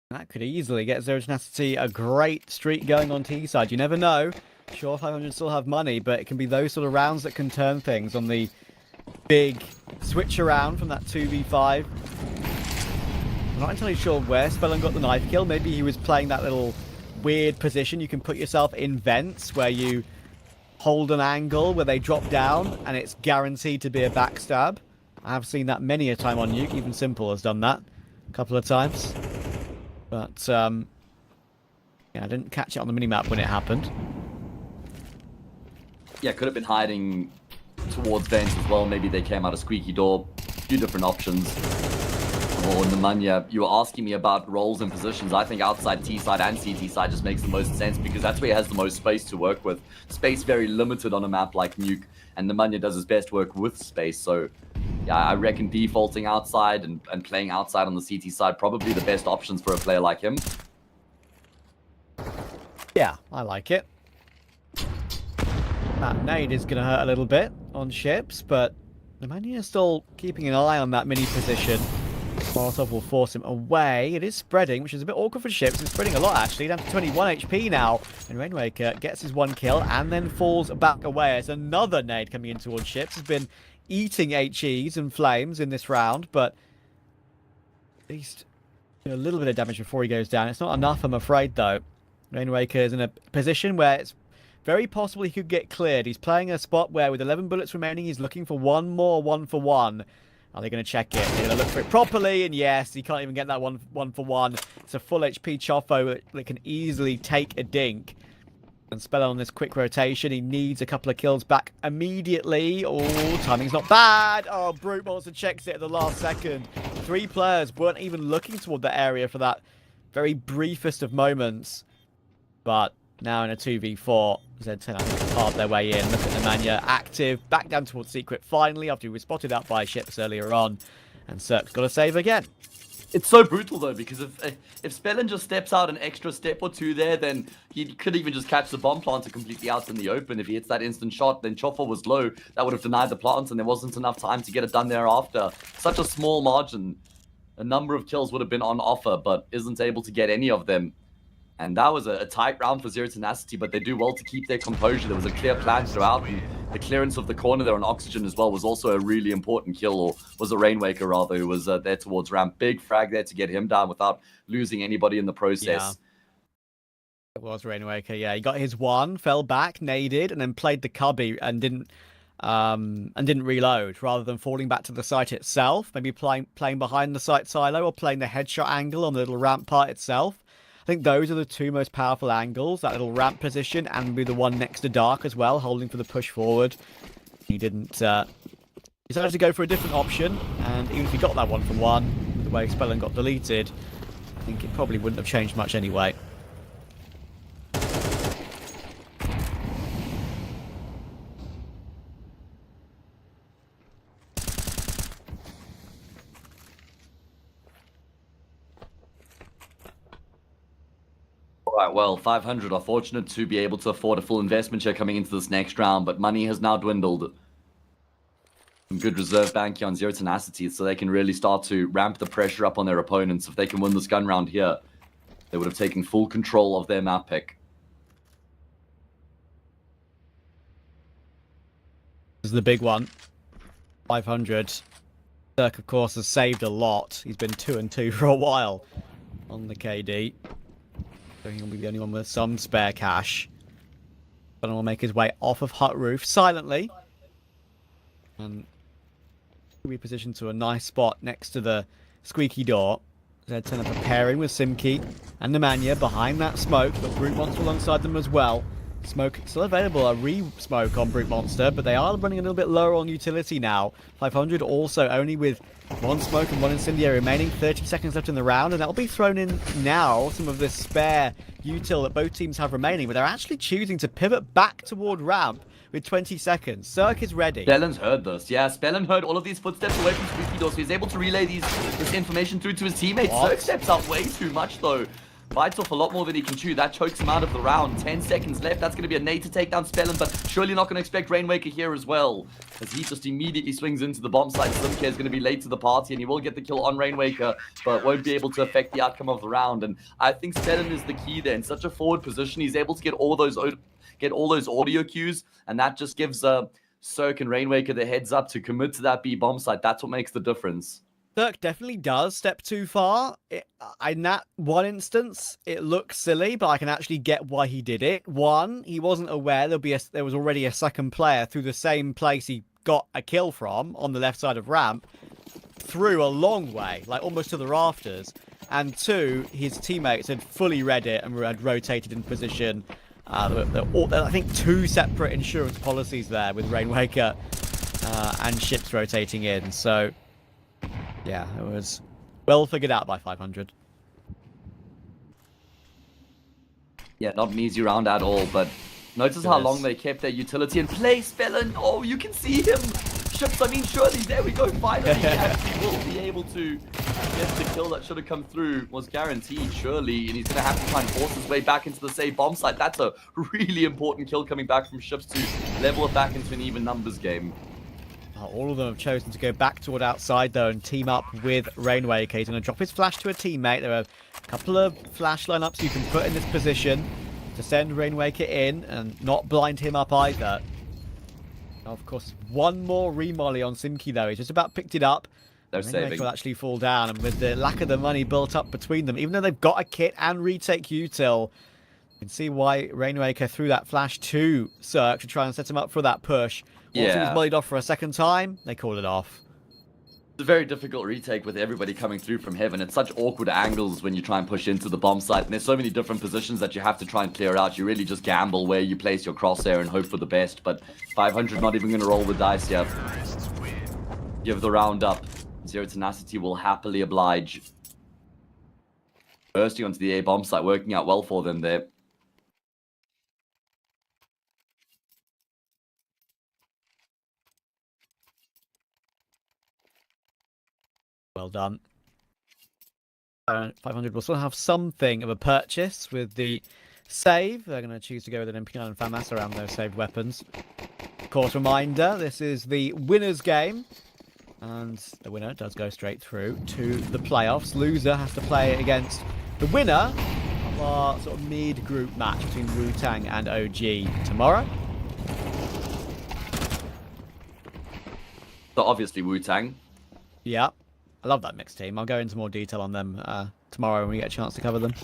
That could easily get Zero Tenacity a great streak going on T side. You never know. Sure, 500 still have money, but it can be those sort of rounds that can turn things on the big switch around from that 2v5. I'm not entirely sure where Spellen got the knife kill. Maybe he was playing that little weird position. You can put yourself in vents where you hold an angle where they drop down and it's guaranteed to be a backstab. I have seen that many a time on Nuke. Even Simple has done that a couple of times. But, yeah, I didn't catch it on the minimap when it happened. Yeah, could have been hiding towards vents as well. Maybe they came out a squeaky door. A few different options. Or Nemanja, you were asking me about roles and positions. I think outside T side and CT side just makes the most sense because that's where he has the most space to work with. Space very limited on a map like Nuke, and Nemanja does his best work with space. So, yeah, I reckon defaulting outside and playing outside on the CT side probably the best options for a player like him. Yeah, I like it. That nade is going to hurt a little bit on Ships, but Nemanja is still keeping an eye on that mini position. Molotov will force him away. It is spreading, which is a bit awkward for Ships. It's spreading a lot, actually. Down to 21 HP now. And Rainmaker gets his 1 kill and then falls back away. It's another nade coming in towards Ships. He's been eating HEs and flames in this round, but at least a little bit of damage before he goes down. It's not enough, I'm afraid, though. Rainmaker is in a position where it's very possible he could get cleared. He's playing a spot where with 11 bullets remaining, he's looking for one more 1-for-1. Are they going to check it? They're going to look for it properly, and yes, he can't even get that one for one. It's a full HP Chofo that can easily take a dink. And Spellen on this quick rotation, he needs a couple of kills back immediately. Oh, timing's not bad. Oh, Brute Monster checks it at the last second. 3 players weren't even looking toward that area for that very briefest of moments. But now in a 2v4, Z10 I think carved their way in. Look at Nemanja active, back down towards Secret finally after he was spotted out by Ships earlier on. And Cirque's got to save again. It's so brutal though, because if Spellen just steps out an extra step or two there, then he could even just catch the bomb planter completely out in the open. If he hits that instant shot, then Chofo was low. That would have denied the plant, and there wasn't enough time to get it done thereafter. Such a small margin. a number of kills would have been on offer, but isn't able to get any of them. And that was a tight round for Zero Tenacity, but they do well to keep their composure. There was a clear plan throughout, and the clearance of the corner there on Oxygen as well was also a really important kill, or was a Rainwaker rather, who was there towards ramp. Big frag there to get him down without losing anybody in the process. Yeah. It was Rainwaker, yeah. He got his one, fell back, naded, and then played the cubby and didn't reload, rather than falling back to the site itself, maybe playing behind the site silo or playing the headshot angle on the little ramp part itself. I think those are the two most powerful angles, that little ramp position and maybe the one next to Dark as well, holding for the push forward. He didn't, decided to go for a different option, and even if he got that one for one, the way Spellin got deleted, I think it probably wouldn't have changed much anyway. Right, well, 500 are fortunate to be able to afford a full investment share coming into this next round, but money has now dwindled. Some good reserve bank here on Zero Tenacity, so they can really start to ramp the pressure up on their opponents. If they can win this gun round here, they would have taken full control of their map pick. This is the big one. 500. Dirk, of course, has saved a lot. He's been 2-2 for a while on the KD. So he'll be the only one with some spare cash. But will make his way off of hut roof silently. And repositioned to a nice spot next to the squeaky door. Zed10 are preparing with Simkey and Nemanja behind that smoke, but Brute Monster alongside them as well. Smoke still available, a re-smoke on Brute Monster, but they are running a little bit lower on utility now. 500 also only with one smoke and one incendiary remaining, 30 seconds left in the round, and that'll be thrown in now, some of this spare util that both teams have remaining, but they're actually choosing to pivot back toward ramp with 20 seconds. Cirque is ready. Spellin's heard this. Yeah, Spellin heard all of these footsteps away from Squeaky Door, so he's able to relay this information through to his teammates. Cirque steps out way too much, though. Bites off a lot more than he can chew. That chokes him out of the round. 10 seconds left. That's going to be a nade to take down Spellin, but surely not going to expect Rainwaker here as well, as he just immediately swings into the bomb site. Slimcare is going to be late to the party, and he will get the kill on Rainwaker, but won't be able to affect the outcome of the round. And I think Spellin is the key there. In such a forward position, he's able to get all those audio cues, and that just gives Cirque and Rainwaker the heads up to commit to that B bomb site. That's what makes the difference. Cirque definitely does step too far. In that one instance, it looks silly, but I can actually get why he did it. One, he wasn't aware there was already a second player through the same place he got a kill from on the left side of ramp, through a long way, like almost to the rafters. And two, his teammates had fully read it and had rotated in position. I think two separate insurance policies there with Rainwaker and ships rotating in. So yeah, it was well figured out by 500. Yeah, not an easy round at all, but notice how long they kept their utility in play. Spellin, oh, you can see him. Ships, I mean, surely, there we go. Finally, he actually will be able to get the kill that should have come through. Was guaranteed, surely, and he's going to have to try and force his way back into the safe bomb site. That's a really important kill coming back from Ships to level it back into an even numbers game. All of them have chosen to go back toward outside, though, and team up with Rainwaker. He's going to drop his flash to a teammate. There are a couple of flash lineups you can put in this position to send Rainwaker in and not blind him up either. Of course, one more remolly on Simkey, though. He's just about picked it up. They're Rainwaker saving. will actually fall down, and with the lack of the money built up between them, even though they've got a kit and retake util, you can see why Rainwaker threw that flash to Cirque to try and set him up for that push. Once he was mollied off for a second time, they called it off. It's a very difficult retake with everybody coming through from heaven. It's such awkward angles when you try and push into the bomb site, and there's so many different positions that you have to try and clear out. You really just gamble where you place your crosshair and hope for the best, but 500 not even going to roll the dice yet. Give the round up. Zero Tenacity will happily oblige. Bursting onto the A bomb site, working out well for them there. Well done. 500 will still have something of a purchase with the save. They're going to choose to go with an MP9 and FAMAS around those saved weapons. Of course, reminder, this is the winner's game. And the winner does go straight through to the playoffs. Loser has to play against the winner of our sort of mid-group match between Wu-Tang and OG tomorrow. So obviously Wu-Tang. Yeah, I love that mixed team. I'll go into more detail on them tomorrow when we get a chance to cover them.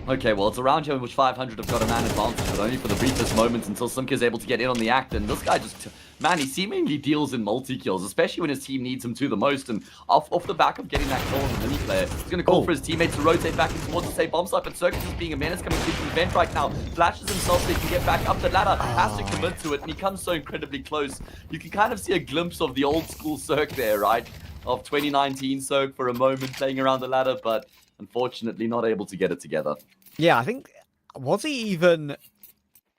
Okay, well, it's a round here in which 500 have got a man advantage, but only for the briefest moments until Simka's able to get in on the act. And this guy just, man, he seemingly deals in multi-kills, especially when his team needs him to the most. And off the back of getting that kill on the mini player, he's going to call for his teammates to rotate back in towards the same bomb site. But Circus is being a menace coming through from the vent right now. Flashes himself so he can get back up the ladder, has to commit to it, and he comes so incredibly close. You can kind of see a glimpse of the old school Cirque there, right? Of 2019 Cirque for a moment playing around the ladder, but unfortunately not able to get it together. Yeah, I think, was he even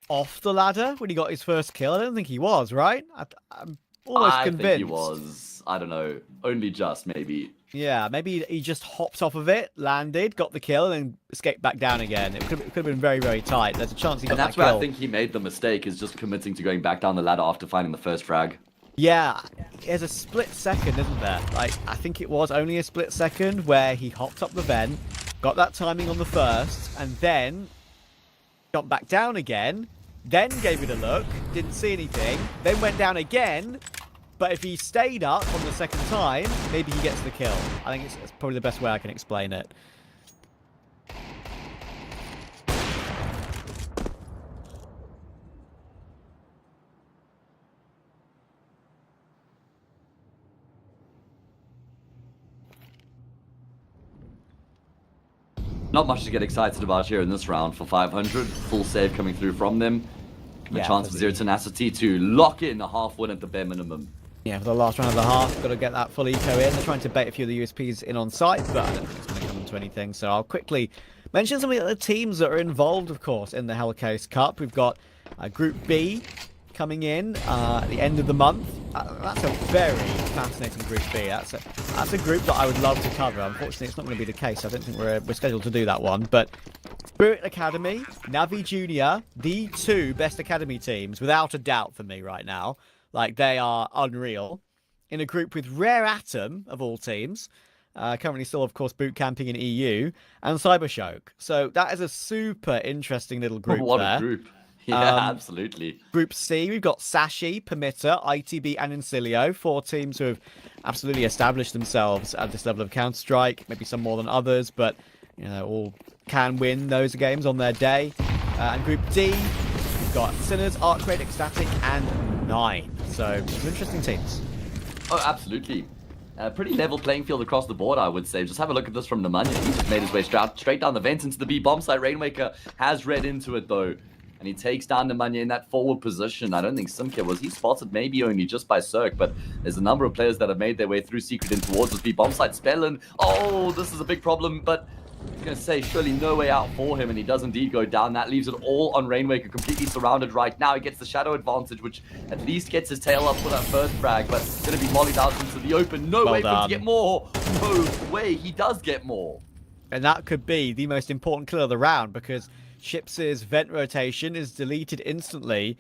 off the ladder when he got his first kill? I don't think he was, right? I'm almost convinced. I think he was. I don't know. Only just, maybe. Yeah, maybe he just hopped off of it, landed, got the kill, and then escaped back down again. It could have been very, very tight. There's a chance he got that kill. And that's where I think he made the mistake, is just committing to going back down the ladder after finding the first frag. Yeah, there's a split second, isn't there? Like, I think it was only a split second where he hopped up the vent, got that timing on the first, and then jumped back down again, then gave it a look, didn't see anything, then went down again, but if he stayed up on the second time, maybe he gets the kill. I think it's probably the best way I can explain it. Not much to get excited about here in this round for 500. Full save coming through from them. A chance for Zero Tenacity to lock in a half win at the bare minimum. Yeah, for the last round of the half, got to get that full eco in. They're trying to bait a few of the USPs in on site, but I don't think it's going to come into anything. So I'll quickly mention some of the other teams that are involved, of course, in the Hellcase Cup. We've got Group B coming in at the end of the month. That's a very fascinating Group B. That's a group that I would love to cover. Unfortunately, it's not going to be the case. I don't think we're scheduled to do that one. But Spirit Academy, Navi Junior, the two best academy teams, without a doubt for me right now. Like, they are unreal. In a group with Rare Atom, of all teams, currently still, of course, boot camping in EU, and Cybershock. So that is a super interesting little group What there. a group. Yeah, absolutely. Group C, we've got Sashi, Permitter, ITB, and Incilio. 4 teams who have absolutely established themselves at this level of Counter-Strike. Maybe some more than others, but, you know, all can win those games on their day. And Group D, we've got Sinners, Arcade, Ecstatic, and 9. So, some interesting teams. Oh, absolutely. Pretty level playing field across the board, I would say. Just have a look at this from Nemanja. He just made his way straight down the vent into the B bomb site. Rainmaker has read into it, though. And he takes down Nemanja in that forward position. I don't think Simka was. He spotted maybe only just by Cirque, but there's a number of players that have made their way through Secret in towards this B bomb site. Spellin, oh, this is a big problem, but I was going to say, surely no way out for him, and he does indeed go down. That leaves it all on Rainmaker, completely surrounded right now. He gets the shadow advantage, which at least gets his tail up for that first frag, but going to be mollied out into the open. No way for him to get more. No way, he does get more. And that could be the most important kill of the round, because Chips' vent rotation is deleted instantly.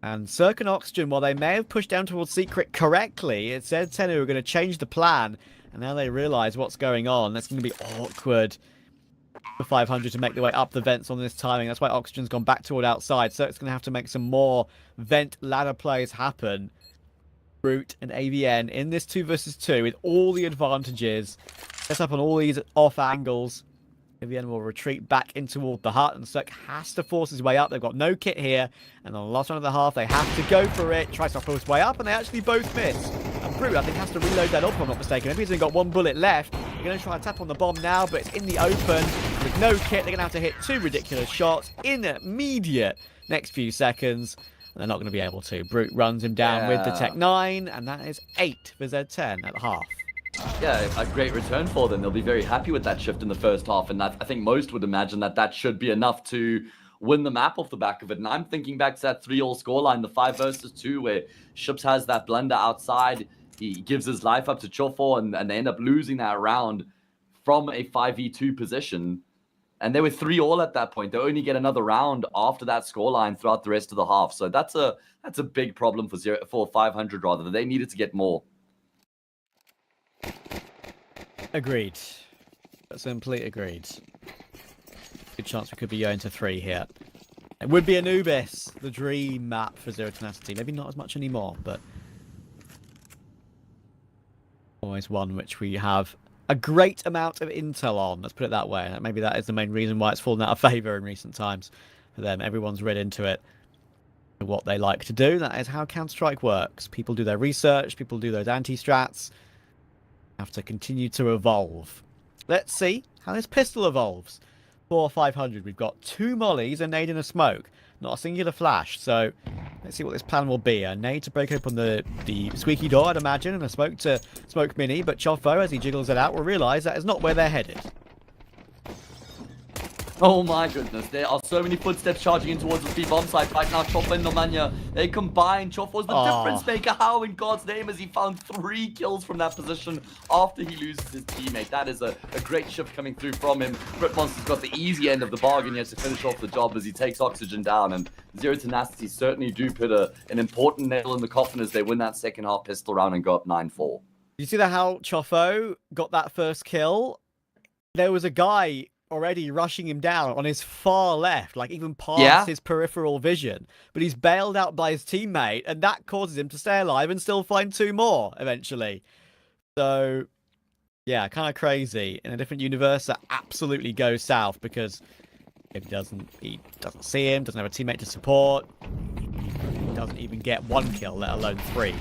And Cirque and Oxygen, while they may have pushed down towards Secret correctly, it said Tenu were going to change the plan. And now they realise what's going on. That's going to be awkward for 500 to make their way up the vents on this timing. That's why Oxygen's gone back toward outside. So it's going to have to make some more vent ladder plays happen. Brute and AVN in this 2 versus 2 with all the advantages. Set up on all these off angles. AVN will retreat back in toward the hut, and Cirque has to force his way up. They've got no kit here, and on the last round of the half, they have to go for it. Tries to force his way up, and they actually both miss. And Brute, I think, has to reload that up, if I'm not mistaken. Maybe he's only got 1 bullet left. They're going to try and tap on the bomb now, but it's in the open. With no kit, they're going to have to hit 2 ridiculous shots in immediate next few seconds. And they're not going to be able to. Brute runs him down with the Tech 9, and that is 8 for Z10 at half. Yeah, a great return for them. They'll be very happy with that shift in the first half, and I think most would imagine that that should be enough to win the map off the back of it. And I'm thinking back to that 3-all scoreline, the 5 versus 2, where Ships has that blunder outside. He gives his life up to Chofo, and they end up losing that round from a 5v2 position. And they were 3-all at that point. They only get another round after that scoreline throughout the rest of the half. So that's a big problem for 500 rather. They needed to get more. Agreed. Simply agreed. Good chance we could be going to 3 here. It would be Anubis, the dream map for Zero Tenacity. Maybe not as much anymore, but always one which we have a great amount of intel on. Let's put it that way. Maybe that is the main reason why it's fallen out of favour in recent times for them. Everyone's read into it. What they like to do. That is how Counter-Strike works. People do their research. People do those anti-strats. Have to continue to evolve. Let's see how this pistol evolves. For 500, we've got 2 mollies, a nade and a smoke. Not a singular flash, so let's see what this plan will be. A nade to break open the squeaky door, I'd imagine, and a smoke to smoke Mini, but Chofo, as he jiggles it out, will realise that is not where they're headed. Oh my goodness, there are so many footsteps charging in towards the B-bomb site right now. Chofo and Nomanya, they combine. Chofo's the difference maker. How in God's name has he found 3 kills from that position after he loses his teammate? That is a great shift coming through from him. Britmonster's got the easy end of the bargain yet to finish off the job as he takes Oxygen down. And Zero Tenacity certainly do put an important nail in the coffin as they win that second half pistol round and go up 9-4. You see how Chofo got that first kill? There was a guy already rushing him down on his far left, like even past his peripheral vision, but he's bailed out by his teammate, and that causes him to stay alive and still find 2 more eventually. So yeah, kind of crazy. In a different universe, that absolutely goes south because he doesn't see him, doesn't have a teammate to support, he doesn't even get 1 kill, let alone 3.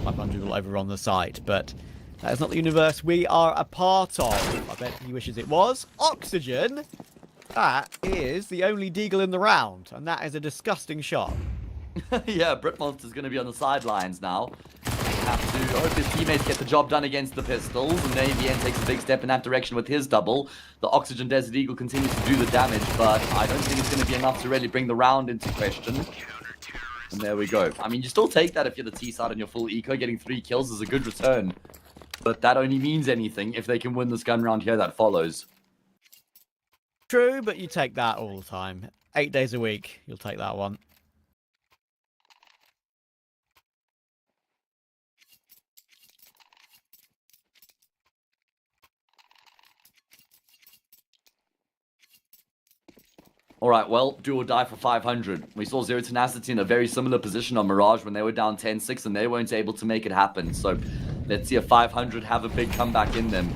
500 will overrun the site, but that is not the universe we are a part of. I bet he wishes it was. Oxygen! That is the only deagle in the round, and that is a disgusting shot. Yeah, Britmonster's going to be on the sidelines now. Have to hope his teammates get the job done against the pistols, and AVN takes a big step in that direction with his double. The Oxygen Desert Eagle continues to do the damage, but I don't think it's going to be enough to really bring the round into question. And there we go. I mean, you still take that if you're the T-side and you're full eco. Getting 3 kills is a good return. But that only means anything if they can win this gun round here that follows. True, but you take that all the time. 8 days a week, you'll take that one. Alright, well, do or die for 500. We saw Zero Tenacity in a very similar position on Mirage when they were down 10-6 and they weren't able to make it happen. So let's see if 500 have a big comeback in them.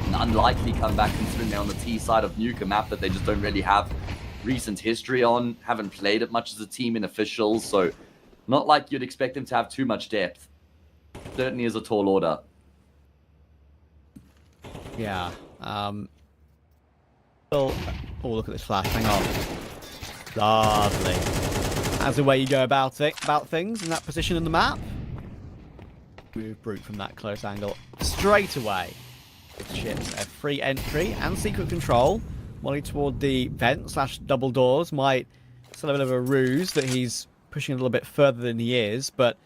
An unlikely comeback considering they're on the T side of Nuke, a map that they just don't really have recent history on. Haven't played it much as a team in officials, so not like you'd expect them to have too much depth. Certainly is a tall order. Yeah. Well, oh, look at this flash. Hang on. Lovely. That's the way you go about things in that position in the map. Move Brute from that close angle straight away. It ships a free entry and secret control. Molly toward the vent / double doors might still have a bit of a ruse that he's pushing a little bit further than he is, but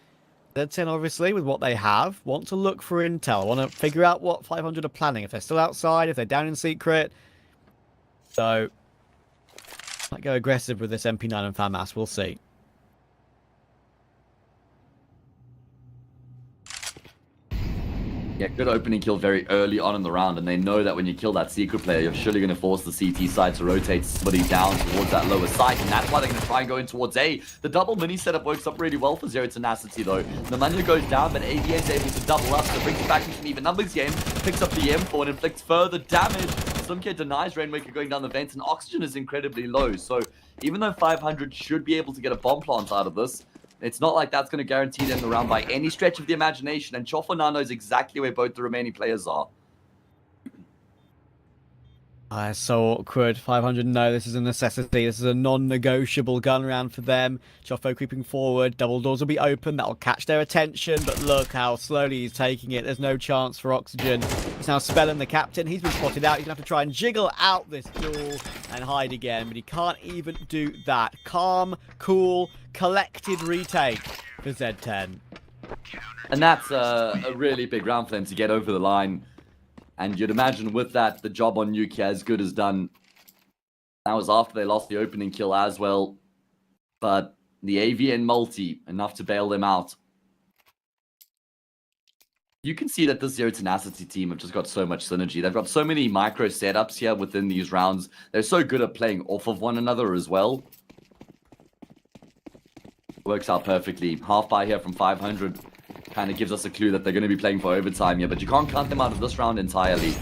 Z10 obviously with what they have want to look for intel. Want to figure out what 500 are planning. If they're still outside, if they're down in secret. So, might go aggressive with this MP9 and FAMAS, we'll see. Yeah, good opening kill very early on in the round, and they know that when you kill that secret player, you're surely going to force the CT side to rotate somebody down towards that lower site, and that's why they're going to try and go in towards A. The double mini setup works up really well for Zero Tenacity, though. Nemanja goes down, but AVN's able to double up, so brings it back into an even numbers game, picks up the M4 and inflicts further damage. Slimkid denies Rainmaker going down the vents, and Oxygen is incredibly low, so even though 500 should be able to get a bomb plant out of this, it's not like that's going to guarantee them the round by any stretch of the imagination, and Chofo now knows exactly where both the remaining players are. So awkward. 500, no, this is a necessity. This is a non-negotiable gun round for them. Chofo creeping forward. Double doors will be open. That'll catch their attention, but look how slowly he's taking it. There's no chance for Oxygen. He's now spelling the captain. He's been spotted out. He's going to have to try and jiggle out this duel and hide again, but he can't even do that. Calm, cool, collected retake for Z10. And that's a really big round for them to get over the line. And you'd imagine with that, the job on Nuke as good as done. That was after they lost the opening kill as well. But the AVN multi, enough to bail them out. You can see that the Zero Tenacity team have just got so much synergy. They've got so many micro setups here within these rounds. They're so good at playing off of one another as well. Works out perfectly. Half buy here from 500 kind of gives us a clue that they're going to be playing for overtime here, but you can't count them out of this round entirely.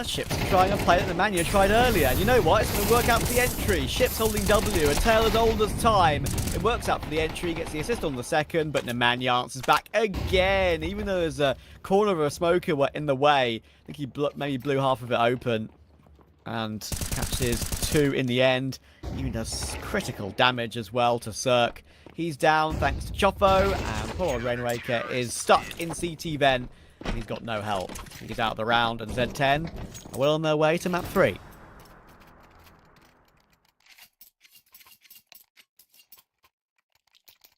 Ships trying to play it. The Mania tried earlier. And you know what? It's going to work out for the entry. Ships holding W. A tale as old as time. It works out for the entry. Gets the assist on the second. But Nemanja answers back again. Even though there's a corner of a smoker in the way. I think he maybe blew half of it open. And catches 2 in the end. Even does critical damage as well to Cirque. He's down thanks to Choffo. And poor Rainwaker is stuck in CT Ven. He's got no help. He's out of the round, and Z10 are well on their way to map 3.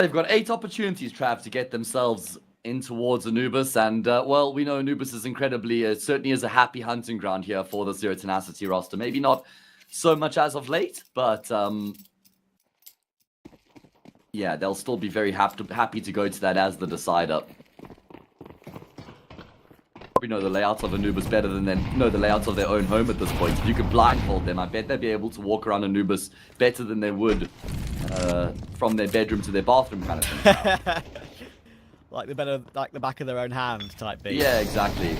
They've got 8 opportunities, Trav, to get themselves in towards Anubis, and well, we know Anubis is incredibly, certainly is a happy hunting ground here for the Zero Tenacity roster. Maybe not so much as of late, but yeah, they'll still be very happy to go to that as the decider. Probably know the layouts of Anubis better than they know the layouts of their own home at this point. If you could blindfold them, I bet they'd be able to walk around Anubis better than they would from their bedroom to their bathroom kind of thing. like the back of their own hand type beat. Yeah, exactly.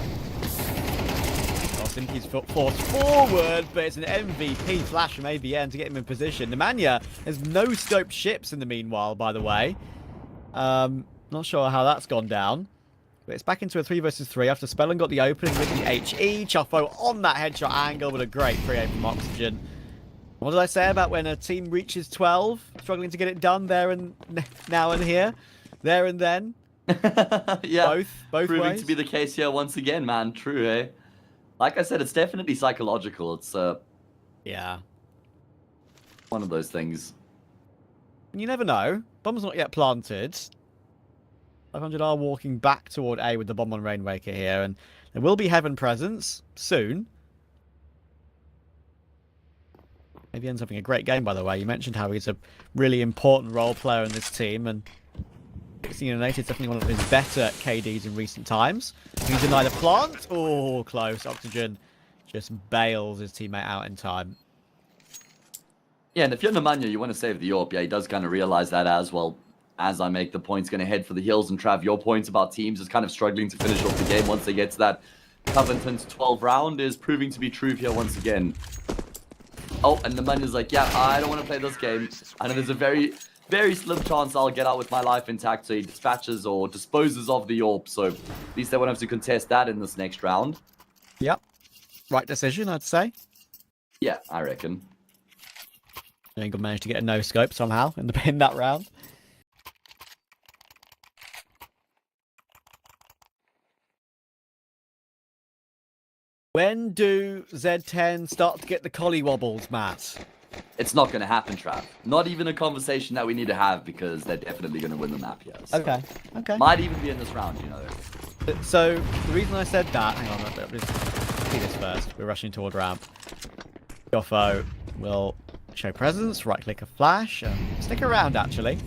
Simki's forced forward, but it's an MVP flash from AVN to get him in position. Nemanja has no scoped ships in the meanwhile, by the way. Not sure how that's gone down. But it's back into a 3 versus 3 after Spellin got the opening with the HE. Choffo on that headshot angle with a great free aim from Oxygen. What did I say about when a team reaches 12? Struggling to get it done there and now and here? There and then? Yeah, both proving ways. to be the case here once again, man. True, eh? Like I said, it's definitely psychological. It's yeah, one of those things. You never know. Bomb's not yet planted. 500 are walking back toward A with the bomb on Rainwaker here, and there will be Heaven presence soon. AVN's having a great game, by the way. You mentioned how he's a really important role player in this team, and 16 and 8 is definitely one of his better KDs in recent times. He's denied a plant. Oh, close. Oxygen just bails his teammate out in time. Yeah, and if you're Nemanja, you want to save the AWP. Yeah, he does kind of realize that as well. As I make the points, going to head for the hills. And Trav, your points about teams is kind of struggling to finish off the game once they get to that Covington's 12 round is proving to be true here once again. Oh, and Nemanja's like, yeah, I don't want to play this game. I know there's a very, very slim chance I'll get out with my life intact. So he dispatches or disposes of the AWP. So at least they won't have to contest that in this next round. Yep. Right decision, I'd say. Yeah, I reckon. England managed to get a no-scope somehow in that round. When do Z10 start to get the collie wobbles, Matt? It's not going to happen, Trav. Not even a conversation that we need to have because they're definitely going to win the map here. So. Okay. Might even be in this round, you know. So, the reason I said that... Hang on, let me just see this first. We're rushing toward ramp. Goffo will show presence, right-click a flash, and stick around, actually.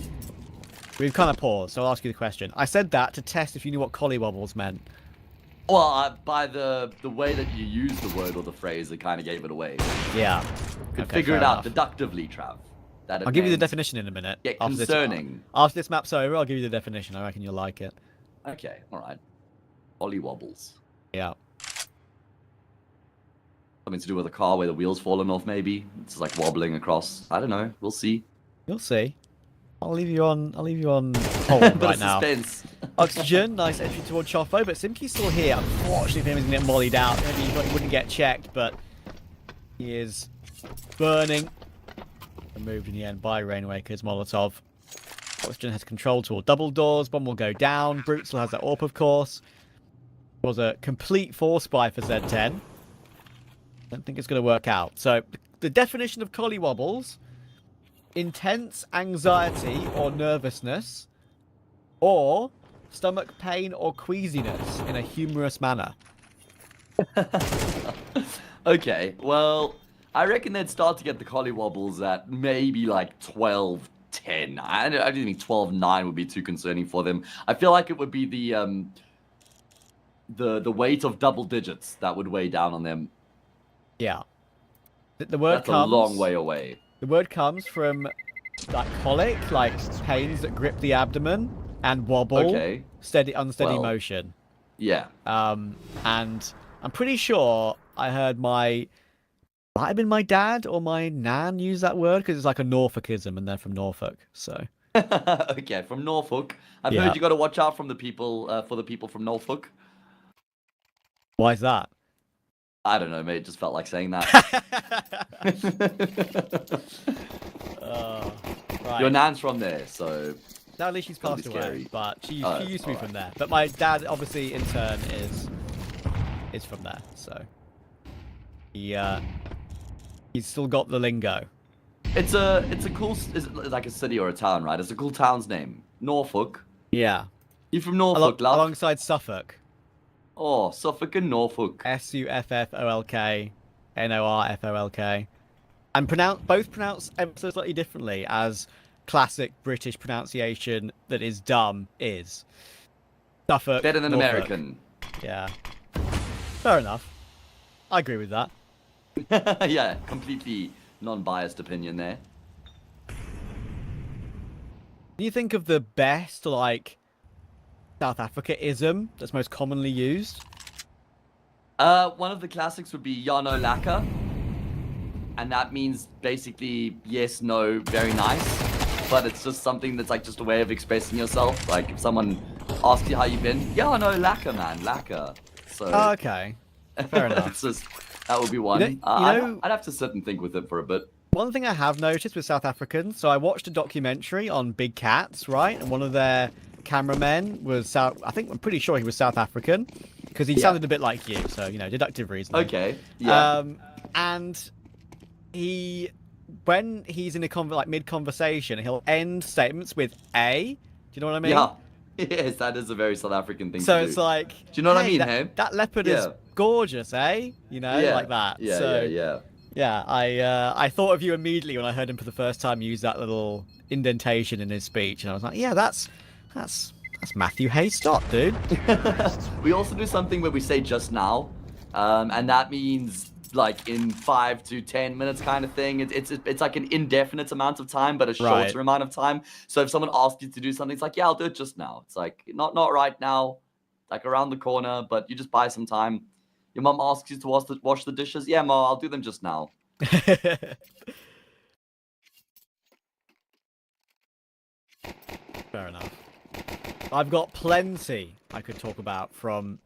We've kind of paused, so I'll ask you the question. I said that to test if you knew what collie wobbles meant. Well, by the way that you use the word or the phrase, it kind of gave it away. Yeah. Could figure it out deductively, Trav. I'll give you the definition in a minute. Yeah, concerning. After this map's over, I'll give you the definition. I reckon you'll like it. Okay, alright. Ollie wobbles. Yeah. Something to do with a car where the wheels fallen off, maybe. It's like wobbling across. I don't know. We'll see. You'll see. I'll leave you on hold right now. Suspense. Oxygen, nice entry toward Choffo, but Simki's still here. Unfortunately for him, he's going to get mollied out. Maybe he thought he wouldn't get checked, but he is burning. Removed in the end by Rainwaker's Molotov. Oxygen has control toward double doors. Bomb will go down. Brute still has that AWP, of course. It was a complete force buy for Z10. Don't think it's going to work out. So, the definition of collie wobbles: intense anxiety or nervousness, or stomach pain or queasiness in a humorous manner. Okay, well, I reckon they'd start to get the collywobbles at maybe like 12-10. I don't think 12-9 would be too concerning for them. I feel like it would be the weight of double digits that would weigh down on them. Yeah. The word That's comes, a long way away. The word comes from like colic, like pains that grip the abdomen, and wobble, Okay. unsteady motion. Yeah. And I'm pretty sure I heard might have been my dad or my nan use that word because it's like a Norfolkism, and they're from Norfolk, so. Okay, from Norfolk. I've heard you got to watch out from the people for the people from Norfolk. Why is that? I don't know, mate. It just felt like saying that. Right. Your nan's from there, so. Now, at least she's passed away, scary. but she used to be from there. But my dad, obviously, in turn, is from there, so he's still got the lingo. It's a cool, is it like a city or a town, right? It's a cool town's name, Norfolk. Yeah. You from Norfolk, love? Alongside Suffolk. Oh, Suffolk and Norfolk. Suffolk, Norfolk. And both pronounce ever so slightly differently, as classic British pronunciation that is dumb is. Suffolk. Better than Norfolk. American. Yeah. Fair enough. I agree with that. Yeah, completely non-biased opinion there. Do you think of the best, like, South Africa-ism that's most commonly used? One of the classics would be Yano Laka. And that means basically yes, no, very nice. But it's just something that's like just a way of expressing yourself. Like if someone asks you how you've been, yeah, no, laka, man, laka. So okay, fair enough. That would be one. I'd have to sit and think with it for a bit. One thing I have noticed with South Africans, so I watched a documentary on big cats, right? And one of their cameramen was I'm pretty sure he was South African, because he sounded a bit like you. So deductive reasoning. Okay. Yeah. And when he's in a mid-conversation, he'll end statements with "a." Do you know what I mean? Yeah. Yes, that is a very South African thing to do. So it's like, do you know what I mean, hey? That leopard is gorgeous, eh? Like that. Yeah. Yeah, I thought of you immediately when I heard him for the first time use that little indentation in his speech, and I was like, yeah, that's Matthew Haystott, dude. We also do something where we say "just now," and that means like in 5 to 10 minutes kind of thing. It's like an indefinite amount of time, but a shorter amount of time. So if someone asks you to do something, it's like, yeah, I'll do it just now. It's like not right now, like around the corner, but you just buy some time. Your mom asks you to wash the dishes. Yeah, Ma, I'll do them just now. Fair enough. I've got plenty I could talk about from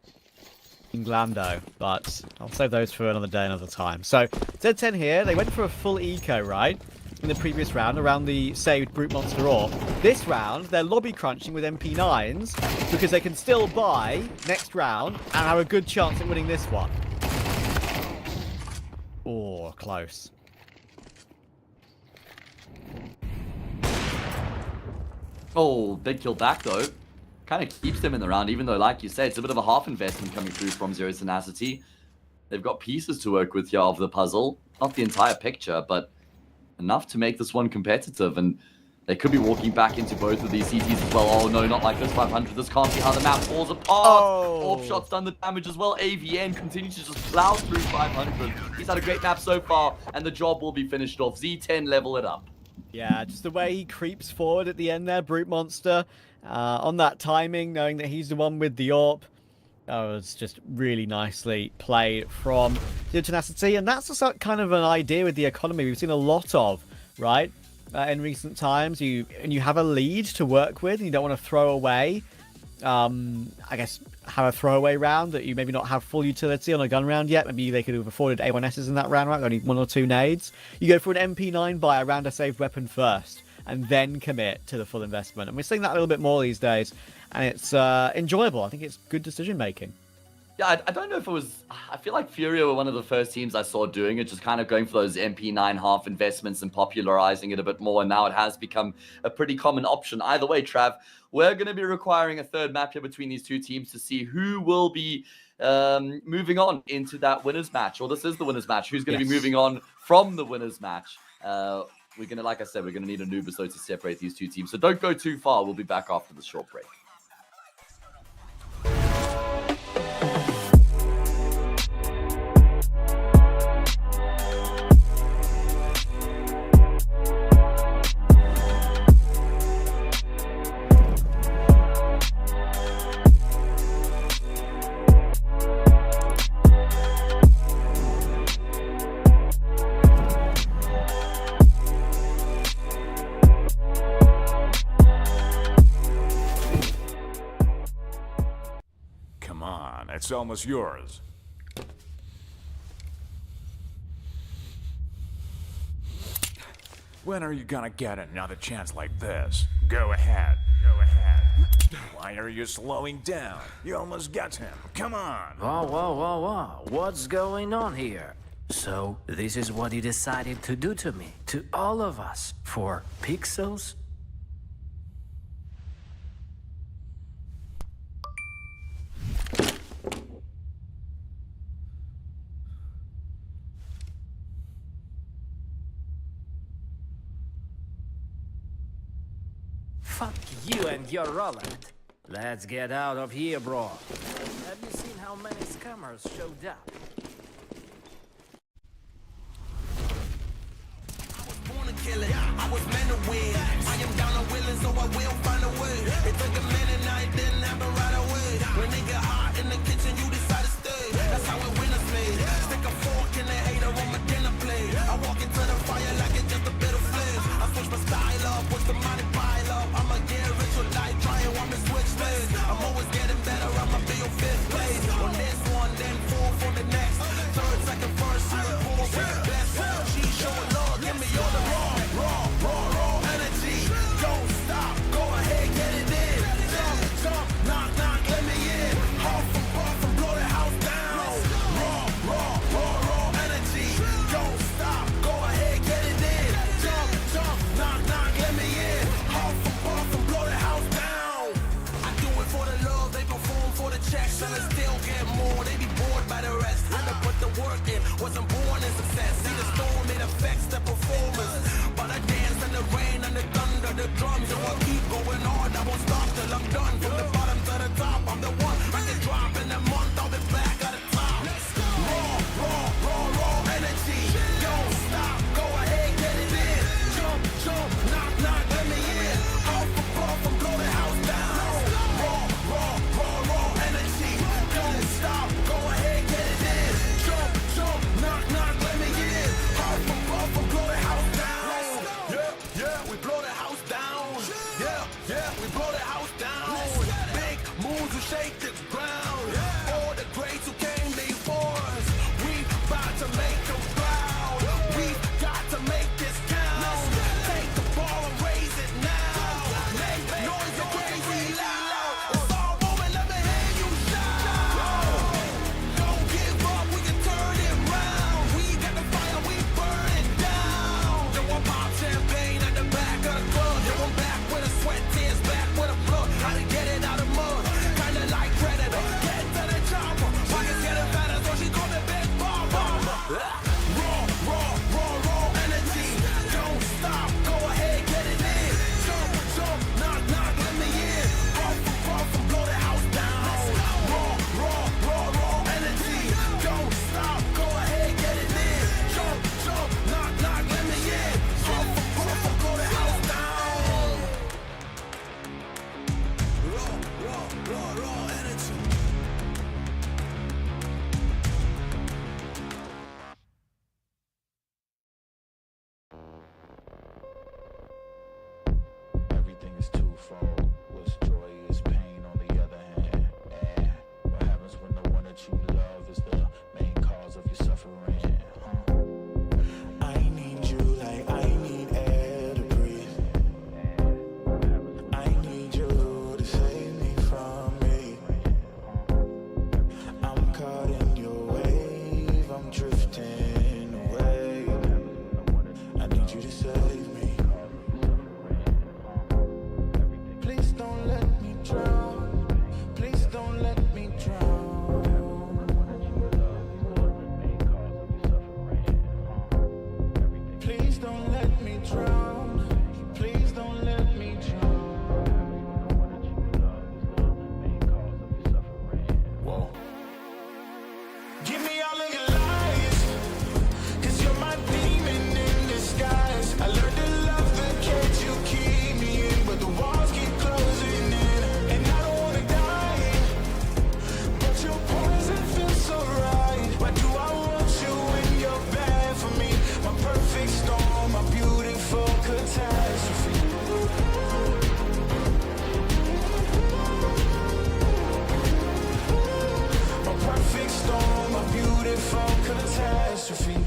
Inglando, but I'll save those for another day, another time. So, Z10 here, they went for a full eco, right? In the previous round, around the saved Brute Monster Orb. This round, they're lobby crunching with MP9s, because they can still buy next round, and have a good chance at winning this one. Oh, close. Oh, big kill back, though. Kind of keeps them in the round, even though, like you said, it's a bit of a half investment coming through from Zero Tenacity. They've got pieces to work with here of the puzzle. Not the entire picture, but enough to make this one competitive. And they could be walking back into both of these CTs as well. Oh, no, not like this 500. This can't be how the map falls apart. Orb shot's done the damage as well. AVN continues to just plow through 500. He's had a great map so far, and the job will be finished off. Z10 level it up. Yeah, just the way he creeps forward at the end there, Brute Monster. On that timing, knowing that he's the one with the AWP. That was just really nicely played from Zero Tenacity. And that's just kind of an idea with the economy we've seen a lot of, right? In recent times, you have a lead to work with, and you don't want to throw away, I guess, have a throwaway round that you maybe not have full utility on a gun round yet. Maybe they could have afforded A1Ss in that round, right? Only 1 or 2 nades. You go for an MP9 buy around a saved weapon first, and then commit to the full investment. And we're seeing that a little bit more these days, and it's enjoyable. I think it's good decision making. Yeah, I don't know if it was... I feel like Furia were one of the first teams I saw doing it, just kind of going for those MP9 half investments and popularizing it a bit more, and now it has become a pretty common option. Either way, Trav, we're going to be requiring a third map here between these two teams to see who will be moving on into that winners match. Or this is the winners match. Who's going to be moving on from the winners match? We're going to, like I said, we're going to need a noob so to separate these two teams. So don't go too far. We'll be back after the short break. It's almost yours. When are you gonna get another chance like this? Go ahead. Go ahead. Why are you slowing down? You almost got him. Come on. Whoa. What's going on here? So, this is what he decided to do to me, to all of us, for pixels? Fuck you and your Roland. Let's get out of here, bro. Have you seen how many scammers showed up? Kill it. I was meant to win. I am down and willing, so I will find a way. It took a minute, now it didn't happen right away. When it get hot in the kitchen, you decide to stay. That's how it winners made. Stick a fork in the hater on my dinner plate. I walk into the fire like it's just a bit of flames. I switch my style up, watch the money pile up. I'ma get rich or die trying, want me switch lanes. I'm always getting better, I'ma be your fifth place. On this one, then four for the next. Third, second, first, third, fourth, for the best. She showing love, give me all the raw energy. Don't stop, go ahead, get it in. Jump, knock, let me in. Huff and puff and blow the house down. Raw energy. Don't stop, go ahead, get it in. Jump, knock, let me in. Huff and puff and blow the house down. I do it for the love, they perform for the checks, and I still get more. They be bored by the rest. Had to put the work in, wasn't born in success. See the storm, it affects the performance. But I dance in the rain and the thunder, the drums, so I keep going on. I won't stop till I'm done. From the bottom to the top, I'm the one. I can drop in a month, I'll be back at the top. Raw energy. Don't stop, go ahead, get it in. Jump, knock, let me in. Off the puff and blow the house down. Raw energy. Don't stop, go ahead, get it in. Jump, knock, let me in. Off the puff and blow the house down. Yeah, we blow the house down. Yeah, we blow the house down. catastrophe.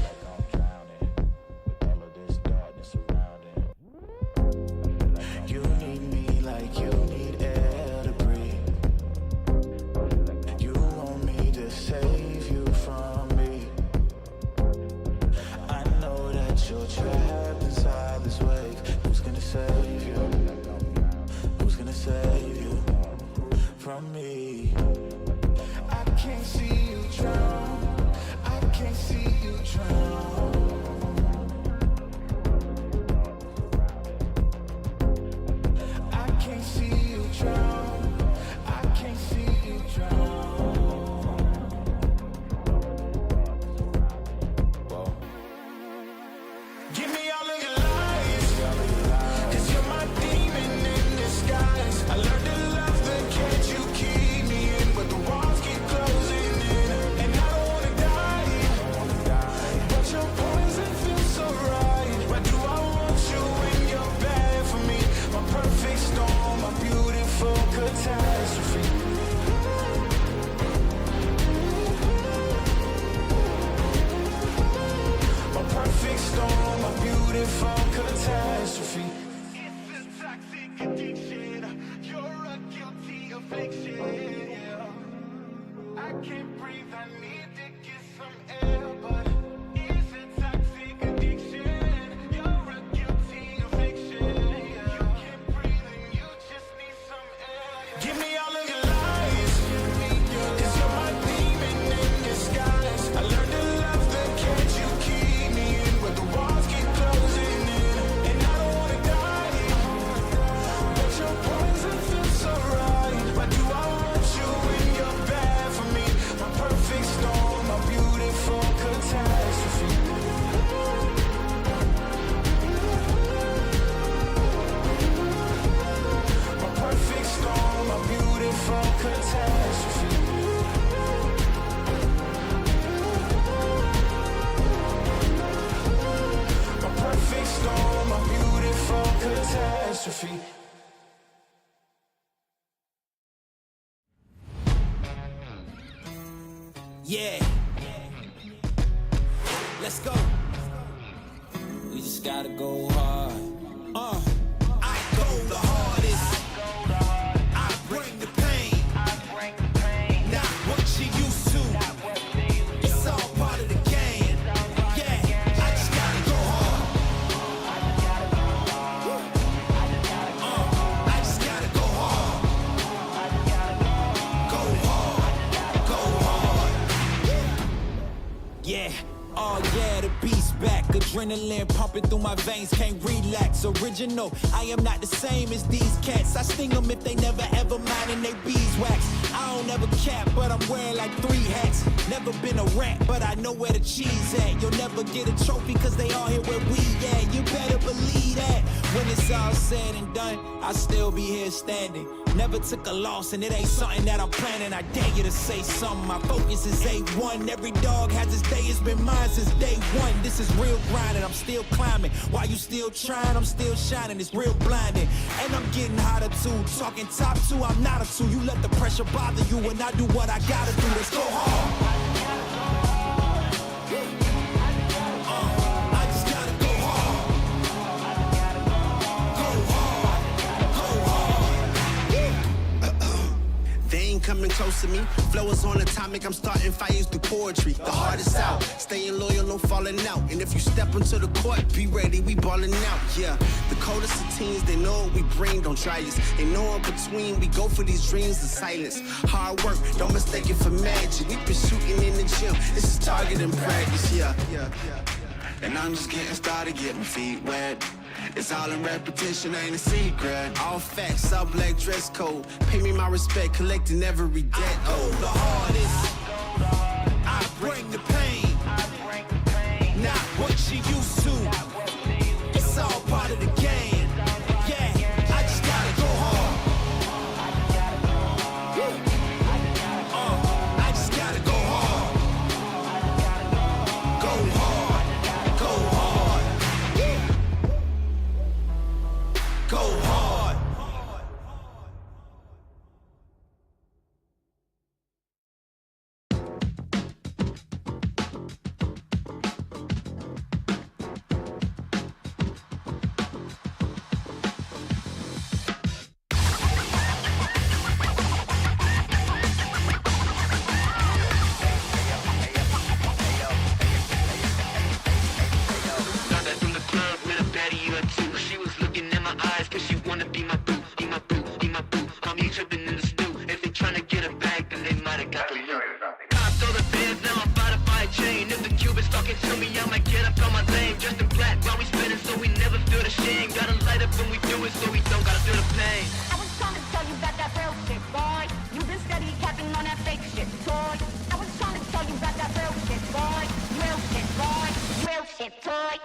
You need me like you need air to breathe. You want me to save you from me. I know that you're trapped inside this wave. Who's gonna save you? Who's gonna save you from me? I can't see you drown. I can't see you drown. I can't see you drown. I can't see you drown. Give me all of your lies, 'cause you're my demon in disguise. I learned to love the cage you keep me in, but the walls keep closing in, and I don't wanna die. But your poison feels so right. Why do I want you when you're bad for me? My perfect storm, my beautiful catastrophe. My perfect storm, my beautiful catastrophe. It's a toxic addiction. You're a guilty affliction. Yeah. I can't breathe. I need to get some air, but it's a toxic addiction. You're a guilty affliction. Yeah. You can't breathe and you just need some air. Yeah. Give me all of your lies, 'cause you're my demon in disguise. I learned to love the cage you keep me in, but the walls keep closing in, and I don't wanna die. But your poison feels so right. Why do I want you when you're bad for me? My perfect storm, my beautiful catastrophe. My perfect storm, my beautiful catastrophe. My perfect storm, my beautiful catastrophe. Yeah. Let's go. We just gotta go hard. I go the hardest. I bring the pain. Not what you used to. It's all part of the game. Yeah, I just gotta go hard. I just gotta go hard. Go hard. Go hard. Yeah. Oh yeah, the beast back. Adrenaline pumping through my veins, can't relax. Original, I am not the same as these cats. I sting them if they never ever mind and they beeswax. I don't ever cap, but I'm wearing like 3 hats. Never been a rat, but I know where the cheese at. You'll never get a trophy cause they all here where we at. You better believe that. When it's all said and done, I'll still be here standing. Never took a loss and it ain't something that I'm planning. I dare you to say something. My focus is A1. Every dog has his day, it's been mine since day one. This is real grinding, I'm still climbing. While you still trying, I'm still shining. It's real blinding. And I'm getting hotter too. Talking top 2, I'm not a 2. You let the pressure bother you and I do what I gotta do. Let's go hard. I just gotta go hard. Go hard. Go hard. They ain't coming close to me. Flow is on atomic, I'm starting fires through poetry. The hardest out, staying loyal, no falling out. And if you step into the court, be ready, we ballin' out. Yeah, the coldest of teens, they know what we bring, don't try us. Ain't no in between, we go for these dreams in silence. Hard work, don't mistake it for magic. We been shooting in the gym, this is target and practice. Yeah. And I'm just getting started, getting my feet wet. It's all in repetition, ain't a secret. All facts, all black dress code. Pay me my respect, collecting every debt. Oh, the hardest. I bring the pain. Not what you used to. It's all part of the game. Yeah, I just gotta go hard. I just gotta go hard. Go hard. Go hard. Go hard. tell me I might get up on my lane. Just in black while we spinning so we never feel the shame. Gotta light up when we do it so we don't gotta feel the pain. I was trying to tell you about that real shit, boy. You been steady capping on that fake shit, toy. I was trying to tell you about that real shit, boy. Real shit, boy. Real shit, toy.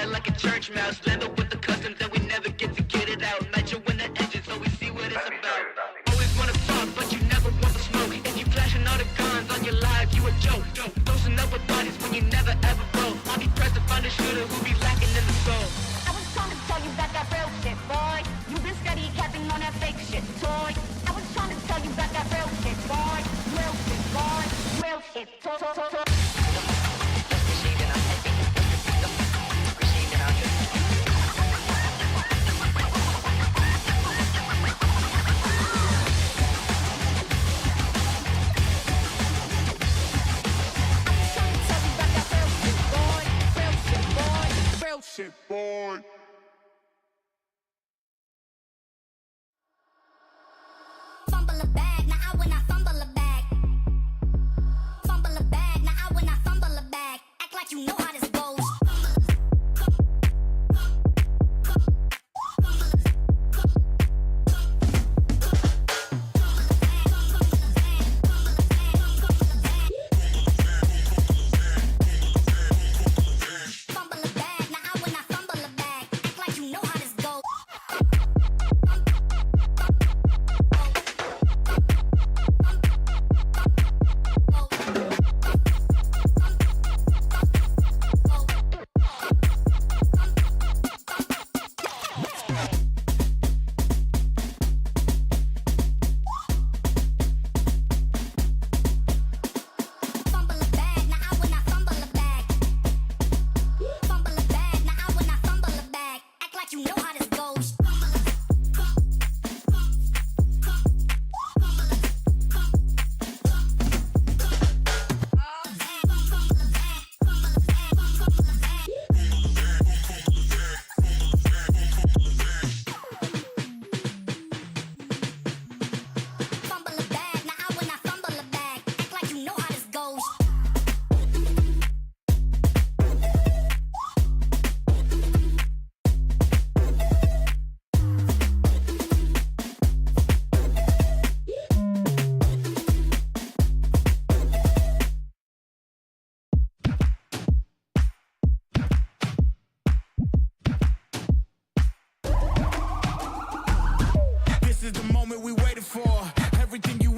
Like a church mouse, land up with the customs and we never get to get it out. Nitro in the engine so we see what it's about. Always wanna talk, but you never want to smoke. And you flashing all the guns on your live, you a joke. Dosing up with bodies when you never ever broke. I'll be pressed to find a shooter who be lacking in the soul. I was trying to tell you about that real shit, boy. You been steady capping on that fake shit, toy. I was trying to tell you about that real shit, boy. Real shit, boy. Real shit, toy. Shit, boy. Fumble a bag, now I when I fumble a bag. Fumble a bag, now I when I fumble a bag. Act like you know how this goes.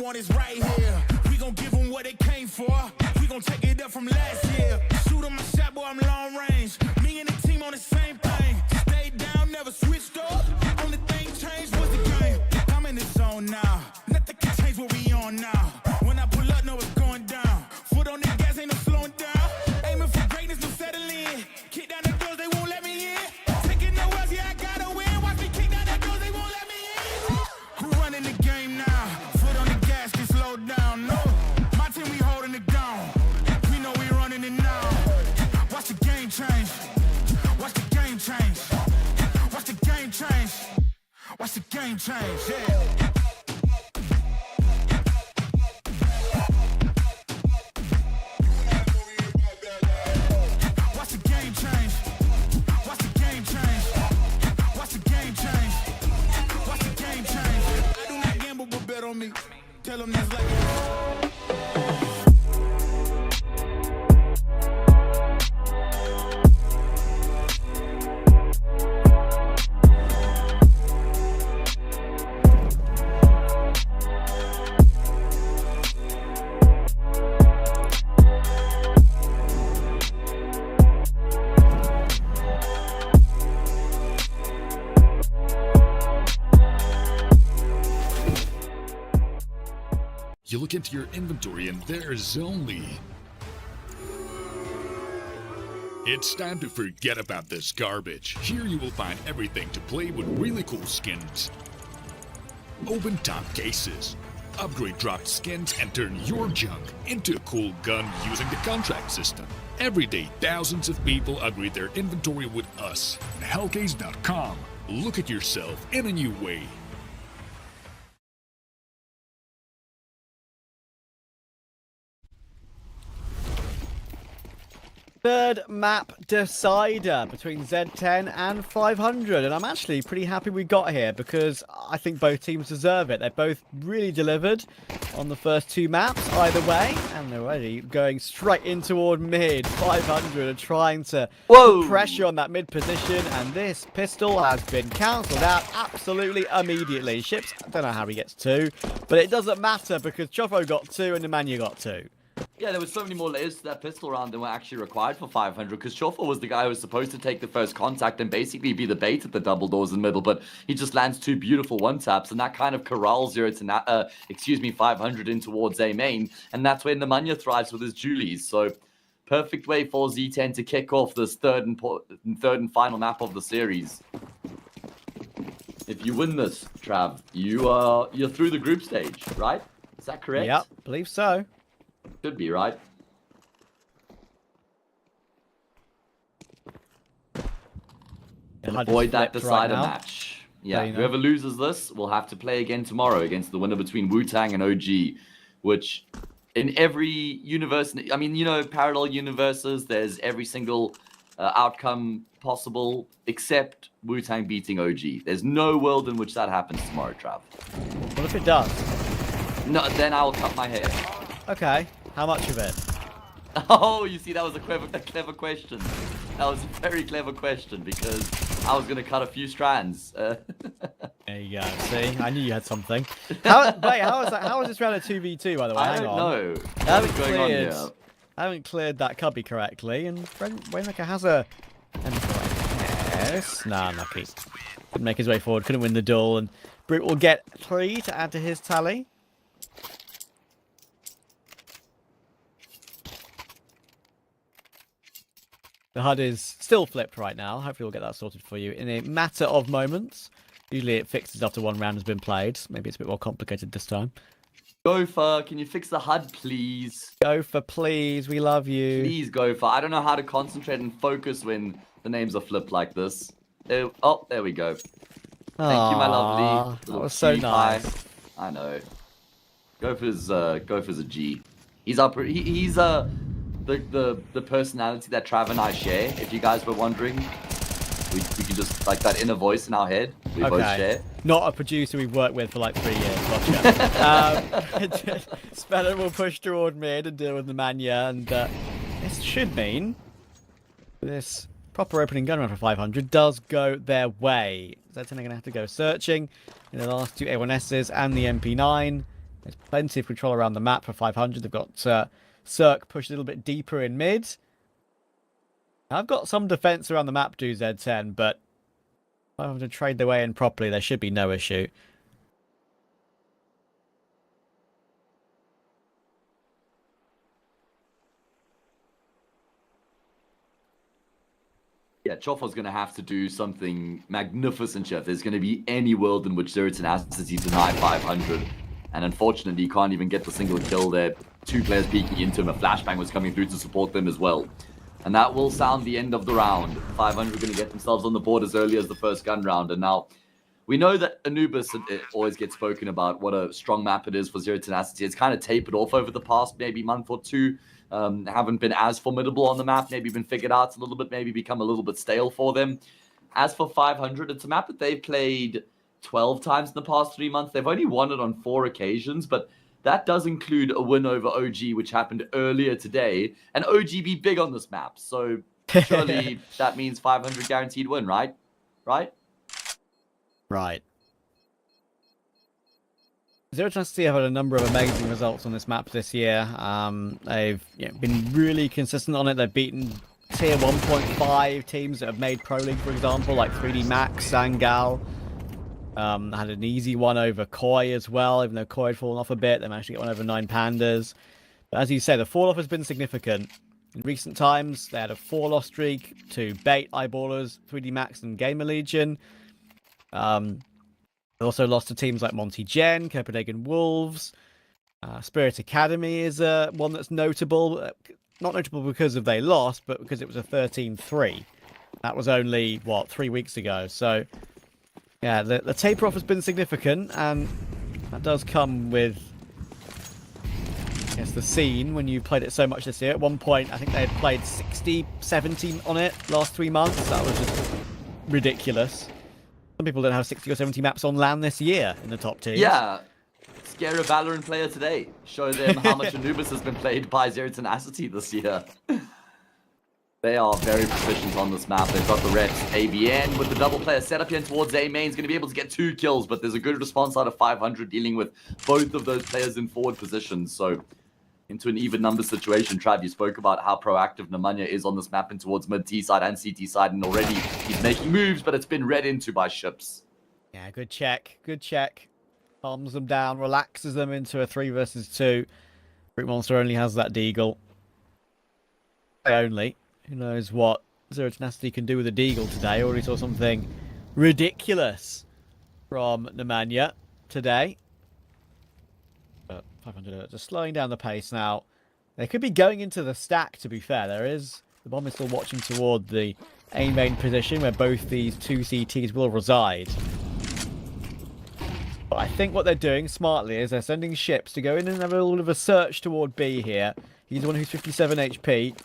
want is right here. We gon' give them what they came for. We gon' take it up from last year. Shoot 'em my shot, boy, I'm long range. Me and the team on the same thing. Stayed down, never switched up. Only thing changed was the game. I'm in the zone now. Nothing can change what we on now. When I pull up, know it's going down. Foot on the gas, ain't no slowing down. Aiming for greatness, no settling. Kick down the doors, they won't let me in. Taking no L's, yeah, I gotta win. Watch me kick down the doors, they won't let me in. Who running the game now? Foot on the gas, can slow down. No, my team, we holding it down. We know we running it now. Watch the game change. Watch the game change. Watch the game change. Watch the game change, yeah. On me. Tell them that's like You look into your inventory and there's only... It's time to forget about this garbage. Here you will find everything to play with really cool skins. Open top cases. Upgrade dropped skins and turn your junk into a cool gun using the contract system. Every day, thousands of people upgrade their inventory with us. Hellcase.com. Look at yourself in a new way. Third map decider between Z10 and 500, and I'm actually pretty happy we got here because I think both teams deserve it. They both really delivered on the first two maps either way, and they're already going straight in toward mid. 500 are trying to put pressure on that mid position, and this pistol has been cancelled out absolutely immediately. Ships, I don't know how he gets two, but it doesn't matter because Chofo got two and Nemanja got two. Yeah, there was so many more layers to that pistol round than were actually required for 500, because Chofo was the guy who was supposed to take the first contact and basically be the bait at the double doors in the middle, but he just lands two beautiful one-taps, and that kind of corrals 500 in towards A main, and that's where Nemanja thrives with his Julies. So perfect way for Z10 to kick off this third and final map of the series. If you win this, Trav, you're through the group stage, right? Is that correct? Yep, believe so. Should be, right? Avoid that decider match. Yeah, whoever loses this will have to play again tomorrow against the winner between Wu-Tang and OG, which in every universe, I mean, you know, parallel universes, there's every single outcome possible except Wu-Tang beating OG. There's no world in which that happens tomorrow, Trav. What if it does? No, then I will cut my hair. Okay, how much of it? Oh, you see, that was a clever question. That was a very clever question because I was going to cut a few strands. There you go. See, I knew you had something. How is that? How is this round a 2v2, by the way? I don't know. What's going on here? I haven't cleared that cubby correctly, and Rainmaker has a... Yes. Nah, unlucky. Couldn't make his way forward, couldn't win the duel, and Brute will get 3 to add to his tally. The HUD is still flipped right now. Hopefully we'll get that sorted for you in a matter of moments. Usually it fixes after one round has been played. Maybe it's a bit more complicated this time. Gopher, can you fix the HUD, please? Gopher, please. We love you. Please, Gopher. I don't know how to concentrate and focus when the names are flipped like this. Oh, there we go. Thank you, my lovely. That was so nice. Pie. I know. Gopher's a G. He's the personality that Trav and I share. If you guys were wondering, we can just, like, that inner voice in our head, we both share. Not a producer we've worked with for like 3 years. Gotcha. Speller will push toward mid and deal with Nemanja, and this should mean this proper opening gun round for 500 does go their way. Z10 are going to have to go searching in the last two A1Ss and the MP9. There's plenty of control around the map for 500. They've got Cirque pushed a little bit deeper in mid. I've got some defense around the map, do Z10, but if I have to trade their way in properly, there should be no issue. Yeah, Chofo's going to have to do something magnificent here. If there's going to be any world in which Zeritin has to deny 500. And unfortunately, he can't even get the single kill there. 2 players peeking into him. A flashbang was coming through to support them as well. And that will sound the end of the round. 500 going to get themselves on the board as early as the first gun round. And now, we know that Anubis, it always gets spoken about what a strong map it is for Zero Tenacity. It's kind of tapered off over the past maybe month or two. Haven't been as formidable on the map. Maybe been figured out a little bit. Maybe become a little bit stale for them. As for 500, it's a map that they've played 12 times in the past 3 months. They've only won it on 4 occasions, but that does include a win over OG, which happened earlier today. And OG be big on this map. So surely that means 500 guaranteed win, right? Right? Right. Zero Tenacity have had a number of amazing results on this map this year. They've been really consistent on it. They've beaten tier 1.5 teams that have made Pro League, for example, like 3D Max, Sangal. Had an easy one over Koi as well, even though Koi had fallen off a bit. They managed to get one over 9 Pandas. But as you say, the fall off has been significant. In recent times, they had a 4-loss streak to Bait, Eyeballers, 3D Max, and Gamer Legion. They also lost to teams like Monty Gen, Copenhagen Wolves. Spirit Academy is one that's notable. Not notable because they lost, but because it was a 13-3. That was only, 3 weeks ago. So, yeah, the taper off has been significant, and that does come with, I guess, the scene when you played it so much this year. At one point, I think they had played 60, 70 on it last 3 months. That was just ridiculous. Some people don't have 60 or 70 maps on LAN this year in the top teams. Yeah. Scare a Valorant player today. Show them how much Anubis has been played by Zero Tenacity this year. They are very proficient on this map. They've got the reps. ABN with the double player setup here towards A main is going to be able to get 2 kills, but there's a good response out of 500 dealing with both of those players in forward positions. So into an even number situation. Trav, you spoke about how proactive Nemanja is on this map and towards mid T side and CT side, and already he's making moves, but it's been read into by ships. Yeah, good check. Good check. Calms them down, relaxes them into a 3 versus 2. Brick Monster only has that Deagle. Only. Who knows what Zero Tenacity can do with a Deagle today. Already saw something ridiculous from Nemanja today. But 500 just slowing down the pace now. They could be going into the stack, to be fair. The bomb is still watching toward the A main position where both these 2 CTs will reside. But I think what they're doing smartly is they're sending ships to go in and have a little bit of a search toward B here. He's the one who's 57 HP.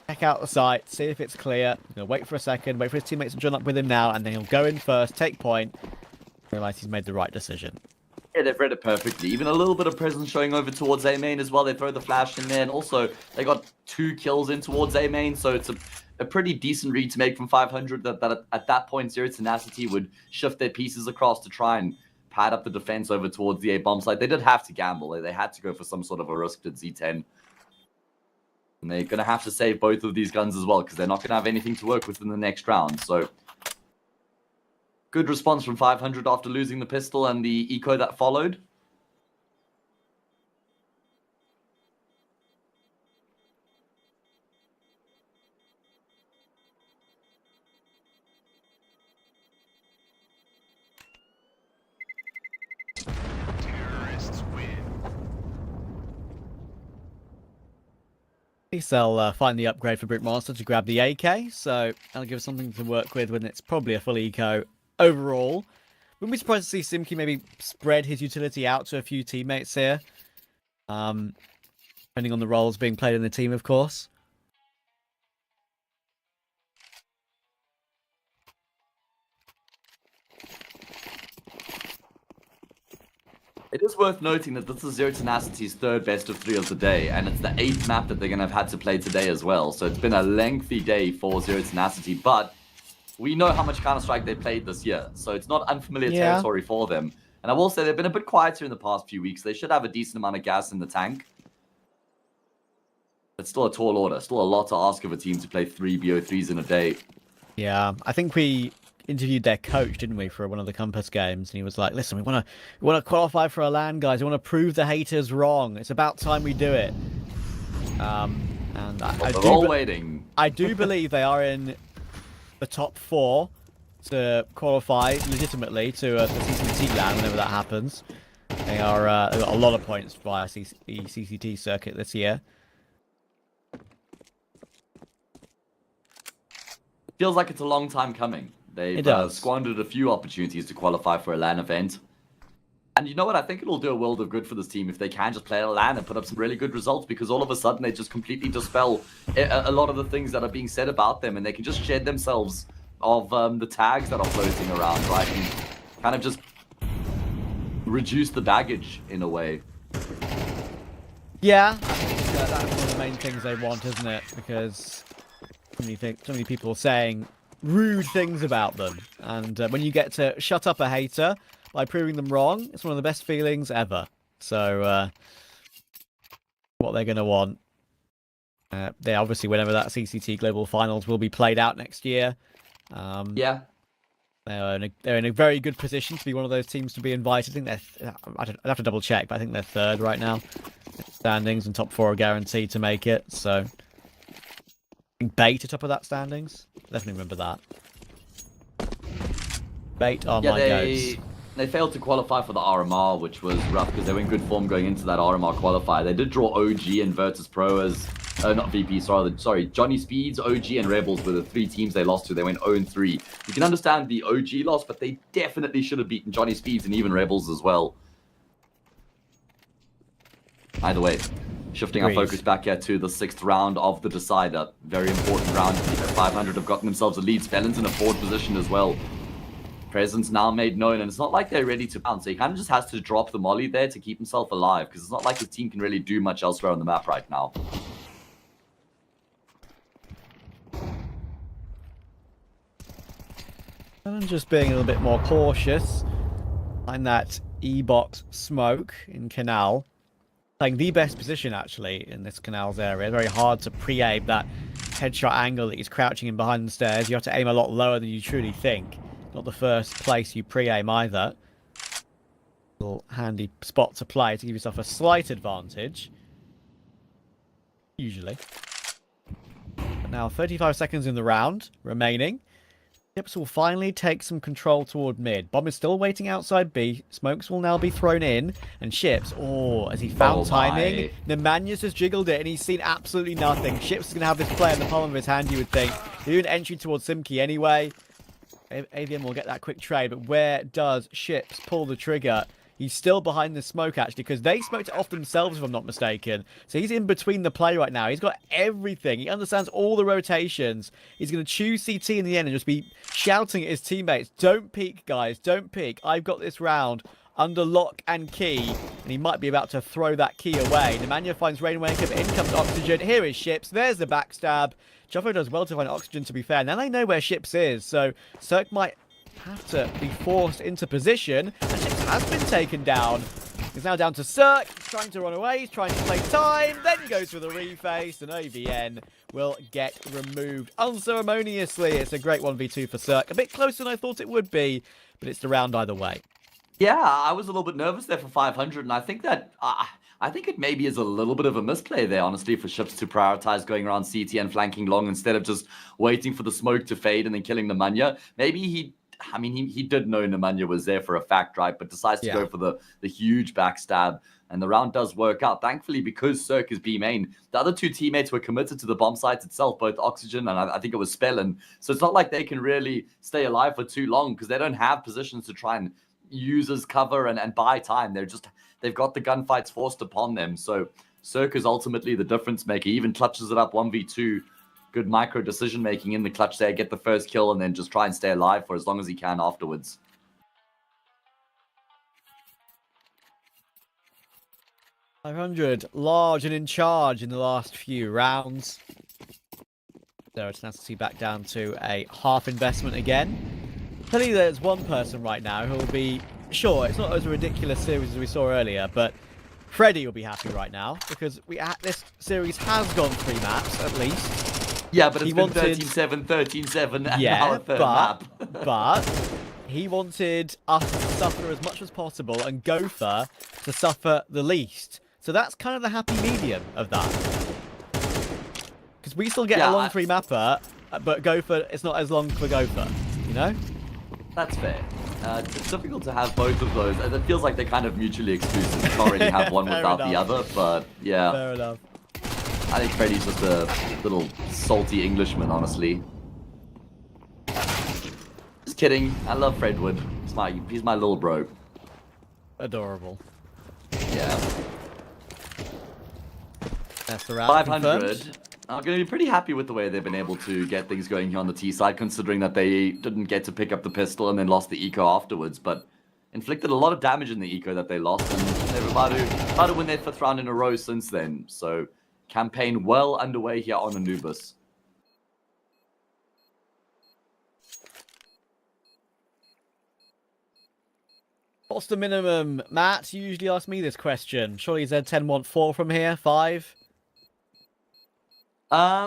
Check out the site, see if it's clear. He'll wait for a second, wait for his teammates to join up with him now, and then he'll go in first, take point, realize he's made the right decision. Yeah, they've read it perfectly. Even a little bit of presence showing over towards A main as well. They throw the flash in there, and also they got 2 kills in towards A main, so it's a pretty decent read to make from 500 that at that point Zero Tenacity would shift their pieces across to try and pad up the defense over towards the A bomb site. They did have to gamble. They had to go for some sort of a risk at Z10. And they're going to have to save both of these guns as well because they're not going to have anything to work with in the next round. So good response from 500 after losing the pistol and the eco that followed. At least they'll find the upgrade for Brick Monster to grab the AK, so that'll give us something to work with when it's probably a full eco overall. Wouldn't be surprised to see Simki maybe spread his utility out to a few teammates here. Depending on the roles being played in the team, of course. It is worth noting that this is Zero Tenacity's 3rd best of 3 of the day, and it's the 8th map that they're going to have had to play today as well. So it's been a lengthy day for Zero Tenacity, but we know how much Counter-Strike they played this year, so it's not unfamiliar territory for them. And I will say they've been a bit quieter in the past few weeks. They should have a decent amount of gas in the tank. It's still a tall order, still a lot to ask of a team to play 3 BO3s in a day. Yeah, I think we interviewed their coach, didn't we, for one of the Compass games, and he was like, listen, we want to qualify for a LAN, guys. We want to prove the haters wrong. It's about time we do it. And they're all waiting. I do believe they are in the top 4 to qualify legitimately to the CCT LAN whenever that happens. They are they've got a lot of points via the CCT circuit this year. Feels like it's a long time coming. They've squandered a few opportunities to qualify for a LAN event. And you know what? I think it'll do a world of good for this team if they can just play a LAN and put up some really good results, because all of a sudden they just completely dispel a lot of the things that are being said about them, and they can just shed themselves of the tags that are floating around, right? And kind of just reduce the baggage in a way. Yeah, I think that's one of the main things they want, isn't it? Because so many people are saying rude things about them, and when you get to shut up a hater by proving them wrong, it's one of the best feelings ever. So what they're going to want, they obviously, whenever that CCT Global Finals will be played out next year, yeah, they're in a very good position to be one of those teams to be invited. I think I'd have to double check, but I think they're 3rd right now standings, and top 4 are guaranteed to make it. So Bait at top of that standings. Definitely remember that. Bait on my goats. They failed to qualify for the RMR, which was rough because they were in good form going into that RMR qualifier. They did draw OG and Virtus Pro as, not VP, sorry, Johnny Speeds, OG, and Rebels were the 3 teams they lost to. They went 0-3. You can understand the OG loss, but they definitely should have beaten Johnny Speeds and even Rebels as well. Either way, shifting our focus back here to the 6th round of the Decider. Very important round. 500 have gotten themselves a lead. Felon's in a forward position as well. Presence now made known, and it's not like they're ready to pounce. So he kind of just has to drop the molly there to keep himself alive, because it's not like his team can really do much elsewhere on the map right now. And I'm just being a little bit more cautious. Find that E-box smoke in Canal. Playing the best position, actually, in this Canal's area. Very hard to pre-aim that headshot angle that he's crouching in behind the stairs. You have to aim a lot lower than you truly think. Not the first place you pre-aim either. Little handy spot to play to give yourself a slight advantage. Usually. But now 35 seconds in the round remaining. Ships will finally take some control toward mid. Bomb is still waiting outside B. Smokes will now be thrown in. And Ships, as he found timing, Nemanja just jiggled it and he's seen absolutely nothing. Ships is going to have this play in the palm of his hand, you would think. They're doing entry towards Simki anyway. AVM will get that quick trade, but where does Ships pull the trigger? He's still behind the smoke, actually, because they smoked it off themselves, if I'm not mistaken. So he's in between the play right now. He's got everything. He understands all the rotations. He's going to choose CT in the end and just be shouting at his teammates, don't peek, guys, don't peek. I've got this round under lock and key. And he might be about to throw that key away. Nemanja finds Rainmaker, but in comes Oxygen. Here is Ships. There's the backstab. Joffo does well to find Oxygen, to be fair. Now they know where Ships is, so Cirque might have to be forced into position. And Ships has been taken down. He's now down to Cirque. He's trying to run away. He's trying to play time. Then goes for the reface, and OVN will get removed unceremoniously. It's a great 1v2 for Cirque. A bit closer than I thought it would be, but it's the round either way. Yeah, I was a little bit nervous there for 500, and I think that... I think it maybe is a little bit of a misplay there, honestly, for Ships to prioritize going around CT and flanking long instead of just waiting for the smoke to fade and then killing Nemanja. Maybe he did know Nemanja was there for a fact, right? But decides to go for the huge backstab. And the round does work out. Thankfully, because Cirque is B main, the other 2 teammates were committed to the bomb site itself, both Oxygen and I think it was Spellin. So it's not like they can really stay alive for too long because they don't have positions to try and use as cover and buy time. They've got the gunfights forced upon them. So Cirque is ultimately the difference maker. He even clutches it up 1v2. Good micro decision making in the clutch there. Get the first kill and then just try and stay alive for as long as he can afterwards. $500, large and in charge in the last few rounds. So it's nice to see back down to a half investment again. Tell you there's one person right now who will be... Sure, it's not as ridiculous series as we saw earlier, but Freddy will be happy right now because this series has gone 3 maps at least. Yeah, but it's been 13-7, 13-7, and now a third map. But he wanted us to suffer as much as possible and Gopher to suffer the least. So that's kind of the happy medium of that. Because we still get a long 3 mapper, but Gopher, it's not as long for Gopher, you know? That's fair. It's difficult to have both of those. It feels like they're kind of mutually exclusive. You can't really have one without the other, but yeah. Fair enough. I think Freddy's just a little salty Englishman, honestly. Just kidding. I love Fredwood. He's my little bro. Adorable. Yeah. That's the round 500. confirmed. I'm going to be pretty happy with the way they've been able to get things going here on the T side, considering that they didn't get to pick up the pistol and then lost the eco afterwards, but inflicted a lot of damage in the eco that they lost, and they're about to win their 5th round in a row since then. So, campaign well underway here on Anubis. What's the minimum? Matt, you usually ask me this question. Surely Z10 want 4 from here? 5? I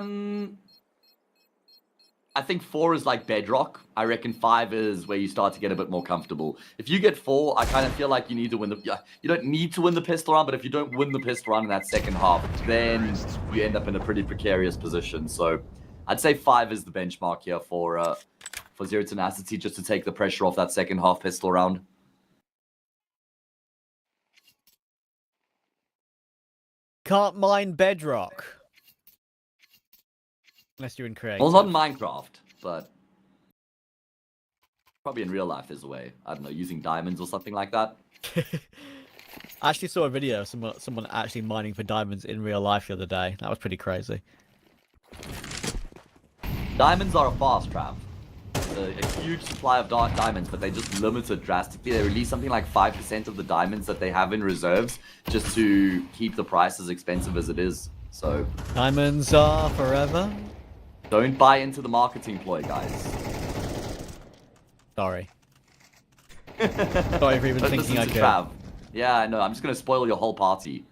think 4 is like bedrock. I reckon 5 is where you start to get a bit more comfortable. If you get 4, I kind of feel like you need to win you don't need to win the pistol round, but if you don't win the pistol round in that second half, then you end up in a pretty precarious position. So I'd say 5 is the benchmark here for for Zero Tenacity just to take the pressure off that second half pistol round. Can't mine bedrock. Unless you're in creative. Well, not in Minecraft, but probably in real life there's a way. I don't know, using diamonds or something like that. I actually saw a video of someone actually mining for diamonds in real life the other day. That was pretty crazy. Diamonds are a fast trap. A huge supply of diamonds, but they just limit it drastically. They release something like 5% of the diamonds that they have in reserves just to keep the price as expensive as it is. So diamonds are forever. Don't buy into the marketing ploy, guys. Sorry. Sorry for even thinking I could. Trav. Yeah, I know. I'm just going to spoil your whole party.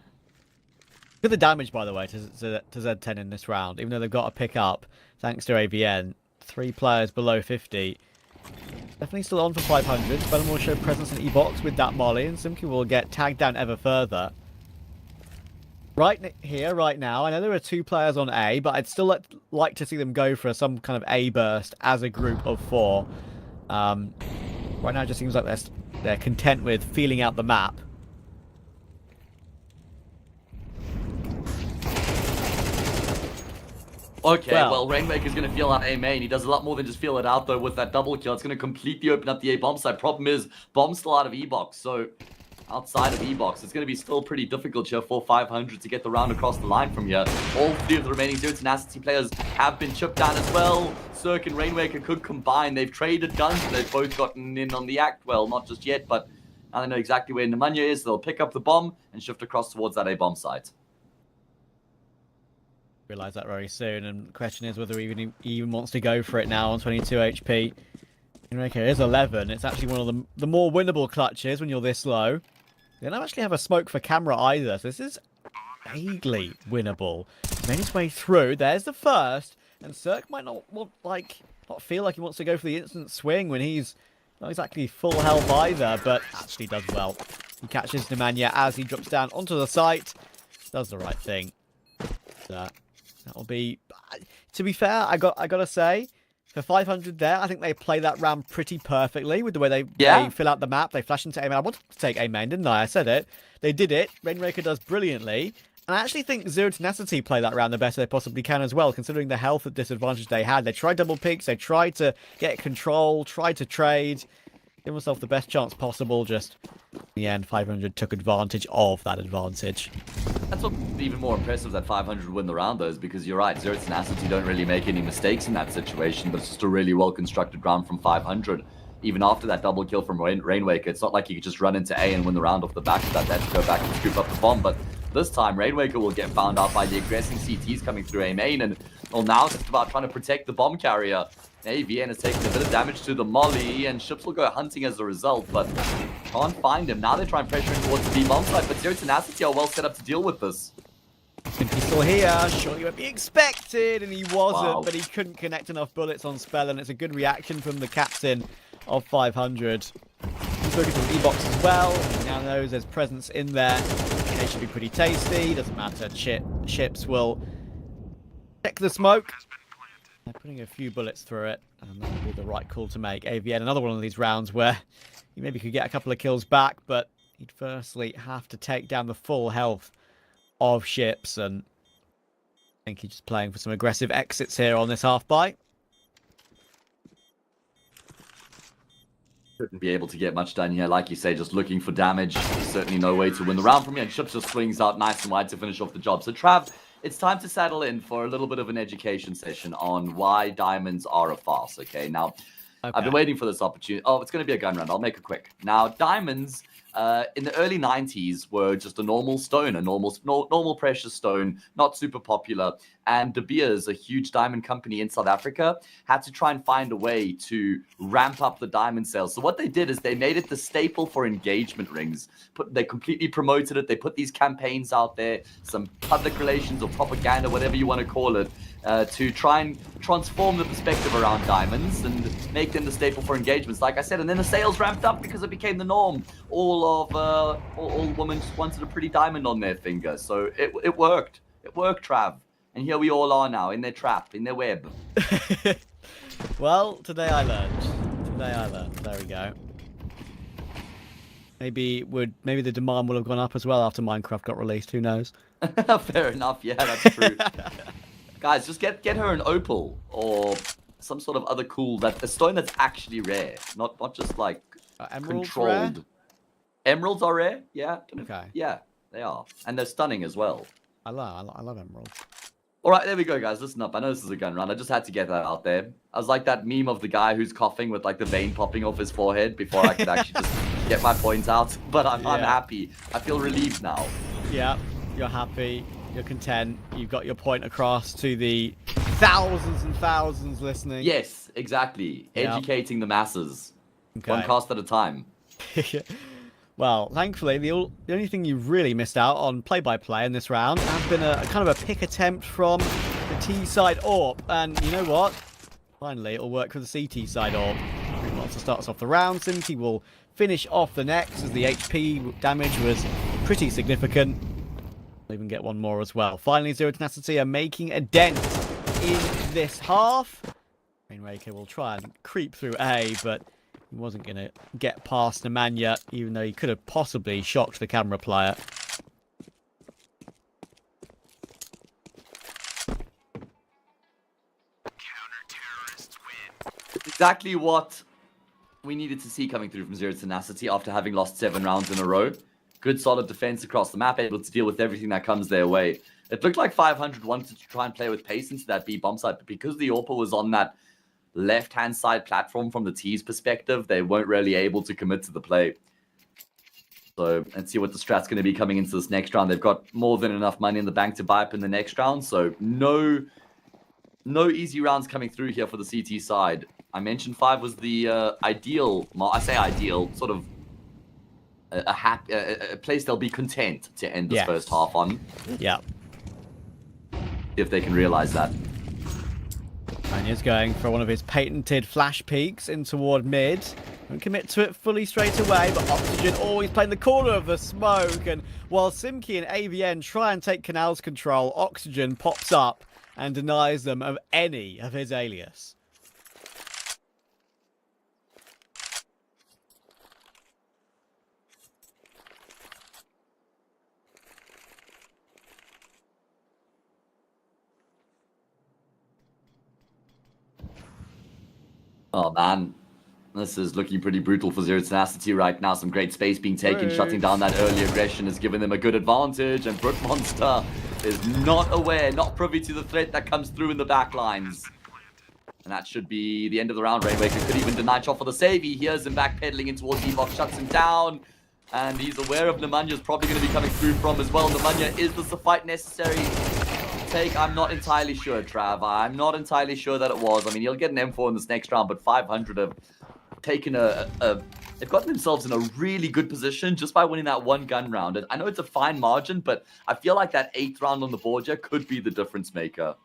Look at the damage, by the way, to Z10 in this round. Even though they've got to pick up, thanks to AVN, 3 players below 50. Definitely still on for 500. Spellman will show presence in E-Box with that molly, and Simki will get tagged down ever further. Right here, right now, I know there are 2 players on A, but I'd still like to see them go for some kind of A burst as a group of 4. Right now it just seems like they're content with feeling out the map. Okay, well, Rainmaker's going to feel out A main. He does a lot more than just feel it out, though, with that double kill. It's going to completely open up the A bomb side. Problem is, bomb's still out of E-Box, so outside of E-Box, it's going to be still pretty difficult here for 500 to get the round across the line from here. All 3 of the remaining Zero Tenacity players have been chipped down as well. Cirque and Rainmaker could combine. They've traded guns. They've both gotten in on the act. Well, not just yet, but now they know exactly where Nemanja is. They'll pick up the bomb and shift across towards that A bomb site. Realize that very soon, and the question is whether he even wants to go for it now on 22 HP. Rainmaker is 11. It's actually one of the more winnable clutches when you're this low. They don't actually have a smoke for camera either, so this is vaguely winnable. Made his way through. There's the first, and Cirque might not feel like he wants to go for the instant swing when he's not exactly full health either, but actually does well. He catches Nemanja as he drops down onto the site. Does the right thing. That'll be. To be fair, I gotta say, for 500 there, I think they play that round pretty perfectly with the way they fill out the map. They flash into A main. I wanted to take A main, didn't I? I said it. They did it. Rainmaker does brilliantly. And I actually think Zero Tenacity play that round the best they possibly can as well, considering the health disadvantage they had. They tried double picks. They tried to get control, tried to trade. Give themselves the best chance possible. Just in the end, 500 took advantage of that advantage. That's what's even more impressive that 500 win the round, though, is because you're right. Zero Tenacity don't really make any mistakes in that situation, but it's just a really well-constructed round from 500. Even after that double kill from Rainmaker, it's not like you could just run into A and win the round off the back of that. They have to go back and scoop up the bomb, but this time, Rainmaker will get found out by the aggressing CTs coming through A main, and well, now it's just about trying to protect the bomb carrier. AVN has taken a bit of damage to the molly, and ships will go hunting as a result, but can't find him. Now they're trying pressuring towards the B bomb side, but Zero Tenacity are well set up to deal with this. He's still here, surely would be expected, and he wasn't, but he couldn't connect enough bullets on Spell, and it's a good reaction from the captain of 500. He's looking for E-Box as well. He now knows there's presence in there. They should be pretty tasty. Doesn't matter. Ships will check the smoke. They're putting a few bullets through it, and that would be the right call to make. AVN, another one of these rounds where he maybe could get a couple of kills back, but he'd firstly have to take down the full health of ships, and I think he's just playing for some aggressive exits here on this half buy. Shouldn't be able to get much done here, like you say, just looking for damage. There's certainly no way to win the round from here, and Ships just swings out nice and wide to finish off the job. So Trav, it's time to settle in for a little bit of an education session on why diamonds are a farce, okay? Now, I've been waiting for this opportunity. Oh, it's going to be a gun round. I'll make it quick. Now, diamonds in the early 90s were just a normal stone, a normal precious stone, not super popular. And De Beers, a huge diamond company in South Africa, had to try and find a way to ramp up the diamond sales. So what they did is they made it the staple for engagement rings. They completely promoted it. They put these campaigns out there, some public relations or propaganda, whatever you want to call it, to try and transform the perspective around diamonds and make them the staple for engagements, like I said. And then the sales ramped up because it became the norm. All women just wanted a pretty diamond on their finger. So it worked. It worked, Trav. And here we all are now, in their trap, in their web. Well, today I learned. There we go. Maybe the demand will have gone up as well after Minecraft got released. Who knows? Fair enough. Yeah, that's true. Guys, just get her an opal or some sort of other cool a stone that's actually rare, not just like emeralds controlled. Rare? Emeralds are rare. Yeah. Okay. Yeah, they are, and they're stunning as well. I love emeralds. All right, there we go, guys. Listen up. I know this is a gun round. I just had to get that out there. I was like that meme of the guy who's coughing with like the vein popping off his forehead before I could actually just get my points out. But I'm happy. I feel relieved now. Yeah, you're happy. You're content. You've got your point across to the thousands and thousands listening. Yes, exactly. Yep. Educating the masses. Okay. One cast at a time. Well, thankfully, the only thing you really missed out on play-by-play in this round has been a kind of a pick attempt from the T side AWP. And you know what? Finally, it'll work for the CT side AWP. Once it starts off the round, Simki will finish off the next as the HP damage was pretty significant. We'll even get one more as well. Finally, Zero Tenacity are making a dent in this half. Rainraker will try and creep through A, but he wasn't going to get past Nemanja, even though he could have possibly shocked the camera player. Exactly what we needed to see coming through from Zero Tenacity after having lost 7 rounds in a row. Good solid defense across the map, able to deal with everything that comes their way. It looked like 500 wanted to try and play with pace into that B bomb site, but because the AWP was on that left-hand side platform from the T's perspective, they weren't really able to commit to the play. So let's see what the strat's going to be coming into this next round. They've got more than enough money in the bank to buy up in the next round, so no easy rounds coming through here for the CT side. I mentioned 5 was the ideal, I say ideal, sort of a place they'll be content to end this first half on. Yeah. If they can realize that. Manya's going for one of his patented flash peaks in toward mid. Don't commit to it fully straight away, but Oxygen always playing the corner of the smoke. And while Simki and AVN try and take Canal's control, Oxygen pops up and denies them of any of his alias. Oh, man. This is looking pretty brutal for Zero Tenacity right now. Some great space being taken. Shutting down that early aggression has given them a good advantage. And Brook Monster is not aware, not privy to the threat that comes through in the back lines. And that should be the end of the round. Rainwaker could even deny shot for the save. He hears him backpedaling in towards E-Box, shuts him down. And he's aware of Nemanja's probably going to be coming through from as well. Nemanja, is this the fight necessary? I'm not entirely sure, Trav. I'm not entirely sure that it was. I mean, he'll get an M4 in this next round, but 500 have taken they've gotten themselves in a really good position just by winning that one gun round. And I know it's a fine margin, but I feel like that 8th round on the board here could be the difference maker.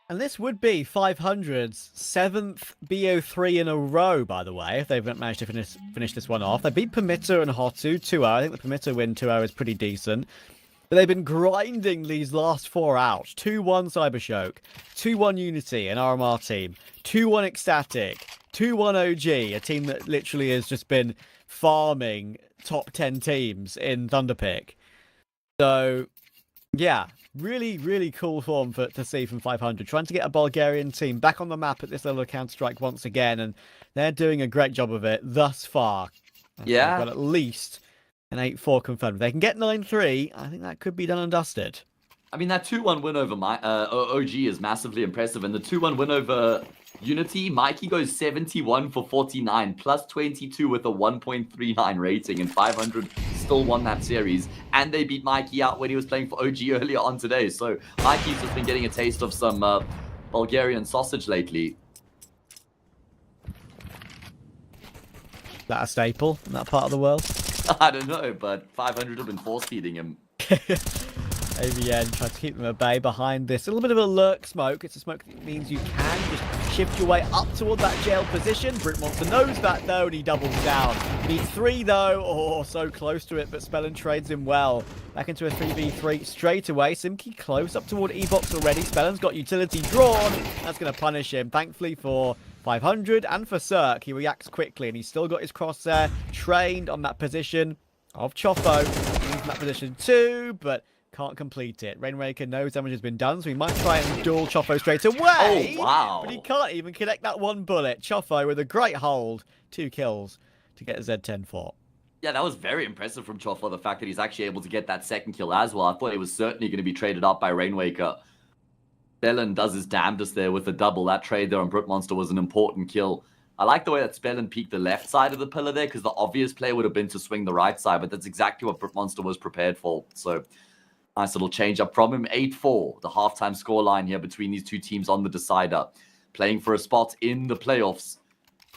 And this would be 500's 7th BO3 in a row, by the way, if they've managed to finish this one off. They beat Permitter and Hotu 2-0. I think the Permitter win 2-0 is pretty decent. But they've been grinding these last 4 out. 2-1 Cybershock, 2-1 Unity, an RMR team, 2-1 Ecstatic, 2-1 OG, a team that literally has just been farming top 10 teams in Thunderpick. So, yeah, really, really cool form to see from 500. Trying to get a Bulgarian team back on the map at this level of Counter-Strike once again, and they're doing a great job of it thus far. Yeah. They've got at least an 8-4 confirmed. If they can get 9-3, I think that could be done and dusted. I mean, that 2-1 win over OG is massively impressive. And the 2-1 win over Unity, Mikey goes 71 for 49, plus 22 with a 1.39 rating. And 500 still won that series. And they beat Mikey out when he was playing for OG earlier on today. So Mikey's just been getting a taste of some Bulgarian sausage lately. Is that a staple in that part of the world? I don't know, but 500 have been force-feeding him. AVN tries to keep them at bay behind this. A little bit of a lurk smoke. It's a smoke that means you can just shift your way up toward that jail position. Brute Monster knows that though, and he doubles down. He needs 3 though. Oh, so close to it, but Spellin trades him well. Back into a 3v3 straight away. Simki close up toward E-Box already. Spellin's got utility drawn. That's going to punish him. Thankfully for 500 and for Cirque, he reacts quickly, and he's still got his crosshair trained on that position of Choffo. He's in that position too, but can't complete it. Rainmaker knows damage has been done, so he might try and duel Choffo straight away. Oh, wow. But he can't even connect that one bullet. Choffo with a great hold. 2 kills to get a Z10 for. Yeah, that was very impressive from Choffo, the fact that he's actually able to get that second kill as well. I thought he was certainly going to be traded up by Rainmaker. Spellin does his damnedest there with the double. That trade there on Brute Monster was an important kill. I like the way that Spellin peeked the left side of the pillar there, because the obvious play would have been to swing the right side, but that's exactly what Brute Monster was prepared for. So nice little change up from him. 8-4, the halftime scoreline here between these two teams on the decider. Playing for a spot in the playoffs,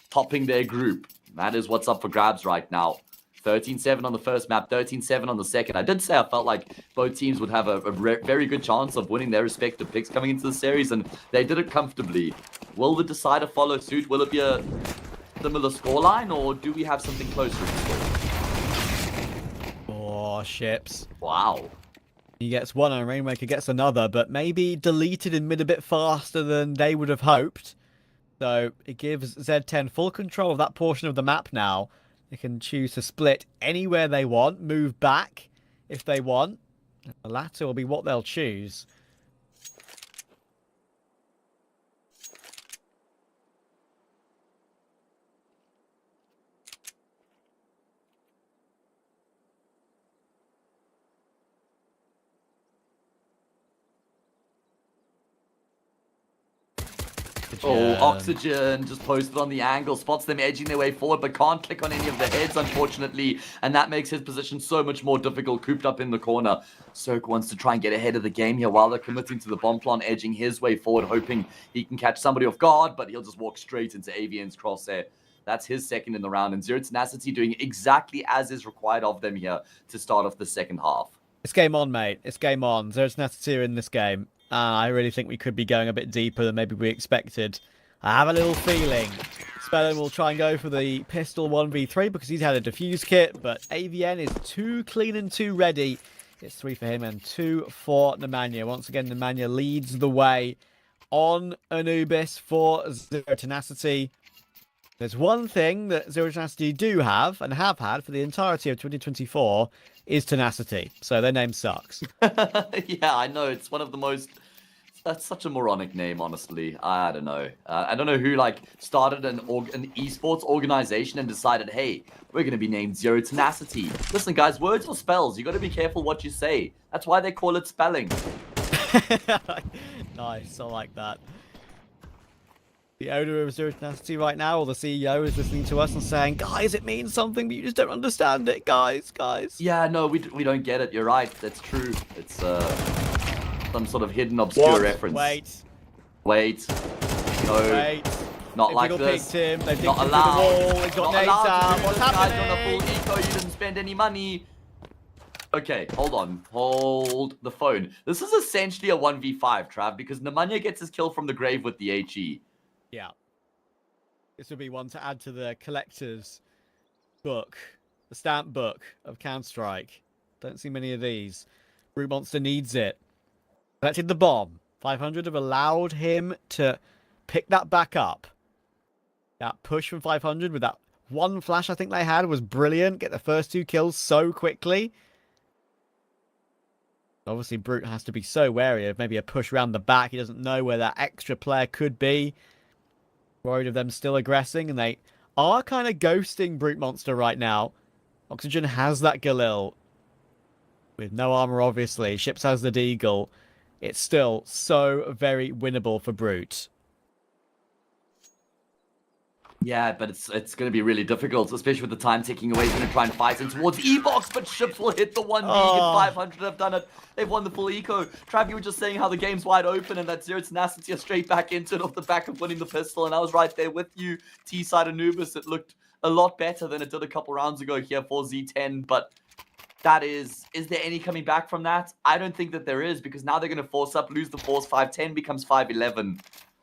topping their group. That is what's up for grabs right now. 13-7 on the first map, 13-7 on the second. I did say I felt like both teams would have a very good chance of winning their respective picks coming into the series, and they did it comfortably. Will the decider follow suit? Will it be a similar scoreline, or do we have something closer to score? Oh, ships. Wow. He gets one and Rainmaker gets another, but maybe deleted in mid a bit faster than they would have hoped. So it gives Z10 full control of that portion of the map now. They can choose to split anywhere they want, move back if they want. The latter will be what they'll choose. Oh, Oxygen just posted on the angle, spots them edging their way forward, but can't click on any of the heads, unfortunately, and that makes his position so much more difficult, cooped up in the corner. Cirque wants to try and get ahead of the game here while they're committing to the bomb plant, edging his way forward, hoping he can catch somebody off guard, but he'll just walk straight into AVN's crosshair. That's his second in the round, and Zero Tenacity doing exactly as is required of them here to start off the second half. It's game on, mate. It's game on. Zero Tenacity are in this game. I really think we could be going a bit deeper than maybe we expected. I have a little feeling Spellin will try and go for the pistol 1v3 because he's had a defuse kit, but AVN is too clean and too ready. It's 3 for him and 2 for Nemanja. Once again, Nemanja leads the way on Anubis for Zero Tenacity. There's one thing that Zero Tenacity do have and have had for the entirety of 2024 is tenacity. So their name sucks. Yeah, I know. It's one of the most... That's such a moronic name, honestly. I don't know. I don't know who, like, started an esports organization and decided, hey, we're going to be named Zero Tenacity. Listen, guys, words are spells. You got to be careful what you say. That's why they call it spelling. Nice. I like that. The owner of Zero Tenacity right now, or the CEO, is listening to us and saying, guys, it means something, but you just don't understand it, guys. Yeah, no, we don't get it. You're right. That's true. It's some sort of hidden, obscure reference. Wait. No. Wait. Not they like this. Him. They've not allowed. The wall. He's got nades out. What's happening? On a full eco. You didn't spend any money. Okay, hold on. Hold the phone. This is essentially a 1v5, Trav, because Nemanja gets his kill from the grave with the HE. Yeah. This would be one to add to the collector's book, the stamp book of Counter-Strike. Don't see many of these. Brute Monster needs it. Collected the bomb. 500 have allowed him to pick that back up. That push from 500 with that one flash I think they had was brilliant. Get the first 2 kills so quickly. Obviously, Brute has to be so wary of maybe a push around the back. He doesn't know where that extra player could be. Worried of them still aggressing, and they are kind of ghosting Brute Monster right now. Oxygen has that Galil. With no armor, obviously. Ships has the Deagle. It's still so very winnable for Brute. Yeah, but it's going to be really difficult, especially with the time ticking away. He's going to try and fight in towards E-Box, but Ships will hit the 1 vegan. 500 have done it. They've won the full eco. Trav, you were just saying how the game's wide open and that Zero Tenacity are straight back into it off the back of winning the pistol, and I was right there with you. T-side Anubis, it looked a lot better than it did a couple rounds ago here for Z10, but That is there any coming back from that? I don't think that there is, because now they're going to force up, lose the force, 5-10 becomes 5-11.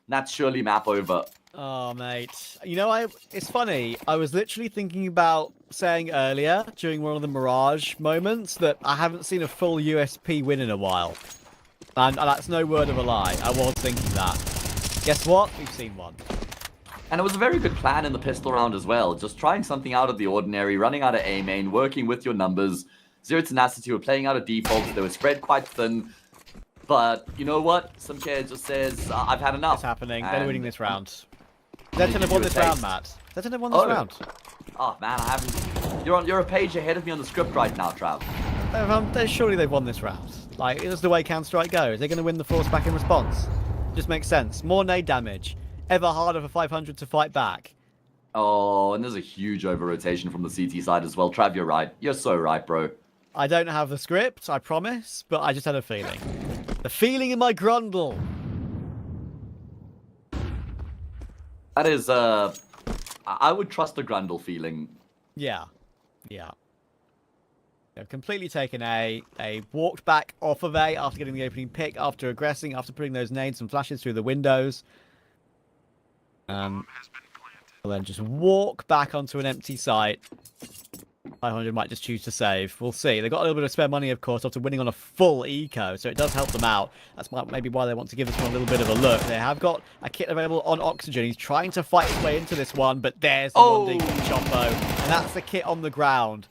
That's surely map over. Oh, mate. You know, it's funny. I was literally thinking about saying earlier, during one of the Mirage moments, that I haven't seen a full USP win in a while. And that's no word of a lie. I was thinking that. Guess what? We've seen one. And it was a very good plan in the pistol round as well. Just trying something out of the ordinary, running out of A main, working with your numbers. Zero Tenacity were playing out of defaults. They were spread quite thin. But you know what? Some kid just says, I've had enough. It's happening. They're winning this round. Zeton have won this round, Matt. Zeton have won this round. Oh, man, I haven't... You're a page ahead of me on the script right now, Trav. Surely they've won this round. Like, it's the way Counter-Strike goes. They're going to win the force back in response. Just makes sense. More nade damage. Ever harder for 500 to fight back. Oh, and there's a huge over-rotation from the CT side as well. Trav, you're right. You're so right, bro. I don't have the script, I promise, but I just had a feeling. The feeling in my grundle. That is, I would trust the grundle feeling. Yeah. Yeah. They've completely taken A. They walked back off of A after getting the opening pick, after aggressing, after putting those nades and flashes through the windows. Well, then just walk back onto an empty site. 500 might just choose to save. We'll see. They've got a little bit of spare money, of course, after winning on a full eco, so it does help them out. That's maybe why they want to give this one a little bit of a look. They have got a kit available on Oxygen. He's trying to fight his way into this one, but there's the one dig from Chombo, and that's the kit on the ground.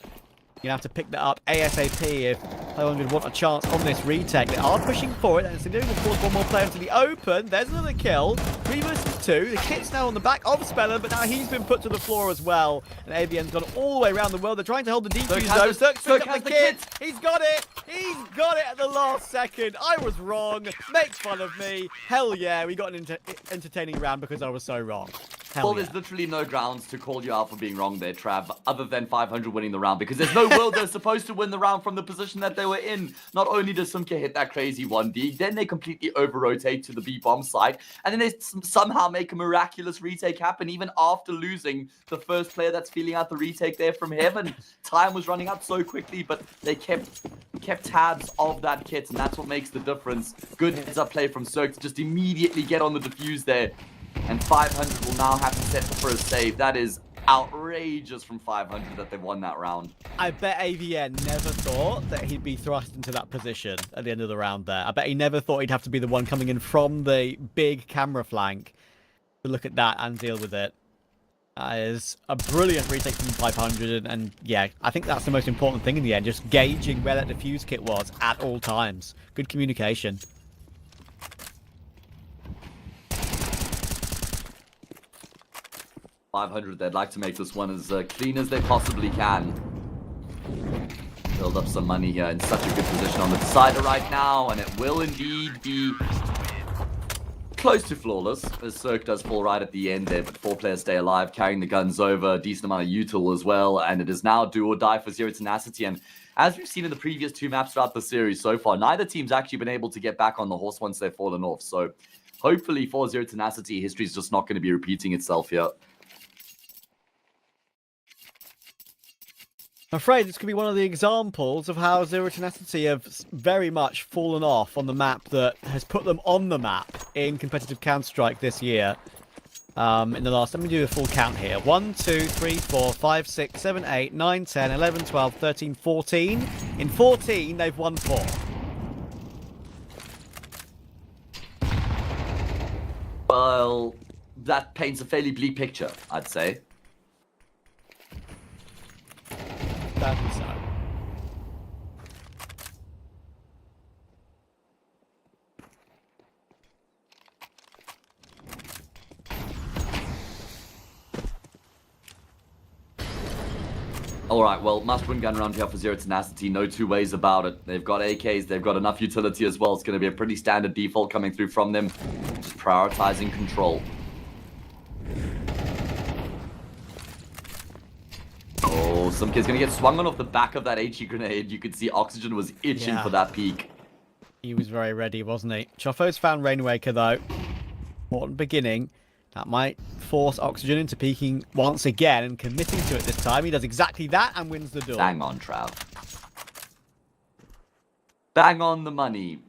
You're going to have to pick that up ASAP if 500 want a chance on this retake. They are pushing for it, and it's going to force one more player into the open. There's another kill. 3 versus 2. The kit's now on the back of Speller, but now he's been put to the floor as well. And ABN's gone all the way around the world. They're trying to hold the defuse though. Cirque's picked up the kit. He's got it. He's got it at the last second. I was wrong. Make fun of me. Hell yeah, we got an entertaining round because I was so wrong. Well, there's literally no grounds to call you out for being wrong there, Trav, other than 500 winning the round, because there's no world they're supposed to win the round from the position that they were in. Not only does Sumke hit that crazy 1D, then they completely over-rotate to the B-bomb side, and then they somehow make a miraculous retake happen, even after losing the first player that's feeling out the retake there from Heaven. Time was running out so quickly, but they kept tabs of that kit, and that's what makes the difference. Good heads-up play from Cirque to just immediately get on the defuse there. And 500 will now have to settle for a save. That is outrageous from 500 that they've won that round. I bet AVN never thought that he'd be thrust into that position at the end of the round there. I bet he never thought he'd have to be the one coming in from the big camera flank to look at that and deal with it. That is a brilliant retake from 500. And yeah, I think that's the most important thing in the end. Just gauging where that defuse kit was at all times. Good communication. .500, they'd like to make this one as clean as they possibly can. Build up some money here in such a good position on the decider right now, and it will indeed be close to flawless, as Cirque does fall right at the end there, but 4 players stay alive, carrying the guns over, decent amount of util as well, and it is now do or die for Zero Tenacity, and as we've seen in the previous 2 maps throughout the series so far, neither team's actually been able to get back on the horse once they've fallen off, so hopefully for Zero Tenacity, history's just not going to be repeating itself here. I'm afraid this could be one of the examples of how Zero Tenacity have very much fallen off on the map that has put them on the map in competitive Counter-Strike this year. In the last, let me do a full count here. 1, 2, 3, 4, 5, 6, 7, 8, 9, 10, 11, 12, 13, 14. In 14, they've won 4. Well, that paints a fairly bleak picture, I'd say. Sadly so. Alright, well, must-win gun round here for Zero Tenacity, no 2 ways about it. They've got AKs, they've got enough utility as well. It's going to be a pretty standard default coming through from them. Just prioritizing control. Oh, some kid's going to get swung on off the back of that HE grenade. You could see Oxygen was itching for that peak. He was very ready, wasn't he? Chofo's found Rainwaker, though. Important beginning. That might force Oxygen into peeking once again and committing to it this time. He does exactly that and wins the duel. Hang on, Trav. Bang on the money.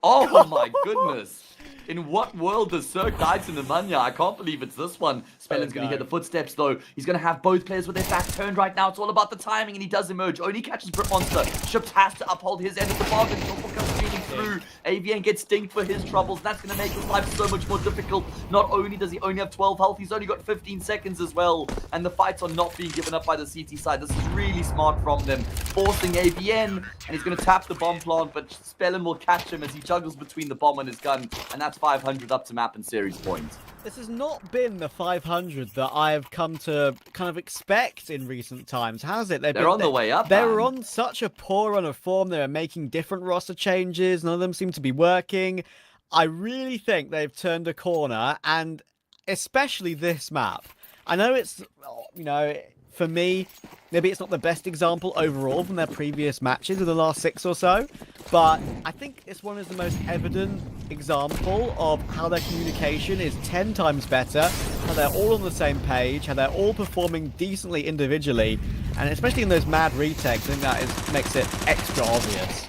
Oh my goodness. In what world does Cirque die to Nemanja? I can't believe it's this one. Spellen's going to hear the footsteps, though. He's going to have both players with their back turned right now. It's all about the timing, and he does emerge. Only catches Brit Monster. Ships has to uphold his end of the bargain. Torpor comes speeding through. AVN gets dinged for his troubles. That's going to make his life so much more difficult. Not only does he only have 12 health, he's only got 15 seconds as well. And the fights are not being given up by the CT side. This is really smart from them. Forcing AVN, and he's going to tap the bomb plant, but Spellen will catch him as he juggles between the bomb and his gun. And that's 500 up to map and series points. This has not been the 500 that I've come to kind of expect in recent times, has it? They're on the way up, They man. were on such a poor run of form. They were making different roster changes. None of them seem to be working. I really think they've turned a corner, and especially this map. I know it's, you know, for me, maybe it's not the best example overall from their previous matches in the last 6 or so, but I think it's one of the most evident example of how their communication is 10 times better, how they're all on the same page, how they're all performing decently individually, and especially in those mad retakes, I think that makes it extra obvious.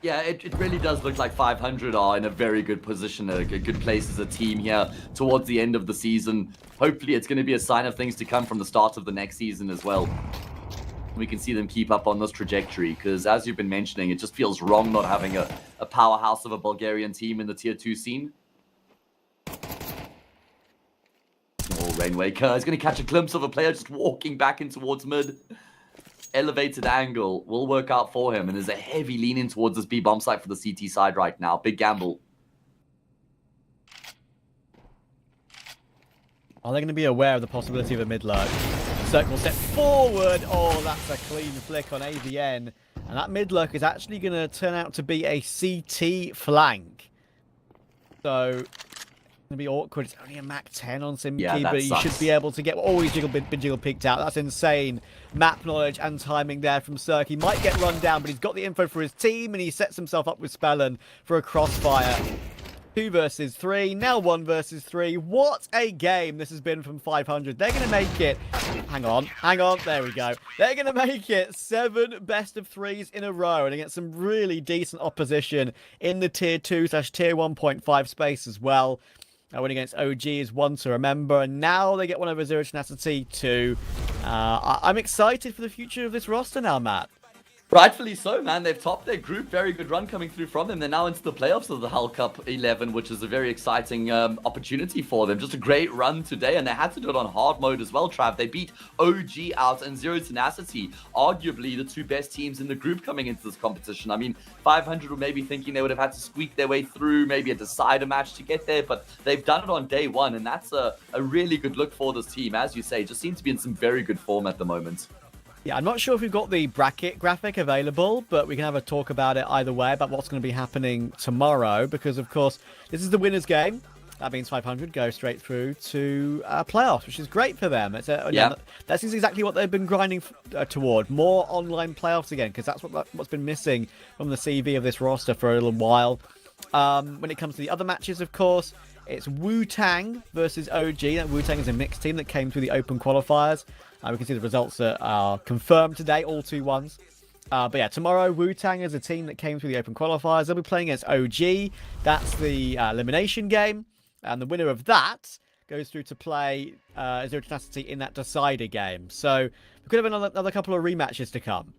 Yeah, it really does look like 500 are in a very good position, a good place as a team here towards the end of the season. Hopefully it's going to be a sign of things to come from the start of the next season as well. We can see them keep up on this trajectory, because as you've been mentioning, it just feels wrong not having a powerhouse of a Bulgarian team in the tier 2 scene. Oh, Rainwaker is going to catch a glimpse of a player just walking back in towards mid. Elevated angle will work out for him, and there's a heavy lean in towards this B bomb site for the CT side right now. Big gamble. Are they going to be aware of the possibility of a mid-lurk? Circle step forward. Oh, that's a clean flick on AVN. And that mid-lurk is actually going to turn out to be a CT flank. So, it's going to be awkward. It's only a Mach 10 on Simkey, Yeah, but you should be able to get... Oh, he's jiggle peeked out. That's insane. Map knowledge and timing there from Cirque. He might get run down, but he's got the info for his team, and he sets himself up with Spellen for a crossfire. 2 versus 3, now 1 versus 3. What a game this has been from 500. They're going to make it... Hang on, there we go. They're going to make it 7 best of 3s in a row, and against some really decent opposition in the tier 2/tier 1.5 space as well. Win against OG is one to remember, and now they get one over Zero Tenacity 2. I'm excited for the future of this roster now, Matt. Rightfully so, man. They've topped their group. Very good run coming through from them. They're now into the playoffs of the Hellcup 11, which is a very exciting opportunity for them. Just a great run today, and they had to do it on hard mode as well, Trav. They beat OG out and Zero Tenacity, arguably the 2 best teams in the group coming into this competition. I mean, 500 were maybe thinking they would have had to squeak their way through, maybe a decider match to get there, but they've done it on day 1, and that's a really good look for this team. As you say, just seem to be in some very good form at the moment. Yeah, I'm not sure if we've got the bracket graphic available, but we can have a talk about it either way, about what's going to be happening tomorrow, because, of course, this is the winner's game. That means 500 go straight through to playoffs, which is great for them. It's that is exactly what they've been grinding toward. More online playoffs again, because that's what's been missing from the CV of this roster for a little while. When it comes to the other matches, of course, it's Wu-Tang versus OG. Wu-Tang is a mixed team that came through the open qualifiers. We can see the results that are confirmed today, all 2-1s. But yeah, tomorrow, Wu-Tang is a team that came through the open qualifiers. They'll be playing against OG. That's the elimination game. And the winner of that goes through to play Zero Tenacity in that decider game. So we could have another couple of rematches to come.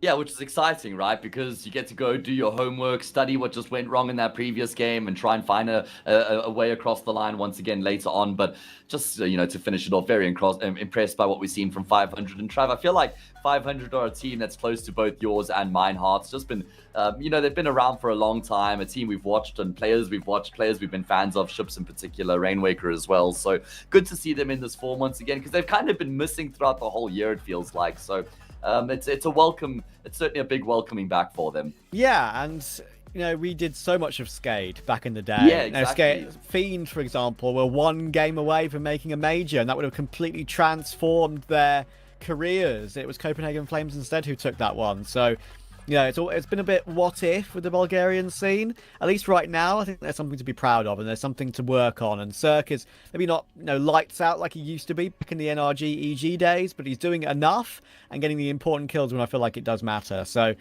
Yeah, which is exciting, right? Because you get to go do your homework, study what just went wrong in that previous game, and try and find a way across the line once again later on. But just, to finish it off, very impressed by what we've seen from 500. And Trav, I feel like 500 are a team that's close to both yours and mine hearts. Just been, they've been around for a long time, a team we've watched and players we've been fans of, Ships in particular, Rainwaker as well. So good to see them in this form once again, because they've kind of been missing throughout the whole year, it feels like. So it's a welcome. It's certainly a big welcoming back for them. Yeah, and we did so much of Skade back in the day. Yeah, exactly. Fiend, for example, were 1 game away from making a major, and that would have completely transformed their careers. It was Copenhagen Flames instead who took that one. So Yeah, it's been a bit what if with the Bulgarian scene. At least right now, I think there's something to be proud of and there's something to work on. And Cirque is maybe not lights out like he used to be back in the NRG EG days, but he's doing enough and getting the important kills when I feel like it does matter. So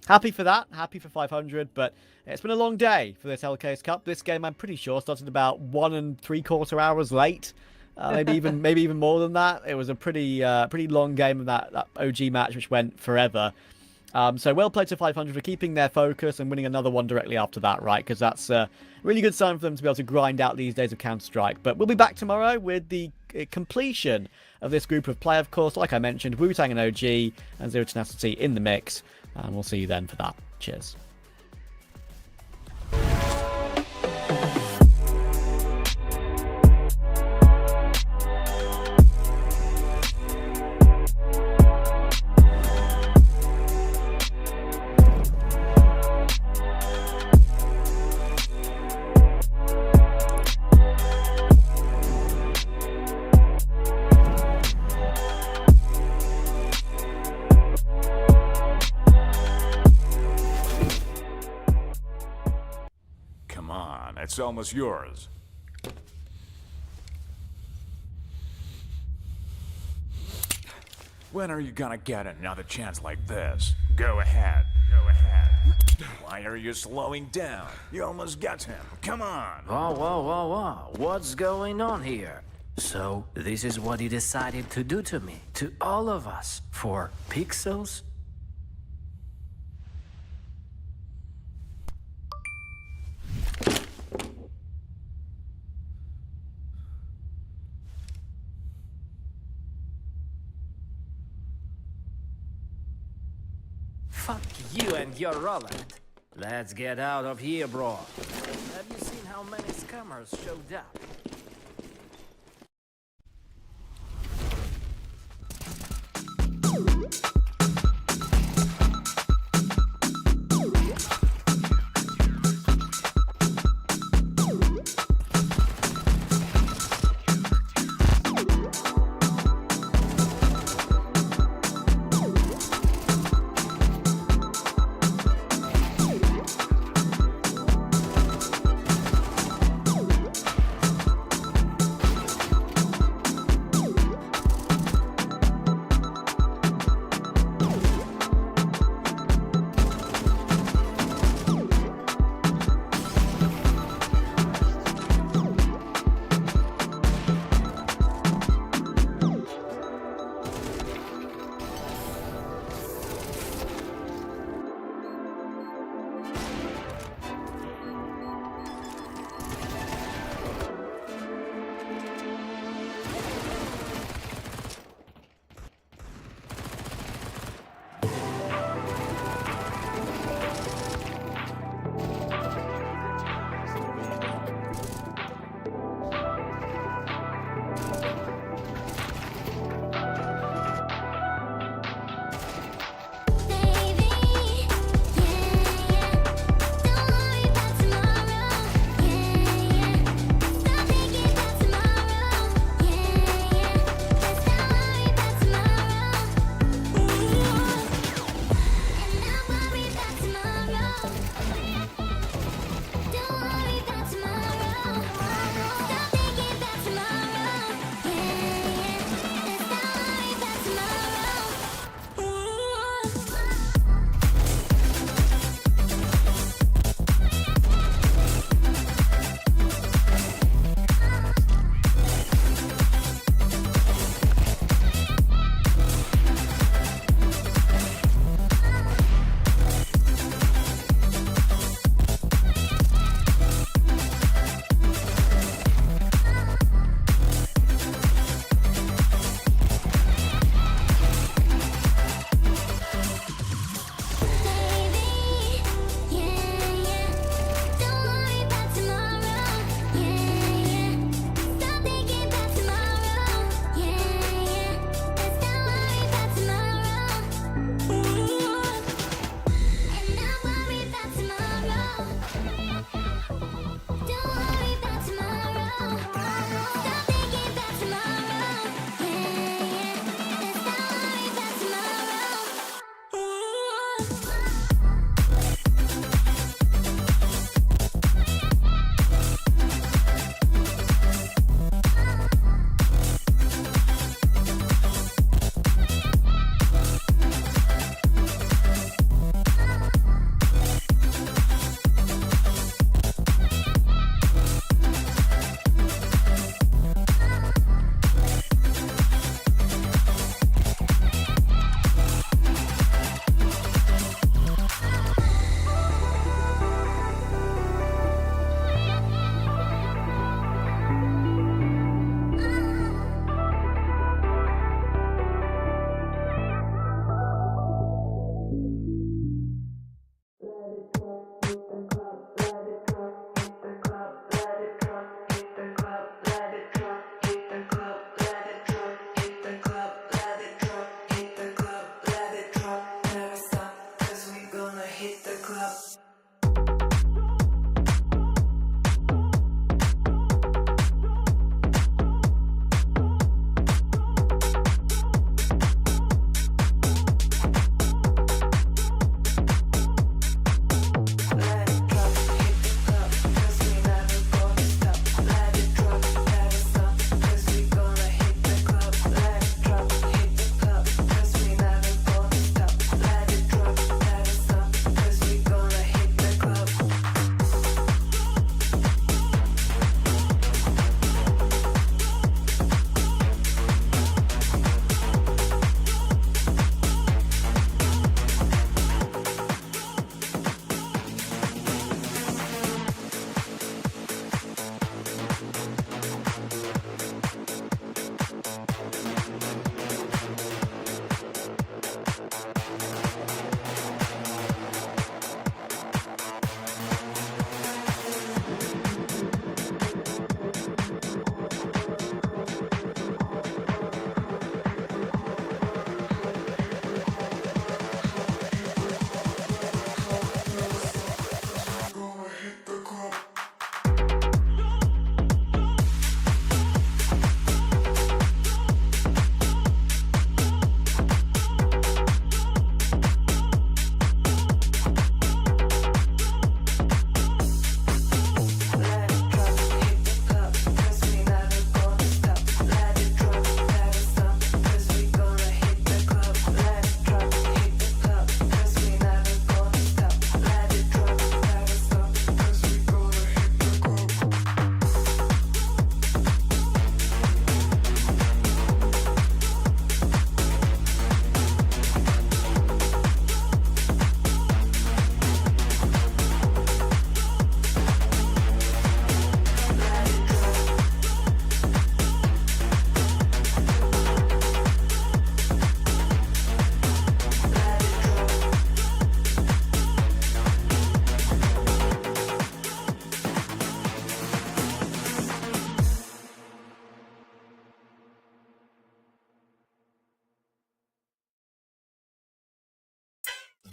happy for that, happy for 500, but it's been a long day for this Hellcase Cup. This game, I'm pretty sure, started about 1 3/4 hours late. Maybe even more than that. It was a pretty long game of that OG match, which went forever. So well played to 500 for keeping their focus and winning another one directly after that, right? Because that's a really good sign for them to be able to grind out these days of Counter-Strike. But we'll be back tomorrow with the completion of this group of play, of course. Like I mentioned, Wu-Tang and OG and Zero Tenacity in the mix. And we'll see you then for that. Cheers. It's almost yours. When are you gonna get another chance like this? Go ahead. Go ahead. Why are you slowing down? You almost got him. Come on. Whoa. What's going on here? So, this is what you decided to do to me, to all of us, for pixels? Fuck you and your Roland. Let's get out of here, bro. Have you seen how many scammers showed up?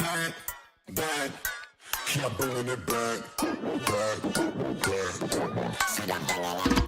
bad, bad. Keep bringing it back, back, back.